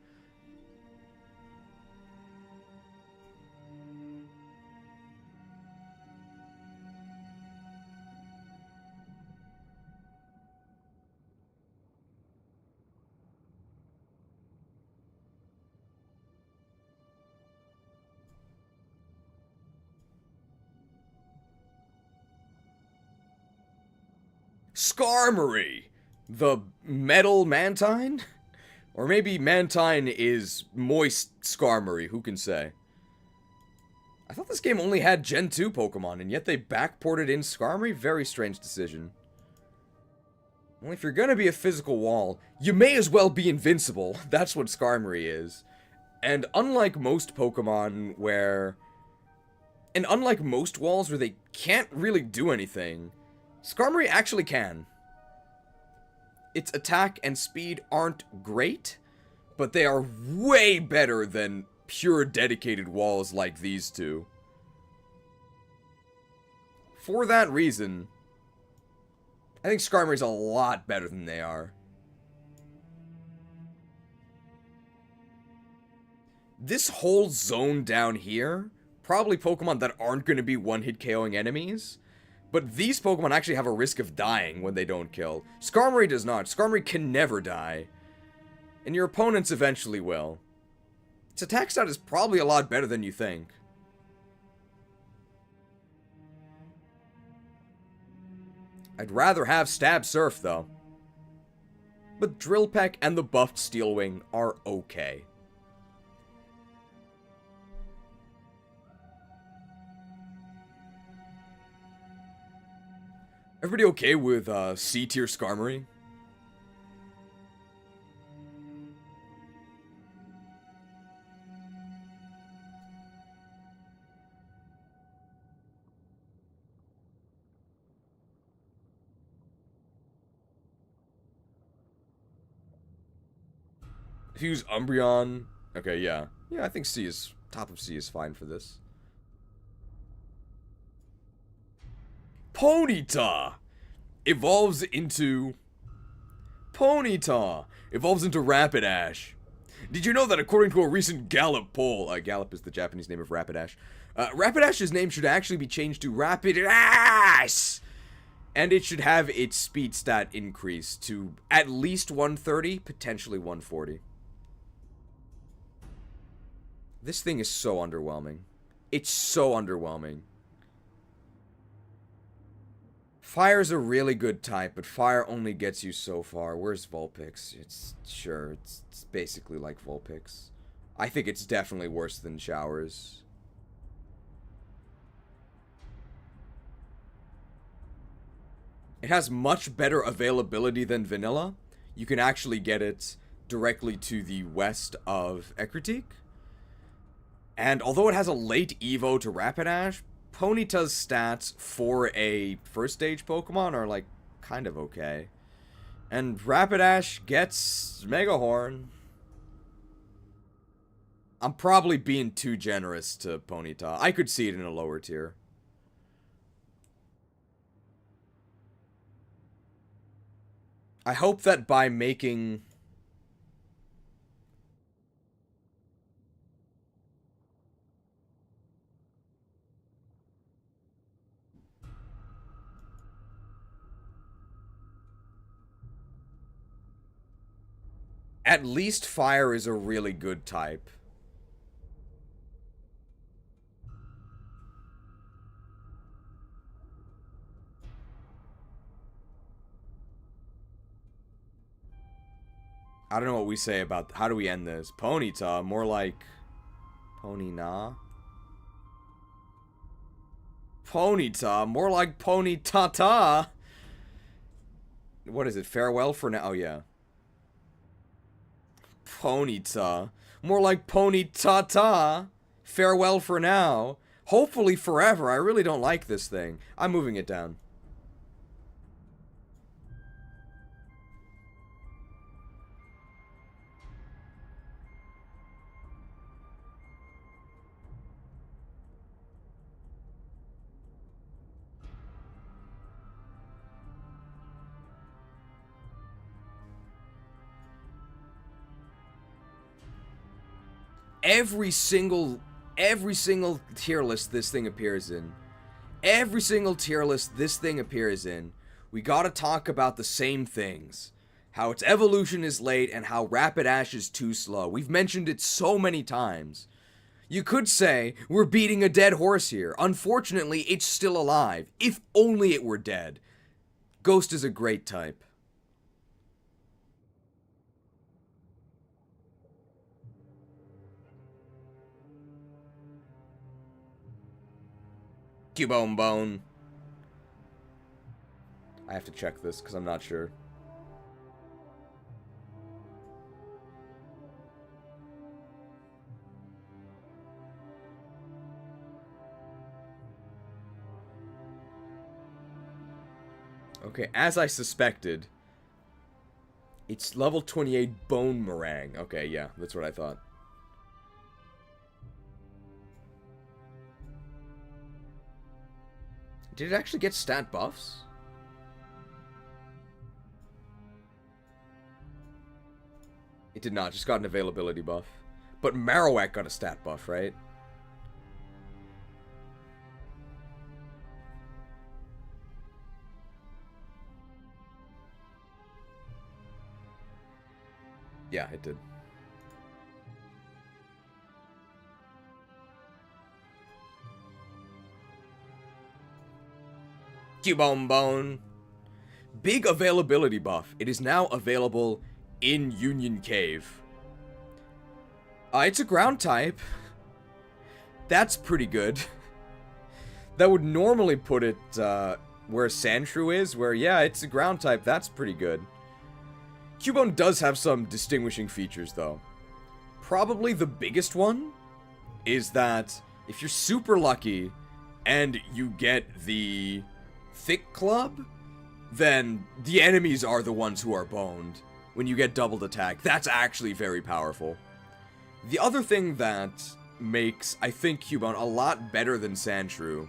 Skarmory, the metal Mantine? Or maybe Mantine is moist Skarmory, who can say? I thought this game only had Gen 2 Pokemon, and yet they backported in Skarmory? Very strange decision. Well, if you're gonna be a physical wall, you may as well be invincible. That's what Skarmory is. And unlike most Pokemon where... And unlike most walls where they can't really do anything, Skarmory actually can. its attack and speed aren't great, but they are way better than pure dedicated walls like these two. For that reason, I think Skarmory's a lot better than they are. This whole zone down here, probably Pokemon that aren't going to be one-hit KOing enemies, but these Pokemon actually have a risk of dying when they don't kill. Skarmory does not. Skarmory can never die. And your opponents eventually will. Its attack stat is probably a lot better than you think. I'd rather have Stab Surf, though. But Drill Peck and the buffed Steel Wing are okay. Everybody okay with C-tier Skarmory? If you use Umbreon... Okay, yeah. Yeah, I think C is... Top of C is fine for this. Ponyta evolves into Rapidash. Did you know that according to a recent Gallup poll, Gallup is the Japanese name of Rapidash, Rapidash's name should actually be changed to Rapidash, and it should have its speed stat increase to at least 130, potentially 140. This thing is so underwhelming. It's so underwhelming. Fire's a really good type, but fire only gets you so far. Where's Vulpix? It's basically like Vulpix. I think it's definitely worse than Showers. It has much better availability than Vanilla. You can actually get it directly to the west of Ecruteak. And although it has a late Evo to Rapidash, Ponyta's stats for a first stage Pokemon are, like, kind of okay. And Rapidash gets Mega Horn. I'm probably being too generous to Ponyta. I could see it in a lower tier. I hope that by making... At least fire is a really good type. I don't know what we say about... How do we end this? Ponyta, more like... Ponyna? Ponyta, more like Ponytata. What is it? Farewell for now? Oh, yeah. Ponyta. More like Ponytata. Farewell for now. Hopefully forever. I really don't like this thing. I'm moving it down. Every single tier list this thing appears in. Every single tier list this thing appears in. We gotta talk about the same things. How its evolution is late and how Rapidash is too slow. We've mentioned it so many times. You could say we're beating a dead horse here. Unfortunately, it's still alive. If only it were dead. Ghost is a great type. Cubone Bone. I have to check this because I'm not sure. Okay, as I suspected, It's level 28 Bone Meringue. Okay, yeah, that's what I thought. Did it actually get stat buffs? It did not, just got an availability buff. But Marowak got a stat buff, right? Yeah, it did. Cubone Bone. Big availability buff. It is now available in Union Cave. It's a ground type. That's pretty good. That would normally put it where Sandshrew is, where, yeah, it's a ground type. That's pretty good. Cubone does have some distinguishing features, though. Probably the biggest one is that if you're super lucky and you get the Thick Club, then the enemies are the ones who are boned. When you get doubled attack, that's actually very powerful. The other thing that makes, I think, Cubone a lot better than Sandshrew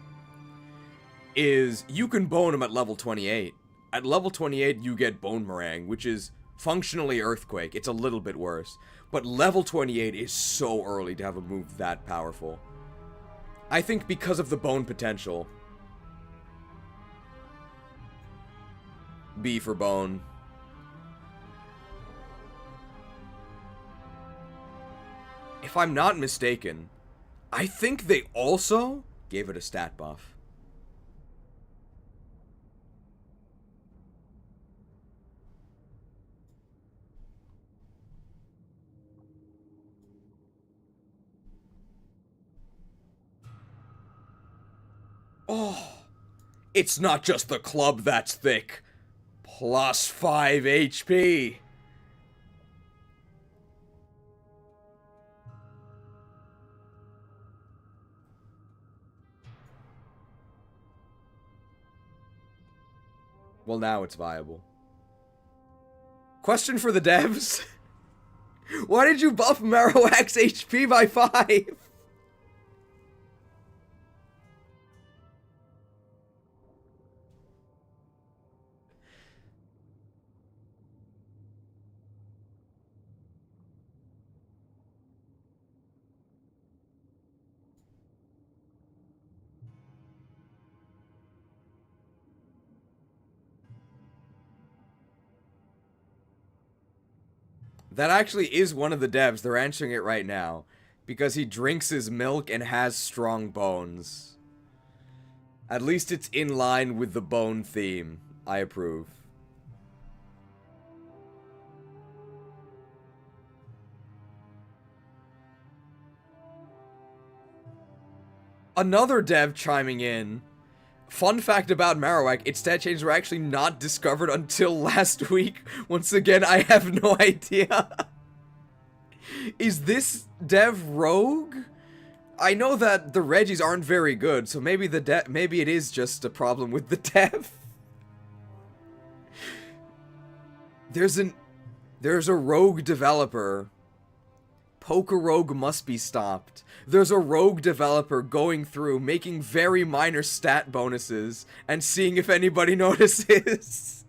is you can bone him at level 28. At level 28, you get Bone Meringue, which is functionally Earthquake. It's a little bit worse. But level 28 is so early to have a move that powerful. I think because of the bone potential. B for bone. If I'm not mistaken, I think they also gave it a stat buff. Oh, it's not just the club that's thick. Plus 5 HP. Well, now it's viable. Question for the devs. Why did you buff Marowak's HP by 5? That actually is one of the devs. They're answering it right now. Because he drinks his milk and has strong bones. At least it's in line with the bone theme. I approve. Another dev chiming in. Fun fact about Marowak, its stat changes were actually not discovered until last week. Once again, I have no idea. Is this dev rogue? I know that the Reggies aren't very good, so maybe maybe it is just a problem with the dev. There's a rogue developer. Pokerogue must be stopped. There's a rogue developer going through, making very minor stat bonuses, and seeing if anybody notices.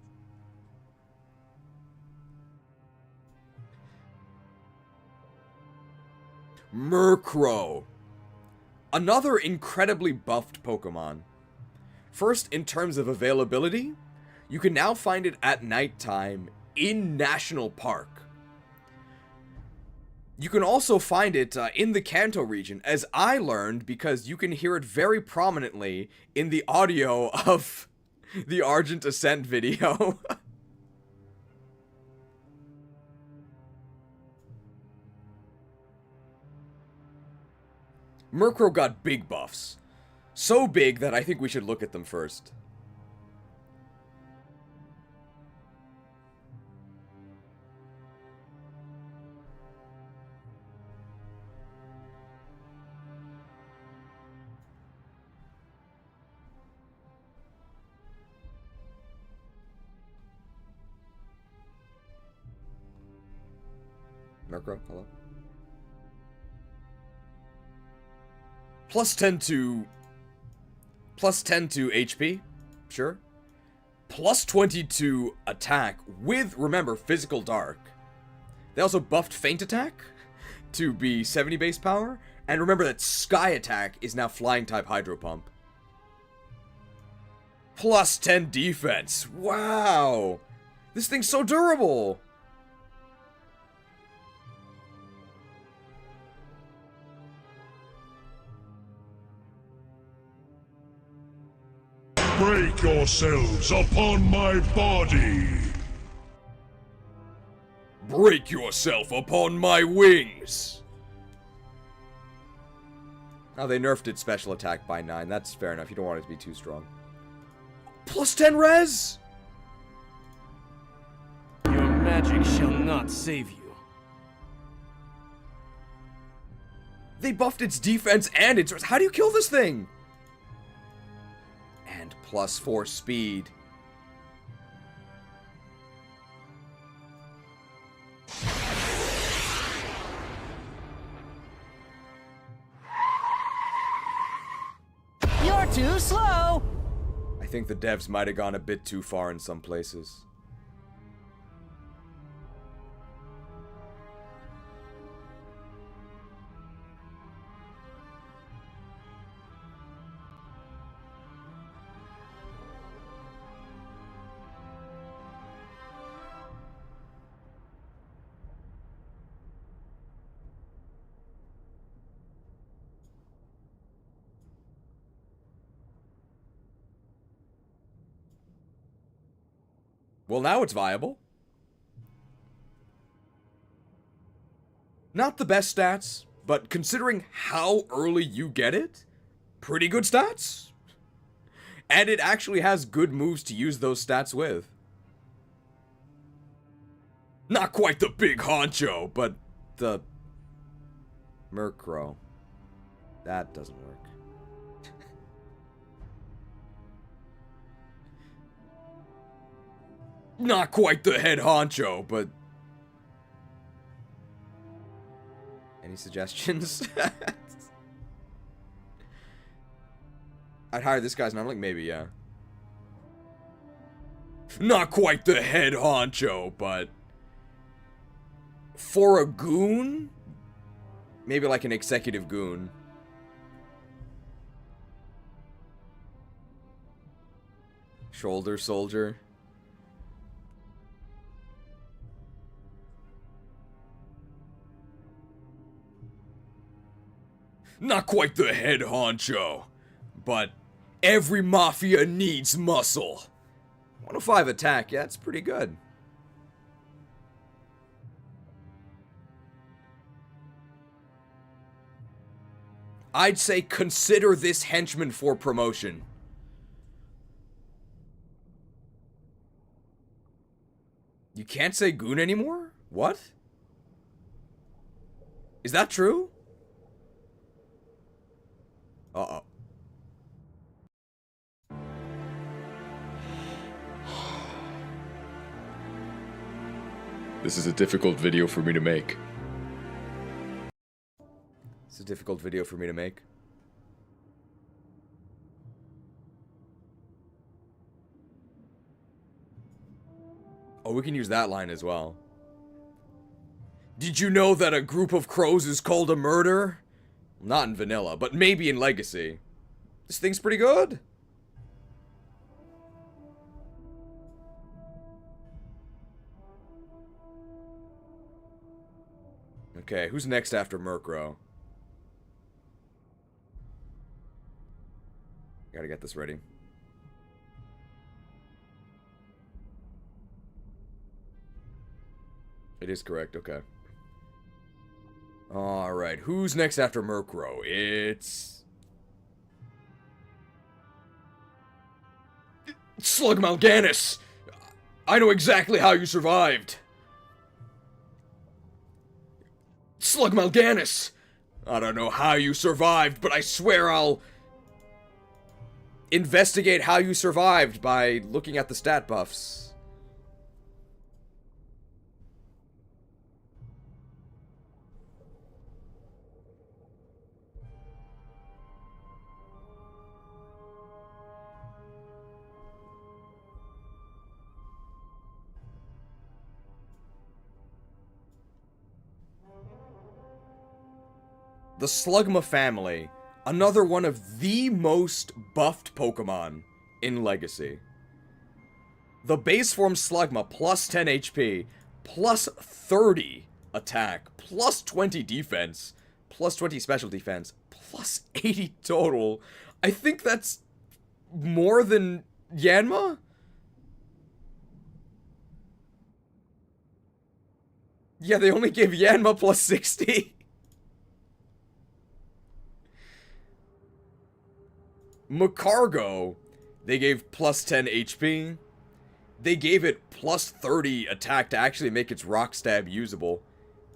Murkrow. Another incredibly buffed Pokemon. First, in terms of availability, you can now find it at nighttime in National Park. You can also find it in the Kanto region, as I learned, because you can hear it very prominently in the audio of the Argent Ascent video. Murkrow got big buffs. So big that I think we should look at them first. Murkrow, hello? Plus 10 to HP, sure. Plus 20 to attack with, remember, Physical Dark. They also buffed Feint Attack to be 70 base power. And remember that Sky Attack is now Flying type Hydro Pump. Plus 10 defense. Wow. This thing's so durable. Break yourselves upon my body! Break yourself upon my wings! Oh, they nerfed its special attack by 9. That's fair enough. You don't want it to be too strong. Plus 10 res? Your magic shall not save you. They buffed its defense and its res. How do you kill this thing? And plus 4 speed. You're too slow! I think the devs might have gone a bit too far in some places. Well, now it's viable. Not the best stats, but considering how early you get it, pretty good stats. And it actually has good moves to use those stats with. Not quite the big honcho, but the Murkrow. That doesn't work. Not quite the head honcho, but... Any suggestions? I'd hire this guy's number, like, maybe, yeah. Not quite the head honcho, but... For a goon? Maybe like an executive goon. Shoulder soldier. Not quite the head honcho, but every mafia needs muscle. 105 attack, yeah, that's pretty good. I'd say consider this henchman for promotion. You can't say goon anymore? What? Is that true? Uh-oh. This is a difficult video for me to make. It's a difficult video for me to make. Oh, we can use that line as well. Did you know that a group of crows is called a murder? Not in vanilla, but maybe in Legacy. This thing's pretty good. Okay, who's next after Murkrow? Gotta get this ready. It is correct, okay. Alright, who's next after Murkrow? It's... Slug Mal'Ganis! I know exactly how you survived! Slug Mal'Ganis! I don't know how you survived, but I swear I'll... investigate how you survived by looking at the stat buffs. The Slugma family, another one of the most buffed Pokemon in Legacy. The base form Slugma, plus 10 HP, plus 30 attack, plus 20 defense, plus 20 special defense, plus 80 total. I think that's more than Yanma? Yeah, they only gave Yanma plus 60. Macargo, they gave plus 10 HP. They gave it plus 30 attack to actually make its rock stab usable.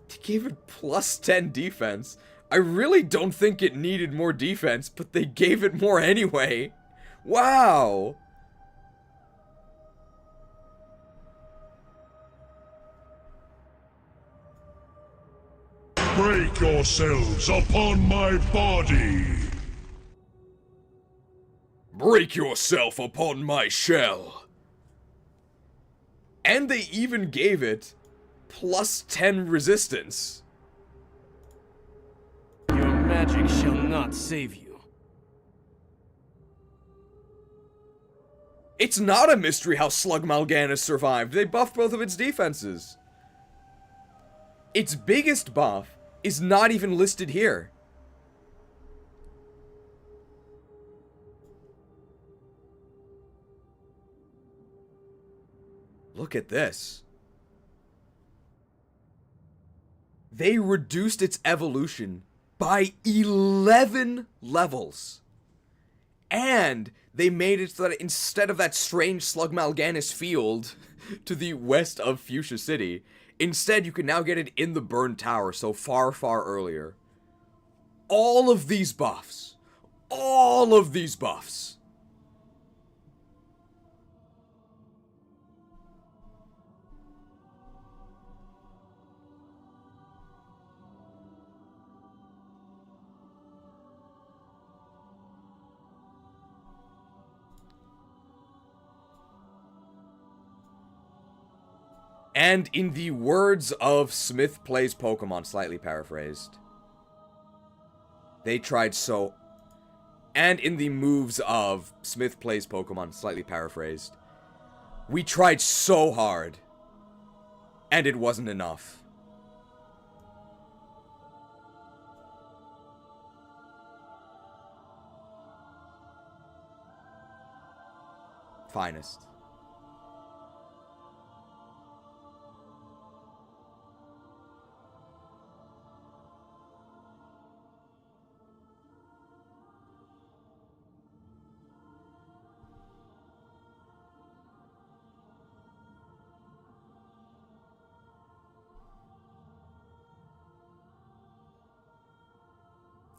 They gave it plus 10 defense. I really don't think it needed more defense, but they gave it more anyway. Wow. Break yourselves upon my body! Break yourself upon my shell. And they even gave it plus 10 resistance. Your magic shall not save you. It's not a mystery how Slugmalganis survived. They buffed both of its defenses. Its biggest buff is not even listed here. Look at this. They reduced its evolution by 11 levels. And they made it so that instead of that strange Slugmalganis field to the west of Fuchsia City, instead you can now get it in the Burn Tower, so far, far earlier. All of these buffs. All of these buffs. And in the words of SmithPlays Pokemon, slightly paraphrased, they tried so... And in the moves of SmithPlays Pokemon, slightly paraphrased, we tried so hard, and it wasn't enough. Finest.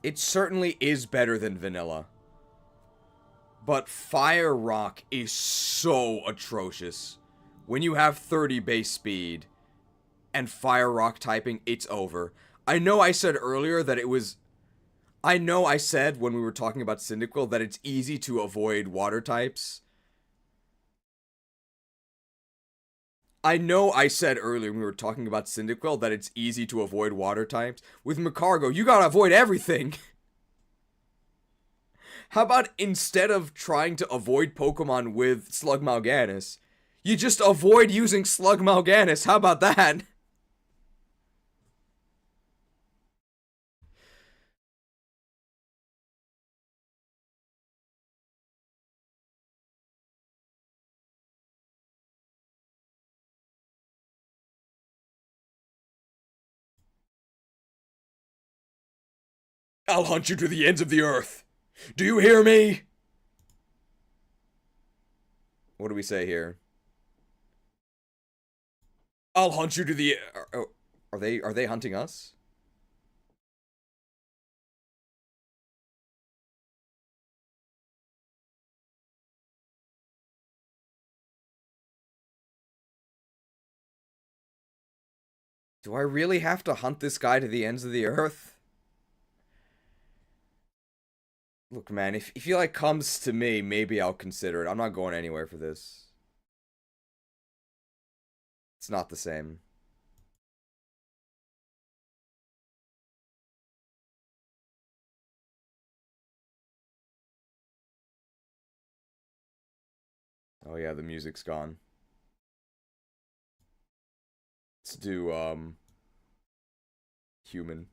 It certainly is better than vanilla. But Fire Rock is so atrocious. When you have 30 base speed and Fire Rock typing, it's over. I know I said earlier that it was... I know I said when we were talking about Cyndaquil that it's easy to avoid water types. I know I said earlier when we were talking about Cyndaquil that it's easy to avoid water types. With Macargo, you gotta avoid everything. How about instead of trying to avoid Pokemon with Slugmalganis, you just avoid using Slugmalganis? How about that? I'll hunt you to the ends of the earth. Do you hear me? What do we say here? I'll hunt you to the... Are they hunting us? Do I really have to hunt this guy to the ends of the earth? Look, man, if he, like, comes to me, maybe I'll consider it. I'm not going anywhere for this. It's not the same. Oh yeah, the music's gone. Let's do, human.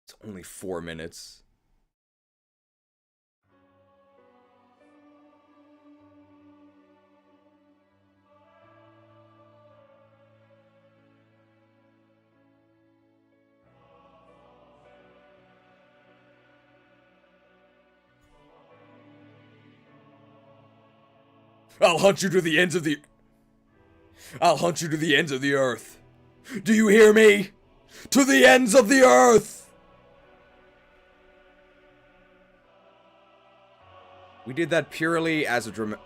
It's only 4 minutes. I'll hunt you to the ends of the... I'll hunt you to the ends of the earth. Do you hear me? To the ends of the earth! We did that purely as a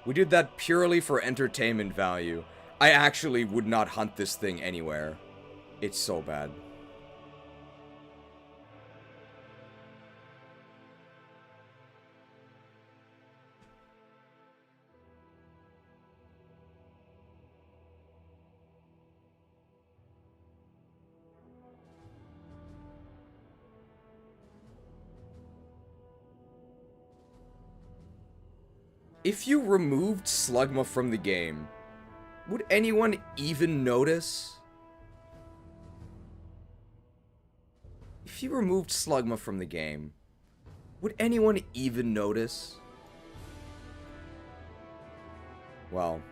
We did that purely for entertainment value. I actually would not hunt this thing anywhere. It's so bad. If you removed Slugma from the game, would anyone even notice? If you removed Slugma from the game, would anyone even notice? Well,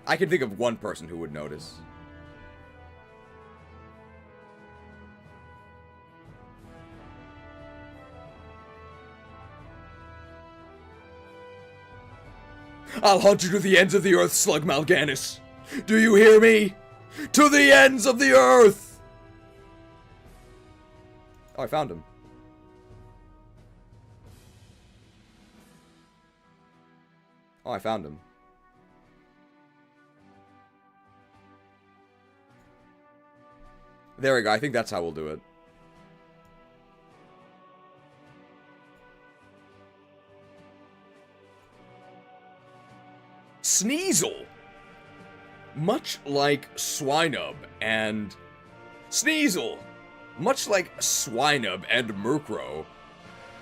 I can think of one person who would notice. I'll hunt you to the ends of the earth, Slug Mal'Ganis. Do you hear me? To the ends of the earth! Oh, I found him. Oh, I found him. There we go. I think that's how we'll do it. Sneasel! Much like Swinub and... Sneasel! Much like Swinub and Murkrow,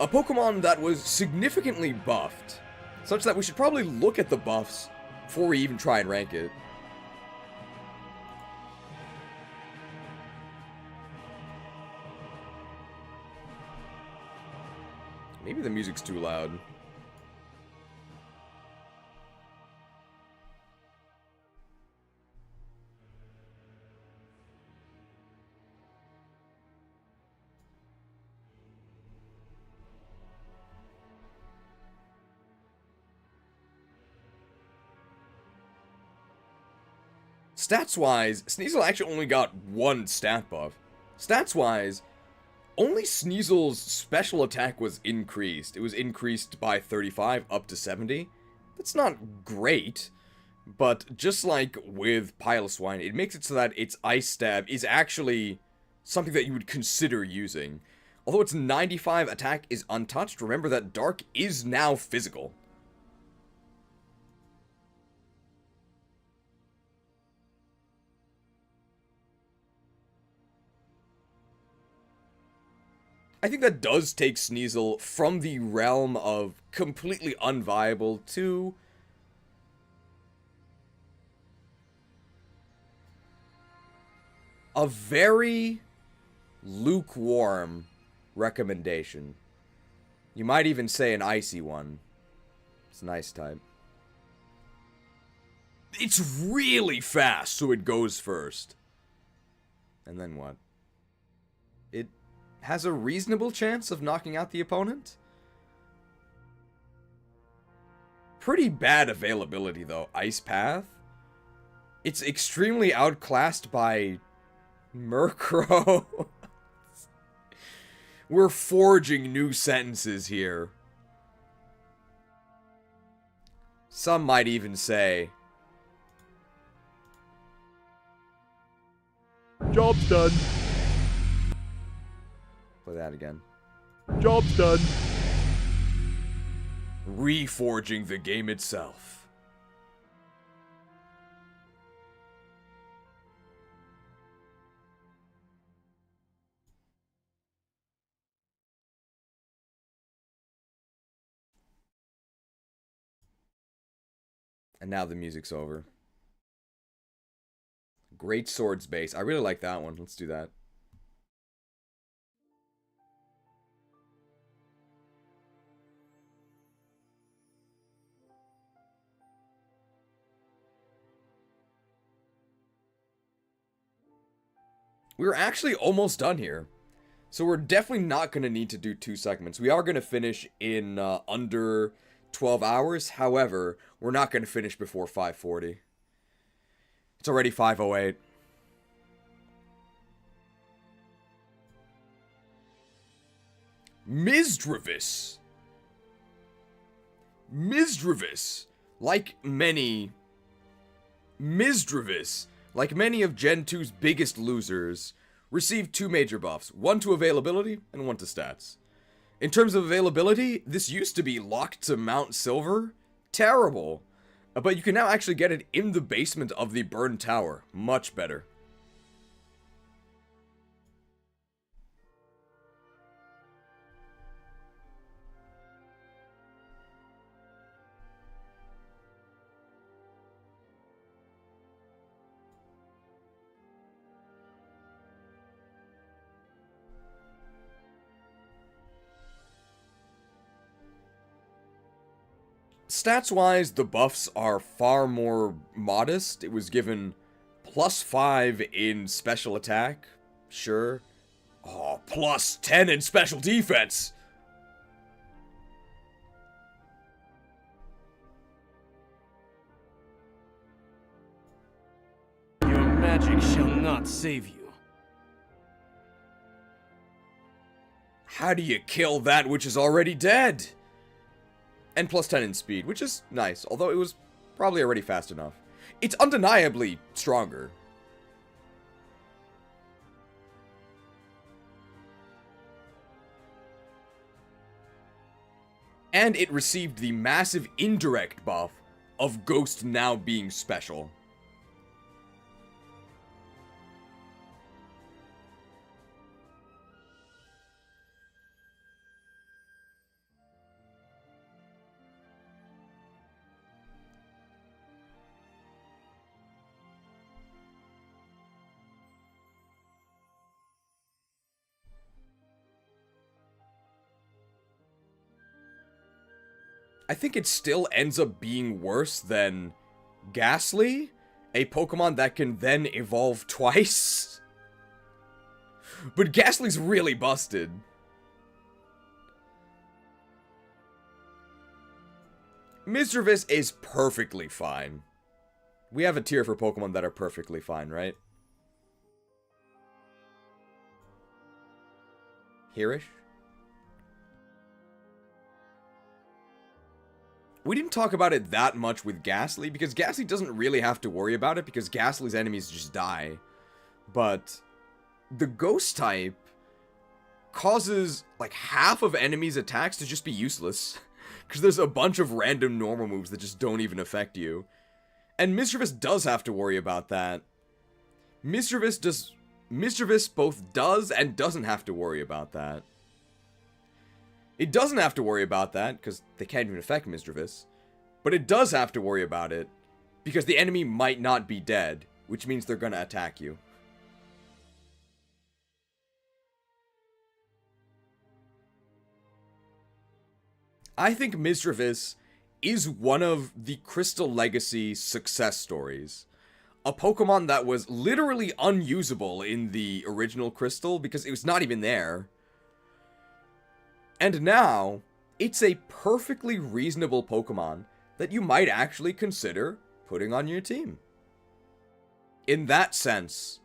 a Pokemon that was significantly buffed, such that we should probably look at the buffs before we even try and rank it. Maybe the music's too loud. Stats-wise, Sneasel actually only got one stat buff. Stats-wise, only Sneasel's special attack was increased. It was increased by 35 up to 70. That's not great, but just like with Piloswine, it makes it so that its Ice Stab is actually something that you would consider using. Although its 95 attack is untouched, remember that Dark is now physical. I think that does take Sneasel from the realm of completely unviable to a very lukewarm recommendation. You might even say an icy one. It's a nice type. It's really fast, so it goes first. And then what? It has a reasonable chance of knocking out the opponent. Pretty bad availability, though. Ice Path. It's extremely outclassed by Murkrow. We're forging new sentences here. Some might even say... Job's done. Play that again. Job's done. Reforging the game itself. And now the music's over. Great Swords base. I really like that one. Let's do that. We're actually almost done here. So we're definitely not going to need to do 2 segments. We are going to finish in under 12 hours. However, we're not going to finish before 5:40. It's already 5:08. Misdreavus. Misdreavus. Like many of Gen 2's biggest losers, received 2 major buffs, one to availability and one to stats. In terms of availability, this used to be locked to Mount Silver. Terrible. But you can now actually get it in the basement of the burned tower. Much better. Stats-wise, the buffs are far more modest. It was given +5 in special attack. Sure. Oh, +10 in special defense! Your magic shall not save you. How do you kill that which is already dead? And +10 in speed, which is nice, although it was probably already fast enough. It's undeniably stronger. And it received the massive indirect buff of Ghost now being special. I think it still ends up being worse than Ghastly, a Pokemon that can then evolve twice. But Ghastly's really busted. Misdreavus is perfectly fine. We have a tier for Pokemon that are perfectly fine, right? Hereish? We didn't talk about it that much with Ghastly, because Ghastly doesn't really have to worry about it, because Ghastly's enemies just die. But the Ghost type causes, like, half of enemies' attacks to just be useless. Because there's a bunch of random normal moves that just don't even affect you. And Misdreavus does have to worry about that. Misdreavus both does and doesn't have to worry about that. It doesn't have to worry about that, because they can't even affect Misdreavus. But it does have to worry about it, because the enemy might not be dead, which means they're gonna attack you. I think Misdreavus is one of the Crystal Legacy success stories. A Pokemon that was literally unusable in the original Crystal, because it was not even there. And now, it's a perfectly reasonable Pokemon that you might actually consider putting on your team. In that sense,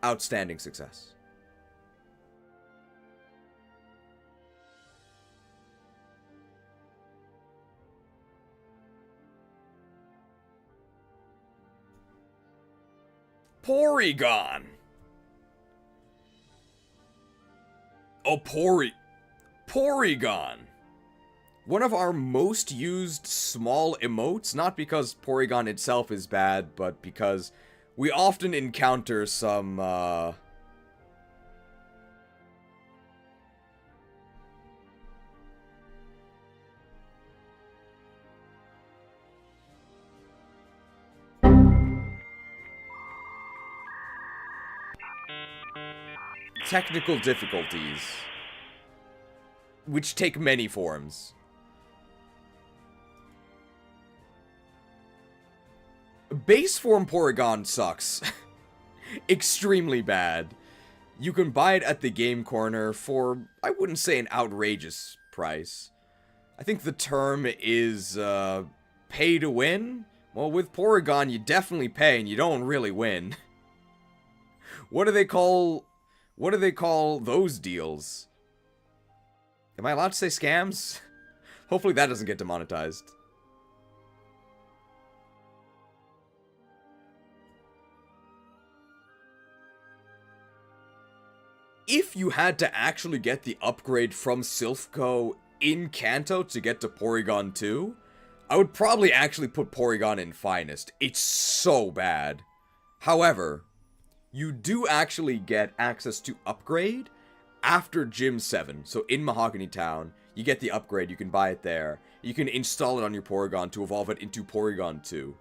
outstanding success. Porygon! Oh, Porygon! One of our most used small emotes, not because Porygon itself is bad, but because we often encounter some, technical difficulties, which take many forms. Base form Porygon sucks. Extremely bad. You can buy it at the game corner for, I wouldn't say an outrageous price. I think the term is, pay to win? Well, with Porygon, you definitely pay and you don't really win. What do they call those deals? Am I allowed to say scams? Hopefully that doesn't get demonetized. If you had to actually get the upgrade from Silphco in Kanto to get to Porygon 2, I would probably actually put Porygon in Finest. It's so bad. However, you do actually get access to upgrade after Gym 7. So in Mahogany Town, you get the upgrade, you can buy it there. You can install it on your Porygon to evolve it into Porygon 2.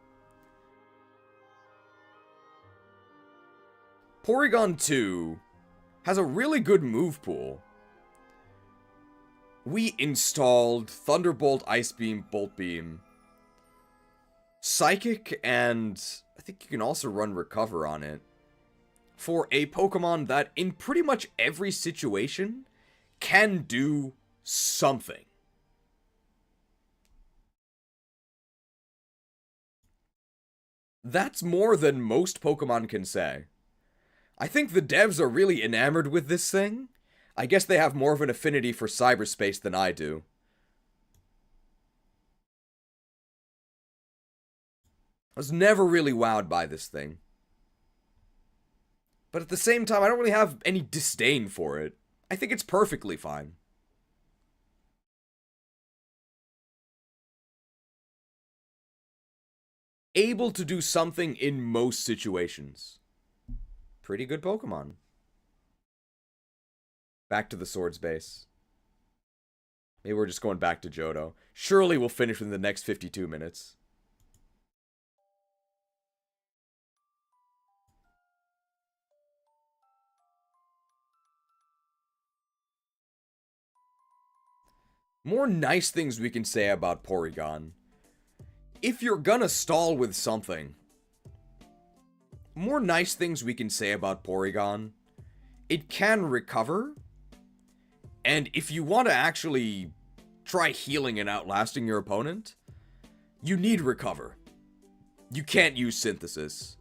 Porygon 2 has a really good move pool. We installed Thunderbolt, Ice Beam, Bolt Beam, Psychic, and I think you can also run Recover on it. For a Pokemon that, in pretty much every situation, can do something. That's more than most Pokemon can say. I think the devs are really enamored with this thing. I guess they have more of an affinity for cyberspace than I do. I was never really wowed by this thing. But at the same time, I don't really have any disdain for it. I think it's perfectly fine. Able to do something in most situations. Pretty good Pokemon. Back to the Swords base. Maybe we're just going back to Johto. Surely we'll finish within the next 52 minutes. More nice things we can say about Porygon. If you're gonna stall with something, more nice things we can say about Porygon. It can recover. And if you want to actually try healing and outlasting your opponent, you need Recover. You can't use Synthesis.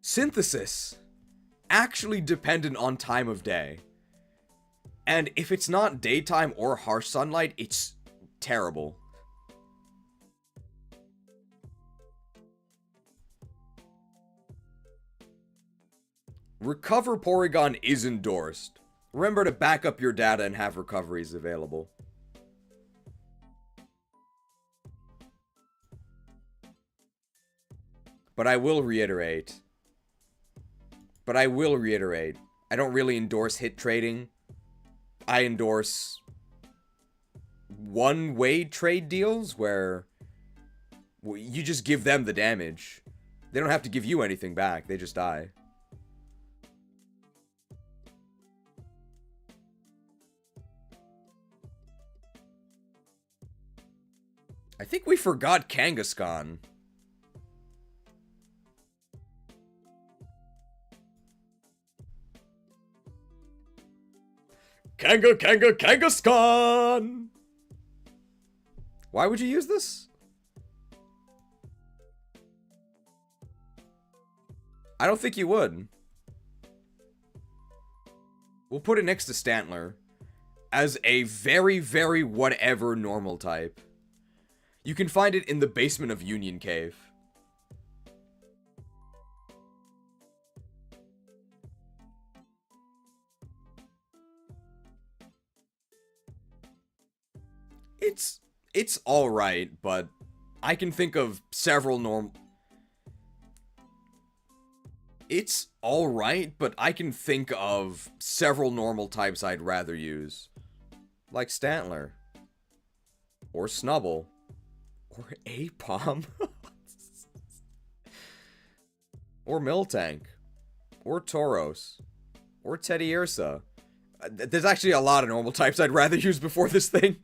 Synthesis actually dependent on time of day. And if it's not daytime or harsh sunlight, it's terrible. Recover Porygon is endorsed. Remember to back up your data and have recoveries available. But I will reiterate, I don't really endorse hit trading. I endorse one-way trade deals where you just give them the damage. They don't have to give you anything back, they just die. I think we forgot Kangaskhan. Kangaskhan! Why would you use this? I don't think you would. We'll put it next to Stantler as a very, very whatever normal type. You can find it in the basement of Union Cave. It's alright, but I can think of several It's alright, but I can think of several normal types I'd rather use. Like Stantler. Or Snubble. Or Apom. Or Miltank. Or Tauros. Or Teddy Ursa. There's actually a lot of normal types I'd rather use before this thing.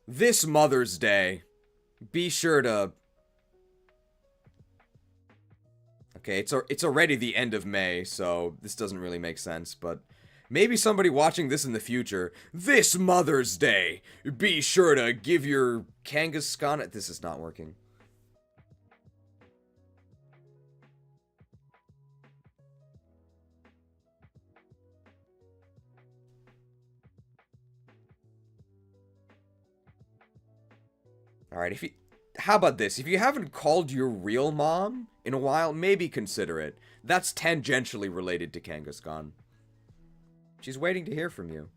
This Mother's Day, be sure to... Okay, it's already the end of May, so this doesn't really make sense, but... Maybe somebody watching this in the future, this Mother's Day, be sure to give your Kangaskhan... This is not working. Alright, how about this? If you haven't called your real mom in a while, maybe consider it. That's tangentially related to Kangaskhan. She's waiting to hear from you.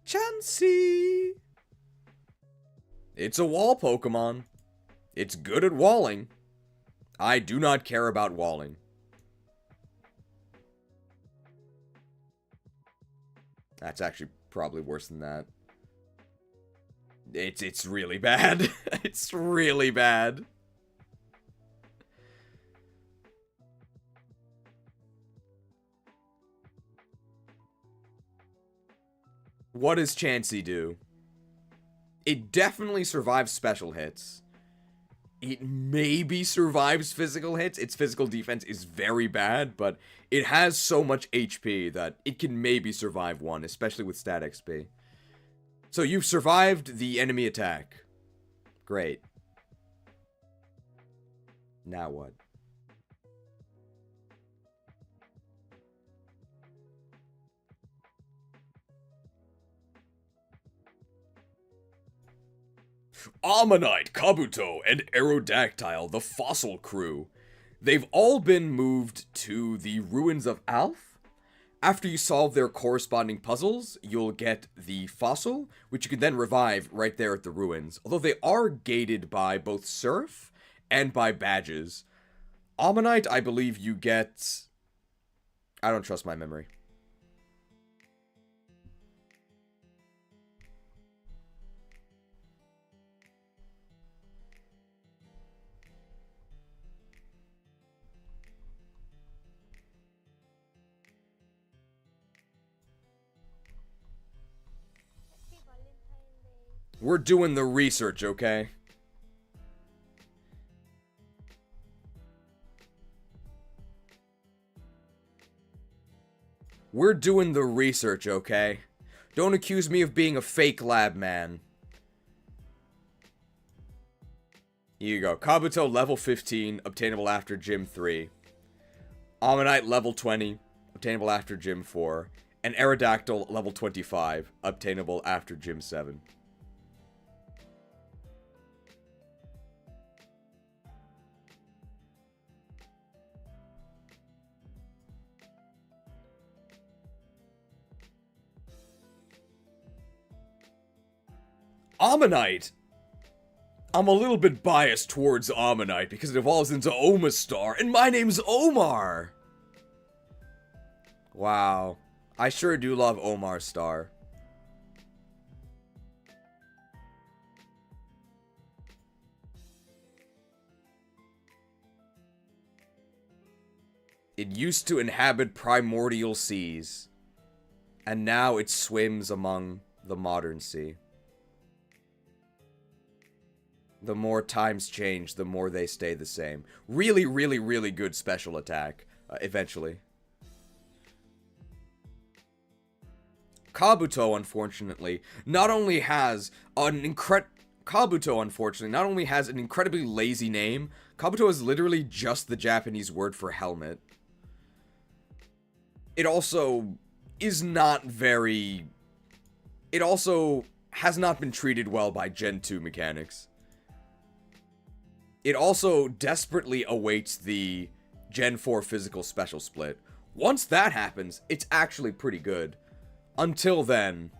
Chansey! It's a wall Pokemon. It's good at walling. I do not care about walling. That's actually probably worse than that. It's really bad. It's really bad. What does Chansey do? It definitely survives special hits. It maybe survives physical hits. Its physical defense is very bad, but it has so much HP that it can maybe survive one, especially with stat XP. So you've survived the enemy attack. Great. Now what? Ammonite, Kabuto, and Aerodactyl, the fossil crew. They've all been moved to the ruins of Alf. After you solve their corresponding puzzles, you'll get the fossil, which you can then revive right there at the ruins. Although they are gated by both Surf and by badges. Ammonite, I believe you get... I don't trust my memory. We're doing the research, okay? We're doing the research, okay? Don't accuse me of being a fake lab man. Here you go. Kabuto level 15, obtainable after Gym 3. Ammonite level 20, obtainable after Gym 4. And Aerodactyl level 25, obtainable after Gym 7. Ammonite! I'm a little bit biased towards Ammonite because it evolves into Omastar, and my name's Omar! Wow. I sure do love Omar Star. It used to inhabit primordial seas, and now it swims among the modern sea. The more times change, the more they stay the same. Really, really, really good special attack, eventually. Kabuto, unfortunately, not only has an incredibly lazy name, Kabuto is literally just the Japanese word for helmet. It also is not very... It also has not been treated well by Gen 2 mechanics. It also desperately awaits the Gen 4 physical special split. Once that happens, it's actually pretty good. Until then,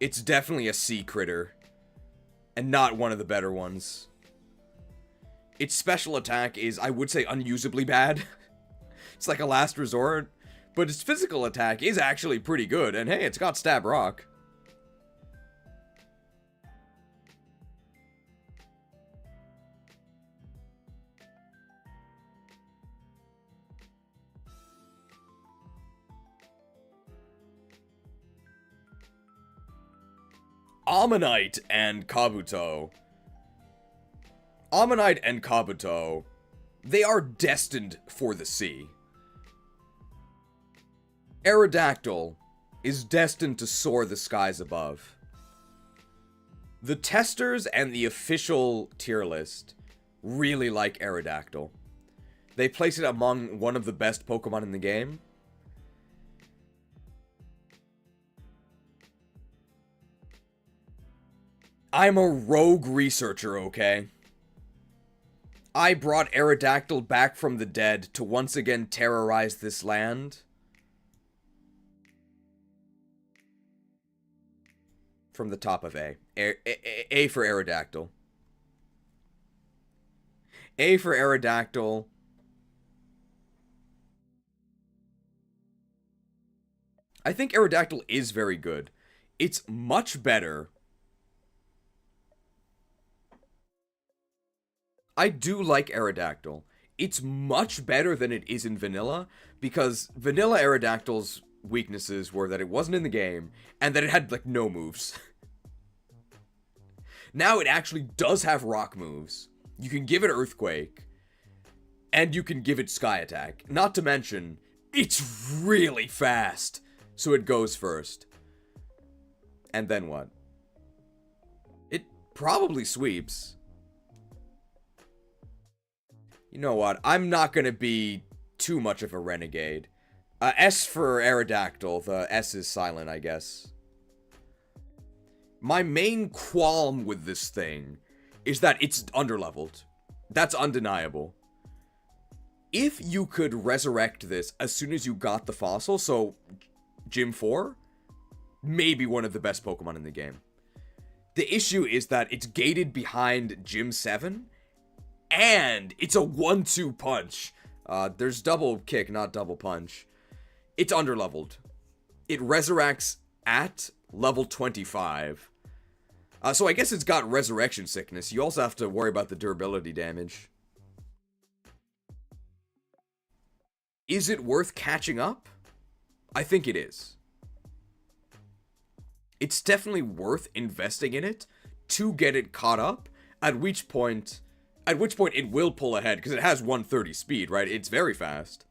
it's definitely a C critter, and not one of the better ones. Its special attack is, I would say, unusably bad. It's like a last resort, but its physical attack is actually pretty good, and hey, it's got Stab Rock. Ammonite and Kabuto. Ammonite and Kabuto, they are destined for the sea. Aerodactyl is destined to soar the skies above. The testers and the official tier list really like Aerodactyl. They place it among one of the best Pokemon in the game. I'm a rogue researcher, okay? I brought Aerodactyl back from the dead to once again terrorize this land. From the top of A. A for Aerodactyl. A for Aerodactyl. I think Aerodactyl is very good. It's much better. I do like Aerodactyl. It's much better than it is in vanilla, because vanilla Aerodactyl's weaknesses were that it wasn't in the game, and that it had, like, no moves. Now it actually does have rock moves. You can give it Earthquake, and you can give it Sky Attack. Not to mention, it's really fast, so it goes first. And then what? It probably sweeps. You know what? I'm not gonna be too much of a renegade. S for Aerodactyl. The S is silent, I guess. My main qualm with this thing is that it's underleveled. That's undeniable. If you could resurrect this as soon as you got the fossil, so Gym 4, maybe one of the best Pokemon in the game. The issue is that it's gated behind Gym 7, and it's a 1-2 punch. There's double kick, not double punch. It's underleveled. It resurrects at level 25. So I guess it's got resurrection sickness. You also have to worry about the durability damage. Is it worth catching up? I think it is. It's definitely worth investing in it to get it caught up, at which point it will pull ahead, because it has 130 speed, right? It's very fast.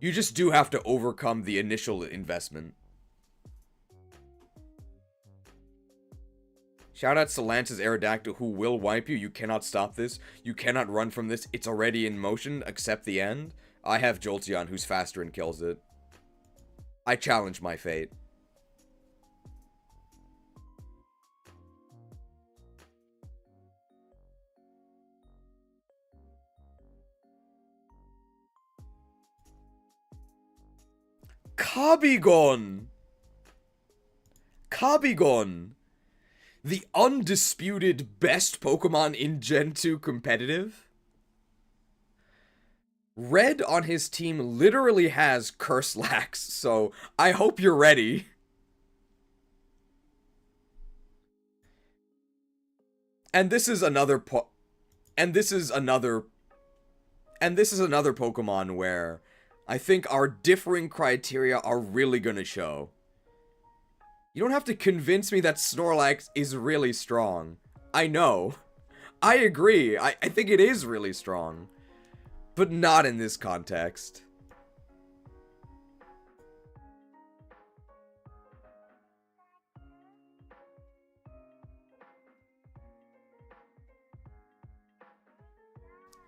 You just do have to overcome the initial investment. Shoutouts to Lance's Aerodactyl, who will wipe you. You cannot stop this. You cannot run from this. It's already in motion, except the end. I have Jolteon, who's faster and kills it. I challenge my fate. Kabigon! Kabigon! The undisputed best Pokemon in Gen 2 competitive? Red on his team literally has Curse-Lax, so I hope you're ready. And this is another Pokemon where I think our differing criteria are really gonna show. You don't have to convince me that Snorlax is really strong. I know. I agree. I think it is really strong. But not in this context.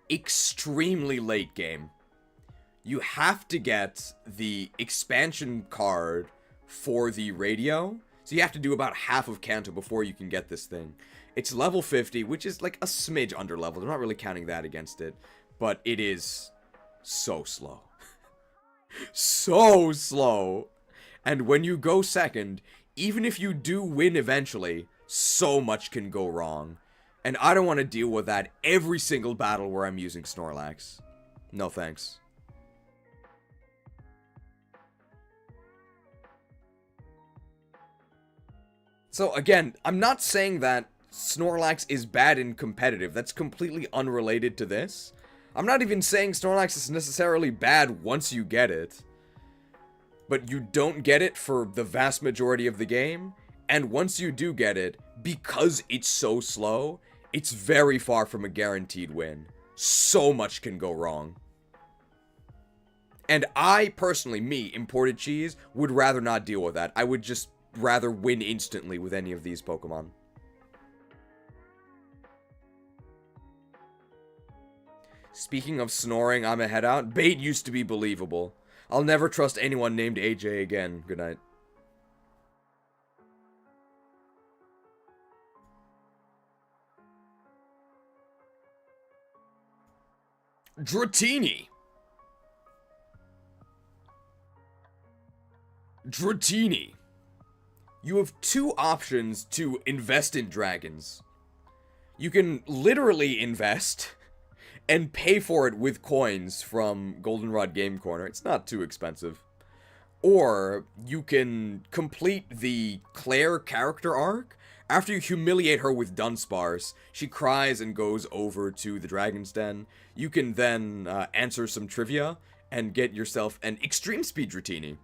Extremely late game. You have to get the expansion card for the radio. So you have to do about half of Kanto before you can get this thing. It's level 50, which is like a smidge under leveled. I'm not really counting that against it. But it is so slow. So slow. And when you go second, even if you do win eventually, so much can go wrong. And I don't want to deal with that every single battle where I'm using Snorlax. No thanks. So again, I'm not saying that Snorlax is bad in competitive. That's completely unrelated to this. I'm not even saying Snorlax is necessarily bad once you get it. But you don't get it for the vast majority of the game. And once you do get it, because it's so slow, it's very far from a guaranteed win. So much can go wrong. And I, personally, me, imported cheese, would rather not deal with that. I would just rather win instantly with any of these Pokemon. Speaking of snoring, I'm a head out. Bait used to be believable. I'll never trust anyone named AJ again. Good night. Dratini. Dratini. You have two options to invest in dragons. You can literally invest and pay for it with coins from Goldenrod Game Corner. It's not too expensive. Or you can complete the Claire character arc. After you humiliate her with Dunsparce, she cries and goes over to the Dragon's Den. You can then answer some trivia and get yourself an Extreme Speed Dratini.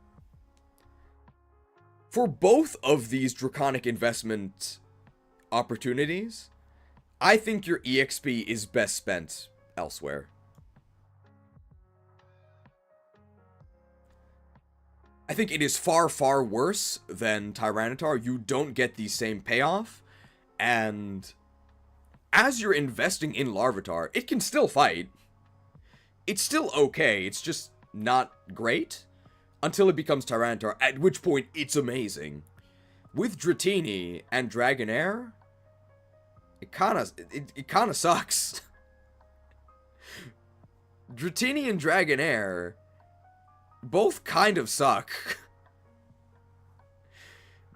For both of these draconic investment opportunities, I think your EXP is best spent elsewhere. I think it is far, far worse than Tyranitar. You don't get the same payoff, and as you're investing in Larvitar, it can still fight. It's still okay, it's just not great, until it becomes Tyranitar, at which point it's amazing. With Dratini and Dragonair, it kinda sucks. Dratini and Dragonair both kind of suck.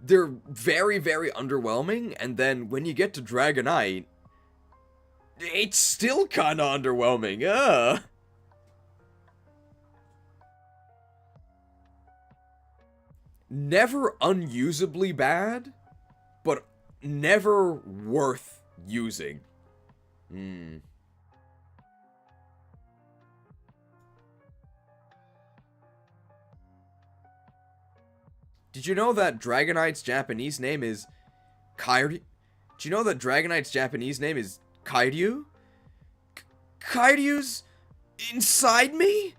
They're very, very underwhelming, and then when you get to Dragonite, it's still kinda underwhelming. Never unusably bad, but never worth using. Did you know that Dragonite's Japanese name is Kairyu? Did you know that Dragonite's Japanese name is Kairyu? Kairyu's inside me?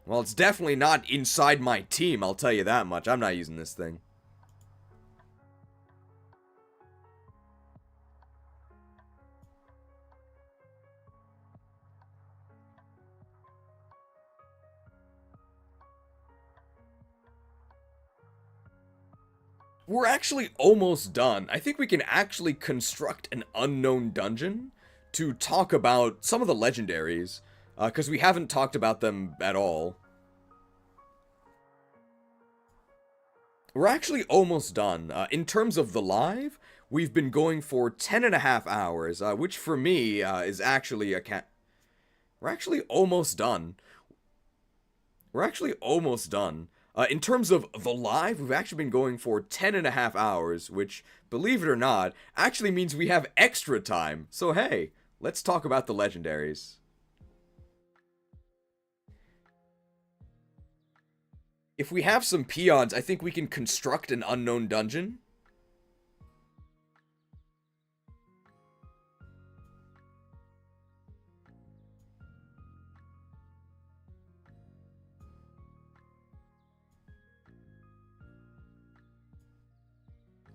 Well, it's definitely not inside my team, I'll tell you that much. I'm not using this thing. We're actually almost done. I think we can actually construct an unknown dungeon to talk about some of the legendaries, because we haven't talked about them at all. We're actually almost done. In terms of the live, we've been going for 10.5 hours, which for me is actually We're actually almost done. We're actually almost done. In terms of the live, we've actually been going for 10.5 hours, which, believe it or not, actually means we have extra time. So hey, let's talk about the legendaries. If we have some peons, I think we can construct an unknown dungeon.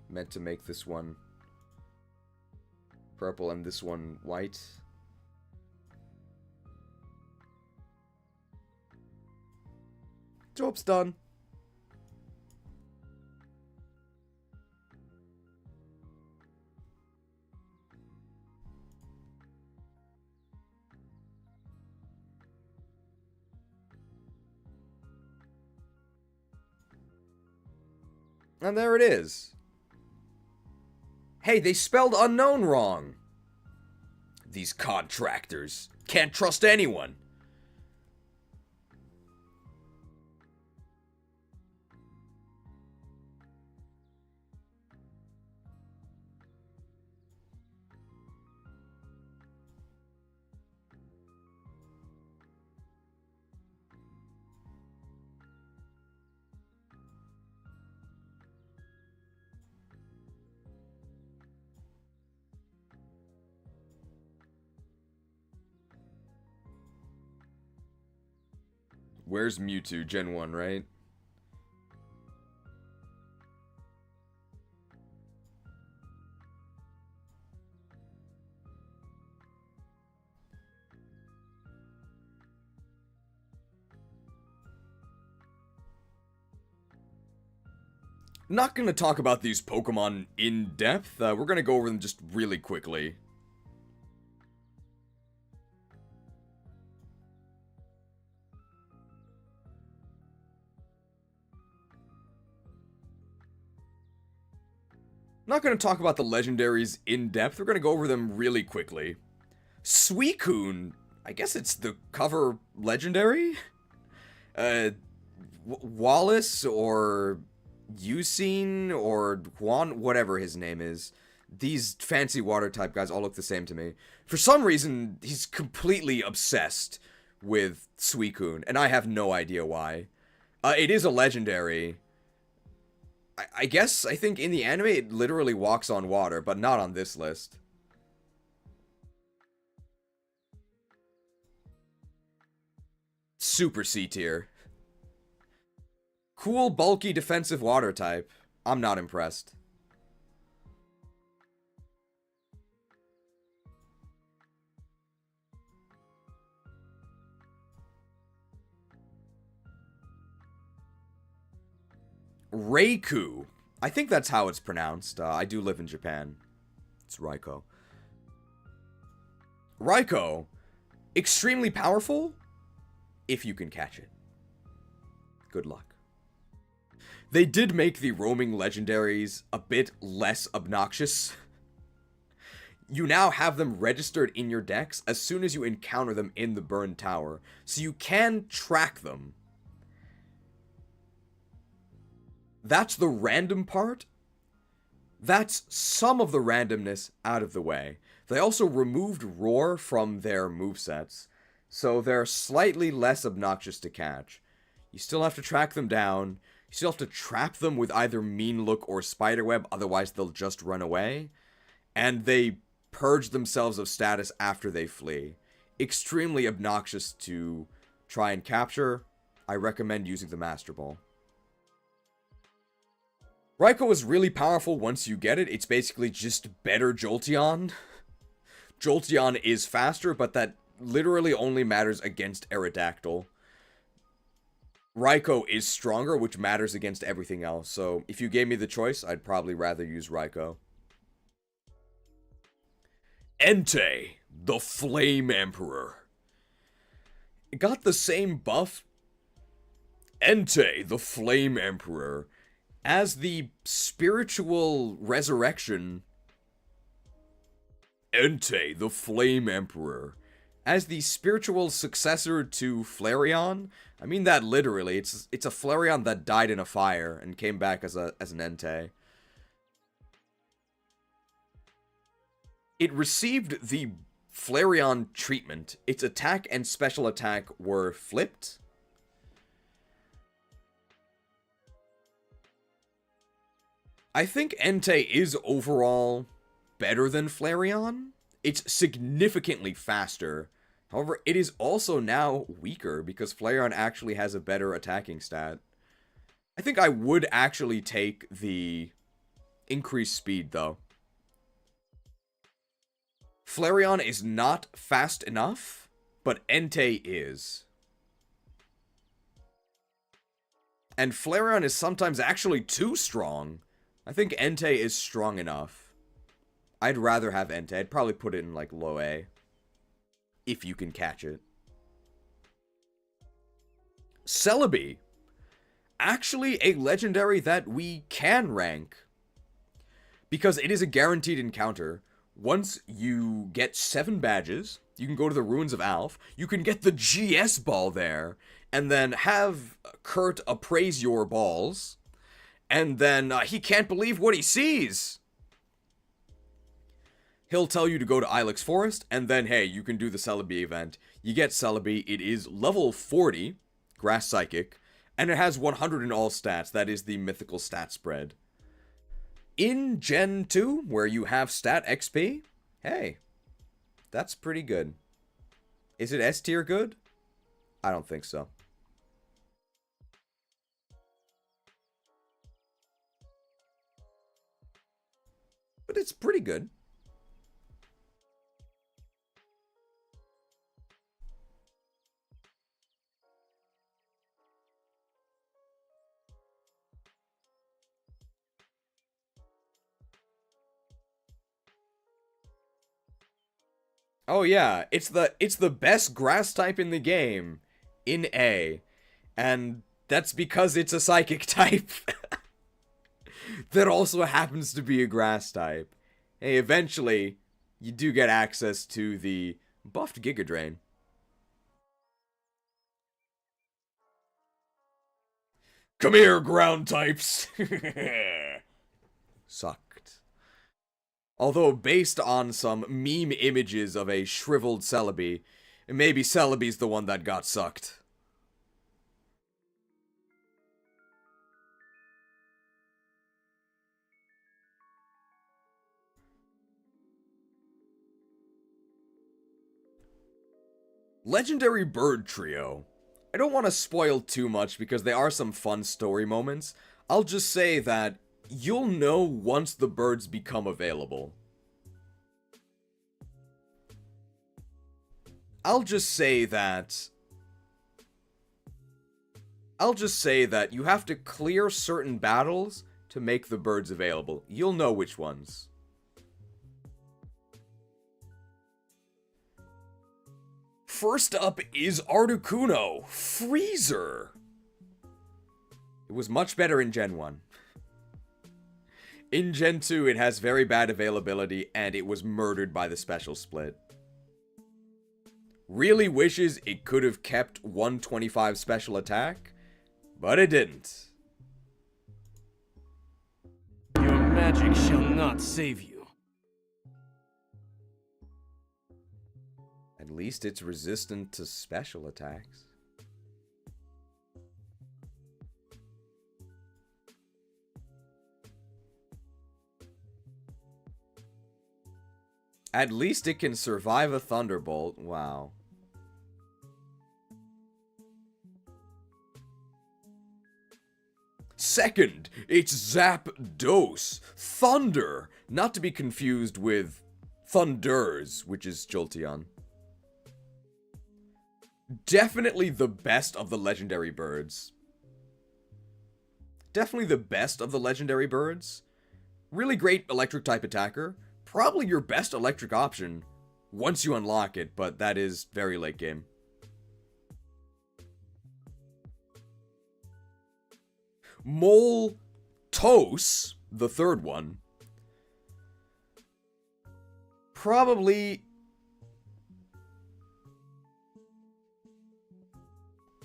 Meant to make this one purple and this one white. Job's done. And there it is. Hey, they spelled unknown wrong. These contractors. Can't trust anyone. Where's Mewtwo? Gen 1, right? Not gonna talk about these Pokemon in depth. We're gonna go over them just really quickly. Not going to talk about the legendaries in depth. We're going to go over them really quickly. Suicune, I guess it's the cover legendary? Wallace or Eusine or Juan, whatever his name is. These fancy water type guys all look the same to me. For some reason, he's completely obsessed with Suicune, and I have no idea why. It is a legendary. I think in the anime it literally walks on water, but not on this list. Super C tier. Cool, bulky, defensive water type. I'm not impressed. Raikou. I think that's how it's pronounced. I do live in Japan. It's Raikou. Raikou. Extremely powerful, if you can catch it. Good luck. They did make the roaming legendaries a bit less obnoxious. You now have them registered in your decks as soon as you encounter them in the Burned Tower, so you can track them. That's the random part. That's some of the randomness out of the way. They also removed Roar from their movesets, so they're slightly less obnoxious to catch. You still have to track them down. You still have to trap them with either Mean Look or Spiderweb, otherwise they'll just run away. And they purge themselves of status after they flee. Extremely obnoxious to try and capture. I recommend using the Master Ball. Raikou is really powerful once you get it. It's basically just better Jolteon. Jolteon is faster, but that literally only matters against Aerodactyl. Raikou is stronger, which matters against everything else. So if you gave me the choice, I'd probably rather use Raikou. Entei, the Flame Emperor. It got the same buff. Entei, the Flame Emperor. As the spiritual resurrection, Entei, the Flame Emperor. As the spiritual successor to Flareon. I mean that literally. It's a Flareon that died in a fire and came back as an Entei. It received the Flareon treatment. Its attack and special attack were flipped. I think Entei is overall better than Flareon. It's significantly faster. However, it is also now weaker because Flareon actually has a better attacking stat. I think I would actually take the increased speed, though. Flareon is not fast enough, but Entei is. And Flareon is sometimes actually too strong. I think Entei is strong enough. I'd rather have Entei. I'd probably put it in, like, low A. If you can catch it. Celebi. actually a legendary that we can rank. Because it is a guaranteed encounter. Once you get 7 badges, you can go to the Ruins of Alf, you can get the GS ball there, and then have Kurt appraise your balls, and then he can't believe what he sees. He'll tell you to go to Ilex Forest, and then, hey, you can do the Celebi event. You get Celebi, it is level 40, Grass Psychic, and it has 100 in all stats. That is the mythical stat spread. In Gen 2, where you have stat XP, hey, that's pretty good. Is it S tier good? I don't think so. But it's pretty good. Oh yeah, it's the best grass type in the game in A, and that's because it's a psychic type that also happens to be a grass type. Hey, eventually you do get access to the buffed Giga Drain. Come here, ground types. Sucked. Although based on some meme images of a shriveled Celebi, maybe Celebi's the one that got sucked. Legendary Bird Trio. I don't want to spoil too much because there are some fun story moments. I'll just say that you'll know once the birds become available. I'll just say that you have to clear certain battles to make the birds available. You'll know which ones. First up is Articuno, Freezer. It was much better in Gen 1. In Gen 2, it has very bad availability, and it was murdered by the special split. Really wishes it could have kept 125 special attack, but it didn't. Your magic shall not save you. At least it's resistant to special attacks. At least it can survive a Thunderbolt. Wow. Second, it's Zapdos. Thunder. Not to be confused with Thunders, which is Jolteon. Definitely the best of the legendary birds. Definitely the best of the legendary birds. Really great electric type attacker. Probably your best electric option once you unlock it, but that is very late game. Moltos, the third one. Probably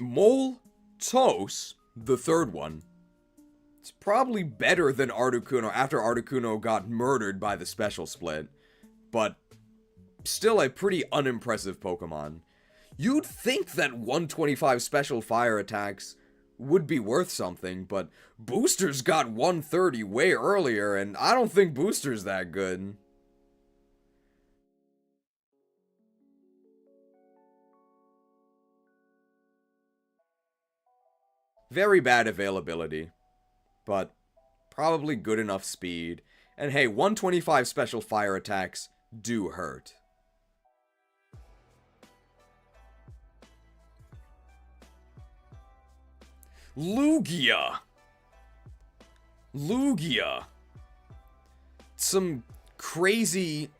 Moltos, the third one. It's probably better than Articuno after Articuno got murdered by the special split, but still a pretty unimpressive Pokemon. You'd think that 125 special fire attacks would be worth something, but Boosters got 130 way earlier, and I don't think Booster's that good. Very bad availability, but probably good enough speed. And hey, 125 special fire attacks do hurt. Lugia. Lugia. Some crazy...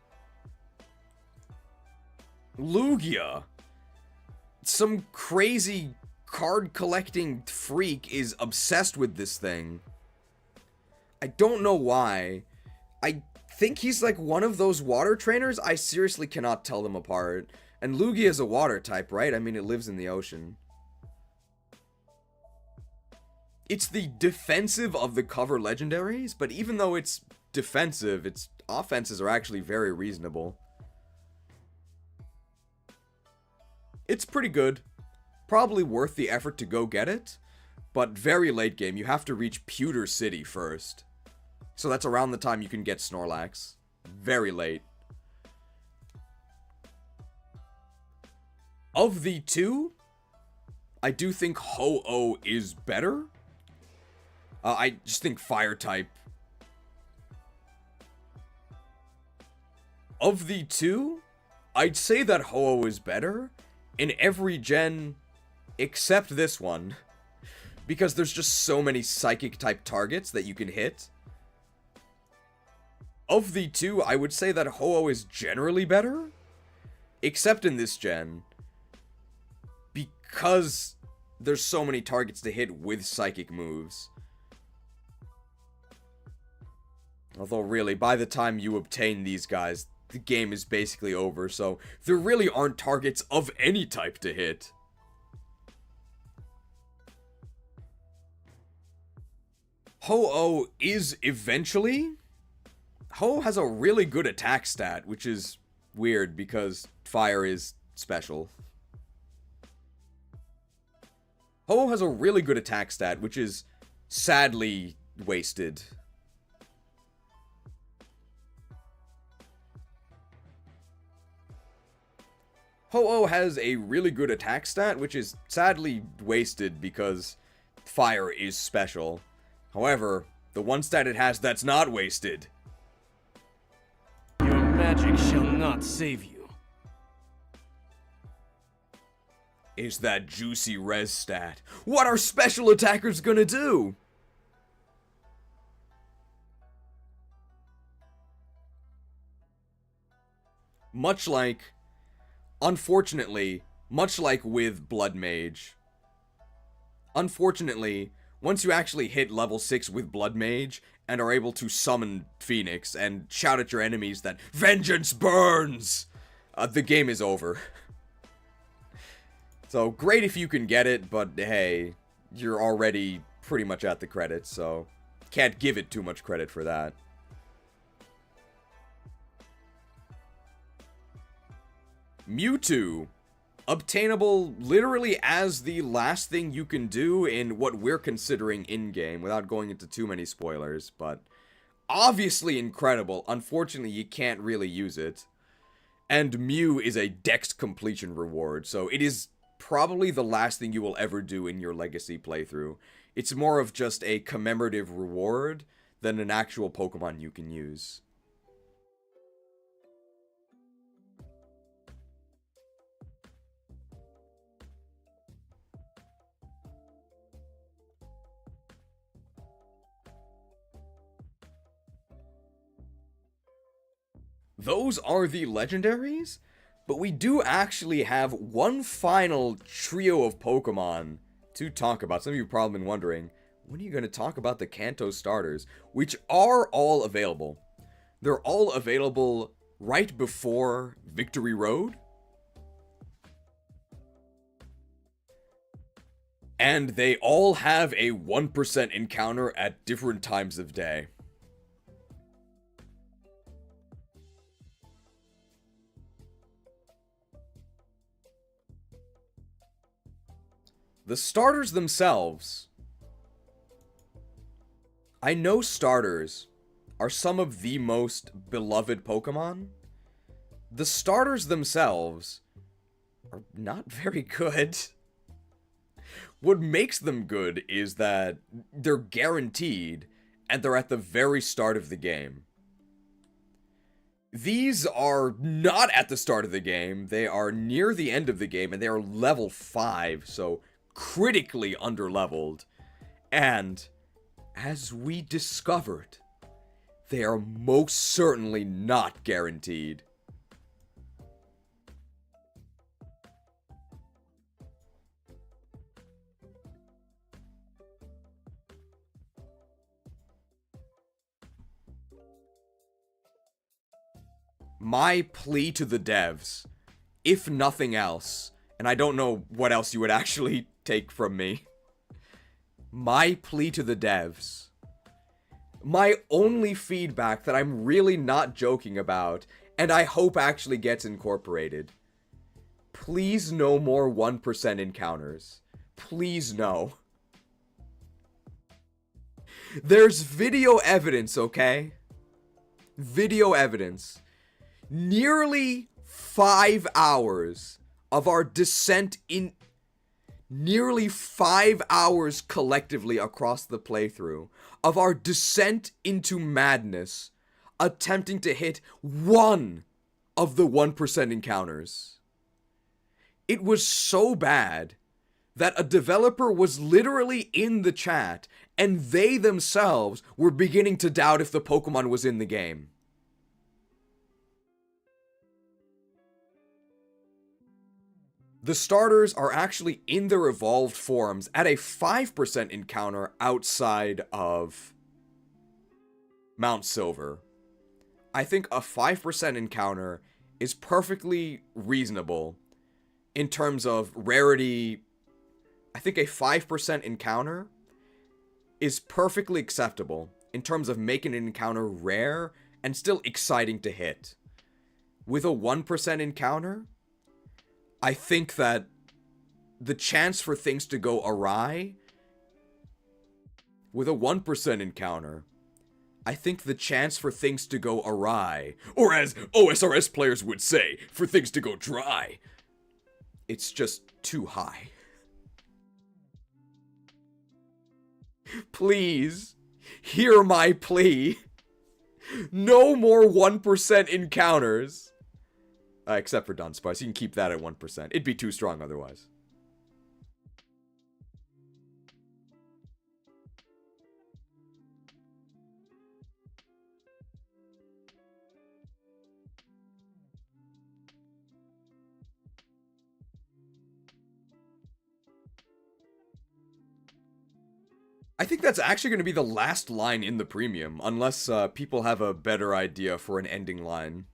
Lugia. Some crazy card collecting freak is obsessed with this thing. I don't know why. I think he's like one of those water trainers. I seriously cannot tell them apart. And Lugia is a water type, right? I mean, it lives in the ocean. It's the defensive of the cover legendaries, but even though it's defensive, its offenses are actually very reasonable. It's pretty good. Probably worth the effort to go get it, but very late game. You have to reach Pewter City first. So that's around the time you can get Snorlax. Very late. Of the two, I do think Ho-Oh is better. I just think Fire type. Of the two, I'd say that Ho-Oh is better in every gen except this one. Because there's just so many Psychic type targets that you can hit. Of the two, I would say that Ho-Oh is generally better. Except in this gen. Because there's so many targets to hit with Psychic moves. Although really, by the time you obtain these guys, the game is basically over, so there really aren't targets of any type to hit. Ho-Oh is eventually... Ho has a really good attack stat, which is weird because fire is special. Ho has a really good attack stat, which is sadly wasted. Ho-Oh has a really good attack stat, which is sadly wasted because fire is special. However, the one stat it has that's not wasted. Your magic shall not save you. Is that juicy res stat. What are special attackers gonna do? Much like, unfortunately, much like with Blood Mage, unfortunately, once you actually hit level 6 with Blood Mage and are able to summon Phoenix and shout at your enemies that vengeance burns, the game is over. So, great if you can get it, but hey, you're already pretty much at the credits, so can't give it too much credit for that. Mewtwo. Obtainable literally as the last thing you can do in what we're considering in-game, without going into too many spoilers, but obviously incredible. Unfortunately, you can't really use it. And Mew is a dex completion reward, so it is probably the last thing you will ever do in your Legacy playthrough. It's more of just a commemorative reward than an actual Pokemon you can use. Those are the legendaries, but we do actually have one final trio of Pokemon to talk about. Some of you have probably been wondering, when are you going to talk about the Kanto starters, which are all available. They're all available right before Victory Road. And they all have a 1% encounter at different times of day. The starters themselves, I know starters are some of the most beloved Pokemon. The starters themselves are not very good. What makes them good is that they're guaranteed, and they're at the very start of the game. These are not at the start of the game, they are near the end of the game, and they are level 5, so critically underleveled. And, as we discovered, they are most certainly not guaranteed. my plea to the devs, if nothing else, and I don't know what else you would actually take from me, my plea to the devs, my only feedback that I'm really not joking about, and I hope actually gets incorporated, please no more 1% encounters. Please no. There's video evidence, okay? Video evidence. Nearly 5 hours of our descent in... Nearly 5 hours collectively across the playthrough of our descent into madness, attempting to hit one of the 1% encounters. It was so bad that a developer was literally in the chat, and they themselves were beginning to doubt if the Pokemon was in the game. The starters are actually in their evolved forms at a 5% encounter outside of Mount Silver. I think a 5% encounter is perfectly reasonable in terms of rarity. I think a 5% encounter is perfectly acceptable in terms of making an encounter rare and still exciting to hit. With a 1% encounter, I think that the chance for things to go awry, with a 1% encounter, I think the chance for things to go awry, or as OSRS players would say, for things to go dry, it's just too high. Please, hear my plea. No more 1% encounters. Except for Dunsparce. You can keep that at 1%. It'd be too strong otherwise. I think that's actually going to be the last line in the premium, unless people have a better idea for an ending line.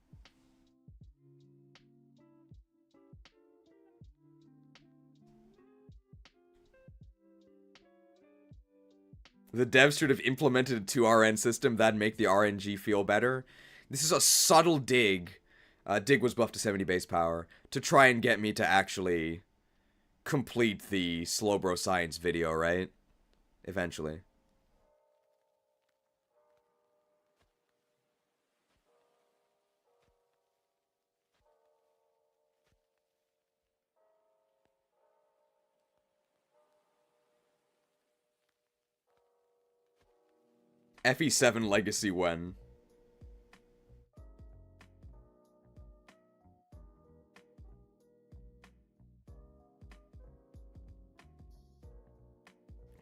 The devs should have implemented a 2RN system that'd make the RNG feel better. This is a subtle dig. Dig was buffed to 70 base power to try and get me to actually complete the Slowbro Science video, right? Eventually. FE7 Legacy when?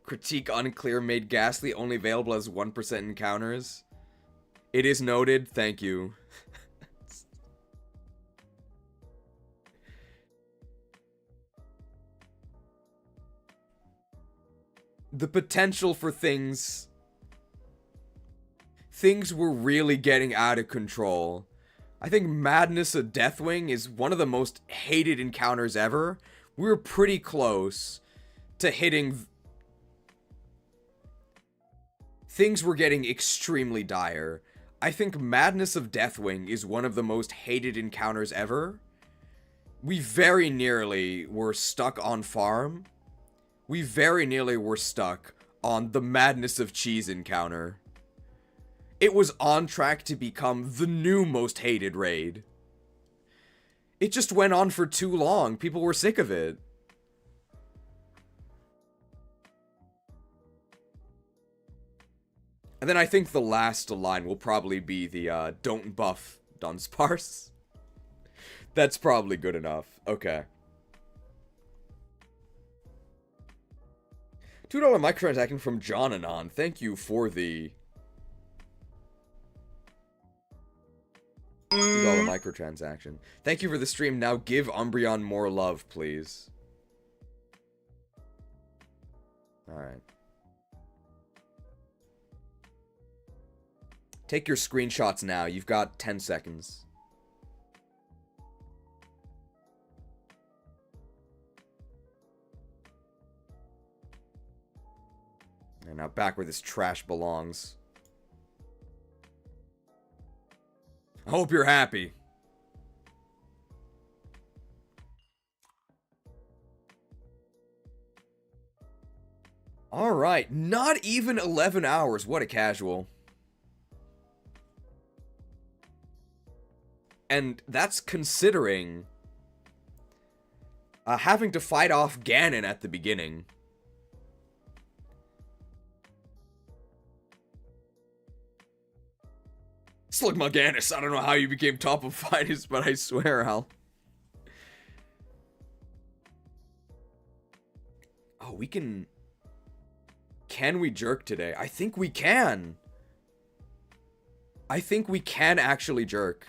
Critique unclear, made ghastly, only available as 1% encounters. It is noted, thank you. The potential for things were really getting out of control. I think Madness of Deathwing is one of the most hated encounters ever. We were pretty close to hitting... Things were getting extremely dire. I think Madness of Deathwing is one of the most hated encounters ever. We very nearly were stuck on farm. We very nearly were stuck on the Madness of Cheese encounter. It was on track to become the new most hated raid. It just went on for too long. People were sick of it. And then I think the last line will probably be the, don't buff Dunsparce. That's probably good enough. Okay. $2 microtransaction from John Anon. Thank you for the... $2 microtransaction. Thank you for the stream. Now give Umbreon more love, please. Alright. Take your screenshots now. You've got 10 seconds. And now back where this trash belongs. I hope you're happy. Alright, not even 11 hours. What a casual. And that's considering having to fight off Ganon at the beginning. Slugmaganus, I don't know how you became top of finest, but I swear, Al. Oh, we can... Can we jerk today? I think we can. I think we can actually jerk.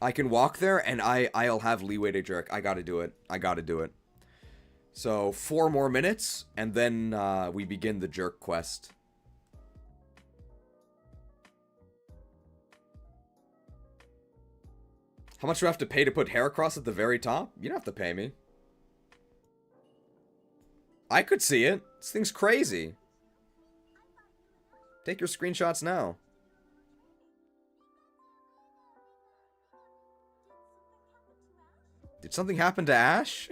I can walk there, and I'll have leeway to jerk. I gotta do it. I gotta do it. So, 4 more minutes, and then we begin the jerk quest. How much do I have to pay to put Heracross at the very top? You don't have to pay me. I could see it. This thing's crazy. Take your screenshots now. Did something happen to Ash?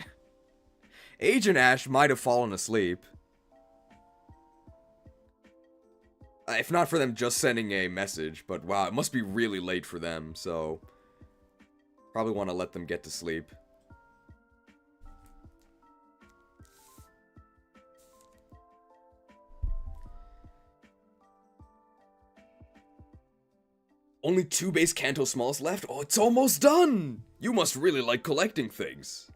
Agent Ash might have fallen asleep. If not for them just sending a message, but wow, it must be really late for them, so... Probably want to let them get to sleep. Only 2 base Kanto Smalls left? Oh, it's almost done! You must really like collecting things.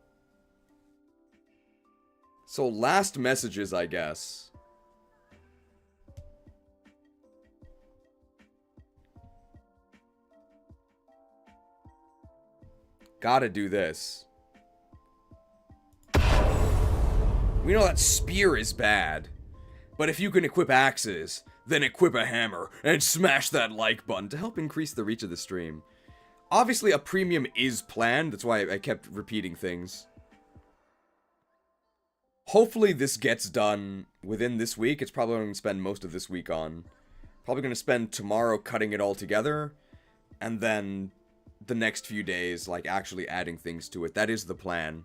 So, last messages, I guess. Gotta do this. We know that spear is bad. But if you can equip axes, then equip a hammer and smash that like button to help increase the reach of the stream. Obviously, a premium is planned. That's why I kept repeating things. Hopefully this gets done within this week. It's probably what I'm going to spend most of this week on. Probably going to spend tomorrow cutting it all together. And then the next few days, like, actually adding things to it. That is the plan.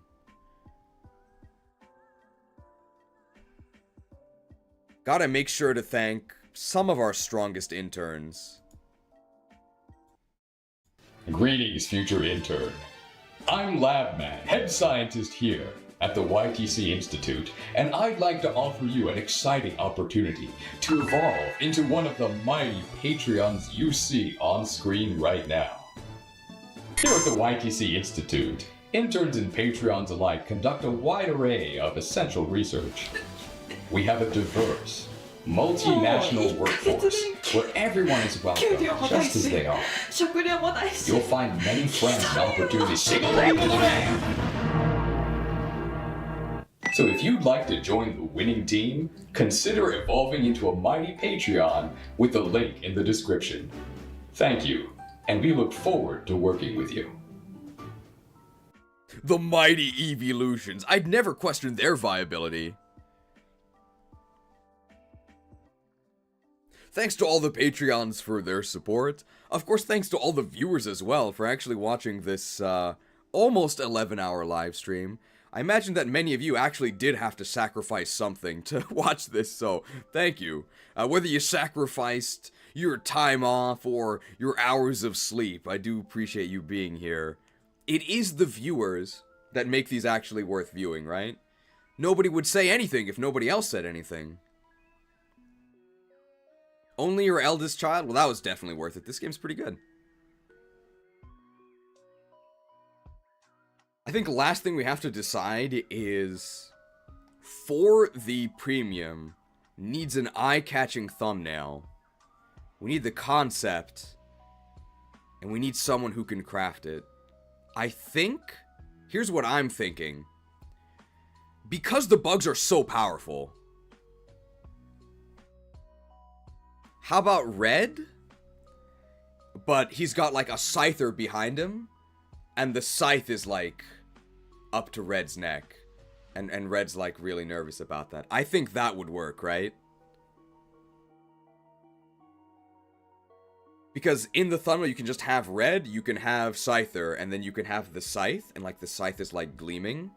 Gotta make sure to thank some of our strongest interns. Greetings, future intern. I'm Labman, head scientist here at the YTC Institute, and I'd like to offer you an exciting opportunity to evolve into one of the mighty Patreons you see on screen right now. Here at the YTC Institute, interns and Patreons alike conduct a wide array of essential research. We have a diverse, multinational workforce where everyone is welcome just as they are. You'll find many friends and opportunities. So if you'd like to join the winning team, consider evolving into a mighty Patreon with the link in the description. Thank you, and we look forward to working with you. The mighty evolutions. I'd never questioned their viability. Thanks to all the Patreons for their support. Of course, thanks to all the viewers as well for actually watching this almost 11-hour live stream. I imagine that many of you actually did have to sacrifice something to watch this, so thank you. Whether you sacrificed your time off or your hours of sleep, I do appreciate you being here. It is the viewers that make these actually worth viewing, right? Nobody would say anything if nobody else said anything. Only your eldest child? Well, that was definitely worth it. This game's pretty good. I think last thing we have to decide is, for the premium, needs an eye-catching thumbnail. We need the concept, and we need someone who can craft it. I think, here's what I'm thinking. Because the bugs are so powerful, how about Red? But he's got like a scyther behind him, and the scythe is like up to Red's neck. And Red's, like, really nervous about that. I think that would work, right? Because in the thumbnail, you can just have Red, you can have Scyther, and then you can have the Scythe, and, like, the Scythe is, like, gleaming.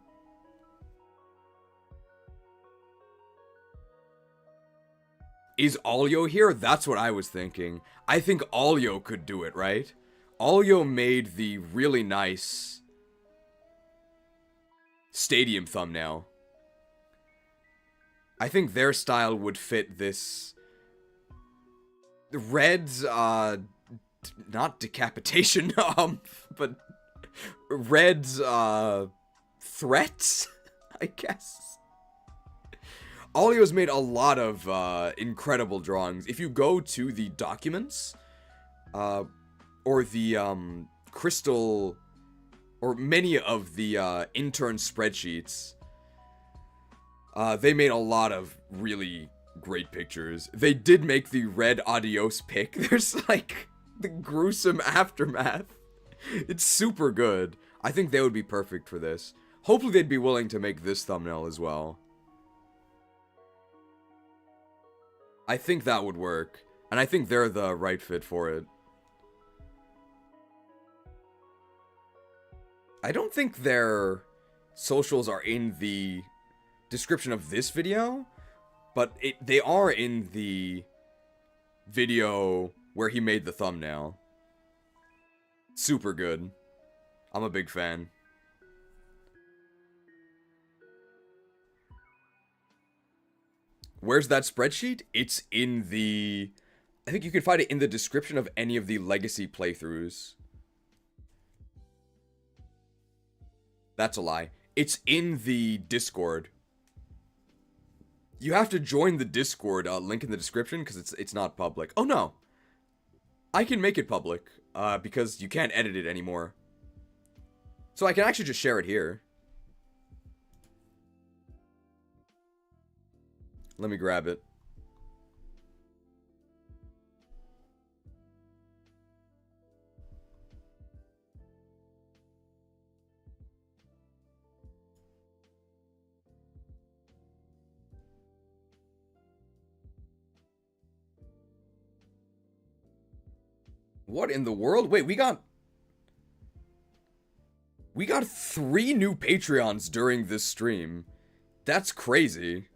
Is Alio here? That's what I was thinking. I think Alio could do it, right? Alio made the really nice stadium thumbnail. I think their style would fit this. Red's, not decapitation, but Red's, threats, I guess. Alio's made a lot of, incredible drawings. If you go to the documents, or the, crystal, or many of the, intern spreadsheets, they made a lot of really great pictures. They did make the Red Adios pic. There's, like, the gruesome aftermath. It's super good. I think they would be perfect for this. Hopefully they'd be willing to make this thumbnail as well. I think that would work. And I think they're the right fit for it. I don't think their socials are in the description of this video, but they are in the video where he made the thumbnail. Super good. I'm a big fan. Where's that spreadsheet? It's in the... I think you can find it in the description of any of the Legacy playthroughs. That's a lie. It's in the Discord. You have to join the Discord, link in the description, because it's not public. Oh, no. I can make it public, because you can't edit it anymore. So I can actually just share it here. Let me grab it. What in the world? Wait, we got 3 new Patreons during this stream. That's crazy.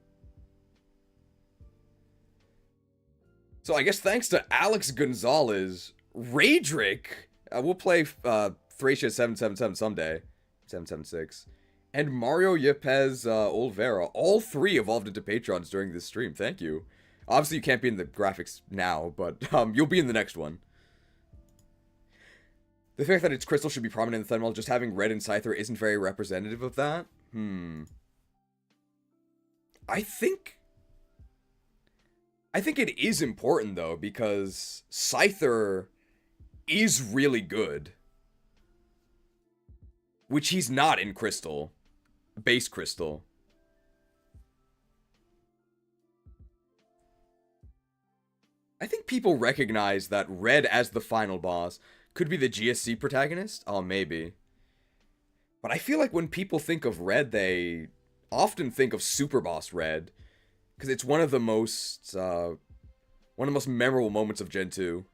So I guess thanks to Alex Gonzalez, Raydrick, we'll play Thracia 777 someday, 776, and Mario Yepes Olvera. All 3 evolved into Patrons during this stream. Thank you. Obviously, you can't be in the graphics now, but you'll be in the next one. The fact that it's crystal should be prominent in the thumbnail, just having Red and Scyther isn't very representative of that. I think it is important, though, because Scyther is really good. Which he's not in Crystal. Base Crystal. I think people recognize that Red as the final boss could be the GSC protagonist? Oh, maybe. But I feel like when people think of Red, they often think of Super Boss Red. Because it's one of the most memorable moments of Gen 2.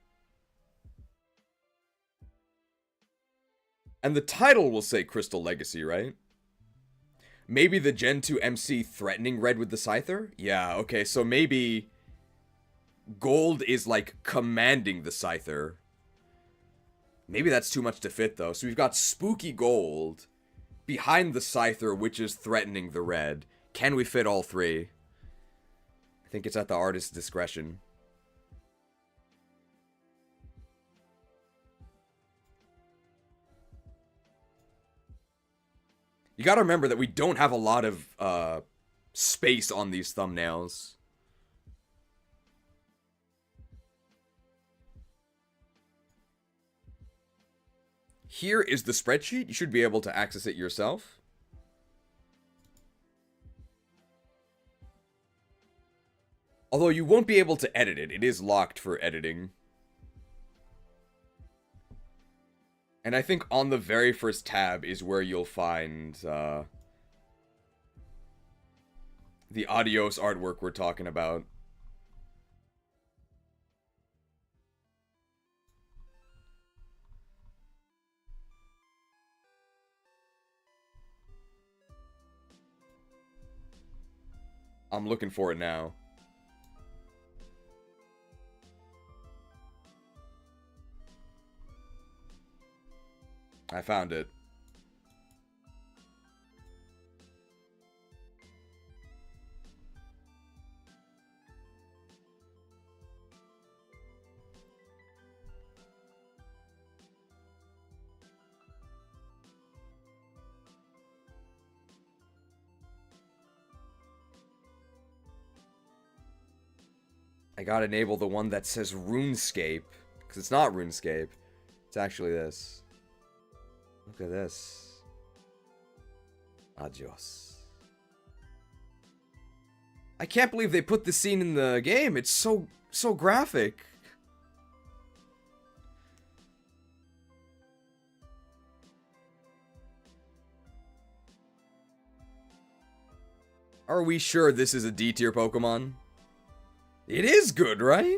And the title will say Crystal Legacy, right? Maybe the Gen 2 MC threatening Red with the Scyther? Yeah, okay, so maybe Gold is, like, commanding the Scyther. Maybe that's too much to fit, though. So we've got Spooky Gold behind the Scyther, which is threatening the Red. Can we fit all 3? I think it's at the artist's discretion. You gotta remember that we don't have a lot of space on these thumbnails. Here is the spreadsheet. You should be able to access it yourself. Although you won't be able to edit it. It is locked for editing. And I think on the very first tab is where you'll find the Adios artwork we're talking about. I'm looking for it now. I found it. I gotta enable the one that says RuneScape, because it's not RuneScape. It's actually this. Look at this. Adios. I can't believe they put this scene in the game. It's so graphic. Are we sure this is a D tier Pokemon? It is good, right?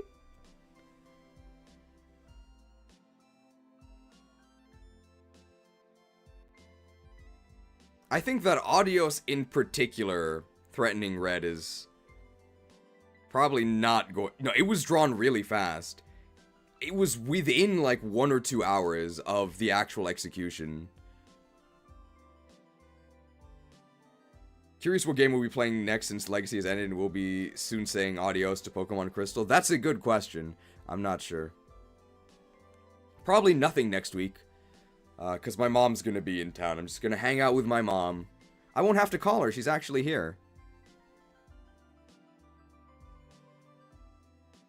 I think that Adios in particular, threatening red, is probably not going... No, it was drawn really fast. It was within like 1 or 2 hours of the actual execution. Curious what game we'll be playing next since Legacy has ended and we'll be soon saying adios to Pokemon Crystal. That's a good question. I'm not sure. Probably nothing next week. Because my mom's going to be in town. I'm just going to hang out with my mom. I won't have to call her. She's actually here.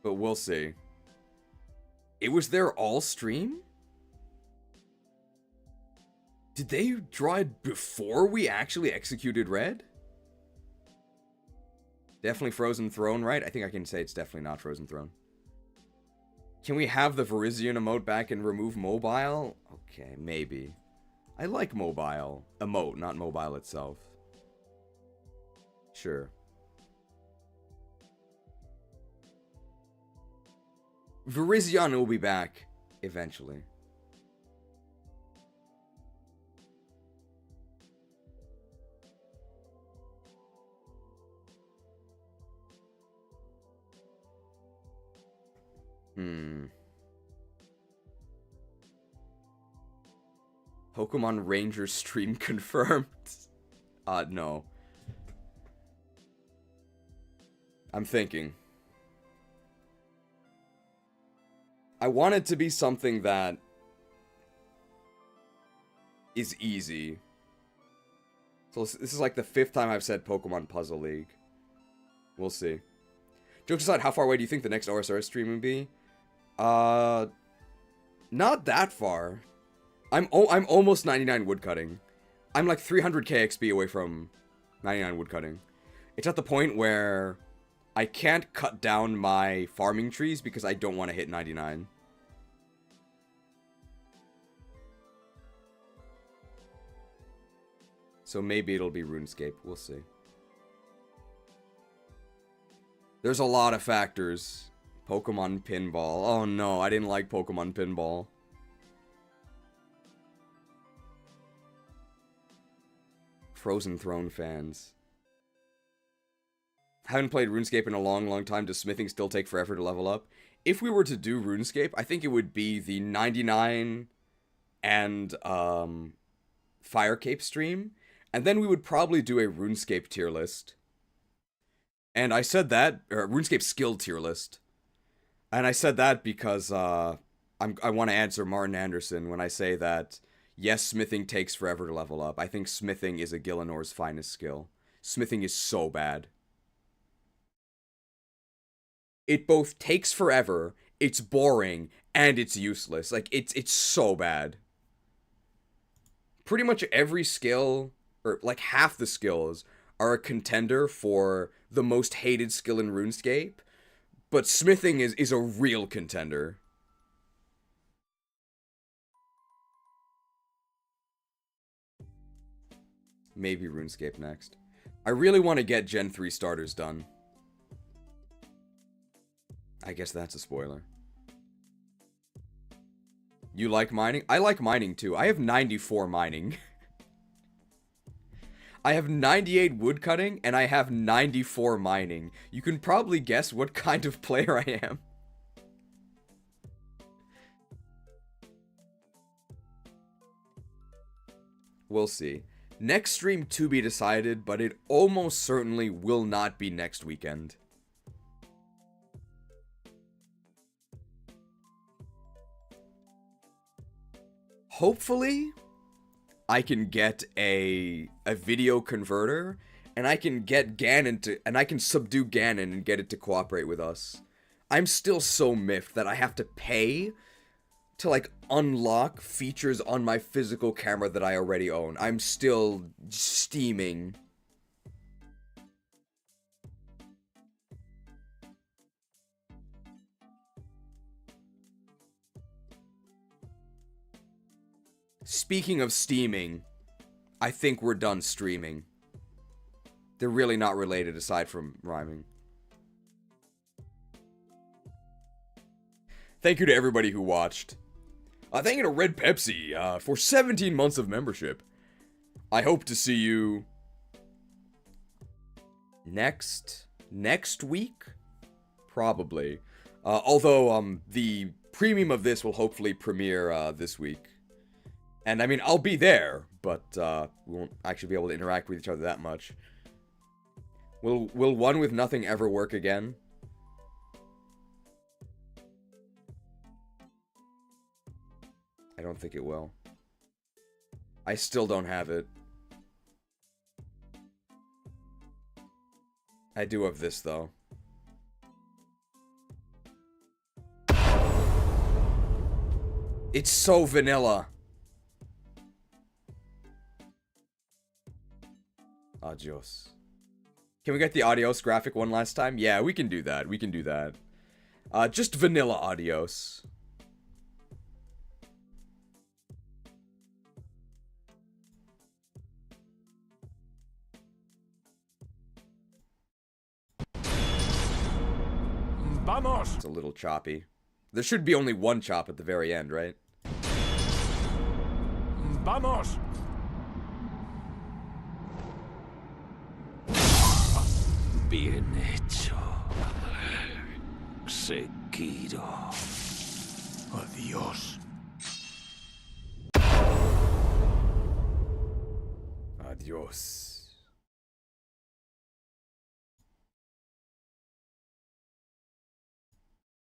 But we'll see. It was their all stream? Did they draw it before we actually executed red? Definitely Frozen Throne, right? I think I can say it's definitely not Frozen Throne. Can we have the Virizion emote back and remove mobile? Okay, maybe. I like mobile. Emote, not mobile itself. Sure. Virizion will be back eventually. Pokemon Ranger stream confirmed. No. I'm thinking. I want it to be something that is easy. So this is like the 5th time I've said Pokemon Puzzle League. We'll see. Jokes aside, how far away do you think the next OSRS stream would be? Not that far. I'm almost 99 woodcutting. I'm like 300 KXP away from 99 woodcutting. It's at the point where I can't cut down my farming trees because I don't want to hit 99. So maybe it'll be RuneScape. We'll see. There's a lot of factors. Pokemon Pinball. Oh no, I didn't like Pokemon Pinball. Frozen Throne fans. Haven't played RuneScape in a long time. Does smithing still take forever to level up? If we were to do RuneScape, I think it would be the 99 and Fire Cape stream. And then we would probably do a RuneScape tier list. And I said that, or RuneScape skill tier list. And I said that because I want to answer Martin Anderson when I say that, yes, smithing takes forever to level up. I think smithing is a Gillenor's finest skill. Smithing is so bad. It both takes forever, it's boring, and it's useless. Like, it's so bad. Pretty much every skill, or like half the skills, are a contender for the most hated skill in RuneScape. But smithing is a real contender. Maybe RuneScape next. I really want to get Gen 3 starters done. I guess that's a spoiler. You like mining? I like mining too. I have 94 mining. I have 98 woodcutting, and I have 94 mining. You can probably guess what kind of player I am. We'll see. Next stream to be decided, but it almost certainly will not be next weekend. Hopefully, I can get a video converter, and I can get Ganon to, and I can subdue Ganon and get it to cooperate with us. I'm still so miffed that I have to pay to, like, unlock features on my physical camera that I already own. I'm still steaming. Speaking of steaming, I think we're done streaming. They're really not related aside from rhyming. Thank you to everybody who watched. Thank you to Red Pepsi for 17 months of membership. I hope to see you next week? Probably. Although, the premium of this will hopefully premiere this week. And I mean, I'll be there, but we won't actually be able to interact with each other that much. Will One With Nothing ever work again? I don't think it will. I still don't have it. I do have this, though. It's so vanilla. Adios. Can we get the adios graphic one last time? Yeah, we can do that. We can do that. Just vanilla adios. Vamos! It's a little choppy. There should be only one chop at the very end, right? Vamos! Bien hecho. Seguido. Adiós. Adios.